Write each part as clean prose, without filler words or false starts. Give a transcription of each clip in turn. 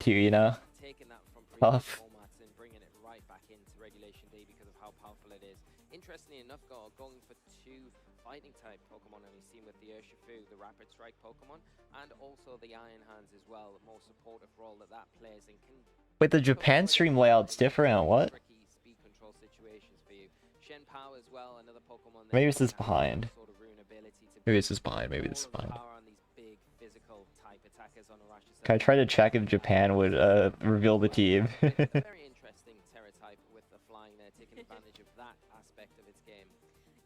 to, you know? Taking that from Tough. formats and bringing it right back into Regulation D because of how powerful it is. Interestingly enough, going for 2 fighting type Pokemon, and we've seen with the Urshifu, the Rapid Strike Pokemon, and also the Iron Hands as well, more supportive role that plays and can. Wait, the Japan stream layout's different. What? Tricky speed control situations for you. Shen Pao as well, another Pokemon. Maybe it's this behind. Sort of rune ability to Maybe it's this behind. Maybe this is all of the behind. power on these big physical type attackers on Arash's Can I try to check if Japan would reveal the team? very interesting Terra type with the flying there, taking advantage of that aspect of its game.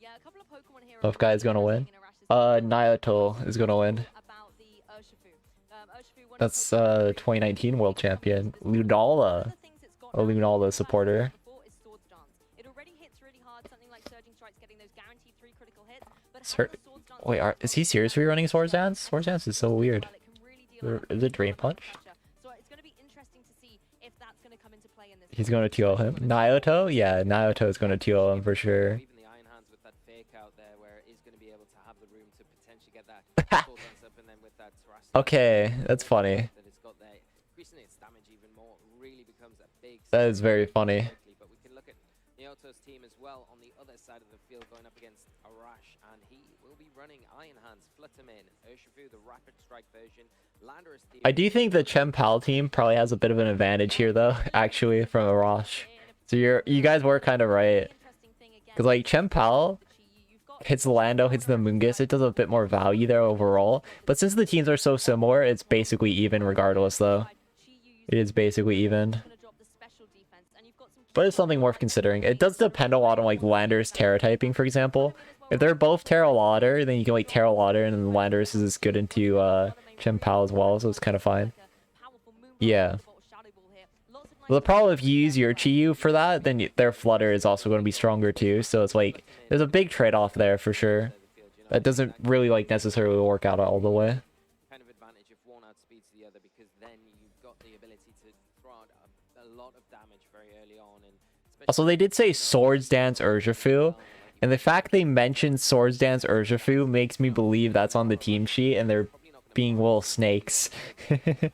Yeah, a couple of Pokemon here. Tough guy's gonna win. Naoto is gonna win. About the Urshifu. Urshifu, That's 2019 world champion Lunala. A Lunala supporter. It already hits really hard, something like Surging Strike's getting those guaranteed 3 critical hits. But Wait, is he seriously running Swords Dance? Swords Dance is so weird. Is it Drain Punch? So it's going to be interesting to see if that's going to come into play in this. He's gonna TO him. Naoto? Yeah, Naoto is gonna TO him for sure. Even the Iron Hands with that fake out there, where it is going to be able to have the room to potentially get that sword dance up, and then with that Okay, that's funny. that it's got there, increasing its damage even more, really becomes a big. That is very funny. But we can look at Naoto's team as well on the other side of the field, going up against Arash, and he will be running Iron Hands, Fluttermane, Urshifu, the Rapid Strike version, Landorus. I do think the Chempal team probably has a bit of an advantage here, though, actually, from Arash. So you guys were kind of right. Because, like, Chempal hits the Lando, hits the Mungus, it does a bit more value there overall. But since the teams are so similar, it's basically even regardless, though. It is basically even. But it's something worth considering. It does depend a lot on, like, Landorus Terra typing, for example. If they're both Terra Lauder, then you can, like, Terra Lauder, and then Landorus is good into Chempal as well, so it's kind of fine. Yeah. But the problem if you use your Chi-Yu for that, then their Flutter is also going to be stronger too, so it's like, there's a big trade-off there for sure. That doesn't really, like, necessarily work out all the way. Kind of advantage if one outspeeds the other, because then you've got the ability to throw out a lot of damage very early on. And also, they did say Swords Dance Urshifu, and the fact they mentioned Swords Dance Urshifu makes me believe that's on the team sheet, and they're being little snakes. Because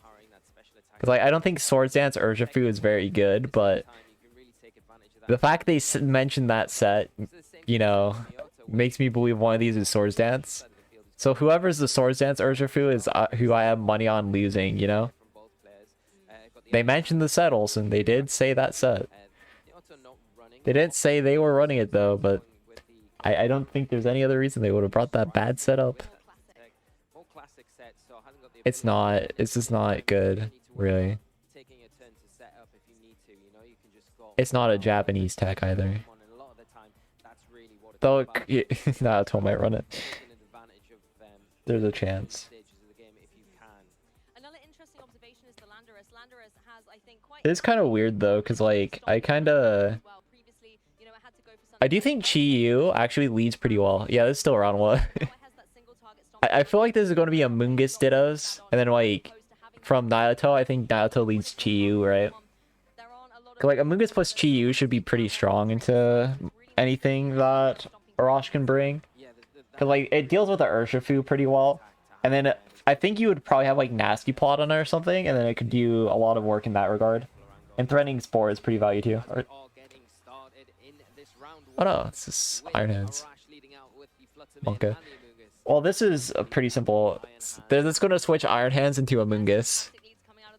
like, I don't think Swords Dance Urshifu is very good, but the fact they mentioned that set, you know, makes me believe one of these is Swords Dance. So whoever's the Swords Dance Urshifu is who I have money on losing, you know? They mentioned the set, Olsen. They did say that set. They didn't say they were running it, though, but I don't think there's any other reason they would have brought that bad set up. It's not. It's just not good, really. It's not a Japanese tech either. Though, Naoto might run it. There's a chance. It's kind of weird though, because like, I do think Chi-Yu actually leads pretty well. Yeah, it's still around what? I feel like this is going to be a Mungus Dittos, and then like, from Naoto, I think Naoto leads Chi-Yu, right? Like, a Mungus plus Chi-Yu should be pretty strong into anything that Arash can bring. Because, like, it deals with the Urshifu pretty well. And then I think you would probably have, like, Nasty Plot on it or something, and then it could do a lot of work in that regard. And Threatening Spore is pretty value too. Oh no, it's just Iron Hands. Okay. Well, this is a pretty simple. It's going to switch Iron Hands into a Mungus.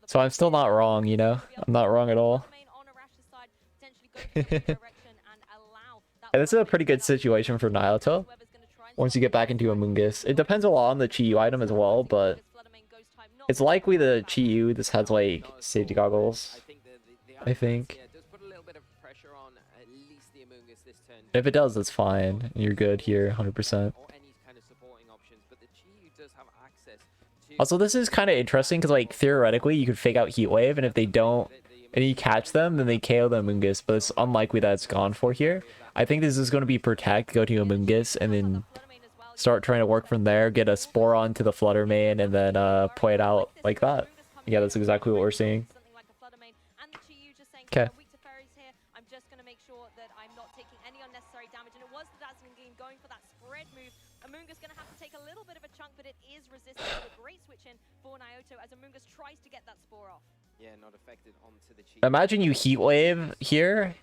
So I'm still not wrong, you know? I'm not wrong at all. And this is a pretty good situation for Naoto. Once you get back into a Mungus. It depends a lot on the Chi-Yu item as well, but it's likely the Chi-Yu this has like safety goggles, I think. If it does, that's fine. You're good here, 100%. Also, this is kind of interesting because, like, theoretically, you could fake out Heat Wave, and if they don't, and you catch them, then they KO the Mungus, but it's unlikely that it's gone for here. I think this is going to be Protect, go to a Mungus, and then start trying to work from there, get a Spore onto the Fluttermane, and then play it out like that. Yeah, that's exactly what we're seeing. Okay. I'm just going to make sure that I'm not taking any unnecessary damage, and it was the Dazzling Gleam going for that spread move. Amoongu's going to have to take a little bit of a chunk, but it is resistant to a great switch in for Naoto as Amoongus tries to get that spore off. Yeah, not affected onto the cheek. Imagine you heat wave here.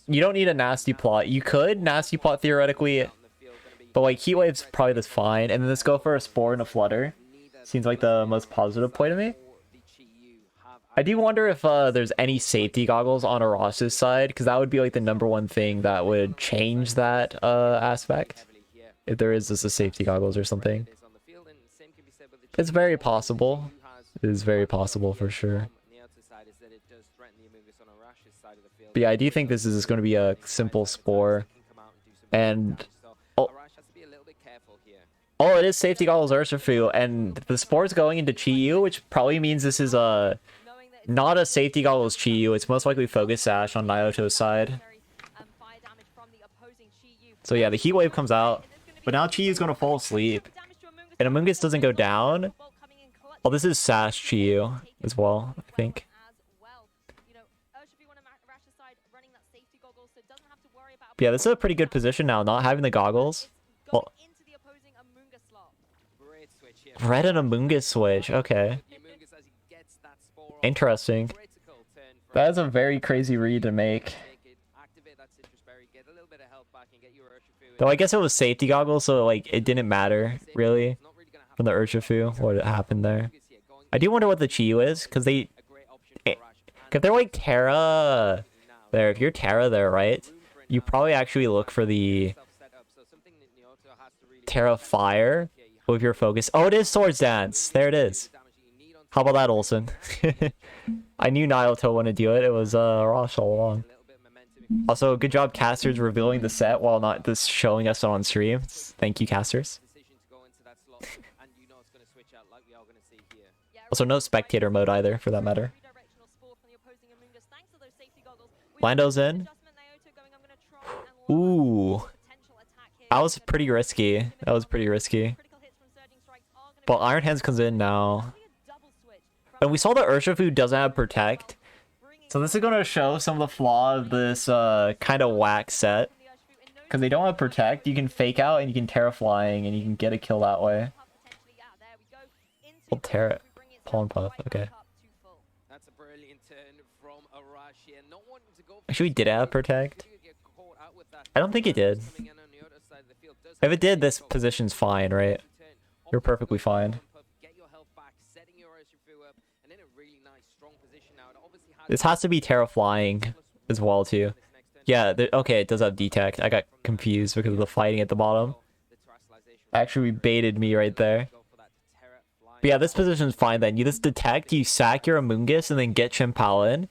You don't need a nasty plot. You could nasty plot theoretically, but like heat wave's probably just fine. And then let's go for a spore and a flutter. Seems like the most positive play to me. I do wonder if there's any safety goggles on Arash's side, because that would be like the #1 thing that would change that aspect. If there is just a safety goggles or something. It's very possible. It is very possible for sure. But yeah, I do think this is just going to be a simple spore. And oh, it is safety goggles Urshifu, and the spore's going into Chi-Yu, which probably means this is not a safety goggles Chi-Yu. It's most likely focus sash on Naoto's side. So yeah, the heat wave comes out, but now Chi-Yu's going to fall asleep. And Amoongus doesn't go down. Oh, this is sash Chi-Yu as well, I think. But yeah, this is a pretty good position now, not having the goggles. Well, red and Amoongus switch, okay. Interesting. That is a very crazy read to make. Though I guess it was safety goggles, so like it didn't matter, really, from the Urshifu, what happened there. I do wonder what the Chi-Yu is, because they... If they're like Terra... There, if you're Terra there, right? You probably actually look for the Terra Fire with your focus. Oh, it is Swords Dance. There it is. How about that, Olsen? I knew Naoto wouldn't do it. It was Rosh all along. Also, good job, casters, revealing the set while not just showing us on stream. Thank you, casters. Also, no spectator mode either, for that matter. Lando's in. Ooh. That was pretty risky. That was pretty risky. But Iron Hands comes in now. And we saw that Urshifu doesn't have Protect. So this is going to show some of the flaw of this kind of whack set. Because they don't have Protect. You can fake out and you can Terra Flying and you can get a kill that way. Well, Terra... Pollen Puff, okay. Actually, we did have Protect. I don't think it did. If it did, this position's fine, right? You're perfectly fine. This has to be Terra Flying as well, too. Yeah, okay, it does have Detect. I got confused because of the fighting at the bottom. Actually baited me right there. But yeah, this position's fine then. You just Detect, you sack your Amoongus, and then get Chimpao in.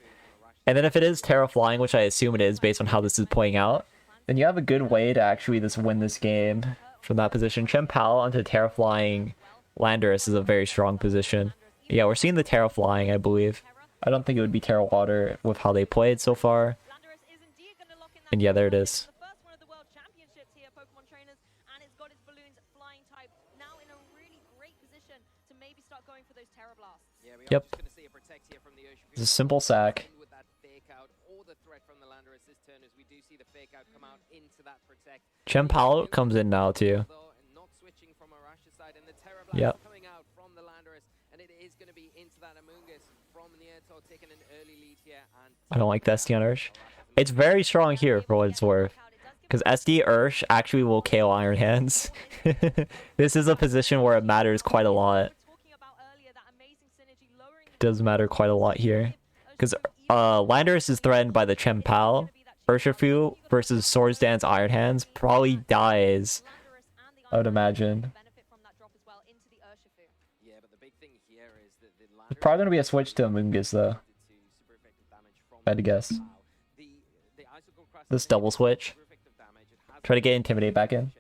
And then if it is Terra Flying, which I assume it is based on how this is playing out, then you have a good way to actually just win this game from that position. Chimpao onto Terra Flying Landorus is a very strong position. Yeah, we're seeing the Terra Flying, I believe. I don't think it would be Terra Water with how they played so far. And yeah, there it is. Yep. It's a simple sack. Chimpao comes in now too. Yep. I don't like the SD on Ursh. It's very strong here for what it's worth. Because SD Ursh actually will KO Iron Hands. This is a position where it matters quite a lot. It does matter quite a lot here. Because Landorus is threatened by the Chimpao. Urshifu versus Swords Dance Iron Hands probably dies, I would imagine. There's probably going to be a switch to Amoongus though. I had to guess. This double switch. Try to get Intimidate back in.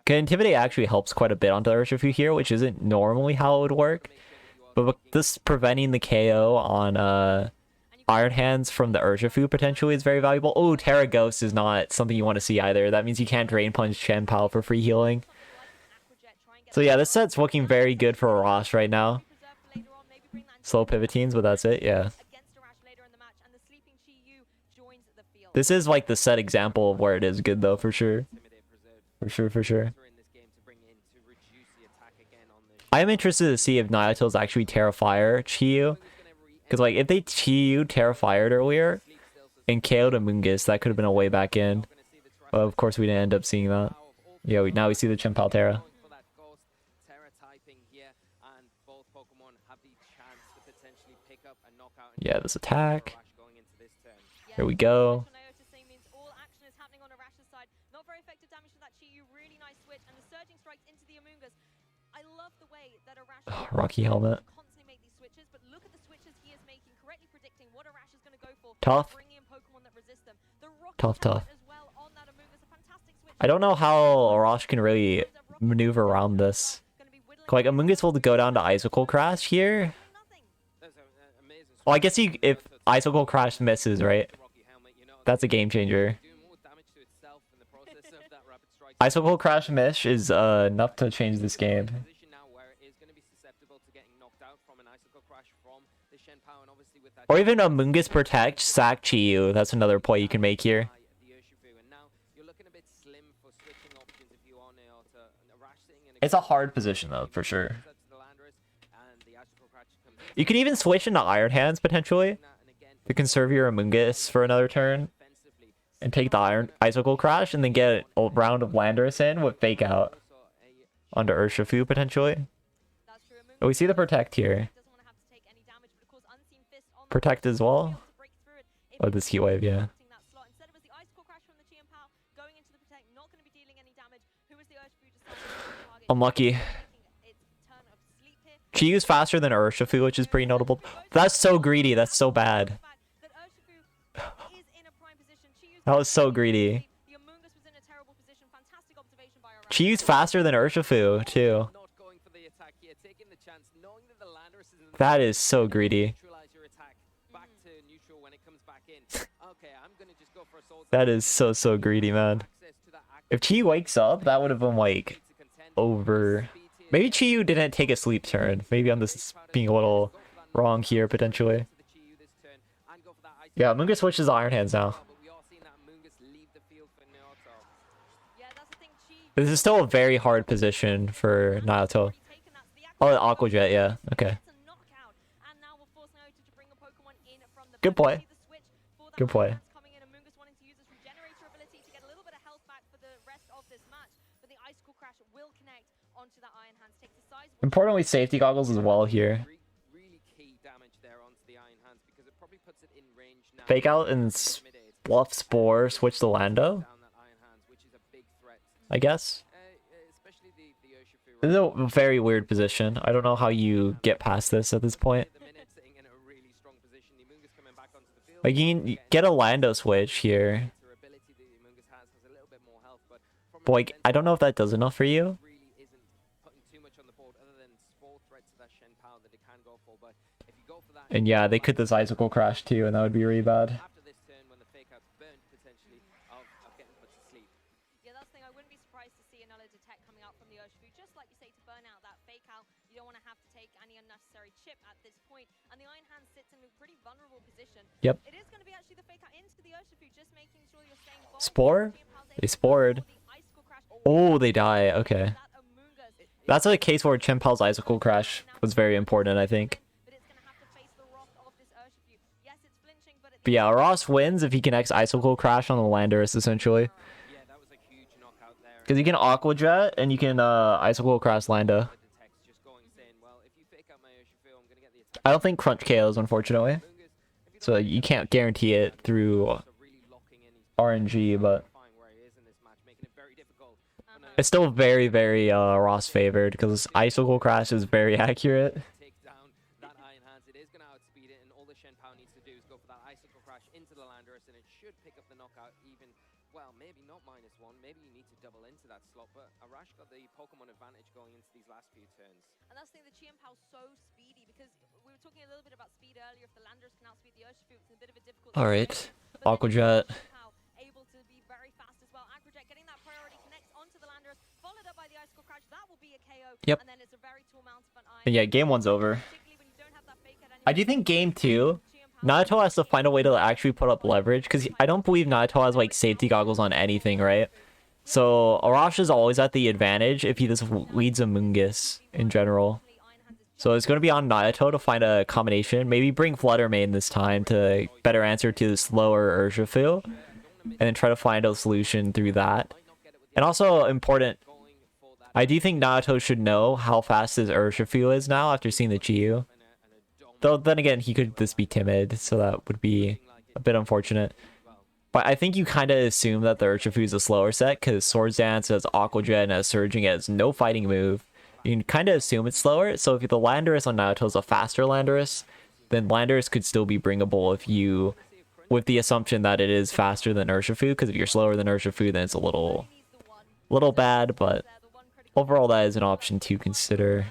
Okay, Intimidate actually helps quite a bit onto Urshifu here, which isn't normally how it would work. But this preventing the KO on Iron Hands from the Urshifu potentially is very valuable. Oh, Terra Ghost is not something you want to see either. That means you can't Drain Punch Chimpao for free healing. So yeah, this set's looking very good for Ross right now. Slow pivotines, but that's it, yeah. This is like the set example of where it is good though, for sure. For sure. I am interested to see if Nihil's actually Terrafire Chiyu. Because like if they Chiyu Terrafired earlier and KO'd a Mungus, that could have been a way back in. But of course we didn't end up seeing that. Yeah, now we see the Chien-Pao Terra. Yeah, this attack. Here we go. Oh, Rocky helmet. Tough. Tough. I don't know how Arash can really maneuver around this. Like, Amoonguss will go down to Icicle Crash here. Well, I guess if Icicle Crash misses, right? That's a game changer. Icicle Crash miss is enough to change this game. Or even Amoonguss Protect, sack Chiyu. That's another play you can make here. It's a hard position though, for sure. You could even switch into Iron Hands potentially to conserve your Amoonguss for another turn and take the Icicle Crash and then get a round of Landorus in with Fake Out onto Urshifu potentially. Oh, we see the Protect here. Protect as well. Oh, this Heat Wave, yeah. Unlucky. Chiyu's faster than Urshifu, which is pretty notable. That's so greedy. That's so bad. That was so greedy. Chiyu's faster than Urshifu, too. That is so greedy. That is so greedy, man. If Chiyu wakes up, that would have been like over. Maybe Chiyu didn't take a sleep turn. Maybe I'm just being a little wrong here potentially. Yeah, Mungus switches Iron Hands now. This is still a very hard position for Naoto. Oh, Aqua Jet, yeah. Okay. Good play. Good play. Importantly, safety goggles as well here. Fake Out and Bluff Spore, switch to Lando, I guess. This is a very weird position. I don't know how you get past this at this point. Like, you can get a Lando switch here. But like, I don't know if that does enough for you. And yeah, they could this Icicle Crash too, and that would be really bad. Yep. Spore? They spored. Oh, they die. Okay. That's a case where Chien-Pao's Icicle Crash was very important, I think. But yeah, Ross wins if he connects Icicle Crash on the Landorus, essentially. Because you can Aqua Jet and you can Icicle Crash Lando. I don't think Crunch KOs, unfortunately. So you can't guarantee it through RNG, but it's still very Ross favored because Icicle Crash is very accurate. All right, Aqua Jet. Yep. And then it's a very tall amount of an And yeah, game 1's over. particularly when you don't have that fake out I do think game 2, Naruto has to find a way to actually put up leverage, because I don't believe Naruto has like safety goggles on anything, right? So Arash is always at the advantage if he just leads Amoongus in general. So it's going to be on Naruto to find a combination. Maybe bring Flutter Mane this time to better answer to the slower Urshifu. And then try to find a solution through that. And also important, I do think Naruto should know how fast his Urshifu is now after seeing the Chiyu. Though then again, he could just be timid, so that would be a bit unfortunate. But I think you kind of assume that the Urshifu is a slower set, because Swords Dance has Aqua Jet and has Surging, it has no fighting move. You can kind of assume it's slower, so if the Landorus on Naruto is a faster Landorus, then Landorus could still be bringable if you, with the assumption that it is faster than Urshifu, because if you're slower than Urshifu, then it's a little bad, but overall that is an option to consider.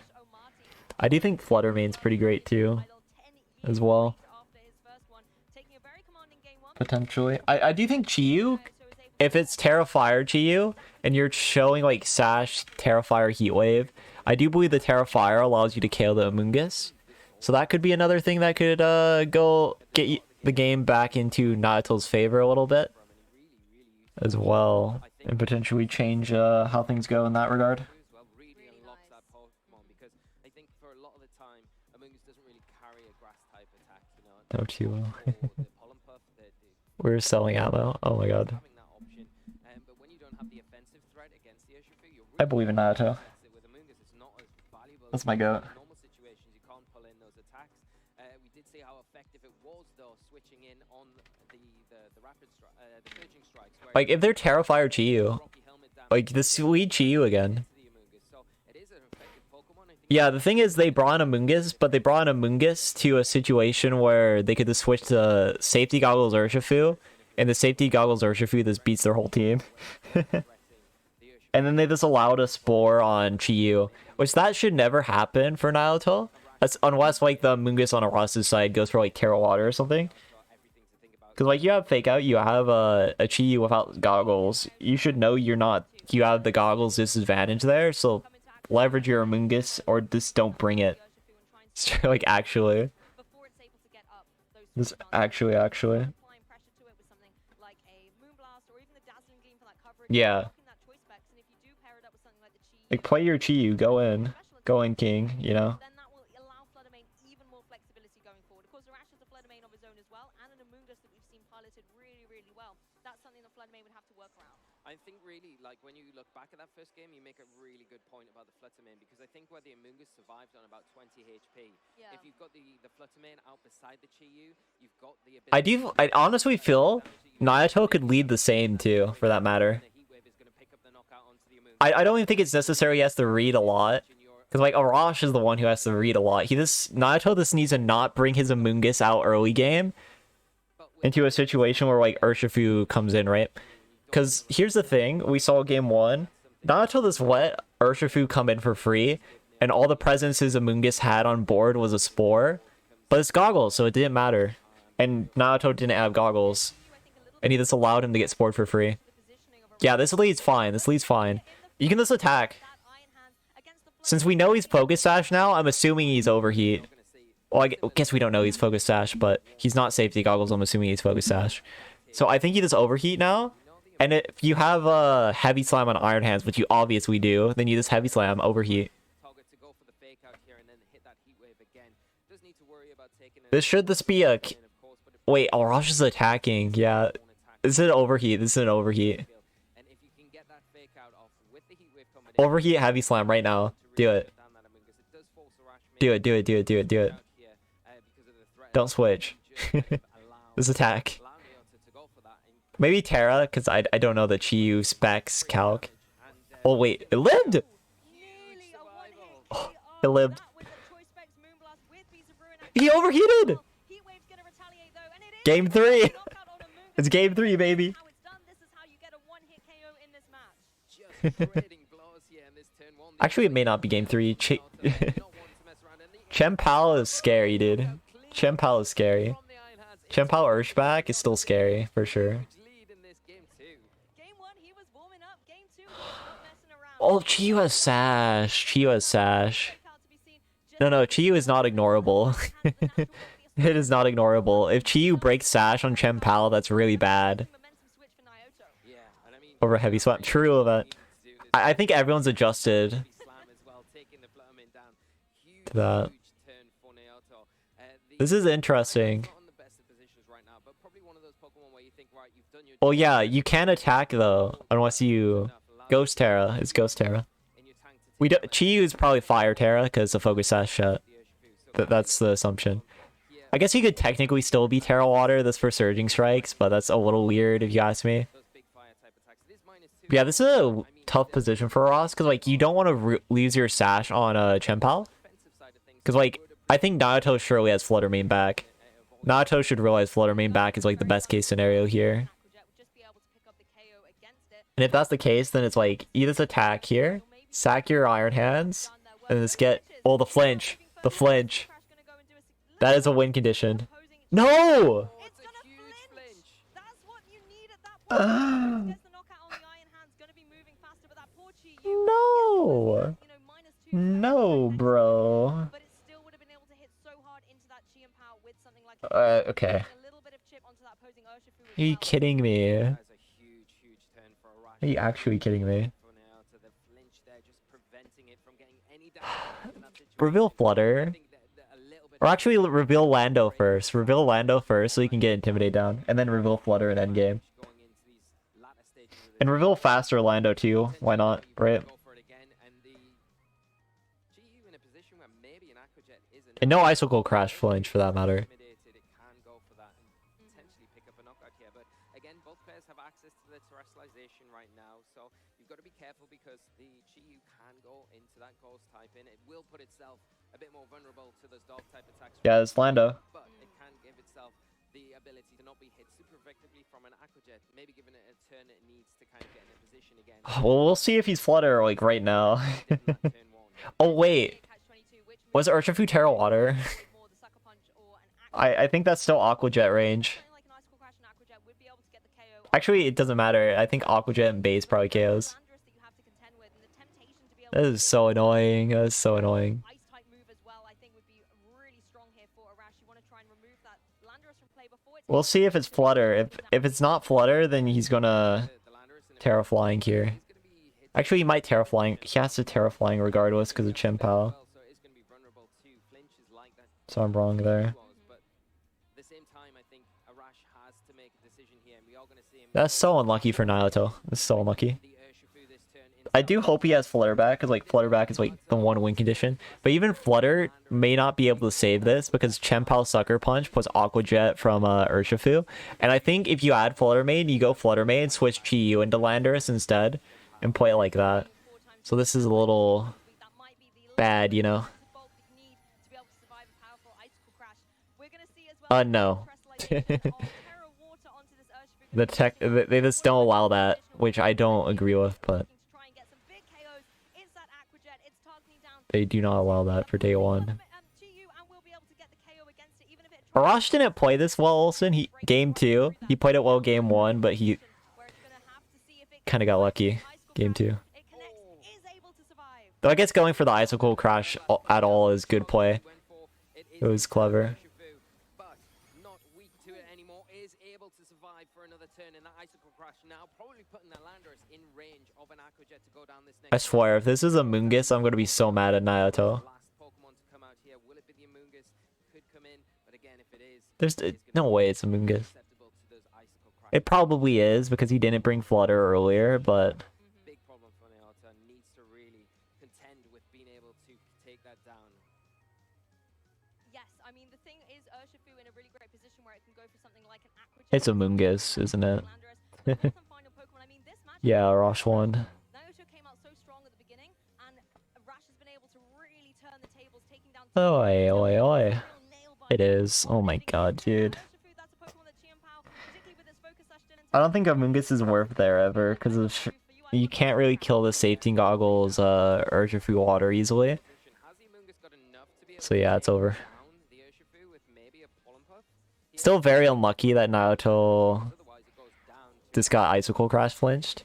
I do think Flutter Mane's pretty great too, as well. Potentially. I do think Chiyu, if it's Terra Fire Chiyu, and you're showing like Sash, Terra Fire, Heat Wave, I do believe the Terra Fire allows you to KO the Amoongus. So that could be another thing that could go get the game back into Naruto's favor a little bit as well, and potentially change how things go in that regard. No, too well. We're selling ammo. Oh my god. I believe in Naruto. That's my goat. We did see how effective it was though, switching in on the rapid the surging strikes. Like if they're Terrifier Chiyu, like the sweet Chiyu again. Yeah, the thing is they brought in Amoongus, but they brought in Amoongus to a situation where they could just switch to Safety Goggles Urshifu, and the Safety Goggles Urshifu just beats their whole team. And then they just allowed a Spore on Chiyu, which that should never happen for Naruto. That's unless like the Amoongus on Arasu's side goes for like Terra Water or something. Because like you have Fake Out, you have a Chiyu without goggles. You should know you have the goggles disadvantage there, so leverage your Amoongus or just don't bring it. Like actually. This actually. Yeah. Like play your Chiyu, go in King, you know. I think really, like, when you look back at that first game, you make a really good point about the Fluttermane, because I think where the Amoongus survived on about 20 HP, if you've got the Fluttermane out beside the Chiyu, you've got the ability... I honestly feel Naruto could lead the same too, for that matter. I don't even think it's necessary he has to read a lot. Because, like, Arash is the one who has to read a lot. Naruto just needs to not bring his Amoongus out early game into a situation where, like, Urshifu comes in, right? Because here's the thing, we saw game 1, Naruto just let Urshifu come in for free, and all the presence his Amoongus had on board was a Spore, but it's goggles, so it didn't matter. And Naruto didn't have goggles, and he just allowed him to get Spored for free. Yeah, this lead's fine, You can just attack. Since we know he's Focus Sash now, I'm assuming he's Overheat. Well, I guess we don't know he's Focus Sash, but he's not Safety Goggles, I'm assuming he's Focus Sash. So I think he just Overheat now. And if you have a Heavy Slam on Iron Hands, which you obviously do, then you just Heavy Slam, Overheat. This should just be a... Wait, Arash is attacking. Yeah. This is an Overheat. Overheat Heavy Slam right now. Do it. Do it. Don't switch. This attack. Maybe Terra, because I don't know the Chiyu specs calc. Oh wait, it lived! Oh, it lived. He overheated! Game 3! It's game 3, baby! Actually, it may not be game 3. Chempal is scary, dude. Chempal is scary. Chempal Urshback is still scary, for sure. Oh, Chiyu has Sash. Chiyu has Sash. No, Chiyu is not ignorable. It is not ignorable. If Chiyu breaks Sash on Chempal, that's really bad. Over heavy swap. True event. I think everyone's adjusted to that. This is interesting. Well, yeah, you can attack though, unless you Ghost Terra. It's Ghost Terra. We don't. Chiyu is probably Fire Terra because the focus sash shut. That's the assumption. I guess you could technically still be Terra Water this for Surging Strikes, but that's a little weird if you ask me. But yeah, this is a tough position for Ross because like you don't want to lose your sash on Chempal. Because like I think Naoto surely has Flutter Main back. Naoto should realize Flutter Main back is like the best case scenario here. And if that's the case, then it's like you just attack here, sack your Iron Hands, and just get the flinch. The flinch. That is a win condition. No! No! No, bro. Okay. Are you kidding me? Are you actually kidding me? Reveal Flutter. Or actually reveal Lando first. Reveal Lando first so you can get Intimidate down. And then reveal Flutter in endgame. And reveal faster Lando too. Why not? Right? And no Icicle Crash flinch for that matter. Yeah, it's Lando. But it can give itself the ability to not be hit super effectively from an Aquajet, maybe given it a turn it needs to kind of get in a position again. Well, we'll see if he's Flutter like right now. Oh wait, was Urshifu Terra Water? I think that's still Aquajet range. Actually, it doesn't matter. I think Aquajet and base probably KOs. That is so annoying. That is so annoying. We'll see if it's Flutter. If it's not Flutter, then he's gonna Terra Flying here. Actually, he might Terra Flying. He has to Terra Flying regardless because of Chempal. So I'm wrong there. That's so unlucky for Naoto. That's so unlucky. I do hope he has Flutter back, because like Flutter back is like the one win condition. But even Flutter may not be able to save this because Chempal Sucker Punch puts Aquajet from Urshifu. And I think if you add Flutter Main, you go Flutter Main, switch Chiyu into Landorus instead, and play it like that. So this is a little bad, you know? No. The tech, they just don't allow that, which I don't agree with, but they do not allow that for day one. Arash didn't play this well, Olsen. Game 2, he played it well game 1, but he kind of got lucky game 2. Though I guess going for the Icicle Crash at all is good play. It was clever. I swear, if this is a Mungus, I'm gonna be so mad at Naoto. There's no way it's a Mungus. It probably is because he didn't bring Flutter earlier, but it's a Mungus, isn't it? Yeah, Rosh won. Oi, oi, oi. It is. Oh my god, dude. I don't think Amoongus is worth there ever, because of you can't really kill the safety goggles Urshifu water easily. So yeah, it's over. Still very unlucky that Naoto just got Icicle Crash flinched.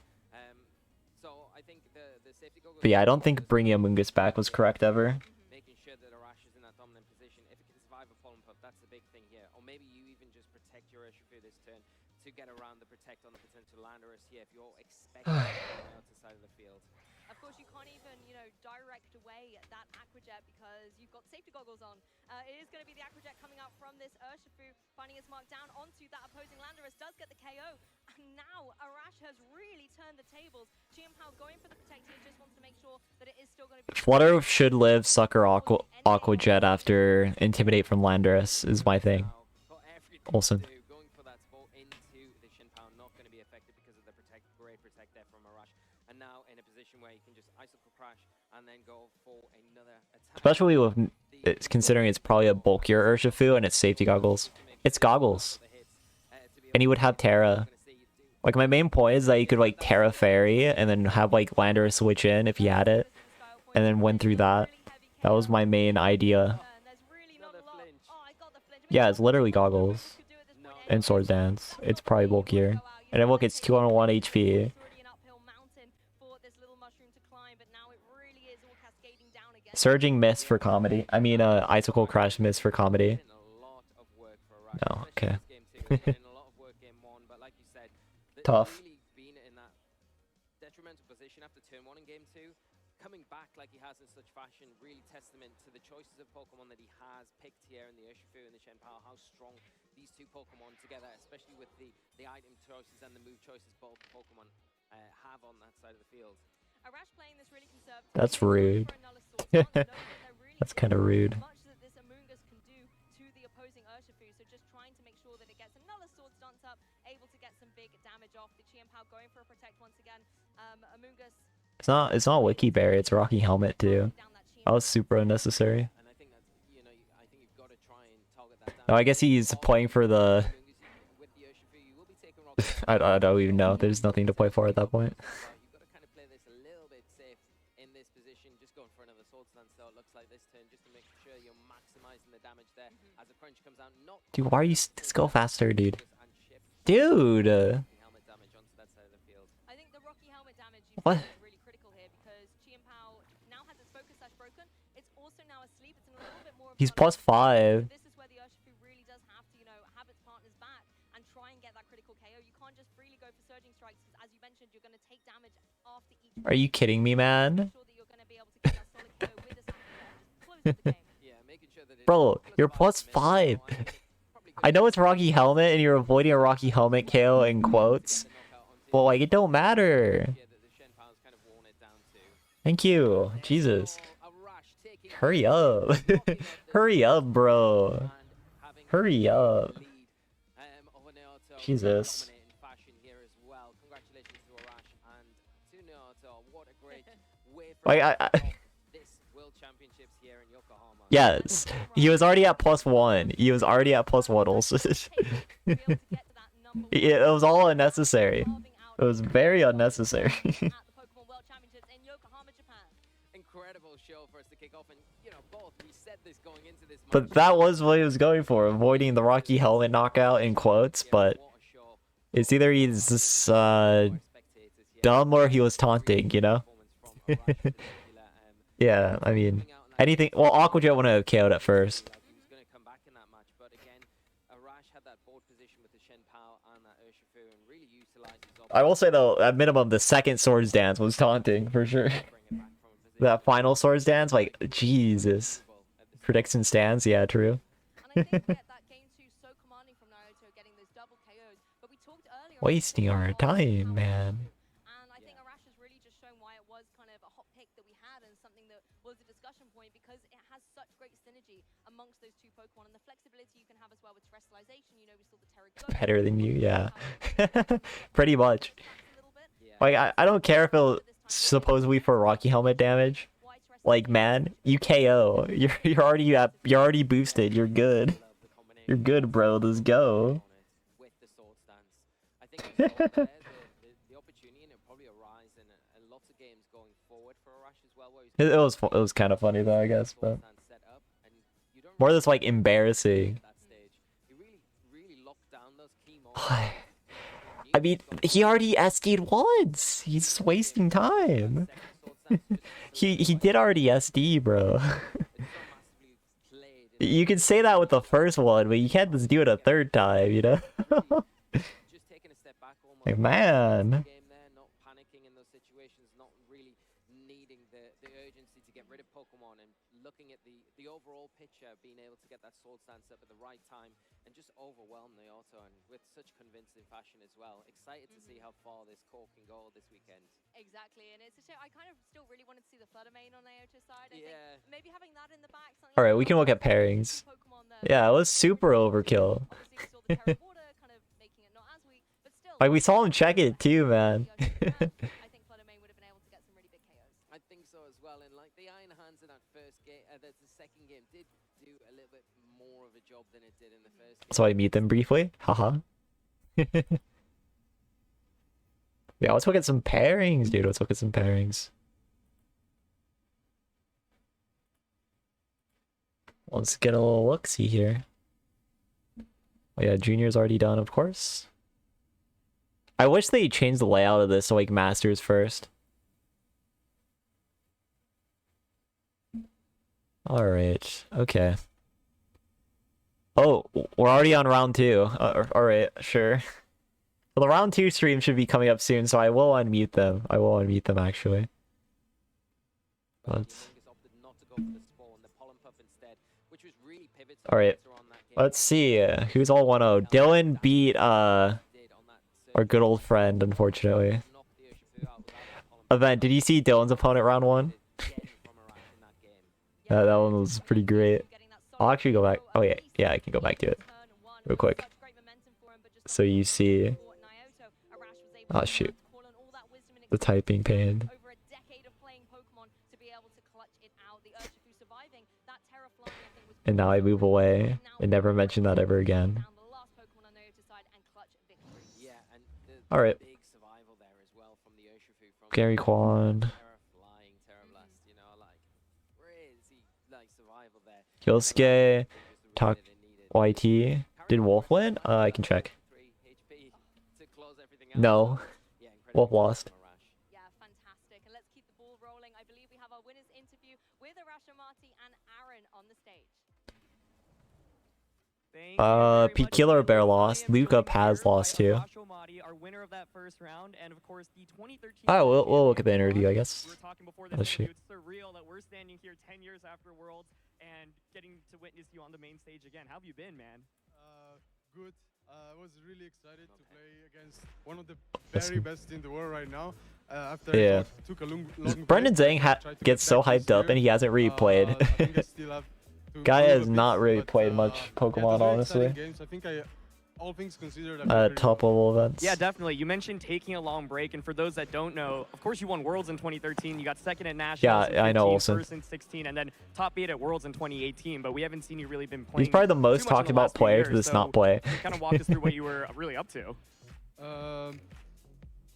But yeah, I don't think bringing Amoonguss back was correct ever. Making sure that Arash is in that dominant position. If it can survive a pollen puff, that's the big thing here. Or maybe you even just protect your Urshifu this turn to get around the protect on the potential Landorus here if you're expecting to go on the outer side of the field. Of course, you can't even, direct away that Aquajet because you've got safety goggles on. It is going to be the Aquajet coming out from this Urshifu, finding his mark down onto that opposing Landorus, does get the KO. And now Arash has really turned the tables. Chienpao going for the protect here, just wants to make sure that it is still going to be... Flutter should live Sucker Aquajet after Intimidate from Landorus is my thing. Olsen. Going for that spot into the Chienpao, not going to be effective because of the great protect there from Arash. And now in a position where you can just icicle crash and then go for another attack. Especially with considering it's probably a bulkier Urshifu and it's safety goggles. It's goggles. And he would have Terra. Like my main point is that you could like Terra Fairy and then have like Landorus switch in if he had it. And then win through that. That was my main idea. Yeah, it's literally goggles. And Sword Dance. It's probably bulkier. And then look, it's 2-on-1 HP. Surging miss for comedy. I mean, Icicle Crash miss for comedy. No, okay. Tough. Detrimental position after turn 1 in game 2. Coming back like he has in such fashion, really testament to the choices of Pokemon that he has picked here in the Urshifu and the Chienpao, how strong these two Pokemon together, especially with the item choices and the move choices both Pokemon have on that side of the field. Arash playing this really conservative. That's rude. That's kind of rude. Much that this Amoonguss can do to the opposing Urshifu, so just trying to make sure that it gets another sword stance up, able to get some big damage off. The Chienpao going for a protect once again. Amoonguss. It's not Wiki Berry, it's Rocky Helmet too. That was super unnecessary. And I think that's, I think you've got to try and target that down. No, I guess he's playing for the... I don't even know. There's nothing to play for at that point. You've got to kind of play this a little bit safe in this position. Just going for another sword stance, so it looks like this turn, just to make sure you're maximizing the damage there as the crunch comes out. Not Dude, why are you... Just go faster, dude. Dude! helmet damage onto that side of the field. I think the Rocky Helmet damage What? is really critical here because Chienpao now has its focus slash broken. It's also now asleep. It's in a little bit more of He's a- plus 5. This is where the Urshifu really does have to, have its partner's back and try and get that critical KO. You can't just freely go for surging strikes because, as you mentioned, you're going to take damage after each. Are you kidding me, man? Make sure that you're going to be able to get that solid KO with this Aquajet. Close the game. Yeah, making sure that it Bro, you're plus 5. I know it's Rocky Helmet and you're avoiding a Rocky Helmet KO in quotes. Well, like, it don't matter. Thank you. Jesus. Hurry up. Hurry up, bro. Hurry up. Jesus. Like, yes. He was already at plus 1. He was already at plus 1 also. It was all unnecessary. It was very unnecessary. Incredible show for us to kick off, and both we said this going into this match. But that was what he was going for, avoiding the Rocky Helmet knockout in quotes, but it's either he's just, dumb or he was taunting, Yeah, I mean, anything. Well, Aquajet wouldn't have KO'd at first. He was going to come back in that match, but again, Arash had that board position with the Chienpao and that Urshifu and really utilized his I will say though, at minimum, the second Swords Dance was taunting for sure. That final Swords Dance, like, Jesus. Prediction stands, yeah, true. And I think that game 2 so commanding from Naruto getting those double KOs, but we talked earlier Wasting our time, man. And I think Arash has really just shown why it was kind of a hot pick that we had and something that was a discussion point because it has such great synergy amongst those two Pokemon and the flexibility you can have as well with Terrestrialization. We saw the Terra Better than you, yeah. Pretty much. Like, I don't care if it'll supposedly for Rocky Helmet damage. Like, man, you KO. You're already boosted. You're good. You're good, bro. Let's go. with the sword stance. I think it's all there, the opportunity, and it'll probably arise in lots of games going forward for Arash as well. Where he's It was kind of funny though, I guess, but sword stance set up, and you don't more this like embarrassing. at that stage. He really locked down those key moments. I mean, he already SD'd once. He's just wasting time. He did already SD, bro. It's so massively played in You can say that with the first one, but you can't just do it a third time, you know? just taking a step back almost. Like, man. Game there, not panicking in those situations, not really needing the urgency to get rid of Pokemon, and looking at the overall picture, being able to get that sword stance up at the right time and just overwhelm the auto, and with such convincing fashion as well. Excited to see how far this core can go this weekend. Exactly, and it's a shame. I kind of still really wanted to see the Flutter Mane on Aota's side. I Yeah. think maybe having that in the back. Alright, we can look at pairings. Yeah, it was super overkill. Obviously, we saw the Terra Border kind of making it not as weak, but still. Like, we saw him check it too, man. I think Flutter Mane would have been able to get some really big KOs. I think so as well, and like the Iron Hands in that first game, the second game did do a little bit more of a job than it did in the first game. So I meet them briefly. Haha. Yeah, let's look at some pairings, dude. Let's look at some pairings. Let's get a little look-see here. Oh yeah, Junior's already done, of course. I wish they changed the layout of this to like Masters first. Alright, okay. Oh, we're already on round 2. Alright, sure. Well, the round 2 stream should be coming up soon, so I will unmute them. I will unmute them, actually. Alright, let's see. Who's all 1-0? Dylan beat, our good old friend, unfortunately. Event, did you see Dylan's opponent round 1? That one was pretty great. I'll actually go back. Oh, yeah, I can go back to it real quick. So you see... Oh, shoot. The typing pain. And now I move away and never mention that ever again. Alright. Gary Kwan. Kyosuke. Talk YT. Did Wolf win? I can check. No. Wolf lost. Yeah, fantastic. And let's keep the ball rolling. I believe we have our winners interview with Arasha Marty and Aaron on the stage. Killer Bear lost. Luca Paz lost too. Oh, we'll look at the interview, I guess. Oh, shit. It's surreal that we're standing here 10 years after Worlds and getting to witness you on the main stage again. How have you been, man? Good. I was really excited to play against one of the very best in the world right now. After Yeah. I took a long Brendan break, Zhang tried to gets get so back this hyped up year. and he hasn't really played. I think I still have to Guy prove has a not bit, really but, played much yeah, Pokemon, those are honestly. exciting games. I think all things considered, I did Top pretty well. level events. Yeah, definitely. You mentioned taking a long break, and for those that don't know, of course you won Worlds in 2013. You got second at Nationals. Yeah, I know, 15, Olsen. First in 16, and then top 8 at Worlds in 2018. But we haven't seen you really been playing. He's probably the most too much in talked the about last few player to years, just not play. Kind of walk us through what you were really up to.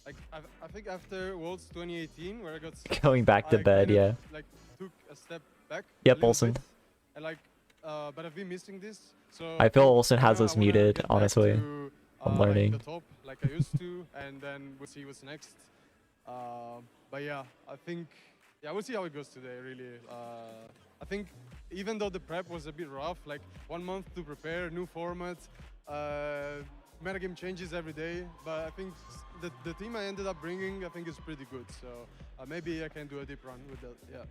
Like I think after Worlds 2018, where I got Going back to I bed, kind of, yeah. Like took a step back. Yep, a little Olsen. bit, and like, but I've been missing this. So I feel Olsen has now us I wanna muted, get back honestly. to, I'm like, learning. the top, like I used to, and then we'll see what's next. But yeah, I think we'll see how it goes today. Really, I think even though the prep was a bit rough, like 1 month to prepare, new format, metagame changes every day. But I think the team I ended up bringing, I think, is pretty good. So maybe I can do a deep run with that. Yeah.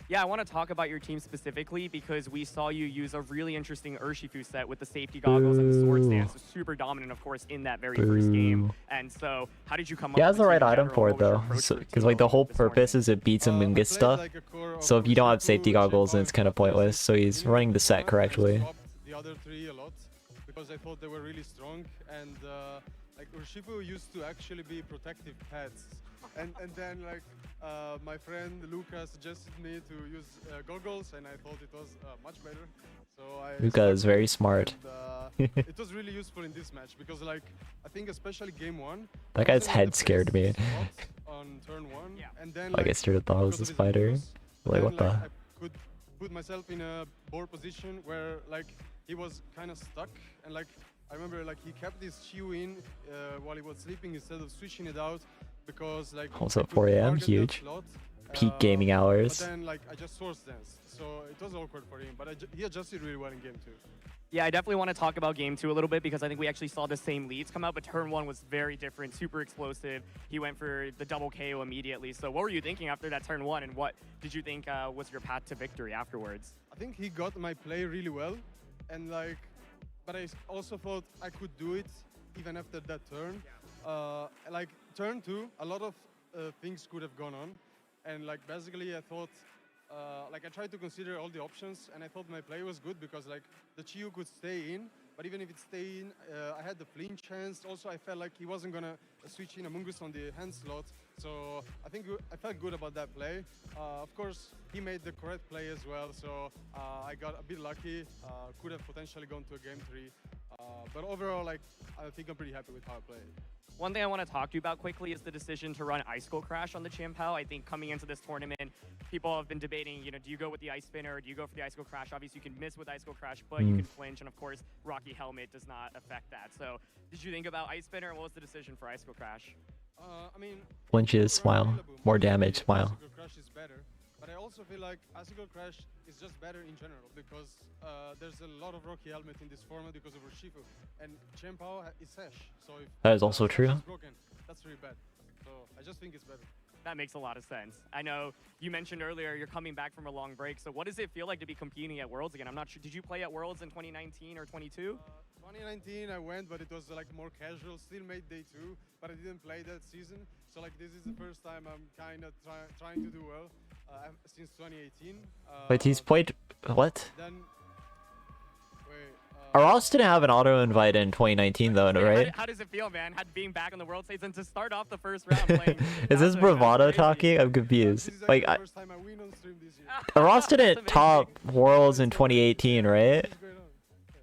Yeah, I want to talk about your team specifically because we saw you use a really interesting Urshifu set with the safety goggles and the sword stance. Super dominant, of course, in that very first game. And so, how did you come up He with has the team right in item general? for What it was your though, approach for because team like the whole this morning? purpose is it beats I Amoonguss played, stuff. like, a core of So if you don't have Urshifu, safety goggles, then it's Shape kind of pointless. So he's running the set correctly. I swapped the other three a lot because I thought they were really strong, and like Urshifu used to actually be protective pads, and then like my friend Luca suggested me to use goggles, and I thought it was much better. So I Luca is stuck very with it, smart. and, it was really useful in this match because like I think especially game 1. That I guy's wasn't in head the sure me. best spot on turn 1, Yeah. and then Like I started thought it was a because of his spider. Amoonguss, Like then, what the? I could put myself in a board position where like he was kind of stuck, and like I remember like he kept his Chiu in while he was sleeping instead of switching it out because like Also I could 4 AM, target that huge. slot, peak gaming hours. But then like I just source danced, so it was awkward for him. But he adjusted really well in game 2. Yeah, I definitely want to talk about game 2 a little bit because I think we actually saw the same leads come out, but turn 1 was very different, super explosive. He went for the double KO immediately. So what were you thinking after that turn 1, and what did you think was your path to victory afterwards? I think he got my play really well, and like, but I also thought I could do it even after that turn. Like turn 2, a lot of things could have gone on, and like basically I thought. Like I tried to consider all the options, and I thought my play was good because like the Chiyu could stay in, but even if it stayed in, I had the flinch chance. Also, I felt like he wasn't gonna switch in a Mungus on the hand slot, so I think I felt good about that play. Of course, he made the correct play as well, so I got a bit lucky. Could have potentially gone to a game 3, but overall, like I think I'm pretty happy with how I played. One thing I want to talk to you about quickly is the decision to run Ice Skull Crash on the Chien-Pao. I think coming into this tournament, people have been debating, you know, do you go with the Ice Spinner or do you go for the Ice Skull Crash? Obviously, you can miss with Ice Skull Crash, but you can flinch, and of course, Rocky Helmet does not affect that. So, did you think about Ice Spinner, and what was the decision for Ice Skull Crash? I mean, Flinches, smile. More damage, smile. Icicle Crash is better, but I also feel like Icicle Crash is just better in general because there's a lot of Rocky Helmet in this format because of Urshifu, and Chien-Pao is Sash, so if That is also Sash true. is broken, that's really bad. So I just think it's better. That makes a lot of sense. I know you mentioned earlier you're coming back from a long break, so what does it feel like to be competing at Worlds again? I'm not sure, did you play at Worlds in 2019 or 22? 2019 I went, but it was like more casual. Still made day 2, but I didn't play that season. So like this is the first time I'm kind of trying to do well since 2018. Wait, he's played what? Then wait. Aros didn't have an auto invite in 2019 though, right? How does it feel, man? Being back on the World Stage and to start off the first round playing. Is this bravado talking? I'm confused. This is Like, the first time I win on stream this year. Aros didn't top Worlds in 2018, right? What's going on?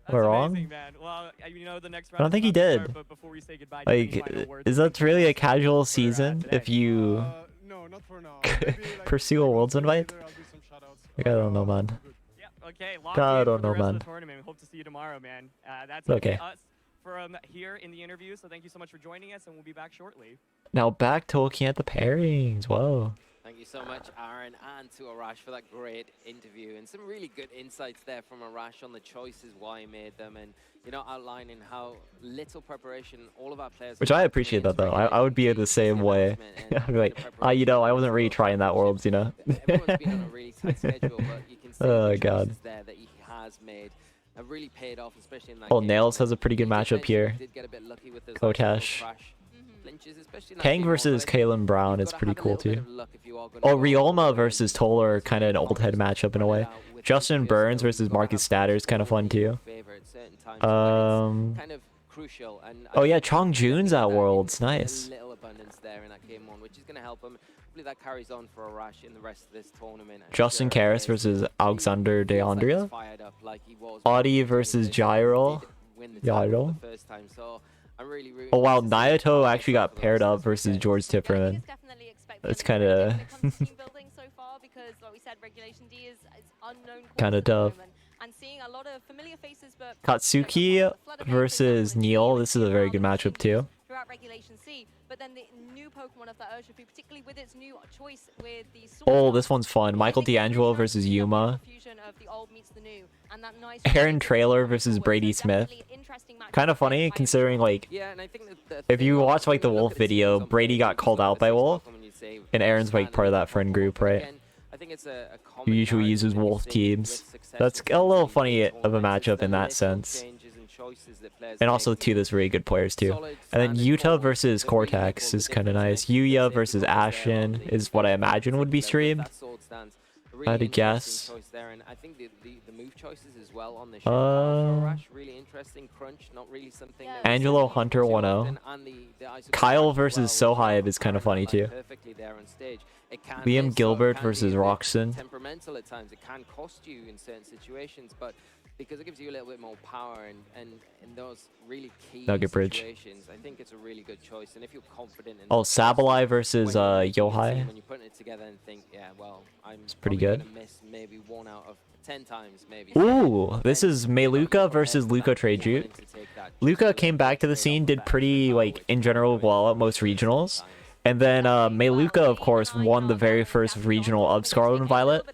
That's We're wrong? amazing, man. Well, you know, the next round I don't think he did. But before we say goodbye, do you have any Like, final words is for that really a casual for, season today? if you No, not for now. Maybe, like, pursue a Worlds invite? later I'll do some shoutouts. Like, I don't know, man. Good. Yeah, okay. Locked I in don't for the know, rest man. of the tournament. Hope to see you tomorrow, man. That's Okay. us from here in the interview. So thank you so much for joining us, and we'll be back shortly. Now back to looking at the pairings. Whoa. Thank you so much, Aaron, and to Arash for that great interview and some really good insights there from Arash on the choices, why he made them, and you know, outlining how little preparation all of our players. Which I appreciate that though. I would be the same way. I'd be like, you know, I wasn't really trying that Worlds, you know. Everyone's been on a really tight schedule, but you can see Oh, the God. choices there that he has made have really paid off, especially in that Oh, game. Nails has a pretty good He just matchup here. mentioned he did get a bit lucky with those Kotash. crash flinches, especially in that Kang game one, versus but I think Kalen Brown you've is gotta pretty have a cool little bit too. of luck if you are gonna Oh, go Riolma all versus in. Toller, kind of an old head matchup in a way. Run it out with Justin focus, Burns so versus you've gotta Marcus have Statter is kind of fun in too. your favor at certain times, but it's kind of crucial. And I Oh yeah, think Chong Jun's that at in Worlds. a Nice. little abundance there in that game one, which is going to help him. Hopefully that carries on for Arash in the rest of this tournament. And Justin sure, Karras he versus feels Alexander like he's DeAndrea. fired up like he was Audi when he versus did Gyro. win the title Gyro. for the first time. So I'm really rooting Oh wow, to see Naoto how actually they got for the paired rest of up this versus weekend. George Yeah, I think Tipperman. it's definitely expected That's a bit kinda- when it comes to team building so far because, like we said, Regulation D is unknown. course Kinda at the tough. moment. And seeing a lot of familiar faces, but Katsuki versus Neil. This is a very good matchup too. throughout Regulation C, but then the new Pokemon of that Urshifu, particularly with its new choice with the Sword Oh, Dance, this one's fun. Michael I think it's D'Angelo really versus nice to see that Yuma. fusion of the old meets the new, and that nice Aaron transition Trailer coming versus forward. Brady So Smith. definitely an interesting matchup Kind of to play funny by considering like Yeah, and I think that the if thing you of watch like the when you Wolf look at the video, teams on Brady paper, got you called look at out the by six Wolf, Pokemon, you say, and Aaron's like Stan part of and that friend Pokemon, group, but right? again, I think it's a Who common usually narrative uses that you Wolf see teams. with successful That's a teams little in funny big of a tournaments. matchup It's the in that little sense. changes and choices that players And also make too, there's really good players too. solid And then standard Utah form versus that really make Cortex all the is kind of difference. nice. And if Yuya safety versus goggles there on Ashen the is what I first imagine would be particular with streamed. that sword stance, a If I had to really guess. interesting choice there, and I think the move choices as well on the Arash, really interesting. Crunch, not really something Yeah. that we Angelo see Hunter too 1-0. often, and the Icicle Kyle Crash as versus well, which Sohive is kind of funny Aaron too. outlined perfectly there on stage. It can Liam miss, so it Gilbert can be versus a bit Roxon. temperamental at times. It can cost you in certain situations, but because it gives you a little bit more power and in those really key Nugget Bridge. situations, I think it's a really good choice. And if you're confident in Oh, that choice, Sableye versus when you're making a Yohai. team, when you're putting it together and think, yeah, well, I'm pretty probably good. gonna miss maybe 1 out of 10 times, maybe. Ooh, this Then is you're not Meluka prepared versus for that, Luca you're Trade willing Jute. to take that Luca just came back to the straight scene, off did bat pretty power, like which in is general very well at important most at certain regionals, times. And then Meluka, of course, won the very first regional of Scarlet and Violet.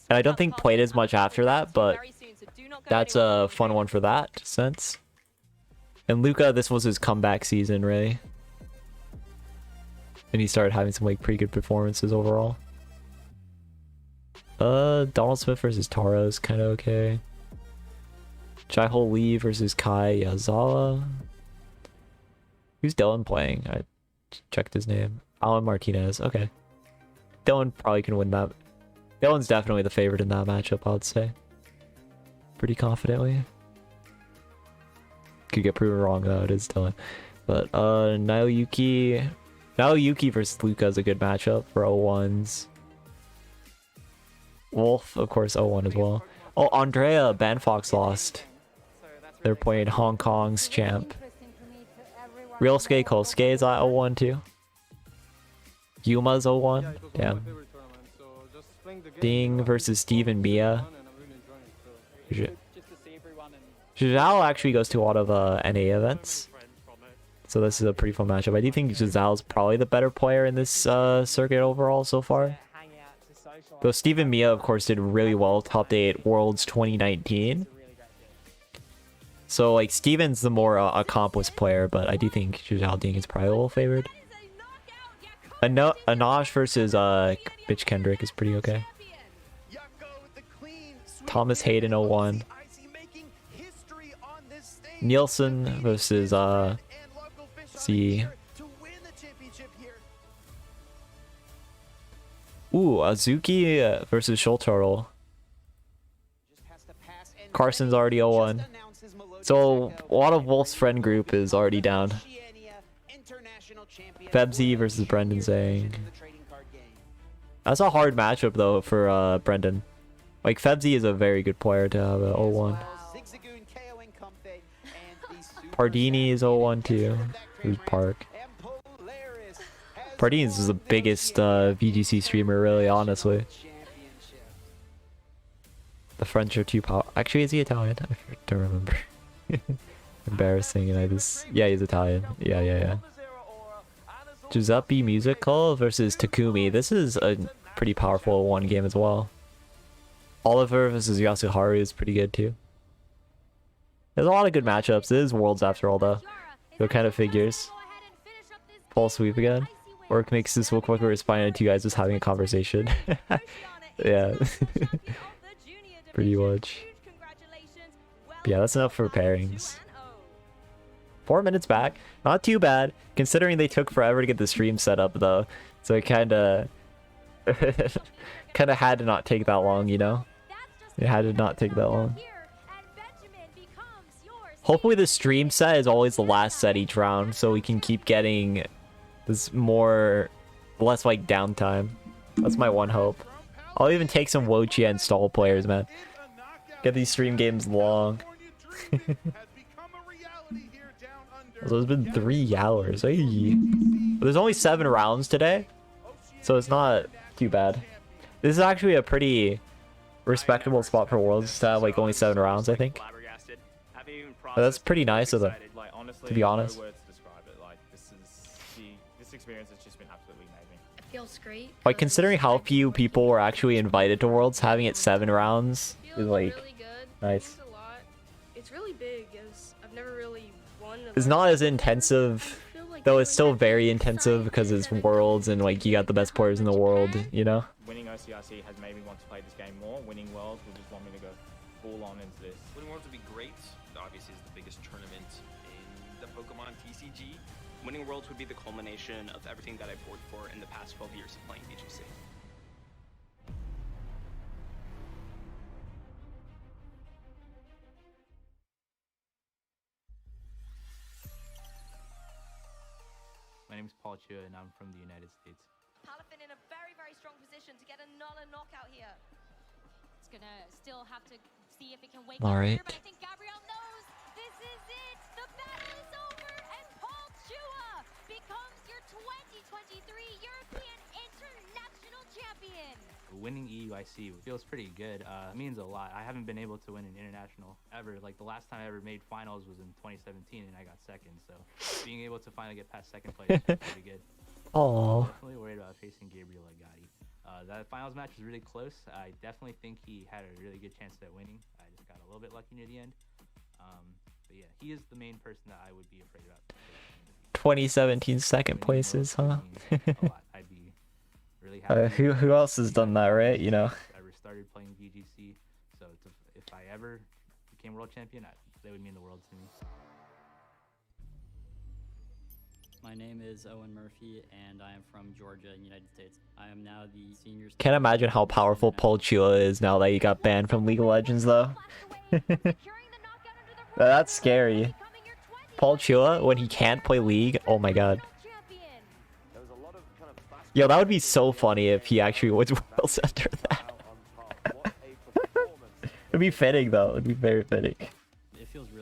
And I don't think played as much after that, but that's a fun one for that sense. And Luca, this was his comeback season, really. And he started having some like pretty good performances overall. Donald Smith versus Taro is kind of okay. Jai-Hol Lee versus Kai Yazawa. Who's Dylan playing? I checked his name. Alan Martinez. Okay. Dylan probably can win that. Dylan's definitely the favorite in that matchup, I would say. Pretty confidently. Could get proven wrong though, it is Dylan. But Naoyuki versus Luca is a good matchup for 01s. Wolf, of course, 01 as well. Oh, Andrea Banfox lost. They're playing Hong Kong's champ. Real Skate Kosuke is at 01 too. Yuma's 01. Damn. Ding versus Steve and Mia. Giselle actually goes to a lot of NA events. So this is a pretty fun matchup. I do think Giselle's probably the better player in this circuit overall so far. Though Steve and Mia, of course, did really well. Top 8 Worlds 2019. So, like, Steven's the more accomplished player, but I do think Giselle Ding is probably a little favored. Anash versus Bitch Kendrick is pretty okay. Thomas Hayden 01. Nielsen versus C. Ooh, Azuki versus Shulturl. Carson's already 01. So a lot of Wolf's friend group is already down. Febzy versus Brendan Zhang. That's a hard matchup though for Brendan. Like Febzy is a very good player to have at 01. Pardini is 01 too. Who's Park? Pardini is the biggest VGC streamer, really, honestly. The French are too powerful. Actually, is he Italian? I don't remember. Embarrassing, and I just... Yeah, he's Italian. Yeah. Giuseppe Musical versus Takumi. This is a pretty powerful one game as well. Oliver versus Yasuharu is pretty good too. There's a lot of good matchups. It is Worlds after all, though. So it kind of figures. Full sweep again. Work makes this look like we're responding to you guys just having a conversation. Yeah. Pretty much. But yeah, that's enough for pairings. 4 minutes back. Not too bad, considering they took forever to get the stream set up, though. So it kind of... kind of had to not take that long, you know? It had to not take that long. Hopefully the stream set is always the last set each round, so we can keep getting this less like downtime. That's my one hope. I'll even take some Wochia and stall players, man. Get these stream games long. So it's been 3 hours. Hey. But there's only 7 rounds today, so it's not too bad. This is actually a pretty respectable spot for Worlds to have like only 7 rounds, I think. But that's pretty nice of them, to be honest. This experience has just been absolutely amazing. It feels great. Like considering how few people were actually invited to Worlds, having it 7 rounds is like really good. nice. It's a lot. It's really big, as I've never really won. It's not as intensive, though it's still very intensive because it's Worlds and like you got the best players in the world, you know? Winning OCRC has made me want to play this game more. Winning Worlds will just want me to go full on into this. Winning Worlds would be great. Obviously, it's the biggest tournament in the Pokemon TCG. Winning Worlds would be the culmination of everything that I've worked for in the past 12 years of playing VGC. My name is Paul Chua and I'm from the United States. Palafin in a very, very strong position to get another knockout here. It's gonna still have to see if it can wake All up right. here, but I think Gabrielle knows this is it. The battle is over, and Paul Chua becomes your 2023 European International Champion. Winning EUIC feels pretty good. It means a lot. I haven't been able to win an international ever. Like the last time I ever made finals was in 2017 and I got second. So being able to finally get past second place is pretty good. Oh. Definitely worried about facing Gabriel Agati. That finals match was really close. I definitely think he had a really good chance at winning. I just got a little bit lucky near the end. But yeah, he is the main person that I would be afraid about. 2017 second places, huh? I'd be really happy. Who else has done that, right? You know. I ever started playing VGC, so if I ever became world champion, they would mean the world to me. My name is Owen Murphy, and I am from Georgia, in the United States. I am now the senior. Can't imagine how powerful Paul Chua is now that he got banned from League of Legends, though. That's scary. Paul Chua, when he can't play League, oh my god. Yo, that would be so funny if he actually wins Worlds after that. It'd be fitting, though. It'd be very fitting.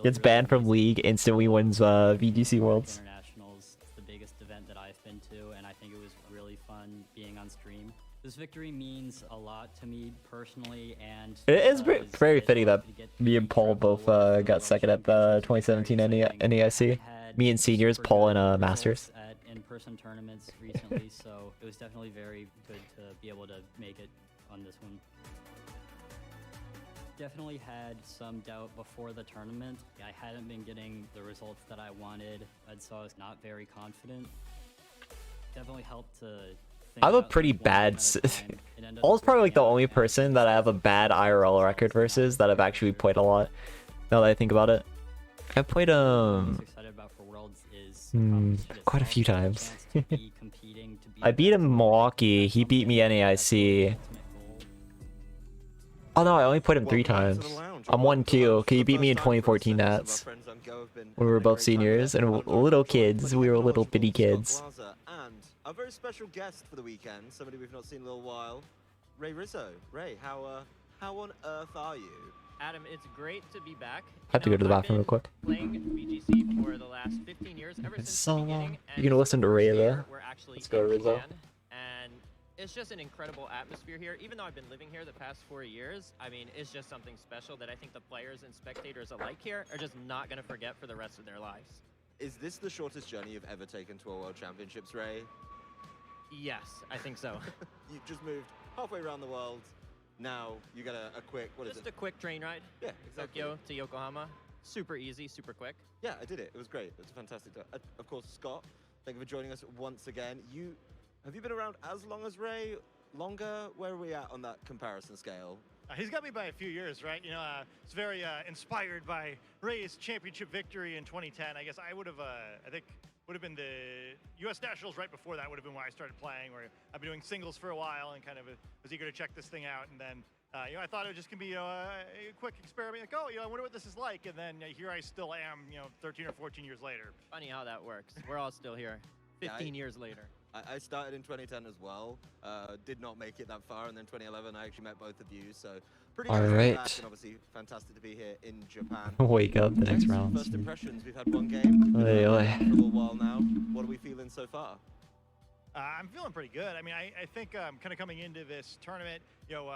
Gets banned from League, instantly wins VGC Worlds. Internationals, it's the biggest event that I've been to, and I think it was really fun being on stream. This victory means a lot to me personally, and It is very fitting that me and Paul both got second at the 2017 NEIC. Me and seniors, Paul and Masters. At in-person tournaments recently, so it was definitely very good to be able to make it on this one. Definitely had some doubt before the tournament. I hadn't been getting the results that I wanted, and so I was not very confident. Definitely helped to. I have a pretty bad. Paul's probably like the only person that I have a bad IRL record versus that I've actually played a lot. Now that I think about it, I've played quite a few times. I beat him in Milwaukee. He beat me NAIC. Oh no, I only played him 3 times. I'm 1-2. Okay, he beat me in 2014 Nats. When we were both seniors and little kids. We were little bitty kids. A very special guest for the weekend, somebody we've not seen in a little while, Ray Rizzo. Ray, how on earth are you? Adam, it's great to be back. I have to go to the bathroom real quick. Playing VGC for the last 15 years, ever since So the beginning. you can listen to Ray though. Let's go, Rizzo. And it's just an incredible atmosphere here. Even though I've been living here the past 4 years, I mean, it's just something special that I think the players and spectators alike here are just not going to forget for the rest of their lives. Is this the shortest journey you've ever taken to a World Championships, Ray? Yes, I think so. You just moved halfway around the world. Now you got a quick, what is it? Just a quick train ride. Yeah, exactly. Tokyo to Yokohama. Super easy, super quick. Yeah, I did it. It was great. It was fantastic. Of course, Scott, thank you for joining us once again. Have you been around as long as Ray? Longer? Where are we at on that comparison scale? He's got me by a few years, right? You know, it's very inspired by Ray's championship victory in 2010. I guess I would have, I think, would have been the U.S. Nationals right before that would have been when I started playing, where I've been doing singles for a while and kind of was eager to check this thing out. And then, you know, I thought it was just going to be a quick experiment. Like, oh, you know, I wonder what this is like. And then here I still am, you know, 13 or 14 years later. Funny how that works. We're all still here 15 years later. I started in 2010 as well, did not make it that far, and then 2011 I actually met both of you, so pretty nice to be back, and obviously fantastic to be here in Japan. Wake up the next round. First impressions, we've had one game, we've been for a little while now. What are we feeling so far? I'm feeling pretty good. I mean, I think kind of coming into this tournament, you know,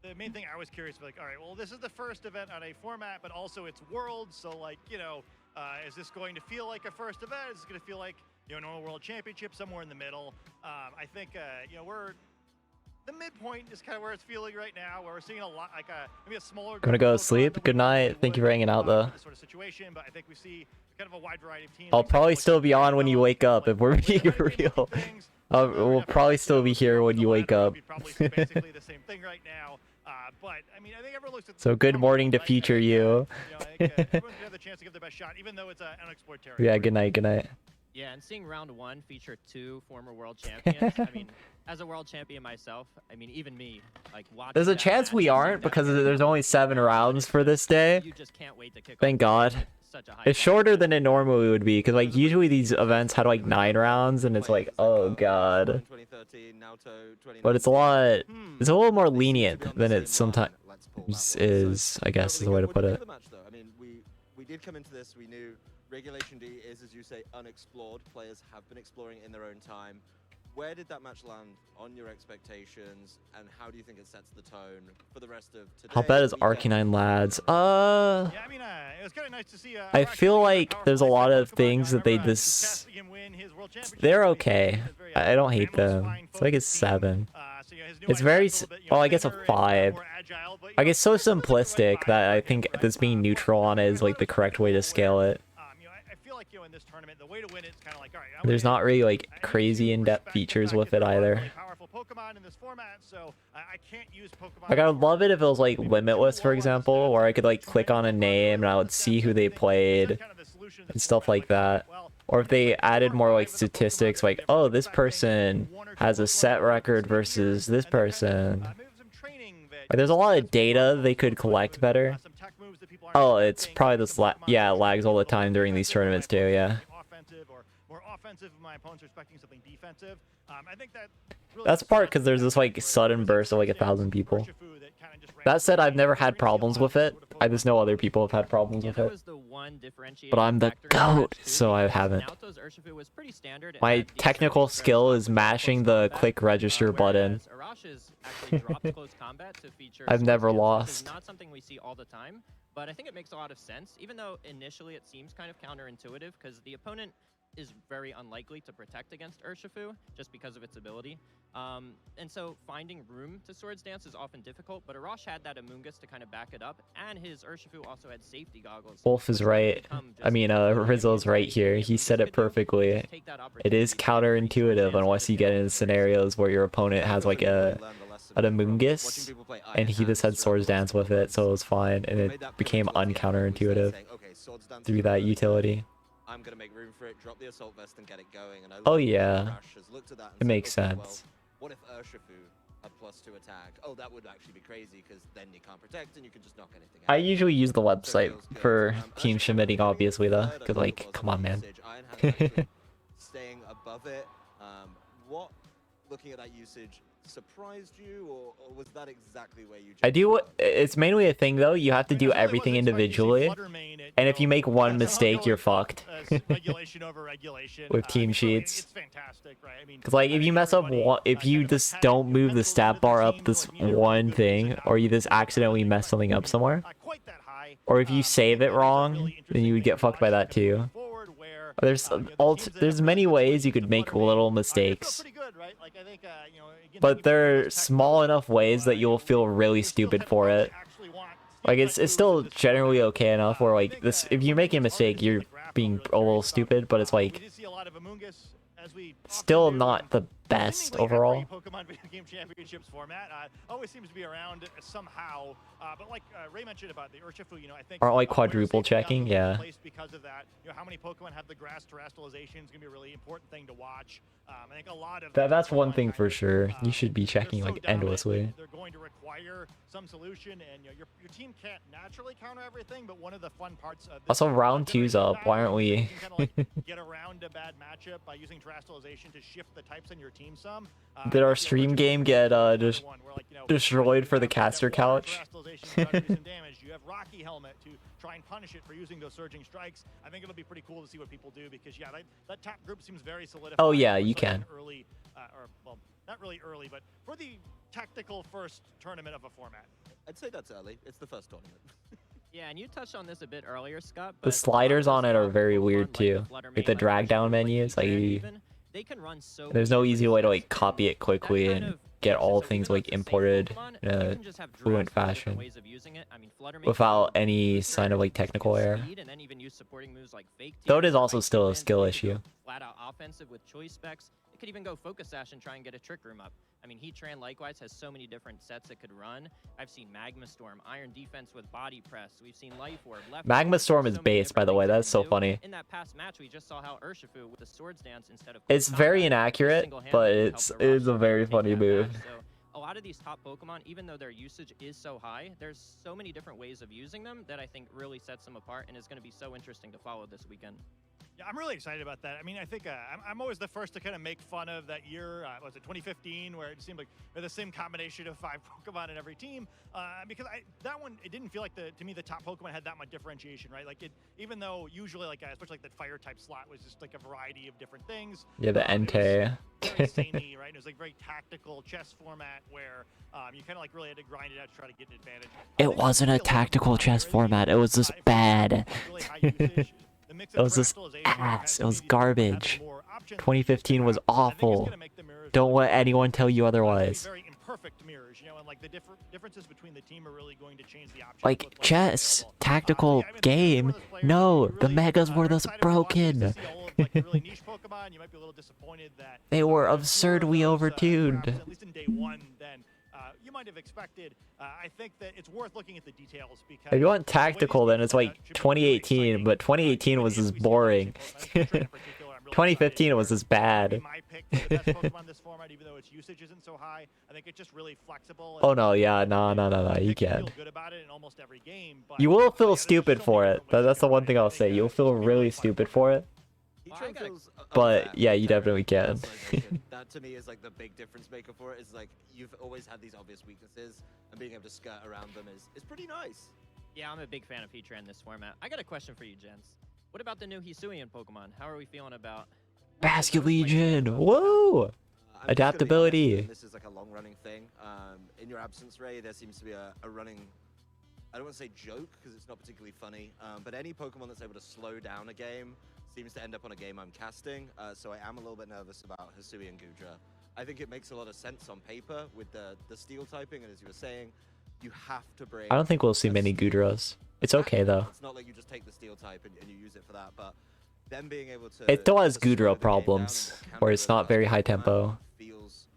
the main thing I was curious about, like, all right, well, this is the first event on a format, but also it's Worlds, so like, you know, is this going to feel like a first event? Is this going to feel like, you know, normal World Championship, somewhere in the middle? I think, you know, the midpoint is kind of where it's feeling right now, where we're seeing a lot, like maybe a smaller. Gonna go to sleep. Good night. Thank you for hanging out, though. Sort of situation, but I think we see kind of a wide variety of teams. I'll probably still be on when you wake up if we're being real. We'll probably still be here when you wake up. Basically the same thing right now. But I mean, I think everyone looks at. So good morning to future you. You know, I think everyone's gonna have the chance to give their best shot, even though it's an unexplored territory. Yeah. Good night. Good night. Yeah, and seeing round 1 feature 2 former world champions, I mean, as a world champion myself, I mean, even me, like, watching. There's a chance we aren't because there's only 7 rounds for this day. You just can't wait to kick Thank God. It's shorter than it normally would be because, like, usually these events had like 9 rounds, and it's like, oh God. But it's a lot. It's a little more lenient than it sometimes is. I guess is the way to put it. I mean, we did come into this. We knew Regulation D is, as you say, unexplored. Players have been exploring it in their own time. where did that match land on your expectations, and how do you think it sets the tone for the rest of today? How bad is weekend? Arcanine lads? Yeah, I mean, it was kind of nice to see. I Arashi feel looking like powerful there's a ice lot type of Pokemon. things I that they remember, just casting him win his World Championship they're when he came okay. in as very, I don't hate Bambo's them. fine It's like a focused team. 7. So, you know, his new It's ice very type's a little bit, you well, know, I guess a thinner and, 5. more agile, but, you Like know, it's so it's still the right simplistic vibe that for I him, think right? this being neutral on it is like the correct way to scale it. You know, I feel like, you know, in this tournament, the way to win it's kind of like, all right, There's not really like crazy in-depth features with it either. powerful Pokemon in this format, so I can't use Pokemon. Like I would love it if it was like limitless, for example, where I could like click on a name and I would see who they played and stuff like that. Or if they added more like statistics, like, oh, this person has a set record versus this person. Like, there's a lot of data they could collect better. Oh, it's probably this yeah, it lags all the time during these tournaments too, yeah. More offensive, my opponent's expecting something defensive. I think that That's part because there's this like sudden burst of like 1,000 people. That said, I've never had problems with it. I just know other people have had problems with it. But I'm the GOAT, so I haven't. My technical skill is mashing the click register button. I've never lost. Not something we see all the time, but I think it makes a lot of sense, even though initially it seems kind of counterintuitive because the opponent is very unlikely to protect against Urshifu just because of its ability. And so finding room to Swords Dance is often difficult, but Arash had that Amoonguss to kind of back it up, and his Urshifu also had safety goggles. Wolf is right. I mean, Rizzo's right here. He said it perfectly. It is counterintuitive unless you get into scenarios where your opponent has like an Amoonguss, and he just had Swords Dance with it, so it was fine, and it became uncounterintuitive through that utility. I'm gonna make room for it, drop the assault vest and get it going. And I Oh yeah, has looked at that and it makes okay, sense. Well, what if Urshifu had +2 attack? Oh, that would actually be crazy because then you can't protect and you can just knock anything out. I usually use the website for team submitting, obviously though, because like, come on, man. Staying above it. What, looking at that usage, surprised you, or was that exactly where you? I do. It's mainly a thing though. You have to do everything individually, and if you make one mistake, you're fucked. With team sheets. Because like, if you mess up one, if you just don't move the stat bar up this one thing, or you just accidentally mess something up somewhere, or if you save it wrong, then you would get fucked by that too. There's many ways you could make little mistakes. But they're small enough ways that you'll feel really stupid for it. Like it's still generally okay enough where like this, if you make a mistake, you're being a little stupid, but it's like still not the best overall. Pokemon Video Game Championships format always seems to be around somehow, but like Ray mentioned about the Urshifu, you know, I think aren't like quadruple checking, yeah. Because of that, you know, how many Pokemon have the grass terrestrialization is gonna be a really important thing to watch. I think a lot of that's one thing for sure. You should be checking like endlessly. They're going to require some solution, and you know, your team can't naturally counter everything, but one of the fun parts of this Also, round 2's up. Why aren't we? Get around a bad matchup by using terrestrialization to shift the types in your team some. Did our stream game get destroyed for the caster couch? You have Rocky Helmet to try and punish it for using those surging strikes. I think it'll be pretty cool to see what people do because yeah, that top group seems very solidified. Oh yeah, you can. Early, or well, not really early, but for the tactical first tournament of a format. I'd say that's early. It's the first tournament. Yeah, and you touched on this a bit earlier, Scott. The sliders on it are very weird too. Like the drag down menus, like there's no easy way to like copy it quickly and get all things like imported in a fluent fashion without any sign of like technical error. Though it is also still a skill issue. Flat out offensive with choice specs. It could even go Focus Sash and try and get a Trick Room up. I mean, Heatran likewise has so many different sets it could run. I've seen Magma Storm, Iron Defense with Body Press. We've seen Life Orb, Left Magma Storm is based, by the way. That's so funny. In that past match, we just saw how Urshifu with the Swords Dance instead of it's very inaccurate, but it is a very funny move. So a lot of these top Pokemon, even though their usage is so high, there's so many different ways of using them that I think really sets them apart and is going to be so interesting to follow this weekend. Yeah, I'm really excited about that. I mean, I think I'm always the first to kind of make fun of that year, was it 2015, where it seemed like they're the same combination of 5 Pokemon in every team, because that one, it didn't feel like to me the top Pokemon had that much differentiation, right? Like even though usually like especially like that fire type slot was just like a variety of different things. Yeah, the Entei. very samey, right? It was like very tactical chess format where you kind of like really had to grind it out to try to get an advantage. It wasn't a tactical chess format. It was just bad. It was just ass. It was garbage. 2015 was awful. Don't let anyone tell you otherwise. Very imperfect mirrors, you know, and like the differences between the team are really going to change the options. Like chess, tactical game. No, the megas were just broken. They were absurdly overtuned. At least in day one, then you might have expected. I think that it's worth looking at the details because If you want tactical, then it's like 2018, but 2018 was just boring. 2015 was just bad. Oh no, yeah, no, you can. You will feel stupid for it. That's the one thing I'll say. You'll feel really stupid for it. But yeah, you definitely can. That to me is like the big difference maker for it. Is like you've always had these obvious weaknesses, and being able to skirt around them is pretty nice. Yeah, I'm a big fan of Heatran in this format. I got a question for you, gents. What about the new Hisuian Pokemon? How are we feeling about Basket Legion? Whoa! Adaptability. This is like a long-running thing. In your absence, Ray, there seems to be a running, I don't want to say joke because it's not particularly funny, but any Pokemon that's able to slow down a game seems to end up on a game I'm casting. So I am a little bit nervous about Hisuian Gudra. I think it makes a lot of sense on paper with the steel typing, and as you were saying, you have to bring. I don't think we'll see many Gudras. It's okay though. It's not like you just take the steel type and you use it for that, but them being able to. It still has Gudra problems, where it's not very high tempo. Feels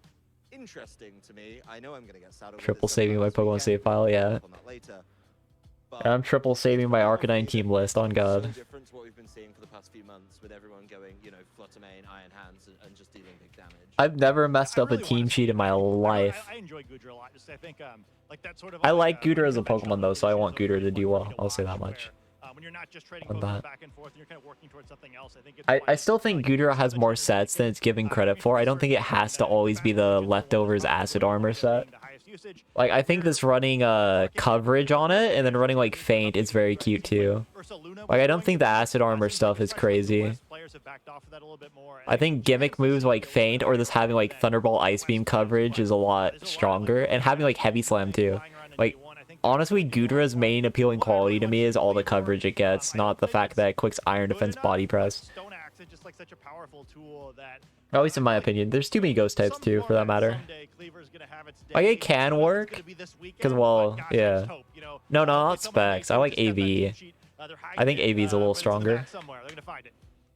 interesting to me. I know I'm gonna get sad. Triple saving my Pokemon save file, yeah. And I'm triple saving my Arcanine team list, on God. So different to what we've been seeing for the past few months, with everyone going, you know, Flutter Mane, Iron Hands, and just dealing big damage. I've never messed up a team sheet in my life. I enjoy Gudra a lot. Just I think like that sort of. I like Gudra as a Pokemon though, so I want Gudra to do well. I'll say that much. When you're not just trading On Pokemon that. back and forth, and you're kind of working towards something else. I think it's I still think Gudra has more sets than it's given credit for. I don't think it has to always be the leftovers acid armor set. Like, I think this running coverage on it and then running like feint is very cute too. Like, I don't think the acid armor stuff is crazy. I think gimmick moves like feint or this having like Thunderbolt Ice Beam coverage is a lot stronger, and having like Heavy Slam too. Like, honestly, Gudra's main appealing quality to me is all the coverage it gets, not the fact that it clicks Iron Defense Body Press. At least in my opinion. There's too many ghost types too, for that matter. Like, it can work, because, well, yeah. No, not specs. I like AV. I think AV is a little stronger.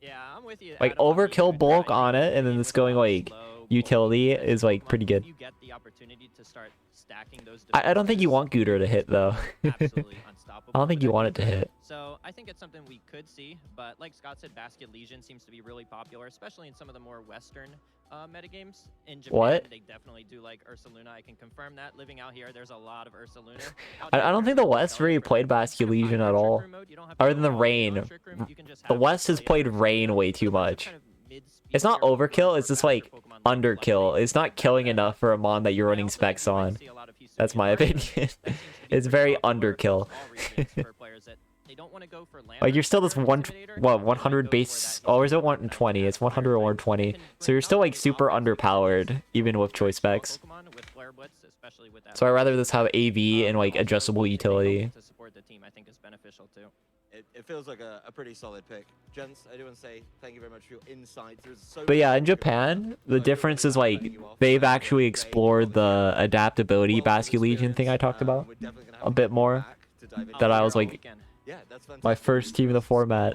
Yeah, I'm with you. Like, Adam, I'm with you. overkill bulk on it, and then this going like utility is like pretty good. You get the opportunity to start stacking those. I don't think you want Gudra to hit though. Absolutely unstoppable. I don't think you want it to hit. So I think it's something we could see, but like Scott said, Basket Legion seems to be really popular, especially in some of the more Western metagames. In Japan, What? they definitely do like Ursaluna. I can confirm that. Living out here, there's a lot of Ursaluna. I don't think the West really played Basket Legion at all. Other than the Rain. The West has played Rain way too much. It's not overkill, it's just like underkill. It's not killing enough for a mon that you're running specs on. That's my opinion. It's very underkill. Like, you're still this 100 base, or is it 120? It's 100 or 120. So you're still like super underpowered, even with choice specs. So I'd rather this have AV and like adjustable utility. To support the team, I think is beneficial too. It feels like a pretty solid pick. Gents, I do want to say thank you very much for your insights. There's so But yeah, in Japan, the difference is like they've actually explored the adaptability Basket Legion thing I talked about a bit more. That I was like, my first team in the format,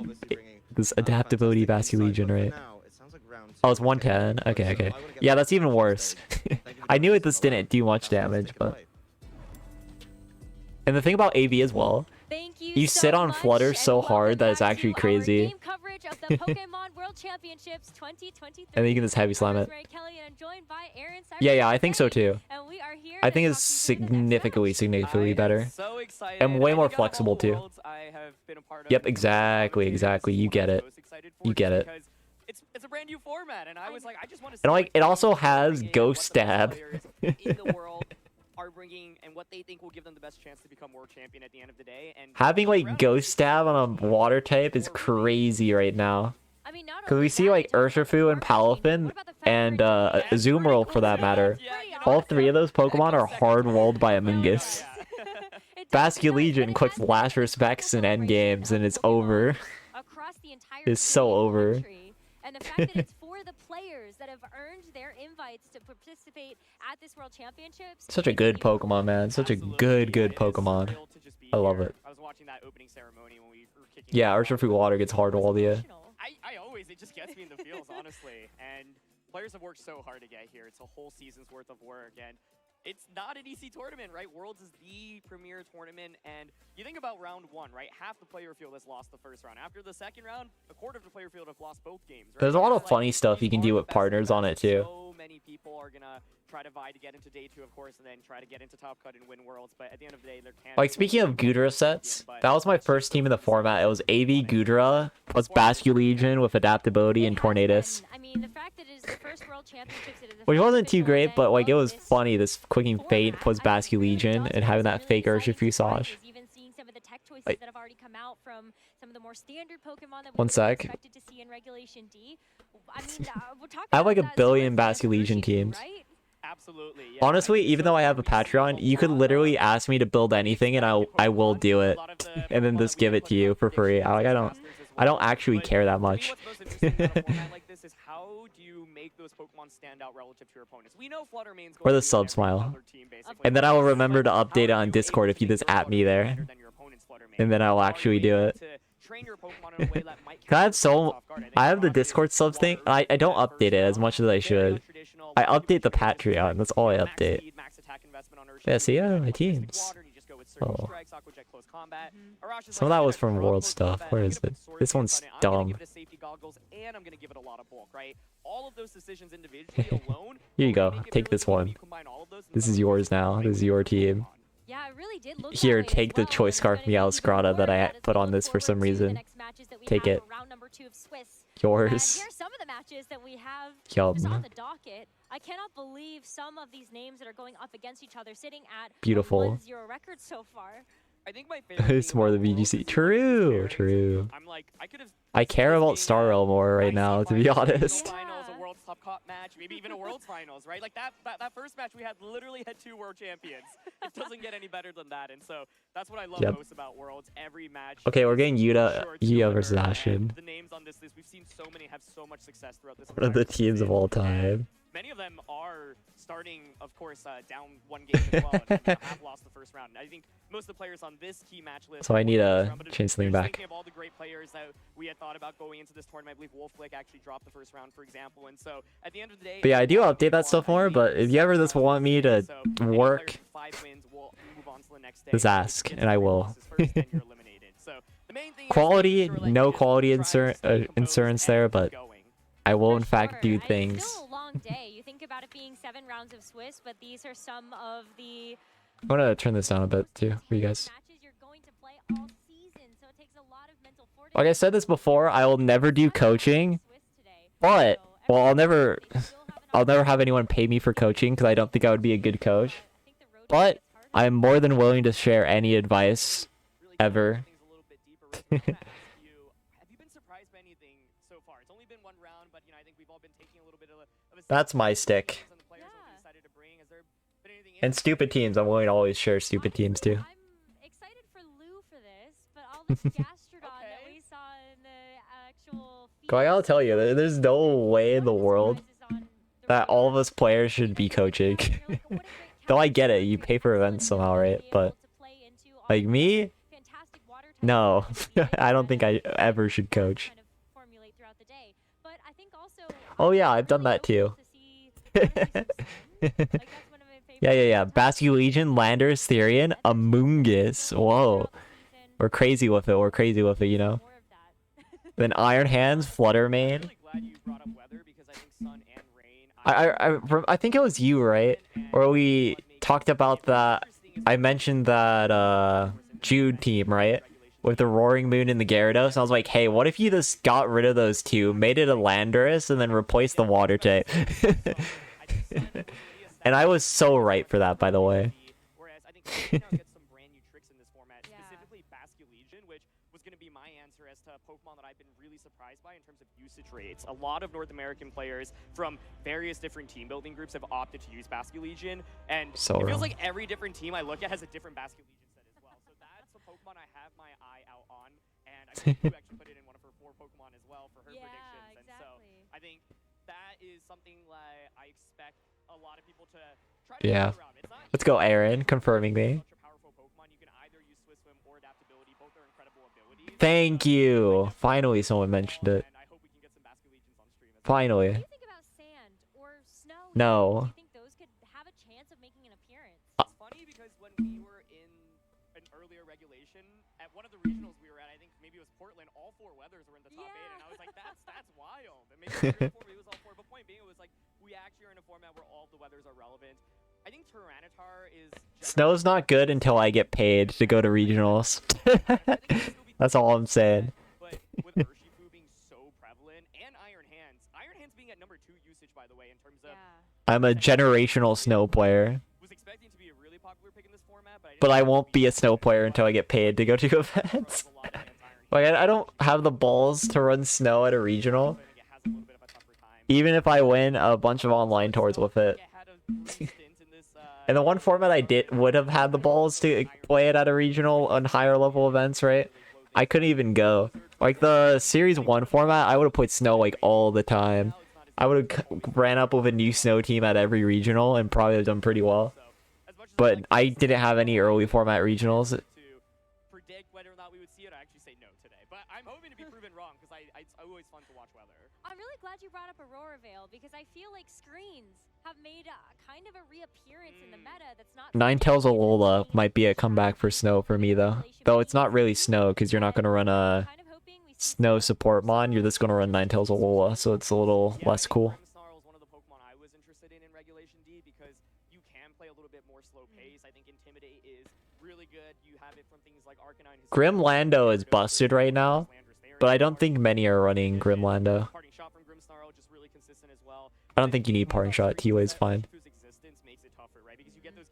this adaptability Basket Legion, right? Oh, it's 110. Okay. Yeah, that's even worse. I knew it just didn't do much damage, but. And the thing about AV as well, you sit on Flutter so hard that it's actually crazy. And then you can just heavy slam it. Yeah, I think so too. I think it's significantly better. And way more flexible too. Yep, exactly. You get it. You get it. It's a brand new format, and I was like, I just want to. And like, it also has Ghost Stab. in the world are bringing and what they think will give them the best chance to become world champion at the end of the day. And Having like Ghost Stab on a water type is crazy right now. I mean, not Because only we see that, like they talk about the Urshifu and marketing. Palafin What about the fact and that it's Azumarill for that matter. All three of those Pokemon are hard walled by Amoonguss. Basculegion clicks last respects in end games and it's over. across the entire It's so over. country. And the fact that it's for the players that have earned their invites to participate at this World Championships. Such a good Pokemon, man. Such a good Pokemon. I love it. I was watching that opening ceremony when we were kicking. Yeah, Urshifu Water gets hard walled, yeah. I always, it just gets me in the feels, honestly. And players have worked so hard to get here. It's a whole season's worth of work. And it's not an easy tournament, right? Worlds is the premier tournament, and you think about round one, right? Half the player field has lost the first round. After the second round, a quarter of the player field have lost both games. Right? There's a lot of It's funny like, stuff you can do with partners on it too. So many people are gonna try to vie to get into day 2, of course, and then try to get into Top Cut and win Worlds. But at the end of the day, there can't. Like speaking of Gudra sets, that was my first team in the format. It was AV Gudra plus Basculegion with adaptability and Tornadus. I mean, the fact that it is the first World Championships, it is the Which first wasn't too official great, event but like it of was this funny, this clicking Fate plus Basculegion and having that fake Urshifu Sage. Even seeing some of the tech choices Like- that have already come out from some of the more standard Pokemon that we One would have sec. expected to see in Regulation D. I mean, we're talking I have like a about that billion Swords and Basculegion Urshifu, teams. right? Absolutely. Yeah. Honestly, even though I have a Patreon, you could literally ask me to build anything and I will do it. And then just give it to you for free. I don't actually care that much. What's most interesting about a format like this is how do you make those Pokemon stand out relative to your opponents? We know Fluttermane's Or going the to sub smile. And then I will remember to update it on Discord if you just at me there. And then I'll actually do it. I have the Discord subs thing. I don't update it as much as I should. I update the Patreon. That's all I update. Yeah, see, yeah, my teams. Oh. Some of that was from World stuff. Where is it? This one's dumb. Here you go. Take this one. This is yours now. This is your team. Yeah, it really did look Here, that way take as the well. choice scarf But I think Meowscarada more that I that is put we on look this for some forward to the reason. next matches that we Take have it. for round number 2 of Swiss. And Yours. here are some of the matches that we have Yum. just on the docket. I cannot believe some of these names that are going up against each other, sitting at Beautiful. a 1-0 record so far. I think my favorite It's thing more about the Worlds VGC. is True, true. I'm like, I could have I care about Star Rail more right now, to be honest. Finals, a World Top Cup match, maybe even a World's Finals, right? Like that first match we had literally had 2 world champions. It doesn't get any better than that, and so that's what I love Yep. most about Worlds. Every match. Okay, we're is getting Yuta sure to versus deliver, and Ashen. The names on this list, we've seen so many have so much success throughout this. One of the entire teams of season, all and time. Many of them are starting, of course, down 1 game as well, and have lost the first round. I think most of the players on this key match list. So I need won the to first round, but change something just back. Thinking of all the great players that we had thought about going into this tournament, I believe Wolflick actually dropped the first round, for example, and so at the end of the day. But yeah, I do update that stuff more, but if you ever just want me to work, just ask, and I will. Quality, no quality insurance there, but I will in fact do Sure. It's things. still a long day. You think about it being 7 rounds of Swiss, but these are some of the I'm gonna turn this down a bit too for you guys. matches you're going to play all season, so it takes a lot of mental fortitude. Like I said this before, I will never do coaching, Swiss today. but So well, everyone I'll never have anyone pay me for coaching because I don't think I would be a good coach. I think the road But gets harder. I'm more than willing to share any advice ever. Have you been surprised by anything so far? It's only been 1 round, but I think we've all been taking a little bit of a That's my stick. on the players that we decided to bring. Has there been anything And stupid teams, I'm willing to always share stupid teams too. I'm excited for Lou for this, but all this Gastrodon that we saw in the actual Go, I gotta tell you, there's no way in the world that all of us players should be coaching. Though I get it, you pay for events somehow, right? But like me, no, I don't think I ever should coach. Oh yeah, I've done that too. Yeah. Basculegion, Landers, Therian, Amoonguss. Whoa. We're crazy with it, you know? Then Iron Hands, Fluttermane. I think it was you, right? Or we talked about that. I mentioned that Jude team, right? With the Roaring Moon and the Gyarados. I was like, hey, what if you just got rid of those two, made it a Landorus, and then replaced the Water type? And I was so right for that, by the way. Whereas I think we now get some brand new tricks in this format, specifically Basculegion, which was going to be my answer as to Pokemon that I've been really surprised by in terms of usage traits. A lot of North American players from various different team building groups have opted to use Basket Legion, and So it feels wrong. like every different team I look at has a different Basket Legion set as well. So that's a Pokemon I have my eye out on, and I think you actually put it in one of her 4 Pokemon as well for her predictions. And so I think that is something like I expect a lot of people to try to Yeah. get around. It's not Let's go, Aaron, confirming me. such a powerful Pokemon. You can either use Swiss Swim or Adaptability. Both are incredible abilities. Thank you. Finally, someone mentioned it. And I hope we can get some Basket Legions on stream. Finally. What do you think about sand or snow? No. Do you think those could have a chance of making an appearance? It's funny because when we were in an earlier regulation, at one of the regionals we were at, I think maybe it was Portland, all 4 weathers were in the top 8, and I was like, that's wild. And maybe it was all 4, but point being, it was like, we actually are in a format where all of the weathers are relevant. I think Tyranitar is... Snow's not good until I get paid to go to regionals. That's all I'm saying. But with Urshifu being so prevalent, and Iron Hands being at number 2 usage, by the way, in terms of... I'm a generational snow player. Was expecting to be a really popular pick in this format, But I won't be a snow player until I get paid to go to events. Like, I don't have the balls to run snow at a regional. Even if I win a bunch of online tours with it. And the one format I would have had the balls to play it at a regional on higher level events, right? I couldn't even go. Like the Series 1 format, I would have played snow like all the time. I would have ran up with a new snow team at every regional and probably have done pretty well. But I didn't have any early format regionals. predict whether or not we would see it, I actually say no today. But I'm hoping to be proven wrong because it's always fun to watch weather. I'm really glad you brought up Aurora Veil because I feel like screens have made kind of a reappearance in the meta that's not... Ninetales Alola might be a comeback for snow for me though. Though it's not really snow because you're not going to run a snow support mon, you're just going to run Ninetales Alola, so it's a little less cool. Grimmsnarl is one of the Pokemon I was interested in Regulation D because you can play a little bit more slow pace. I think Intimidate is really good. You have it from things like Arcanine. Grim Lando is busted right now, but I don't think many are running Grim Lando. Parting Shot from Grimmsnarl, just really consistent as well. I don't think you need Parting Shot. T-Way is fine.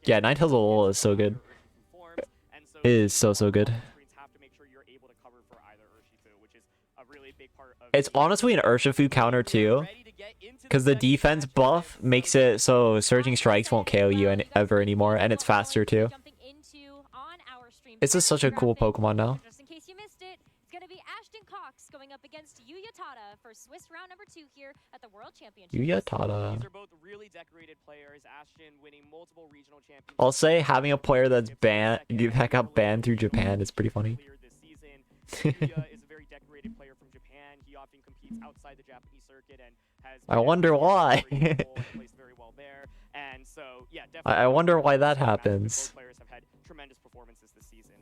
Yeah, Ninetales Alola is so good. It is so good. It's honestly an Urshifu counter too, because the defense buff makes it so Surging Strikes won't KO you ever anymore, and it's faster too. It's just such a cool Pokemon now. Just in case you missed it, it's going to be Ashton Cox going up against Yuya Tada for Swiss round number 2 here at the World Championship. Yuya Tada. These are both really decorated players. Ashton winning multiple regional championships. I'll say having a player that's banned, that got banned through Japan is pretty funny. Yuya is a very decorated player from Japan. He often competes outside the Japanese circuit and has I wonder why. placed very well there. And so, yeah, definitely. I wonder why that happens. Both players have had tremendous performances this season.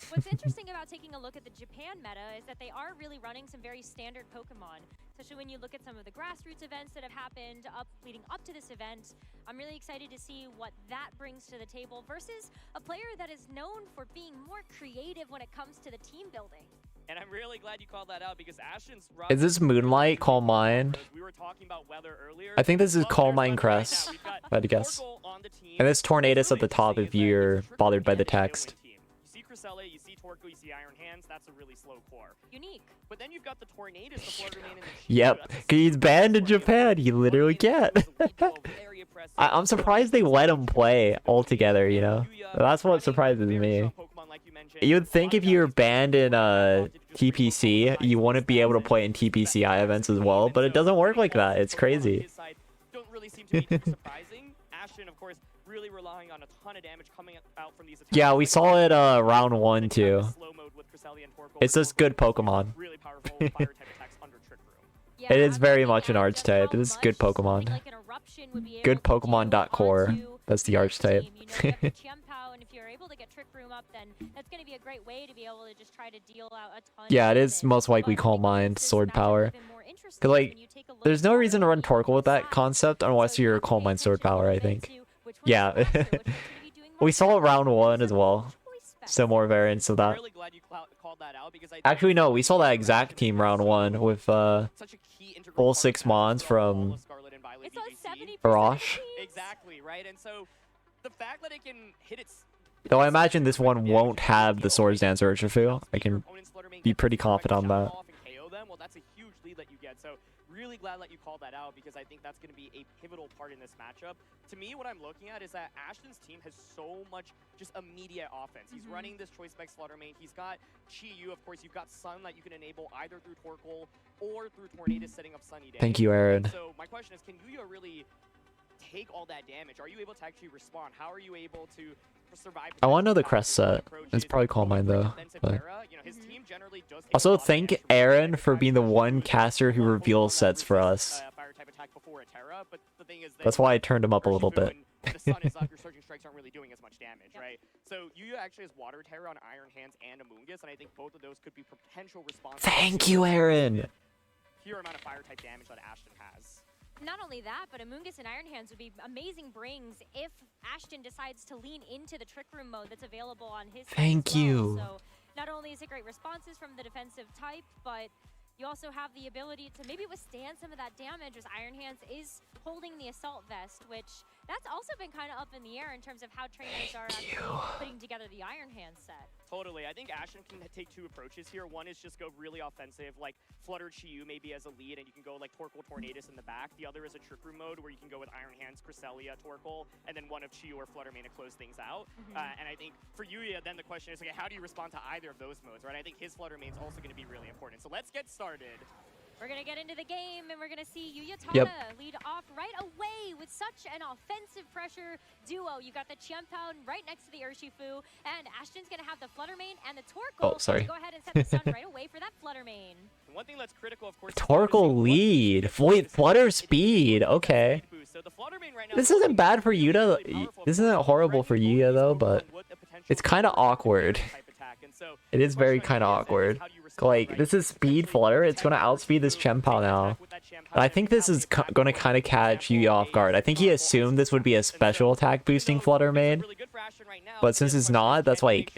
What's interesting about taking a look at the Japan meta is that they are really running some very standard Pokemon, especially when you look at some of the grassroots events that have happened leading up to this event. I'm really excited to see what that brings to the table versus a player that is known for being more creative when it comes to the team building. And I'm really glad you called that out because Ashton's... Is this Moonlight, Calm Mind? We were talking about weather earlier. I think this is Calm Mind Crest, if I had to guess. And this Tornadus at the top if you're bothered by the text. You see Cresselia, you see Torkoal, you see Iron Hands, that's a really slow core. Unique. But then you've got the Tornadus, the Florida Remain, and the Yep, 'cause he's banned in Japan, he literally can't. I'm surprised they let him play altogether, you know? That's what surprises me. You'd think if you were banned in TPC, you wouldn't be able to play in TPCI events as well, but it doesn't work like that. It's crazy. Don't really seem to be too surprising. Ashton, of course, really relying on a ton of damage coming out from these attacks. Yeah, we saw it round 1 too. It's just good Pokemon. Really powerful fire type attacks under Trick Room. It is very much an arch type. It is good Pokemon. Good Pokemon.core. That's the arch type. And if you're able to get Trick Room up, then that's going to be a great way to be able to just try to deal out a ton. Yeah, it is most likely Calm Mind, Sword Power. Cause like, there's no reason to run Torkoal with that concept unless you're Calm Mind, Sword Power, I think. Yeah. We saw it round 1 as well. Similar variants of that. Actually, no, we saw that exact team round 1 with full 6 Mons from Arash. Exactly, right? And so the fact that it can hit its... Though I imagine this one won't have the Swords Dance Urshifu. I can be pretty confident on that. them, well, that's a huge lead that you get. So really glad that you called that out, because I think that's going to be a pivotal part in this matchup. To me, what I'm looking at is that Ashton's team has so much just immediate offense. He's running this Choice Spec Slaughter main. He's got Chi-Yu, of course. You've got Sun that you can enable either through Torkoal or through Tornadus setting up Sunny Day. Thank you, Aaron. So my question is, can Yuya really take all that damage? Are you able to actually respond? How are you able to survive? I want to know the crest set. It's probably called mine though. But... You know, his team generally does take Also, thank Aaron for being the one caster who reveals sets for us. fire type attack before a Terra, but the thing is that That's why I turned him up a little bit. the sun is up, your surging strikes aren't really doing as much damage, right? So Yuya actually has Water Terror on Iron Hands and Amoonguss, and I think both of those could be potential responses. Thank you, Aaron. Pure amount of fire type damage that Ashton has. Not only that, but Amoonguss and Iron Hands would be amazing brings if Ashton decides to lean into the Trick Room mode that's available on his side Thank as well. you. So not only is it great responses from the defensive type, but you also have the ability to maybe withstand some of that damage as Iron Hands is holding the Assault Vest, which that's also been kind of up in the air in terms of how trainers are actually putting together the Iron Hands set. Totally. I think Ashton can take two approaches here. One is just go really offensive, like Flutter Chi-Yu maybe as a lead, and you can go like Torkoal Tornadus in the back. The other is a Trick Room mode where you can go with Iron Hands, Cresselia, Torkoal, and then one of Chi-Yu or Flutter Mane to close things out. And I think for Yuya, then the question is, okay, how do you respond to either of those modes, right? I think his Flutter Mane is also going to be really important. So let's get started. We're going to get into the game, and we're going to see Yuya Tana lead off right away with such an offensive pressure duo. You got the Qianpao right next to the Urshifu, and Ashton's going to have the Flutter Mane and the Torkoal. Oh, sorry. Go ahead and set the sun right away for that Flutter Mane. One thing that's critical, of course, Torkoal lead. Wait, Flutter speed. Okay. This isn't bad for Yuya. This isn't horrible for Yuya though, but it's kind of awkward. It is very kind of awkward. Like, this is speed Flutter. It's going to outspeed this Qianpao now. And I think this is going to kind of catch Yuya off guard. I think he assumed this would be a special attack boosting Flutter Mane. But since it's not, that's like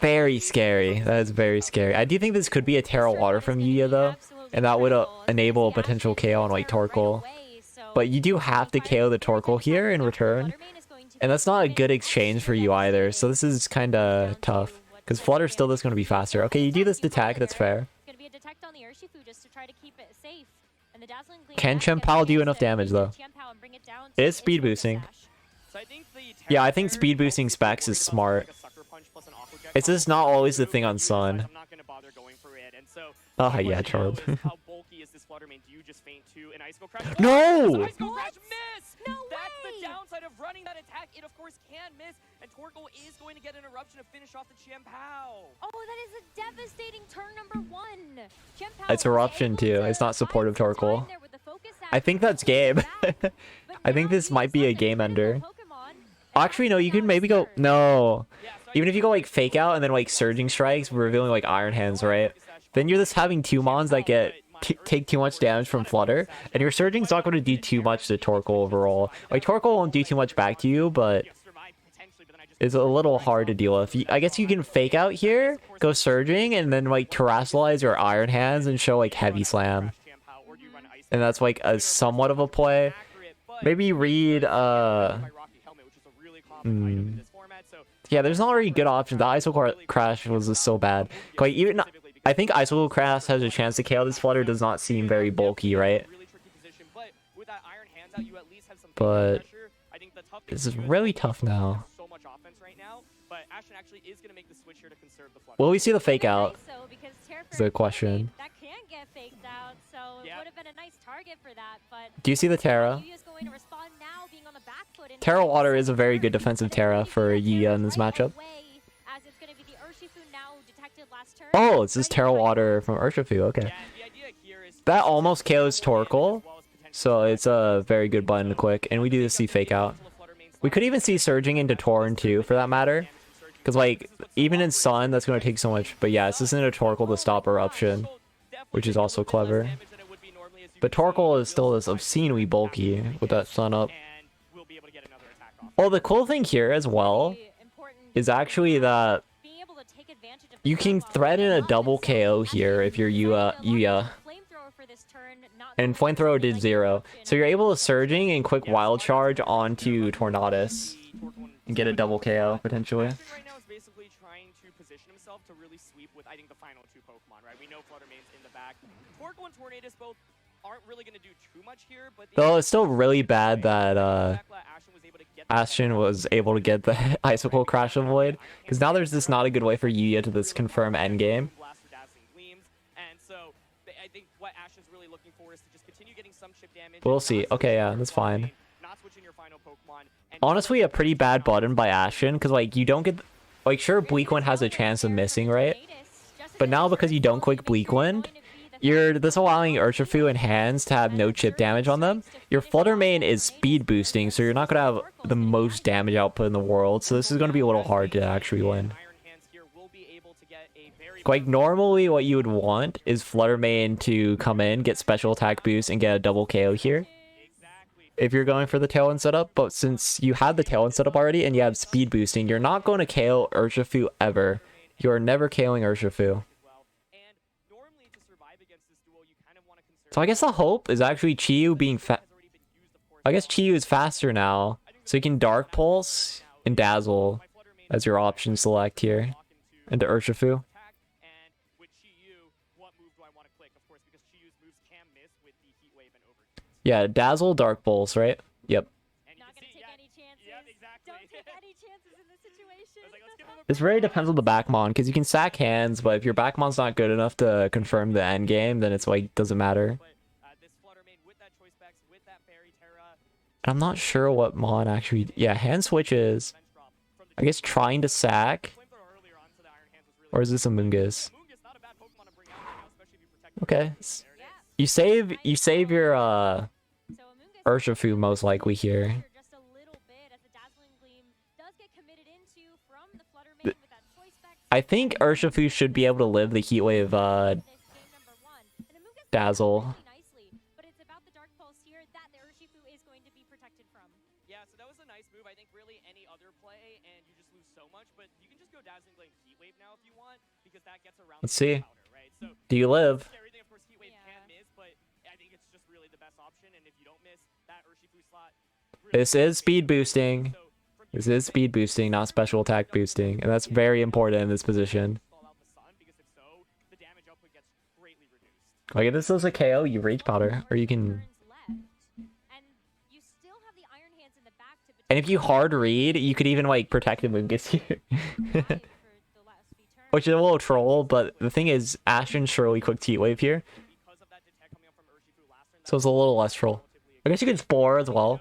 very scary. That is very scary. I do think this could be a Terra Water from Yuya though. And that would enable a potential KO on like Torkoal. But you do have to KO the Torkoal here in return. And that's not a good exchange for you either. So this is kind of tough. Because Flutter still is going to be faster. Okay, you do this detect, that's fair. Can Qianpao do enough damage though? It is speed boosting. Yeah, I think speed boosting specs is smart. It's just not always the thing on Sun. Oh yeah, Charles. No! No That's the downside of running that attack. It of course can miss, and Torkoal is going to get an eruption to finish off the Qianpao. Oh, that is a devastating turn number one. It's eruption too. It's not supportive Torkoal. I think that's game. I think this might be a game ender. Actually, no, you could maybe go... No. Even if you go like fake out and then like surging strikes, revealing like Iron Hands, right? Then you're just having two mons that get take too much damage from Flutter, and your surging's not going to do too much to Torkoal overall. Like, Torkoal won't do too much back to you, but it's a little hard to deal with. I guess you can fake out here, go surging, and then like terrestrialize your Iron Hands and show like Heavy Slam. And that's like a somewhat of a play. Maybe read yeah, there's not really good options. The ISO Crash was just so bad. Like, even I think ISO Crash has a chance to KO. This Flutter does not seem very bulky, right? But this is really tough now. Will we see the fake out? Is the question. That can get faked out, so it would have been a nice target for that, but Do you see the Terra? Terra Water is a very good defensive Terra for Yuya in this matchup. Oh, it's this Terra Water from Urshifu, okay. That almost KOs Torkoal, so it's a very good button to click, and we do see fake out. We could even see surging into Torn too, for that matter. Because, like, even in Sun, that's going to take so much. But yeah, this isn't a Torkoal to stop eruption, which is also clever. But Torkoal is still this obscenely bulky with that Sun up. Oh, the cool thing here as well is actually that you can threaten a double KO here if you're Yuya. And Flamethrower did 0. So you're able to surging and quick wild charge onto Tornadus and get a double KO potentially. himself to really sweep with, I think, the final two Pokemon, right? We know Fluttermane's in the back. Torkoal and Tornadus both aren't really going to do too much here, but... Though it's still really bad that Ashen was able to get the Icicle Crash Avoid, because now there's just not a good way for Yuya to this confirm endgame. And so I think what Ashen's really looking for is to just continue getting some chip damage. We'll see. Okay, yeah, that's fine. Honestly, a pretty bad button by Ashen, because like you don't get... Like, sure, Bleak Wind has a chance of missing, right? But now because you don't quick Bleak Wind, you're this allowing Urshifu and Hands to have no chip damage on them. Your Flutter Mane is speed boosting, so you're not going to have the most damage output in the world. So this is going to be a little hard to actually win. Like, normally what you would want is Flutter Mane to come in, get special attack boost, and get a double KO here. If you're going for the Tailwind setup, but since you have the Tailwind setup already and you have speed boosting, you're not going to KO Urshifu ever. You're never KOing Urshifu. So I guess the hope is actually Chiyu being I guess Chiyu is faster now, so you can Dark Pulse and Dazzle as your option select here into Urshifu. Yeah, Dazzle, Dark Pulse, right? Yep. Not gonna take any chances. Don't take any chances in this situation. This really depends on the Backmon, because you can sack Hands, but if your Backmon's not good enough to confirm the end game, then it's like, doesn't matter. And I'm not sure what Mon actually... Yeah, Hand switches. I guess trying to sack. Or is this a Mungus? Okay. You save your Urshifu most likely here. I think Urshifu should be able to live the Heat Wave Dazzle. Yeah, so that was a nice move. I think really any other play and you just lose so much, but you can just go Dazzling Blade Heat Wave now if you want, because that gets around. Let's see. Powder, right? So do you live? Everything, of course, Heat Wave can miss, but I think it's just really the best option. And if you don't miss that Urshifu slot, really This is speed boosting. This is speed boosting, not special attack boosting, and that's very important in this position. Like if this is a KO, you Rage Powder, or you can. And if you hard read, you could even like protect the Mungus here. Which is a little troll, but the thing is, Ashen surely quick Heat Wave here. So it's a little less troll. I guess you could Spore as well.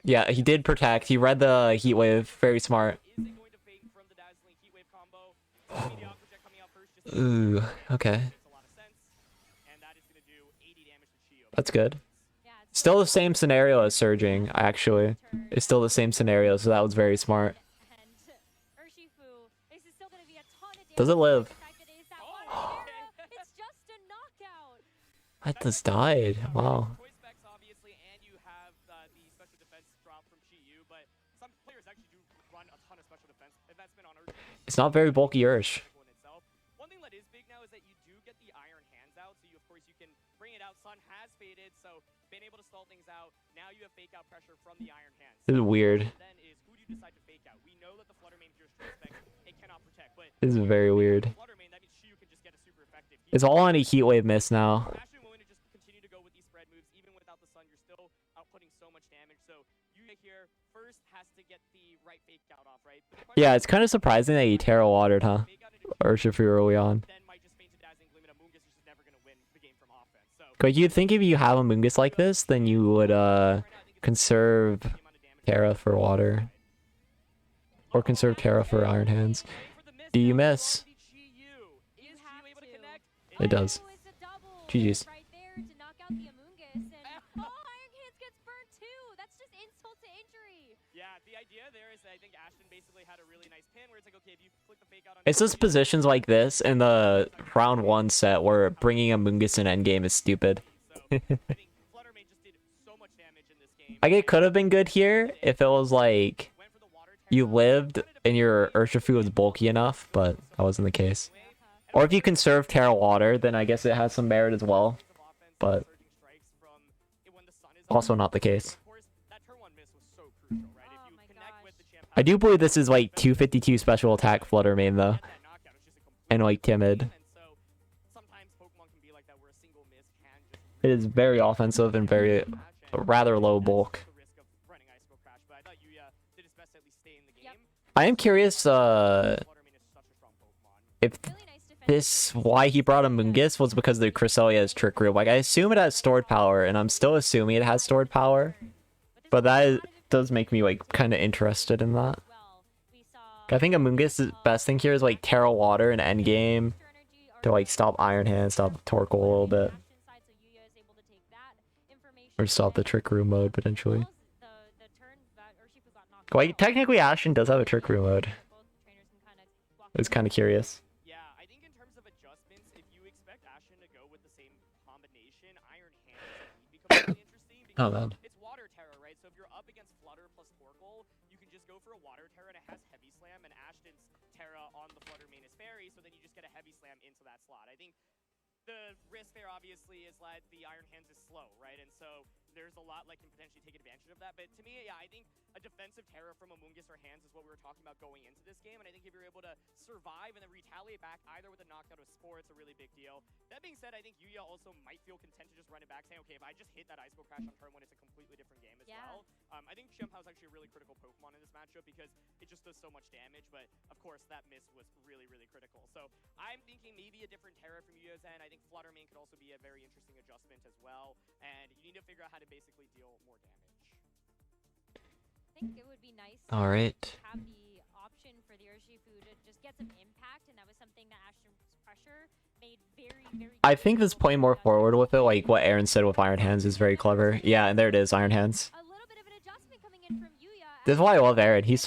Yeah, he did protect. He read the Heat Wave. Very smart. Ooh, okay. That's good. Still the same scenario as Surging, actually. It's still the same scenario, so that was very smart. Does it live? That just died. Wow. It's not very bulky Ursh. One thing that is big now is that you do get the Iron Hands out, so of course you can bring it out. Sun has faded, so been able to stall things out. Now you have fake out pressure from the Iron Hands. This is weird. Then is who do you decide to fake out? We know that the Flutter Mane here spec it cannot protect, but this is very weird. Flutter Mane, that means Chiyu can just get a super effective. It's all on a Heat Wave miss now. Actually willing to just continue to go with these spread moves even without the Sun. You're still outputting so much damage. So you here first has to get the right fake out off, right? Yeah, it's kind of surprising that he Terra Watered, huh? Urshifu early on. Like, you'd think if you have a Mungus like this, then you would conserve Terra for water. Or conserve Terra for Iron Hands. Do you miss? It does. GG's. It's just positions like this in the round 1 set where bringing a Mungus in endgame is stupid. Like, it could have been good here if it was like you lived and your Urshifu was bulky enough, but that wasn't the case. Or if you conserve Terra Water, then I guess it has some merit as well, but also not the case. I do believe this is like 252 special attack Flutter main though, and like timid. It is very offensive and very rather low bulk. I am curious if this why he brought a Mungus was because the Cresselia's trick room. Like I assume it has stored power, and I'm still assuming it has stored power. But does make me like kind of interested in that. I think Amoongus' best thing here is like Terra Water in endgame to like stop Iron Hand, stop Torkoal a little bit. Or stop the Trick Room mode potentially. Like technically Ashen does have a Trick Room mode. I was kind of curious. Yeah, I think in terms of adjustments, if you expect Ashen to go with the same combination, Iron Hand becomes really interesting because Oh man. it's Water Terra, right? So if you're up against Flutter plus Torkoal, you can just go for a Water Terra and it has Heavy Slam, and Ashton's Terra on the Flutter main is Fairy, so then you just get a Heavy Slam into that slot. I think the risk there obviously is that the Iron Hands is slow, right? And so there's a lot like can potentially take advantage of that. But to me, yeah, I think a defensive Terra from Amoongus or Hands is what we were talking about going into this game. And I think if you're able to survive and then retaliate back either with a knockout or Spore, it's a really big deal. That being said, I think Yuya also might feel content to just run it back, saying, okay, if I just hit that Ice Cold Crash on turn one, it's a completely different game as well. I think Chien-Pao is actually a really critical Pokemon in this matchup because it just does so much damage. But of course, that miss was really, really critical. So I'm thinking maybe a different Terra from Yuya's end. I think Flutter Main could also be a very interesting adjustment as well. And you need to figure out how to basically deal more damage. I think it would be nice All right. to have the option for the Urshifu to just get some impact, and that was something that Ashton's pressure made very, very I think this playing more forward with it, like what Aaron said with Iron Hands, is very clever. Yeah, and there it is, Iron Hands. a little bit of an adjustment coming in from Yuya. This is why I love Aaron. He's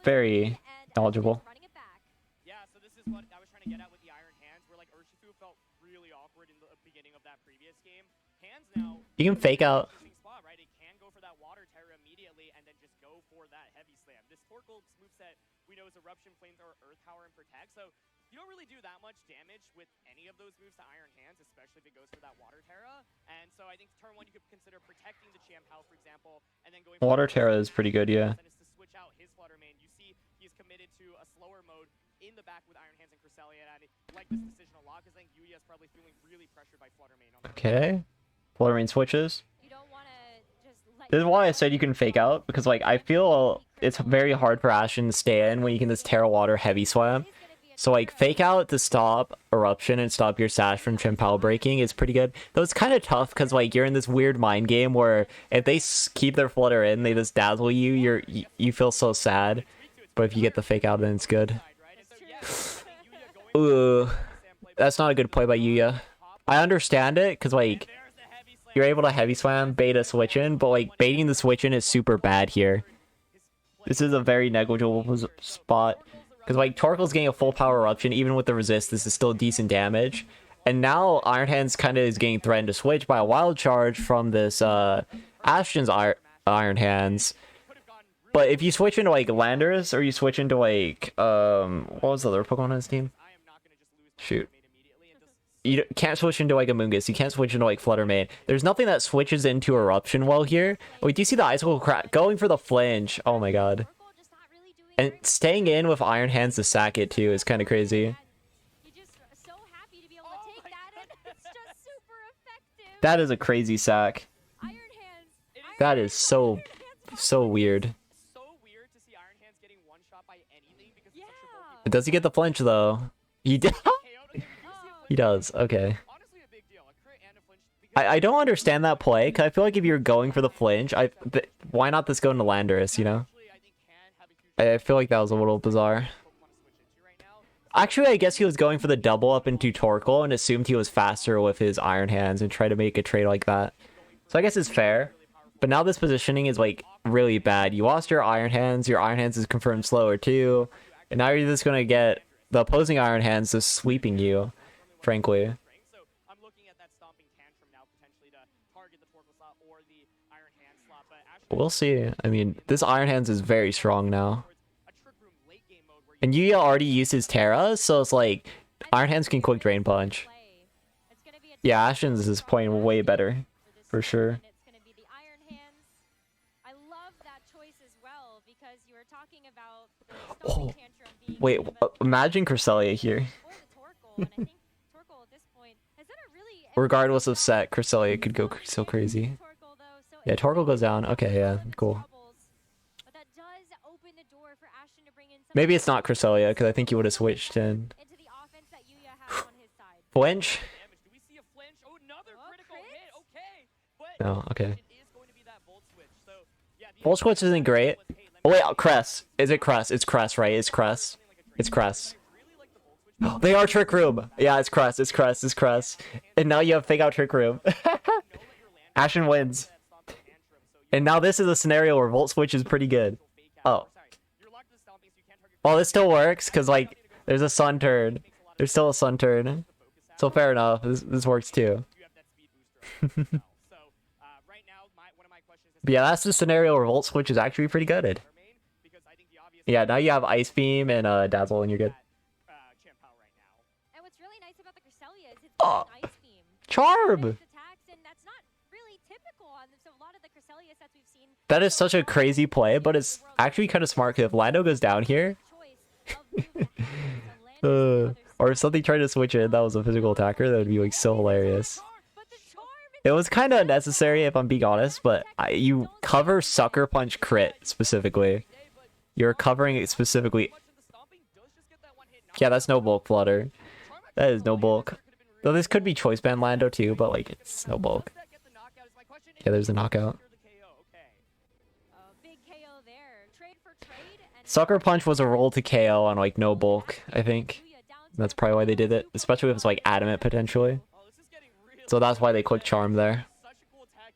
very knowledgeable. Running it back. Yeah, so this is what I was trying to get at with the Iron Hands, where like Urshifu felt really awkward in the beginning of that previous game. Hands now. You can fake out. Spot, right? It can go for that Water Terra immediately and then just go for that Heavy Slam. This Torkoal moveset we know is Eruption, Flamethrower, Earth Power, and Protect. So you don't really do that much damage with any of those moves to Iron Hands, especially if it goes for that Water Terra. And so I think turn one you could consider protecting the Chien-Pao, for example, and then going. Water Terra is pretty good, yeah. To switch out his Flutter Main. You see he's committed to a slower mode in the back with Iron Hands and Cresselia, and I like this decision a lot because I think Yuya is probably feeling really pressured by Flutter Main. Okay. Flutter Main switches. You don't want to just let This is why I said you can fake out, because like I feel it's very hard for Ashen to stay in when you can just Terra Water Heavy Slam. So like fake out to stop Eruption and stop your Sash from Chien-Pao breaking is pretty good. Though it's kind of tough because like you're in this weird mind game where if they keep their Flutter in, they just dazzle you. You feel so sad. But if you get the fake out, then it's good. Ooh, that's not a good play by Yuya. I understand it because like you're able to Heavy Slam, bait a switch in, but like baiting the switch in is super bad here. This is a very negligible spot. Because like Torkoal's getting a full power Eruption, even with the resist, this is still decent damage. And now Iron Hands kind of is getting threatened to switch by a Wild Charge from this Ashton's Iron Hands. But if you switch into like Landorus, or you switch into like what was the other Pokemon on his team? Shoot. You can't switch into like Amoongus. You can't switch into like Flutter Main. There's nothing that switches into Eruption well here. Wait, do you see the Icicle Crack going for the flinch? Oh my god. And staying in with Iron Hands to sack it too is kind of crazy. That is a crazy sack. That is so weird. Does he get the flinch though? He did. He does. Okay. I don't understand that play, because I feel like if you're going for the flinch, why not just go into Landorus, you know? I feel like that was a little bizarre. Actually, I guess he was going for the double up into Torkoal and assumed he was faster with his Iron Hands and tried to make a trade like that. So I guess it's fair. But now this positioning is like really bad. You lost your Iron Hands is confirmed slower too. And now you're just going to get the opposing Iron Hands just sweeping you, frankly. We'll see. I mean, this Iron Hands is very strong now. And Yuya already used his Terra, so it's like Iron Hands can quick Drain Punch. Yeah, Ashton's is playing way better, for sure. I love that choice as well, because you were talking about the Oh, stomping tantrum being wait, imagine Cresselia here. or the Torkoal, and I think Torkoal at this point has done a really Regardless of set, Cresselia could go so crazy. Torkoal, though, so Yeah, it's Torkoal goes really down. Okay, all yeah, of its cool. troubles, but that does open the door for Ashton to bring in some Maybe of it's not the Cresselia, because I think he would have switched in. into the offense that Yuya has on his side. Flinch? Damage. Do we see a flinch? Oh, another critical crit? hit. Okay. But No, okay. it is going to be that Volt Switch. So, yeah, the Volt Switch isn't great. Oh wait, Cress. Is it Cress? It's Cress, right? It's Cress. It's Cress. They are Trick Room. Yeah, it's Cress. It's Cress. It's Cress. And now you have Fake Out Trick Room. Ashen wins. And now this is a scenario where Volt Switch is pretty good. Oh. Well, this still works, because, like, there's a Sun turn. There's still a Sun turn. So fair enough. This works too. But yeah, that's the scenario where Volt Switch is actually pretty good. Yeah, now you have Ice Beam and Dazzle, and you're good. And what's really nice about the Cresselia is it's Oh. an Ice Beam. Charm! Attacks, and that's not really typical on them. So a lot of the Cresselia sets we've seen. That is such a crazy play, but it's actually kind of smart, because if Lando goes down here, or if something tried to switch in that was a physical attacker, that would be like so hilarious. It was kind of unnecessary, if I'm being honest, but you cover Sucker Punch crit specifically. You're covering it specifically. Yeah, that's no bulk flutter. That is no bulk. Though this could be choice band Lando too, but like it's no bulk. Yeah, there's a knockout. Big KO there. Trade for trade, and Sucker Punch was a roll to KO on like no bulk, I think. That's probably why they did it, especially if it's like adamant potentially. So that's why they quick charm there. Such a cool attack.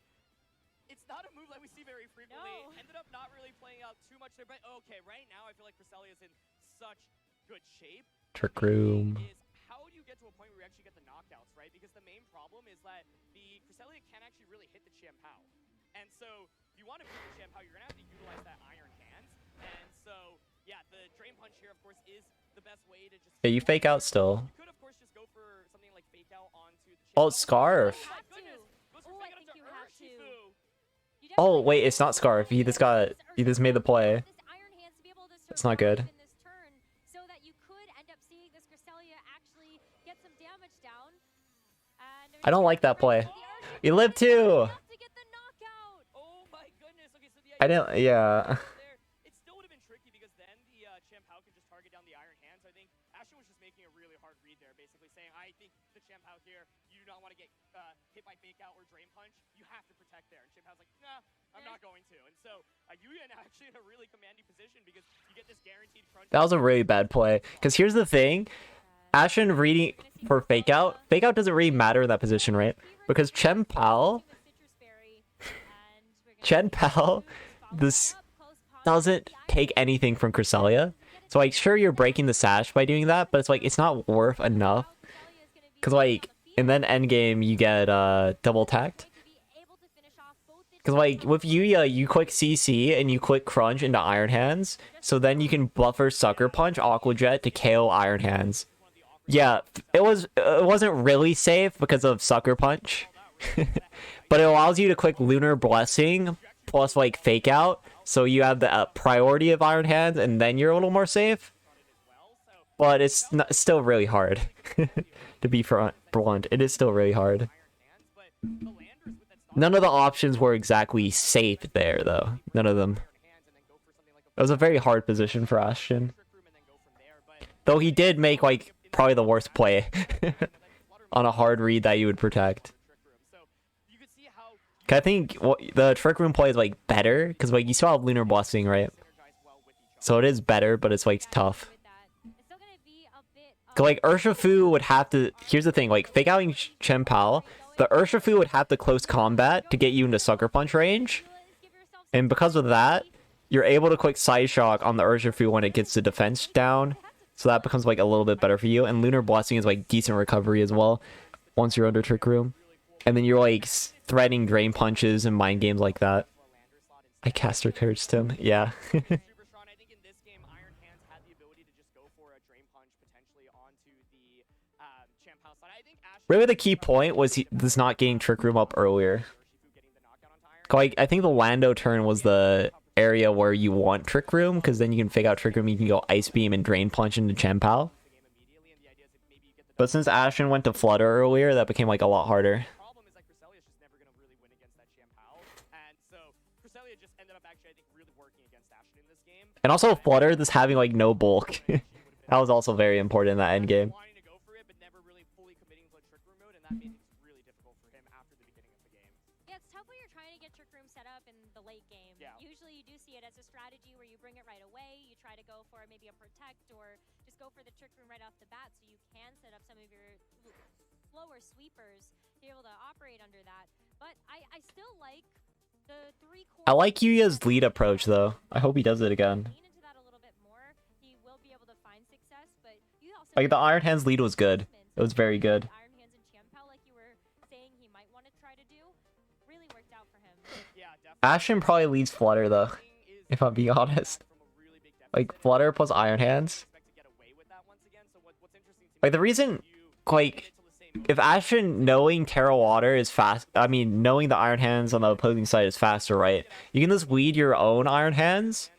It's not a move that we see very frequently. No. Ended up not really playing out too much there, but okay, right now I feel like Cresselia is in such good shape. Trick Room. Is how do you get to a point where you actually get the knockouts, right? Because the main problem is that the Cresselia can't actually really hit the Chien-Pao. And so you want to beat the Chien-Pao, you're going to have to utilize that Iron Hands. And so, yeah, the Drain Punch here, of course, is the best way to just... Yeah, you fake out still. You could, of course, just go for something like fake out onto the Oh, Chien-Pao. Scarf. Oh, my goodness. Goes for Oh, I fake out think up to you have to. Urshifu. Oh wait, it's not Scarf. He just made the play. This Iron Hands to be able to That's not good. survive in this turn, so that you could end up seeing this Cresselia actually get some damage down. And I don't like that play. The You live too. Enough to get the knockout. Oh my goodness. Okay, so the I didn't. Yeah. there, it still would have been tricky because then the Chien-Pao could just target down the Iron Hands. I think Ashton was just making a really hard read there, basically saying, I think the Chien-Pao here, you do not want to get hit by fake out or Drain Punch. You have to protect there. And Chien-Pao's like, nah, I'm not going to. And so Yuya now actually in a really commanding position because you get this guaranteed crunch. That was a really bad play. Because here's the thing. Ashen reading for fake out. Fake out doesn't really matter in that position, right? Because Chien-Pao, this doesn't take anything from Cresselia. So like, sure, you're breaking the sash by doing that, but it's like, it's not worth enough. Because like, and then endgame you get double tacked. Because like, with Yuya, you quick CC and you quick crunch into Iron Hands. So then you can buffer Sucker Punch, Aqua Jet to KO Iron Hands. Yeah, it wasn't really safe because of Sucker Punch. But it allows you to click Lunar Blessing plus like Fake Out. So you have the priority of Iron Hands and then you're a little more safe. But it's still really hard. To be blunt, it is still really hard. None of the options were exactly safe there, though. None of them. It was a very hard position for Ashton. Though he did make, like, probably the worst play on a hard read that you would protect. I think the Trick Room play is, like, better, because, like, you still have Lunar Blessing, right? So it is better, but it's, like, tough. Cause, like, Urshifu would have to... Here's the thing, like, fake outing Chien-Pao, the Urshifu would have to close combat to get you into Sucker Punch range. And because of that, you're able to quick Side Shock on the Urshifu when it gets the defense down. So that becomes, like, a little bit better for you. And Lunar Blessing is, like, decent recovery as well once you're under Trick Room. And then you're, like, threatening Drain Punches and Mind Games like that. I caster cursed him. Yeah. Really, the key point was he was not getting Trick Room up earlier. Like, I think the Lando turn was the area where you want Trick Room, because then you can fake out Trick Room, you can go Ice Beam and Drain Punch into Chen Pao. But since Ashen went to Flutter earlier, that became like a lot harder. Problem is that Cresselia's just never gonna really win against that Champao, and so Cresselia just ended up actually, I think, really working against Ashen in this game. And also Flutter just having like no bulk. That was also very important in that end game. Wanting to go for it, but never really fully committing to Trick Room mode, and that made things really difficult for him after the beginning of the game. Yeah, it's tough when you're trying to get Trick Room set up in the late game. Yeah. Usually you do see it as a strategy where you bring it right away, you try to go for maybe a Protect, or just go for the Trick Room right off the bat so you can set up some of your slower sweepers to be able to operate under that. But I still like the 3 core... I like Yuya's lead approach though. I hope he does it again. Lean into that a little bit more. He will be able to find success, but you also... Like the Iron Hands lead was good. It was very good. Iron Hands and Champao, like you were saying he might want to try to do, really worked out for him. Yeah, definitely. Ashen probably leads Flutter though, if I'm being honest. Like Flutter plus Iron Hands. Like the reason, like, if Ashen knowing Terra Water is fast, I mean, knowing the Iron Hands on the opposing side is faster, right? You can just weed your own Iron Hands,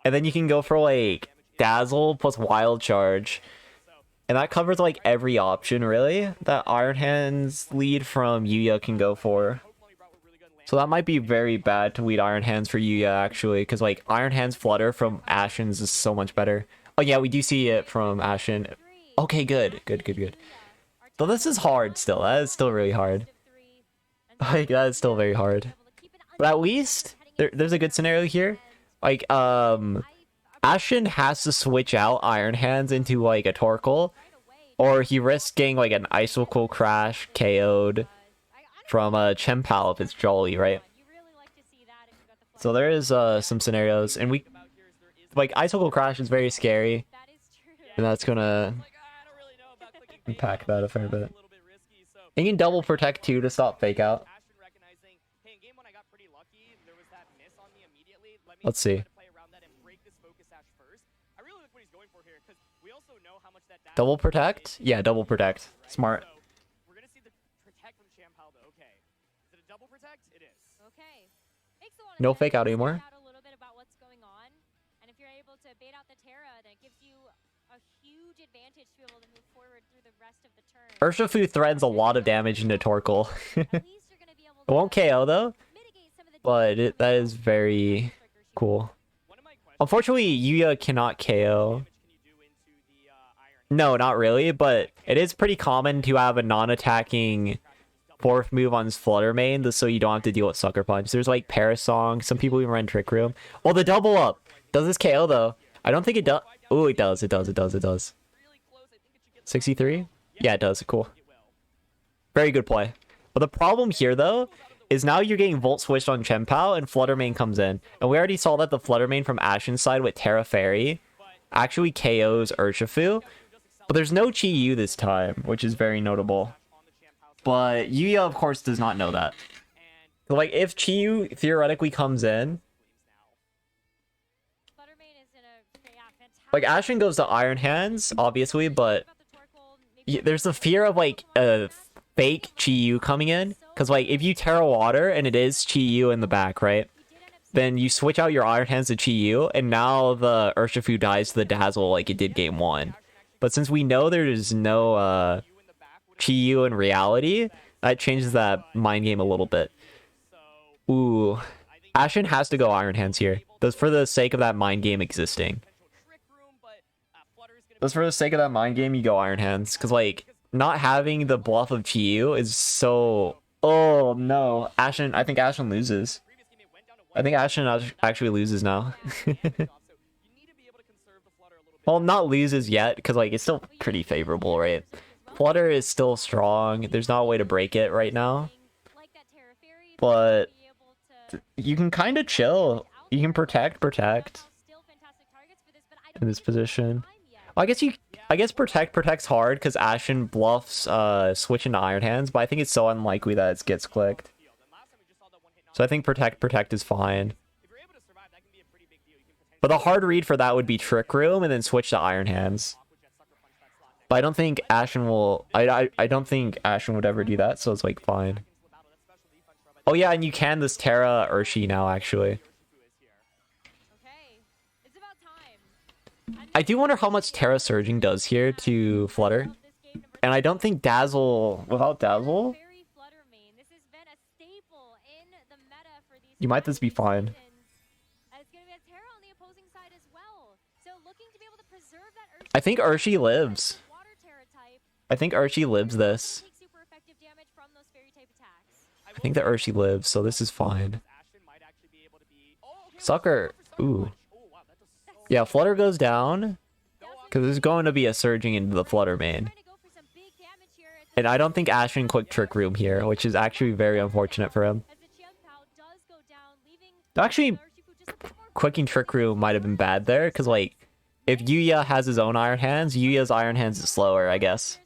and then you can go for like Dazzle plus Wild Charge. And that covers like every option, really, that Iron Hands lead from Yuya can go for. So that might be very bad to weed Iron Hands for Yuya, actually, because like Iron Hands Flutter from Ashen's is so much better. Oh yeah, we do see it from Ashen. Okay, good. So this is hard still. That is still really hard. Like, that is still very hard. But at least, there's a good scenario here. Like, Ashen has to switch out Iron Hands into, like, a Torkoal. Or he risks getting, like, an Icicle Crash KO'd from Chen Pao if it's Jolly, right? So there is some scenarios. And we... Like, Icicle Crash is very scary. And that's gonna... impact that a fair bit. You can double protect too to stop fake out. Let's see. Double protect? Yeah, double protect. Smart. We're gonna see the protect from Champao though. Okay. Is it a double protect? It is. Okay. No fake out anymore. A little bit about what's going on, and if you're able to bait out the Terra, then it gives you a huge advantage to be able to move forward through the rest of the turn. Urshifu threads a lot of damage into Torkoal. It won't KO though, but that is very cool. Unfortunately, Yuya cannot KO. No, not really, but it is pretty common to have a non-attacking fourth move on his Flutter main, so you don't have to deal with Sucker Punch. There's like Parasong, some people even run Trick Room. Oh, the double up! Does this KO though? I don't think it does. Oh, it does. 63? Yeah, it does. Cool. Very good play. But the problem here, though, is now you're getting Volt switched on Chen Pao and Flutter Main comes in. And we already saw that the Flutter Main from Ashen's side with Terra Fairy actually KOs Urshifu. But there's no Chi Yu this time, which is very notable. But Yuya, of course, does not know that. So, like, if Chi Yu theoretically comes in... Like, Ashen goes to Iron Hands, obviously, but... There's the fear of, like, a fake Chi Yu coming in. Because, like, if you Terra Water and it is Chi Yu in the back, right? Then you switch out your Iron Hands to Chi Yu, and now the Urshifu dies to the Dazzle like it did game 1. But since we know there is no Chi Yu in reality, that changes that mind game a little bit. Ooh. Ashen has to go Iron Hands here. That's for the sake of that mind game existing. That's for the sake of that mind game, you go Iron Hands. Because, like, not having the bluff of Chi Yu is so... Oh, no. Ashen, I think Ashen loses. I think Ashen actually loses now. Well, not loses yet, because, like, it's still pretty favorable, right? Flutter is still strong. There's not a way to break it right now. But you can kind of chill. You can protect in this position. Well, I guess protect's hard because Ashen bluffs switch into Iron Hands, but I think it's so unlikely that it gets clicked. So I think protect is fine. But the hard read for that would be Trick Room and then switch to Iron Hands. But I don't think Ashen will... I don't think Ashen would ever do that, so it's like fine. Oh yeah, and you can this Terra Urshi now, actually. I do wonder how much Terra Surging does here to Flutter. And I don't think Dazzle, without Dazzle, you might just be fine. I think Urshi lives. I think Urshi lives this. I think that Urshi lives, so this is fine. Sucker. Ooh. Yeah, Flutter goes down. Because there's going to be a surging into the Flutter main. And I don't think Ashen quick Trick Room here, which is actually very unfortunate for him. Actually, quicking Trick Room might have been bad there, because, like, if Yuya has his own Iron Hands, Yuya's Iron Hands is slower, I guess.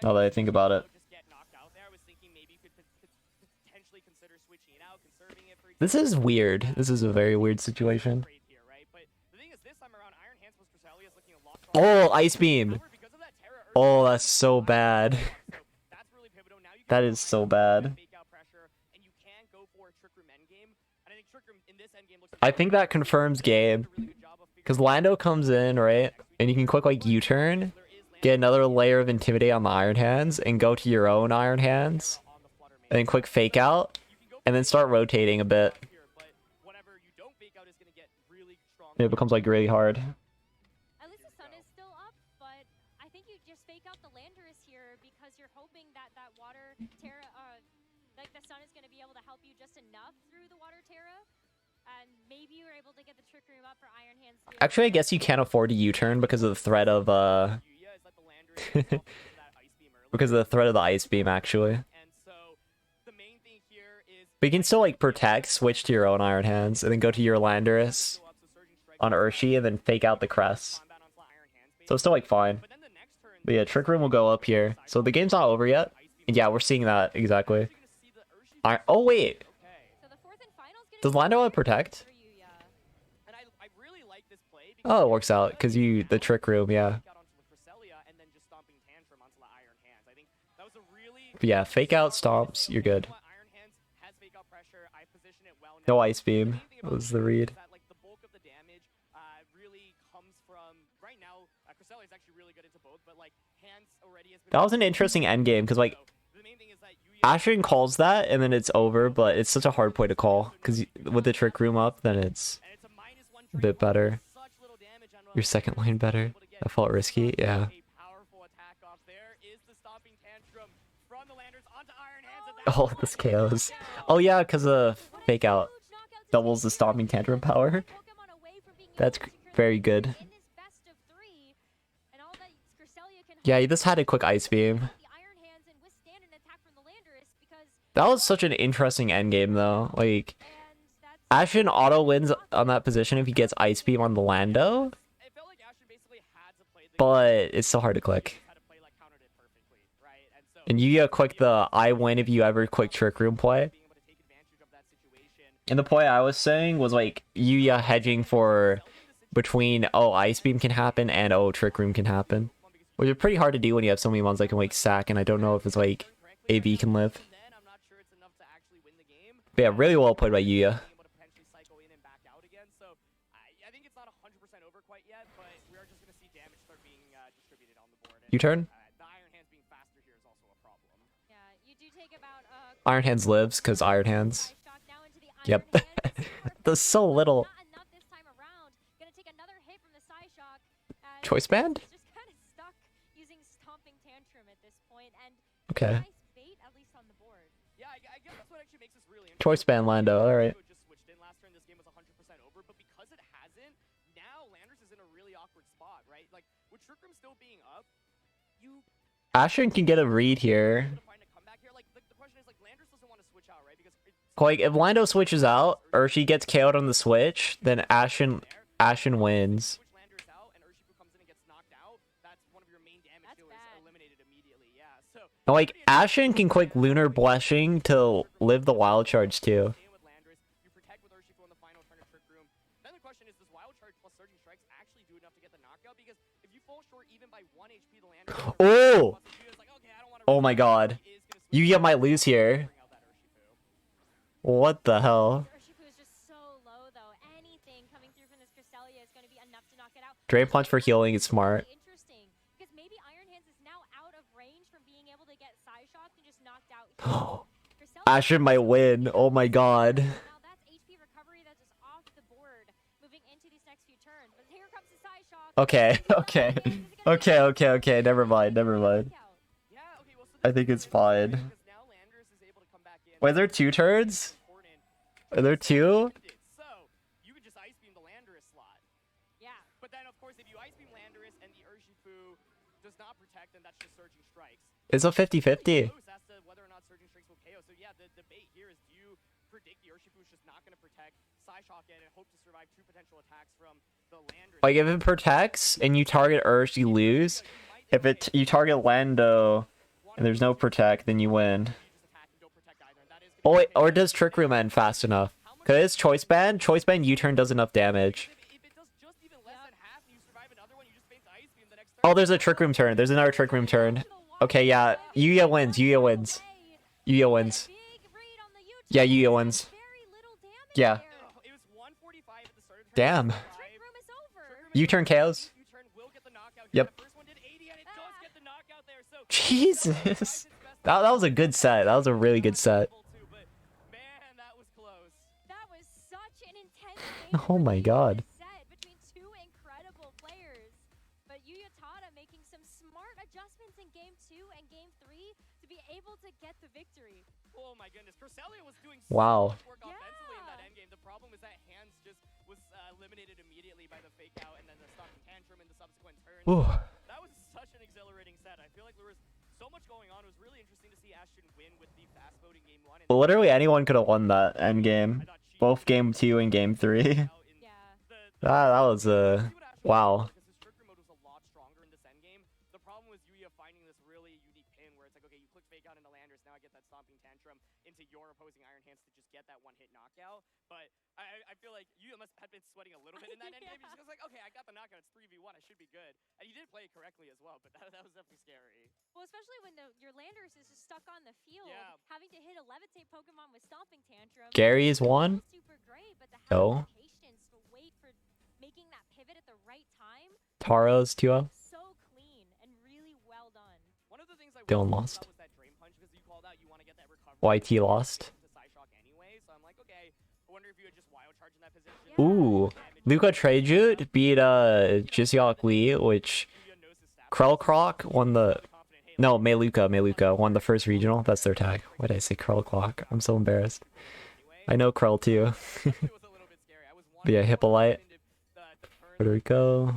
Now that I think about it. This is weird. This is a very weird situation. Oh, Ice Beam! Oh, that's so bad. That is so bad. I think that confirms game. Because Lando comes in, right? And you can quick, like, U-turn, get another layer of Intimidate on the Iron Hands, and go to your own Iron Hands. And then quick Fake Out, and then start rotating a bit. It becomes, like, really hard. At least the sun is still up, but I think you just fake out the Landorus here because you're hoping that that water Terra, like the sun is going to be able to help you just enough through the water Terra, and maybe you're able to get the Trick Room up for Iron Hands. Actually, I guess you can't afford to U-turn because of the threat of because of the threat of the Ice Beam, actually. But you can still, like, protect, switch to your own Iron Hands, and then go to your Landorus on Urshi, and then fake out the Crest. So it's still, like, fine. But yeah, Trick Room will go up here. So the game's not over yet. And yeah, we're seeing that, exactly. Oh, wait! Does Lando have Protect? Oh, it works out, because the Trick Room, yeah. But yeah, fake out stomps, you're good. No Ice Beam was the read. That was an interesting endgame, because, like, Ashen calls that, and then it's over, but it's such a hard play to call, because with the Trick Room up, then it's a bit better. Your second lane better. That felt risky, yeah. Oh, this KOs. Oh yeah, because Fake Out doubles the Stomping Tantrum power. That's very good. Yeah, he just had a quick Ice Beam. That was such an interesting endgame, though. Like, Ashen auto wins on that position if he gets Ice Beam on the Lando. But it's so hard to click. And Yuya quick the I win if you ever quick Trick Room play. And the play I was saying was, like, Yuya hedging for between, oh, Ice Beam can happen and, oh, Trick Room can happen. Which is pretty hard to do when you have so many ones that can, like, sack, and I don't know if it's, like, AV can live. But yeah, really well played by Yuya. U-turn? Iron Hands lives, because Iron Hands. Yep. That's so little. Choice band? Okay. Choice band Lando, alright. Ashen can get a read here. Like, if Lando switches out, or she gets KO'd on the switch, then Ashen wins. And, like, Ashen can quick Lunar Blessing to live the Wild Charge, too. Oh! Oh my god. Yuya might lose here. What the hell? Drain Punch for healing is smart. Interesting, because maybe Iron Hands is now out of range from being able to get Psy Shocked and just knocked out. Ashen might win. Oh my god. Now that's HP recovery that's just off the board moving into these next few turns. But here comes the Psy Shock. Okay, okay. Never mind. I think it's fine. Wait, there are 2 turns? Are there 2? So you could just ice beam the Landorus slot. Yeah. But then of course if you ice beam Landorus and the Urshifu does not protect, then that's just Surging Strikes. It's a 50-50. Close as to whether or not Surging Strikes will KO. So yeah, the debate here is, do you predict the Urshifu is just not going to protect, Psyshock it, and hope to survive 2 potential attacks from the Landorus? Like if it protects and you target Ursh, you lose. If you target Lando and there's no protect, then you win. Oh wait, or does Trick Room end fast enough? Cause it's Choice Band. Choice Band U-turn does enough damage. Oh, there's a Trick Room turn. There's another Trick Room turn. Okay, yeah. Yuya wins. Yuya wins. Yuya wins. Yeah, Yuya wins. Yeah. Damn. U-turn KOs. Yep. Jesus. That was a good set. That was a really good set. Oh my god. Between 2 incredible players. But Yuya Tada making some smart adjustments in game 2 and game 3 to be able to get the victory. Oh my goodness, Cresselia was doing so Wow. much work offensively in that endgame. The problem is that Hands just was eliminated immediately by the fake out and then the stopping tantrum in the subsequent turns. Ooh. That was such an exhilarating set. I feel like there was so much going on. It was really interesting to see Ashton win with the fast voting game 1. Well, literally anyone could have won that end game. Both game 2 and game 3. That was wow. His trick mode was a lot stronger in this endgame. The problem was Yuya finding this really unique pin where it's like, okay, you click fake out into Landers, now I get that stomping tantrum into your opposing Iron Hands to just get that one-hit knockout. But I feel like Yuya must have been sweating a little bit in that endgame. He was like, okay, I got the knockout, it's 3v1, I should be good. And he did play it correctly as well, but that was definitely scary. Well, especially when your Landers is just stuck on the field, having to hit a levitate Pokemon with stomping tantrum. Gary is one. Super great, but to Go. have the patience to wait for making that pivot at the right time. Taro's 2-0. So clean and really well done. One of the things I Dylan was lost. was that drain punch, because you called out you want to get that recovery. YT lost. To Psyshock anyway, so I'm like, okay, I wonder if you would just wild charge in that position. Ooh. Luca Trejut beat Jiseok Lee, which Krellcroc won the... No, Meluka won the first regional. That's their tag. Why did I say Krellcroc? I'm so embarrassed. I know Krell too. But yeah, Hippolyte. Puerto Rico.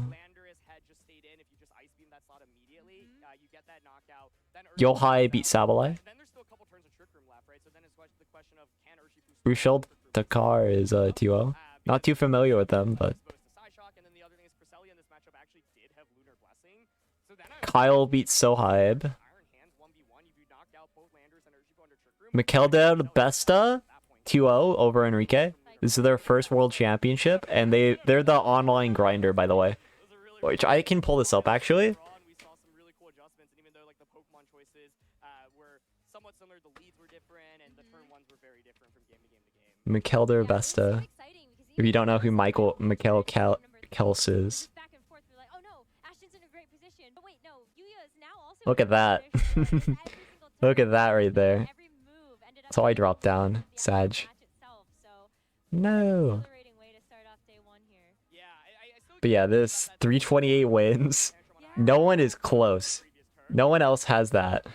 Yohai beat Sableye. Rusheld Dakar is 2-0. Not too familiar with them, but... Kyle beats Sohaib. Mikeldad Besta 2-0 over Enrique. This is their first world championship, and they're the online grinder, by the way. Which I can pull this up actually. Mikeldar Besta. If you don't know who Mikael Kels is. Look at that. Look at that right there. So I dropped down. Sag. No. But yeah, this 328 wins. No one is close. No one else has that.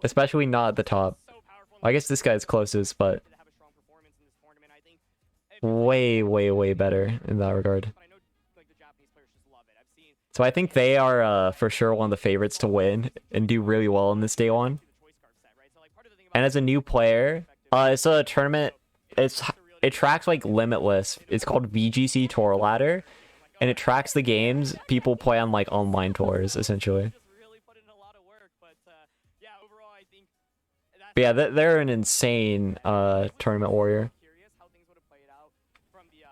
Especially not at the top. I guess this guy's closest, but way, way, way better in that regard. So I think they are for sure one of the favorites to win and do really well in this day one. And as a new player, it's a tournament. It tracks like Limitless. It's called VGC Tour Ladder, and it tracks the games people play on like online tours essentially. But yeah, they're an insane tournament warrior.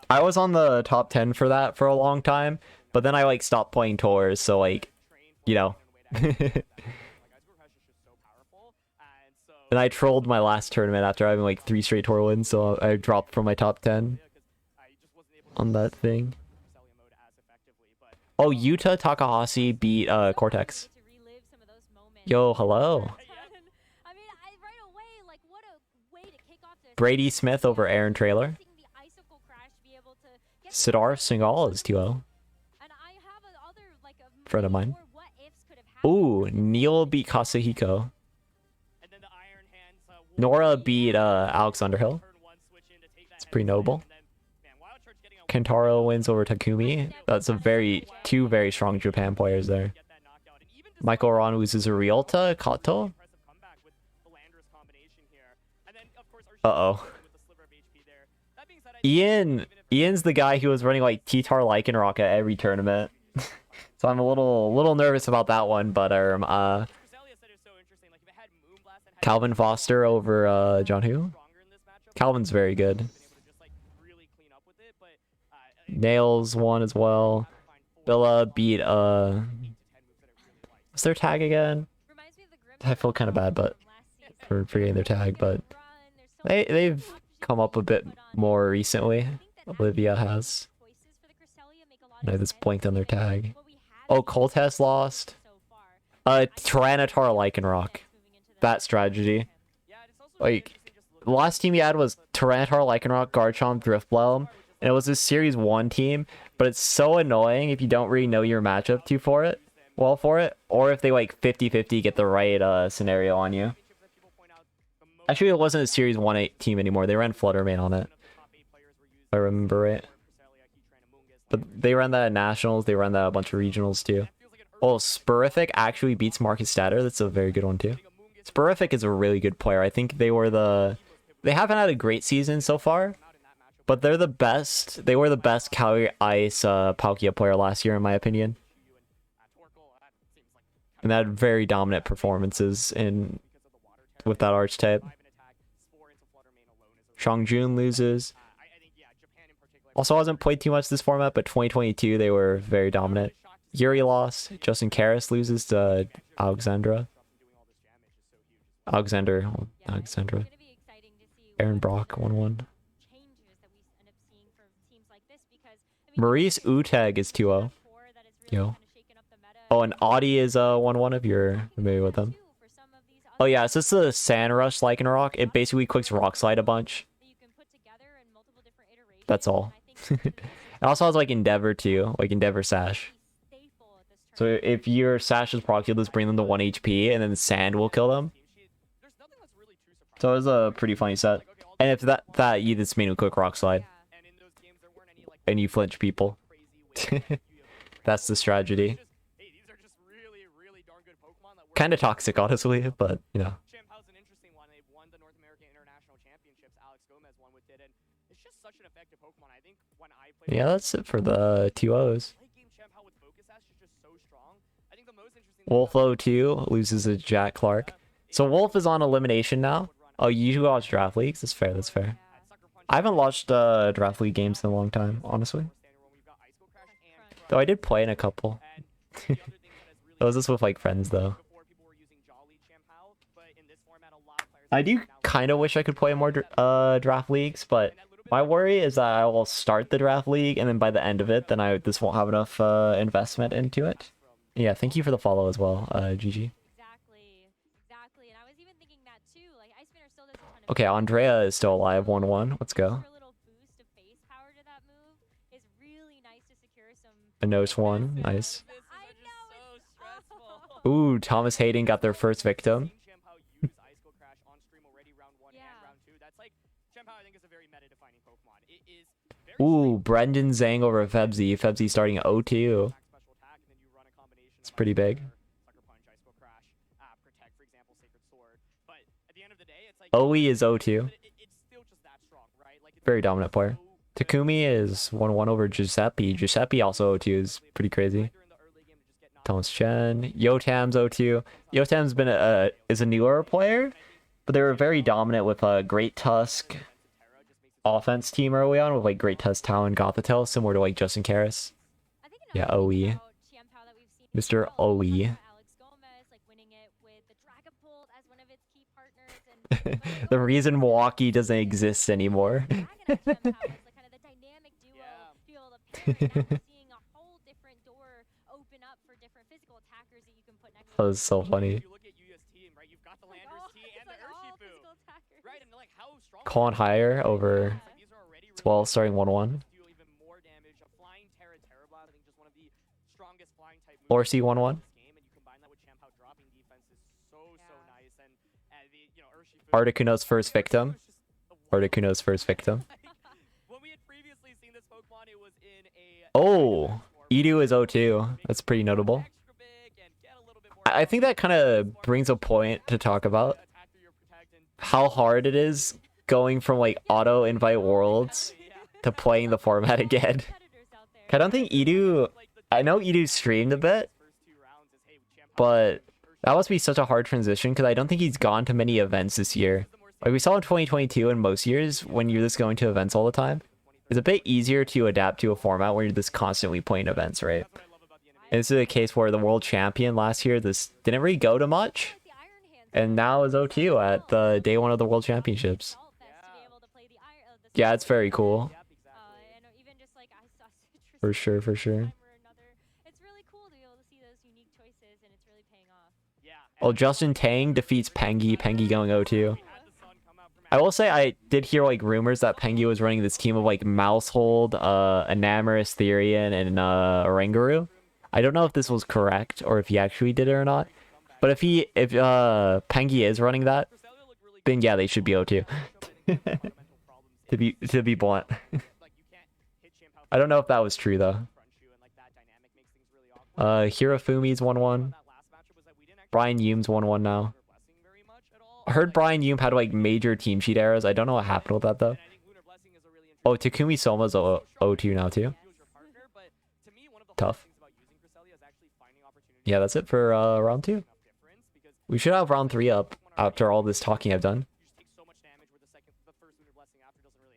I was on the top 10 for that for a long time, but then I like stopped playing tours, so like, you know. And I trolled my last tournament after having like 3 straight tour wins, so I dropped from my top 10 on that thing. Oh, Yuta Takahashi beat Cortex. Yo, hello. I mean, right away, like, what a way to kick off this. Brady Smith over Aaron Trailer. The icicle crash to be able to get Sidar Singhal is 2-0. and I have other, like, Friend of mine. more what ifs could have happened. Ooh, Neil beat Kazuhiko. Nora beat Alex Underhill. It's pretty noble. Kentaro wins over Takumi. That's a two very strong Japan players there. Michael Ron loses a Ryota Kato. Uh-oh. Ian's the guy who was running like T-Tar Lycanroc at every tournament. So I'm a little nervous about that one, but Calvin Foster over John Hu. Calvin's very good. Nails won as well. Billa beat what's their tag again? I feel kind of bad but for forgetting their tag, but they've come up a bit more recently. Olivia has. I just blanked on their tag. Oh, Coltest lost. Tyranitar Lycanroc. That strategy. Like, the last team he had was Tyranitar Lycanroc, Garchomp, Drifbloom, and it was a Series 1 team, but it's so annoying if you don't really know your matchup for it, or if they like 50-50 get the right scenario on you. Actually, it wasn't a Series 1 team anymore. They ran Fluttermane on it, if I remember right. But they ran that at Nationals, they ran that at a bunch of Regionals too. Oh, Spurific actually beats Marcus Statter. That's a very good one too. Spurific is a really good player. I think they haven't had a great season so far, but they're the best. They were the best Calgary Ice Palkia player last year, in my opinion. And they had very dominant performances with that archetype. Shangjun loses. Also hasn't played too much this format, but 2022 they were very dominant. Yuri lost. Justin Karras loses to Alexandra. Aaron Brock 1-1. Maurice Uteg is 2-0. Yo. Oh, and Audie is 1-1 if you're familiar with them. Oh yeah, it's just the Sand Rush Lycanroc. It basically clicks Rock Slide a bunch. That's all. It also has like Endeavor too, like Endeavor Sash. So if your Sash is proc, you'll just bring them to 1 HP and then Sand will kill them. So it was a pretty funny set. And if that you just mean a quick Rock Slide. And you flinch people. That's the strategy. Kind of toxic, honestly, but you know. Yeah, that's it for the 2-0s. Wolf 02 loses to Jack Clark. So Wolf is on elimination now. Oh, you usually watch draft leagues? That's fair, that's fair. I haven't watched draft league games in a long time, honestly. Though I did play in a couple. It was just with like friends though. I do kind of wish I could play more draft leagues, but my worry is that I will start the draft league and then by the end of it, then I just won't have enough investment into it. Yeah, thank you for the follow as well, GG. Exactly. And I was even thinking that too. Like, Ice Spinner still does a ton of Okay, Andrea is still alive, 1-1. Let's go. A nose one, nice. Ooh, Thomas Hayden got their first victim. Ooh, Brendan Zhang over Febzy. Febzy starting at 0-2. It's pretty big. Oe is 0-2. Very dominant player. Takumi is 1-1 over Giuseppe. Giuseppe also 0-2 is pretty crazy. Thomas Chen. Yotam's 0-2. Yotam's been is a newer player, but they were very dominant with Great Tusk offense team early on with like Great Tusk, Talon, Gothitelle, similar to like Justin Karras. Yeah, OE. Mr. OE. The reason Milwaukee doesn't exist anymore. That was so funny. You look at UST, right? You've got the Landers T and the Urshifu. Right, and like how strong Con higher over these are already 12 starting 1-1. deal even more damage. A flying Terra Blast, I think just one of the strongest flying type Or moves C1-1. in this game, and you combine that with Champao dropping defense is so nice. And the Urshifu Articuno's first victim. Articuno's first victim. when we had previously seen this Pokemon, it was in a Oh, Edu is 0-2. That's pretty notable. extra big and get a little bit more I think that kind of brings a point to talk about attack through your protect and how hard it is going from like auto invite worlds to playing the format again. I don't think Edu, I know Edu streamed a bit, but that must be such a hard transition because I don't think he's gone to many events this year. Like we saw in 2022 and most years when you're just going to events all the time, it's a bit easier to adapt to a format where you're just constantly playing events, right? And this is a case where the world champion last year, this didn't really go to much, and now is 0-2 at the day one of the world championships. Yeah, it's very cool. For sure, for sure. It's really cool to be able to see those unique choices, and it's really paying off. Oh, Justin Tang defeats Pengy. Pengy going 0-2. I will say I did hear like rumors that Pengy was running this team of like Mousehold, Enamorous, Therian, and Oranguru. I don't know if this was correct or if he actually did it or not. But if Pengy is running that, then yeah, they should be 0-2. to be blunt. I don't know if that was true though. Hirafumi's 1-1. Brian Hume's 1-1 now. I heard Brian Hume had like major team sheet errors. I don't know what happened with that though. Oh, Takumi Soma's 0-2 now too. Tough. Yeah, that's it for round 2. We should have round 3 up after all this talking I've done.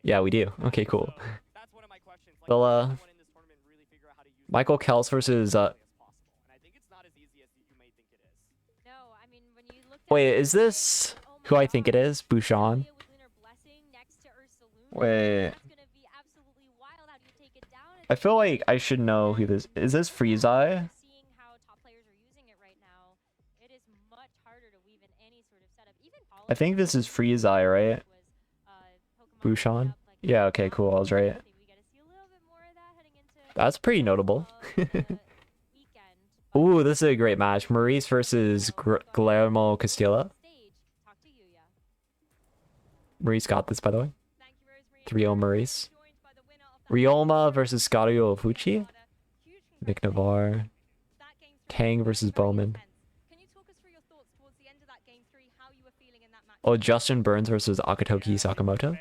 Yeah, we do. Okay, cool. Well, Michael Kels versus wait, is this who I think it is? Bouchon? Wait. I feel like I should know who this is. This Freezeye? I think this is Freezeye, right? Bouchon? Yeah, okay, cool. I was right. That's pretty notable. Ooh, this is a great match. Maurice versus Guillermo Castillo. Maurice got this, by the way. 3-0 Maurice. Ryoma versus Scario Fuchi. Nick Navarre. Tang versus Bowman. Oh, Justin Burns versus Akatoki Sakamoto.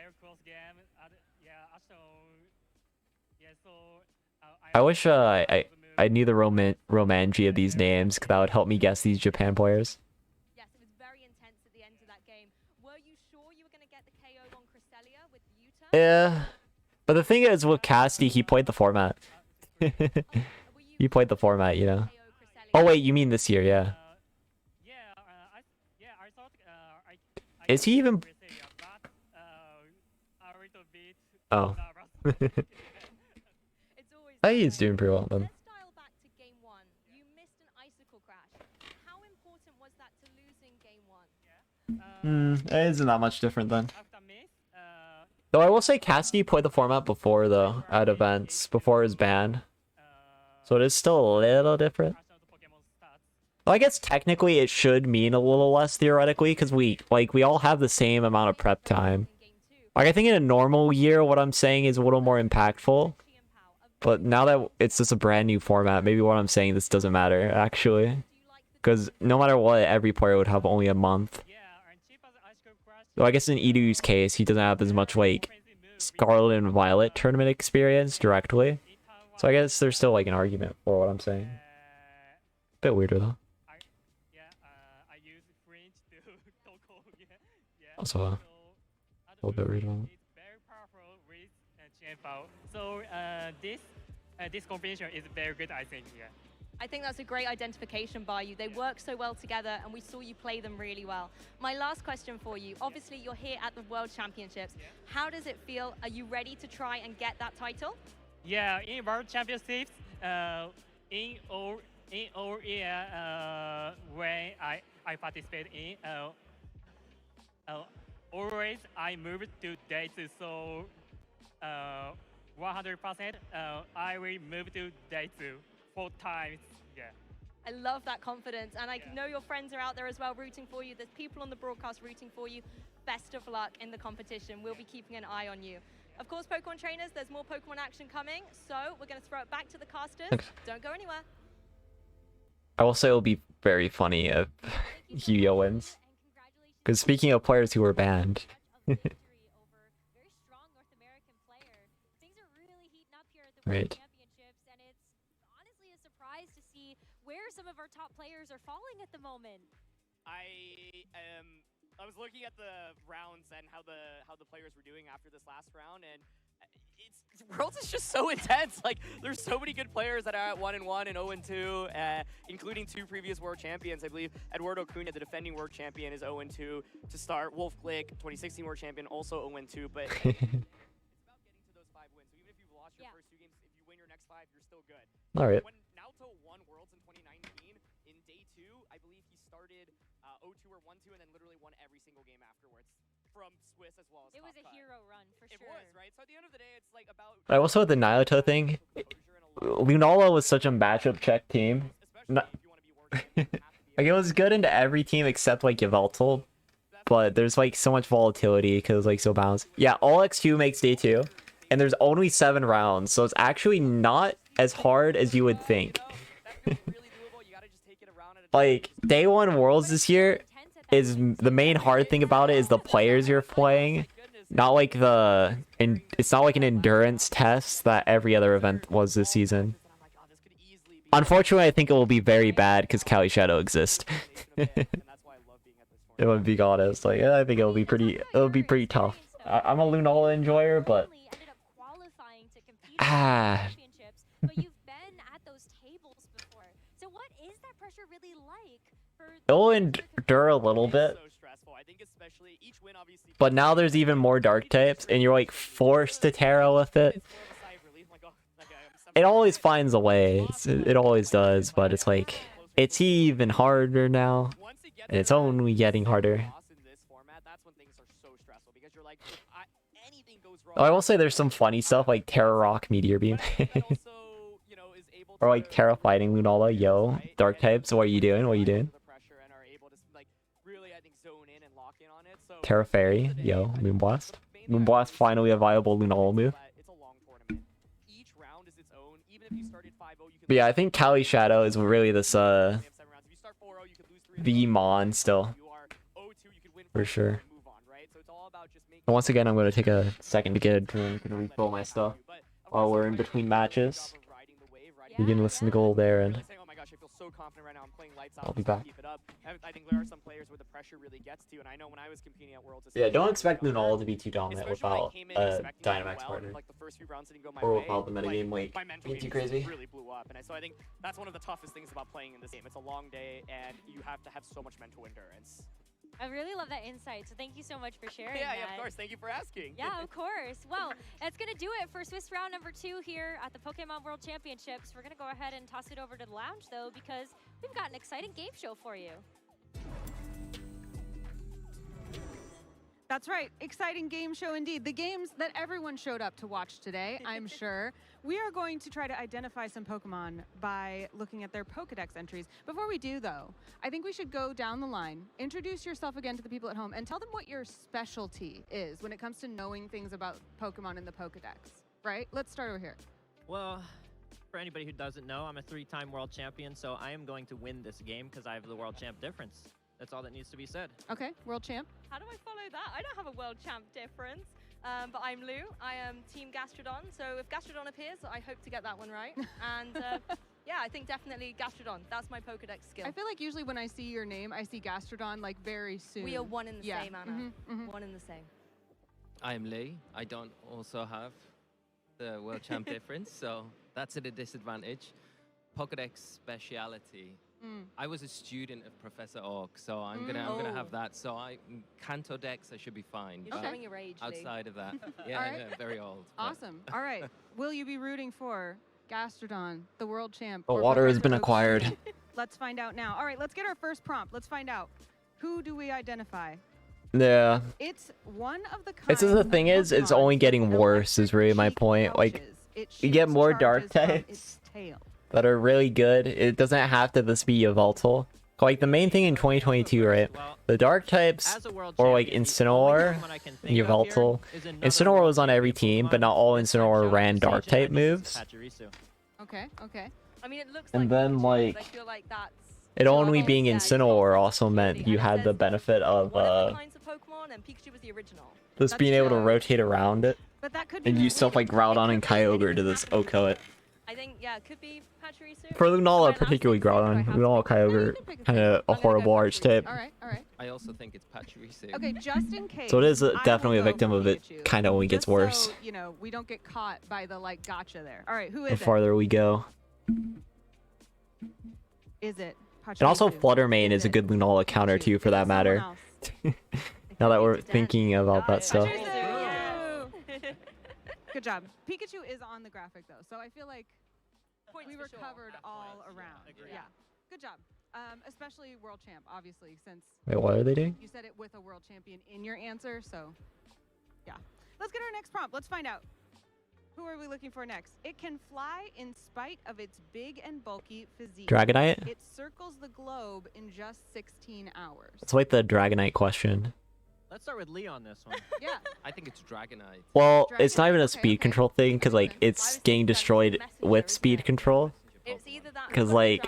I wish I knew the romanji of these names, because that would help me guess these Japan players. Yes, it was very intense at the end of that game. Were you sure you were going to get the KO on Cresselia with the U-turn? Yeah. But the thing is, with Casti, he played the format. He played the format, you know. Oh, wait, you mean this year, yeah. Is he even... Oh. I think he's doing pretty well, then. Let's dial back to game 1. You missed an icicle crash. How important was that to losing game 1? It isn't that much different then. Though I will say Cassidy played the format before though, at events, before his ban. So it is still a little different. Well, I guess technically it should mean a little less theoretically, because we all have the same amount of prep time. Like I think in a normal year what I'm saying is a little more impactful. But now that it's just a brand new format, maybe what I'm saying this doesn't matter, actually. Because no matter what, every player would have only a month. So I guess in Edu's case, he doesn't have as much, like, Scarlet and Violet tournament experience directly. So I guess there's still, like, an argument for what I'm saying. Bit weirder, though. Also, a little bit weird about it. So this combination is very good, I think. Yeah. I think that's a great identification by you. They work so well together, and we saw you play them really well. My last question for you. Obviously, you're here at the World Championships. How does it feel? Are you ready to try and get that title? Yeah, in World Championships, in in all year when I participate in, always I move to day 2, so 100% I will move to day 2 4 times. Yeah. I love that confidence, and I know your friends are out there as well rooting for you. There's people on the broadcast rooting for you. Best of luck in the competition. We'll be keeping an eye on you. Of course, Pokemon trainers, there's more Pokemon action coming, so we're going to throw it back to the casters. Okay. Don't go anywhere. I will say it'll be very funny if Yu-Gi-Oh wins. Because speaking of players who were banned. Right. And it's honestly a surprise to see where some of our top players are falling at the moment. I was looking at the rounds and how the players were doing after this last round, and Worlds is just so intense. Like, there's so many good players that are at 1-1 and 0-2, including 2 previous world champions. I believe Eduardo Cunha, the defending world champion, is 0-2 to start. Wolf Glick, 2016 world champion, also 0-2. But it's about getting to those 5 wins. So even if you've lost your first 2 games, if you win your next 5, you're still good. All right. When Naoto won Worlds in 2019, in day 2, I believe he started 0-2 or 1-2 and then literally won every single game afterwards. From Swiss as well as It was a hero run for sure. It was, right? So at the end of the day, it's like about... I also with the Naoto thing, Lunala was such a matchup check team. Like, it was good into every team except like Yveltal, but there's like so much volatility because like so balanced. Yeah, all X2 makes day 2, and there's only 7 rounds, so it's actually not as hard as you would think. Like, day 1 Worlds this year is the main hard thing about it is the players you're playing, not like it's not like an endurance test that every other event was this season. Unfortunately, I think it will be very bad because Cali Shadow exists. It would be honest, like I think it'll be pretty tough. I'm a Lunala enjoyer, but But you've been at those tables before. So what is that pressure really like? it'll endure a little bit, but now there's even more dark types, and you're like forced to Terra with it. It always finds a way. It always does, but it's like it's even harder now, and it's only getting harder. Oh, I will say there's some funny stuff like Terra Rock Meteor Beam. Or like Terra fighting Lunala, yo, dark types, what are you doing? What are you doing? Terra Fairy, yo, Moonblast. Moonblast finally a viable Lunala move. But yeah, I think Cali Shadow is really this V-Mon still. For sure. And once again, I'm going to take a second to get a drink and refill my stuff while we're in between matches. You can listen to Gold there, and I'll be back. I think there are some players where the pressure really gets to, and I know when I was competing at Worlds... Yeah, don't expect Lunala to be too dominant without a Dynamax partner. Or without the metagame like being too crazy. Really blew up, and so I think that's one of the toughest things about playing in this game. It's a long day, and you have to have so much mental endurance. I really love that insight, so thank you so much for sharing Yeah, that. of course. Thank you for asking. Yeah, of course. Well, that's going to do it for Swiss round number 2 here at the Pokemon World Championships. We're going to go ahead and toss it over to the lounge, though, because we've got an exciting game show for you. That's right. Exciting game show indeed. The games that everyone showed up to watch today, I'm sure. We are going to try to identify some Pokemon by looking at their Pokedex entries. Before we do, though, I think we should go down the line, introduce yourself again to the people at home, and tell them what your specialty is when it comes to knowing things about Pokemon in the Pokedex, right? Let's start over here. Well, for anybody who doesn't know, I'm a 3-time world champion, so I am going to win this game because I have the world champ difference. That's all that needs to be said. Okay, world champ. How do I follow that? I don't have a world champ difference. But I'm Lou. I am Team Gastrodon. So if Gastrodon appears, I hope to get that one right. And yeah, I think definitely Gastrodon. That's my Pokedex skill. I feel like usually when I see your name, I see Gastrodon like very soon. We are one in the same, Anna. One in the same. I'm Lee. I don't also have the world champ difference, so that's at a disadvantage. Pokedex speciality. I was a student of Professor Orc, so I'm gonna have that. So Kanto Dex, I should be fine. You're showing your age, Lee. Outside of that, yeah, All right. very old. Awesome. All right. Will you be rooting for Gastrodon, the world champ. The or water has Professor been Oak acquired. champ? Let's find out now. All right, let's get our first prompt. Let's find out. Who do we identify? Yeah. It's one of the kinds. It's just the thing is, it's only getting worse. Is really my point. Like, you get more dark types that are really good. It doesn't have to just be Yveltal. Like the main thing in 2022, right? The dark types, or like Incineroar, Yveltal. Incineroar was on every team, but not all Incineroar ran dark type moves. Okay, okay. I mean, it looks And like then like, I feel like that's it only being Incineroar also meant you had the benefit of kinds of Pokemon, and Pikachu was the original. just being able to rotate around it. But that could And use stuff like Groudon and Kyogre to just OHKO it. I think, yeah, it could be Pachirisu. For Lunala, particularly Groudon. Lunala, Kyogre, kind of a horrible arch type. All right, all right. I also think it's Pachirisu. Okay, just in case. So it is I will definitely a go victim for of it. Pikachu, Kind of only gets just worse So, you know, we don't get caught by the like gotcha there. All right, who the is it? farther we go. Is it Pachirisu? And also Fluttermane is a good Lunala counter too, for that matter. Now that we're thinking about that stuff. Good job. Pikachu is on the graphic though, so I feel like we were covered all around. Yeah. Good job. Especially world champ, obviously, since Wait, what are they doing? you said it with a world champion in your answer, so yeah. Let's get our next prompt. Let's find out. Who are we looking for next? It can fly in spite of its big and bulky physique. Dragonite? It circles the globe in just 16 hours. Let's wait the Dragonite question. Let's start with Lee on this one. Yeah. I think it's Dragonite. Well, it's not even a speed control thing, because like it's getting destroyed with speed control. It's either that Because like,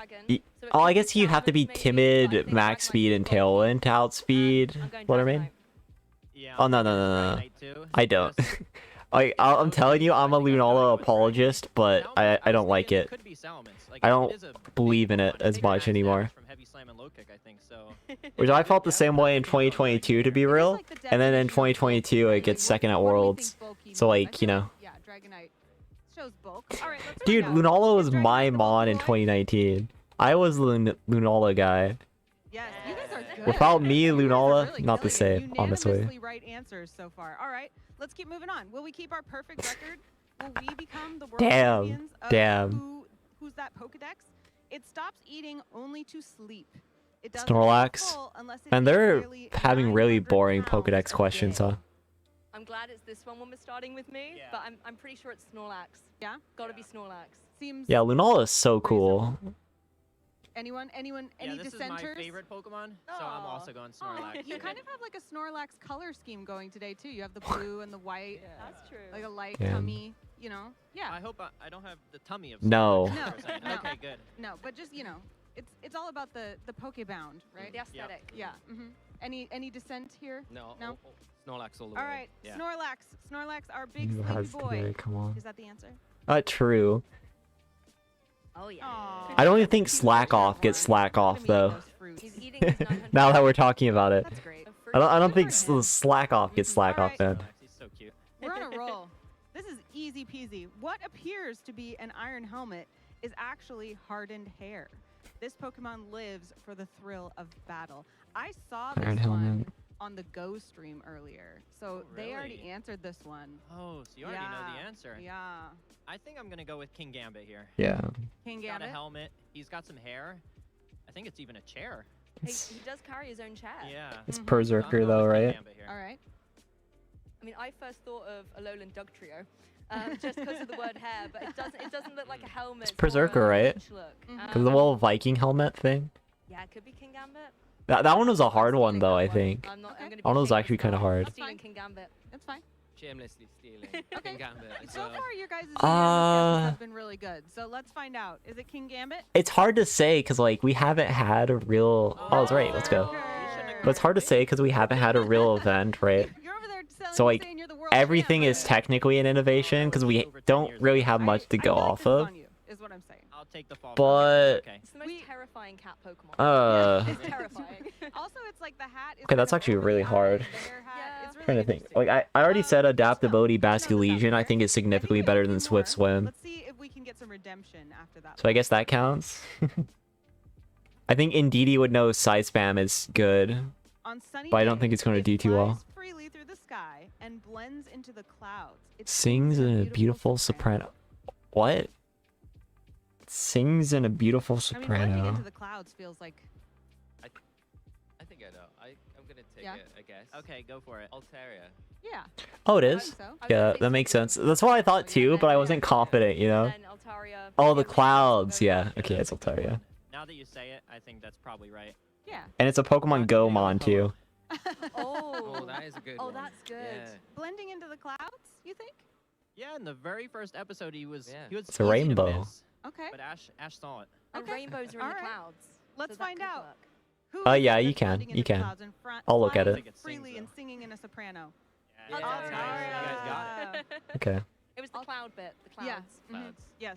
oh, I guess you have to be timid, max speed, and tailwind to outspeed Fluttermane. Yeah. Oh no no no no! I don't. I'm telling you, I'm a Lunala apologist, but I don't like it. I don't believe in it as much anymore. Which I felt the same way in 2022, to be real. And then in 2022, it gets second at Worlds. So like, you know. Yeah, Dragonite shows bulk. All right, let's Dude, find out. Lunala was my Mon in 2019. I was the Lunala guy. Yes, you guys are good. Without me, You guys are Lunala, really not the killing it. same, honestly. Unanimously right answers so far. All right, let's keep moving on. Will we keep our perfect record? Will we become the world Damn, champions of damn. who's that Pokedex? It stops eating only to sleep. It doesn't Snorlax. get full unless it And eats they're nearly having really 900 boring pounds Pokedex a questions, day. huh? I'm glad it's this one when we're starting with me, but I'm pretty sure it's Snorlax. Yeah? Gotta be Snorlax. Seems Yeah, Lunala is so cool. anyone Yeah, any this dissenters? is my favorite Pokemon, so I'm also going Aw, Snorlax. you kind of have like a Snorlax color scheme going today too. You have the blue and the white. That's true. Like a light Damn. tummy, you know? Yeah. I hope I don't have the tummy of No. Snorlax, No, you're saying. no. Okay, good. No, but just, you know, it's all about the Pokebound, right? The aesthetic. Yeah. Any dissent here? No. No? Snorlax all the All way. right. Yeah. Snorlax, our big You sleepy has boy. today, come on. Is that the answer? True. Oh yeah. Aw. I don't even think Slack Off gets Slack Off though. He's eating his 900 Now that we're talking about it, That's great. I don't think Slack Off gets Slack Off then. He's so cute. We're on a roll. This is easy peasy. What appears to be an iron helmet is actually hardened hair. This Pokemon lives for the thrill of battle. I saw this Iron one helmet. on the Go stream earlier, so they already really? answered this one. Oh, so you already know the answer. Yeah. I think I'm gonna go with King Gambit here. Yeah. King He's got a Gambit. helmet. He's got some hair. I think it's even a chair. He does carry his own chair. Yeah. It's Mhm. Berserker I'm going though, with King right? Gambit here. All right. I mean, I first thought of a Alolan Dugtrio, just because of the word hair, but it doesn't look like a helmet. It's Berserker, right? Mhm. Because the little Viking helmet thing. Yeah, it could be King Gambit. That one was a hard one though, I think. I'm not. Okay. I'm gonna be That one was shameless actually kinda now. hard. I'm stealing King Gambit. That's fine. Shamelessly stealing. Okay. King Gambit. So far, your guys' Uh, have been really good. So let's find out. Is it King Gambit? It's hard to say because like we haven't had a real. Oh, that's right. Let's go. But it's hard to say because we haven't had a real event, right? You're over there selling, So like saying you're the world everything champ. is technically an innovation because we don't really have much to I go feel like off this is of. on you, is what I'm saying. I'll take the fall. But Okay. It's the most terrifying cat Pokemon. It's terrifying. Also, it's like the hat. Is Okay, that's kind of actually over really the hard. eye, the hair hat. It's really trying to think. interesting. Like I already said adaptability Basculesian I think is significantly I think better we than need Swift more. Swim. Let's see if we can get some redemption after that. So I guess that counts. I think Indeedee would know Side Spam is good. On sunny But I don't days, think it's going to it do too well. flies freely through the sky and blends into the clouds. It Sings in a beautiful soprano. What? Sings in a beautiful I mean, blending soprano. into the clouds feels like. I think I know. I'm gonna take Yeah. a guess. Okay, go for it. Altaria. Yeah. Oh, it I is? think so. Yeah, that makes sense. That's what I thought too, but I wasn't confident, you know? Then Altaria. Oh, the clouds. Yeah. Okay, it's Altaria. Now that you say it, I think that's probably right. Yeah. And it's a Pokemon Go mon too. Oh, that is a good one. that's good. Yeah. Blending into the clouds, you think? Yeah, in the very first episode, he was Yeah. he was It's a easy to rainbow. miss, Okay. but Ash saw it. And Okay. rainbows are in All the right. clouds. Let's so that find could out. work. Who Yeah, is you it can. blending You into the can. clouds in front, I'll look at flying it. It sings, freely and though. singing in a soprano? Yeah, Altaria. You guys got it. Okay. It was the cloud bit. The clouds. Yeah. mhm, Clouds. Yes.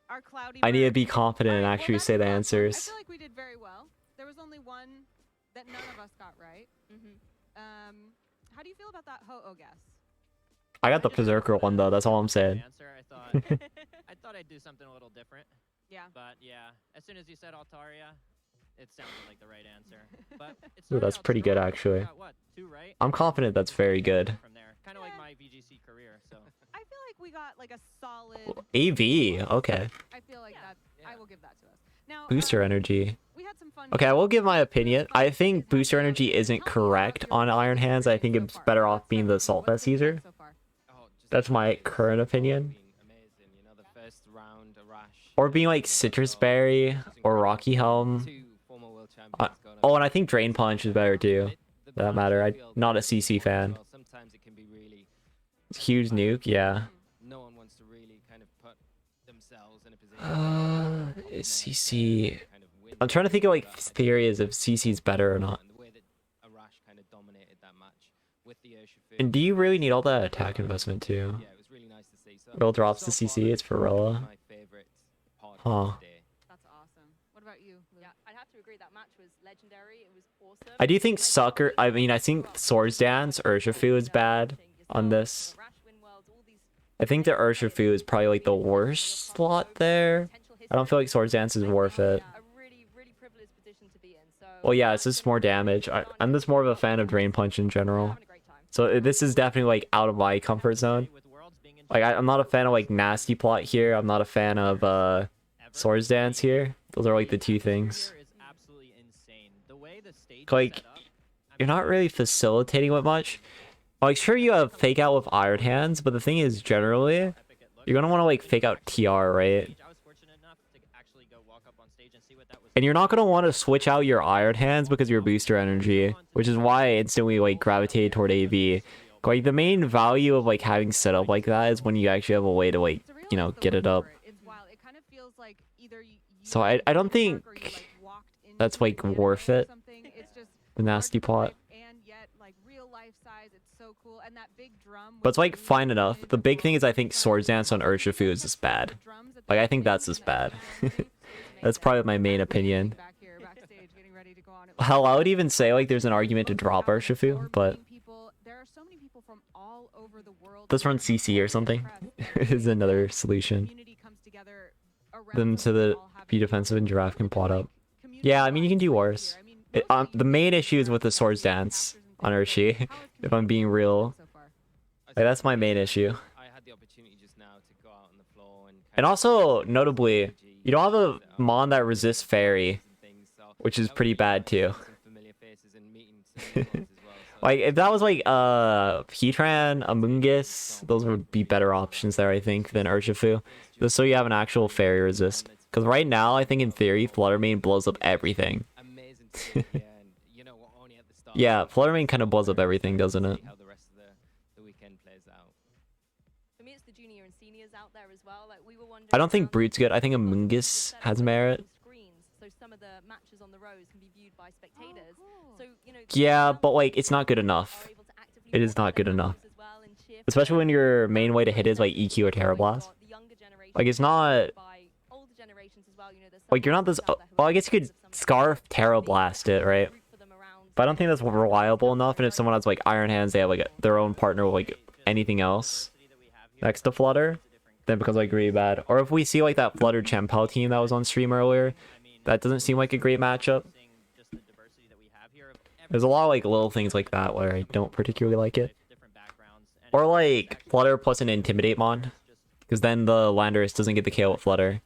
Our cloudy. I need to bird. be confident and All right, actually that's say the awesome. I answers. feel like we did very well. There was only one that none of us got right. How do you feel about that Ho-Oh guess? I got the Berserker one though, that's all I'm saying. Answer. I thought I'd do something a little different. Yeah. But yeah, as soon as you said Altaria, it sounded like the right answer. But it Ooh, started that's out pretty good strong. actually. Got, what, 2 right? I'm confident that's very good. From there, kind of like my VGC career. So I feel like we got like a solid. AV, okay. I feel like that. I will give that to us. Now. Booster energy. We had some fun. Okay, I will give my opinion. I think booster energy isn't correct on Iron Hands. I think it's better off being the Salt Vest user. That's my current opinion. Amazing. You know, the first round, a Rash. Or being like Citrus Berry or Rocky Helm. Two former world champions going Oh, and I think Drain Punch is better too. For that matter, I'm not a CC fan. well. Sometimes it can be really. Huge nuke, yeah. No one wants to really kind of put themselves in a position. CC. I'm trying to think of like theories if CC is better or not. And the way that Arash kind of dominated that match with the Urshifu. And do you really need all that attack investment too? Yeah, it was really nice to see. So Real drops so to far, CC, it's Varela. my favorite part Huh. of the day. That's awesome. What about you? Lou? Yeah, I'd have to agree. That match was legendary. It was awesome. I do think Sucker. I mean, I think Swords Dance Urshifu is bad on this. I think the Urshifu is probably like the worst slot there. I don't feel like Swords Dance is worth it. A really, really privileged position to be in. So Well, yeah, it's just more damage. I'm just more of a fan of Drain Punch in general. So this is definitely like out of my comfort zone. Like I'm not a fan of like Nasty Plot here. I'm not a fan of Swords Dance here. Those are like the two things. Like you're not really facilitating with much. Like sure you have fake out with Iron Hands, but the thing is generally you're gonna want to like fake out TR, right? And you're not gonna want to switch out your Iron Hands because of your booster energy, which is why I instantly like gravitated toward AV. Like the main value of like having setup like that is when you actually have a way to like, you know, get it up. It's wild. It kind of feels like either you So I don't think that's like worth it. It's just The Nasty Plot. and yet like real life size. It's so cool. And that big drum. But it's like fine enough. The big thing is I think Swords Dance on Urshifu is just bad. Like I think that's just bad. That's probably my main opinion. Back here, backstage, getting ready to go on. Hell, I would even say like there's an argument to drop Urshifu, but There are so many people from all over the world. let's run CC or something. Is another solution. Them to the be defensive and Giraffe can plot up. Yeah, I mean you can do worse. The main issue is with the Swords Dance on Urshi. If I'm being real, like that's my main issue. I had the opportunity just now to go out on the floor and. And also, notably, you don't have a Mon that resists Fairy, which is pretty bad too. Like, if that was like Heatran, Amoonguss, those would be better options there, I think, than Urshifu. Just so you have an actual Fairy resist. Because right now, I think in theory, Fluttermane blows up everything. Yeah, Fluttermane kind of blows up everything, doesn't it? How the rest of the weekend plays out. For me, it's the junior and seniors out there as well. Like we were wondering. I don't think Brute's good. I think Amoonguss has merit. So some of the matches on the rows can be viewed by spectators. So you know. Yeah, but like, it's not good enough. It is not good enough. Especially when your main way to hit is like EQ or Terra Blast. Like, it's not... Like, you're not this... Well, I guess you could Scarf Terra Blast it, right? But I don't think that's reliable enough, and if someone has like Iron Hands, they have like their own partner with like anything else next to Flutter, then it becomes like really bad. Or if we see like that Flutter Chempel team that was on stream earlier, that doesn't seem like a great matchup. There's a lot of like little things like that where I don't particularly like it. Or like Flutter plus an Intimidate Mon, because then the Landorus doesn't get the KO with Flutter.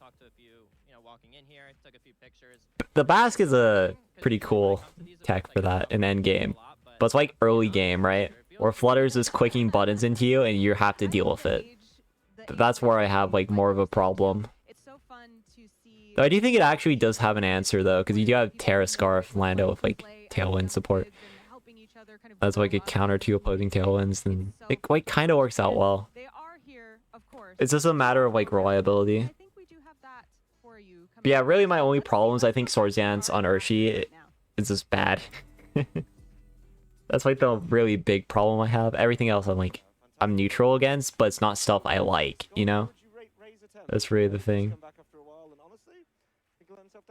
the Basque is a pretty cool tech for that in end game, but it's like early game, right? Where Flutter's just clicking buttons into you and you have to deal with it. That's where I have like more of a problem. Though I do think it actually does have an answer though, because you do have Terra Scarf Lando with like Tailwind support. That's like a counter to opposing Tailwinds, and it like kind of works out well. It's just a matter of like reliability. But yeah, really my only problem is I think Swords Dance on Urshi is just bad. That's like the really big problem I have. Everything else I'm neutral against, but it's not stuff I like, you know? That's really the thing.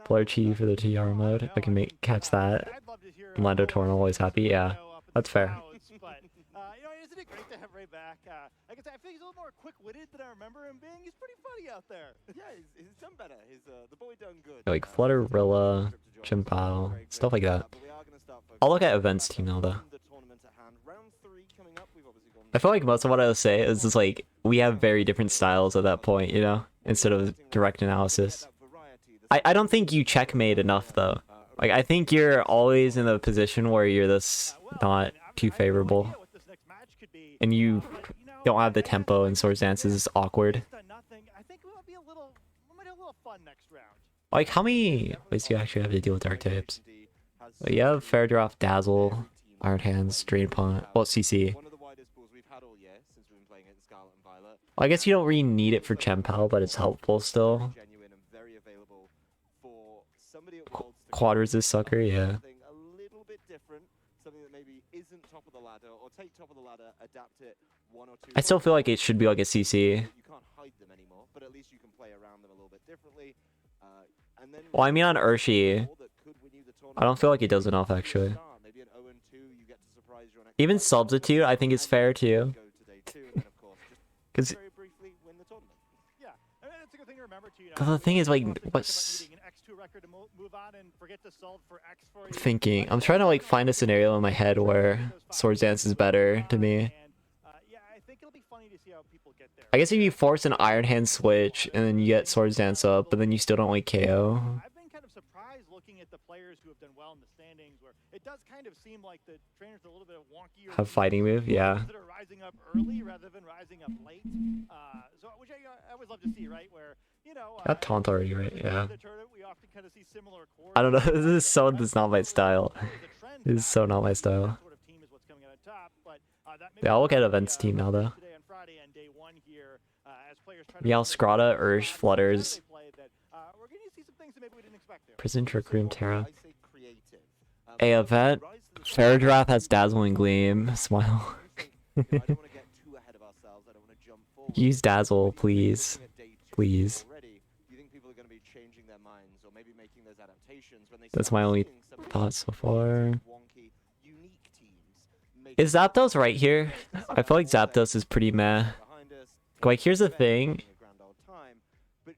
Player Chi for the TR mode, if I can catch that. Lando Torn always happy, yeah. That's fair. Isn't it great to have Ray back? I guess I think he's a little more quick-witted than I remember him being. He's pretty funny out there. Yeah, he's done better. The boy done good. Like Flutterilla, Chimpao, stuff like that. I'll look at events team now though. I feel like most of what I would say is just like we have very different styles at that point, you know, instead of direct analysis. I don't think you checkmate enough though. Like I think you're always in the position where you're this not too favorable, and you don't have the tempo, and Swords Dance is awkward. Like how many ways do you actually have to deal with dark types? Well, you have Fair Draft, Dazzle, Iron Hands, Drain Punch, well CC. Well, I guess you don't really need it for Chempal, but it's helpful still. Quad resist sucker, yeah. I still feel like it should be like a CC. Well, I mean on Urshi, I don't feel like it does enough actually. Even Substitute, I think is fair too. Because the thing is like, what's thinking? I'm trying to like find a scenario in my head where Swords Dance is better to me. I guess if you force an Iron Hand switch and then you get Swords Dance up, but then you still don't like KO. I've been kind of surprised looking at the players who have done well in the standings, where it does kind of seem like the trainers are a little bit wonkier. Have fighting move, yeah. That are rising up early rather than rising up late. So which I always love to see, right? Where Got taunt already, right? Yeah. I don't know. This is not my style. This is so not my style. Yeah, I'll look at events team now though. Meow, Scrata, Ursh, Flutters, Prison Trick Room, Terra. A event. Fairdraft has Dazzling Gleam. Smile. Use Dazzle, please. Please. That's my only thought so far. Is Zapdos right here? I feel like Zapdos is pretty meh. Like, here's the thing.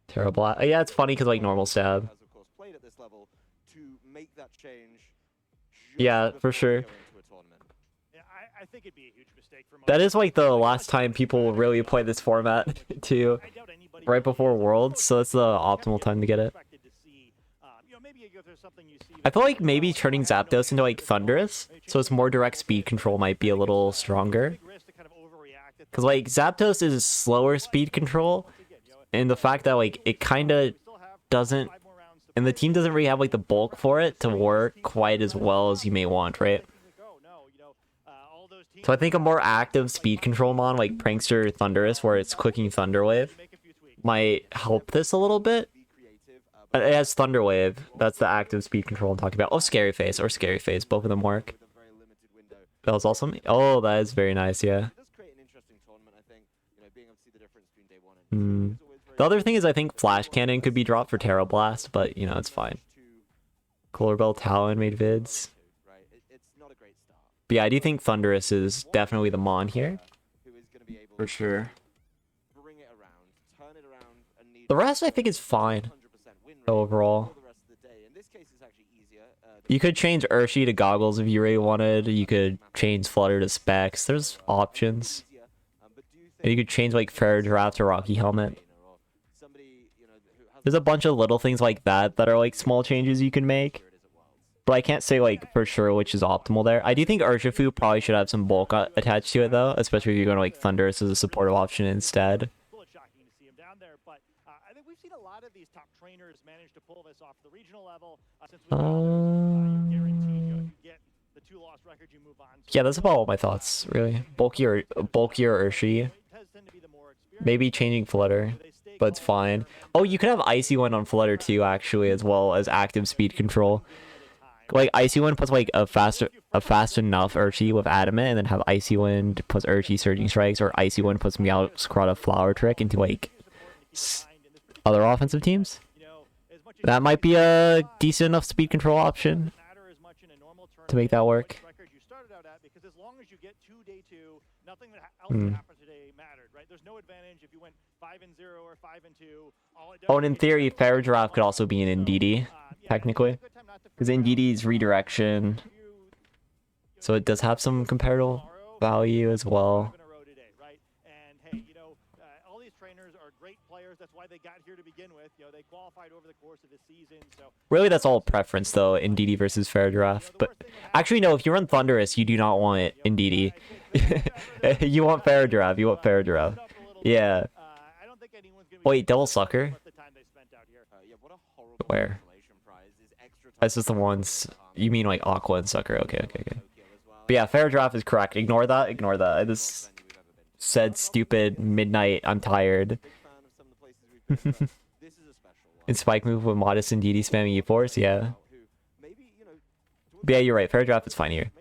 Terrible. Yeah, it's funny because, like, normal stab. Yeah, for sure. That is, like, the last time people will really play this format, too. Right before Worlds, so that's the optimal time to get it. I feel like maybe turning Zapdos into, like, Thunderous, so it's more direct speed control might be a little stronger. Because, like, Zapdos is slower speed control, and the fact that, like, it kind of doesn't... And the team doesn't really have, like, the bulk for it to work quite as well as you may want, right? So I think a more active speed control mon, like Prankster Thunderous, where it's clicking Thunderwave, might help this a little bit. It has Thunderwave. That's the active speed control I'm talking about. Oh, Scary Face or Scary Face. Both of them work. That was awesome. Oh, that is very nice, yeah. The other thing is I think Flash Cannon could be dropped for Terra Blast, but, you know, it's fine. Colorbell Talon made vids. But yeah, I do think Thunderous is definitely the mon here. For sure. The rest I think is fine. Overall. You could change Urshi to Goggles if you really wanted. You could change Flutter to Specs. There's options. And you could change like Fair Draft to Rocky Helmet. There's a bunch of little things like that that are like small changes you can make. But I can't say like for sure which is optimal there. I do think Urshifu probably should have some bulk attached to it though, especially if you're going to like Thunderous as a supportive option instead. A little shocking to see him down there, but I think we've seen a lot of these top trainers manage to pull this off the regional level. Since we you're guaranteed, you get the 2-loss record, you move on. Yeah, that's about all my thoughts, really. Bulkier Urshi. Maybe changing Flutter, but it's fine. Oh, you could have Icy Wind on Flutter too, actually, as well as active speed control. Like Icy Wind puts like a fast enough Urshi with Adamant, and then have Icy Wind puts Urshi Surging Strikes, or Icy Wind puts Meowscarada Flower Trick into like other offensive teams. That might be a decent enough speed control option to make that work. There's no advantage if you went 5-0 or 5-2. Oh, and in theory, Fair Giraffe could also be an Ndidi, technically. Because Ndidi's redirection. So it does have some comparative value as well. And hey, all these trainers are great players. That's why they got here to begin with. They qualified over the course of the season. So really, that's all preference, though, Ndidi versus Fair Giraffe. But actually, no, if you run Thunderous, you do not want Ndidi. You want Fair Giraffe. You want Fair Giraffe. Yeah. Wait, Double Sucker? Where? That's just the ones. You mean like Aqua and Sucker. Okay. But yeah, Fair Giraffe is correct. Ignore that. I just said stupid midnight. I'm tired. And Spike move with Modest and DD spamming E-Force, yeah. But yeah, you're right. Fair Giraffe is fine here.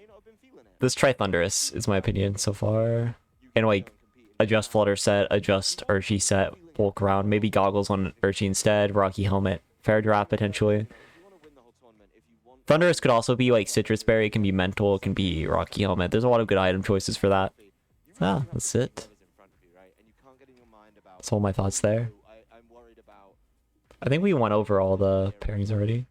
Let's try Thunderous, is my opinion so far. And like, adjust Flutter set, adjust Urshi set, bulk around. Maybe Goggles on Urshi instead, Rocky Helmet, Fair Giraffe potentially. Thunderous could also be like Citrus Berry, it can be Mental, it can be Rocky Helmet. There's a lot of good item choices for that. Ah, that's it. That's all my thoughts there. I think we went over all the pairings already.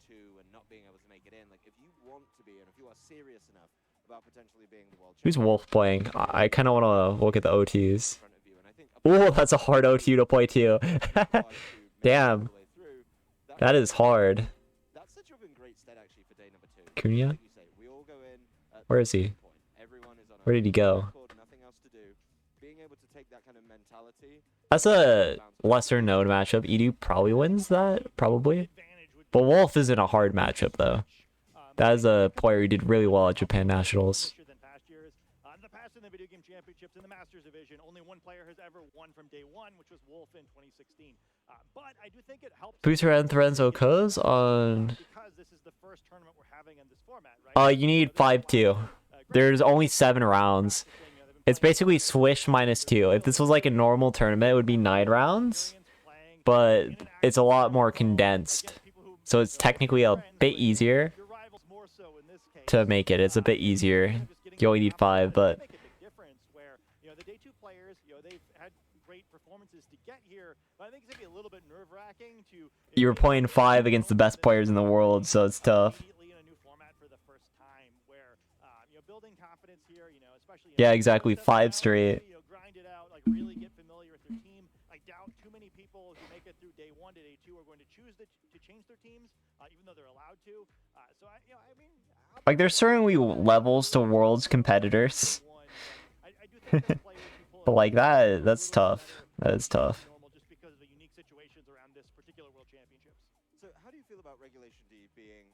Who's Wolf playing? I kind of want to look at the OTs. Oh, that's a hard OT to play too. Damn. That is hard. Cunha? Where is he? Where did he go? That's a lesser known matchup. Edu probably wins that, probably. But Wolf isn't a hard matchup though. That is a player who did really well at Japan Nationals. In the Masters division, only one player has ever won from day one, which was Wolf in 2016. But I do think it helps. Booster and Threnzo Koz on. Because this is the first tournament we're having in this format, right? You need 5-2. There's only 7 rounds. It's basically Swish -2. If this was like a normal tournament, it would be 9 rounds. But it's a lot more condensed. So it's technically a bit easier to make it. It's a bit easier. You only need 5, but you were playing 5 against the best players in the world, so it's tough. Yeah, exactly. 5 straight. Like, there's certainly levels to Worlds competitors. But like that's tough. That is tough. So how do you feel about Regulation D being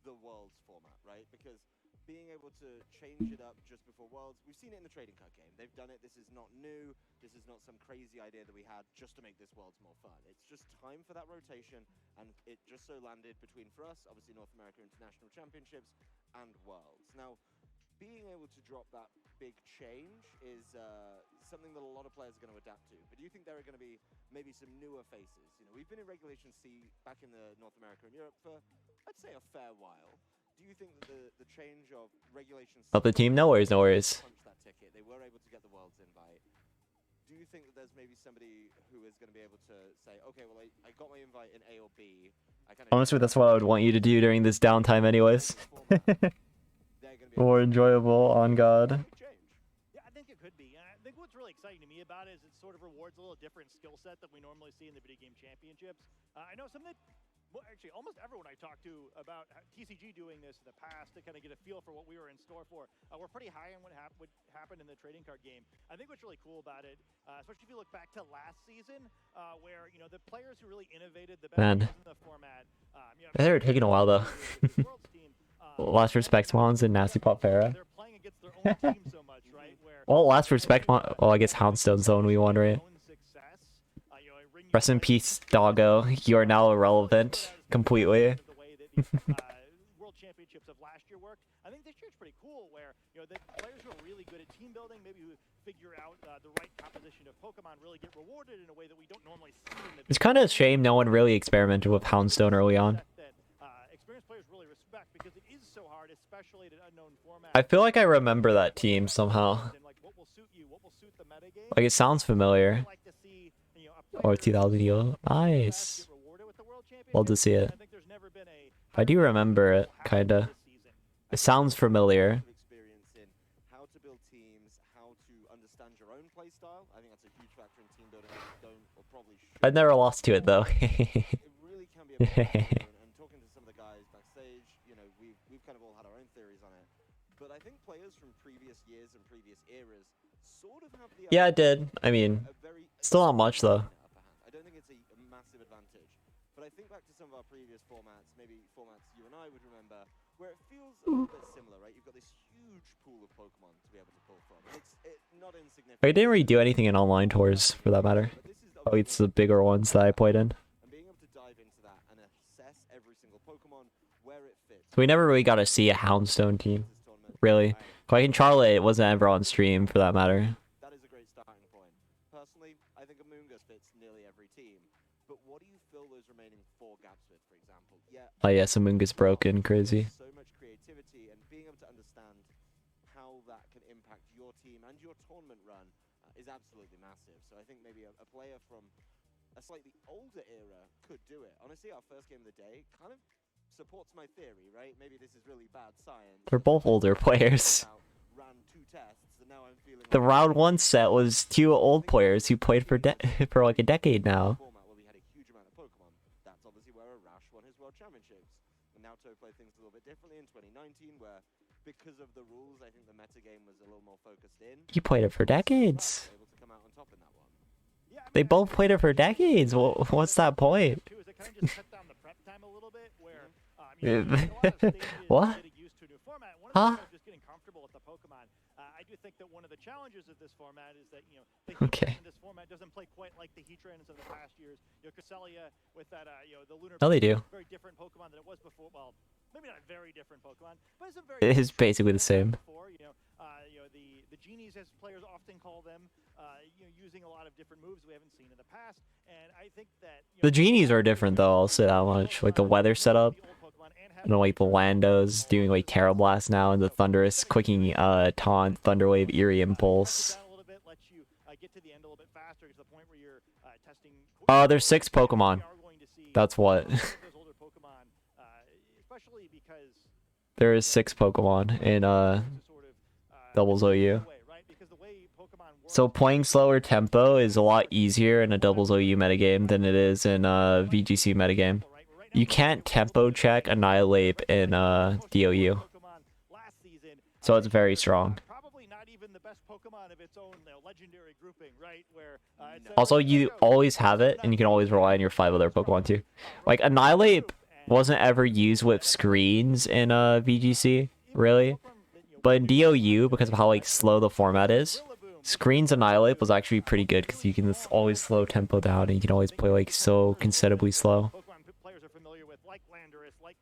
the Worlds format, right? Because being able to change it up just before Worlds, we've seen it in the Trading Card game. They've done it. This is not new. This is not some crazy idea that we had just to make this Worlds more fun. It's just time for that rotation, and it just so landed between, for us, obviously North America International Championships and Worlds. Now, being able to drop that big change is something that a lot of players are going to adapt to. But do you think there are going to be maybe some newer faces? You know, we've been in Regulation C back in the North America and Europe for, I'd say, a fair while. Do you think that the change of Regulation C... Up the team? No worries, no worries. That ticket, they were able to get the Worlds invite. Do you think that there's maybe somebody who is going to be able to say, okay, well, I got my invite in A or B. Honestly, that's what I would want you to do during this downtime anyways. More enjoyable, on God. Yeah, I think it could be. think what's really exciting to me about it is it sort of rewards a little different skill set that we normally see in the video game championships. I know some that, well, actually, almost everyone I talked to about TCG doing this in the past to kind of get a feel for what we were in store for, we're pretty high on what happened in the trading card game. I think what's really cool about it, especially if you look back to last season, where the players who really innovated the best Man. in the format. They were taking a while though. Last Respect Mons and Nasty Pop Farah. They're playing against their own team so much, right? Where Well, Last Respect Mon. Well, I guess Houndstone's the one we won, right? Rest in peace, Doggo. You are now irrelevant completely. World Championships of last year worked. I think this year's pretty cool, where the players who are really good at team building, maybe who figure out the right composition of Pokemon, really get rewarded in a way that we don't normally see in the. It's kind of a shame no one really experimented with Houndstone early on. Experienced players really respect because it is so hard, especially at an unknown format. I feel like I remember that team somehow. Like it sounds familiar. Or 2000 ELO. Nice. Love to see it. I do remember it, kinda. It sounds familiar. Experience in how to build teams, how to understand your own play style. I think that's a huge factor in team building. Don't or probably should. I've never lost to it though. It really can be a problem. And talking to some of the guys backstage, we've kind of all had our own theories on it. But I think players from previous years and previous eras sort of have the Yeah, it did. I mean, still not much though. I don't think it's a massive advantage. But I think back to some of our previous formats, maybe formats you and I would remember, where it feels a little bit similar, right? You've got this huge pool of Pokemon to be able to pull from. It's not insignificant. I didn't really do anything in online tours, for that matter. Oh, it's the bigger ones that I played in. And being able to dive into that and assess every single Pokemon where it fits. So we never really got to see a Houndstone team. Really. Like in Charlotte, it wasn't ever on stream, for that matter. That is a great starting point. Personally, I think Amoonguss fits nearly every team. But what do you fill those remaining 4 gaps with, for example? Yeah. Oh yeah, Samunga's broken, crazy. So much creativity and being able to understand how that can impact your team and your tournament run is absolutely massive. So I think maybe a player from a slightly older era could do it. Honestly, our first game of the day kind of supports my theory, right? Maybe this is really bad science. They're both older players. Ran 2 tests, and now I'm feeling The round 1 set was 2 old players who played for like a decade now. Format where we had a huge amount of Pokemon. That's obviously where Arash won his World Championships. And now To play things a little bit differently in 2019, where because of the rules, I think the meta game was a little more focused in. He played it for decades. They both played it for decades. What's that point? What? Huh? I do think that one of the challenges of this format is that Okay. this format doesn't play quite like the Heatrans of the past years. Cresselia with that the lunar. No, they do. Very different Pokemon than it was before. Well, maybe not very different Pokemon, but it's a very. It is basically the same. Before, the genies, as players often call them, using a lot of different moves we haven't seen in the past, and I think that The genies are different though, I'll say that much. Like the weather setup. And like the Landos doing like Terra Blast now and the Thunderous quicking taunt, Thunderwave, Eerie Impulse. There's 6 Pokemon. That's what. There is 6 Pokemon in Doubles OU. So playing slower tempo is a lot easier in a Doubles OU metagame than it is in a VGC metagame. You can't tempo check Annihilate in DOU. So it's very strong. Also, you always have it, and you can always rely on your 5 other Pokemon too. Like, Annihilate wasn't ever used with screens in VGC, really. But in DOU, because of how like slow the format is, Screens Annihilate was actually pretty good, because you can just always slow tempo down, and you can always play like so considerably slow.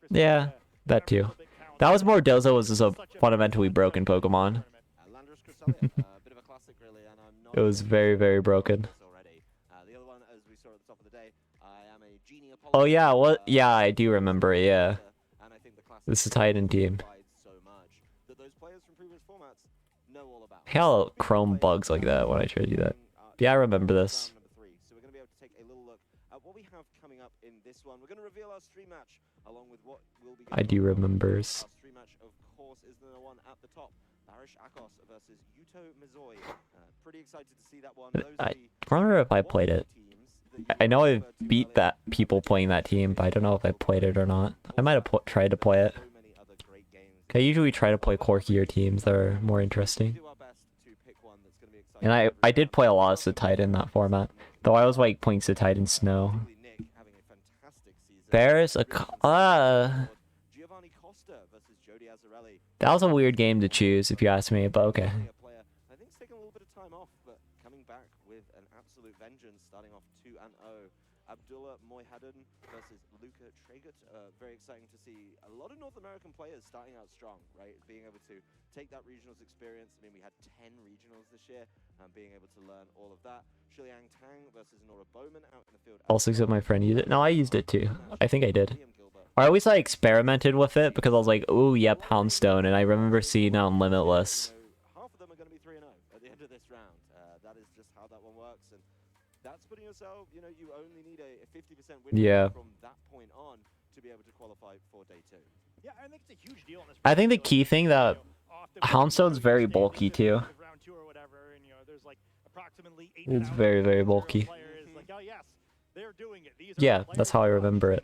Yeah, that too. That was more Dozo was just a fundamentally broken Pokemon. It was very, very broken. Oh yeah, what? Yeah, I do remember it, yeah. This is a Titan team. Hell, Chrome bugs like that when I try to do that. Yeah, I remember this. So we're going to be able to take a little look at what we have coming up in this one. We're going to reveal our stream match along with what will be. I do remember. Our stream match, of course, is the one at the top. Barish Akos versus Yuto Mizoi. Pretty excited to see that one. I don't remember if I played it. I know I beat that people playing that team, but I don't know if I played it or not. I might have tried to play it. I usually try to play quirkier teams that are more interesting. And I did play a lot of Sitide in that format, though I was like playing Sitide in Snow. Barris, that was a weird game to choose if you ask me, but okay. I think it's taken a little bit of time off, but coming back with an absolute vengeance, starting off 2-0. Abdullah Moyhaddin versus Luca Traegut. Very exciting to see a lot of North American players starting out strong, right? Being able to take that regionals experience. I mean, we had 10 regionals this year, and being able to learn all of that. Shiliang Tang versus Nora Bowman out in the field. Also, except my friend used it. No, I used it too. I think I did. I always like experimented with it because I was like, oh, yep, Houndstone, and I remember seeing it on Limitless. Half of them are going to be 3-0 at the end of this round. That is just how that one works, and that's putting yourself, you know, you only need a 50% win rate from that point on to be able to qualify for day 2. Yeah, I think it's a huge deal in this. I think the key thing that Houndstone's very bulky too. Round 2 or whatever, and you know, there's like approximately 8,000 It's very, very bulky. players. Like, oh yes, they're doing it. These are Yeah, that's how I remember it.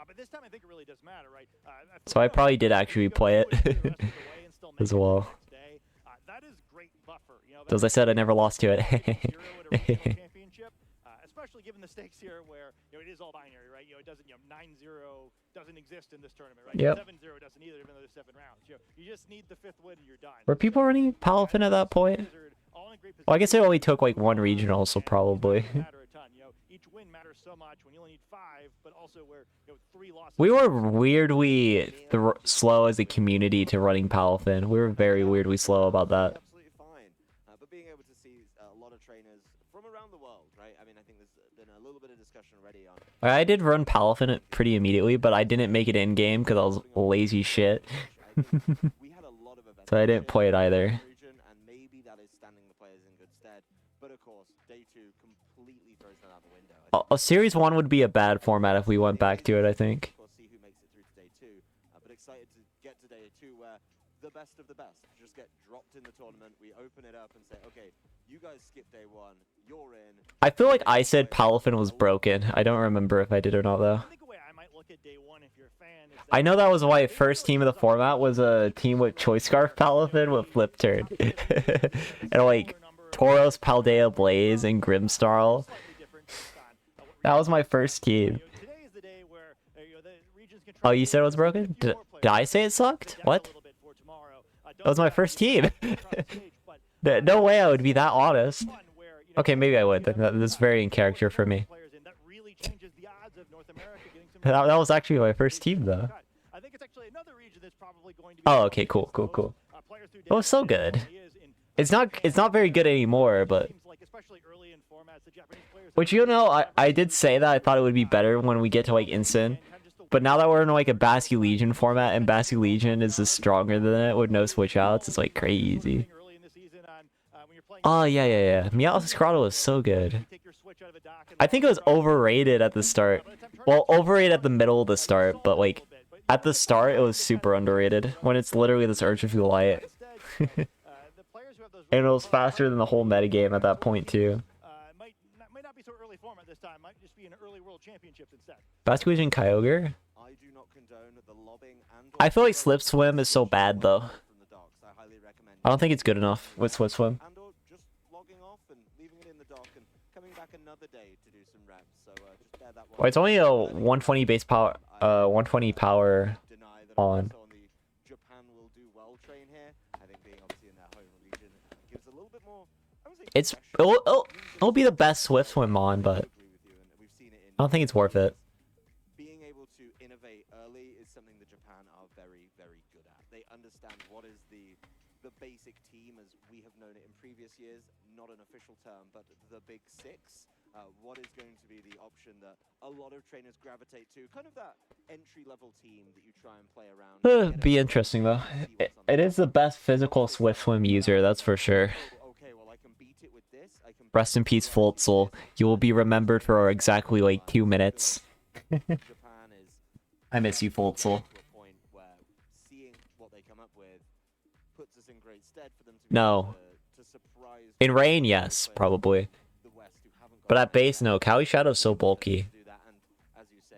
But this time I think it really does matter, right? So I probably did actually play it as well. That is great buffer. You know, As I said, I never lost to it. championship, especially given the stakes here, where you know it is all binary, right? You know, it doesn't, you know, 9-0 doesn't exist in this tournament, right? Yep. 7-0 doesn't either, even though there's 7 rounds. You just need the 5th win and you're done. Were people running Palafin at that point? Well, I guess it only took like one regional, so probably. Each win matters so much when you only need 5, but also where, you know, 3 losses. We were weirdly slow as a community to running Palafin. We were very weirdly slow about that. Absolutely fine. But being able to see a lot of trainers from around the world, right? I mean, I think there's been a little bit of discussion already on. I did run Palafin pretty immediately, but I didn't make it in game because I was lazy shit. So I didn't play it either. And maybe that is standing the players in good stead. But of course, day 2 completely throws that out the window. A Series 1 would be a bad format if we went back to it, I think. We'll see who makes it through to day 2. But excited to get to day 2 where the best of the best just get dropped in the tournament. We open it up and say, okay, you guys skip day 1. You're in. I feel like I said Palafin was broken. I don't remember if I did or not, though. I know that was why first team of the format was a team with Choice Scarf Palafin with Flip Turn. And like Tauros, Paldea, Blaze, and Grimstarl. That was my first team. Oh, you said it was broken? Did I say it sucked? What? That was my first team. No way I would be that honest. Okay, maybe I would. That's very in character for me. That was actually my first team, though. Oh, okay, cool. It was so good. It's not very good anymore, but... Which, you know, I did say that I thought it would be better when we get to, like, Instant. But now that we're in, like, a Basque Legion format, and Basque Legion is just stronger than it with no switch outs, it's, like, crazy. Oh, yeah. Meowth's Grotto was so good. I think it was overrated at the start. Well, overrated at the middle of the start, but, like, at the start, it was super underrated. When it's literally this Urshifu Light. And it was faster than the whole metagame at that point, too. Might not be so early format this time. Might just be an early world championships instead. Basque Legion Kyogre? I feel like Slip Swim is so bad, though. I don't think it's good enough with Slip Swim. Well, it's only a 120 base power, 120 power on. It'll be the best Swift Swim on, but I don't think it's worth it. Being able to innovate early is something that Japan are very, very good at. They understand what is the basic team as we have known it in previous years, not an official term, but the big 6. What is going to be the option that a lot of trainers gravitate to? Kind of that entry-level team that you try and play around. Be interesting, though. It is the best physical Swift Swim user, that's for sure. Rest in peace, Foltzel. You will be remembered for exactly, like, 2 minutes. I miss you, Foltzel. Seeing what they come up with puts us in great stead No. In Rain, yes, probably. But at base, no. Kawi Shadow's so bulky. Do that and, as you say,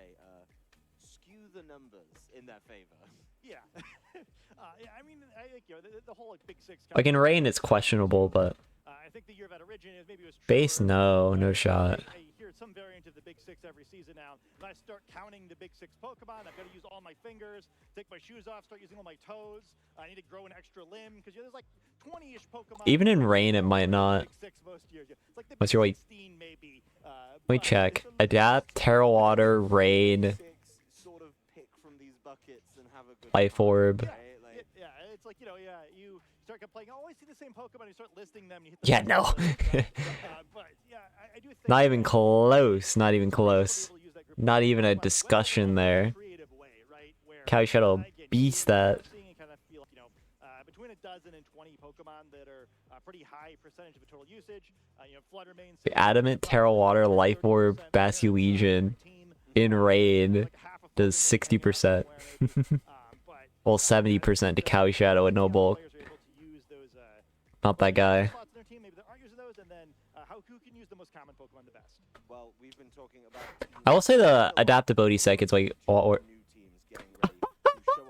skew the numbers in their favor. Yeah. Yeah, I mean, I think, you know, the whole like, Big Six. Like in Rain, it's questionable, but I think the year that originated maybe it was base, no, no shot. I hear some variant of the Big Six every season now. When I start counting the Big Six Pokemon, I've got to use all my fingers, take my shoes off, start using all my toes. I need to grow an extra limb because there's like 20-ish Pokemon. Even in Rain, it might not. Big Six most years. It's like the What's your Big weight? 16 maybe. Let me check. Adapt, Terra Water, Rain, Sort of pick from these buckets and have a good Life Orb. Yeah, it's like, you know, yeah, you start playing, oh, I see the same Pokemon, you start listing them. You hit the Yeah, no. but, yeah, I do think Not even close. Not even close. Not even a discussion there. Kawi Shadow beats that. Between a dozen and 20 Pokemon that are pretty high percentage of the total usage. You know, Flutter Mane, Adamant, Terra Water, Life Orb, Basculegion in Rain does 60%. Well, 70% to Kawi Shadow and no bulk. Not that guy. Well, we've been talking about I will say the adaptability sec is like or show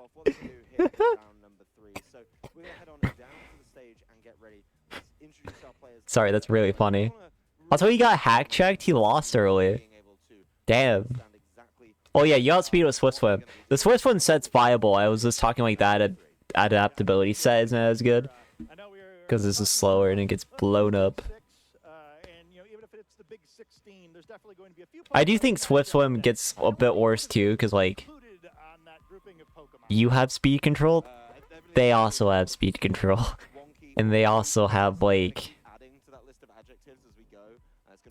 off what they do here in round number 3. So we're gonna head on down to the stage and get ready. Let's introduce our players. sorry, that's really funny. Also, he got hack checked. He lost early. Damn. Oh yeah, you outspeed with Swift Swim. The Swift Swim set's viable. I was just talking like that. Adaptability set isn't as good because this is slower and it gets blown up. I do think Swift Swim gets a bit worse too, because like you have speed control, they also have speed control, and they also have like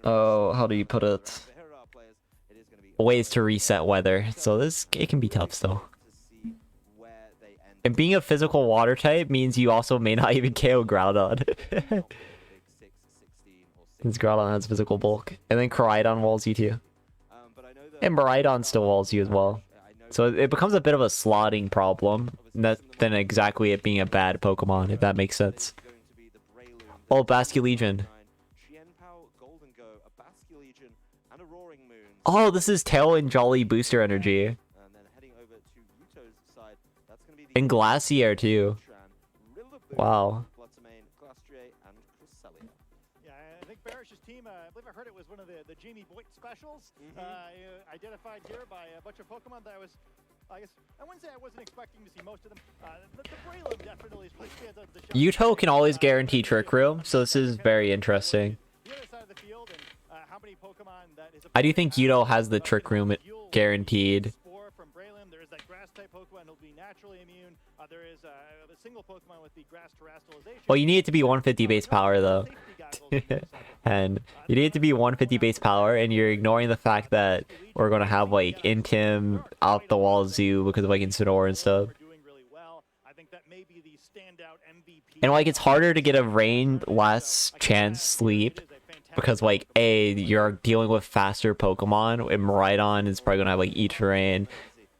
oh, how do you put it? Ways to reset weather. So it can be tough still. And being a physical water type means you also may not even KO Groudon. Since Groudon has physical bulk. And then Koraidon walls you too. And Miraidon still walls you as well. So it becomes a bit of a slotting problem than exactly it being a bad Pokemon, if that makes sense. Oh, Basculegion. Oh, this is Tail and Jolly booster energy. And Glacier too. Wow. Yeah, I think Barish's team, I believe I heard it was one of the Jamie Boyd specials. Identified here by a bunch of Pokemon that I guess, I wouldn't say I wasn't expecting to see most of them. The Breloom definitely stands out the shot. Yuto can always guarantee Trick Room, so this is very interesting. I do think Yuto has the Trick Room guaranteed. Well, you need it to be 150 base power though. And you need it to be 150 base power, and you're ignoring the fact that we're gonna have like Intim out the wazoo because of like Incineroar and stuff. And like it's harder to get a rain last chance sleep because like you're dealing with faster Pokemon, and Miraidon is probably gonna have like E-Terrain.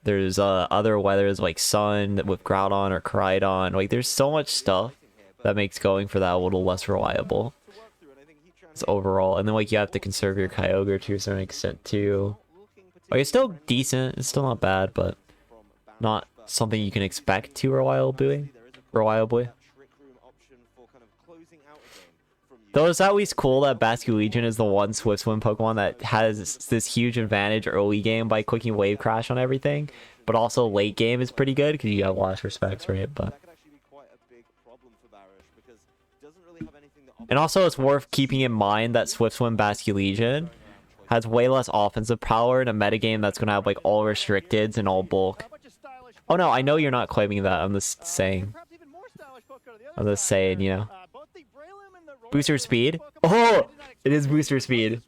There's other weathers like Sun with Groudon or Koraidon. Like there's so much stuff that makes going for that a little less reliable. It's overall, and then like you have to conserve your Kyogre to a certain extent too. Like it's still decent. It's still not bad, but not something you can expect too reliably. Though it's always cool that Basculegion is the one Swift Swim Pokemon that has this huge advantage early game by clicking Wave Crash on everything, but also late game is pretty good because you have last respects for it. But and also it's worth keeping in mind that Swift Swim Basculegion has way less offensive power in a metagame that's gonna have like all restricteds and all bulk. Oh no, I know you're not claiming that. I'm just saying. You know. Booster speed? Oh! It is booster speed.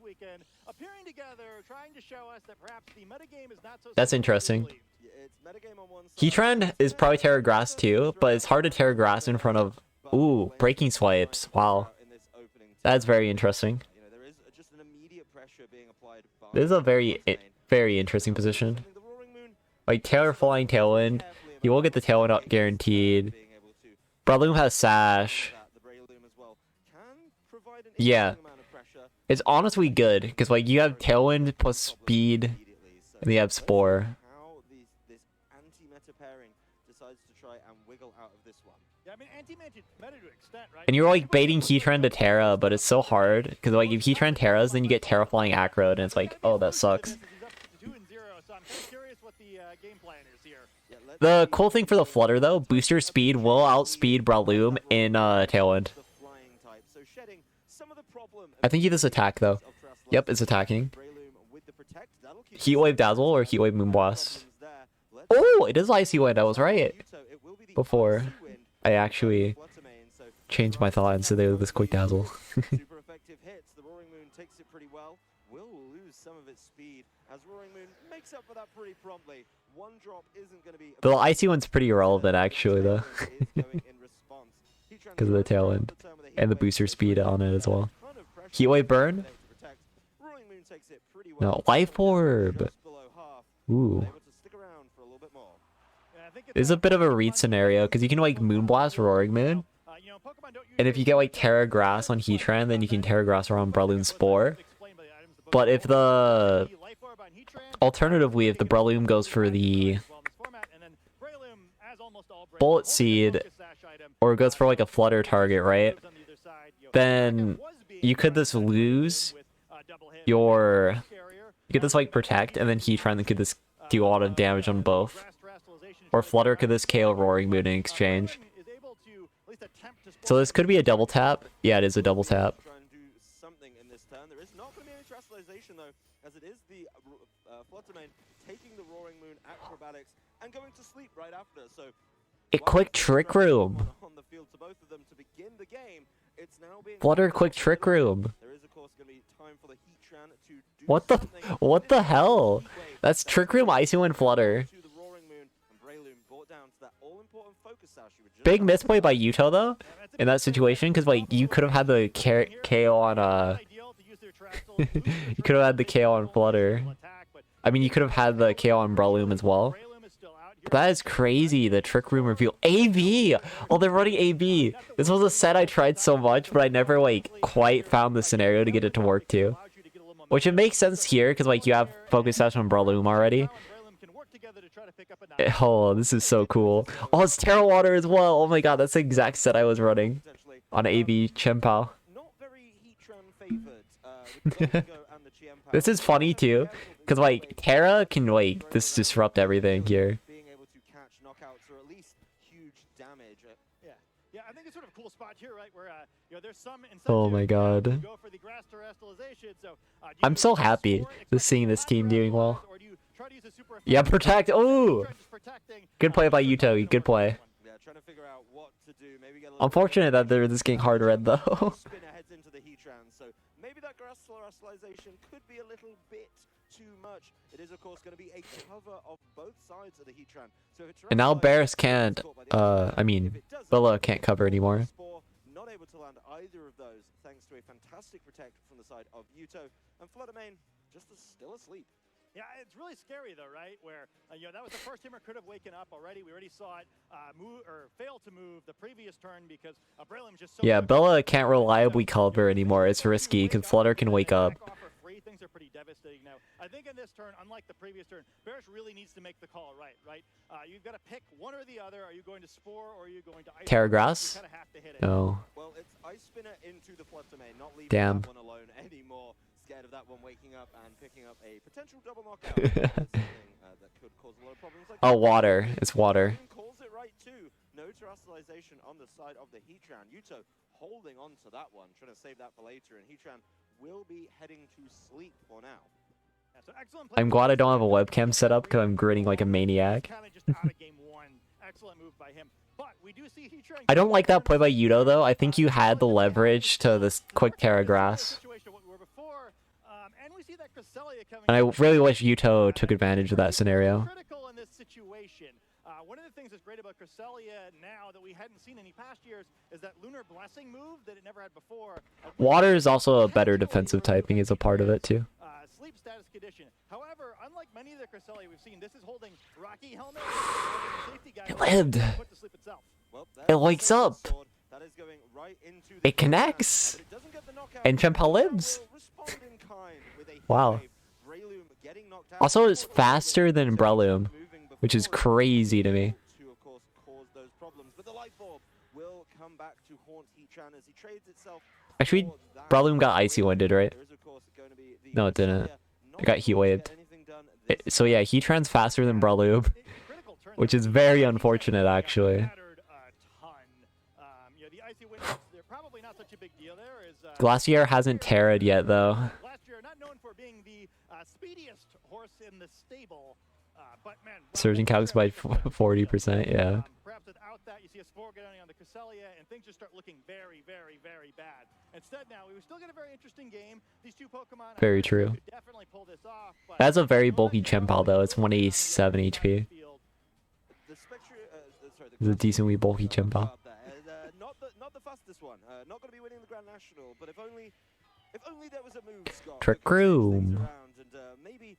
That's interesting. Heatran is probably Terra Grass too, but it's hard to Terra Grass in front of... Ooh, Breaking Swipes. Wow. That's very interesting. This is a very interesting position. Like, Terra Flying Tailwind. You will get the Tailwind up guaranteed. Breloom has Sash. Yeah. It's honestly good, because like you have Tailwind plus speed, and you have Spore. How this anti-meta pairing decides to try and wiggle out of this one. Yeah, I mean, anti-meta to extent, right? And you're like baiting Heatran to Terra, but it's so hard, because like if Heatran Terras, then you get Terra flying Acro, and it's like, oh, that sucks. The cool thing for the Flutter though, booster speed will outspeed Breloom in Tailwind. I think he does attack though. Yep, it's attacking. Heatwave Dazzle or Heatwave Moonblast. Oh, it is Icy Wind, I was right. Before I actually changed my thought and said they were this quick Dazzle. Super effective hits. The Roaring Moon takes it pretty well. Will lose some of its speed as Roaring Moon makes up for that pretty promptly. One drop isn't going to be. The Icy One's pretty irrelevant actually though. Because of the Tailwind and the booster speed on it as well. Heatwave Burn? No, Life Orb. Ooh. This is a bit of a read scenario because you can like Moonblast Roaring Moon. And if you get like Terra Grass on Heatran, then you can Terra Grass around Breloom Spore. But if the... Alternatively, if the Breloom goes for the Bullet Seed, or goes for like a Flutter target, right? Then you could just lose your... You could just like Protect, and then Heatran could just do a lot of damage on both. Or Flutter could just KO Roaring Moon in exchange. So this could be a double tap. Yeah, it is a double tap. There is not going to be any Terastallization though, as it is the Fluttermane taking the Roaring Moon acrobatics and going to sleep right after. So A quick Trick Room. on the field to both of them to begin the game. It's now being Flutter quick Trick Room. There is of course going to be time for the Heatran to do What the hell? That's Trick Room, Icy Wind, Flutter. Big misplay by Yuto though in that situation, because like you could have had the KO on you could have had the KO on Flutter. I mean, you could have had the KO on Breloom as well. That is crazy, the Trick Room reveal. AB! Oh, they're running AB. This was a set I tried so much, but I never like quite found the scenario to get it to work too. Which it makes sense here, because like you have Focus Sash on Breloom already. Oh, this is so cool. Oh, it's Terra Water as well. Oh my god, that's the exact set I was running on AB Chien-Pao. This is funny too, because like Terra can like just disrupt everything here. Yeah, I think it's sort of a cool spot here, right? Where you know, there's some Oh my god. go for the grass terastallization. So I'm so happy just seeing this team doing well. Yeah, Protect. Ooh! Good play by Yuto. Good play. Unfortunate that they're just getting hard red though. Maybe that grass terastallization could be a little bit too much. It is of course going to be a cover of both sides of the Heatran. So And now Barris can't, I mean, Billa can't cover anymore. Not able to land either of those thanks to a fantastic protect from the side of Yuto. And Fluttermane just still asleep. Yeah, it's really scary though, right? Where you know, that was the first timer could have waken up already. We already saw it move or fail to move the previous turn because Breloom's just so Yeah, Bella can't reliably cover anymore. It's risky because Flutter can wake up. Things are pretty devastating now. I think in this turn, unlike the previous turn, Barris really needs to make the call right? You've got to pick one or the other. Are you going to Spore or are you going to Ice Terra Spinner? Grass? You kind of have to hit it. No. Well, it's Ice Spinner into the Fluttermane, not leaving Damn. that one alone anymore. Scared of that one waking up and picking up a potential double knockout. Something that could cause a lot of problems. Like Oh, water. It's water. calls it right too. No terastallization on the side of the Heatran. Yuto holding on to that one, trying to save that for later, and Heatran will be heading to sleep for now. Yeah, so excellent play. I'm glad I don't have a webcam set up because I'm gritting like a maniac. Kind of just out of game one. Excellent move by him. But we do see Heatran. I don't like that play by Yuto though. I think you had the leverage to this quick Terra Grass. And I really wish Yuto took advantage of that scenario. Critical in this situation. One of the things that's great about Cresselia now that we hadn't seen any past years is that Lunar Blessing move that it never had before. Water is also a better defensive typing as a part of it too. Sleep status status condition. However, unlike many of the Cresselia we've seen, this is holding Rocky helmet. Safety guy It lived. put to sleep itself. Well, It lights up. that is going right into the It connects. but it doesn't get the knockout. And Chempal lives. Will respond in kind with a heat Wow. wave. Breloom getting knocked out. Also, it's faster than Breloom, which is crazy to me. To, of course, cause those problems. But the light bulb will come back to haunt Heatran as he trades itself. Actually, for that Breloom got icy winded, right? There is, of course, going to be the No, it didn't. Cresselia It got heat waved. So yeah, Heatran's faster than Breloom, which is very unfortunate, actually. Glacier hasn't Terra'd yet, though. Glacier not known for being the speediest horse in the stable, but man, Surging calcs by 40%, yeah. perhaps without that, you see a spore getting on the Cresselia, and things just start looking very, very, very bad. Instead, now we still get a very interesting game. These two Pokemon Very true. could definitely pull this off. But That's a very bulky Chempal, though. It's 187 HP. The It's a decently bulky Chempal. not the fastest one. Not going to be winning the Grand National, but if only there was a move, Scott. Trick Room. Maybe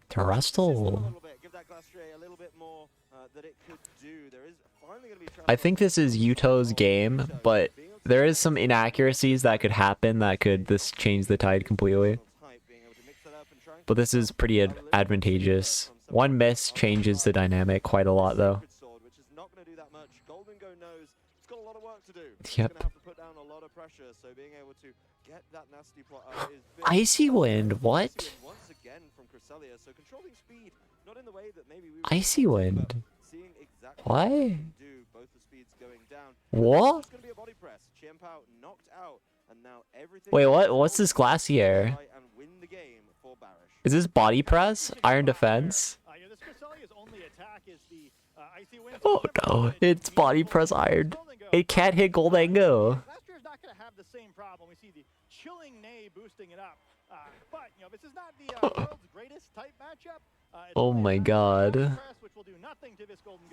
Terrestrial. give that Glastrier a little bit more that it could do. There is finally going to be I think this is Yuto's game, but there is some inaccuracies that could happen that could change the tide completely. But this is pretty advantageous. One miss changes the dynamic quite a lot, though. which is not going to do that much. Golden Go knows it's got a lot of work to do. Yep. It's going to have to put down a lot of pressure, so being able to get that nasty plot up is big. Icy Wind, what? Icy Wind once again from Cresselia, so controlling speed, not in the way that maybe we were Icy expecting, Wind. but seeing exactly Why? what it can do, both the speeds going down. What? It's going to be a body press. Chiempao knocked out, and now everything. Wait, what? What's this Glacier? And win the game for Barish. Is this body press? Iron defense? yeah, this Cresselia's only attack is the Icy Wind. Oh no, it's body press iron. It can't hit Goldango. Glastrier's not going to have the same problem. We see the chilling Nay boosting it up. But, you know, this is not the world's greatest type matchup. Oh my god.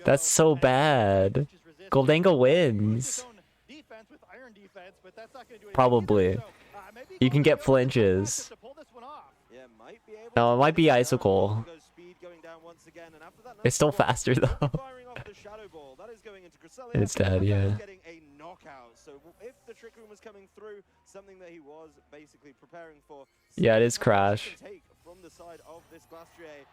That's so bad. Goldango wins. Probably. You can get flinches. No, it might be Icicle. It's still faster though. And it's dead, yeah. So if the Trick Room was coming through, something that he was basically preparing for. Yeah, it is Crash. From the side of this Glastrier.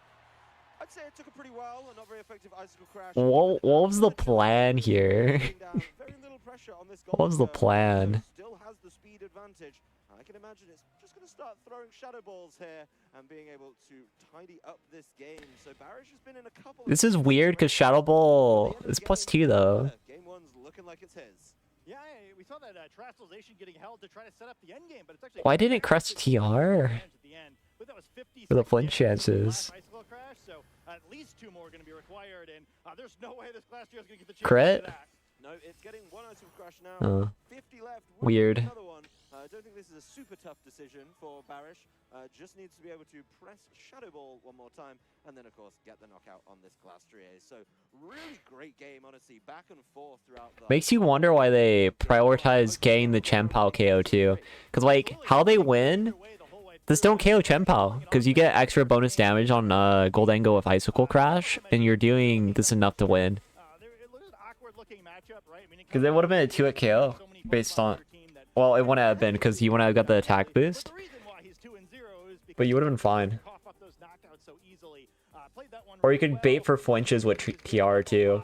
I'd say it took a pretty while, a not very effective Icicle Crash. What was the plan here? What was the plan? Still has the speed advantage. I can imagine it's just going to start throwing Shadow Balls here and being able to tidy up this game. So Barish has been in a couple. This is weird because Shadow Ball is +2 though. Game one's looking like it's his. Yeah, we saw that Terastallization getting held to try to set up the end game, but it's actually. Why didn't it crest TR? For the flinch chances. So at least 2 more going to be required, and there's no way this Glastrier is going to get the chance Crit? to that. No, it's getting one Icicle Crash now. 50 left. Weird. Another one. I don't think this is a super tough decision for Barish. Just needs to be able to press Shadow Ball one more time, and then of course get the knockout on this Glastrier. So really great game, honestly, back and forth throughout. Makes you wonder why they prioritize getting the Chempal KO too. Because like how they win, this don't KO Chempal because you get extra bonus damage on Goldango with Icicle Crash, and you're doing this enough to win. Because it would have been a 2-hit KO based on. Well, it wouldn't have been because he wouldn't have got the attack boost. But you would have been fine. Or you could bait for flinches with TR too.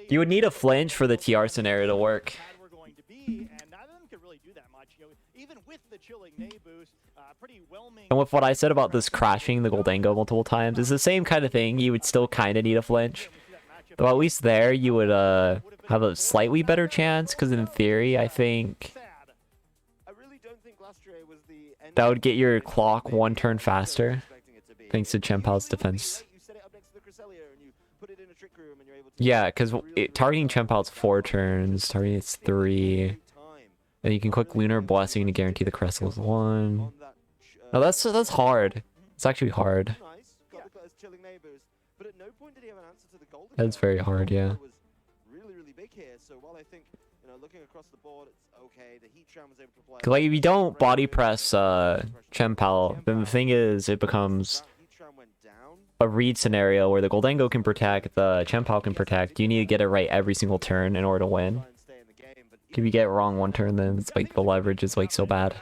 You would need a flinch for the TR scenario to work. And with what I said about this crashing the Goldango multiple times, it's the same kind of thing. You would still kind of need a flinch. Though at least there you would have a slightly better chance, because in theory, I think that would get your clock 1 turn faster, thanks to Chempal's defense. Yeah, because targeting Chempal's 4 turns, targeting it's 3. And you can click Lunar Blessing to guarantee the Crestals 1. No, that's hard. It's actually hard. But at no point did he have an answer to the Golden. That's very hard, yeah. Was really big here. So while I think You know, looking across the board, it's okay. The Heatran was able to apply. 'Cause, like, if you don't body press Chien-Pao, then the thing is it becomes a read scenario where the Goldango can protect, the Chien-Pao can protect. You need to get it right every single turn in order to win. If you get it wrong one turn, then it's like the leverage is like so bad.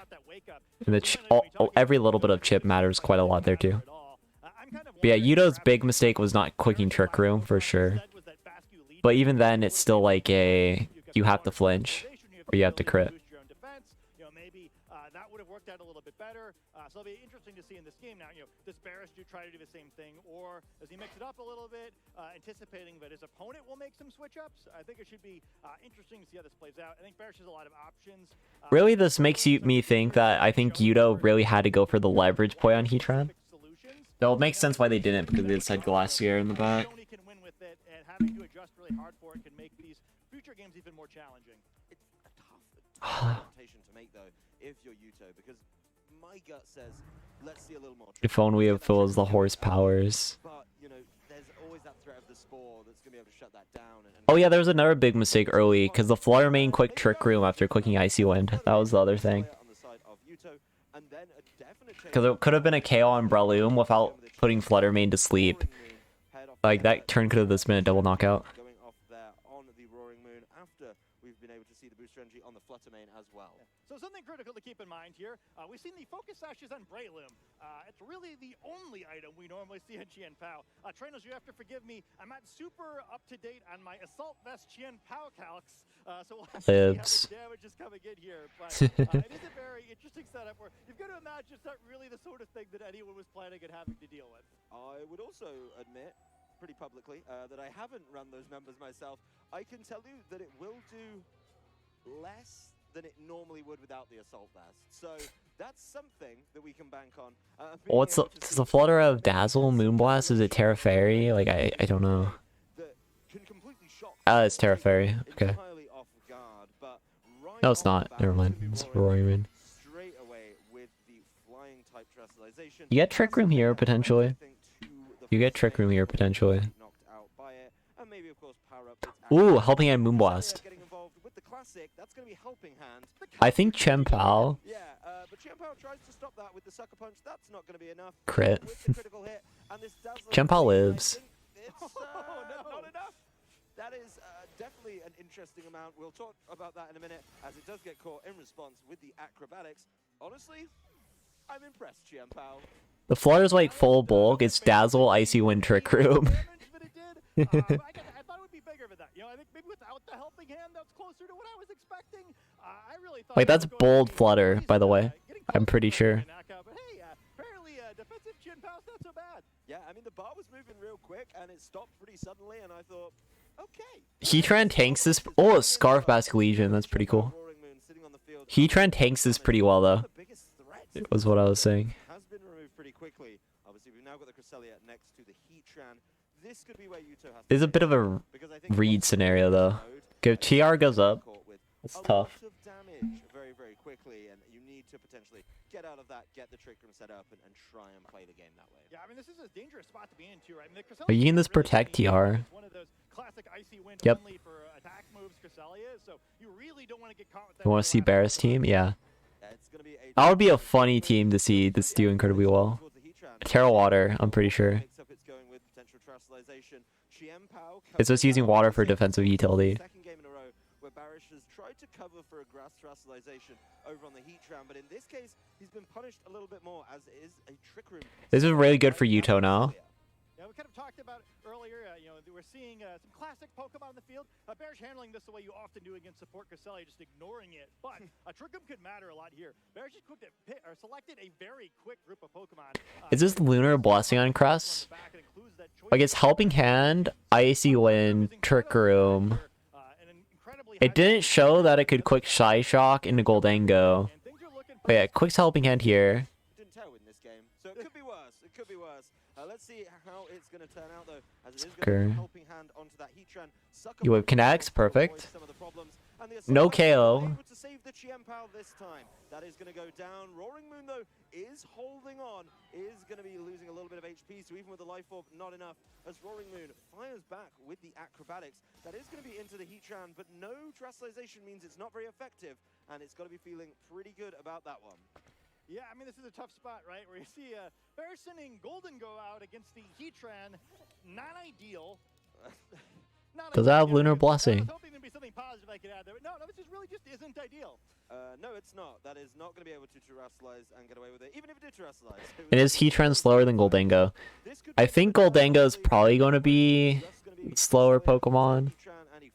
And the every little bit of chip matters quite a lot there too. But yeah, Yuto's big mistake was not clicking Trick Room for sure. But even then, it's still like you have to flinch or you have to crit. You know, maybe that would have worked out a little bit better. So it'll be interesting to see in this game now. You know, does Barish try to do the same thing, or does he mix it up a little bit, anticipating that his opponent will make some switch ups? I think it should be interesting to see how this plays out. I think Barish has a lot of options. Really, this makes me think that I think Yuto really had to go for the leverage play on Heatran. Though it makes sense why they didn't, because they just had Glacier in the back. Having to adjust really hard for it can make these future games even more challenging. It's a tough adaptation to make though, if you're Yuto, because my gut says, let's see a little more. If only it was the horsepowers. But you know, there's always that threat of the spore that's gonna be able to shut that down. Oh yeah, there was another big mistake early, because the Flutter main quick Trick Room after clicking Icy Wind. That was the other thing. Because it could have been a KO on Breloom without putting Flutter main to sleep. Like, that turn could have just been a double knockout. Going off there on the Roaring Moon after we've been able to see the booster energy on the Flutter main as well. So something critical to keep in mind here, we've seen the focus sashes on Breloom. It's really the only item we normally see in Chien-Pao. Trainers, you have to forgive me. I'm not super up to date on my Assault Vest Chien-Pao calcs, so we'll have to see how much damage is coming in here. But it is a very interesting setup where you've got to imagine it's not really the sort of thing that anyone was planning on having to deal with. I would also admit, pretty publicly, that I haven't run those numbers myself. I can tell you that it will do less than it normally would without the Assault Vest. So that's something that we can bank on. What's does the Flutter have Dazzle, Moonblast? Is it Terra Fairy? Like, I don't know. It's Terra Fairy. Okay. No, it's not. Never mind. It's Roaring Moon. You get Trick Room here, potentially. You get Trick Room here, potentially. Ooh, Helping Hand Moonblast. I think Chien-Pao. Crit. Chien-Pao lives. Not enough. That is definitely an interesting amount. We'll talk about that in a minute, as it does get caught in response with the acrobatics. Honestly, I'm impressed, Chien-Pao. The Flutter's like full bulk. It's Dazzle, Icy Wind, Trick Room. I thought it would be bigger than that. You know, I think maybe without the Helping Hand, that's closer to what I was expecting. I really thought. Like, that's bold Flutter, by the way. I'm pretty sure. But hey, apparently defensive Chien-Pao's not so bad. Yeah, I mean the bar was moving real quick and it stopped pretty suddenly, and I thought, okay. Heatran tanks this. Oh, a Scarf Basket Legion. That's pretty cool. Heatran tanks this pretty well though. It was what I was saying. Has been removed pretty quickly. Obviously, we've now got the Cresselia next to the Heatran. This could be where Yuto has. There's a bit of a read scenario though. If TR goes up, it's tough. Damage very, very quickly, and you need to potentially get out of that, get the Trick Room set up, and try and play the game that way. Yeah, I mean, this is a dangerous spot to be in too, right? I mean, But you can just protect TR. One of those classic Icy Wind Yep. only for attack moves Cresselia, so you really don't want to get caught with that. You want to see Barris team? Yeah. That would be a funny team to see this do incredibly well. Terra Water, I'm pretty sure. It's just using water for defensive utility. Second game in a row where Barish has tried to cover for a grass terrestrialization over on the Heatran, but in this case, he's been punished a little bit more, as it is a Trick Room. This is really good for Yuto now. Yeah, we kind of talked about it earlier. You know, we're seeing some classic Pokemon in the field. Barish handling this the way you often do against support Cresselia, just ignoring it. But a Trick Room could matter a lot here. Barish just selected a very quick group of Pokemon. Is this Lunar Blessing on Crest? Like, it's Helping Hand, Icy Wind, Trick Room. It didn't show that it could quick Shy Shock into Goldango. Oh yeah, quick Helping Hand here. Didn't tell in this game, so it could be worse. It could be worse. Let's see how it's going to turn out, though, as it is going to be Helping Hand onto that Heatran. You have Kinetics, perfect. Some of the problems, No KO. Able to save the Chien-Pao this time. That is going to go down. Roaring Moon, though, is holding on. Is going to be losing a little bit of HP, so even with the Life Orb, not enough. As Roaring Moon fires back with the acrobatics, that is going to be into the Heatran, but no Terastallization means it's not very effective, and it's got to be feeling pretty good about that one. Yeah, I mean, this is a tough spot, right? Where you see Barrison and Golden go out against the Heatran. Not ideal. Does that have Lunar Blessing? I was hoping there'd be something positive I could add there. No, this is really just isn't ideal. No, it's not. That is not going to be able to Terastallize and get away with it, even if it did Terastallize. And is Heatran slower than Goldango? I think Goldango is probably going to be slower Pokemon,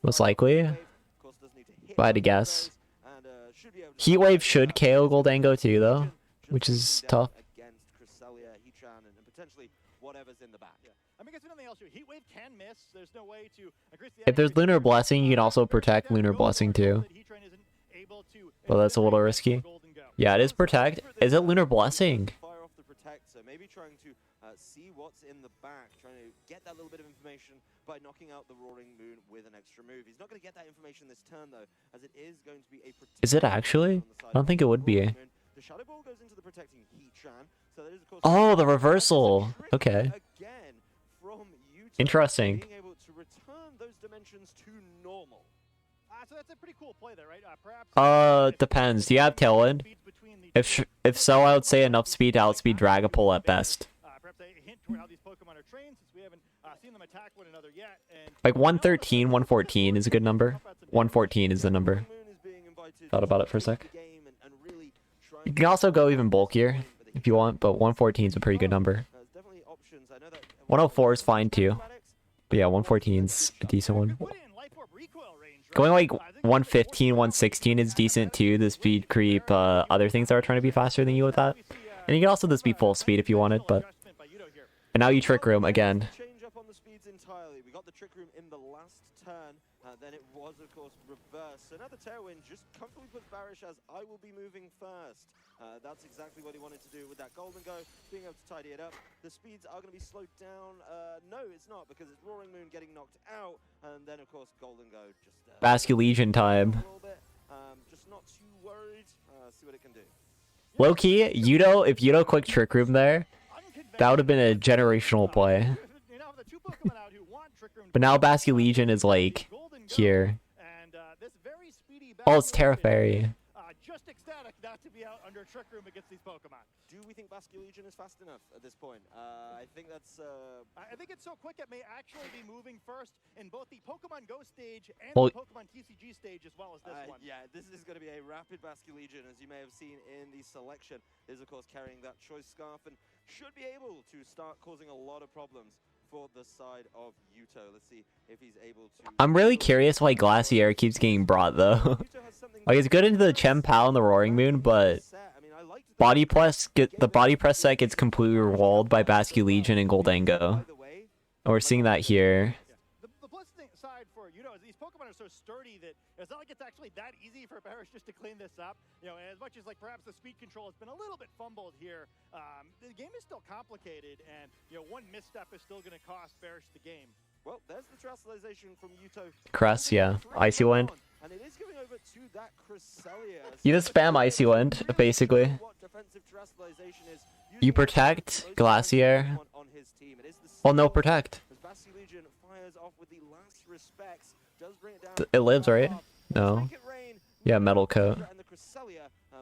most likely. If I had to guess. Heatwave should KO Goldango too, though, which is tough. Against Cresselia, Heatran, and potentially whatever's in the back. Yeah. I mean, I guess nothing else. Heatwave can miss. There's no way to. If there's Lunar Blessing, you can also protect Lunar Blessing too. Well, that's a little risky. Yeah, it is protect. Is it Lunar Blessing? Fire off the protect, so maybe trying to see what's in the back, trying to get that little bit of information by knocking out the Roaring Moon with an extra move. He's not going to get that information this turn, though, as it is going to be a protect. Is it actually? I don't think it would be. The Shadow Ball goes into the protecting Heatran, so that is, of course, Oh, the reversal. Okay. again from Yuta Interesting. being able to return those dimensions to normal. So that's a pretty cool play there, right? Perhaps. Depends. Do you have Tailwind? If so, I would say enough speed to outspeed Dragapult at best. Perhaps a hint toward how these Pokemon are trained, since we haven't seen them attack one another yet. And Like 113, 114 is a good number. 114 is the number. Thought about it for a sec. You can also go even bulkier if you want, but 114 is a pretty good number. 104 is fine too. But yeah, 114 is a decent one. Going like 115, 116 is decent too. The speed creep, other things that are trying to be faster than you with that. And you can also just be full speed if you wanted, but... And now you Trick Room again. Change up on the speeds entirely. We got the Trick Room in the last turn. Then it was, of course, reversed. So now the Tailwind just comfortably puts Barish as I will be moving first. That's exactly what he wanted to do with that Golden Go, being able to tidy it up. The speeds are going to be slowed down. No, it's not, because it's Roaring Moon getting knocked out. And then, of course, Golden Go just... Basculegion time. A little bit. Just not too worried. See what it can do. Low-key, Yudo, if Yudo quick Trick Room there, that would have been a generational play. But now Basculegion is like here. Oh, it's Terra Fairy. Just ecstatic not to be out under Trick Room against these Pokemon. Do we think Basculegion is fast enough at this point? I think that's... I think it's so quick it may actually be moving first in both the Pokemon Go stage and Well, the Pokemon TCG stage as well as this one. Yeah, this is going to be a rapid Basculegion, as you may have seen in the selection. Is, of course, carrying that Choice Scarf and should be able to start causing a lot of problems for the side of Yuto. Let's see if he's able to... I'm really curious why Glacier keeps getting brought, though. Like, it's good into the Chien-Pao and the Roaring Moon, but... the body press set gets completely walled by Basculegion and Goldango. And we're seeing that here. The plus side for Yuto is these Pokemon are so sturdy that it's not like it's actually that easy for Barish just to clean this up. You know, as much as like perhaps the speed control has been a little bit fumbled here, the game is still complicated, and you know, one misstep is still going to cost Barish the game. Well, there's the Terastallization from Yuto. Crest, yeah. Icy Wind. And it is going over to that Cresselia. You just spam Icy Wind, basically. You protect Glacier. Well, no protect. It lives, right? No. Yeah, Metal Coat.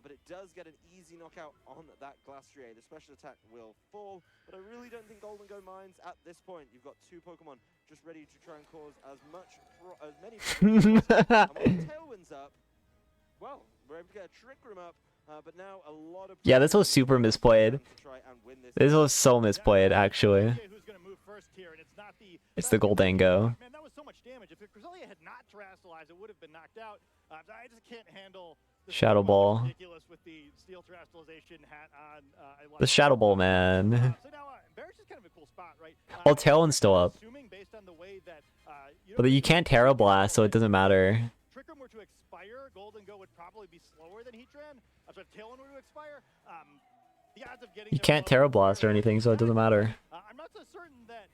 But it does get an easy knockout on that Glacier. The special attack will fall, but I really don't think Golden Go minds at this point. You've got two Pokemon just ready to try and cause as many problems as possible. And with the Tailwinds up, well, we're able to get a Trick Room up, but now a lot of... Yeah, this was super misplayed. This was so misplayed, actually. It's the Goldango. Man, that was so much damage. If the Cresselia had not Terastallized, it would have been knocked out. I just can't handle the Shadow Ball. ridiculous with the steel Terastallization hat on. The Shadow Ball, man. So now Barish is kind of a cool spot, right? Oh, Tailwind's still up. Based on the way that, But you can't Terra Blast, so it doesn't matter. Trick Room were to expire, Golden Go would probably be slower than Heatran. So if Tailwind were to expire, the odds of getting You can't Terra Blast or anything, so it doesn't matter. I'm not so certain that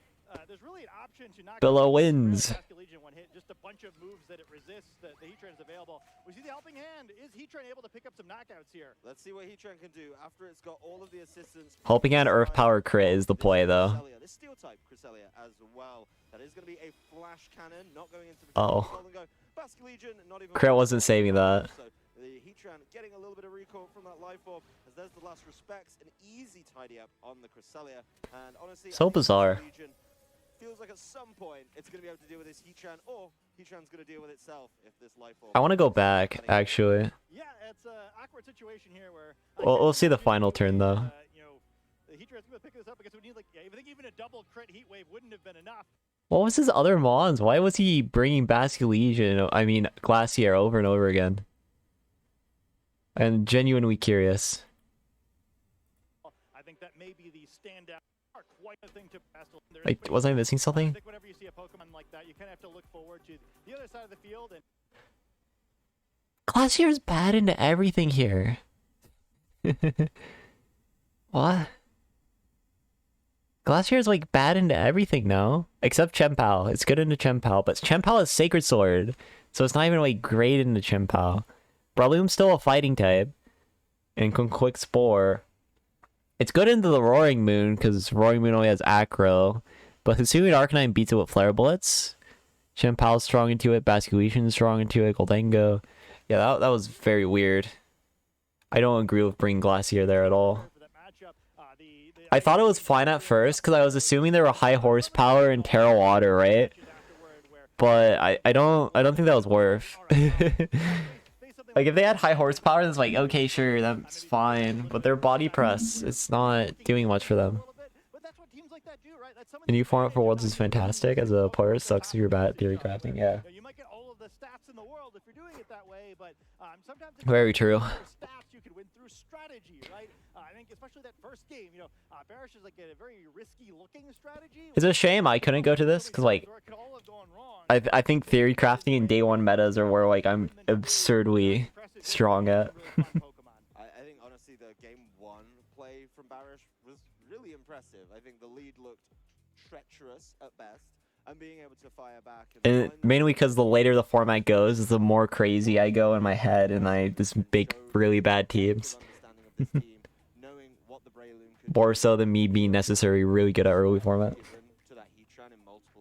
there's really an option to knock Billow out wins. Legion one hit, just a bunch of moves that it resists. The Heatran is available. We see the helping hand. Is Heatran able to pick up some knockouts here? Let's see what Heatran can do after it's got all of the assistance. Helping hand Earth Power crit is the play though. This steel type Cresselia as well. That is going to be a flash cannon, not going into the Golden Go. Basque Legion, not even Crit wasn't saving that. So the Heatran getting a little bit of recoil from that life orb as there's the last respects. An easy tidy up on the Cresselia. And honestly, So bizarre. Legion feels like at some point it's going to be able to deal with this Heatran, or Heatran's going to deal with itself if this life orb. I want to go back actually. Yeah, it's an awkward situation here where We'll see the final turn though. you know, the Heatran's going to pick this up because we need, like, I think even a double crit heat wave wouldn't have been enough. What was his other mons? Why was he bringing Basque Legion? I mean Glacier over and over again. I'm genuinely curious. I think that may be the standout. Quite a thing to Like, was I missing something? I think whenever you see a Pokemon like that, you kind of have to look forward to the other side of the field. And Glacier's bad into everything here. What? Glacier's like bad into everything now. Except Chempal. It's good into Chempal, but Chempal is Sacred Sword. So it's not even like great into Chempal. Breloom's still a fighting type. And can Quick Spore. It's good into the Roaring Moon, because Roaring Moon only has Acro. But Hisuian Arcanine beats it with Flare Blitz. Chempal's strong into it, Basque Legion strong into it, Goldengo. Yeah, that was very weird. I don't agree with bringing Glacier there at all. I thought it was fine at first, because I was assuming they were high horsepower and Terra Water, right? But I don't think that was worth. Like, if they had high horsepower, it's like, okay, sure, that's fine. But their body press, it's not doing much for them. The new format for Worlds is fantastic. As a player, it sucks if you're bad at theory crafting, yeah. you might get all of the stats in the world if you're doing it that way, but sometimes Very true. stats you can win through strategy, right? I think especially that first game, you know, Barish is like a very risky looking strategy. It's a shame I couldn't go to this, because, like, I think theory crafting and day one metas are where, like, I'm absurdly strong at. I think, honestly, the game one play from Barish was really impressive. I think the lead looked treacherous at best, and being able to fire back. And mainly because the later the format goes, the more crazy I go in my head, and I just make really bad teams. More so than me being necessarily really good at early format.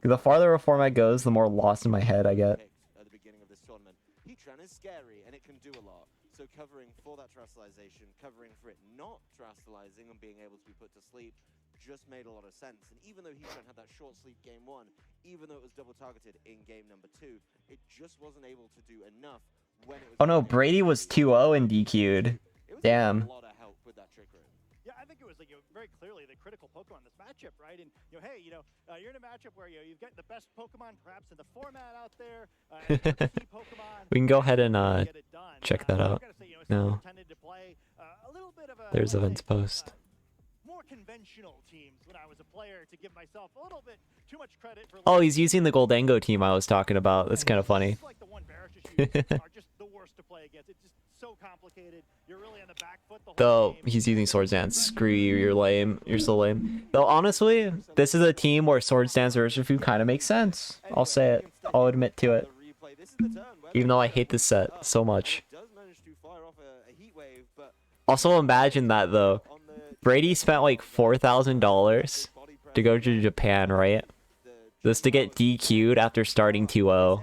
The farther a format goes, the more lost in my head I get. At the beginning of this tournament, Heatran is scary and it can do a lot. So covering for that terrestrialization, covering for it not terrestrializing and being able to be put to sleep, just made a lot of sense. And even though Heatran had that short sleep game one, even though it was double targeted in game number 2, it just wasn't able to do enough when it was. Oh no, Brady was 2-0 and DQ'd. Damn. A lot of help with that trick room. Yeah, I think it was like, you know, very clearly the critical Pokemon in this matchup, right? And you know, hey, you know, you're in a matchup where you've got the best Pokemon perhaps in the format out there. We can go ahead and check that out. No. There's events post. More conventional teams when I was a player to give myself a little bit too much credit for. Oh, he's using the Goldengo team I was talking about. That's kind of funny. Like the one Barish issues are just the worst to play against. It's just so complicated. You're really on the back foot the whole Though he's using Swords Dance. Screw you, you're lame. You're so lame. Though honestly, this is a team where Swords Dance Urshifu kind of makes sense. I'll say it. I'll admit to it. Even though I hate this set so much. Also imagine that though. Brady spent like $4,000 to go to Japan, right? Just to get DQ'd after starting 2-0.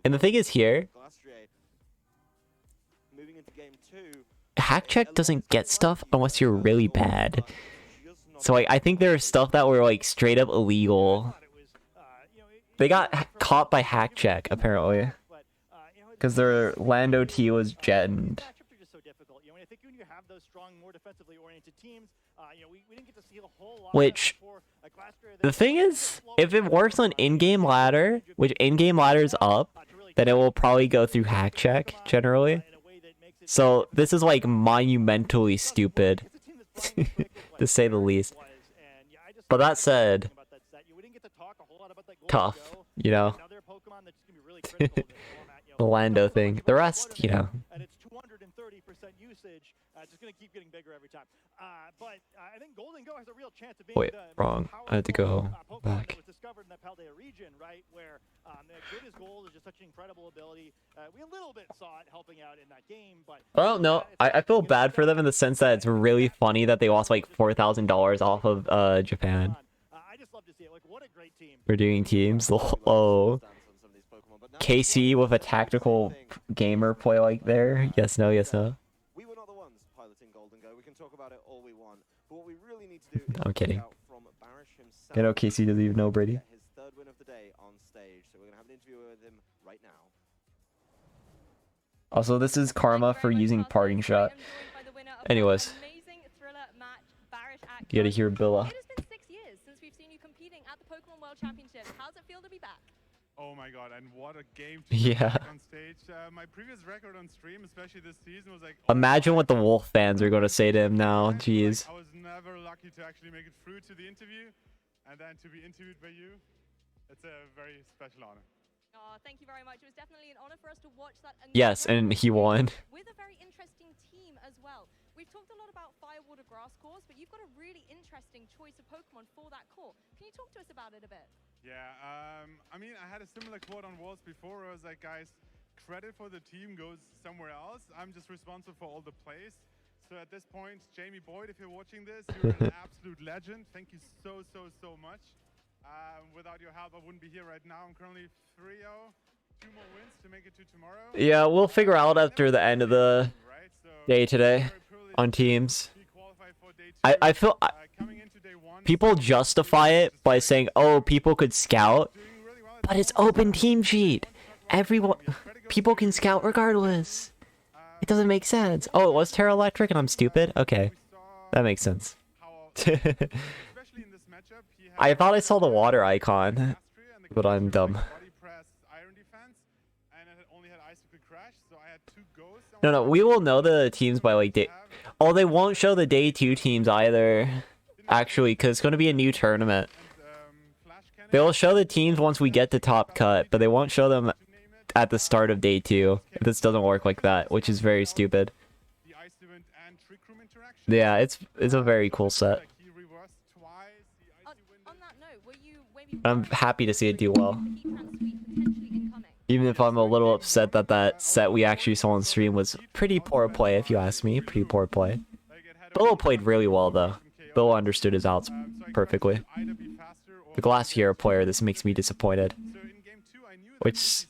And the thing is here, hack check doesn't get stuff unless you're really bad. So like, I think there are stuff that were like straight up illegal. They got caught by hack check apparently, because their Lando T was jetted. Which, the thing is, if it works on in-game ladder, which in-game ladder is up, then it will probably go through hack check generally. So this is like monumentally stupid, to say the least. But that said, tough, you know. The Lando thing. The rest, you know. And it's 230% usage. Just going to keep getting bigger every time. But I think Golden Go has a real chance of being Wait, wrong. I had to go back. That was discovered in the Paldea region, right? Where good as gold is just such an incredible ability. We a little bit saw it helping out in that game, but Well, no, I feel bad for them in the sense that it's really funny that they lost like $4,000 off of Japan. I just love to see it. Like, what a great team. For doing teams. Oh. KC with a tactical gamer play like there. Yes, no, yes, no. We were not the ones piloting Golden Go. We can talk about it all we want. But what we really need to do is I'm kidding. out from Barish himself. You know KC doesn't even know Brady. His third win of the day on stage. So we're going to have an interview with him right now. Also, this is karma for using parting shot. Anyways. You gotta hear Billa. It has been 6 years since we've seen you competing at the Pokemon World Championships. How's it feel to be back? Oh my god, and what a game to Yeah. on stage. My previous record on stream, especially this season, was like... Imagine what the Wolf fans are gonna say to him now. Jeez. I was never lucky to actually make it through to the interview, and then to be interviewed by you. It's a very special honor. Oh, thank you very much. It was definitely an honor for us to watch that. Yes, and he won. With a very interesting team as well. We've talked a lot about Firewater Grass Course, but you've got a really interesting choice of Pokemon for that core. Can you talk to us about it a bit? Yeah, I mean, I had a similar quote on Worlds before where I was like, guys, credit for the team goes somewhere else. I'm just responsible for all the plays. So at this point, Jamie Boyd, if you're watching this, you're an absolute legend. Thank you so much. Without your help, I wouldn't be here right now. I'm currently 3-0. 2 more wins to make it to tomorrow. Yeah, we'll figure out after the end of the day today on teams. I feel people justify it by saying, "Oh, people could scout," but it's open team cheat. Everyone, people can scout regardless. It doesn't make sense. Oh, it was Terra Electric, and I'm stupid. Okay, that makes sense. I thought I saw the water icon, but I'm dumb. No, we will know the teams by like day. Oh, they won't show the day 2 teams either. Actually, because it's going to be a new tournament. They'll show the teams once we get to top cut, but they won't show them at the start of day 2. This doesn't work like that, which is very stupid. Yeah, it's a very cool set. I'm happy to see it do well. Even if I'm a little upset that that set we actually saw on stream was pretty poor play, if you ask me. Pretty poor play. Billo played really well, though. Billo understood his outs perfectly. The Glacier player, this makes me disappointed. Which,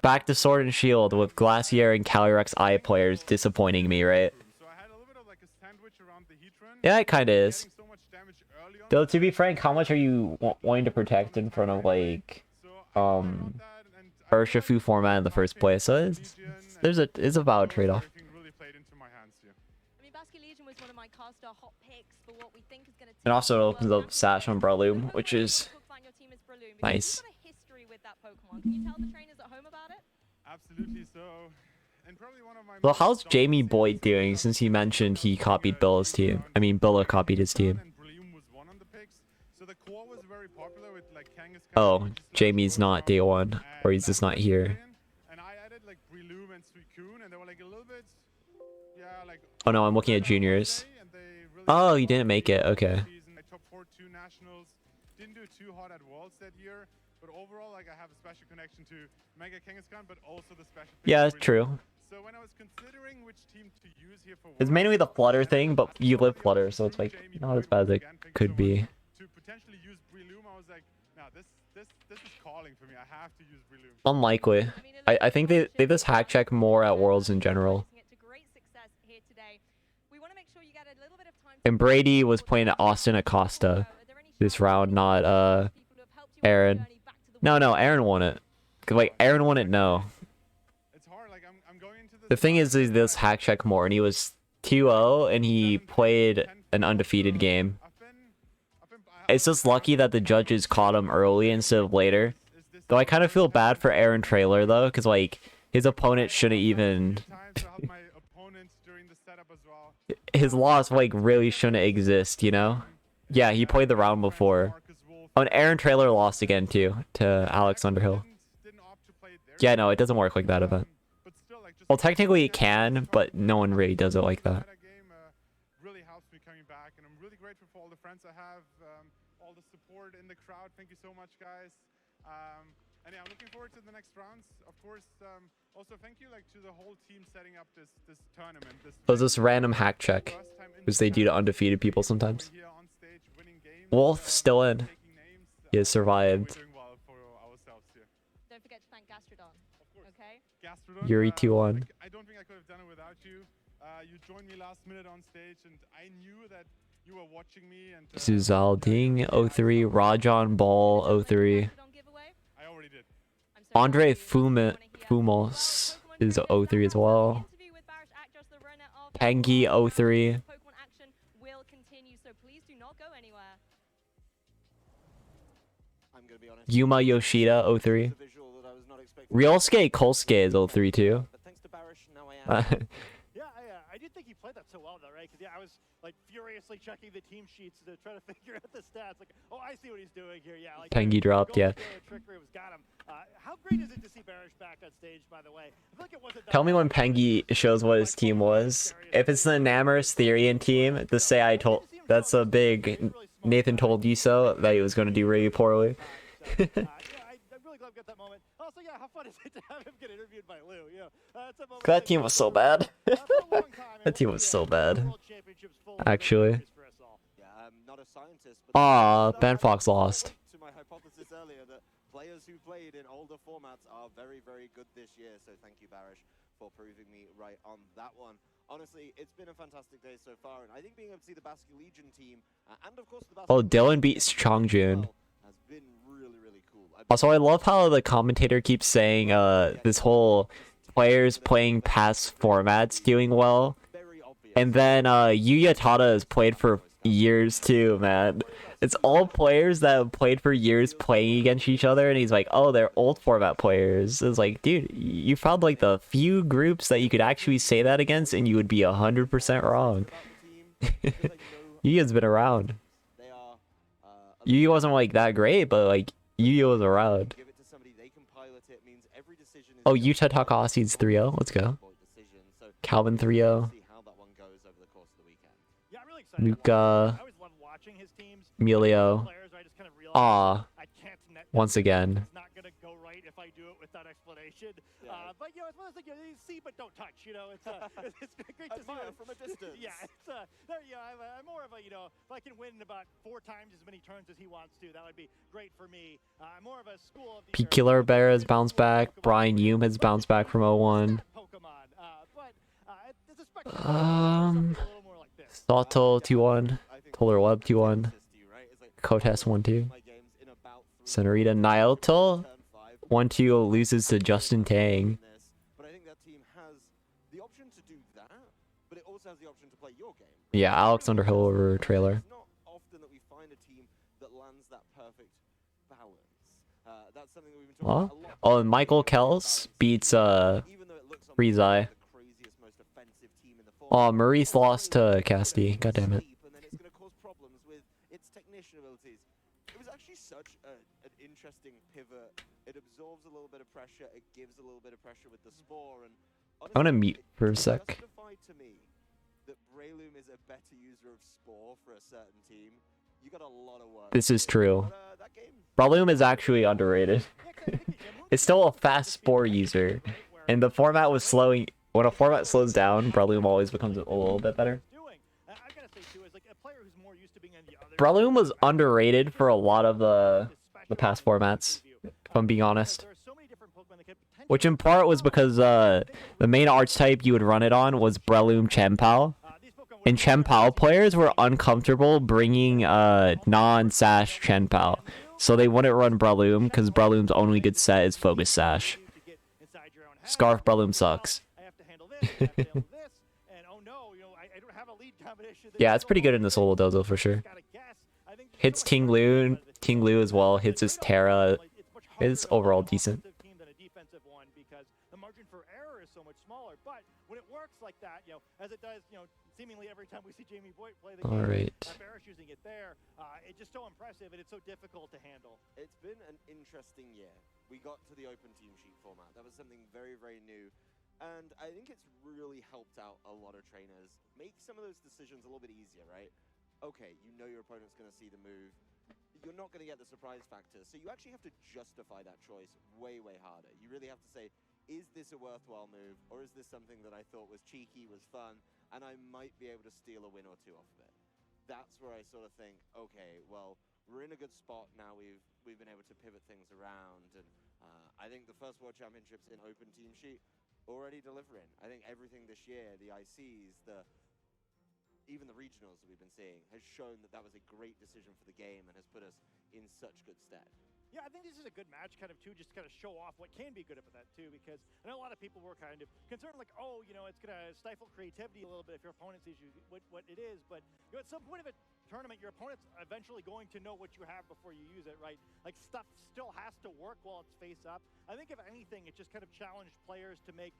back to Sword and Shield with Glacier and Calyrex I players disappointing me, right? Yeah, it kinda is. Though, to be frank, how much are you wanting to protect in front of, like, Urshifu format in the first place? So it's a valid trade-off. And also it opens up Sash on Breloom, which is nice. Absolutely. Well, how's Jamie Boyd doing since he mentioned he copied Billa's team? I mean, Billa copied his team. Oh, Jamie's not day 1, or he's just not here. Oh no, I'm looking at juniors. Oh, you didn't make it. Okay. Didn't do too hot at Worlds that year, but overall, like, I have a special connection to Mega Kangaskhan, but also the special. Yeah, true. So when I was considering which team to use here for it's mainly the Flutter thing, but you live Flutter, so it's like not as bad as it could be. To potentially use Breloom, I was like, no, this is calling for me. I have to use Breloom. Unlikely. I think they just hack check more at Worlds in general. And Brady was playing at Austin Acosta this round, not Aaron. No, Aaron won it. Like, Aaron won it, no. The thing is they just hack check more, and he was 2-0, and he played an undefeated game. It's just lucky that the judges caught him early instead of later. Though I kind of feel bad for Aaron Trailer, though, because, like, his opponent shouldn't even... His loss, like, really shouldn't exist, you know? Yeah, he played the round before. Oh, and Aaron Trailer lost again, too, to Alex Underhill. Yeah, no, it doesn't work like that event. But still, like, just Well, technically it can, but no one really does it like that. meta game really helps me coming back, and I'm really grateful for all the friends I have, all the support in the crowd. Thank you so much, guys. And yeah, I'm looking forward to the next rounds. Of course, also thank you like to the whole team setting up this tournament. There's this random hack check, which they do to undefeated people sometimes. Wolf still in. He has survived. Don't forget to thank Gastrodon. Okay? Gastrodon, Yuri 2-1. like, I don't think I could have done it without you. You joined me last minute on stage, and I knew that you were watching me. And Suzalding 03, Rajon Ball 03. I already did. Andre Fumos is 03 as well. Pengi 03. Pokemon action will continue, so please do not go anywhere. I'm gonna be honest. Yuma Yoshida 03. Ryosuke Kolsuke is 03 too. But thanks to Barish, now I am. Yeah, I did think he played that so well, though, right? Because yeah, I was like furiously checking the team sheets to try to figure out the stats. Like, oh, I see what he's doing here. Yeah, like Pengi dropped, yeah. Trickery was got him. How great is it to see Barish back on stage? By the way, I feel like it wasn't. Tell me when Pengi shows what his team was. If it's the Namorous Therian team, just say I told. That's a big. Nathan told you so that he was going to do really poorly. Yeah, I'm really glad we got that moment. Also, yeah, how fun is it to have him get interviewed by Lou? You know, that's a moment That team was so bad. That team was so bad. Actually. Yeah, I'm not a scientist, but Aw, Ben Fox lost. to my hypothesis earlier that players who played in older formats are very, very good this year. So thank you, Barish, for proving me right on that one. Honestly, it's been a fantastic day so far, and I think being able to see the Basque Legion team and of course the Basque Oh, Dylan beats Chongjun. has been really, really cool. Also, I love how the commentator keeps saying this whole players playing past formats doing well. And then Yuya Tada has played for years too, man. It's all players that have played for years playing against each other, and he's like, oh, they're old format players. It's like, dude, you found like the few groups that you could actually say that against, and you would be 100% wrong. Yuya's been around. Yuya wasn't like that great, but like Yuya was around. Oh, Yuta Takahashi's 3-0. Let's go. Calvin 3-0. Nuka. Emilio. Aw. Once again. But you know, it's one of those things you see but don't touch. You know, it's great to see from a distance. Yeah, I'm more of a, you know, if I can win about 4 times as many turns as he wants to, that would be great for me. I'm more of a school of the P-Killer Bear has bounced back. Brian Hume has bounced back from 01. Sato 2-1. Polar Web 2-1. Kotes 1-2. Senorita Naoto 1-2 loses to Justin Tang. But I think that team has the option to do that, but it also has the option to play your game. Yeah, Alex Underhill over trailer. It's not often that we find a team that lands that perfect balance. That's something that we've been talking about a lot. Oh, and Michael Kels beats Rizai. Oh, Maurice lost to Casti. God damn it. And then it's going to cause problems with its technician abilities. It was actually such an interesting pivot. It absorbs a little bit of pressure. It gives a little bit of pressure with the spore. And I want to mute for a sec. justified to me that Breloom is a better user of spore for a certain team. You got a lot of work. This is true. Breloom is actually underrated. It's still a fast spore user. And the format was slowing. When a format slows down, Breloom always becomes a little bit better. Breloom was underrated for a lot of the past formats, if I'm being honest. Which in part was because the main archetype you would run it on was Breloom Chien-Pao. And Chien-Pao players were uncomfortable bringing non-Sash Chien-Pao. So they wouldn't run Breloom because Breloom's only good set is Focus Sash. Scarf Breloom sucks. Yeah, it's pretty good in the solo dozo for sure. Hits Ting Lu as well, hits his Terra. It's overall decent. so much smaller. But when it works like that, as it does, seemingly every time we see Jamie Boyd play the game, Alright. Barish using it there, it's just so impressive and it's so difficult to handle. It's been an interesting year. We got to the open team sheet format. That was something very, very new. And I think it's really helped out a lot of trainers make some of those decisions a little bit easier, right? Okay, you know your opponent's going to see the move. You're not going to get the surprise factor. So you actually have to justify that choice way, way harder. You really have to say, is this a worthwhile move? Or is this something that I thought was cheeky, was fun, and I might be able to steal a win or two off of it? That's where I sort of think, okay, well, we're in a good spot now. We've been able to pivot things around. And I think the first World Championships in open team sheet already delivering. I think everything this year, the ICs, even the regionals that we've been seeing, has shown that that was a great decision for the game and has put us in such good stead. Yeah, I think this is a good match kind of too, just to kind of show off what can be good about that too, because I know a lot of people were kind of concerned like, oh, it's going to stifle creativity a little bit if your opponent sees you what it is, but at some point of a tournament, your opponent's eventually going to know what you have before you use it, right? Like stuff still has to work while it's face up. I think if anything, it just kind of challenged players to make,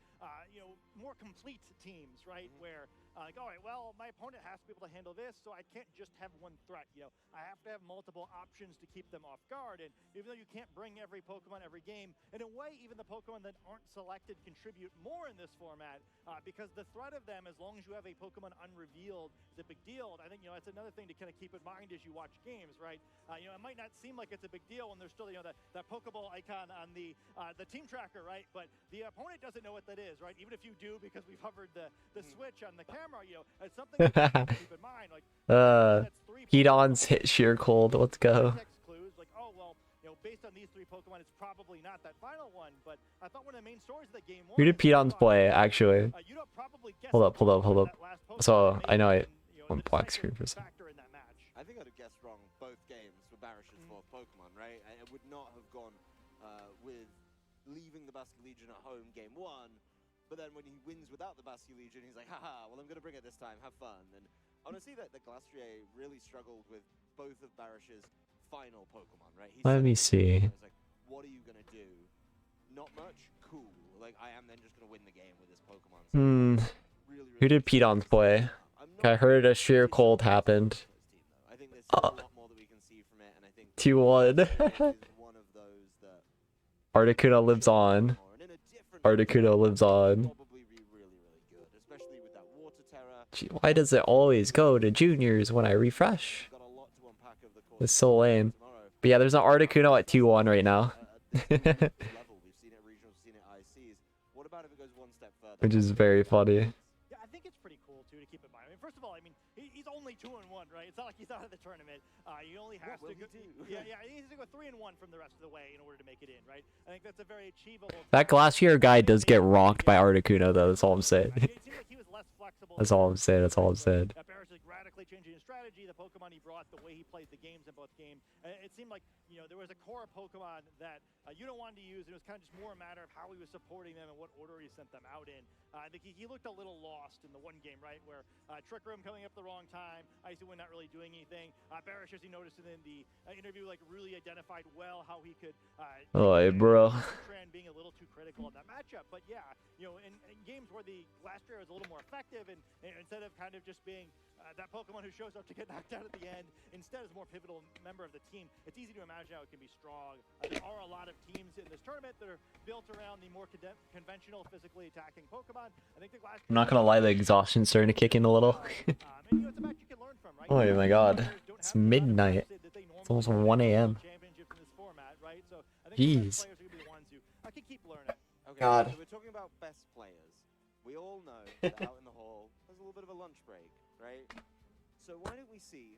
more complete teams, right? Where like, all right, well, my opponent has to be able to handle this, so I can't just have one threat. I have to have multiple options to keep them off guard. And even though you can't bring every Pokemon every game, in a way, even the Pokemon that aren't selected contribute more in this format because the threat of them, as long as you have a Pokemon unrevealed, is a big deal. And I think that's another thing to kind of keep in mind as you watch games, right? It might not seem like it's a big deal when there's still that Pokeball icon on the team tracker, right? But the opponent doesn't know what that is, right? Even if you do, because we've hovered the switch on the camera, it's something that you have to keep in mind. Like, Hedon's hit sheer cold. Let's go. Clues, like, oh well, based on these 3 Pokemon, it's probably not that final one. But I thought one of the main stories of the game was, Who did Pedon's play actually? Hold up. So I know I went black screen for a second. I think I'd have guessed wrong both games for Barish's 4th Pokemon, right? I would not have gone with leaving the Basque Legion at home game 1, but then when he wins without the Basque Legion, he's like, haha, well, I'm going to bring it this time, have fun. And honestly, the Glastrier really struggled with both of Barish's final Pokemon, right? Let me see. Like, what are you going to do? Not much? Cool. Like, I am then just going to win the game with this Pokemon. So Who did Pedon's play? I heard a sheer cold happened. I think there's still a lot more that we can see from it, and I think 2-1. Articuno lives on. Articuno lives on. Gee, why does it always go to juniors when I refresh? It's so lame. But yeah, there's an Articuno at 2-1 right now. Which is very funny. Yeah, I think it's pretty cool too to keep in mind. I mean, first of all, he's only 2-1, right? It's not like he's out of the tournament. He only has to go. Yeah, he has to go 3-1 from the rest of the way in order to make it in, right? I think that's a very achievable. That Glacier guy does get rocked by Articuno, though. That's all I'm saying. That's all I'm saying. That's all I'm saying. Barrish is radically changing his strategy. The Pokemon he brought, the way he played the games in both games. It seemed like there was a core Pokemon that you don't want to use. It was kind of just more a matter of how he was supporting them and what order he sent them out in. I think he looked a little lost in the one game, right, where Trick Room coming up the wrong time, Icy Wind not really doing anything. Barrish, as he noticed in the interview, like really identified well how he could. Oh, hey, bro. Being a little too critical in that matchup, but yeah, in games where the Glastrier is a little more effective, and instead of kind of just being that Pokemon who shows up to get knocked out at the end, instead is a more pivotal member of the team. It's easy to imagine how it can be strong. There are a lot of teams in this tournament that are built around the more conventional, physically attacking Pokemon. I think the Glastrier. I'm not gonna lie, the exhaustion's starting to kick in a little. It's a match you can learn from, right? Oh my god, it's midnight. It's almost 1 a.m. Jeez. Okay, God. so we're talking about best players. We all know that out in the hall, there's a little bit of a lunch break, right? So why don't we see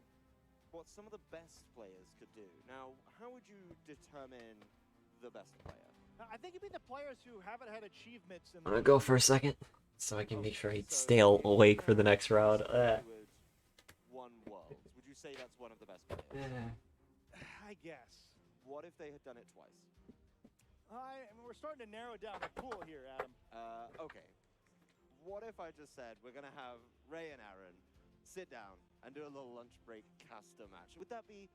what some of the best players could do? Now, how would you determine the best player? I think it'd be the players who haven't had achievements. I'm gonna go for a second, so I can make sure I stay awake for the next round. Won Worlds. Would you say that's one of the best players? I guess. What if they had done it twice? I mean, we're starting to narrow down the pool here, Adam. Okay. What if I just said we're going to have Ray and Aaron sit down and do a little lunch break caster match. Would that be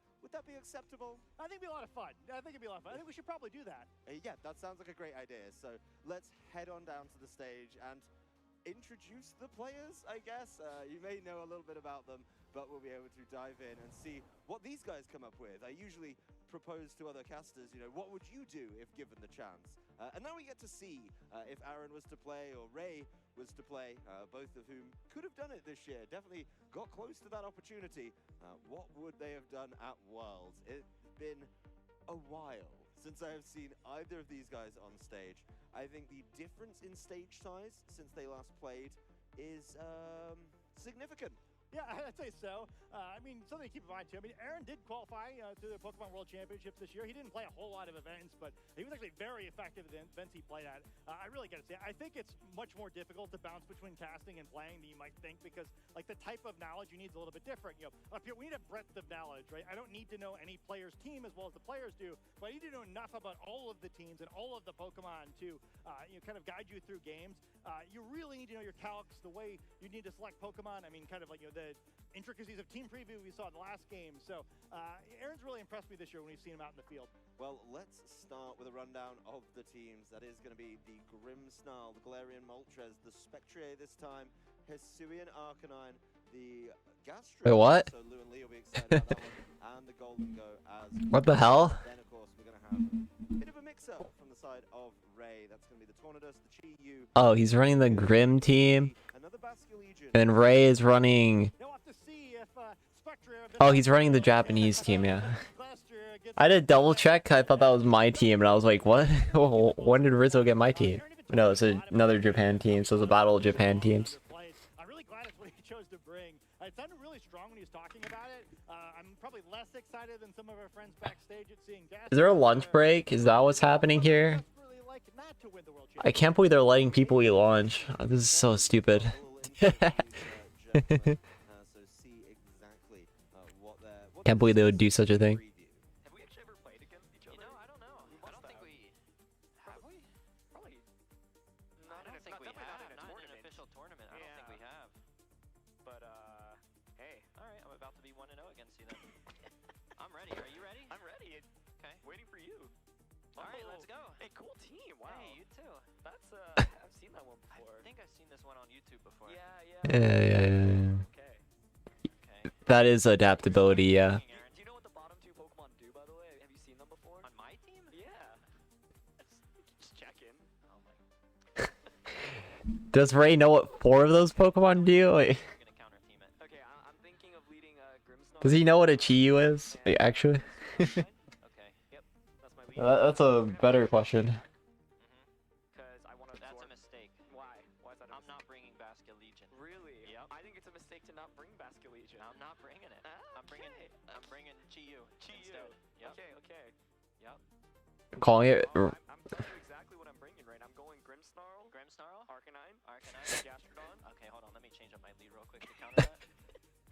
acceptable? I think it'd be a lot of fun. I think it'd be a lot of fun. I think we should probably do that. Yeah, that sounds like a great idea. So let's head on down to the stage and introduce the players, I guess. You may know a little bit about them, but we'll be able to dive in and see what these guys come up with. I usually propose to other casters, what would you do if given the chance? And now we get to see if Aaron was to play or Ray was to play, both of whom could have done it this year, definitely got close to that opportunity. What would they have done at Worlds? It's been a while since I have seen either of these guys on stage. I think the difference in stage size since they last played is significant. Yeah, I'd say so. I mean, something to keep in mind, too. I mean, Aaron did qualify to the Pokemon World Championships this year. He didn't play a whole lot of events, but he was actually very effective at the events he played at. I really got to say, I think it's much more difficult to bounce between casting and playing than you might think, because, like, the type of knowledge you need is a little bit different. Up here, we need a breadth of knowledge, right? I don't need to know any player's team as well as the players do, but I need to know enough about all of the teams and all of the Pokemon to, kind of guide you through games. You really need to know your calcs, the way you need to select Pokemon. I mean, kind of like, the intricacies of team preview we saw in the last game. So Aaron's really impressed me this year when we've seen him out in the field. Well, let's start with a rundown of the teams. That is going to be the Grimmsnarl, the Galarian Moltres, the Spectrier this time, Hisuian Arcanine, the Gastro. Wait, what? So Lou and Lee will be excited about that one. And the Golden Go as What the hell? Then, of course, we're going to have a bit of a mix-up from the side of Ray. That's going to be the Tornadus, the Chi-Yu. Oh, he's running the Grim team. Another Basculegion. And Ray is running... Oh, he's running the Japanese team, yeah. I did double check. I thought that was my team, and I was like, what? When did Rizzo get my team? No, it's another Japan team, so it's a battle of Japan teams. I'm really glad it's what he chose to bring. It sounded really strong when he was talking about it. I'm probably less excited than some of our friends backstage at seeing Gas. Is there a lunch break? Is that what's happening here? I can't believe they're letting people eat lunch. Oh, this is so stupid. Can't believe they would do such a thing. Have we actually ever played against each other? I don't know. I don't think we... Have we? Probably... No, I don't think we have. Not in an official tournament. I don't think we have. But, hey. Alright, I'm about to be 1-0 against you then. I'm ready. Are you ready? I'm ready. Okay. Waiting for you. Alright, let's go. Hey, cool team. Wow. Hey, you too. That's, I've seen that one before. I think I've seen this one on YouTube before. Yeah. Yeah. That is adaptability, yeah. Do you know what the bottom two Pokemon do, by the way? Have you seen them before? On my team? Yeah. Just check in. Oh my. Does Ray know what 4 of those Pokemon do? Like, Okay, I'm thinking of leading Grimmsnarl. does he know what a Chi-Yu is? Like, actually? Okay, yep. That's my lead. That's a better question. Because I want to. That's a mistake. Why? Why is that? I'm not bringing Basculegion. Really? Yep. I think it's a mistake to not bring Basculegion. I'm not bringing it. I'm bringing Chi-Yu instead. Yep. Okay. Yep. Calling it. I'm telling you exactly what I'm bringing, right? I'm going Grimmsnarl, Arcanine, Gastrodon. Okay, hold on. Let me change up my lead real quick to counter that.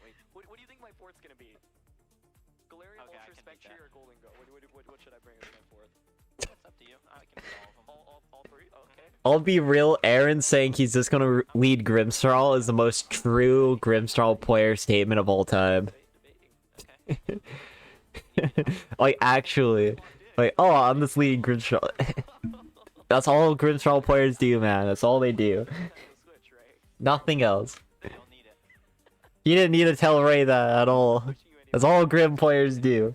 Wait, what do you think my fourth's gonna be? Galarian, Ultra, Spectre, or Golden Go? What should I bring as my fourth? It's up to you. I can do all of them. All 3? Okay. I'll be real, Aaron saying he's just gonna lead Grimmsnarl is the most true Grimmsnarl player statement of all time. Like, actually. Like, oh, I'm just leading Grimmsnarl. That's all Grimmsnarl players do, man. That's all they do. Nothing else. You didn't need to tell Ray that at all. That's all Grim players do.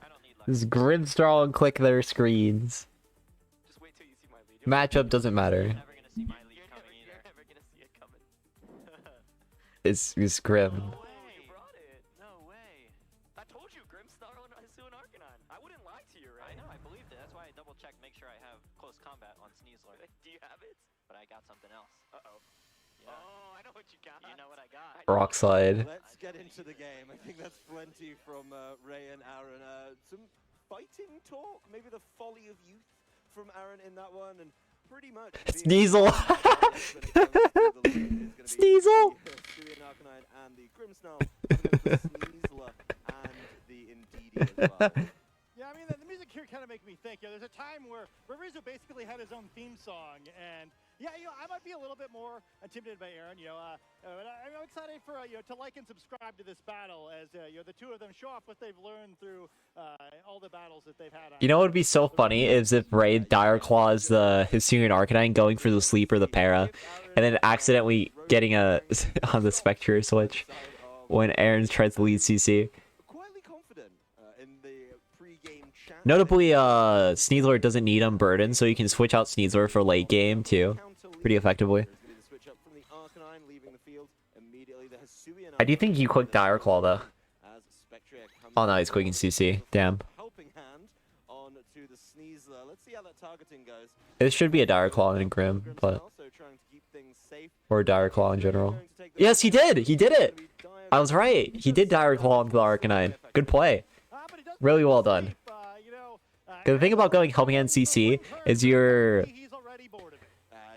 Just Grimmsnarl and click their screens. Matchup doesn't matter. It's Grim. No way. I told you, Grimmsnarl and Hisuian Arcanine. I wouldn't lie to you, right? I know, I believed it. That's why I double-checked, make sure I have close combat on Sneasler. Do you have it? But I got something else. Uh-oh. Yeah. Oh, I know what you got. You know what I got. Rock slide. Let's get into the game. I think that's plenty from Ray and Aaron. Some fighting talk, maybe the folly of youth from Aaron in that one, and pretty much Sneasel. Sneasel. Hisuian Arcanine and the Grimmsnarl, the Sneasler and the Indeedee as well. Yeah, I mean, the music here kind of making me think. There's a time where Rizzo basically had his own theme song, and yeah, I might be a little bit more intimidated by Aaron. But I'm excited for to like and subscribe to this battle as the two of them show off what they've learned through all the battles that they've had. You know what would be so funny is if Ray Dire Claws the Hisuian Arcanine going for the sleep or the para, and then accidentally getting a on the Spectre switch when Aaron tries to lead CC. Notably, Sneasler doesn't need Unburden, so you can switch out Sneasler for late game too, pretty effectively. I do think you quick Dire Claw though. Oh no, he's quicking CC. Damn. This should be a Dire Claw and Grim, but or a Dire Claw in general. Yes, he did. He did it. I was right. He did Dire Claw into the Arcanine. Good play. Really well done. The thing about going Helping Hand CC is you're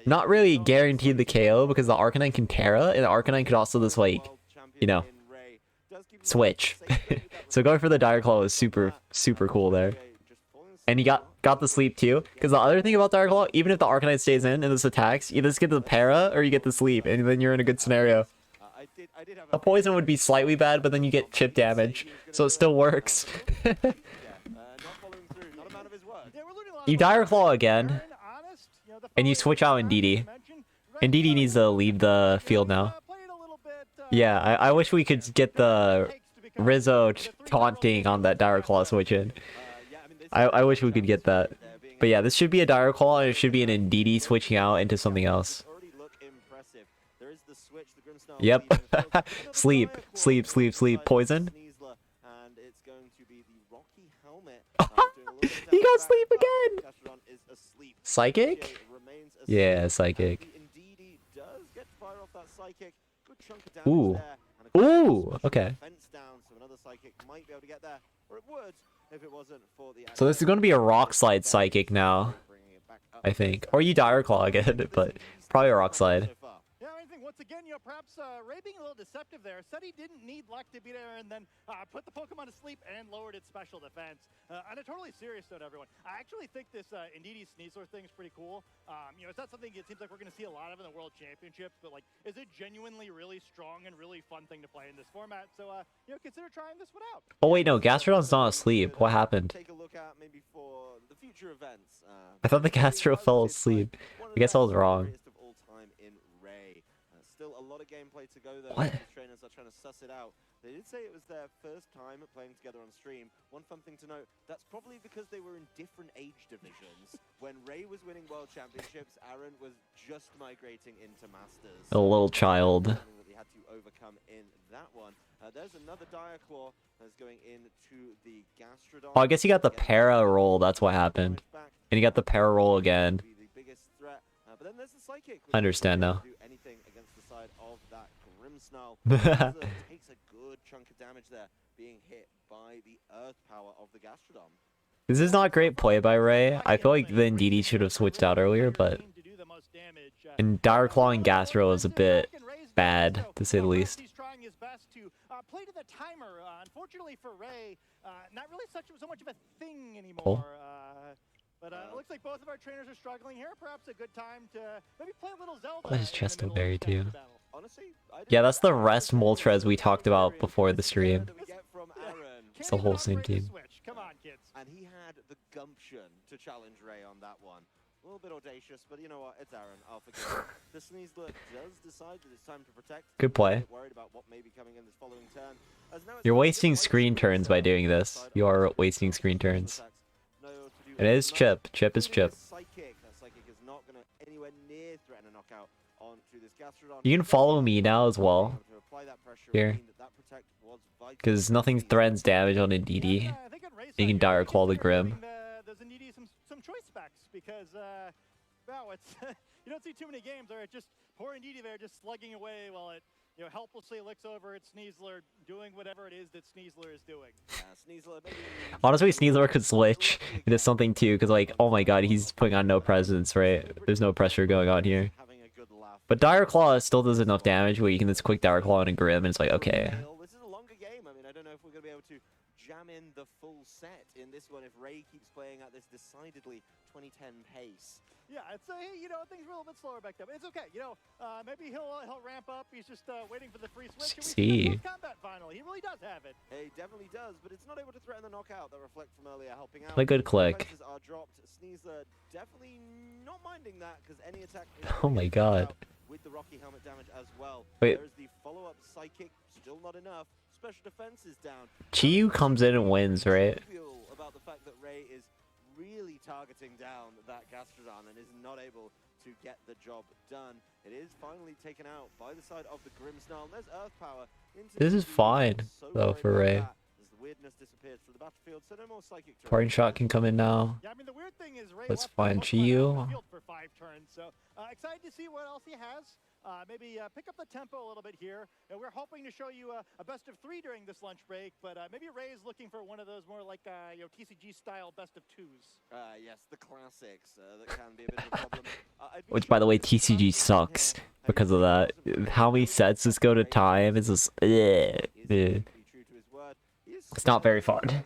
not really guaranteed the KO because the Arcanine can Terra, and the Arcanine could also just like, switch. So going for the Dire Claw is super cool there. And you got the sleep too, because the other thing about Dire Claw, even if the Arcanine stays in and this attacks, you just get the para or you get the sleep, and then you're in a good scenario. A poison would be slightly bad, but then you get chip damage, so it still works. You Dire Claw again, and you switch out Ndidi. Ndidi needs to leave the field now. Yeah, I wish we could get the Rizzo taunting on that Dire Claw switch in. I wish we could get that. But yeah, this should be a Dire Claw, and it should be an Ndidi switching out into something else. Yep. Sleep. Poison. He got sleep again! Psychic? Yeah, Psychic. Ooh. Ooh, okay. So this is going to be a Rock Slide Psychic now, I think. Or you Dire Claw again, but probably a Rock Slide. Once again, perhaps Ray being a little deceptive there, said he didn't need luck to beat Aaron, and then put the Pokemon to sleep and lowered its special defense. On a totally serious note, everyone, I actually think this Ndidi Sneasler thing is pretty cool. It's not something it seems like we're going to see a lot of in the World Championships, but like, is it genuinely really strong and really fun thing to play in this format? So, consider trying this one out. Oh wait, no, Gastrodon's not asleep. What happened? Take a look at maybe for the future events. I thought the Gastro fell asleep. I guess I was wrong. Still a lot of gameplay to go though. What? These trainers are trying to suss it out. They did say it was their first time playing together on stream. One fun thing to note, that's probably because they were in different age divisions. When Ray was winning World Championships, Aaron was just migrating into Masters. A little child. Something that he had to overcome in that one. There's another Dire Claw that's going into the Gastrodon. Oh, I guess he got the para roll, that's what happened. And he got the para roll again. The biggest threat. But then there's the Psychic. I understand now. Do anything against the side of that Grimmsnarl. Takes a good chunk of damage there, being hit by the Earth power of the Gastrodon. This is not great play by Ray. I feel like the Ndidi should have switched out earlier, but... And Dire Claw and Gastro is a bit bad, to say the least. He's trying his best to play to the timer. Unfortunately for Ray, not really so much of a thing anymore. But it looks like both of our trainers are struggling here. Perhaps a good time to maybe play a little Zelda. What is Chestoberry too? Yeah, that's the Rest Moltres we talked about before the stream. It's the whole same team. Come on, kids. And he had the gumption to challenge Ray on that one. A little bit audacious, but you know what? It's Aaron. I'll forgive him. The Sneasler does decide that it's time to protect. Good play. Worried about what may be coming in this following turn. You're wasting screen turns by doing this. You are wasting screen turns. It is Chip. Chip is Chip. You can follow me now as well. Here. Because nothing threatens damage on Ndidi. You can Dire Claw the Grim. There's Ndidi some choice specs because wow, it's you don't see too many games where it just poor Ndidi there just slugging away while it helplessly looks over at Sneasler doing whatever it is that Sneasler is doing. Honestly, Sneasler could switch into something too, because like, oh my god, he's putting on no presence, right? There's no pressure going on here. But Dire Claw still does enough damage where you can just quick Dire Claw on a Grim, and it's like, okay. This is a longer game. I mean, I don't know if we're going to be able to jam in win the full set in this one if Ray keeps playing at this decidedly 2010 pace. Yeah, it's you know, things were a little bit slower back then, but it's okay. You know, maybe he'll ramp up. He's just waiting for the free switch. And we see that combat finally. He really does have it. He definitely does, but it's not able to threaten the knockout that Reflect from earlier helping out. Play good click. Defenses are dropped. Sneasler definitely not minding that because any attack. Oh my god. With the Rocky helmet damage as well. Wait. There's the follow-up psychic, still not enough. Special defense is down. Chiyu comes in and wins, right? About the fact that Ray is really targeting down that Gastrodon and is not able to get the job done. It is finally taken out by the side of the Grimmsnarl. There's Earth Power. This is fine, though, for Ray. As the weirdness disappears from the battlefield, so no more psychic. Parting shot can come in now. Yeah, I mean, the weird thing is Ray Let's left find the field Chiyu. for 5 turns, so excited to see what else he has. Maybe pick up the tempo a little bit here. We're hoping to show you a best of 3 during this lunch break, but maybe Ray is looking for one of those more like you know, TCG style best of 2s. Yes, the classics that can be a bit of a problem. Which, by the way, TCG sucks because of that. How many sets this go to time is just... It's not very fun.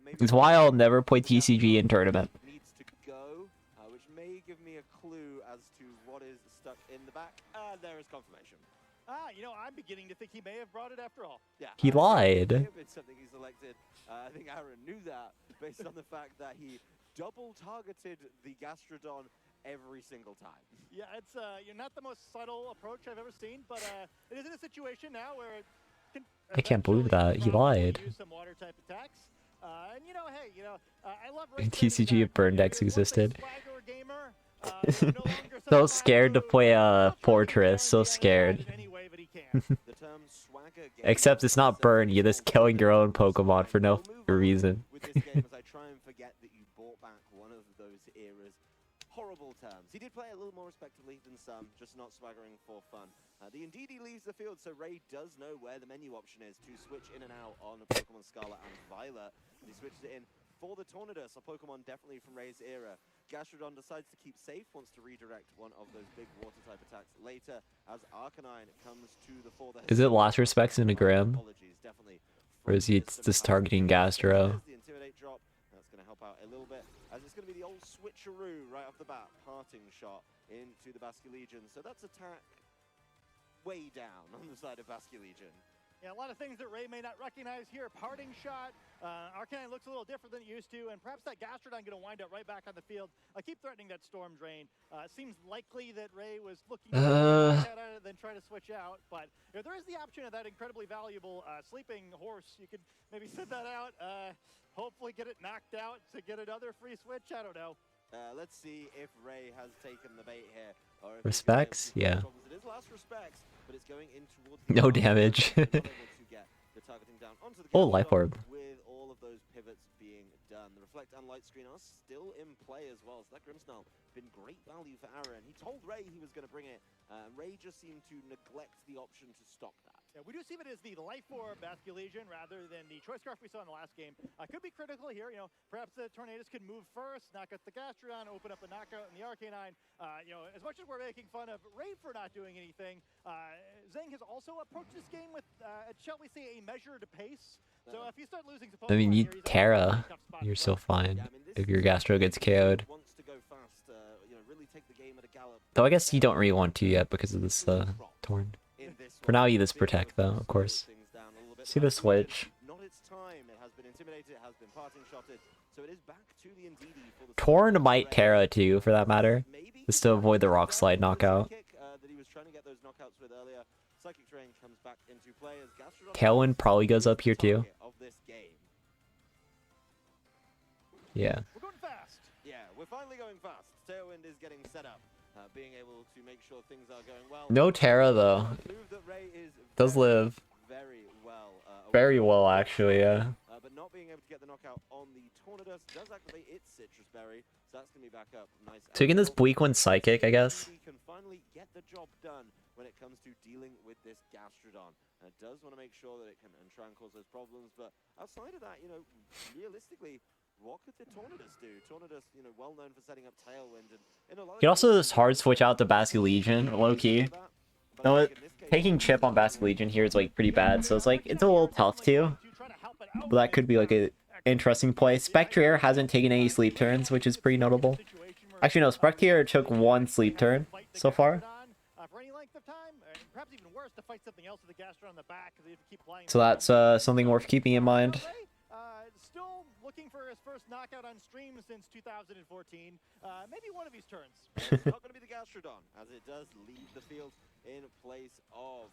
It's why I'll never play TCG in tournament. Needs to go, which may give me a clue as to what is stuck in the back. There is confirmation. You know, I'm beginning to think he may have brought it after all. Yeah. He lied. It's something he selected. I think Aaron knew that based on the fact that he double targeted the Gastrodon every single time. Yeah, it's you're not the most subtle approach I've ever seen, but it is in a situation now where it can I can't believe that. He lied. use some water type attacks. And you know, hey, you know, I love In TCG if burn decks existed. So scared to play a Fortress, so scared. Except it's not burn, you're just killing your own Pokemon for no reason. With this game, as I try and forget that you brought back one of those eras. Horrible terms. He did play a little more respectively than some, just not swaggering for fun. The Indeedee leaves the field, so Ray does know where the menu option is to switch in and out on Pokemon Scarlet and Violet. And he switches it in for the Tornadus, a Pokemon definitely from Ray's era. Gastrodon decides to keep safe, wants to redirect one of those big water type attacks later as Arcanine comes to the fore. Is it last respects in a Grim? Or is he just targeting Gastro? The Intimidate drop. That's going to help out a little bit, as it's going to be the old switcheroo right off the bat, parting shot into the Basculegion. So that's attack way down on the side of Basculegion. Yeah, a lot of things that Ray may not recognize here. Parting shot. Arcanine looks a little different than it used to, and perhaps that Gastrodon going to wind up right back on the field. I keep threatening that Storm Drain. Seems likely that Ray was looking at it, then try to switch out, but you know, there is the option of that incredibly valuable sleeping horse. You could maybe send that out, hopefully get it knocked out to get another free switch. I don't know. Let's see if Ray has taken the bait here. Or if Respects? Yeah. It is last respects, but it's going in towards No damage. Oh, Life Orb. With all of those pivots being done. The Reflect and Light Screen are still in play as well. So that Grimmsnarl been great value for Aaron. He told Ray he was going to bring it. Ray just seemed to neglect the option to stop that. Yeah, we do see it as the Life Orb Basculegion rather than the Choice Scarf we saw in the last game. Could be critical here. You know, perhaps the Tornadus can move first, knock out the Gastrodon, open up a knockout in the Arcanine. You know, as much as we're making fun of Ray for not doing anything, Zhang has also approached this game with, shall we say, a measured pace. So if you start losing some Pokemon I mean, you here, Terra. You're still fine if your Gastro gets KO'd. Wants to go fast, you know, really take the game at a gallop. Though I guess you don't really want to yet because of this Torn. For now, you just protect though, of course. See the switch. Not its time. It has been intimidated, it has been parting shotted. So it is back to the Indeedee for the Torn might Terra too, for that matter. Just to avoid the Rock Slide knockout. that he was trying to get those knockouts with earlier. Psychic Terrain comes back into play as Gastrodon Tailwind probably goes up here too. of this game. Yeah. We're going fast. Yeah, we're finally going fast. Tailwind is getting set up, being able to make sure things are going well. No Terra though. Does live. Very well actually, yeah. But not being able to get the knockout on the Tornadus does activate its Citrus Berry, so that's going to be back up. Nice. Taking this Bleak one Psychic, I guess. He can finally get the job done when it comes to dealing with this Gastrodon. And it does want to make sure that it can try and cause those problems, but outside of that, you know, realistically, what could the Tornadus do? Tornadus, you know, well known for setting up Tailwind, and in a lot of You can also just hard switch out the Basculegion, low key. No, taking chip on Basculegion here is like pretty bad, so it's like it's a little tough too. But that could be like a interesting play. Spectrier hasn't taken any sleep turns, which is pretty notable. Actually, no, Spectrier took one sleep turn so far. For any length of time, perhaps even worse, to fight something else with the Gastron on the back because they have to keep playing. So that's something worth keeping in mind. Still looking for his first knockout on stream since 2014. Maybe one of these turns. It's not going to be the Gastrodon, as it does leave the field in place of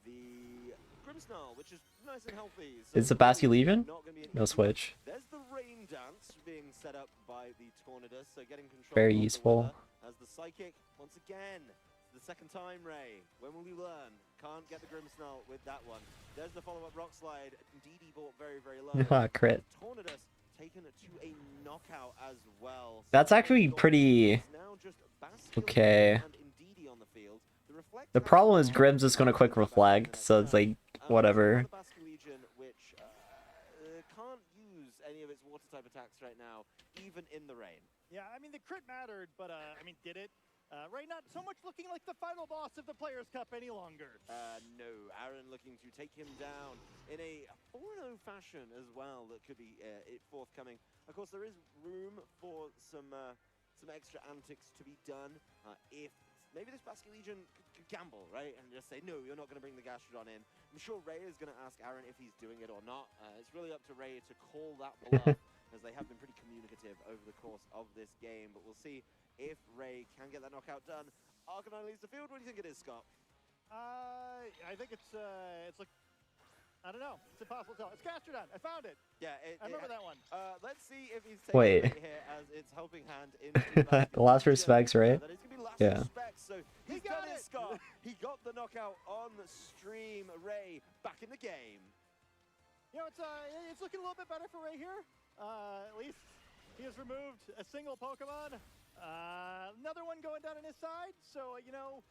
the Grimmsnarl, which is nice and healthy. So Is the Basque Legion? No switch. There's the rain dance being set up by the Tornadus, so getting control Very of the useful. weather as the Psychic once again. The second time, Ray. When will we learn? Can't get the Grimmsnarl with that one. There's the follow-up Rock Slide. Indeed, bought very, very low. Crit. Tornadus taken to a knockout as well. That's actually pretty okay. The problem is Grimm's just gonna quick reflect, so it's like whatever. Which can't use any of its water type attacks right now, even in the rain. Yeah, I mean the crit mattered, but I mean, did it? Ray not so much looking like the final boss of the Players' Cup any longer. No, Aaron looking to take him down in a 4-0 fashion as well. That could be forthcoming. Of course, there is room for some extra antics to be done if maybe this Basque Legion could gamble, right, and just say no, you're not going to bring the Gastrodon in. I'm sure Ray is going to ask Aaron if he's doing it or not. It's really up to Ray to call that bluff. As they have been pretty communicative over the course of this game. But we'll see if Ray can get that knockout done. Arcanine leads the field. What do you think it is, Scott? I think it's like, I don't know. It's impossible to tell. It's Gastrodon. I found it. Yeah, I remember that one. Let's see if he's taking Wait. it here as it's helping hand into The last respects, right? That is going to be last Yeah. respects. So he's done it, Scott. He got the knockout on the stream. Ray back in the game. You know, it's looking a little bit better for Ray here. At least he has removed a single Pokemon. Another one going down on his side. So, you know,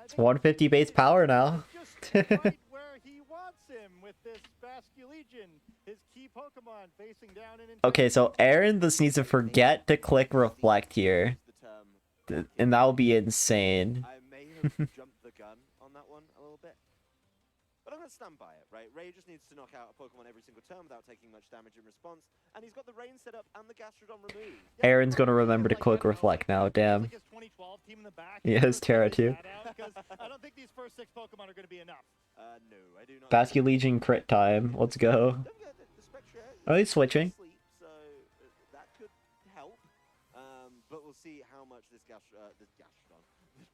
It's 150 base power now. just right where he wants him with this Basque Legion, his key Pokemon facing down and into Okay, so Aaron just needs to forget to click reflect here. And that will be insane. I may have jumped the gun on that one a little bit. But I'm going to stand by it, right? Ray just needs to knock out a Pokemon every single turn without taking much damage in response. And he's got the rain set up and the Gastrodon removed. Aaron's gonna remember to click reflect now, damn. his 2012 team in the back. He has Terra too. Because I don't think these first 6 Pokemon are going to be enough. No, I do not. Basque Legion crit time. Let's go. Oh, he's switching. So that could help. But we'll see how much this Gastrodon, this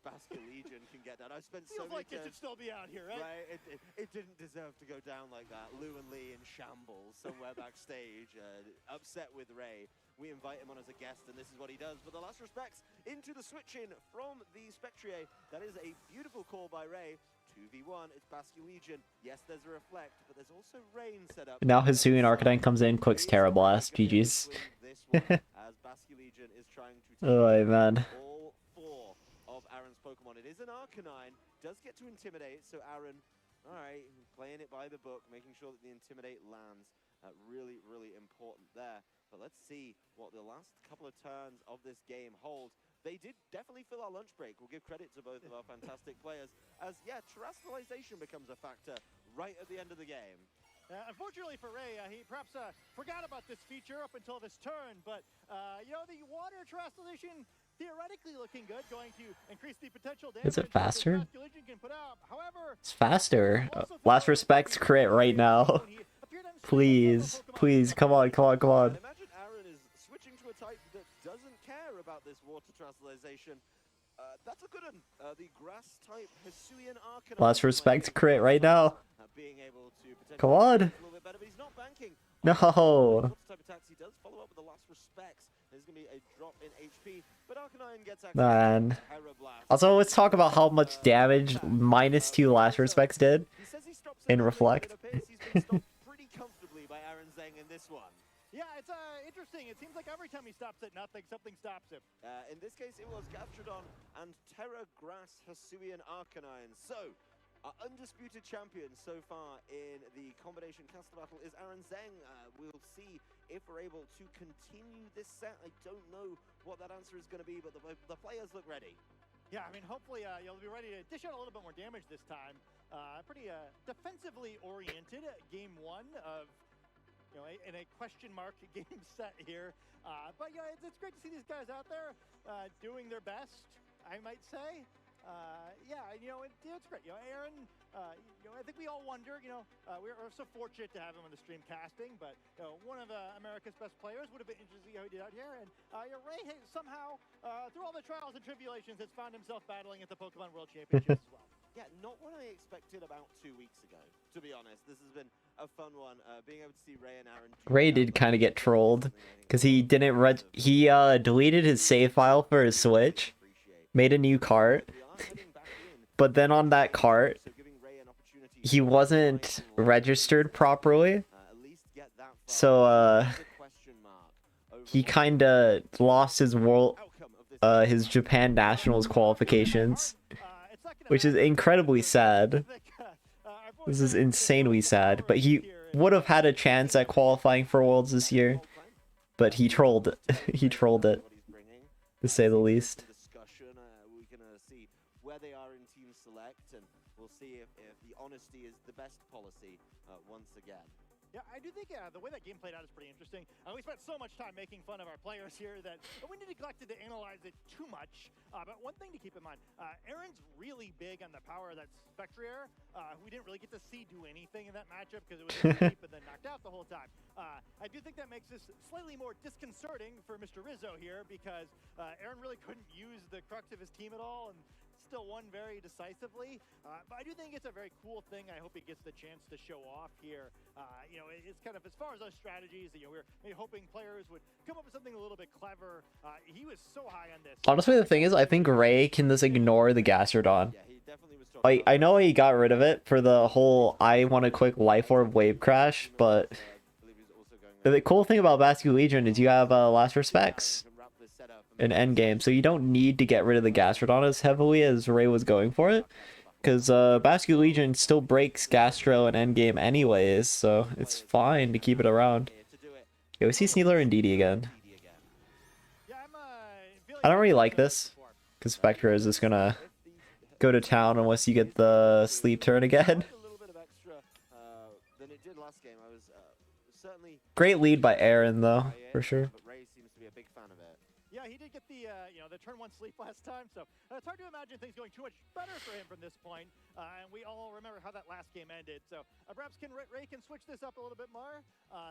Basque Legion can get done. I've spent so Feels many like it should still be out here, right? Right, it didn't deserve to go down like that. Lou and Lee in shambles somewhere backstage, upset with Ray. We invite him on as a guest, and this is what he does. But the last respects into the switch-in from the Spectrier. That is a beautiful call by Ray. 2v1, it's Basque Legion. Yes, there's a reflect, but there's also rain set up. Now Hisuian Arcanine comes in, clicks Terra Blast. GG's. As Basque Legion is trying to take Oh man. all 4 of Aaron's Pokemon. It is an Arcanine, does get to Intimidate, so Aaron, all right, playing it by the book, making sure that the Intimidate lands. Really, really important there. But let's see what the last couple of turns of this game hold. They did definitely fill our lunch break. We'll give credit to both of our fantastic players. As, yeah, terrestrialization becomes a factor right at the end of the game. Unfortunately for Ray, he perhaps forgot about this feature up until this turn, but you know, the water terrestrialization theoretically looking good, going to increase the potential damage. Is it faster? Can put out. However, It's faster. Last respects crit right now. Please, please, come on, come on, come on. Imagine Aaron is switching to a type that doesn't care about this water terrestrialization. That's a good one. The grass type Hisuian Arcanine. Last respects crit right now. Being able to Come on. a little bit better, but he's not banking. No. Water type attacks, he does follow up with the last respects. There's going to be a drop in HP, but Arcanine gets access Man. to Terra Blast. Also, let's talk about how much damage -2 last respects did in reflect. He's been stopped pretty comfortably by Aaron Zeng in this one. yeah, it's interesting. It seems like every time he stops at nothing, something stops him. In this case, it was Gastrodon and Terra Grass Hisuian Arcanine. So, our undisputed champion so far in the combination caster battle is Aaron Zeng. We'll see if we're able to continue this set. I don't know what that answer is going to be, but the players look ready. Yeah, I mean, hopefully you'll be ready to dish out a little bit more damage this time. Pretty defensively oriented game 1 of in a question mark game set here. But it's great to see these guys out there doing their best, I might say. It's great. Aaron, I think we all wonder, we're so fortunate to have him on the stream casting, but one of America's best players. Would have been interesting to see how he did out here. And Ray somehow, through all the trials and tribulations, has found himself battling at the Pokemon World Championships as well. Yeah, not what I expected about 2 weeks ago, to be honest. This has been a fun one, being able to see Ray and Aaron. Ray did kind of get trolled because he didn't he deleted his save file for his Switch, made a new cart, but then on that cart he wasn't registered properly, so he kind of lost his his Japan Nationals qualifications, which is incredibly sad. This is insanely sad, but he would have had a chance at qualifying for Worlds this year, but he trolled it. He trolled it, to say the least. We're gonna see where they are in Team Select, and we'll see if the honesty is the best policy once again. Yeah, I do think the way that game played out is pretty interesting. We spent so much time making fun of our players here that we neglected to analyze it too much. But one thing to keep in mind, Aaron's really big on the power of that Spectrier. We didn't really get to see do anything in that matchup because it was deep and then knocked out the whole time. I do think that makes this slightly more disconcerting for Mr. Rizzo here because Aaron really couldn't use the crux of his team at all and still won very decisively. But I do think it's a very cool thing. I hope he gets the chance to show off here. It's kind of, as far as those strategies, we're maybe hoping players would come up with something a little bit clever. He was so high on this. Honestly, the thing is, I think Ray can just ignore the Gastrodon. Like, I know he got rid of it for the whole I want a quick Life Orb wave crash, but the cool thing about Basque Legion is you have Last Respects in endgame, so you don't need to get rid of the Gastrodon as heavily as Ray was going for it, because Basque Legion still breaks Gastro in endgame anyways, so it's fine to keep it around. Yeah, we see Snealer and DD again. I don't really like this, because Spectre is just gonna go to town unless you get the sleep turn again. Great lead by Aaron, though, for sure. Yeah, he did get the the turn 1 sleep last time, so it's hard to imagine things going too much better for him from this point. And we all remember how that last game ended. So perhaps Ray can switch this up a little bit more.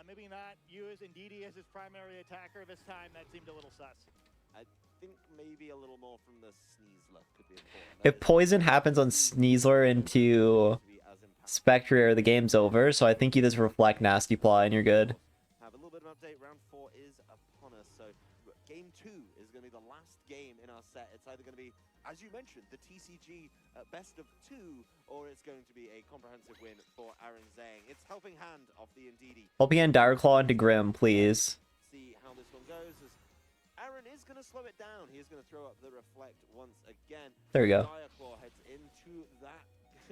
Maybe not use Ndidi as his primary attacker this time. That seemed a little sus. I think maybe a little more from the Sneasler could be important. If poison happens on Sneasler into Spectre, the game's over, so I think you just reflect Nasty Plot and you're good. Have a little bit of an update. Round 4 is upon us, so game 2 is going to be the last game in our set. It's either going to be, as you mentioned, the TCG best of 2, or it's going to be a comprehensive win for Aaron Zhang. It's helping hand off the Ndidi. Helping hand Dire Claw into Grim, please. See how this one goes. As Aaron is going to slow it down. He is going to throw up the Reflect once again. There we go. Dire Claw heads into that.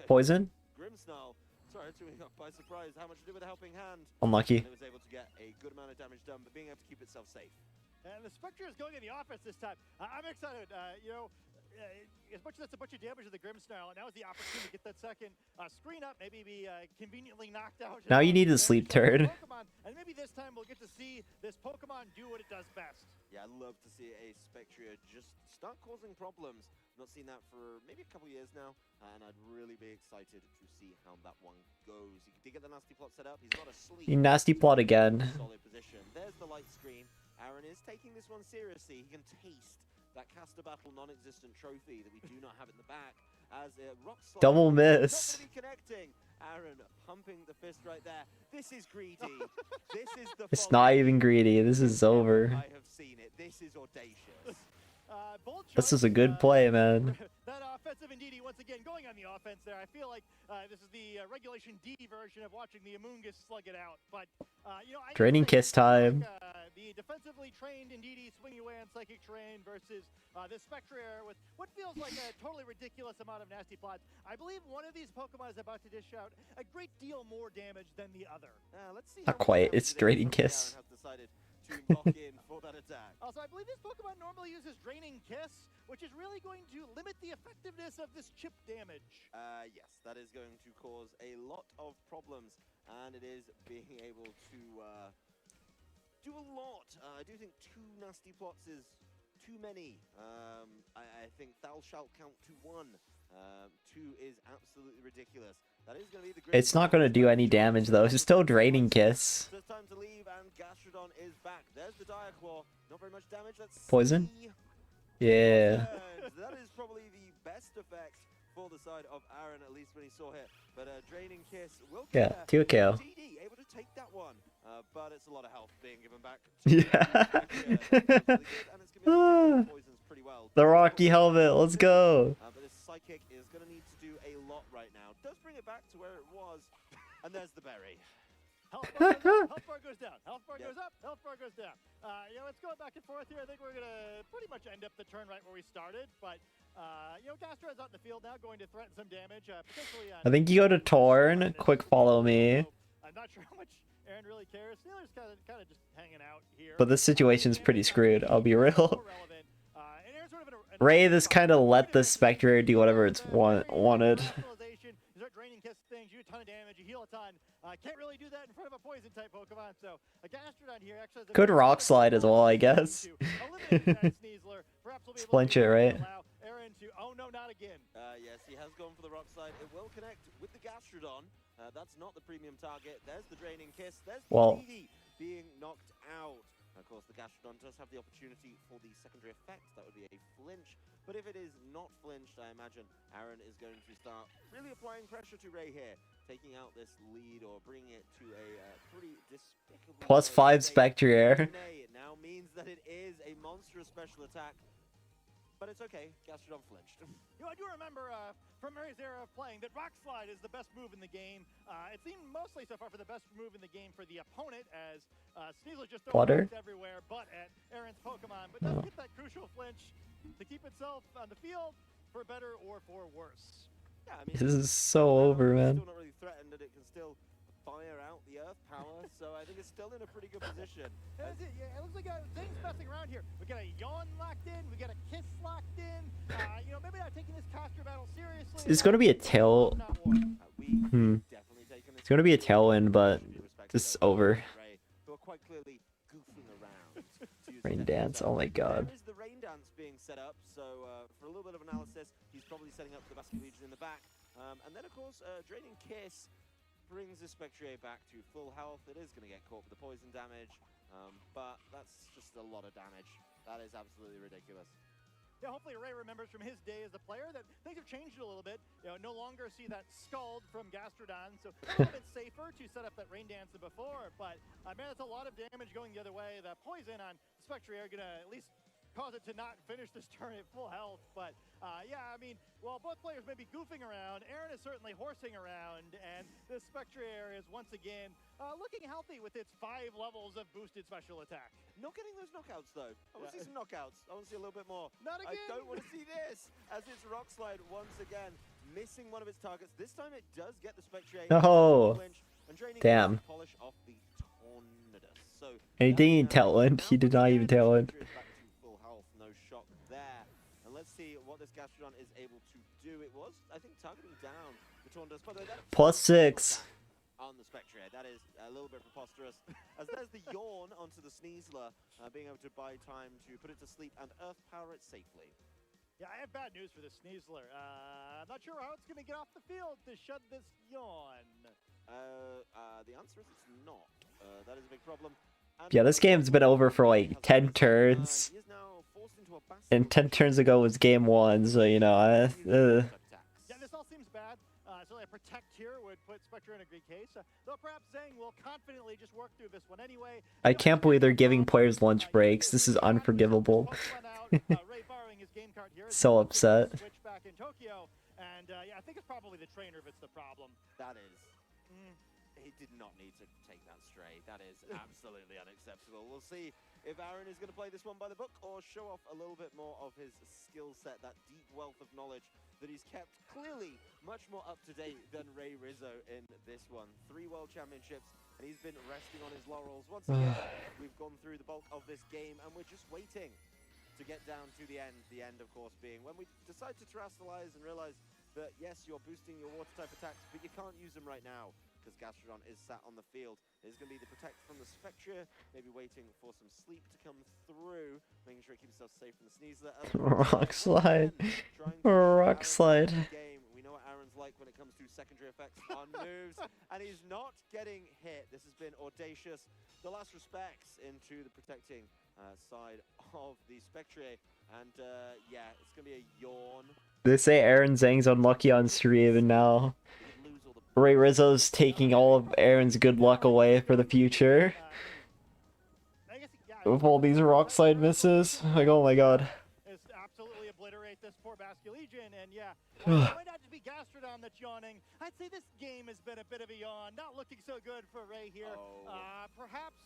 Poison? Grimsnarl. Sorry, it threw me off by surprise. How much to do with a helping hand? Unlucky. And it was able to get a good amount of damage done, but being able to keep itself safe. And the Spectre is going in the offense this time. I'm excited. As much as that's a bunch of damage to the Grimsnarl, and now is the opportunity to get that second screen up, maybe be conveniently knocked out. Now you need the sleep turn. And maybe this time we'll get to see this Pokemon do what it does best. Yeah, I'd love to see a Spectre just start causing problems. Not seen that for maybe a couple years now, and I'd really be excited to see how that one goes. He did get the Nasty Plot set up. He's not asleep. You Nasty Plot again. Solid position. There's the light screen. Aaron is taking this one seriously. He can taste that Caster Battle non-existent trophy that we do not have in the back. As Rock Slide Double miss. Not really connecting. Aaron pumping the fist right there. This is greedy. This is the. It's not even greedy. This is over. I have seen it. This is audacious. This is a good play, man. That offensive Ndidi once again going on the offense there. I feel like this is the regulation D version of watching the Amoongus slug it out. But Draining Kiss time. The defensively trained Ndidi swinging away on Psychic Terrain versus this Spectre with what feels like a totally ridiculous amount of Nasty Plots. I believe one of these Pokemon is about to dish out a great deal more damage than the other. Let's see. Not quite. It's Draining Kiss. To lock in for that attack. Also, I believe this Pokemon normally uses Draining Kiss, which is really going to limit the effectiveness of this chip damage. Yes, that is going to cause a lot of problems and it is being able to do a lot. I do think 2 nasty plots is too many. I think thou shalt count to 1. 2 is absolutely ridiculous. That is going to be the It's not going to do any damage though. It's still draining kiss. So it's time to leave, and Gastrodon is back. There's the Dire Claw. Not very much damage. Let's Poison? see. Yeah. That is probably the best effect for the side of Aaron, at least when he saw it. But Draining Kiss will Yeah, get 2 KO. TD able to take that one. But it's a lot of health being given back. Yeah. The Rocky helmet, let's go. But this Psychic is going to need to do a lot right now. Does bring it back to where it was. And there's the berry. Health bar goes down. Health bar goes up. Health bar goes down. You know, it's going back and forth here. I think we're going to pretty much end up the turn right where we started. But, you know, Gastrodon's out in the field now, going to threaten some damage. Potentially. I think you go to Torn. Quick follow me. I'm not sure how much Aaron really cares. Steelers kind of just hanging out here. But this situation's pretty screwed. I'll be real. Ray this kind of let the Spectre do whatever it's wanted. Draining Kiss things, you do a ton of damage, you heal a ton. Can't really do that in front of a poison type Pokemon, so a Gastrodon here actually has a Could Rock Slide as well, I guess. Flinch it, right? Aaron to, oh no, not again. Yes, he has gone for the Rock Slide. It will connect with the Gastrodon. That's not the premium target. There's the Draining Kiss. There's the TD being knocked out. Of course, the Gastrodon does have the opportunity for the secondary effect. That would be a flinch. But if it is not flinched, I imagine Aaron is going to start really applying pressure to Ray here, taking out this lead or bringing it to a pretty despicable... +5 Spectre Air. It now means that it is a monstrous special attack. But it's okay, Gastrodon flinched. You know, I do remember from Ray's era of playing that Rock Slide is the best move in the game. It seemed mostly so far for the best move in the game for the opponent, as Sneasler just throws rocks everywhere but at Aaron's Pokemon, but doesn't get that crucial flinch to keep itself on the field for better or for worse. Yeah, I mean, this is so over, man. Still not really threatened that it can still fire out the Earth Power, so I think it's still in a pretty good position. That's it. Yeah, it looks like things messing around here. We got a Yawn locked in. We got a Kiss locked in. You know, maybe not taking this caster battle seriously. It's gonna be a tail. It's gonna be a tailwind, but this is over. Who are quite clearly goofing around. Rain Dance. Oh my god. There is the Rain Dance being set up, so for a little bit of analysis, he's probably setting up the Basket Legion in the back, and then of course, Draining Kiss brings the Spectre back to full health. It is going to get caught with the poison damage, but that's just a lot of damage. That is absolutely ridiculous. Yeah, hopefully Ray remembers from his day as a player that things have changed a little bit. You know, no longer see that Scald from Gastrodon, so a little bit safer to set up that Rain Dance than before, but man, that's a lot of damage going the other way. The poison on Spectre are going to at least cause it to not finish this turn at full health, but yeah, I mean, while both players may be goofing around, Aaron is certainly horsing around, and the Spectre is once again looking healthy with its 5 levels of boosted special attack. Not getting those knockouts though. I want to see some knockouts. I want to see a little bit more. Not again. I don't want to see this, as it's Rock Slide once again, missing one of its targets. This time it does get the Spectre. No. And Damn. Polish off the Tornadus. So And he didn't even tailwind. He did not even tailwind. Full health, no shock there. And let's see what this Gastrodon is able to do. It was, I think, targeting down the Tornadus. By the way, +6. on the Spectre. That is a little bit preposterous. As there's the Yawn onto the Sneasler, being able to buy time to put it to sleep and Earth Power it safely. Yeah, I have bad news for the Sneasler. I'm not sure how it's going to get off the field to shut this Yawn. The answer is it's not. That is a big problem. Yeah, this game's been over for like 10 turns. And 10 turns ago was game 1, so you know, Yeah, this all seems bad. Certainly a Protect here would put Spectre in a good case. Though perhaps Zhang will confidently just work through this one anyway. I can't believe they're giving players lunch breaks. This is unforgivable. So upset. Switch back in Tokyo, and yeah, I think it's probably the trainer if it's the problem. That is. He did not need to take that stray. That is absolutely unacceptable. We'll see if Aaron is going to play this one by the book or show off a little bit more of his skill set, that deep wealth of knowledge that he's kept clearly much more up to date than Ray Rizzo in this one. 3 World Championships, and he's been resting on his laurels. Once again, we've gone through the bulk of this game, and we're just waiting to get down to the end. The end, of course, being when we decide to terrestrialize and realize that, yes, you're boosting your water type attacks, but you can't use them right now. because Gastrodon is sat on the field. It's going to be the protect from the Spectre, maybe waiting for some sleep to come through, making sure he keeps himself safe from the Sneasler. Rock slide. Rock slide. We know what Aaron's like when it comes to secondary effects on moves, and he's not getting hit. This has been audacious. The last respects into the protecting side of the Spectre, and yeah, it's going to be a yawn. They say Aaron Zhang's unlucky on stream, and now Ray Rizzo's taking all of Aaron's good luck away for the future. With all these rock slide misses, like, oh my god. Absolutely obliterate this poor Basculegion, and yeah, it might not just be Gastrodon that's yawning. I'd say this game has been a bit of a yawn, not looking so good for Ray here. Perhaps,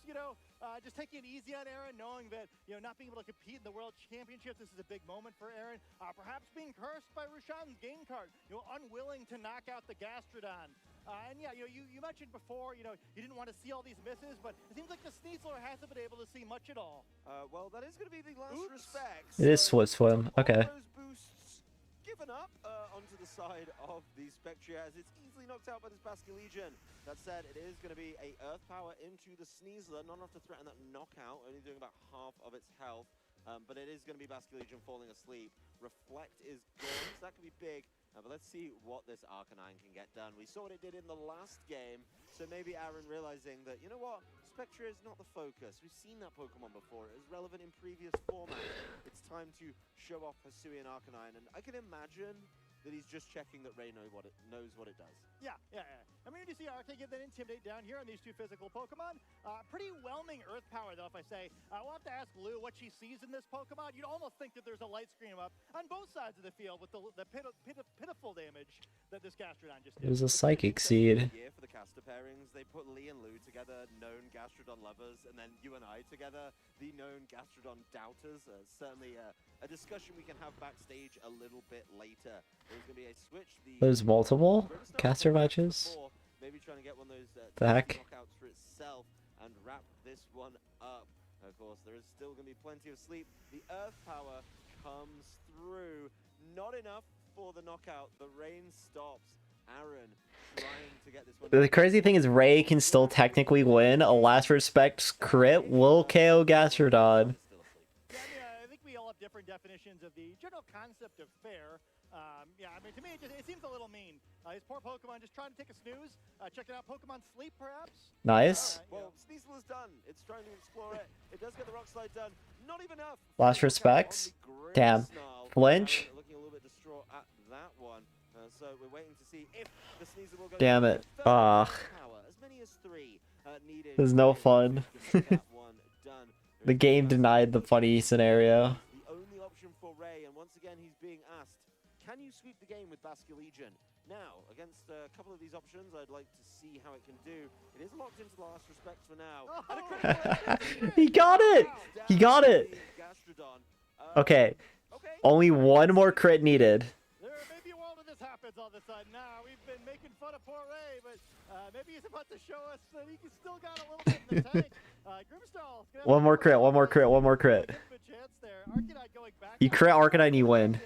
just taking it easy on Aaron, knowing that, not being able to compete in the World Championships, this is a big moment for Aaron. Perhaps being cursed by Roshan's game card, unwilling to knock out the Gastrodon. And yeah, you mentioned before, you didn't want to see all these misses, but it seems like the Sneasler hasn't been able to see much at all. Well, that is going to be the last respects. It is swim. Okay. Those boosts given up onto the side of the Spectre as it's easily knocked out by this Basculegion. That said, it is going to be a Earth Power into the Sneasler, not enough to threaten that knockout, only doing about half of its health. But it is going to be Basculegion falling asleep. Reflect is gone, so that could be big. But let's see what this Arcanine can get done. We saw what it did in the last game, so maybe Aaron realizing that, you know what, Spectre is not the focus. We've seen that Pokemon before. It was relevant in previous formats. It's time to show off Hisui and Arcanine, and I can imagine that he's just checking that Ray knows what it does. Yeah. I mean, you see Arcanine get that Intimidate down here on these two physical Pokemon. Pretty whelming Earth Power, though, if I say. We'll have to ask Lou what she sees in this Pokemon. You'd almost think that there's a Light Screen up on both sides of the field with the pitiful damage that this Gastrodon just did. It was a Psychic Seed. For the caster pairings, they put Lee and Lou together, known Gastrodon lovers, and then you and I together, the known Gastrodon doubters. Certainly a discussion we can have backstage a little bit later. There's going to be a switch. There's multiple caster matches. Maybe trying to get one of those the heck? knockouts for itself and wrap this one up. Of course, there is still going to be plenty of sleep. The Earth Power comes through. Not enough for the knockout. The rain stops. Aaron trying to get this one. The crazy thing is Ray can still technically win. A Last Respects crit will KO Gastrodon. Yeah, I think we all have different definitions of the general concept of fair. Yeah, I mean, to me, it seems a little mean. His poor Pokemon just trying to take a snooze, checking out Pokemon Sleep, perhaps. Nice. Well, Sneasler's done. It's trying to explore it. It does get the Rock Slide done. Not even enough. Last Respects. Damn. Flinch. Looking a little bit distraught at that one. So we're waiting to see if the Sneasler will go. Damn it. Ah. As many as 3 needed. There's no fun. The game denied the funny scenario. The only option for Ray, and once again he's being asked, can you sweep the game with Basculegion? Now, against a couple of these options, I'd like to see how it can do. It is locked into the Last Respects for now. He got it! He got it! Okay. Only one more crit needed. There may be a world where this happens all of a sudden. Now, we've been making fun of poor Ray, but maybe he's about to show us that he still got a little bit in the tank. One more crit. You crit Arcanine, you win.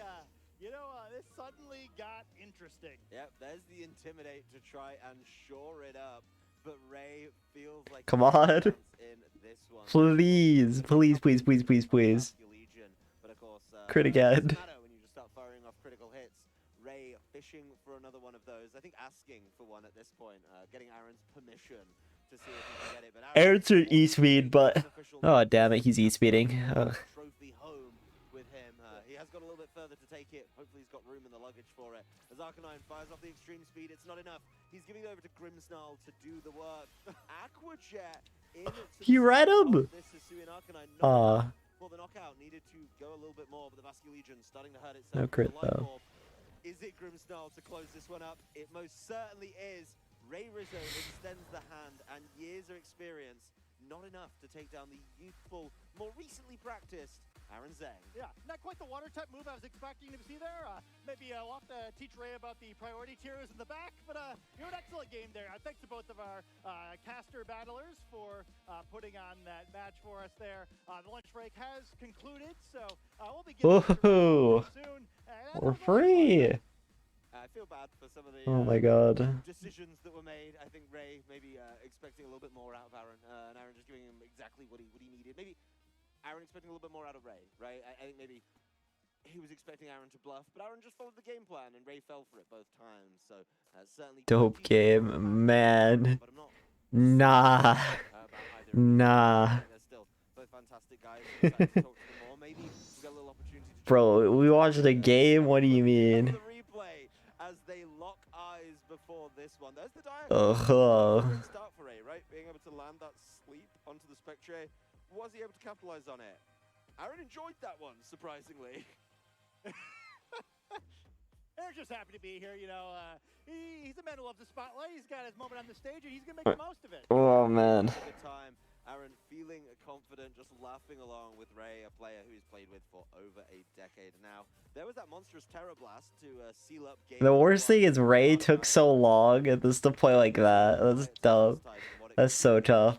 This suddenly got interesting. Yep, there's the Intimidate to try and shore it up, but Ray feels like come on. In this one. Please. But of course, crit again. When you just start firing off critical hits, Ray fishing for another one of those. I think asking for one at this point, getting Aaron's permission to see if he can get it. But Aaron's an E-speed, but oh damn it, he's E-speeding. Trophy home with him. He has got a little bit further to take it. Hopefully he's got room in the luggage for it. As Arcanine fires off the extreme speed, it's not enough. He's giving it over to Grimmsnarl to do the work. Aqua Jet in. He read him. This is Hisui and Arcanine not for the knockout. Needed to go a little bit more, but the Basculegion starting to hurt itself. No crit though. Is it Grimmsnarl to close this one up? It most certainly is. Ray Rizzo extends the hand, and years of experience, not enough to take down the youthful, more recently practiced Aaron Zhang. Yeah, not quite the water type move I was expecting to see there. Maybe we'll have to teach Ray about the priority tiers in the back, but you're an excellent game there. Thanks to both of our caster battlers for putting on that match for us there. The lunch break has concluded, so we'll be getting soon. We're free. feel bad for some of the Oh my god. decisions that were made. I think Ray maybe expecting a little bit more out of Aaron, and Aaron just giving him exactly what he needed. Maybe Aaron expecting a little bit more out of Ray, right? I think maybe he was expecting Aaron to bluff, but Aaron just followed the game plan, and Ray fell for it both times. So certainly Dope game, man. Nah. Nah. they're still both fantastic guys. Excited to talk to them more. Maybe we'll get a little opportunity to Bro, we watched the game? What do you mean? the replay as they lock eyes before this one. There's the Oh. great start for Ray, right? Being able to land that sleep onto the Spectre. Was he able to capitalize on it? Aaron enjoyed that one, surprisingly. Eric's just happy to be here, you know. He's a man who loves the spotlight. He's got his moment on the stage, and he's going to make the most of it. Oh, man. Good time. Aaron feeling confident, just laughing along with Ray, a player who he's played with for over a decade now. There was that monstrous Terror Blast to seal up game. The worst thing is Ray took so long at this to play like that. That's dumb. That's so tough.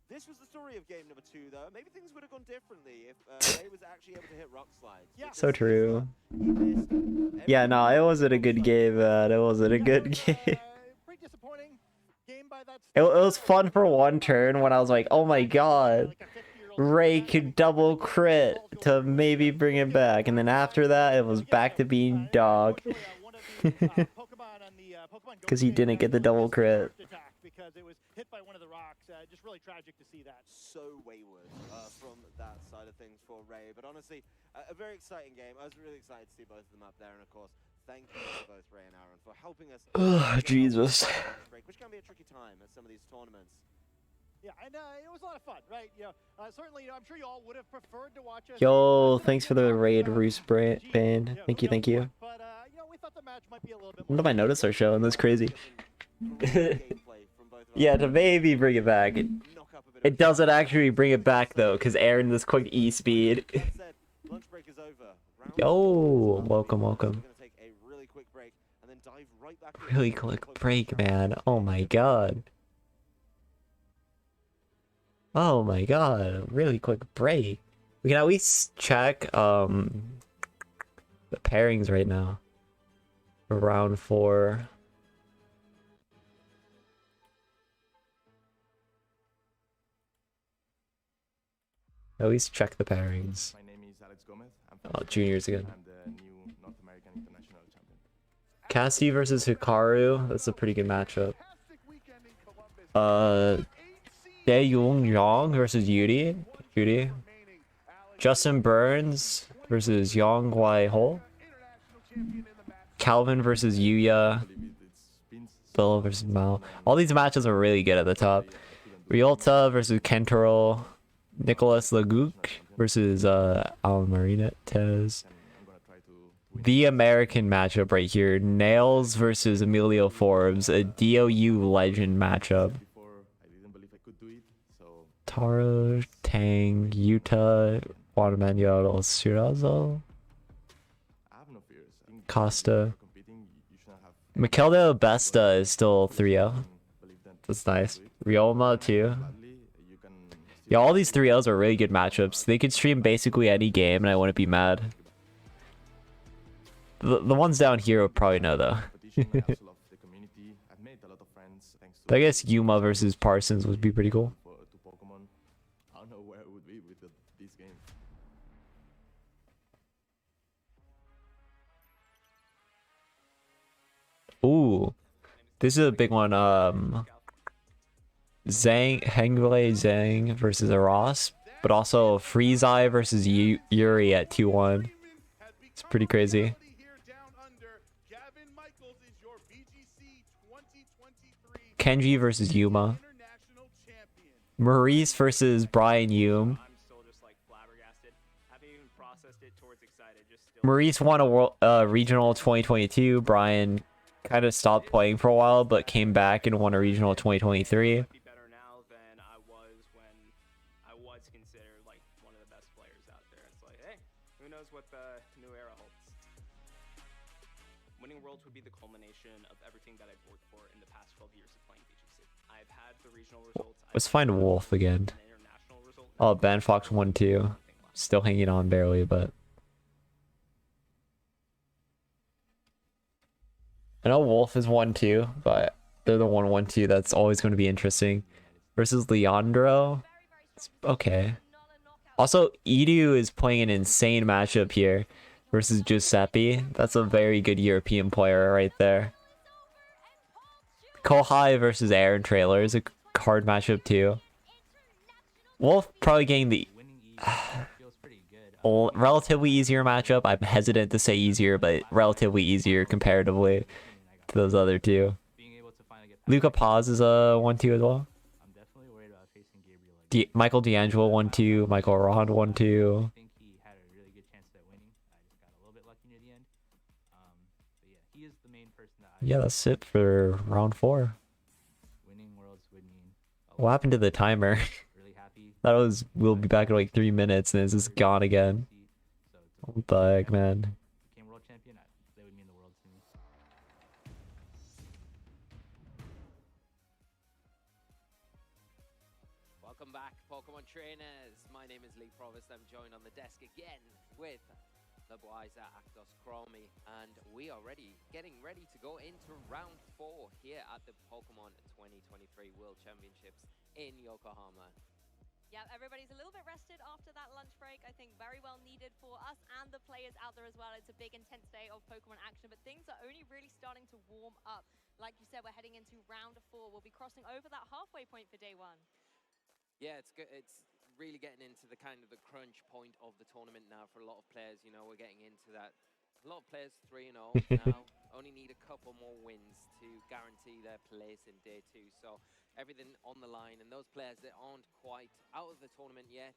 This was the story of game number 2, though. Maybe things would have gone differently if Ray was actually able to hit rock slides. Yeah. So true. Yeah, no, it wasn't a good game, man. It wasn't a good game. Pretty disappointing game by that. It was fun for one turn when I was like, oh my god, Ray could double crit to maybe bring it back. And then after that, it was back to being dog. Because he didn't get the double crit. Because it was hit by one of the rocks. Just really tragic to see that. So wayward from that side of things for Ray. But honestly, a very exciting game. I was really excited to see both of them up there. And of course, thank you to both Ray and Aaron for helping us. Oh, Jesus. Which can be a tricky time at some of these tournaments. Yeah, and it was a lot of fun, right? You know, certainly, I'm sure you all would have preferred to watch us. Yo, thanks for the raid, Roost Band. Thank you, thank you. But, you know, we thought the match might be a little bit When did I notice our show? And that's crazy. Yeah, to maybe bring it back. It doesn't actually bring it back, though, because Aaron this quick E-speed. Yo, welcome, welcome. Really quick break, man. Oh my god. Oh my god, really quick break. We can at least check the pairings right now. For round 4. At least check the pairings. My name is Alex Gomez. Oh, juniors again. I'm the new North American International Champion. Cassie versus Hikaru. That's a pretty good matchup. Dae-Young Yang versus Yuri. Justin Burns versus Yang Wai-Ho. Calvin versus Yuya. Bill versus Mao. All these matches are really good at the top. Ryota versus Kentaro. Nicholas Legouk versus Alan Marinez. The American matchup right here. Nails versus Emilio Forbes. A DOU legend matchup. Taro, Tang, Yuta, Juan Manuel Surazo, Costa. Mikel de Besta is still 3-0. That's nice. Ryoma too. Yeah, all these 3-0s are really good matchups. They could stream basically any game and I wouldn't be mad. The ones down here would probably know though. But I guess Yuma versus Parsons would be pretty cool. I don't know where it would be with this game. Ooh, this is a big one. Hengwei Zhang versus Aras, but also Freeze-Eye versus Yuri at 2-1. It's pretty crazy. Kenji versus Yuma. Maurice versus Brian Hume. Maurice won a world, regional 2022. Brian kind of stopped playing for a while, but came back and won a regional 2023. What the new era holds. Winning Worlds would be the culmination of everything that I've worked for in the past 12 years of playing VGC. I've had the regional results. Let's find Wolf again. Oh, Ben Fox 1-2. Still hanging on barely, but I know Wolf is 1-2, but they're the 1-1-2 that's always going to be interesting. Versus Leandro, it's okay. Also, Edu is playing an insane matchup here versus Giuseppe. That's a very good European player right there. Kohai versus Aaron Trailer is a hard matchup too. Wolf probably getting the relatively easier matchup. I'm hesitant to say easier, but relatively easier comparatively to those other two. Luca Paz is a 1-2 as well. Michael D'Angelo 1-2, Michael Ron 1-2. Yeah, that's it for round 4. What happened to the timer? That was, we'll be back in like 3 minutes and it's just gone again. What the heck, man? Welcome back, Pokemon trainers. My name is Lee Provost. I'm joined on the desk again with the Bwiser Actos Chromie, and we are getting ready to go into round 4 here at the Pokemon 2023 World Championships in Yokohama. Yeah, everybody's a little bit rested after that lunch break. I think very well needed for us and the players out there as well. It's a big, intense day of Pokemon action, but things are only really starting to warm up. Like you said, we're heading into round 4. We'll be crossing over that halfway point for day 1. Yeah, it's good. It's really getting into the kind of the crunch point of the tournament now for a lot of players. You know, we're getting into that. A lot of players 3-0 now. Only need a couple more wins to guarantee their place in day 2. So everything on the line, and those players that aren't quite out of the tournament yet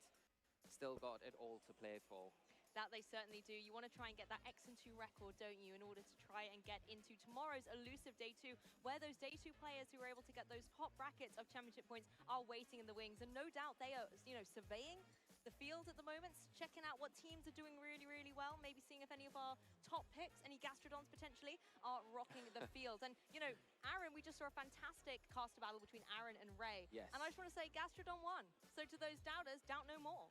still got it all to play for. That they certainly do. You want to try and get that X&2 record, don't you, in order to try and get into tomorrow's elusive day 2, where those day 2 players who are able to get those top brackets of championship points are waiting in the wings. And no doubt they are, you know, surveying the field at the moment, checking out what teams are doing really, really well, maybe seeing if any of our top picks, any Gastrodons potentially, are rocking the field. And, you know, Aaron, we just saw a fantastic caster battle between Aaron and Ray. Yes. And I just want to say Gastrodon won. So to those doubters, doubt no more.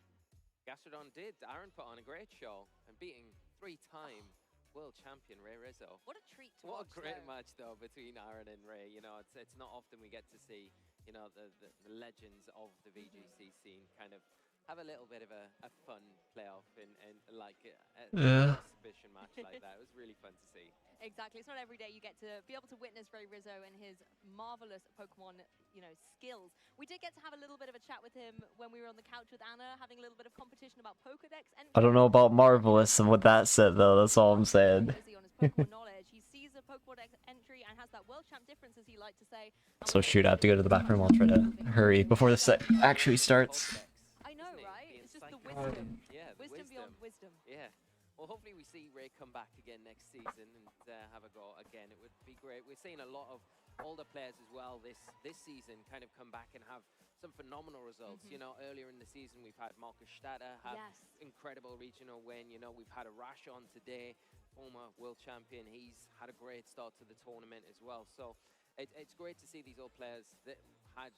Gastrodon did. Aaron put on a great show and beating 3-time world champion Ray Rizzo. What a treat to watch. What a great though. match though between Aaron and Ray. You know, it's not often we get to see, you know, the legends of the VGC scene kind of have a little bit of a fun playoff and like an exhibition match like that. It was really fun to see. Exactly. It's not every day you get to be able to witness Ray Rizzo and his marvelous Pokemon, you know, skills. We did get to have a little bit of a chat with him when we were on the couch with Anna, having a little bit of competition about Pokedex. And I don't know about marvelous and what that said though. That's all I'm saying. Pokemon knowledge. He sees a Pokedex entry and has that world champ difference, as he liked to say. So shoot, I have to go to the bathroom. I'll try to hurry before the set actually starts. I know, right? It's just the wisdom. Yeah, the wisdom beyond wisdom. Yeah. Well, hopefully we see Ray come back again next season and have a go again. It would be great. We're seeing a lot of older players as well this season kind of come back and have some phenomenal results. You know, earlier in the season we've had Marcus Stadter have incredible regional win. You know, we've had a Rash on today, former world champion. He's had a great start to the tournament as well. So it's great to see these old players that had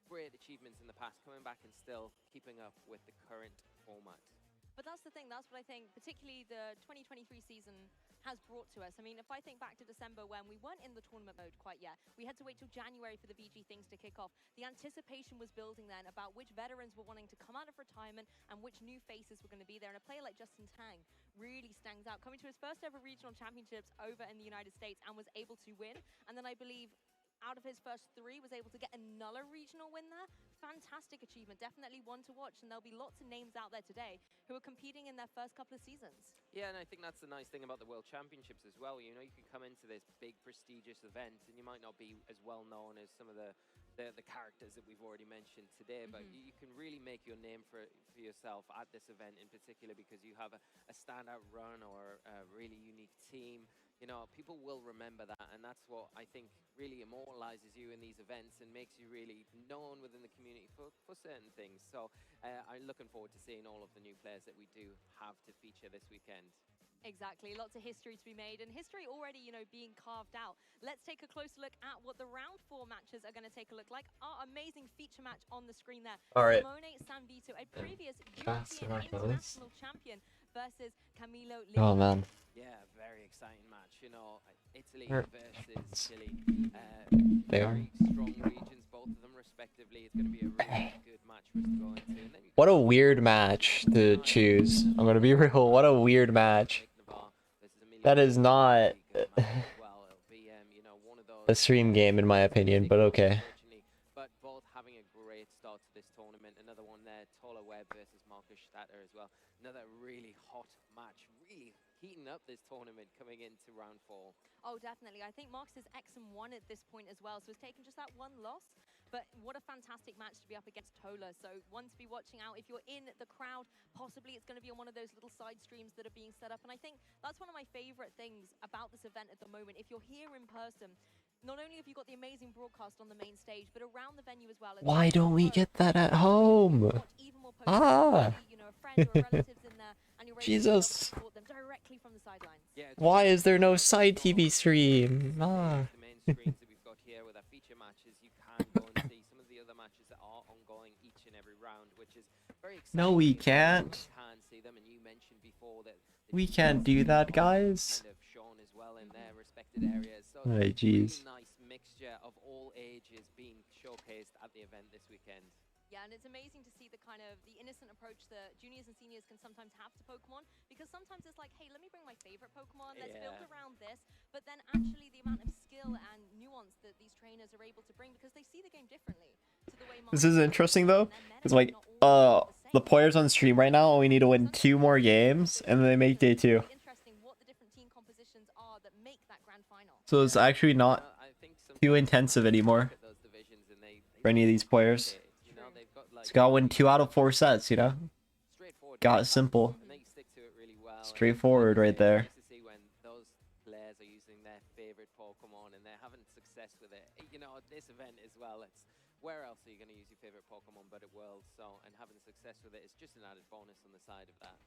great achievements in the past coming back and still keeping up with the current format. But that's the thing, that's what I think, particularly the 2023 season has brought to us. I mean, if I think back to December when we weren't in the tournament mode quite yet, we had to wait till January for the VG things to kick off. The anticipation was building then about which veterans were wanting to come out of retirement and which new faces were going to be there. And a player like Justin Tang really stands out, coming to his first ever regional championships over in the United States and was able to win. And then I believe out of his first 3 was able to get another regional win there. Fantastic achievement, definitely one to watch, and there'll be lots of names out there today who are competing in their first couple of seasons. Yeah, and I think that's the nice thing about the World Championships as well. You know, you can come into this big prestigious event and you might not be as well known as some of the characters that we've already mentioned today, but you can really make your name for yourself at this event in particular because you have a standout run or a really unique team. You know, people will remember that, and that's what I think really immortalizes you in these events and makes you really known within the community for certain things. So I'm looking forward to seeing all of the new players that we do have to feature this weekend. Exactly, lots of history to be made, and history already, you know, being carved out. Let's take a closer look at what the round 4 matches are going to take a look like. Our amazing feature match on the screen there. All right. Simone Sanvito, a previous European international champion, versus Camilo. Oh man. Yeah, very exciting match. You know, Italy versus versus Chile. They are. Very strong regions, both of them respectively. It's going to be a really good match for us to go into. And then you What a weird match to choose. I'm gonna be real. What a weird match. That is not a stream game in my opinion, but okay. But both having a great start to this tournament. Another one there, Tola Webb versus Marcus Statter as well. Another really hot match, really heating up this tournament coming into round 4. Oh, definitely. I think Marcus is X&1 at this point as well, so it's taken just that one loss. But what a fantastic match to be up against Tola. So one to be watching out. If you're in the crowd, possibly it's going to be on one of those little side streams that are being set up. And I think that's one of my favorite things about this event at the moment. If you're here in person, not only have you got the amazing broadcast on the main stage, but around the venue as well. Why don't we get that at home? Ah. Jesus. Why is there no side TV stream? Ah. The main screens that we've got here with our feature matches, you can go and see some of the other matches that are ongoing each and every round, which is very exciting. No, we can't. Can see them, and you mentioned before that We can't do that, guys. kind of shown as well in their respected areas. So Hey, jeez. really nice mixture of all ages being showcased at the event this weekend. Yeah, and it's amazing to see the kind of the innocent approach that juniors and seniors can sometimes have to Pokemon, because sometimes it's like, hey, let me bring my favorite Pokemon, let's build around this, but then actually the amount of skill and nuance that these trainers are able to bring, because they see the game differently to the way This is interesting though, because like the players on stream right now only need to win 2 more games and then they make day 2. interesting what the different team compositions are that make that grand final. So it's actually not too intensive anymore for any of these players. It's gotta win 2 out of 4 sets, you know? Got it simple. Straightforward right there. Nice to see when those players are using their favorite Pokemon and they're having success with it. You know, at this event as well, it's where else are you going to use your favorite Pokemon but at Worlds? So, and having success with it is just an added bonus on the side of that.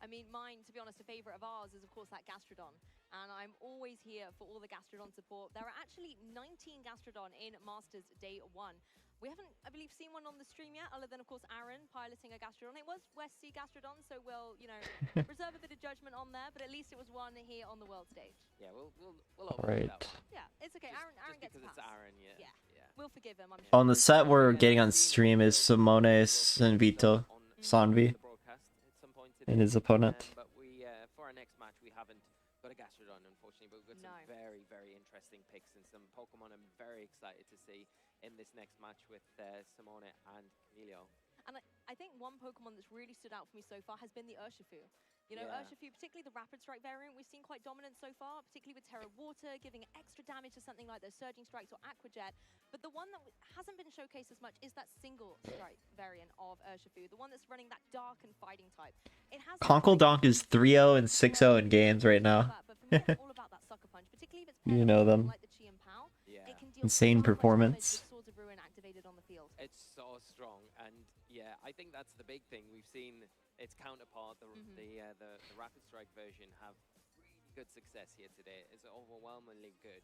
I mean, mine, to be honest, a favorite of ours is, of course, that Gastrodon. And I'm always here for all the Gastrodon support. There are actually 19 Gastrodon in Masters Day 1. We haven't, I believe, seen one on the stream yet, other than, of course, Aaron piloting a Gastrodon. It was West Sea Gastrodon, so we'll, you know, reserve a bit of judgment on there, but at least it was one here on the world stage. Yeah, we'll overlook that one. Yeah, it's okay. Aaron gets a because pass. it's Aaron, yeah. We'll forgive him, I'm sure. On the set we're getting on stream is Simones and Vito Sanvi and his opponent. But we, for our next match, we haven't got a Gastrodon, unfortunately, but we've got some very, very interesting picks and some Pokemon I'm very excited to see in this next match with Simone and Camilo. And I think one Pokemon that's really stood out for me so far has been the Urshifu. You know, Urshifu, particularly the Rapid Strike variant, we've seen quite dominant so far, particularly with Terra Water, giving extra damage to something like those Surging Strikes or Aqua Jet. But the one that hasn't been showcased as much is that single strike variant of Urshifu, the one that's running that dark and fighting type. It has Conkle Donk is 3-0 and 6-0 in games right now. but for me, it's all about that Sucker Punch, particularly if it's You know them. like the Chi and Pao. It can deal Insane so much damage performance. with Swords of Ruin activated on the field. It's so strong, and yeah, I think that's the big thing. We've seen its counterpart, the Rapid Strike version, have really good success here today. It's overwhelmingly good,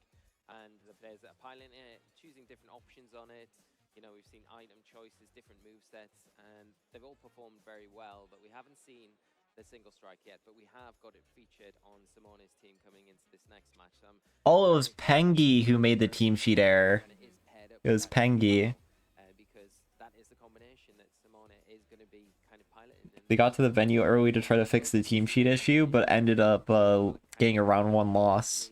and the players that are piloting it, choosing different options on it. You know, we've seen item choices, different move sets, and they've all performed very well. But we haven't seen the single strike yet, but we have got it featured on Simone's team coming into this next match. Oh, it was Pengi who made the team sheet error. It was Pengi. Because that is the combination that Simone is going to be kind of piloting. They got to the venue early to try to fix the team sheet issue, but ended up getting a round 1 loss.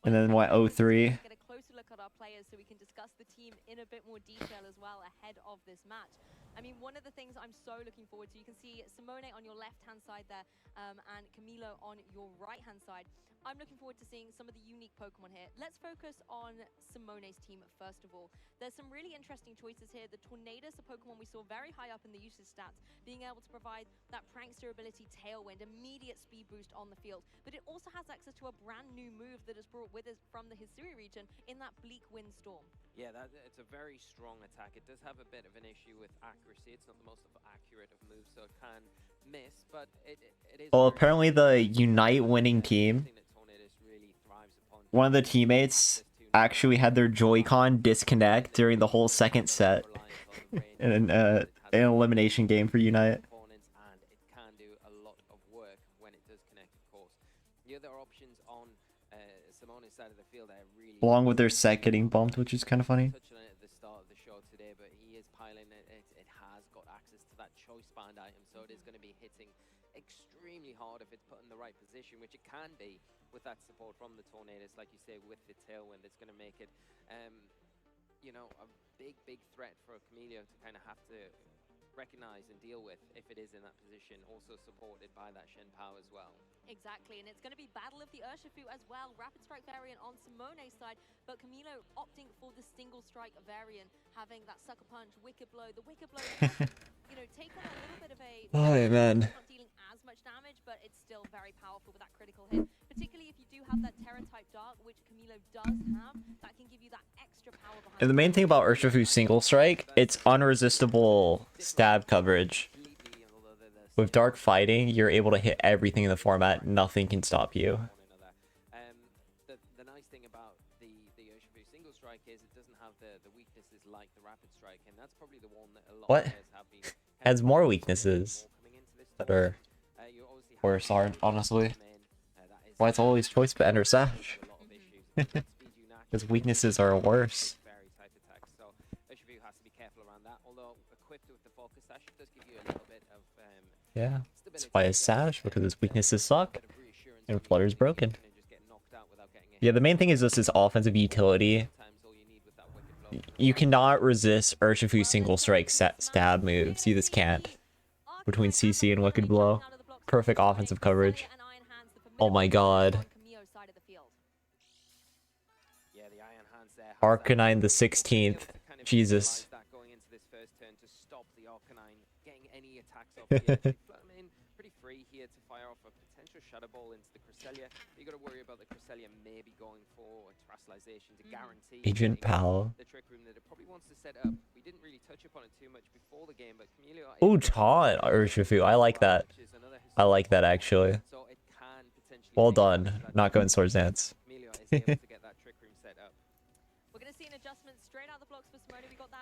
And then went 0-3. Get a closer look at our players so we can discuss the team in a bit more detail as well ahead of this match. I mean, one of the things I'm so looking forward to, you can see Simone on your left-hand side there, and Camilo on your right-hand side. I'm looking forward to seeing some of the unique Pokemon here. Let's focus on Simone's team first of all. There's some really interesting choices here. The Tornadus, a Pokemon we saw very high up in the usage stats, being able to provide that prankster ability Tailwind, immediate speed boost on the field. But it also has access to a brand new move that is brought with us from the Hisui region in that Bleak Windstorm. Yeah, it's a very strong attack. It does have a bit of an issue with accuracy. It's not the most accurate of moves, so it can miss, but it is... Well, apparently the Unite winning team, one of the teammates actually had their Joy-Con disconnect during the whole second set in an elimination game for Unite. And it can do a lot of work when it does connect, of course. The other options on Simone's side of the field there really. Along with their set getting bumped, which is kind of funny. Touched on it at the start of the show today, but he is piling it. It has got access to that choice band item, so it is going to be hitting extremely hard if it's put in the right position, which it can be with that support from the Tornadoes, like you say, with the tailwind. It's going to make it, you know, a big threat for Camilo to kind of have to recognize and deal with if it is in that position, also supported by that Shen Pao as well. Exactly, and it's going to be Battle of the Urshifu as well. Rapid Strike variant on Simone's side, but Camilo opting for the single strike variant, having that sucker punch, wicked blow. The wicked blow, you know, take on a little bit of a... Oh, man. Not dealing as much damage, but it's still very powerful with that critical hit. Particularly if you do have that Terra type Dark, which Camilo does have, that can give you that extra power behind. And the main thing about Urshifu's single strike, it's unresistible stab coverage. With Dark Fighting, you're able to hit everything in the format. Nothing can stop you. The nice thing about the Urshifu single strike is it doesn't have the weaknesses like the Rapid Strike, and that's probably the one that a lot What? of players have been. Has more weaknesses that are worse, aren't, honestly. Why it's always choice band or sash? Because weaknesses are worse. So Urshifu has to be careful around that. Although equipped with the focus sash, it does give you a little bit of Yeah. That's why it's sash, because his weaknesses suck. And Flutter's broken. Yeah, the main thing is just his offensive utility. You cannot resist Urshifu's single strike stab moves. You just can't. Between CC and Wicked Blow. Perfect offensive coverage. Oh my god. Arcanine the 16th. Jesus. Going into this first turn to stop the Arcanine getting any attacks off the pretty free here to fire off a potential Shadow Ball into the Cresselia. You got to worry about the Cresselia maybe going for a Terastallization to guarantee Agent Pal. the Trick Room that it probably wants to set up. We didn't really touch upon it too much before the game, but Camilo... Ooh, taunt Urshifu. I like that. I like that actually. Well done. Not going Swords Dance.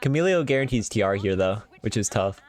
Camilo guarantees TR here though, which is tough.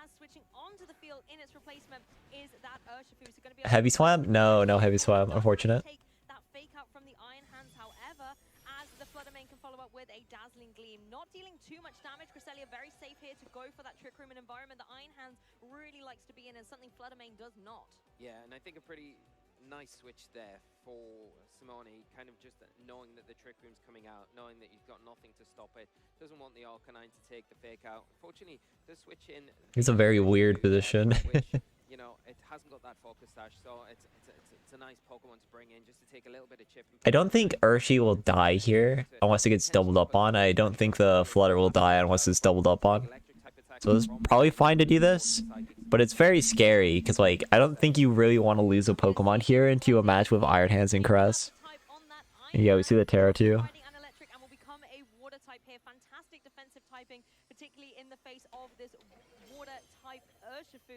Heavy Swam? No, no Heavy Swam. Unfortunate. That fake out from the Iron Hands, however, as the Fluttermane can follow up with a Dazzling Gleam. Not dealing too much damage. Cresselia very safe here to go for that Trick Room and environment the Iron Hands really likes to be in, and something Fluttermane does not. Yeah, and I think a pretty nice switch there for Simone, kind of just knowing that the Trick Room's coming out, knowing that he's got nothing to stop it, doesn't want the Arcanine to take the fake out. Unfortunately, the switch in... It's a very weird position. Which, you know, it hasn't got that focus dash, so it's a nice Pokemon to bring in just to take a little bit of chip. I don't think Urshi will die here unless it gets doubled up on. I don't think the Flutter will die unless it's doubled up on. So it's probably fine to do this, but it's very scary because, like, I don't think you really want to lose a Pokemon here into a match with Iron Hands and Caress. And yeah, we see the Terra too.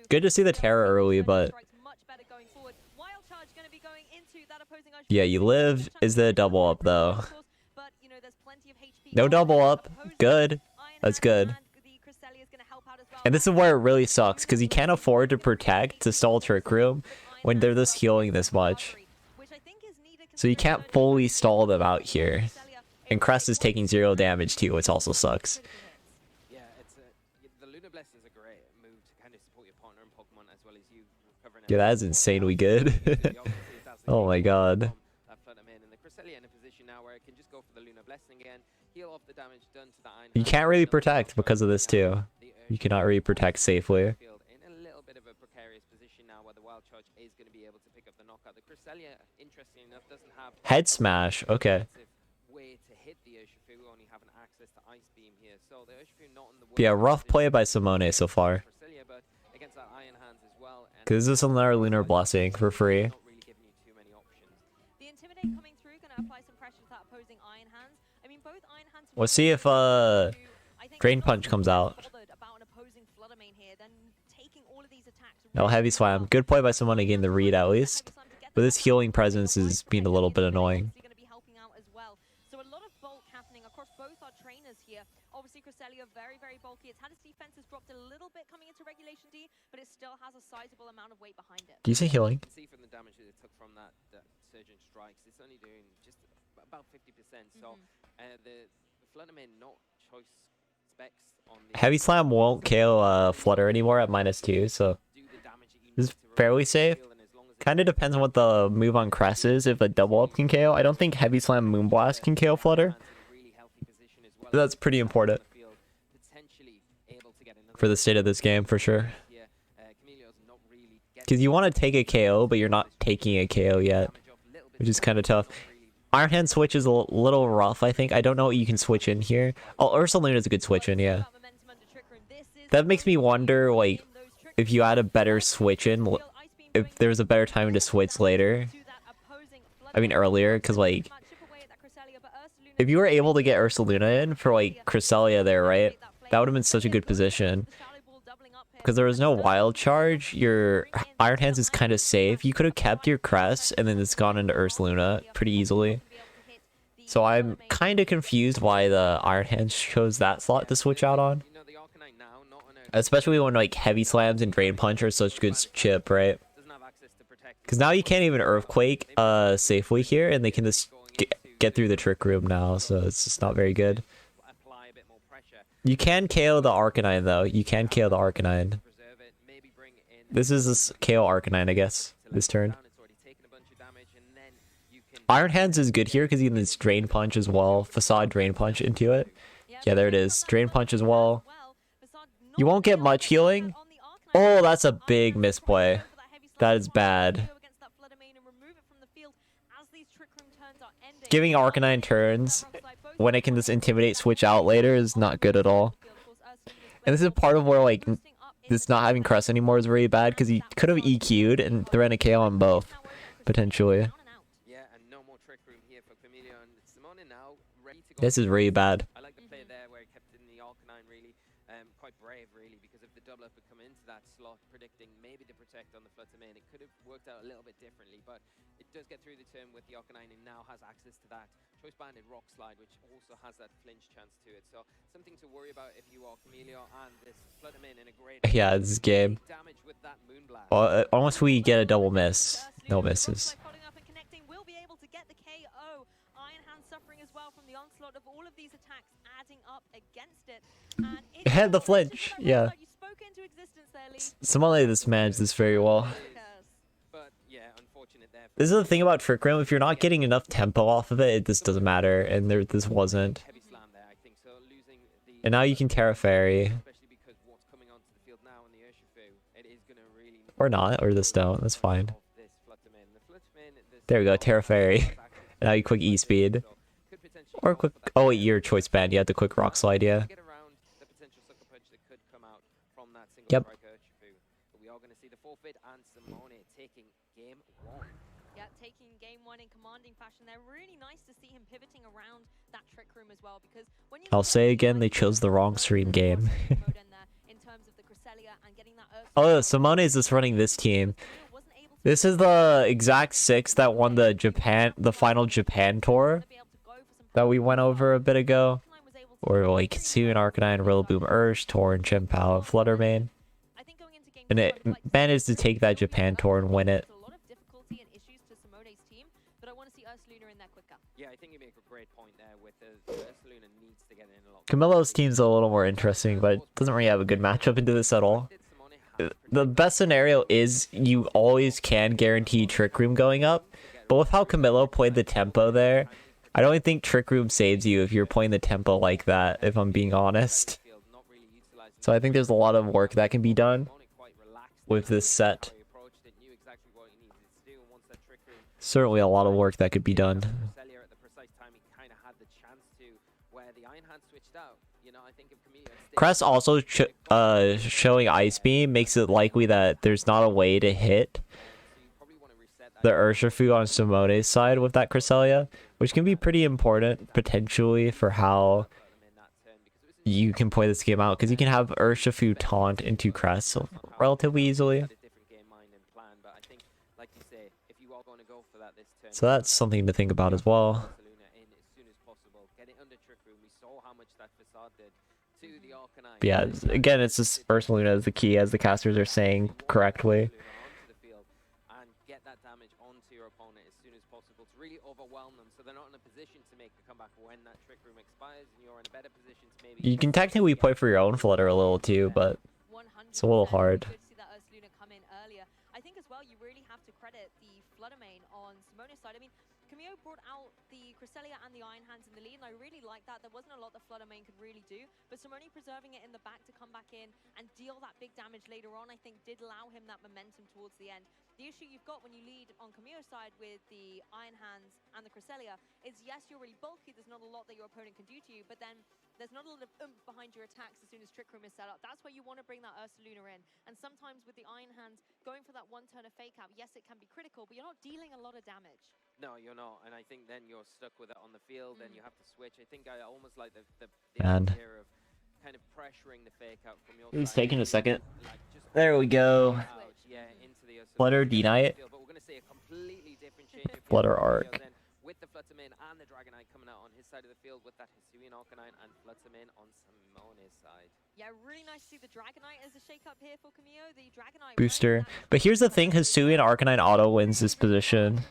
Good to see the Terra early, but yeah, you live. Is the double up though? No double up. Good. That's good. And this is where it really sucks, because you can't afford to protect to stall Trick Room when they're just healing this much. So you can't fully stall them out here. And Crest is taking 0 damage too, which also sucks. Yeah, the Lunar Bless is a great move to kind of support your partner and Pokemon as well as you recovering. Yeah, that is insanely good. Oh my god. That Fluttermane and the Cresselia in a position now where it can just go for the Lunar Blessing again, heal off the damage done to the Iron. You can't really protect because of this too. You cannot really protect safely. In a little bit of a precarious position now where the Wild Charge is going to be able to pick up the knockout. The Cresselia, interesting enough, doesn't have Head Smash, okay. way to hit the Urshifu, only having access to Ice Beam here. So the Urshifu not in the Yeah, rough play by Simone so far. Cresselia, but against that Iron Hands as well. Because this is another Lunar Blessing for free. The Intimidate coming through, going to apply some pressure to that opposing Iron Hands. I mean, both Iron Hands. Let's see if Drain Punch comes out. No Heavy Slam. Good play by someone to gain the read at least. But this healing presence is being a little bit annoying. So a lot of bulk happening across both our trainers here. Obviously, Cresselia very, very bulky. It's had its defenses dropped a little bit coming into Regulation D, but it still has a sizable amount of weight behind it. Do you say healing? You can see from the damage that it took from that Surgeon Strikes, it's only doing just about 50%. So the Fluttermane not choice specs on the Heavy Slam won't KO Flutter anymore at -2, so this is fairly safe. Kind of depends on what the move on Crest is. If a double up can KO, I don't think Heavy Slam Moonblast can KO Flutter. But that's pretty important for the state of this game, for sure. Because you want to take a KO, but you're not taking a KO yet, which is kind of tough. Iron Hand switch is a little rough, I think. I don't know what you can switch in here. Oh, Ursaluna is a good switch in, yeah. That makes me wonder, like, if you had a better switch in, if there's a better time to switch later. I mean, earlier, because, like, if you were able to get Ursaluna in for, like, Cresselia there, right? That would have been such a good position. Because there was no wild charge, your Iron Hands is kind of safe. You could have kept your Crest, and then it's gone into Ursaluna pretty easily. So I'm kind of confused why the Iron Hands chose that slot to switch out on. Especially when, like, Heavy Slams and Drain Punch are such good chip, right? Because now you can't even Earthquake safely here, and they can just get through the Trick Room now, so it's just not very good. You can KO the Arcanine, though. You can KO the Arcanine. This is this KO Arcanine, I guess, this turn. Iron Hands is good here because you can just Drain Punch as well. Facade Drain Punch into it. Yeah, there it is. Drain Punch as well. You won't get much healing. Oh, that's a big misplay. That is bad. Giving Arcanine turns when it can just Intimidate switch out later is not good at all. And this is part of where, like, this not having Crest anymore is really bad, because he could have EQ'd and thrown a KO on both, potentially. This is really bad. I like the play there where he kept in the Arcanine really, quite brave really, because if the double up had come into that slot, predicting maybe to protect on the Fluttermane, it could have worked out a little bit differently, but it does get through the turn with the Arcanine and now has access to that choice banded Rock Slide, which also has that flinch chance to it. So something to worry about if you are Chameleon, and this Fluttermane in a great Yeah, this game. damage with that Moonblast. Well, almost we get a double miss. No misses. Will be able to get the KO. Iron Hand suffering as well from the onslaught of all of these attacks adding up against it. And It had the flinch, yeah. you spoke into existence there, Lee. Somebody this managed this very well. But yeah, unfortunate there. This is the thing about Trick Room. If you're not getting enough tempo off of it, it just doesn't matter. And this wasn't. And now you can Terra Fairy. Or not, or just don't. That's fine. There we go, Terra Fairy. Now you quick E-Speed. Or quick... Oh wait, your choice band. You had the quick Rock Slide, yeah. Yep. We are going to see the forfeit and Simone taking game 1. Yeah, taking game 1 in commanding fashion. They're really nice to see him pivoting around that Trick Room as well, because when you I'll say again, they chose the wrong stream game. Oh, Simone is just running this team. This is the exact 6 that won the final Japan tour that we went over a bit ago. Or like Kitsune, Arcanine, Rillaboom, Ursh, Torn, Chien-Pao, and Fluttermane. And it managed to take that Japan tour and win it. Yeah, I think you make a great point there with Ursaluna needs to get in a lot. Camilo's team's a little more interesting, but doesn't really have a good matchup into this at all. The best scenario is you always can guarantee Trick Room going up, but with how Camilo played the tempo there, I don't think Trick Room saves you if you're playing the tempo like that, if I'm being honest. So I think there's a lot of work that can be done with this set. Certainly a lot of work that could be done. Crest also showing Ice Beam makes it likely that there's not a way to hit the Urshifu on Simone's side with that Cresselia, which can be pretty important potentially for how you can play this game out, because you can have Urshifu taunt into Crest relatively easily. So that's something to think about as well. But yeah, again, it's just Ursa Luna is the key, as the casters are saying correctly. And get that damage onto your opponent as soon as possible to really overwhelm them, so they're not in a position to make the comeback when that Trick Room expires, and you're in a better position to maybe... You can technically play for your own Flutter a little too, but it's a little hard. Good to see that Ursa Luna come in earlier. I think as well, you really have to credit the Flutter main on Simone's side. I mean, Camille brought out the Cresselia and the Iron Hands in the lead, and I really like that. There wasn't a lot that Flutter main could really do, but Simone preserving it in the back to come back in and deal that big damage later on, I think did allow him that momentum towards the end. The issue you've got when you lead on Camille's side with the Iron Hands and the Cresselia is, yes, you're really bulky, there's not a lot that your opponent can do to you, but then there's not a lot of oomph behind your attacks as soon as Trick Room is set up. That's where you want to bring that Ursa Luna in, and sometimes with the Iron Hands, going for that one turn of fake out, yes, it can be critical, but you're not dealing a lot of damage. No, you're not, and I think then you're stuck with it on the field, and you have to switch. I think I almost like the idea of kind of pressuring the fake out from your It's side. taking a second. There we go. Flutter D-Knight. But we're going to see a completely different change of Flutter field arc. then, with the Fluttermane and the Dragonite coming out on his side of the field with that Hisuian Arcanine and Fluttermane on Simone's side. Yeah, really nice to see the Dragonite as a shake-up here for Camille. The Dragonite Booster. But here's the thing, Hisuian Arcanine auto wins this position.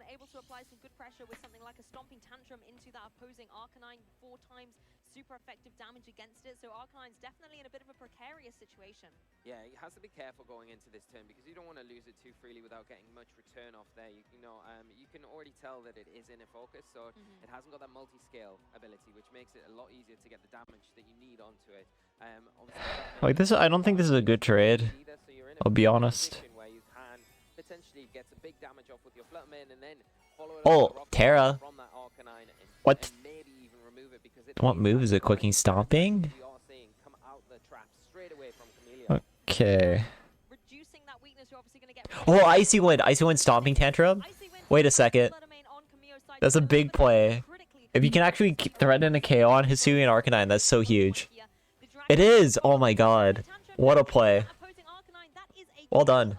able to apply some good pressure with something like a Stomping Tantrum into that opposing Arcanine 4 times. Super effective damage against it, so Arcanine's definitely in a bit of a precarious situation. Yeah, he has to be careful going into this turn because you don't want to lose it too freely without getting much return off there. You can already tell that it is in a focus, so it hasn't got that multi-scale ability, which makes it a lot easier to get the damage that you need onto it. Like this, I don't think this is a good trade. I'll be honest. Where you can potentially get some big damage off with your Fluttermane and then follow it up with a Rock Terra. from that Arcanine and What? maybe even remove it because What move is it? Quicking Stomping? we are seeing come out the traps straight away from Camellia. Okay. Reducing that weakness, you're obviously going to get... Oh, Icy Wind. Icy Wind Stomping Tantrum? Wait a second. That's a big play. If you can actually threaten a KO on Hisuian Arcanine, that's so huge. It is! Oh my god. What a play. Well done.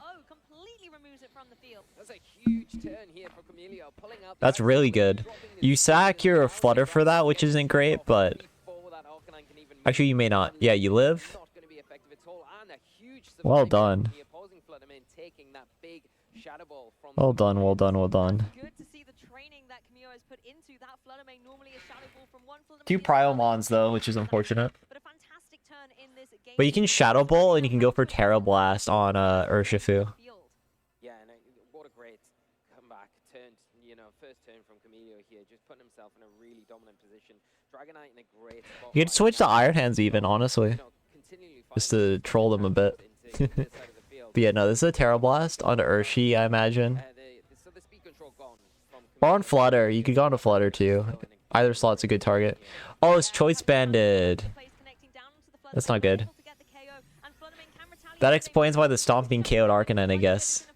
That's a huge turn here for Camellia, pulling out the That's really good. You sack your Flutter for that, which isn't great, but... Actually, you may not. Yeah, you live. Well done. Well done, well done, well done. Good to see the training that Camille has put into that Fluttermane. Normally a Shadow Ball from one Fluttermane. 2 Pryomons though, which is unfortunate. But a fantastic turn in this game. But you can Shadow Ball and you can go for Terra Blast on Urshifu. Yeah, and what a great comeback turn, first turn from Camellia here, just putting himself in a really dominant position. Dragonite in a great spot. You could switch to Iron Hands even, honestly. Just to troll them a bit. But yeah, no, this is a Terra Blast onto Urshi, I imagine. Or on Flutter. You could go on to Flutter too. Either slot's a good target. Oh, it's Choice Banded. That's not good. That explains why the Stomping KO'd Arcanine, I guess.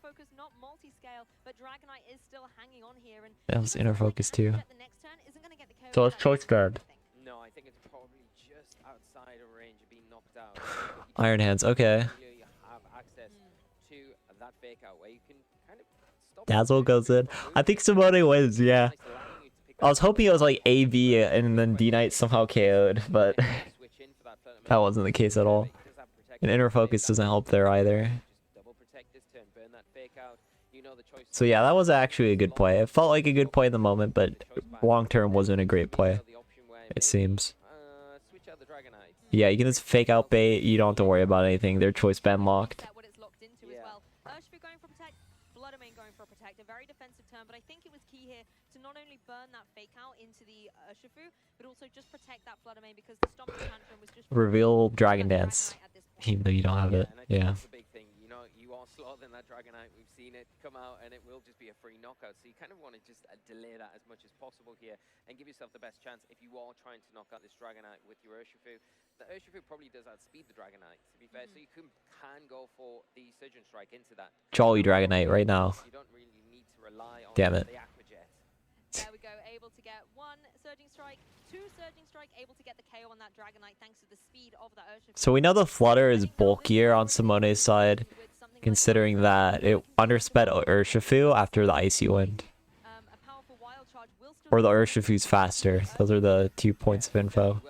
That was inner focus too. So it's Choice Band. No, I think it's probably just outside of range of being knocked out. Iron Hands, okay. You have access to that fake out where you can kind of stop. Dazzle goes in. I think Simone wins, yeah. I was hoping it was like AB and then D-Knight somehow KO'd, but that wasn't the case at all. And inner focus doesn't help there either. So yeah, that was actually a good play. It felt like a good play in the moment, but long term wasn't a great play, it seems. Yeah, you can just fake out bait. You don't have to worry about anything. Their choice band locked. Urshifu going for protect, Fluttermane going for protect. A very defensive turn, but I think it was key here to not only burn that fake out into the Urshifu, but also just protect that Fluttermane because the Stomping Tantrum was just... Reveal Dragon Dance, even though you don't have it. Yeah. You are slower than that Dragonite. We've seen it come out, and it will just be a free knockout. So you kind of want to just delay that as much as possible here and give yourself the best chance if you are trying to knock out this Dragonite with your Urshifu. The Urshifu probably does outspeed the Dragonite, to be fair, so you can go for the Surgeon Strike into that. Jolly Dragonite right now. You don't really need to rely on Damn it. the Aquajet. There we go, able to get 1 Surging Strike, 2 Surging Strike, able to get the KO on that Dragonite thanks to the speed of that Urshifu. So we know the Flutter is bulkier on Simone's side, considering that it undersped Urshifu after the Icy Wind. Or the Urshifu's faster. Those are the 2 points of info.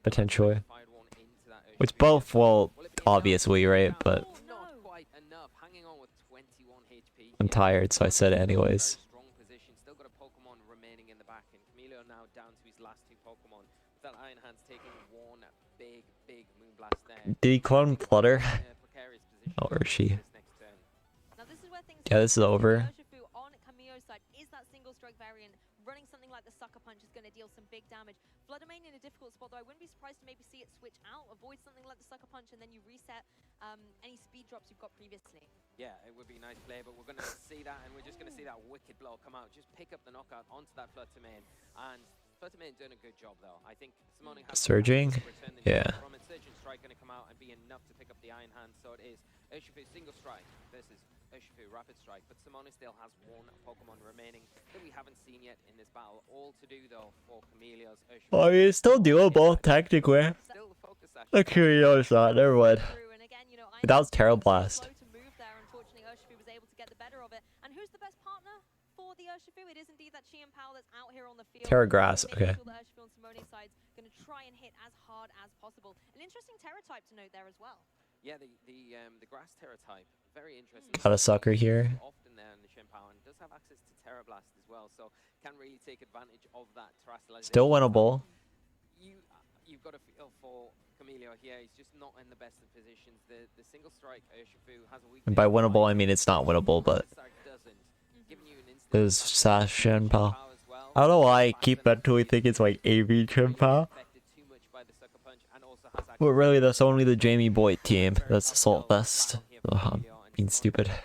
Potentially. Which both will obviously, right? But Not quite enough. Hanging on with 21 HP. I'm tired, so I said it anyways. Strong position. Still got a Pokemon remaining in the back, and Camilo now down to his last 2 Pokemon. With that Iron Hands taking one big Moonblast there. Did he clone Flutter? Oh, or she? Now this is where things Yeah, this is over. Urshifu on Camille's side is that single strike variant. Running something like the Sucker Punch is going to deal some big damage. Fluttermane in a difficult spot, though. I wouldn't be surprised to maybe see it switch out, avoid something like the Sucker Punch, and then you reset any speed drops you've got previously. Yeah, it would be a nice play, but we're going to see that, and we're just going to see that wicked blow come out. Just pick up the knockout onto that Fluttermane, and Fluttermane doing a good job, though. I think Simone has Surging? Yeah. from it. Surging Strike going to come out and be enough to pick up the Iron Hand, so it is Urshifu single strike versus Urshifu Rapid Strike, but Simone still has 1 Pokemon remaining that we haven't seen yet in this battle. All to do, though, for Camille's Urshifu. Well, I mean, it's still doable, technically. Still the focus session. The Curio's not, never mind. But that was Terra Blast. Unfortunately, Urshifu was able to get the better of it. And who's the best partner for the Urshifu? It is indeed that Chi and Pal that's out here on the field. Terra Grass, okay. Sure that Urshifu on Simone's side's going to try and hit as hard as possible. An interesting Terra type to note there as well. Yeah, the grass Terra type, very interesting. Got a sucker here. Often there in the Shenpao, and does have access to Terra Blast as well, so can really take advantage of that terrestrialization. Still winnable. You've got a feel for Camilo here. He's just not in the best of positions. The single strike Urshifu has a weakness. And by winnable, I mean it's not winnable, but there's Sash Shenpao. I don't know why I keep mentally thinking it's like AV Shenpao. But really, that's only the Jamie Boyd team. That's Assault Vest. Oh, I'm being stupid. Well,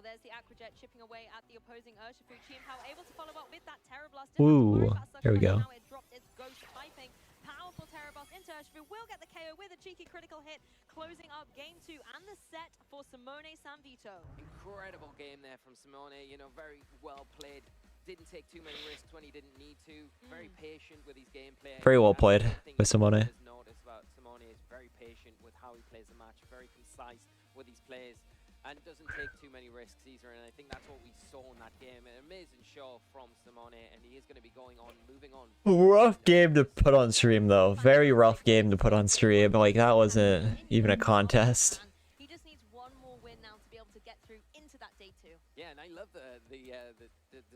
there's the Aquajet chipping away at the opposing Urshifu. Chi and Pal able to follow up with that Terra Blast. Ooh, there we go. Now it dropped its ghost typing. Powerful Terra Blast into Urshifu. Will get the KO with a cheeky critical hit, closing up game 2 and the set for Simone Sanvito. Incredible game there from Simone. You know, very well played. Didn't take too many risks when he didn't need to. Very patient with his gameplay. Very well played with Simone. Notice about Simone is very patient with how he plays the match. Very concise with his plays. And doesn't take too many risks either, and I think that's what we saw in that game. An amazing show from Simone, and he is going to be going on, moving on. Rough game to put on stream, though. Very rough game to put on stream. Like, that wasn't even a contest. He just needs one more win now to be able to get through into that day 2. Yeah, and I love the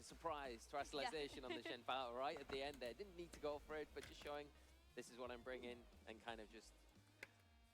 surprise terrestrialization on the Shenpao right at the end there. Didn't need to go for it, but just showing this is what I'm bringing, and kind of just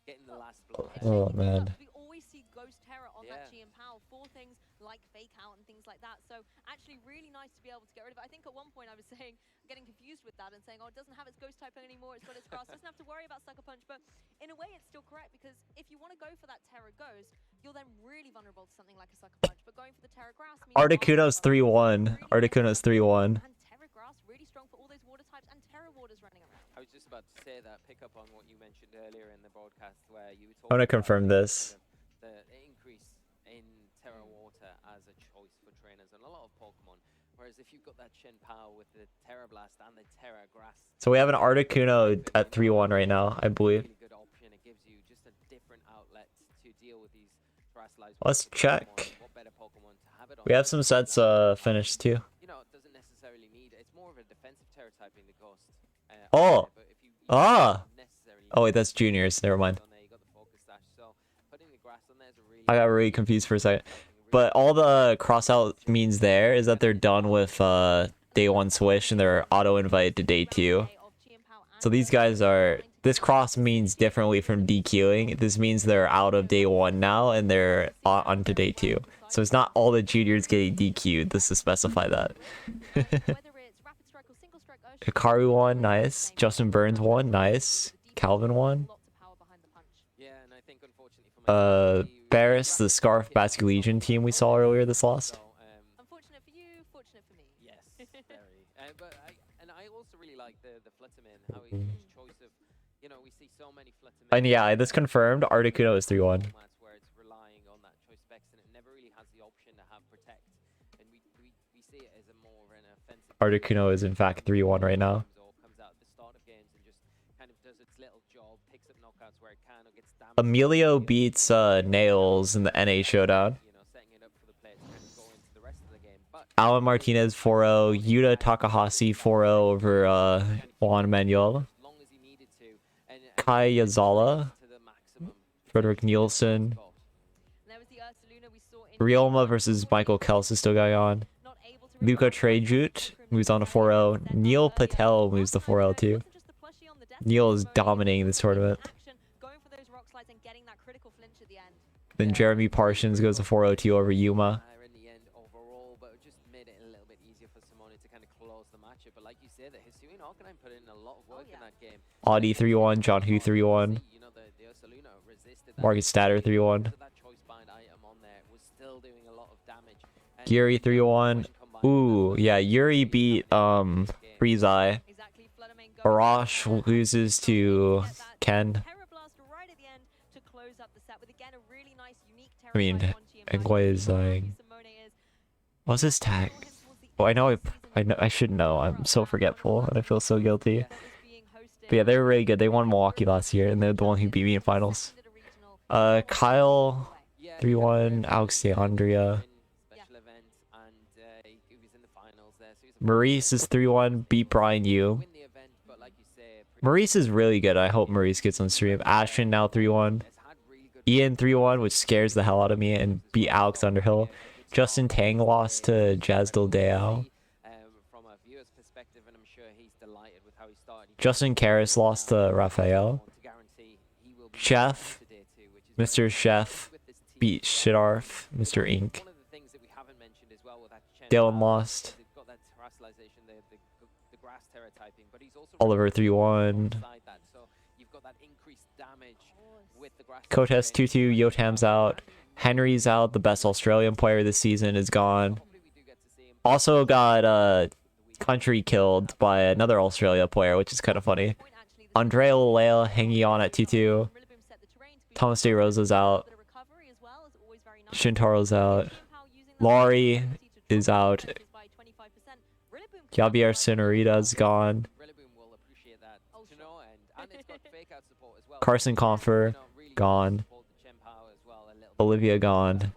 getting the last blow. Oh, man. We always see Ghost Terror on that Chi and Pal for things like Fake Out and things like that. So actually really nice to be able to get rid of it. I think at one point I was saying, getting confused with that and saying, oh, it doesn't have its Ghost type anymore, it's got its grass, doesn't have to worry about Sucker Punch. But in a way it's still correct, because if you want to go for that Terra Ghost, you're then really vulnerable to something like a Sucker Punch. But going for the Terra Grass means Articuno's 3-1. Articuno's 3-1. and Terra Grass really strong for all those water types, and Terra Water's running around. I was just about to say that, pick up on what you mentioned earlier in the broadcast, where you were I'm talking gonna confirm this. the increase in Terra Water as a choice for trainers and a lot of Pokemon. Whereas if you've got that Shenpao with the Terra Blast and the Terra Grass, So we have an Articuno at 3-1 right now, I believe. really good option. It gives you just a different outlet to deal with these terrestrialized Let's Pokemon. check. What better Pokemon to have it on? We have some sets finished too. You know, it doesn't necessarily need. It's more of a defensive Terra typing the Ghost. Oh! But if you Ah! necessarily Oh wait, that's juniors. Never mind. on there, you got the Focus Dash. So putting the grass on there is a really I got really confused for a second. But all the cross out means there is that they're done with day 1 swish and they're auto invited to day 2. So these guys are, this cross means differently from DQing. This means they're out of day 1 now and they're on to day 2. So it's not all the juniors getting DQ'd, just to specify that. Hikaru won, nice. Justin Burns won, nice. Calvin won. Barris, the Scarf Basque Legion team we saw earlier, this lost. Unfortunate for you, fortunate for me. Yes, very. But I also really like the Flutterman, how his choice of, you know, we see so many Fluttermen. And yeah, this confirmed. Articuno is 3-1. Where it's relying on that choice specs, and it never really has the option to have protect. And we see it as a more of an offensive. Articuno is in fact 3-1 right now. Comes out at the start of games and just kind of does its little job, picks up knockouts where it can, or gets damage. Emilio beats Nails in the NA showdown. Alan Martinez 4-0, Yuta Takahashi 4-0 over Juan Manuel. As long as he needed to, and Kai Yazala, Frederick Nielsen, Riolma versus Michael Kels is still going on. Luka Trejut moves on to 4-0. Neil Patel moves to 4-0 too. Neil is dominating this tournament. Then Jeremy Parsons goes to 4-0 over Yuma. In the end overall, but it just made it a little bit easier for Simone to kind of close the matchup. But like you say, the Hisuian Arcanine put in a lot of work in that game. Audi 3-1, John Hu 3-1. You know, the Ursaluna resisted that. Marcus Statter 3-1. That choice bind item on there was still doing a lot of damage. Yuri 3-1. Ooh, yeah, Yuri beat Freezeye. Arash loses to Ken. I mean, Engwe is what's his tag? Oh, I know. I should know. I'm so forgetful, and I feel so guilty. But yeah, they were really good. They won Milwaukee last year, and they're the one who beat me in finals. Kyle 3-1, Alexandria. Maurice is 3-1, beat Brian Yu. Maurice is really good. I hope Maurice gets on stream. Ashton now 3-1. Ian 3-1, which scares the hell out of me, and beat Alex Underhill. Justin Tang lost to Jazdil Dao. Justin Karras lost to Raphael. Chef, Mr. Chef, beat Shidarf, Mr. Ink. Dylan lost. Oliver 3-1. Kotes 2-2, Yotam's out. Henry's out, the best Australian player this season is gone. Also got country killed by another Australia player, which is kind of funny. Andrea Lalea hanging on at 2-2. Thomas De Rosa's out. Shintaro's out. Laurie is out. Javier Senorita's gone. Carson Confer gone. Olivia gone.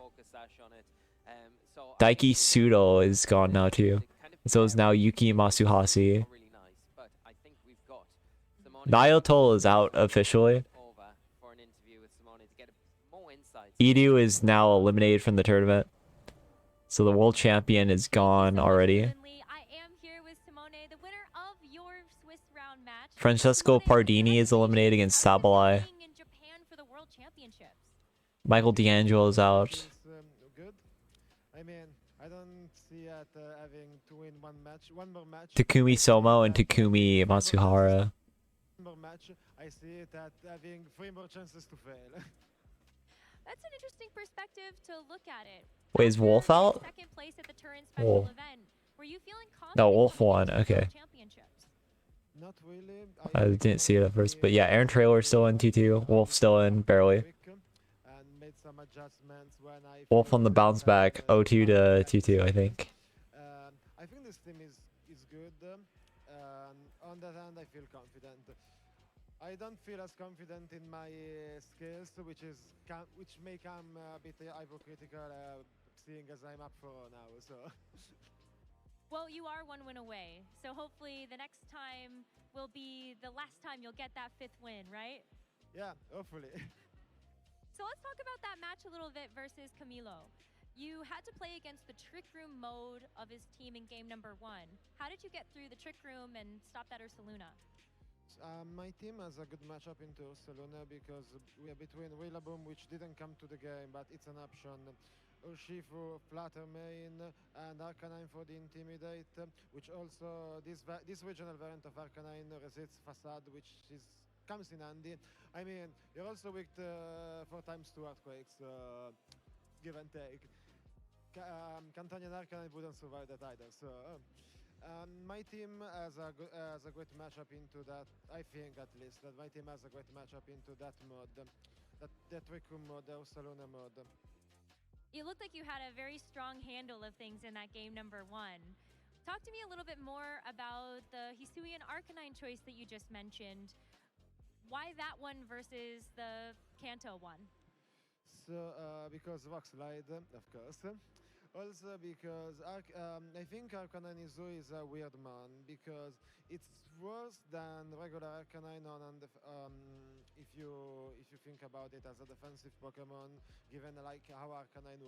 Daiki Sudo is gone now too. So is now Yuki Masuhasi. Naoto is out officially. Edu is now eliminated from the tournament. So the world champion is gone already. Francesco Pardini is eliminated against Sabalai. Michael D'Angelo is out. Good. I mean, I don't see it having to win one more match. Takumi Somo and Takumi Matsuhara. One more match, I see it at having 3 more chances to fail. That's an interesting perspective to look at it. Wait, is Wolf out? Second place at the Turin special event. Were you feeling confident? No, Wolf won. Okay. Not really. I didn't see it at first, but yeah, Aaron Traylor still in 2-2. Wolf still in, barely. Wolf on the bounce back, 0-2 to 2-2, I think. I think this team is good. On that hand, I feel confident. I don't feel as confident in my skills, which may come a bit hypocritical, seeing as I'm up for now. So. Well, you are 1 win away, so hopefully the next time will be the last time you'll get that 5th win, right? Yeah, hopefully. So let's talk about that match a little bit versus Camilo. You had to play against the Trick Room mode of his team in game number 1. How did you get through the Trick Room and stop that Ursaluna? My team has a good matchup into Ursaluna because we are between Rillaboom, which didn't come to the game, but it's an option. Urshifu, Flutter Main, and Arcanine for the Intimidate, which also this regional variant of Arcanine resists Facade, which comes in handy. I mean, you're also weak 4x2 Earthquakes, give and take. Cantonian Arcanine wouldn't survive that either, so... my team has a great matchup into that, I think at least, that my team has a great matchup into that mode, that Trick Room mode, the Ursaluna mode. You looked like you had a very strong handle of things in that game number 1. Talk to me a little bit more about the Hisuian Arcanine choice that you just mentioned. Why that one versus the Kanto one? So, because Rock Slide, of course. Also because I think Arcanine Izu is a weird man because it's worse than regular Arcanine if you think about it as a defensive Pokemon, given like how Arcanine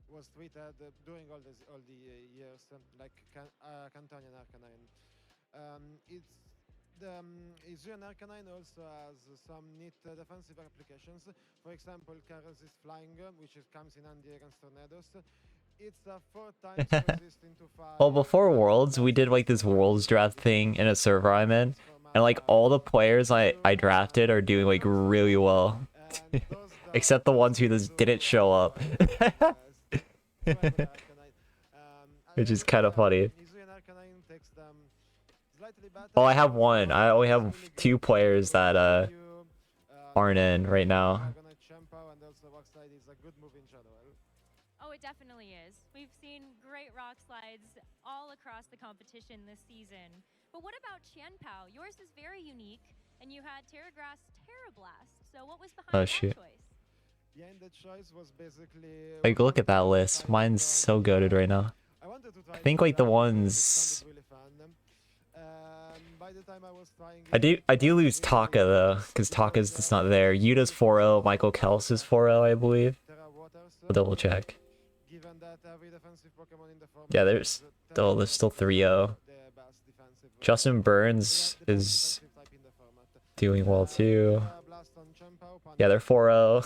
was treated during all the years, like Cantonian Arcanine. It's the Asian Arcanine also has some neat defensive applications. For example, can resist flying, comes in handy against tornadoes. It's a 4 times resistant to fire. Well, before Worlds, we did like this Worlds draft thing in a server I'm in, and like all the players I drafted are doing like really well, except the ones who just didn't show up, which is kind of funny. Oh, I have one. I only have 2 players that aren't in right now. Oh, it definitely is. We've seen great rock slides all across the competition this season. But what about Qianpao? Yours is very unique, and you had Terragrass Terrablast. So what was behind that shoot. choice? Yeah, and the choice was basically Like, look at that list. Mine's so goated right now. I think like the ones I do lose Taka though, because Taka's just not there. Yuta's 4-0, Michael Kels is 4-0, I believe. I'll double check. Yeah, there's still 3-0. Justin Burns is doing well too. Yeah, they're 4-0.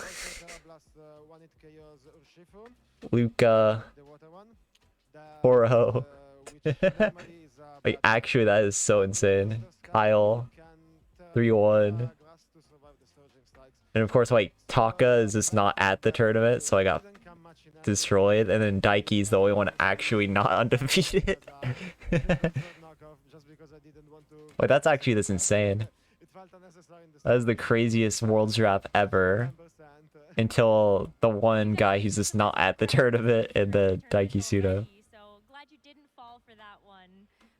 Luca 4-0. Like, actually, that is so insane. Kyle 3-1. And of course, like, Taka is just not at the tournament, so I got destroyed. And then Daiki's the only one actually not undefeated. Like, that's actually this insane. That is the craziest Worlds draft ever. Until the one guy who's just not at the tournament in the Daiki Pseudo. So glad you didn't fall for that one.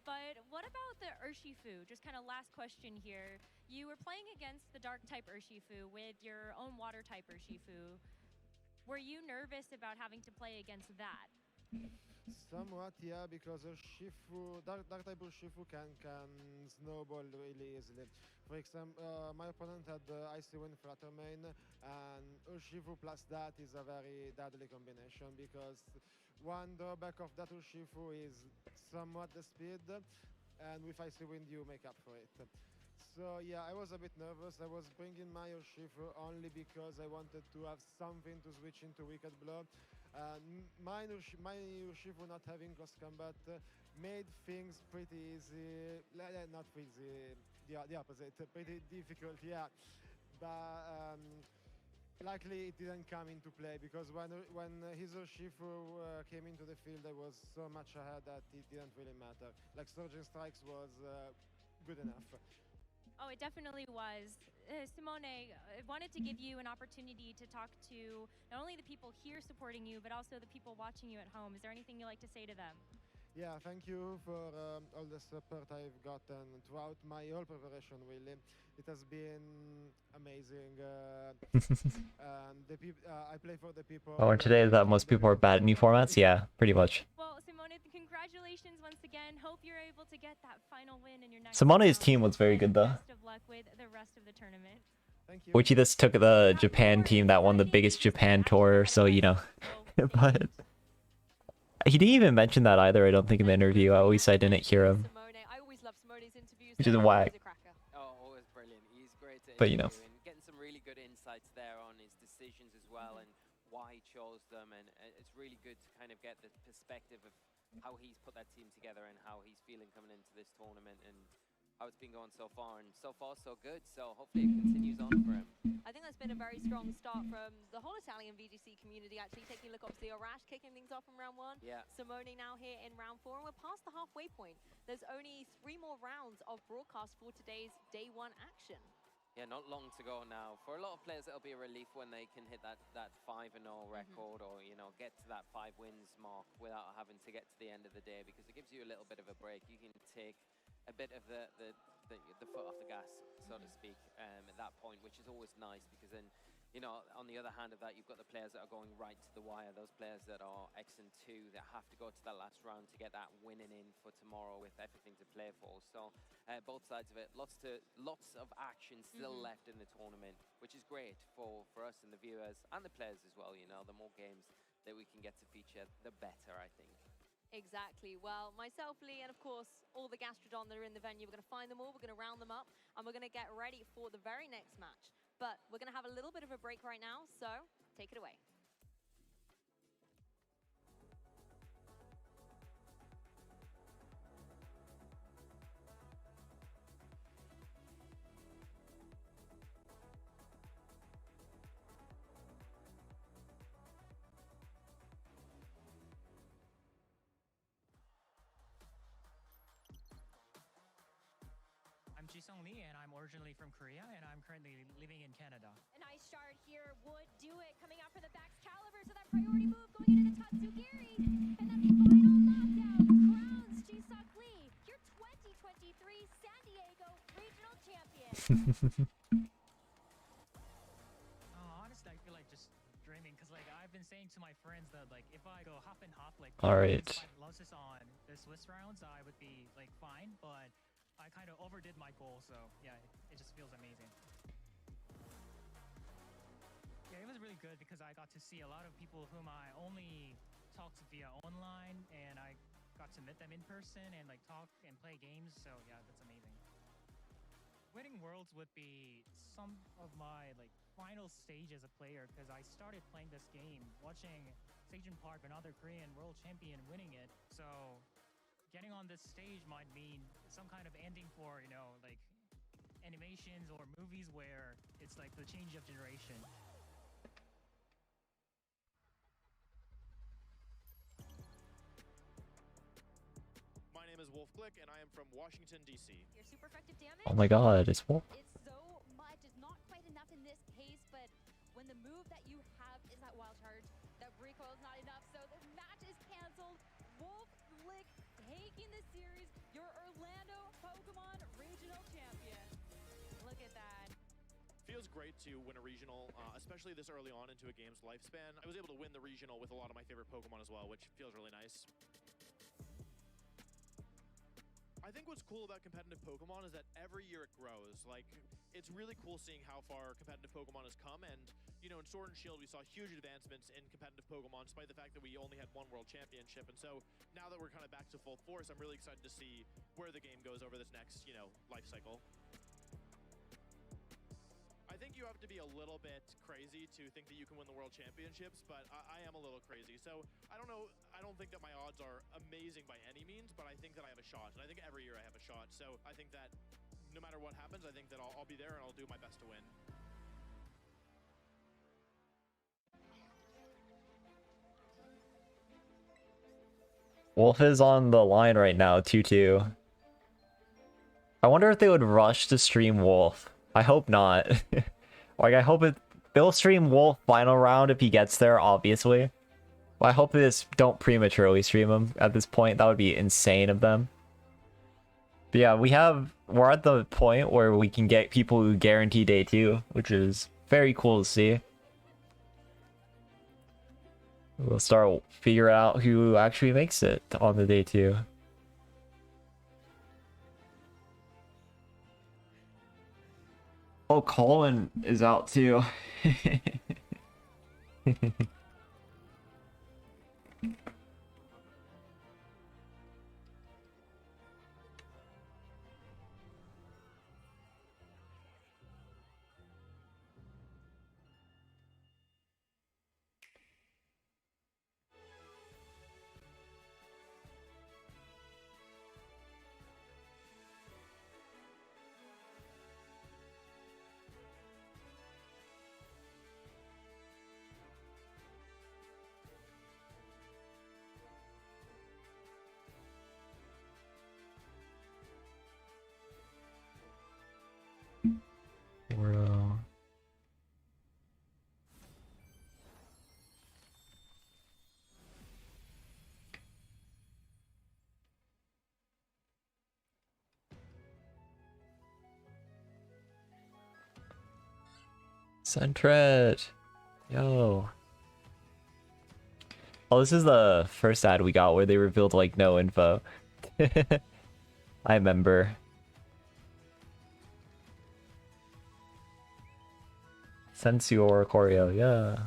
But what about the Urshifu? Just kind of last question here. You were playing against the dark type Urshifu with your own water type Urshifu. Were you nervous about having to play against that? Somewhat, yeah, because dark type Urshifu can snowball really easily. For example, my opponent had Icy Wind Fluttermane, and Urshifu plus that is a very deadly combination because one drawback of that Urshifu is somewhat the speed, and with Icy Wind you make up for it. So yeah, I was a bit nervous. I was bringing my Urshifu only because I wanted to have something to switch into Wicked Blow. My Urshifu not having cross combat made things pretty easy. Not easy, the opposite. Pretty difficult, yeah. But luckily it didn't come into play because when his Urshifu came into the field, I was so much ahead that it didn't really matter. Like, Surging Strikes was good enough. Oh, it definitely was. Simone, I wanted to give you an opportunity to talk to not only the people here supporting you, but also the people watching you at home. Is there anything you'd like to say to them? Yeah, thank you for all the support I've gotten throughout my whole preparation, really. It has been amazing. I play for the people. Oh, and today that most people are bad at new formats? Yeah, pretty much. Well, Simone, congratulations once again. Hope you're able to get that final win in your next Simone's team was very good though. Best of luck with the rest of the tournament. Which he just took the Japan team that won the biggest Japan tour, so you know. But he didn't even mention that either, I don't think, in the interview. At least I didn't hear him. Which is whack. Oh, always brilliant. He's great at But you know. getting some really good insights there on his decisions as well and why he chose them, and it's really good to kind of get the perspective of how he's put that team together and how he's feeling coming into this tournament and how it's been going so far, and so far so good, so hopefully it continues on for him. I think that's been a very strong start from the whole Italian VGC community, actually taking a look, obviously Arash kicking things off in round 1, Yeah. Simone now here in round 4, and we're past the halfway point. There's only 3 more rounds of broadcast for today's day 1 action. Yeah, not long to go now. For a lot of players, it'll be a relief when they can hit that 5-0 record, or get to that 5 wins mark without having to get to the end of the day, because it gives you a little bit of a break. You can take a bit of the foot off the gas, so to speak, at that point, which is always nice, because then you know, on the other hand of that, you've got the players that are going right to the wire, those players that are X and 2 that have to go to that last round to get that winning in for tomorrow with everything to play for. So both sides of it, lots of action still left in the tournament, which is great for us and the viewers and the players as well. You know, the more games that we can get to feature, the better, I think. Exactly. Well, myself, Lee, and of course, all the Gastrodon that are in the venue, we're going to find them all, we're going to round them up, and we're going to get ready for the very next match. But we're going to have a little bit of a break right now, so take it away. I'm Jisung Lee, and I'm originally from Korea, and I'm currently living in Canada. A nice start here would do it. Coming out for the Bax Caliber, so that priority move going into the Tatsugiri. And that final knockdown crowns Jisung Lee your 2023 San Diego Regional Champion. Honestly, I feel like just dreaming, because like I've been saying to my friends that like if I go half and half, like All right. 5 losses on the Swiss rounds, I would be like fine, but I kind of overdid my goal, so yeah, it just feels amazing. Yeah, it was really good because I got to see a lot of people whom I only talked via online, and I got to meet them in person and like talk and play games, so yeah, that's amazing. Winning Worlds would be some of my like final stage as a player, because I started playing this game watching Sejun Park, another Korean world champion, winning it, so getting on this stage might mean some kind of ending for, you know, like animations or movies where it's like the change of generation. My name is Wolf Glick, and I am from Washington, D.C. Your super effective damage? Oh my god, it's Wolf. It's so much. It's not quite enough in this case, but when the move that you have is that wild charge, that recoil is not enough, so the match is canceled. Wolf Glick taking the series, your Orlando Pokemon Regional Champion. Look at that. Feels great to win a regional, especially this early on into a game's lifespan. I was able to win the regional with a lot of my favorite Pokemon as well, which feels really nice. I think what's cool about competitive Pokemon is that every year it grows. Like, it's really cool seeing how far competitive Pokemon has come, and, you know, in Sword and Shield we saw huge advancements in competitive Pokemon, despite the fact that we only had one World Championship, and so now that we're kind of back to full force, I'm really excited to see where the game goes over this next, you know, life cycle. I think you have to be a little bit crazy to think that you can win the World Championships, but I am a little crazy. So I don't know. I don't think that my odds are amazing by any means, but I think that I have a shot. And I think every year I have a shot. So I think that no matter what happens, I think that I'll be there and I'll do my best to win. Wolf is on the line right now, 2-2. I wonder if they would rush to stream Wolf. I hope not. Like, I hope they'll stream Wolf final round if he gets there, obviously. But I hope they just don't prematurely stream him at this point. That would be insane of them. But yeah, we're at the point where we can get people who guarantee day 2, which is very cool to see. We'll start figure out who actually makes it on the day 2. Oh, Colin is out too. Bro. Centret. Yo. Oh, this is the first ad we got where they revealed like no info. I remember. Sensuor choreo, yeah.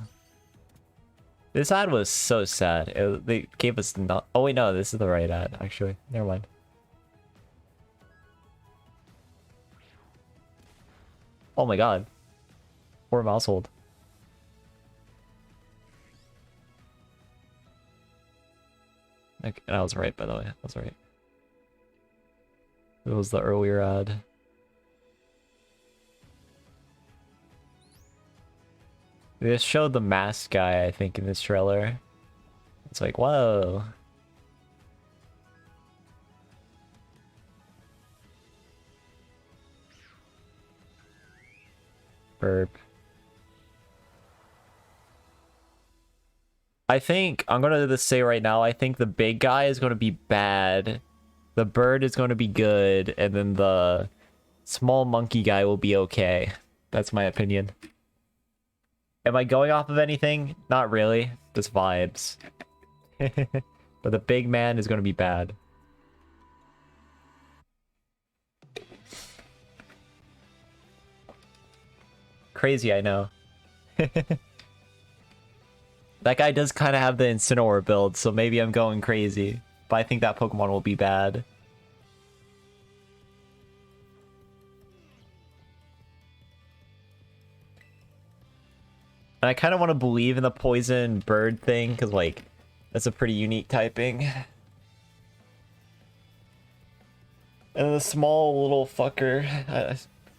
This ad was so sad. They gave us not. Oh wait, no, this is the right ad. Actually, never mind. Oh my god. Poor mousehold. Okay, I was right, by the way. I was right. It was the earlier ad. They just showed the mask guy, I think, in this trailer. It's like, whoa. Burp. I think, I'm gonna just say right now, I think the big guy is gonna be bad. The bird is gonna be good, and then the small monkey guy will be okay. That's my opinion. Am I going off of anything? Not really. Just vibes. But the big man is gonna be bad. Crazy, I know. That guy does kind of have the Incineroar build, so maybe I'm going crazy. But I think that Pokemon will be bad. And I kind of want to believe in the poison bird thing, because, like, that's a pretty unique typing. And the small little fucker, I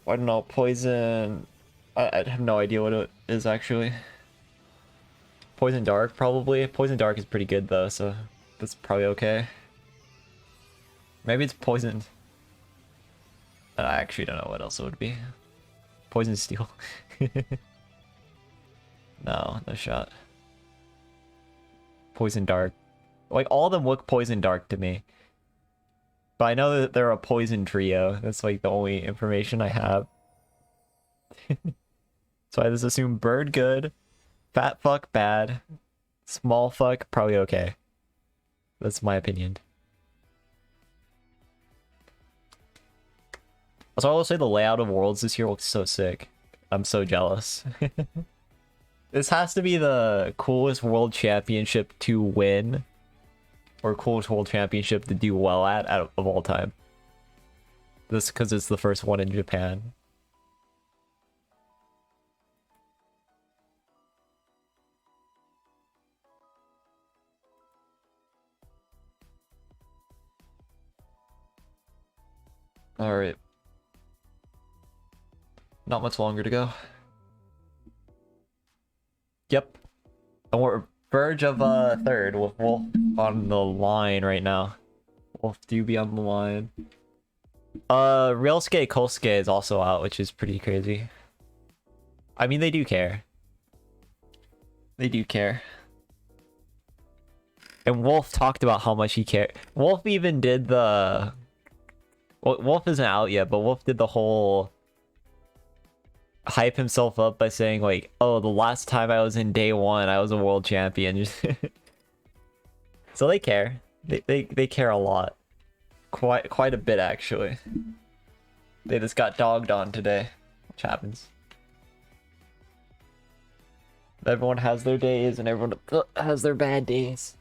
don't know, poison... I have no idea what it is, actually. Poison Dark, probably. Poison Dark is pretty good, though, so that's probably okay. Maybe it's Poison... I actually don't know what else it would be. Poison Steel. No, no shot. Poison Dark. Like, all of them look Poison Dark to me. But I know that they're a poison trio. That's like the only information I have. So I just assume bird good, fat fuck bad, small fuck probably okay. That's my opinion. Also, I will say the layout of Worlds this year looks so sick. I'm so jealous. This has to be the coolest World Championship to win, or coolest World Championship to do well at of all time. This because it's the first one in Japan. Alright. Not much longer to go. Yep. And we're verge of third with Wolf on the line right now. Wolf do be on the line. Realske Kolske is also out, which is pretty crazy. I mean, they do care. They do care. And Wolf talked about how much he cared. Wolf even did the... Well, Wolf isn't out yet, but Wolf did the whole... hype himself up by saying, like, oh, the last time I was in day one, I was a world champion. So they care. They care a lot. Quite a bit, actually. They just got dogged on today. Which happens. Everyone has their days, and everyone has their bad days.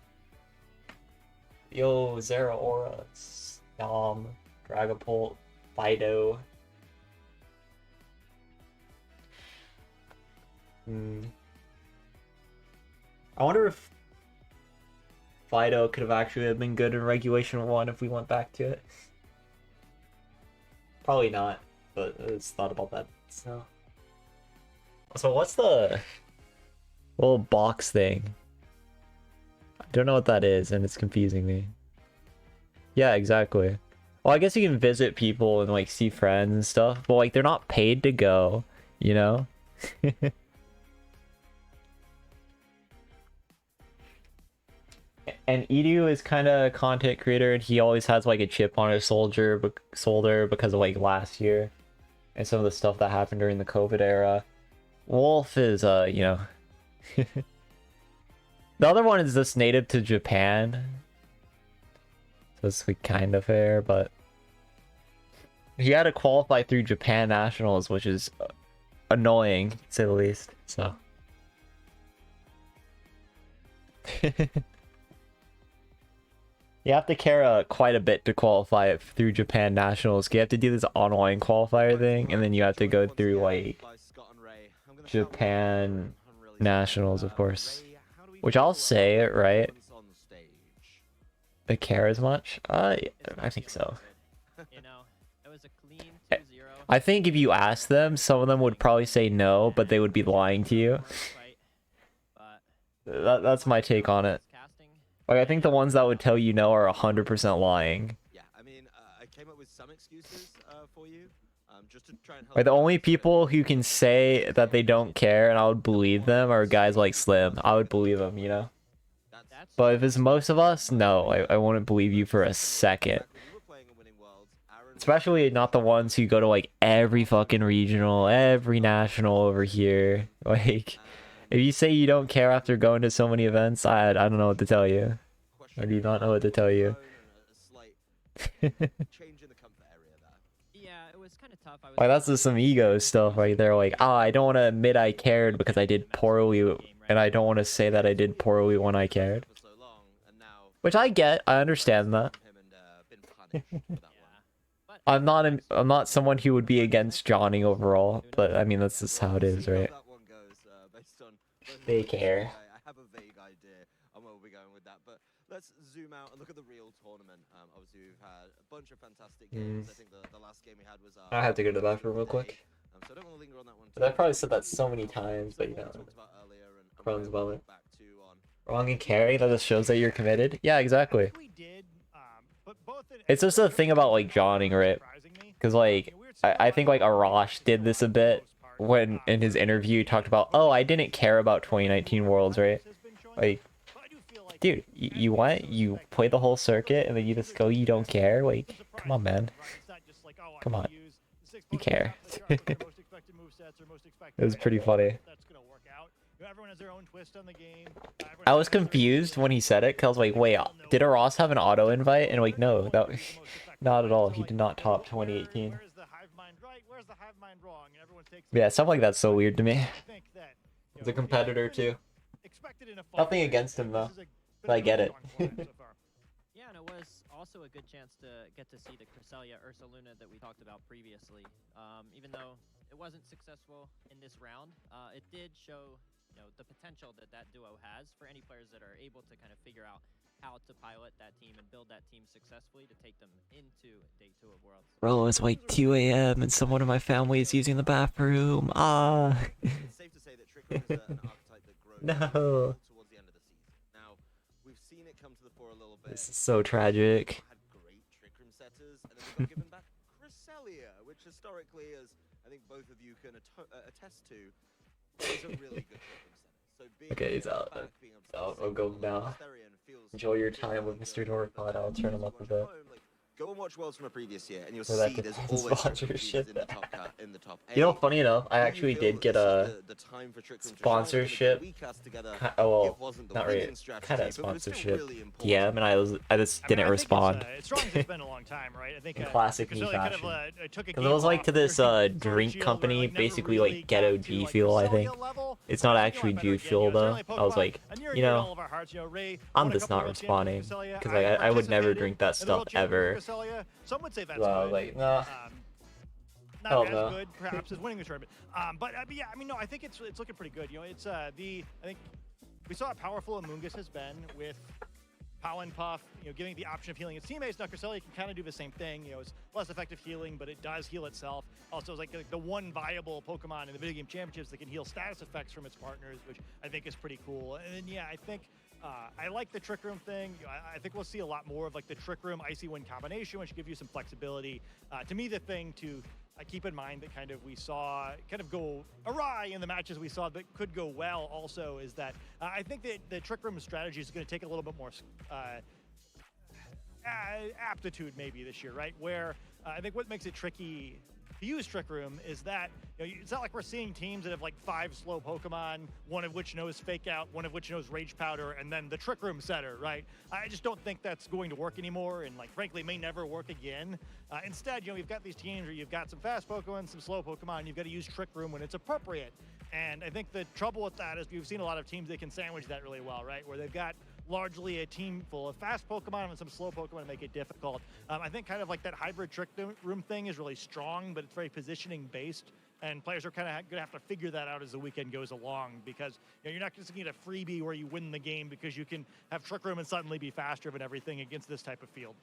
Yo, Zera Aura, Snom, Dragapult, Fido. I wonder if Fido could have actually been good in Regulation 1 if we went back to it. Probably not, but I just thought about that. So what's the little box thing? I don't know what that is, and it's confusing me. Yeah, exactly. Well, I guess you can visit people and, like, see friends and stuff, but, like, they're not paid to go, you know? And Edu is kind of a content creator, and he always has like a chip on his shoulder because of like last year and some of the stuff that happened during the COVID era. Wolf is, you know, The other one is just native to Japan. So it's like kind of fair, but he had to qualify through Japan Nationals, which is annoying, to say the least. So you have to care quite a bit to qualify through Japan Nationals. You have to do this online qualifier thing, and then you have to go through like Japan Nationals, of course. Which I'll say, right? They care as much? I think so. You know, it was a clean 2-0. I think if you ask them, some of them would probably say no, but they would be lying to you. That's my take on it. Like, I think the ones that would tell you no are 100% lying. Yeah, I mean, I came up with some excuses for you, just to try and help. Like, the only people who can say that they don't care and I would believe them are guys like Slim. I would believe them, you know? But if it's most of us, no, I wouldn't believe you for a second. Especially not the ones who go to like every fucking regional, every national over here. Like, if you say you don't care after going to so many events, I don't know what to tell you. I do not know what to tell you. Yeah, it was kind of tough. Like, that's just some ego stuff right there. Like, oh, I don't want to admit I cared because I did poorly, and I don't want to say that I did poorly when I cared. Which I get. I understand that. I'm not someone who would be against Johnny overall, but I mean that's just how it is, right? They care. I have a vague idea on where we'll be going with that, but let's zoom out and look at the real tournament. Obviously, we've had a bunch of fantastic games. I think the last game we had was. I have to go to the bathroom real quick. So I don't want to linger on that one. But I've probably said that so many times, but you know, Crohn's about it. Wrong and carry, that just shows that you're committed. Yeah, exactly. It's just a thing about like Johnning, right? Because like I think like Arash did this a bit when in his interview he talked about, oh, I didn't care about 2019 Worlds, right? Like, dude, you went, you played the whole circuit, and then you just go, you don't care? Like, come on, man. Come on. You care. It was pretty funny. I was confused when he said it, because I was like, wait, did Ross have an auto invite? And like, no, that not at all. He did not top 2018. Yeah, stuff like that's so weird to me. He's a competitor too. Nothing against him though, but I get it. Yeah, and it was also a good chance to get to see the Cresselia Ursaluna that we talked about previously. Even though it wasn't successful in this round, it did show the potential that that duo has for any players that are able to kind of figure out how to pilot that team and build that team successfully to take them into Day 2 of Worlds. Bro, it's like 2 a.m. and someone in my family is using the bathroom. Ah. It's safe to say that Trick Room is an archetype that grows No. towards the end of the season. Now, we've seen it come to the fore a little bit. This is so tragic. Had great Trick Room setters, and then we got given back Cresselia, which historically, as I think both of you can attest to, is a really good Trick Room setter. So Okay, he's out. I'll go now. Enjoy your time with Mr. Norpod. I'll turn him up a bit. Go and watch Worlds from a previous year, and you'll So that see there's depends always sponsorship. in the top cut, in the top. You know, funny enough, I actually did get a sponsorship. Oh well, not really. Kind of sponsorship DM, and I just didn't respond. It's strong as it's been a long time, right? I think In classic me Cresselia fashion. kind of, took a Because it was like to this drink company, basically like ghetto G Fuel, I think. It's not actually G Fuel though. I was like, you know, I'm just not responding because like I would never drink that stuff ever. Some would say that's So I was good. like, nah. Not Hell as no. good, perhaps, as winning the tournament. But yeah, I mean, no, I think it's looking pretty good. You know, it's I think we saw how powerful Amoongus has been with Pow and Puff, giving the option of healing its teammates. Now Cresselia can kind of do the same thing. It's less effective healing, but it does heal itself. Also, it's like the one viable Pokemon in the video game championships that can heal status effects from its partners, which I think is pretty cool. And then yeah, I think I like the Trick Room thing. I think we'll see a lot more of like the Trick Room Icy Wind combination, which give you some flexibility. To me, the thing to keep in mind that kind of we saw kind of go awry in the matches we saw that could go well also is that I think that the Trick Room strategy is going to take a little bit more aptitude maybe this year, right? Where I think what makes it tricky to use Trick Room is that it's not like we're seeing teams that have like 5 slow Pokemon, one of which knows Fake Out, one of which knows Rage Powder, and then the Trick Room setter, right? I just don't think that's going to work anymore, and like frankly may never work again. Instead, you've got these teams where you've got some fast Pokemon, some slow Pokemon, and you've got to use Trick Room when it's appropriate. And I think the trouble with that is we've seen a lot of teams that can sandwich that really well, right? Where they've got largely a team full of fast Pokemon and some slow Pokemon to make it difficult. I think kind of like that hybrid Trick Room thing is really strong, but it's very positioning based. And players are kind of going to have to figure that out as the weekend goes along, because you're not just going to get a freebie where you win the game because you can have Trick Room and suddenly be faster and everything against this type of field.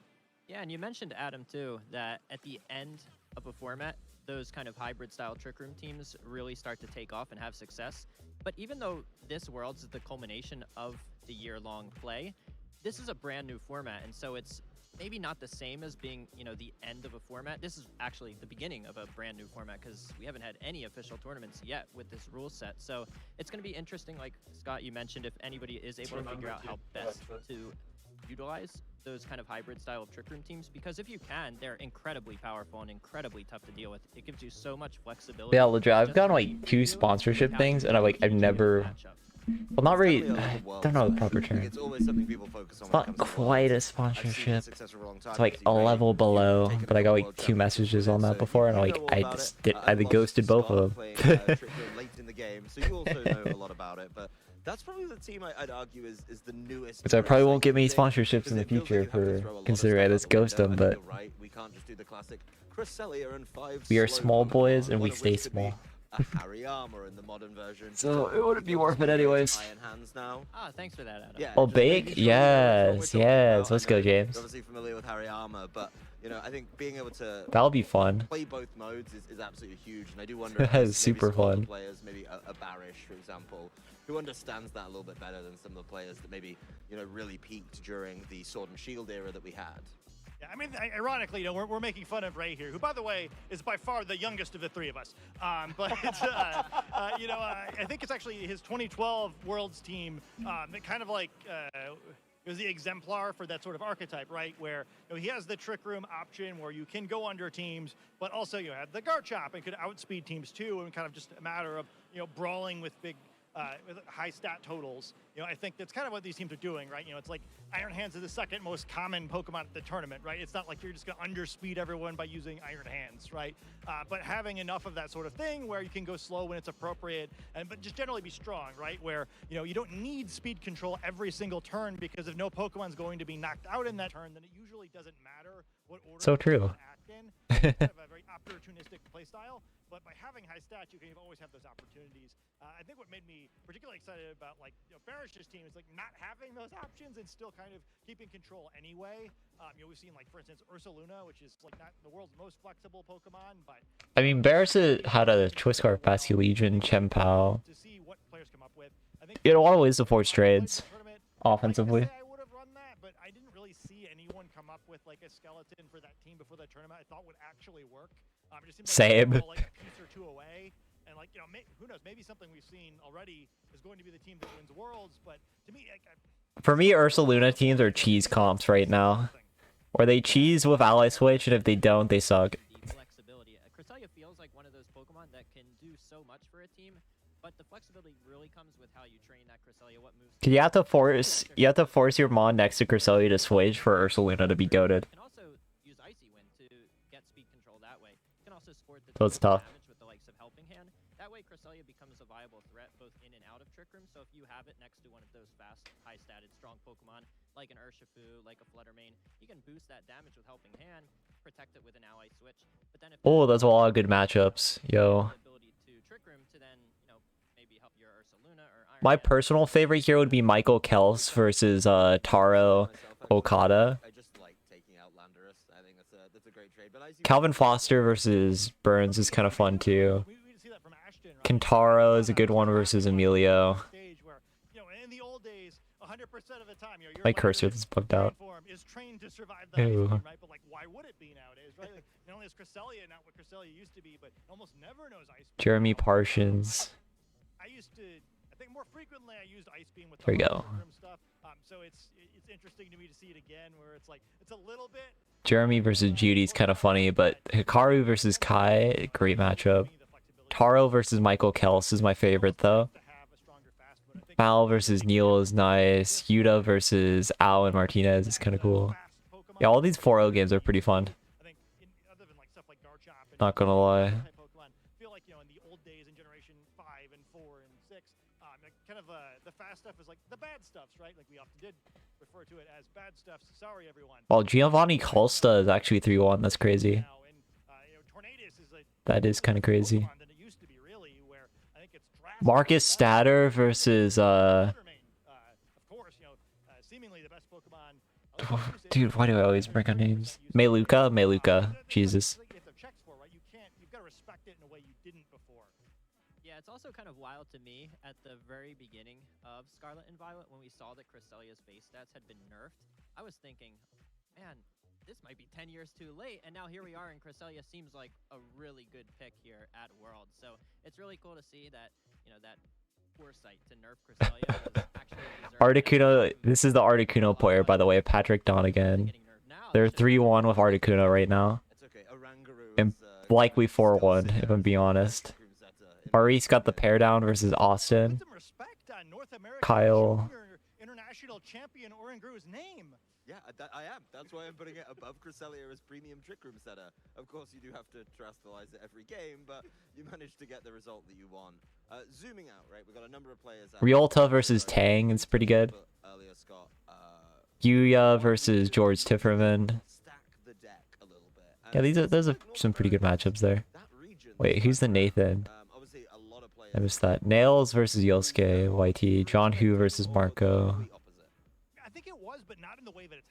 Yeah, and you mentioned, Adam, too, that at the end of a format, those kind of hybrid style Trick Room teams really start to take off and have success. But even though this Worlds is the culmination of the year-long play, this is a brand new format, and so it's maybe not the same as being, the end of a format. This is actually the beginning of a brand new format, because we haven't had any official tournaments yet with this rule set. So it's going to be interesting, like Scott, you mentioned, if anybody is able to figure out how best to utilize those kind of hybrid style of Trick Room teams, because if you can, they're incredibly powerful and incredibly tough to deal with. It gives you so much flexibility. Yeah, legit. I've gotten like 2 sponsorship things, and I've never. Well, not really. I don't know the proper term. It's always something people focus on. It's not quite a sponsorship. It's like a level below, but I got like 2 messages on that before, and I ghosted both of them. Late in the game, so you also know a lot about it, but that's probably the team I'd argue is the newest. So I probably won't get me sponsorships in the future for considering I just ghost them, but right, we can't just do the classic Cresselia and 5 we are slow small Pokemon, boys and one we of stay which could be small. A Hariyama in the modern version. So it wouldn't be worth it anyways. Iron hands now. Ah, thanks for that, Adam. Yeah, Oh, just making bake? sure we know what we're Yes, talking yes. about. Let's I go, know James. you're obviously familiar with Hariyama, but I think being able to That'll be fun. play both modes is absolutely huge, and I do wonder if That is there's super maybe some other fun. players, maybe a Barish, for example, who understands that a little bit better than some of the players that maybe really peaked during the Sword and Shield era that we had. Yeah, I mean, ironically, we're making fun of Ray here, who, by the way, is by far the youngest of the 3 of us. But it's, I think it's actually his 2012 Worlds team that kind of like it was the exemplar for that sort of archetype, right? Where he has the Trick Room option where you can go under teams, but also you had the Garchomp and could outspeed teams too, and kind of just a matter of brawling with big. With high stat totals. I think that's kind of what these teams are doing, right? It's like Iron Hands is the second most common Pokemon at the tournament, right? It's not like you're just going to underspeed everyone by using Iron Hands, right? But having enough of that sort of thing where you can go slow when it's appropriate, but just generally be strong, right? Where, you don't need speed control every single turn, because if no Pokemon's going to be knocked out in that turn, then it usually doesn't matter what order So you true. act in. It's kind of a very opportunistic playstyle, but by having high stats, you can always have those opportunities. I think what made me particularly excited about Barish's team is not having those options and still kind of keeping control anyway. We've seen for instance Ursaluna, which is not the world's most flexible Pokemon, but I mean, Barris had a choice card for Legion, Chempao. to see what players come up with. I think He had a lot of ways to force trades offensively. I would have run that, but I didn't really see anyone come up with a skeleton for that team before the tournament I thought would actually work. It just seemed Same. they were all, a piece or 2 away. And who knows? Maybe something we've seen already is going to be the team that wins Worlds. But to me, For me, Ursaluna teams are cheese comps right now. Or they cheese with Ally Switch, and if they don't, they suck. Flexibility. Cresselia feels like one of those Pokemon that can do so much for a team, but the flexibility really comes with how you train that Cresselia, what moves. You have to force your Mon next to Cresselia to switch for Ursaluna to be goated. You can also use Icy Wind to get speed control that way. You can also support the So it's tough. damage with the likes of Helping Hand. That way Cresselia becomes a viable threat both in and out of Trick Room. So if you have it next to one of those fast, high-statted, strong Pokemon, like an Urshifu, like a Fluttermane, you can boost that damage with Helping Hand, protect it with an Ally Switch. But then if Oh, that's a lot of good matchups. Yo. ability to Trick Room to then, maybe help your Ursaluna or Iron My personal favorite here would be Michael Kels versus Taro Okada. I just like taking out Landorus. I think that's a great trade. But as you Calvin Foster versus Burns is kind of fun too. Kentaro is a good one versus Emilio. stage where, in the old days, 100% of the time, your My cursor is bugged out. form is trained to survive the ice Ew. beam, right? But why would it be nowadays, right? Not only is Cresselia not what Cresselia used to be, but almost never knows ice beam. Jeremy Parsons. I think more frequently I used ice beam with There we the go. Trick Room stuff. So it's interesting to me to see it again, where it's a little bit Jeremy versus Judy's kind of funny, but Hikaru versus Kai, great matchup. Taro versus Michael Kels is my favorite though. Mal versus Neil is nice. Yuta versus Al and Martinez is kind of cool. Yeah, all these 4-0 games are pretty fun. Not gonna lie. Feel like, you know, in the old days in Generation 5 and 4 and 6, kind of the fast stuff is like the bad stuffs, right? Like we often did refer to it as bad stuffs. Sorry, everyone. Well, Giovanni Costa is actually 3-1. That's crazy. That is kind of crazy. Marcus Statter versus dude, why do I always bring on names? Meluka. Jesus. Yeah, it's also kind of wild to me at the very beginning of Scarlet and Violet when we saw that Crystalia's base stats had been nerfed. I was thinking, man, this might be 10 years too late, and now here we are, and Crystalia seems like a really good pick here at Worlds. So it's really cool to see that, you know, that foresight to nerf Crystalia was actually deserved. Articuno, this is the Articuno player, by the way, Patrick Donegan. They're 3-1 with Articuno right now. And likely 4-1, if I'm being honest. Maurice got the pair down versus Austin. Kyle. International champion Orangru's name. Yeah, I am. That's why I'm putting it above Crystalia as premium trick room setter. Of course, you do have to terastallize it every game, but you managed to get the result that you want. Zooming out, right? We've got a number of players. Riolta versus Tang is pretty good. Earlier, Scott. Yuya versus George Tifferman. Yeah, those are some pretty good matchups there. Wait, who's the Nathan? I missed that. Nails versus Yosuke, YT. John Hu versus Marco.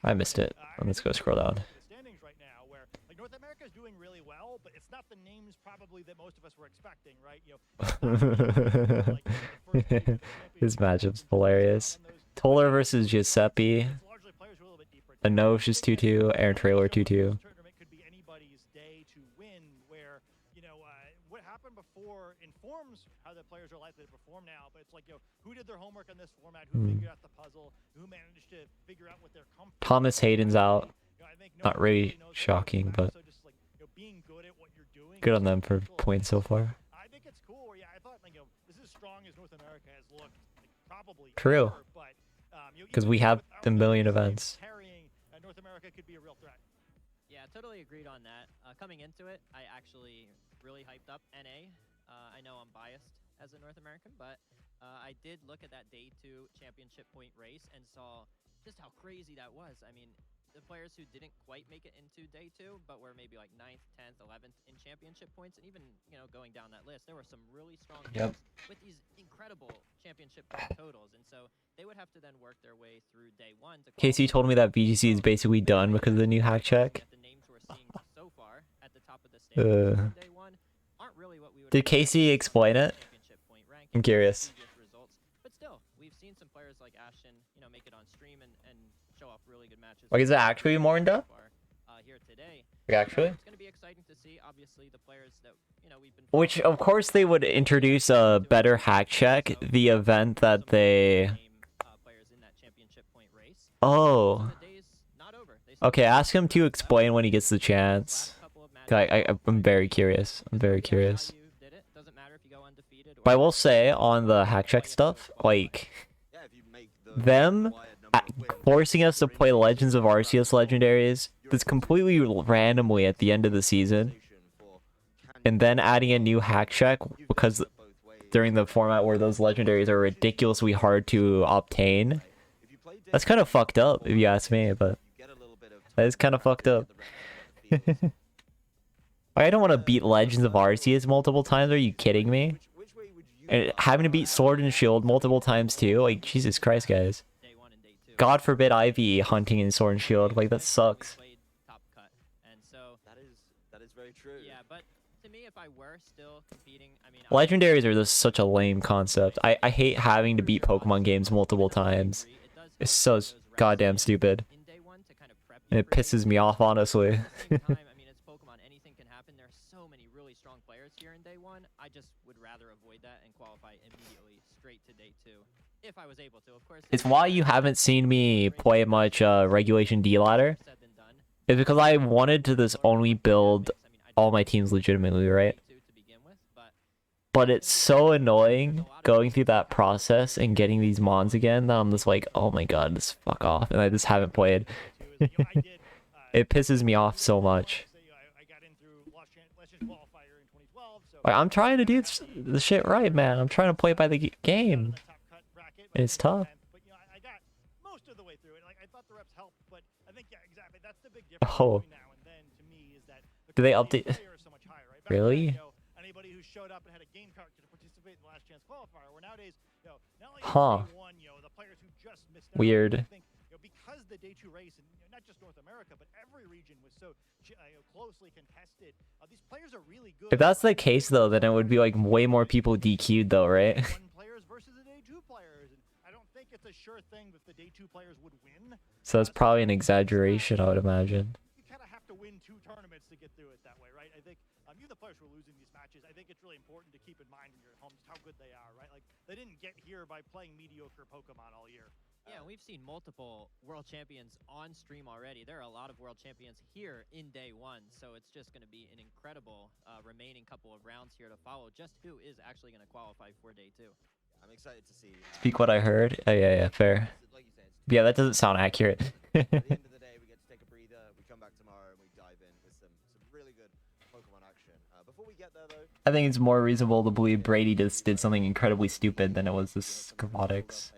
I missed it. Let's go scroll down. Standings right now where like North America is doing really well, but it's not the names probably that most of us were expecting, right? You know, This matchup's hilarious. Toller versus Giuseppe. Anosh is 2-2. Aaron Trailer 2-2. Before informs how the players are likely to perform now, but it's like, you know, who did their homework on this format, who figured out the puzzle, who managed to figure out what their comfort. Thomas Hayden's out. Not really shocking, but good on them for points so far. I think it's cool. Yeah, I thought, like, you know, this is as strong as North America has looked, like, probably True. ever, but Because we have a million events. North America could be a real threat. Yeah, totally agreed on that. Coming into it, I actually really hyped up NA. I know I'm biased as a North American, but I did look at that Day 2 championship point race and saw just how crazy that was. I mean, the players who didn't quite make it into Day 2, but were maybe like 9th, 10th, 11th in championship points, and even, you know, going down that list, there were some really strong teams with these incredible championship point totals, and so they would have to then work their way through Day 1 to Casey told me that VGC is basically done because of the new hack check. the names we're seeing so far at the top of the standings from Day 1 aren't really what we would Did Casey explain it? I'm curious. results. But still, we've seen some players like Ashton, you know, make it on stream and show off really good matches. Like, is it actually more in depth? Here today. Like, actually? It's going to be exciting to see, obviously, the players that, you know, we've been... Which, of course, they would introduce a better hack check, the event that they... Oh. Okay, ask him to explain when he gets the chance. I'm very curious. I'm very curious. But I will say, on the hack check stuff, like, them forcing us to play Legends of Arceus legendaries that's completely randomly at the end of the season, and then adding a new hack check because during the format where those legendaries are ridiculously hard to obtain, that's kind of fucked up if you ask me, but that is kind of fucked up. I don't want to beat Legends of Arceus multiple times, are you kidding me? And having to beat Sword and Shield multiple times too, like, Jesus Christ, guys. God forbid I be hunting in Sword and Shield, like, that sucks. That is very true. Yeah, but to me, if I were still competing, I mean... Legendaries are just such a lame concept. I hate having to beat Pokemon games multiple times. It's so goddamn stupid. And it pisses me off, honestly. I mean, it's Pokemon. Anything can happen. There are so many really strong players here in Day 1. I just would rather avoid that and qualify immediately straight to Day 2. If I was able to, of course. It's why you haven't seen me play much Regulation D ladder. It's because I wanted to this only build all my teams legitimately, right? But it's so annoying going through that process and getting these mons again that I'm just like, oh my god, just fuck off. And I just haven't played. It pisses me off so much. Like, I'm trying to do the shit right, man. I'm trying to play by the game. And it's tough. Oh. Do they update? Really? Huh. Weird. Because the day two race, and not just North America, but every region was so closely contested. These players are really good. If that's the case, though, then it would be like way more people DQ'd, though, right? Players versus the day two players, and I don't think it's a sure thing that the day two players would win. So that's probably an exaggeration, I would imagine. You kind of have to win 2 tournaments to get through it that way, right? I think you the players who are losing these matches, I think it's really important to keep in mind when you're at home just how good they are, right? Like they didn't get here by playing mediocre Pokemon all year. Yeah, we've seen multiple world champions on stream already. There are a lot of world champions here in day one, so it's just going to be an incredible remaining couple of rounds here to follow just who is actually going to qualify for day two. I'm excited to see. Speak what I heard. Oh, yeah, fair. Yeah, that doesn't sound accurate. At the end of the day, we get to take a breather. We come back tomorrow and we dive in with some really good Pokemon action. Before we get there, though, I think it's more reasonable to believe Brady just did something incredibly stupid than it was this robotics.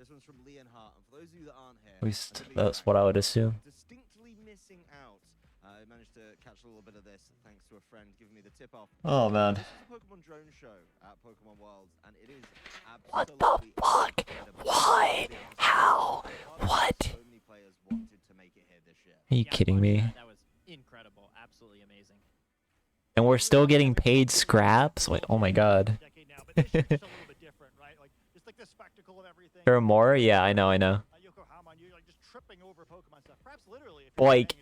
this one's from Leonhardt. And for those of you that aren't here, At least that's what I would assume. distinctly missing out. I managed to catch a little bit of this thanks to a friend giving me the tip off. Oh, man. This is a Pokemon drone show at Pokemon Worlds, and it is What the fuck? Why? How? What? So many players wanted to make it here this year. Are you kidding me? That was incredible, absolutely amazing. And we're still getting paid scraps? Like, oh my god. There are more? Yeah, I know. Like,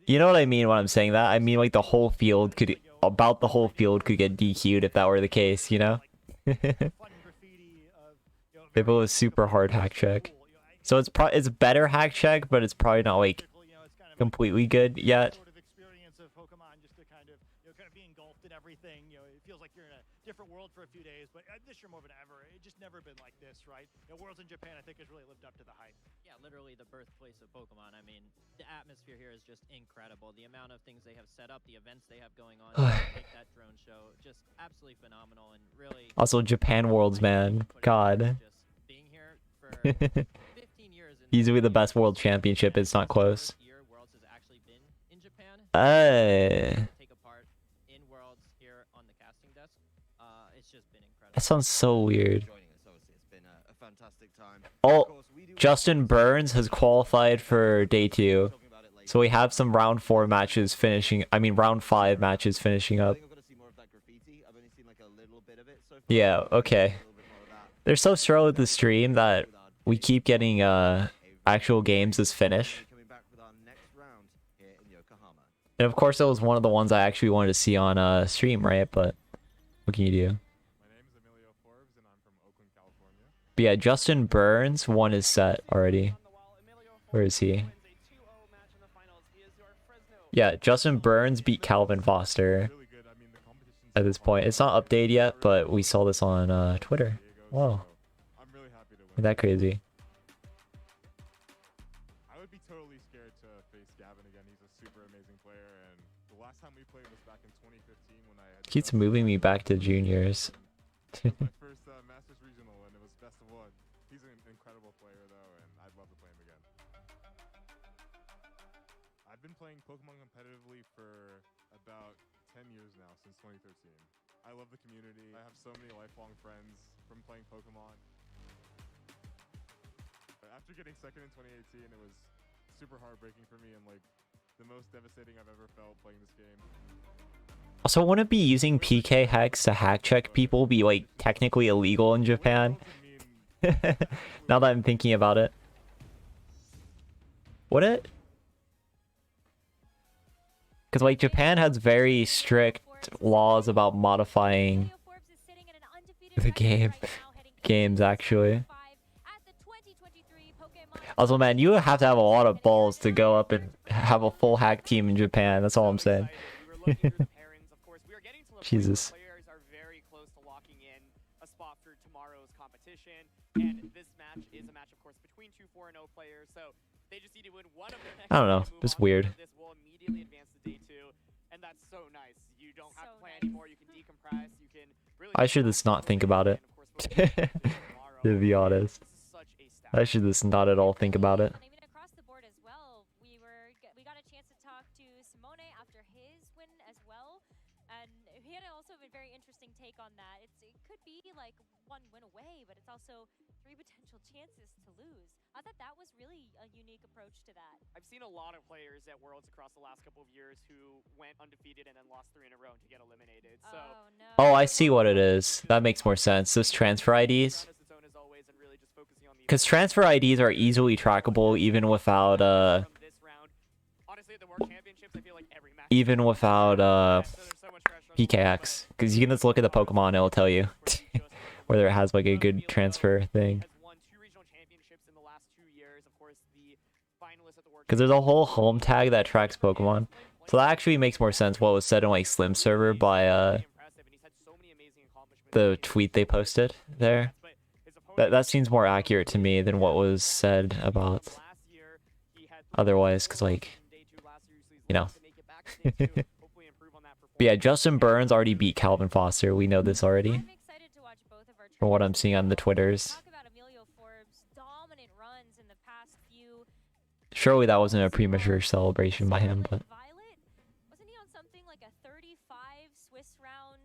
you know what I mean when I'm saying that? I mean, like, the whole field could, about the whole field could get DQ'd if that were the case, you know? If it was super hard hack check. So it's better hack check, but it's probably not, like, completely good yet. Everything, it feels like you're in a different world for a few days, but this year more than ever, it's just never been like this, right? Worlds in Japan, I think, has really lived up to the hype. Yeah, literally the birthplace of Pokemon. I mean, the atmosphere here is just incredible. The amount of things they have set up, the events they have going on, like that drone show, just absolutely phenomenal and really. Also, Japan Worlds, man. God. Being here for 15 years. Easily the best world championship. It's not close. Worlds has actually been in Japan. That sounds so weird. Oh, Justin Burns has qualified for day 2. So we have some round 4 matches finishing. I mean, round 5 matches finishing up. Yeah, okay. They're so slow with the stream that we keep getting actual games as finish. And of course, it was one of the ones I actually wanted to see on stream, right? But what can you do? But yeah, Justin Burns won his set already. Where is he? Yeah, Justin Burns beat Calvin Foster at this point. It's not updated yet, but we saw this on Twitter. Wow. Isn't that crazy? I would be totally scared to face Gavin again. He's a super amazing player, and the last time we played was back in 2015 when I had Keeps moving me back to juniors. my first Masters Regional, and it was best of 1. He's an incredible player, though, and I'd love to play him again. I've been playing Pokemon competitively for about 10 years now, since 2013. I love the community. I have so many lifelong friends from playing Pokemon. After getting second in 2018, it was super heartbreaking for me and like the most devastating I've ever felt playing this game. Also, wouldn't it be using PK hacks to hack check people be like technically illegal in Japan? Now that I'm thinking about it. Would it? Because like Japan has very strict laws about modifying the games actually. Also, man, you have to have a lot of balls to go up and have a full hack team in Japan. That's all I'm saying. Jesus. Players are very close to locking in a spot for tomorrow's competition, and this match is a match, of course, between two 4-0 players. So they just need to win one of the next. I don't know. It's weird. This will immediately advance to day 2, and that's so nice. You don't have to play anymore. You can decompress. You can really. I should just not think about it. To be honest, I should just not at all think about it. Even across the board as well, we got a chance to talk to Simone after his win as well, and he had also a very interesting take on that. It could be like one win away, but it's also 3 potential chances to lose. I thought that was really a unique approach to that. I've seen a lot of players at Worlds across the last couple of years who went undefeated and then lost 3 in a row to get eliminated. So Oh, I see what it is. That makes more sense. Those transfer IDs. Because transfer IDs are easily trackable even without PKX. Because you can just look at the Pokemon and it'll tell you whether it has like a good transfer thing. Because there's a whole home tag that tracks Pokemon. So that actually makes more sense what was said in like Slim server by the tweet they posted there. That seems more accurate to me than what was said about otherwise, because like, you know. But yeah, Justin Burns already beat Calvin Foster. We know this already. From what I'm seeing on the Twitters. Surely that wasn't a premature celebration by him, but... Wasn't he on something like a 35 Swiss round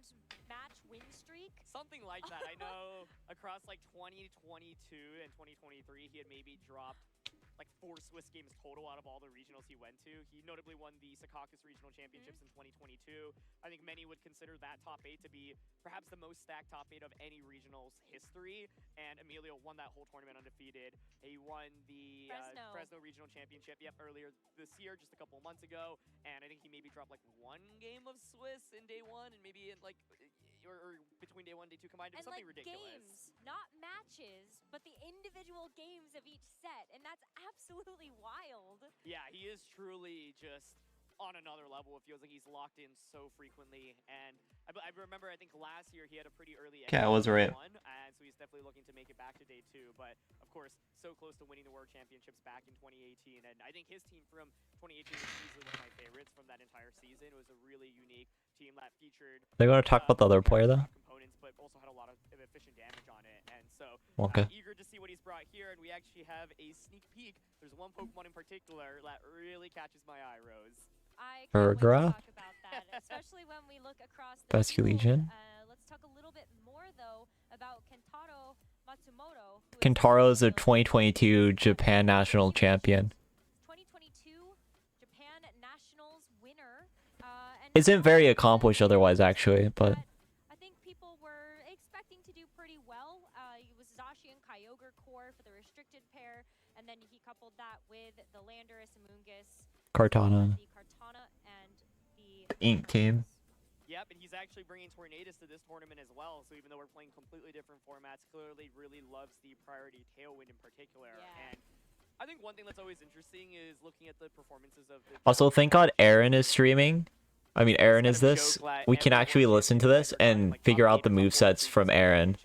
match win streak? something like that. I know across like 2022 and 2023, he had maybe dropped like 4 Swiss games total out of all the regionals he went to. He notably won the Secaucus Regional Championships in 2022. I think many would consider that top 8 to be perhaps the most stacked top 8 of any regionals history. And Emilio won that whole tournament undefeated. He won the Fresno Regional Championship, earlier this year, just a couple of months ago. And I think he maybe dropped like 1 game of Swiss in day 1 and maybe in like or between day 1 and day 2 combined. It was something ridiculous. Games, not matches, but the individual games of each set, and that's absolutely wild. Yeah, he is truly just on another level. It feels like he's locked in so frequently, and I remember I think last year he had a pretty early Yeah, I was right. One, and so he's definitely looking to make it back to day 2. But of course, so close to winning the World Championships back in 2018, and I think his team from 2018 was easily one of my favorites from that entire season. It was a really unique team that featured. They're going to talk about the other player though. Components, but also had a lot of efficient damage on it, and so Okay. Eager to see what he's brought here, and we actually have a sneak peek. There's one Pokemon in particular that really catches my eye, Rose. I Bergra? talk about that, especially when we look across the Basque Legion. let's talk a little bit more though about Kentaro Matsumoto. Kentaro is a 2022 Japan national champion. 2022 Japan Nationals winner. Isn't very accomplished otherwise, actually, but I think people were expecting to do pretty well. It was Zashi and Kyogre core for the restricted pair, and then he coupled that with the Landorus, Amoonguss, Kartana. the Kartana, and the Ink team. Yep, and he's actually bringing Tornadus to this tournament as well. So even though we're playing completely different formats, clearly really loves the priority Tailwind in particular. And I think one thing that's always interesting is looking at the performances of the... Also, thank God Aaron is streaming. I mean, Aaron is this. We can actually listen to this and figure out the movesets from Aaron.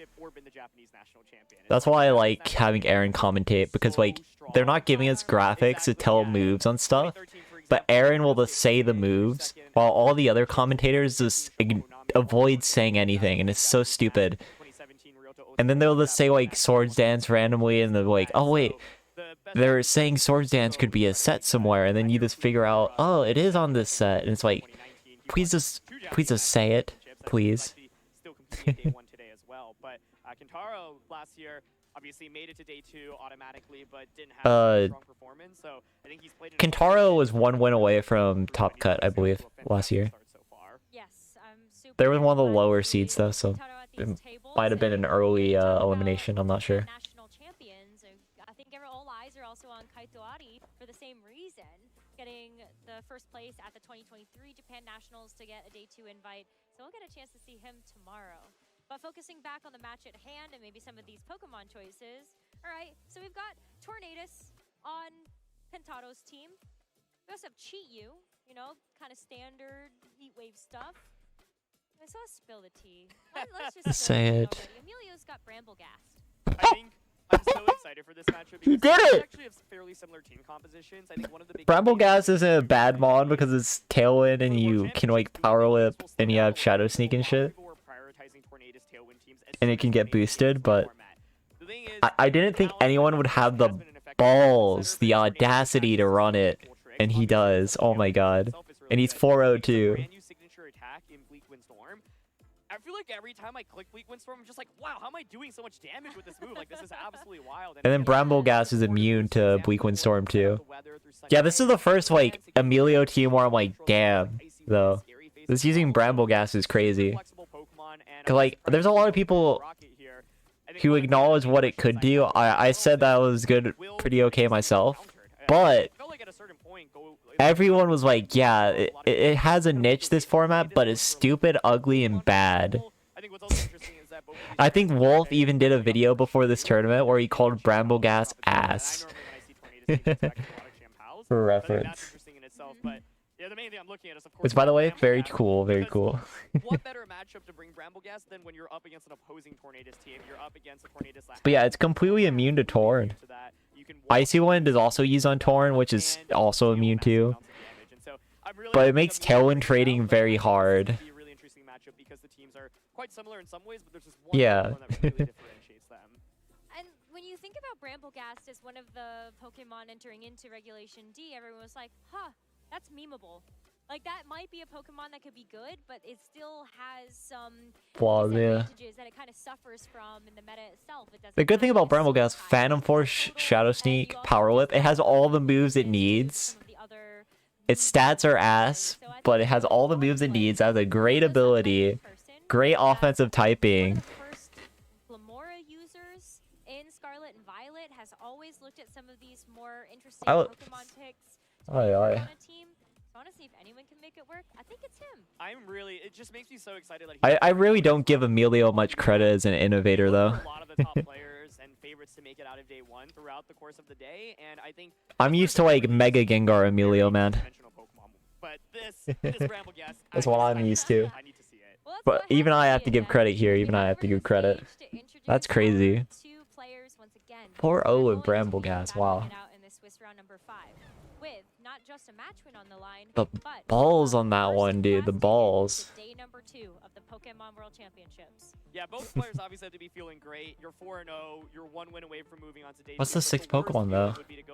That's why I like having Aaron commentate, because like they're not giving us graphics to tell moves on stuff, but Aaron will just say the moves while all the other commentators just avoid saying anything, and it's so stupid. And then they'll just say like Swords Dance randomly, and they're like, oh wait, they're saying Swords Dance could be a set somewhere, and then you just figure out, oh, it is on this set, and it's like, please just say it, please. Day 1 today as well, but Kentaro last year obviously made it to day 2 automatically, but didn't have a strong performance. So I think he's played. Kentaro was 1 win away from top cut, I believe, last year. Yes, I'm super. They were one of the lower seeds though, so it might have been an early elimination. I'm not sure. National champions. I think all eyes are also on Kaito Ari for the same reason, getting the first place at the 2023 Japan Nationals to get a day 2 invite. So we'll get a chance to see him tomorrow. But focusing back on the match at hand and maybe some of these Pokemon choices. All right, so we've got Tornadus on Kantaro's team. We also have Cheat you know, kind of standard heat wave stuff. I saw spill the tea. Let's just Say spill the tea it. already. Emilio's got Bramble gassed. I think I'm so excited for this matchup. He because did they it! actually have fairly similar team compositions. I think one of the big Bramble Gas isn't a bad mod because it's Tailwind and you can like Power Whip and you have Shadow Sneak and shit. And it can get boosted, but I didn't think anyone would have the balls, the audacity to run it. And he does. Oh my god. And he's 402. I feel like every time I click Bleak Windstorm, I'm just like, wow, how am I doing so much damage with this move? Like, this is absolutely wild. And then Bramble Gas is immune to Bleak Windstorm too. Yeah, this is the first like Emilio team where I'm like, damn, though. This using Bramble Gas is crazy. Cause like, there's a lot of people who acknowledge what it could do. I said that was good, pretty okay myself. But everyone was like, yeah, it has a niche, this format, but it's stupid, ugly, and bad. I think Wolf even did a video before this tournament where he called Bramble Gas ass. For reference. Which, by the way, very cool, very cool. What better matchup to bring Bramble Gas than when you're up against an opposing Tornadus team? You're up against a Tornadus. But yeah, it's completely immune to Torn. Icy Wind is also used on Torn, which is also immune to. But it makes Tailwind trading very hard. Yeah. And when you think about Bramblegast as one of the Pokemon entering into Regulation D, everyone was like, huh, that's memeable. Like, that might be a Pokemon that could be good, but it still has some Flaws, yeah. disadvantages that it kind of suffers from in the meta itself. It doesn't The good thing about Bramble Gas, Phantom Force, Shadow Sneak, Power Whip, it has all the moves it needs. Its stats are ass, but it has all the moves it needs. It has a great ability, great offensive typing. Glamora users in Scarlet and Violet has always looked at some of these more interesting I Pokemon picks Aye, aye. on a team. So honestly, if anyone can make it work, I think it's him. It just makes me so excited. I really don't give Emilio much credit as an innovator, though. A lot of the top players and favorites to make it out of day one throughout the course of the day, and I think I'm used to like Mega Gengar Emilio, man. but this Bramble Gas, That's what I'm used to. But even I have to give credit here. Even I have to give credit. That's crazy. 4-0 with Bramble Gas. Wow. With not just a match win on the line, The but balls on that one, dude. The balls. day number 2 of the Pokemon World Championships. Yeah, both players obviously have to be feeling great. You're 4-0. You're 1 win away from moving on to day 2. What's the 6th Pokemon, though?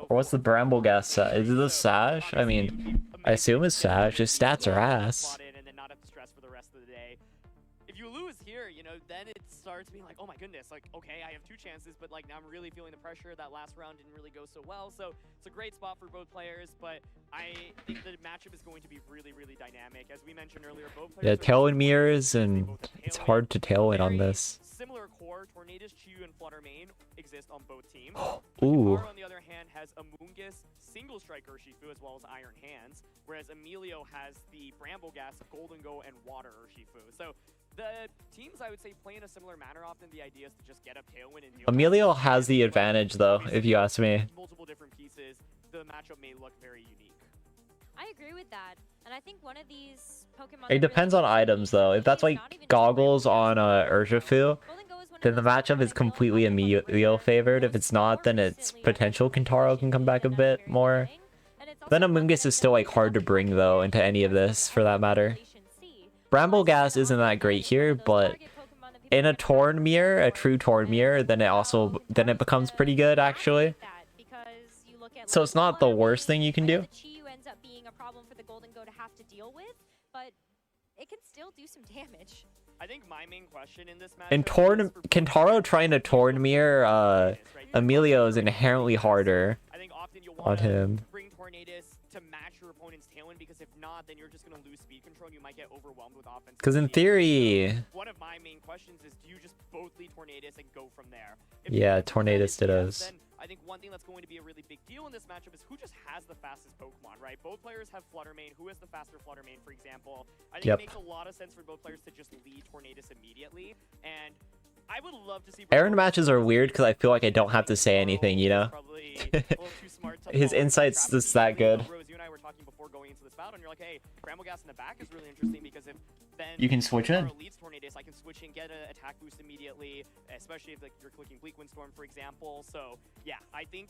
Or what's the Bramble Gas set? Is it the Sash? I mean, I assume it's Sash. His stats are ass. And then not have to stress for the rest of the day. If you lose here, you know, then it starts being like, oh my goodness, like, okay, I have 2 chances, but like now I'm really feeling the pressure. That last round didn't really go so well, so it's a great spot for both players, but I think the matchup is going to be really, really dynamic. As we mentioned earlier, both Yeah, players Tailwind mirrors, and it's hard to Tailwind on this. similar core. Tornadus, Chew, and Fluttermane exist on both teams. Ooh. Kanaro, on the other hand, has Amoonguss, Single Strike Urshifu, as well as Iron Hands, whereas Emilio has the Bramble Gas, Golden Go, and Water Urshifu. So the teams, I would say, play in a similar manner. Often the idea is to just get up Tailwind and deal. Emilio has the advantage, though, if you ask me. Multiple different pieces. The matchup may look very unique. I agree with that, and I think one of these Pokemon. It depends on items, though. If that's like goggles on Urshifu, then the matchup is completely Emilio favored. If it's not, then its potential Kintaro can come back a bit more. Then Amoonguss is still like hard to bring, though, into any of this, for that matter. Bramble Gas isn't that great here, but in a Torn mirror, a true Torn mirror, then it becomes pretty good, actually. So it's not the worst thing you can do. Ends up being a problem for the Golden Go to have to deal with, but it can still do some damage. I think my main question in this match. In Torn, Kintaro trying to Torn mirror Emilio is inherently harder on him. Bring Tornadus to match your opponent's Tailwind, because if not, then you're just going to lose speed control and you might get overwhelmed with offense. Because in theory... One of my main questions is, do you just both lead Tornadus and go from there? Yeah, Tornadus Dittos. Then I think one thing that's going to be a really big deal in this matchup is who just has the fastest Pokemon, right? Both players have Fluttermane. Who has the faster Fluttermane, for example? I think it makes a lot of sense for both players to just lead Tornadus immediately. And I would love to see Aaron matches are weird because I feel like I don't have to say anything, you know? His insight's just that good. Rose, you and I were talking before going into this battle, and you're like, hey, Bramblegas in the back is really interesting because if then You can switch in. leads Tornadus, I can switch in, get an attack boost immediately, especially if like you're clicking Bleak Windstorm, for example. So yeah, I think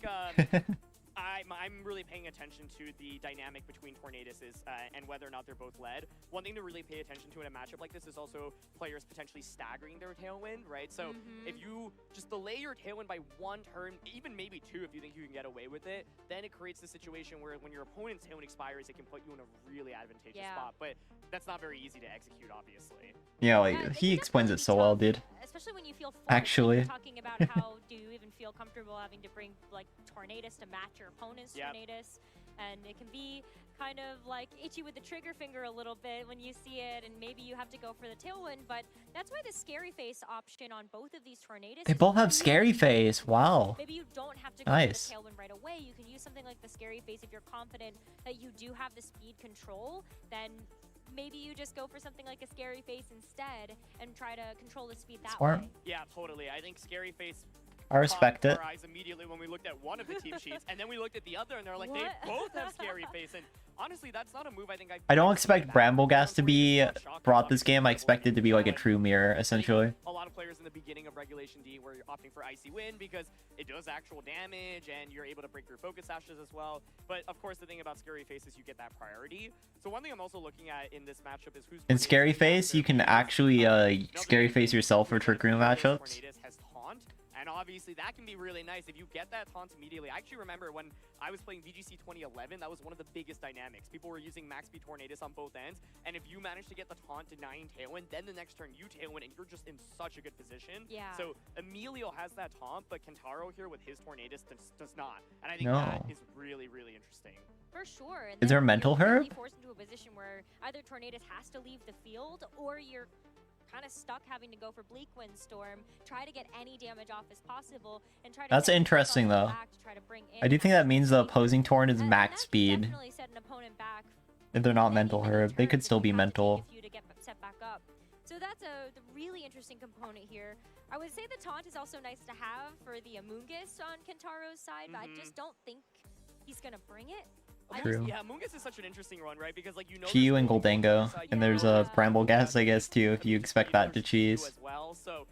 I'm really paying attention to the dynamic between Tornaduses and whether or not they're both led. One thing to really pay attention to in a matchup like this is also players potentially staggering their Tailwind, right? So if you just delay your Tailwind by 1 turn, even maybe 2 if you think you can get away with it, then it creates the situation where when your opponent's Tailwind expires, it can put you in a really advantageous spot. But that's not very easy to execute, obviously. Yeah, like, he explains it so well, dude. Especially when you feel forced. Actually. Talking about how do you even feel comfortable having to bring like Tornadus to match your opponent's Tornadus, and it can be kind of like itchy with the trigger finger a little bit when you see it, and maybe you have to go for the Tailwind, but that's why the Scary Face option on both of these Tornadus. They both have Scary Face. Wow. Maybe you don't have to go Nice. for the Tailwind right away. You can use something like the Scary Face if you're confident that you do have the speed control. Then maybe you just go for something like a Scary Face instead and try to control the speed that Smart. way. Yeah, totally. I think Scary Face I respect caught it. our eyes immediately when we looked at one of the team sheets, and then we looked at the other, and they're like, they both have Scary Face. And honestly, that's not a move I think I don't expect Bramblegas to be brought this game. I expect it to be like a true mirror, essentially. A lot of players in the beginning of Regulation D were opting for Icy Wind because it does actual damage, and you're able to break through Focus Sashes as well. But of course, the thing about Scary Face is you get that priority. So one thing I'm also looking at in this matchup is who's In Scary Face, you can actually Scary Face yourself for Trick Room matchups. has taunt, and obviously that can be really nice if you get that taunt immediately. I actually remember when I was playing VGC 2011, that was one of the biggest dynamics. People were using max speed Tornadus on both ends, and if you manage to get the taunt denying Tailwind, then the next turn you Tailwind, and you're just in such a good position. Yeah. So Emilio has that taunt, but Kentaro here with his Tornadus does not, and I think No. that is really, really interesting. For sure. And Is there a then mental you're really herb? forced into a position where either Tornadus has to leave the field, or you're kind of stuck having to go for Bleak Windstorm, try to get any damage off as possible, and try to That's set yourself interesting, on the though. back to try to bring in I do think that means the opposing Torn is and max that speed. definitely set an opponent back If they're not mental herb, they could still be mental. for you to get set back up. So that's a really interesting component here. I would say the taunt is also nice to have for the Amoongus on Kentaro's side, but I just don't think he's gonna bring it. True. Yeah, Mungus is such an interesting run, right? Because like you know, Chiyu and Goldango, and there's a Bramblegas, I guess, too, if you expect that to cheese. as well. So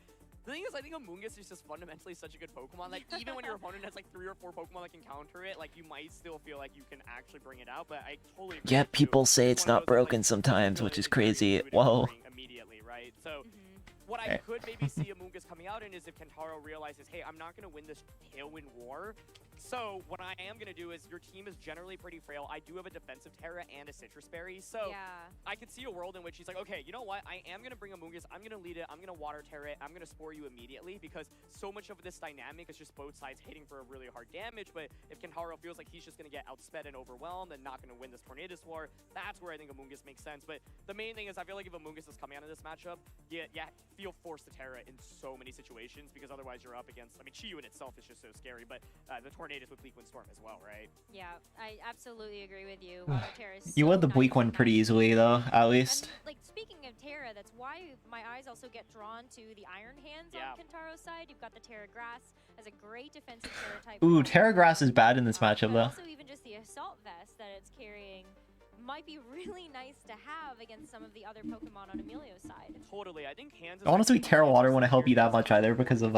the thing is, I think Amoongus is just fundamentally such a good Pokemon. Like even when your opponent has like 3 or 4 Pokemon that can counter it, like you might still feel like you can actually bring it out. But I totally agree Yeah, with you. people say it's one of not those that, like, broken sometimes, feel which like is it's very crazy. intuitive to Whoa. bring immediately, right? So what I could maybe see Amoongus coming out in is if Kentaro realizes, hey, I'm not going to win this Tailwind war. So what I am going to do is your team is generally pretty frail. I do have a defensive Terra and a Citrus Berry. So I could see a world in which he's like, okay, you know what? I am going to bring Amoongus. I'm going to lead it. I'm going to Water Terra it. I'm going to Spore you immediately because so much of this dynamic is just both sides hitting for a really hard damage. But if Kentaro feels like he's just going to get outsped and overwhelmed and not going to win this Tornadus war, that's where I think Amoongus makes sense. But the main thing is I feel like if Amoongus is coming out of this matchup, you feel forced to Terra in so many situations because otherwise you're up against, I mean, Chiyu in itself is just so scary, but the Tornadus with Bleak Windstorm as well, right? Yeah, I absolutely agree with you. Water Terra is You so would the nice Bleak to one have. pretty easily, though, at least. And, like, speaking of Terra, that's why my eyes also get drawn to the Iron Hands on Kentaro's side. You've got the Terra Grass as a great defensive Terra type. Ooh, Terra Grass is bad in this matchup, But though. also even just the Assault Vest that it's carrying might be really nice to have against some of the other Pokemon on Emilio's side. Totally, I think Hands. Honestly, Terra Water wouldn't help you that much either because of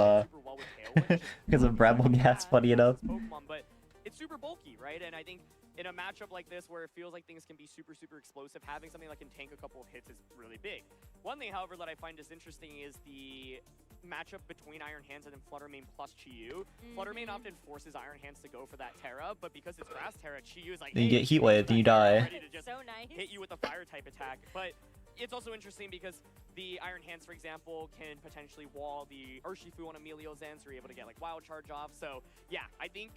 because of Bramblegas, funny enough. Pokemon, but it's super bulky, right? And I think in a matchup like this where it feels like things can be super, super explosive, having something that can tank a couple of hits is really big. One thing, however, that I find is interesting is the matchup between Iron Hands and then Fluttermane plus Chiyu. Fluttermane often forces Iron Hands to go for that Terra, but because it's Grass Terra, Chiyu is like, Then you hey, get Heat Wave, then you die. ready to just hit you with a fire type attack. But it's also interesting because the Iron Hands, for example, can potentially wall the Urshifu on Emilio's end, so you're able to get like Wild Charge off. So yeah, I think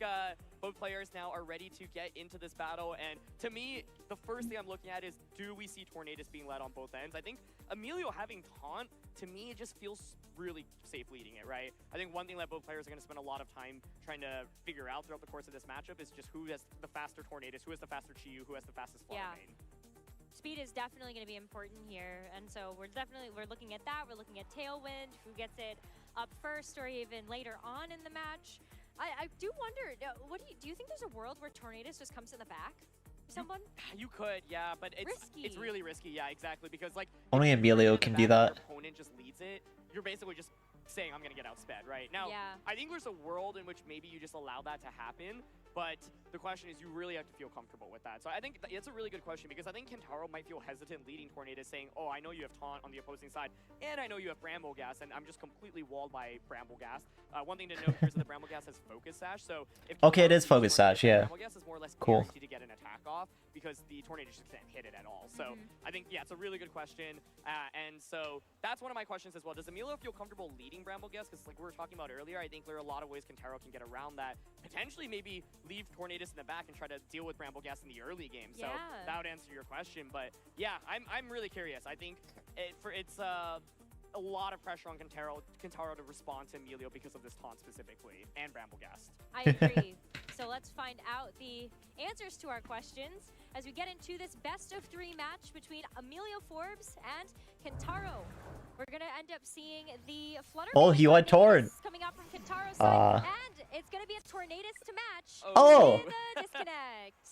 both players now are ready to get into this battle. And to me, the first thing I'm looking at is, do we see Tornadus being led on both ends? I think Emilio having Taunt, to me, it just feels really safe leading it, right? I think one thing that both players are going to spend a lot of time trying to figure out throughout the course of this matchup is just who has the faster Tornadus, who has the faster Chiyu, who has the fastest Fluttermane. Speed is definitely going to be important here, and so we're looking at that. We're looking at Tailwind, who gets it up first or even later on in the match. I do wonder, do you think there's a world where Tornadus just comes in the back for someone? You could, yeah, but it's Risky. really risky, yeah, exactly, because like Only if you're Emilio in the can back do and that. Your opponent just leads it. You're basically just saying I'm gonna get outsped, right? Now, Yeah. I think there's a world in which maybe you just allow that to happen, but the question is you really have to feel comfortable with that. So I think it's a really good question because I think Kentaro might feel hesitant leading Tornadus saying, oh, I know you have Taunt on the opposing side, and I know you have Brambleghast, and I'm just completely walled by Brambleghast. One thing to note here is that the Brambleghast has Focus Sash, so if Okay, it Kentaro is Focus leads Sash, Tornadus, yeah. Brambleghast is more or less Cool. guaranteed to get an attack off because the Tornadus just can't hit it at all. So I think, yeah, it's a really good question. And so that's one of my questions as well. Does Emilio feel comfortable leading Brambleghast? Because like we were talking about earlier, I think there are a lot of ways Kentaro can get around that. Potentially maybe leave Tornadus in the back and try to deal with Brambleghast in the early game. So that would answer your question. But yeah, I'm really curious. I think it's a lot of pressure on Kentaro to respond to Emilio because of this taunt specifically, and Brambleghast. I agree. So let's find out the answers to our questions as we get into this best-of-3 match between Emilio Forbes and Kentaro. We're going to end up seeing the Flutter Oh, he went Torn. coming out from Kentaro's side, and it's going to be a Tornadus to match. Oh. With a disconnect.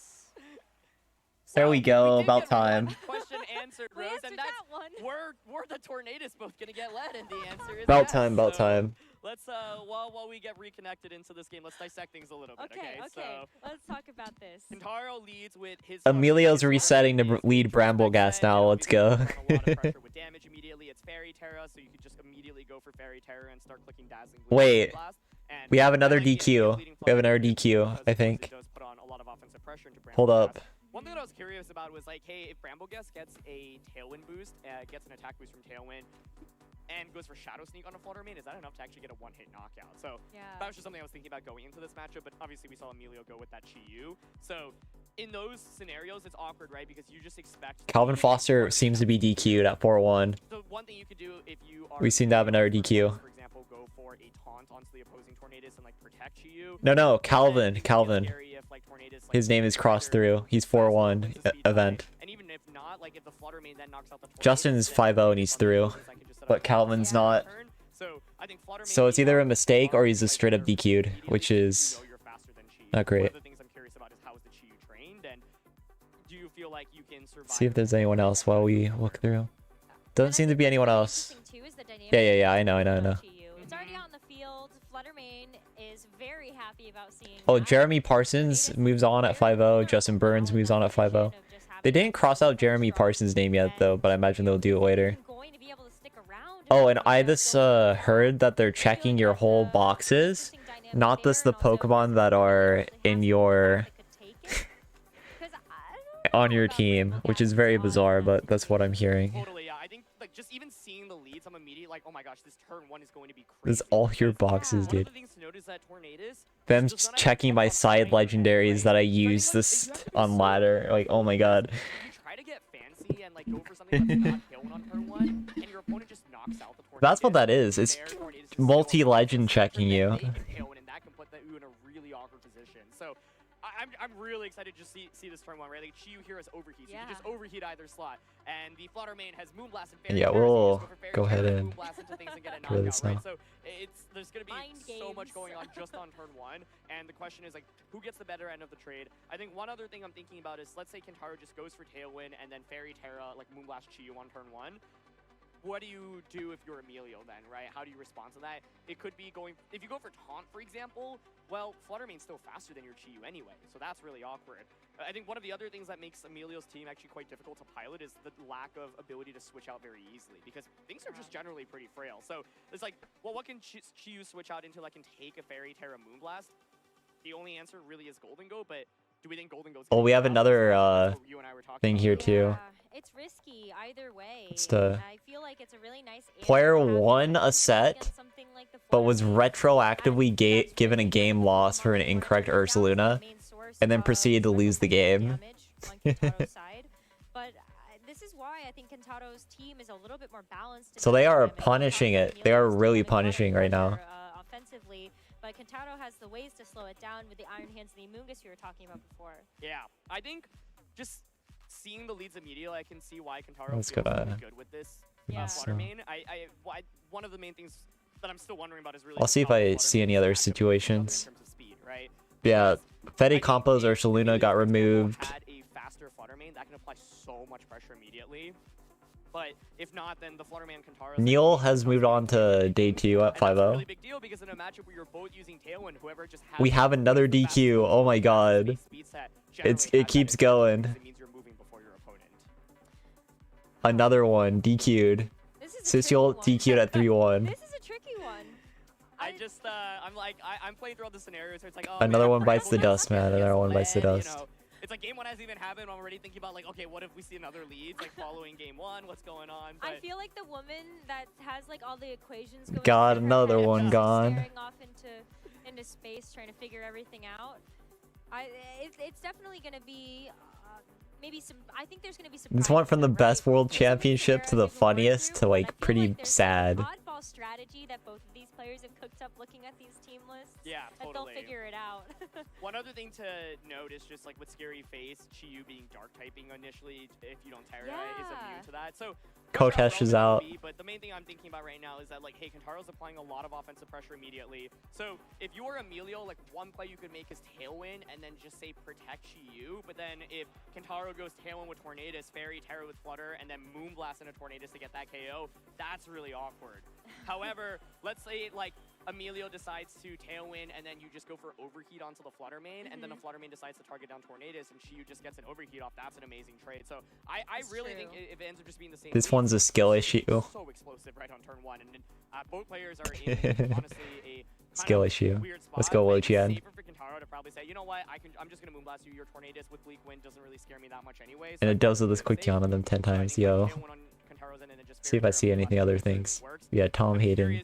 There we go. About time. Question answered, Rose, and that's were the Tornadus both gonna get led, and the answer is About yes. time. About So time. Let's while we get reconnected into this game, let's dissect things a little bit. Okay, Okay, let's talk about this. Kentaro leads with his Emilio's resetting to lead Brambleghast now. Let's go. a lot of pressure with damage immediately. It's Fairy Terra, so you could just immediately go for Fairy Terra and start clicking Dazzling Blast. Wait. And We have another that might be a DQ. leading We have flutter another because DQ, I it think. does put on a lot of offensive pressure into Hold Brambleghast. up. One thing that I was curious about was like, hey, if Brambleghast gets a Tailwind boost, gets an attack boost from Tailwind, and goes for Shadow Sneak on a Flutter main, is that enough to actually get a one-hit knockout? So that was just something I was thinking about going into this matchup, but obviously we saw Emilio go with that Chi-Yu. So in those scenarios, it's awkward, right? Because you just expect... Calvin Foster seems to be DQ'd at 4-1. So one thing you could do if you are... We seem to have another DQ. For example, go for a taunt onto the opposing Tornadus and like protect Chi-Yu. No, Calvin. His name is crossed through. He's 4-1 event. And even if not, like if the Flutter main then knocks out the Justin's 5-0 and he's through. But Calvin's not. So it's either a mistake or he's just straight up DQ'd, which is not great. One of the things I'm curious about is how is the Chi-Yu trained, and do you feel like you can survive? See if there's anyone else while we look through. Doesn't seem to be anyone else. Yeah, I know. It's already out in the field. Flutter main is very happy about seeing Oh, Jeremy Parsons moves on at 5-0. Justin Burns moves on at 5-0. They didn't cross out Jeremy Parsons' name yet, though, but I imagine they'll do it later. Oh, and I just heard that they're checking your whole boxes, not just the Pokemon that are in your... on your team, which is very bizarre, but that's what I'm hearing. Totally, yeah. I think like just even seeing the leads, I'm immediately like, oh my gosh, this turn 1 is going to be crazy. This is all your boxes, One of dude. the things to note is that Tornadus Them checking my side legendaries that I use this on ladder. Like, oh my god. try to get fancy and like go for something that's not killing on turn 1, and your opponent just knocks out the Tornadus. That's what that is. It's multi-legend checking you. And that can put you in a really awkward position. So I'm really excited to see this turn 1, right? Like Chi-Yu here has overheat, so you can just overheat either slot. And the Flutter main has Moonblast and Fairy Yeah, Terra, so you we'll just go for Fairy go ahead Terra, and Moonblast into things and get a clear this knockout, now. right? So there's gonna be so much going on just on turn 1, and the question is like, who gets the better end of the trade? I think one other thing I'm thinking about is, let's say Kentaro just goes for Tailwind and then Fairy Terra, like Moonblast Chi-Yu on turn 1. What do you do if you're Emilio then, right? How do you respond to that? It could be going, if you go for Taunt, for example, well, Flutter main's still faster than your Chi-Yu anyway, so that's really awkward. I think one of the other things that makes Emilio's team actually quite difficult to pilot is the lack of ability to switch out very easily, because things are just generally pretty frail. So it's like, well, what can Chi-Yu switch out into that can take a Fairy Terra Moonblast? The only answer really is Golden Go, but do we think Golden Go's Oh, we have another thing here too. It's risky either way. It's the I feel like it's a really nice player won a set, but was retroactively given a game loss for an incorrect Ursaluna, and then proceeded to lose the game. But this is why I think Kentaro's team is a little bit more balanced. So they are punishing it. They are really punishing right now. Offensively, but Kentaro has the ways to slow it down with the Iron Hands and the Amoonguss you were talking about before. Yeah, I think just seeing the leads immediately, I can see why Kentaro Let's feels go to really good with this Flutter main. One of the main things that I'm still wondering about is really. I'll see if I see any other situations. In terms of speed, right? Yeah, Fetty Campos or Shaluna got removed. Had a faster flutter main that can apply so much pressure immediately. But if not, then the Flutterman Kentaro. Neil has moved on to day 2 at 5-0. Really big deal because in a matchup where you're both using Tailwind, whoever just has We have another DQ. Oh my god. It keeps going. It means you're moving before your opponent. Another one DQ'd. Sisiol DQ'd at 3-1. This is a tricky one. I just I'm playing through all the scenarios, so it's like, oh, Another man, one bites the dust, man. Another one bites the dust. You know, it's like game 1 hasn't even happened. I'm already thinking about like, okay, what if we see another lead, like following game 1? What's going on? But I feel like the woman that has like all the equations going God, through her another head, one just gone. staring off into space, trying to figure everything out. It's definitely gonna be maybe some. I think there's gonna be some. This went from the best world championship to the funniest to like pretty sad. Oddball strategy that both of these players have cooked up looking at these team lists. Yeah, that totally. they'll figure it out. One other thing to note is just like with Scary Face, Chiyu being dark typing initially, if you don't Terra, is immune to that. So Kotesh is out. but the main thing I'm thinking about right now is that like, hey, Kentaro's applying a lot of offensive pressure immediately. So if you're Emilio, like one play you could make is Tailwind and then just say protect Chiyu. But then if Kentaro goes Tailwind with Tornadus, Fairy, Terra with Flutter, and then Moonblast into Tornadus to get that KO, that's really awkward. However, let's say like Emilio decides to Tailwind and then you just go for Overheat onto the Flutter main, and then the Flutter main decides to target down Tornadus and Chiyu just gets an Overheat off. That's an amazing trade. So I really think if it ends up just being the same. This one's a skill issue. So explosive right on turn 1, and both players are in honestly a Skill issue. weird spot. Let's go, Lochian. Safer for Kentaro to probably say, you know what, I'm just gonna Moonblast you. Your Tornadus with Bleak Wind doesn't really scare me that much anyway. And it does with this quick down on them 10 times, yo. See if I see anything other things. Yeah, Tom Hayden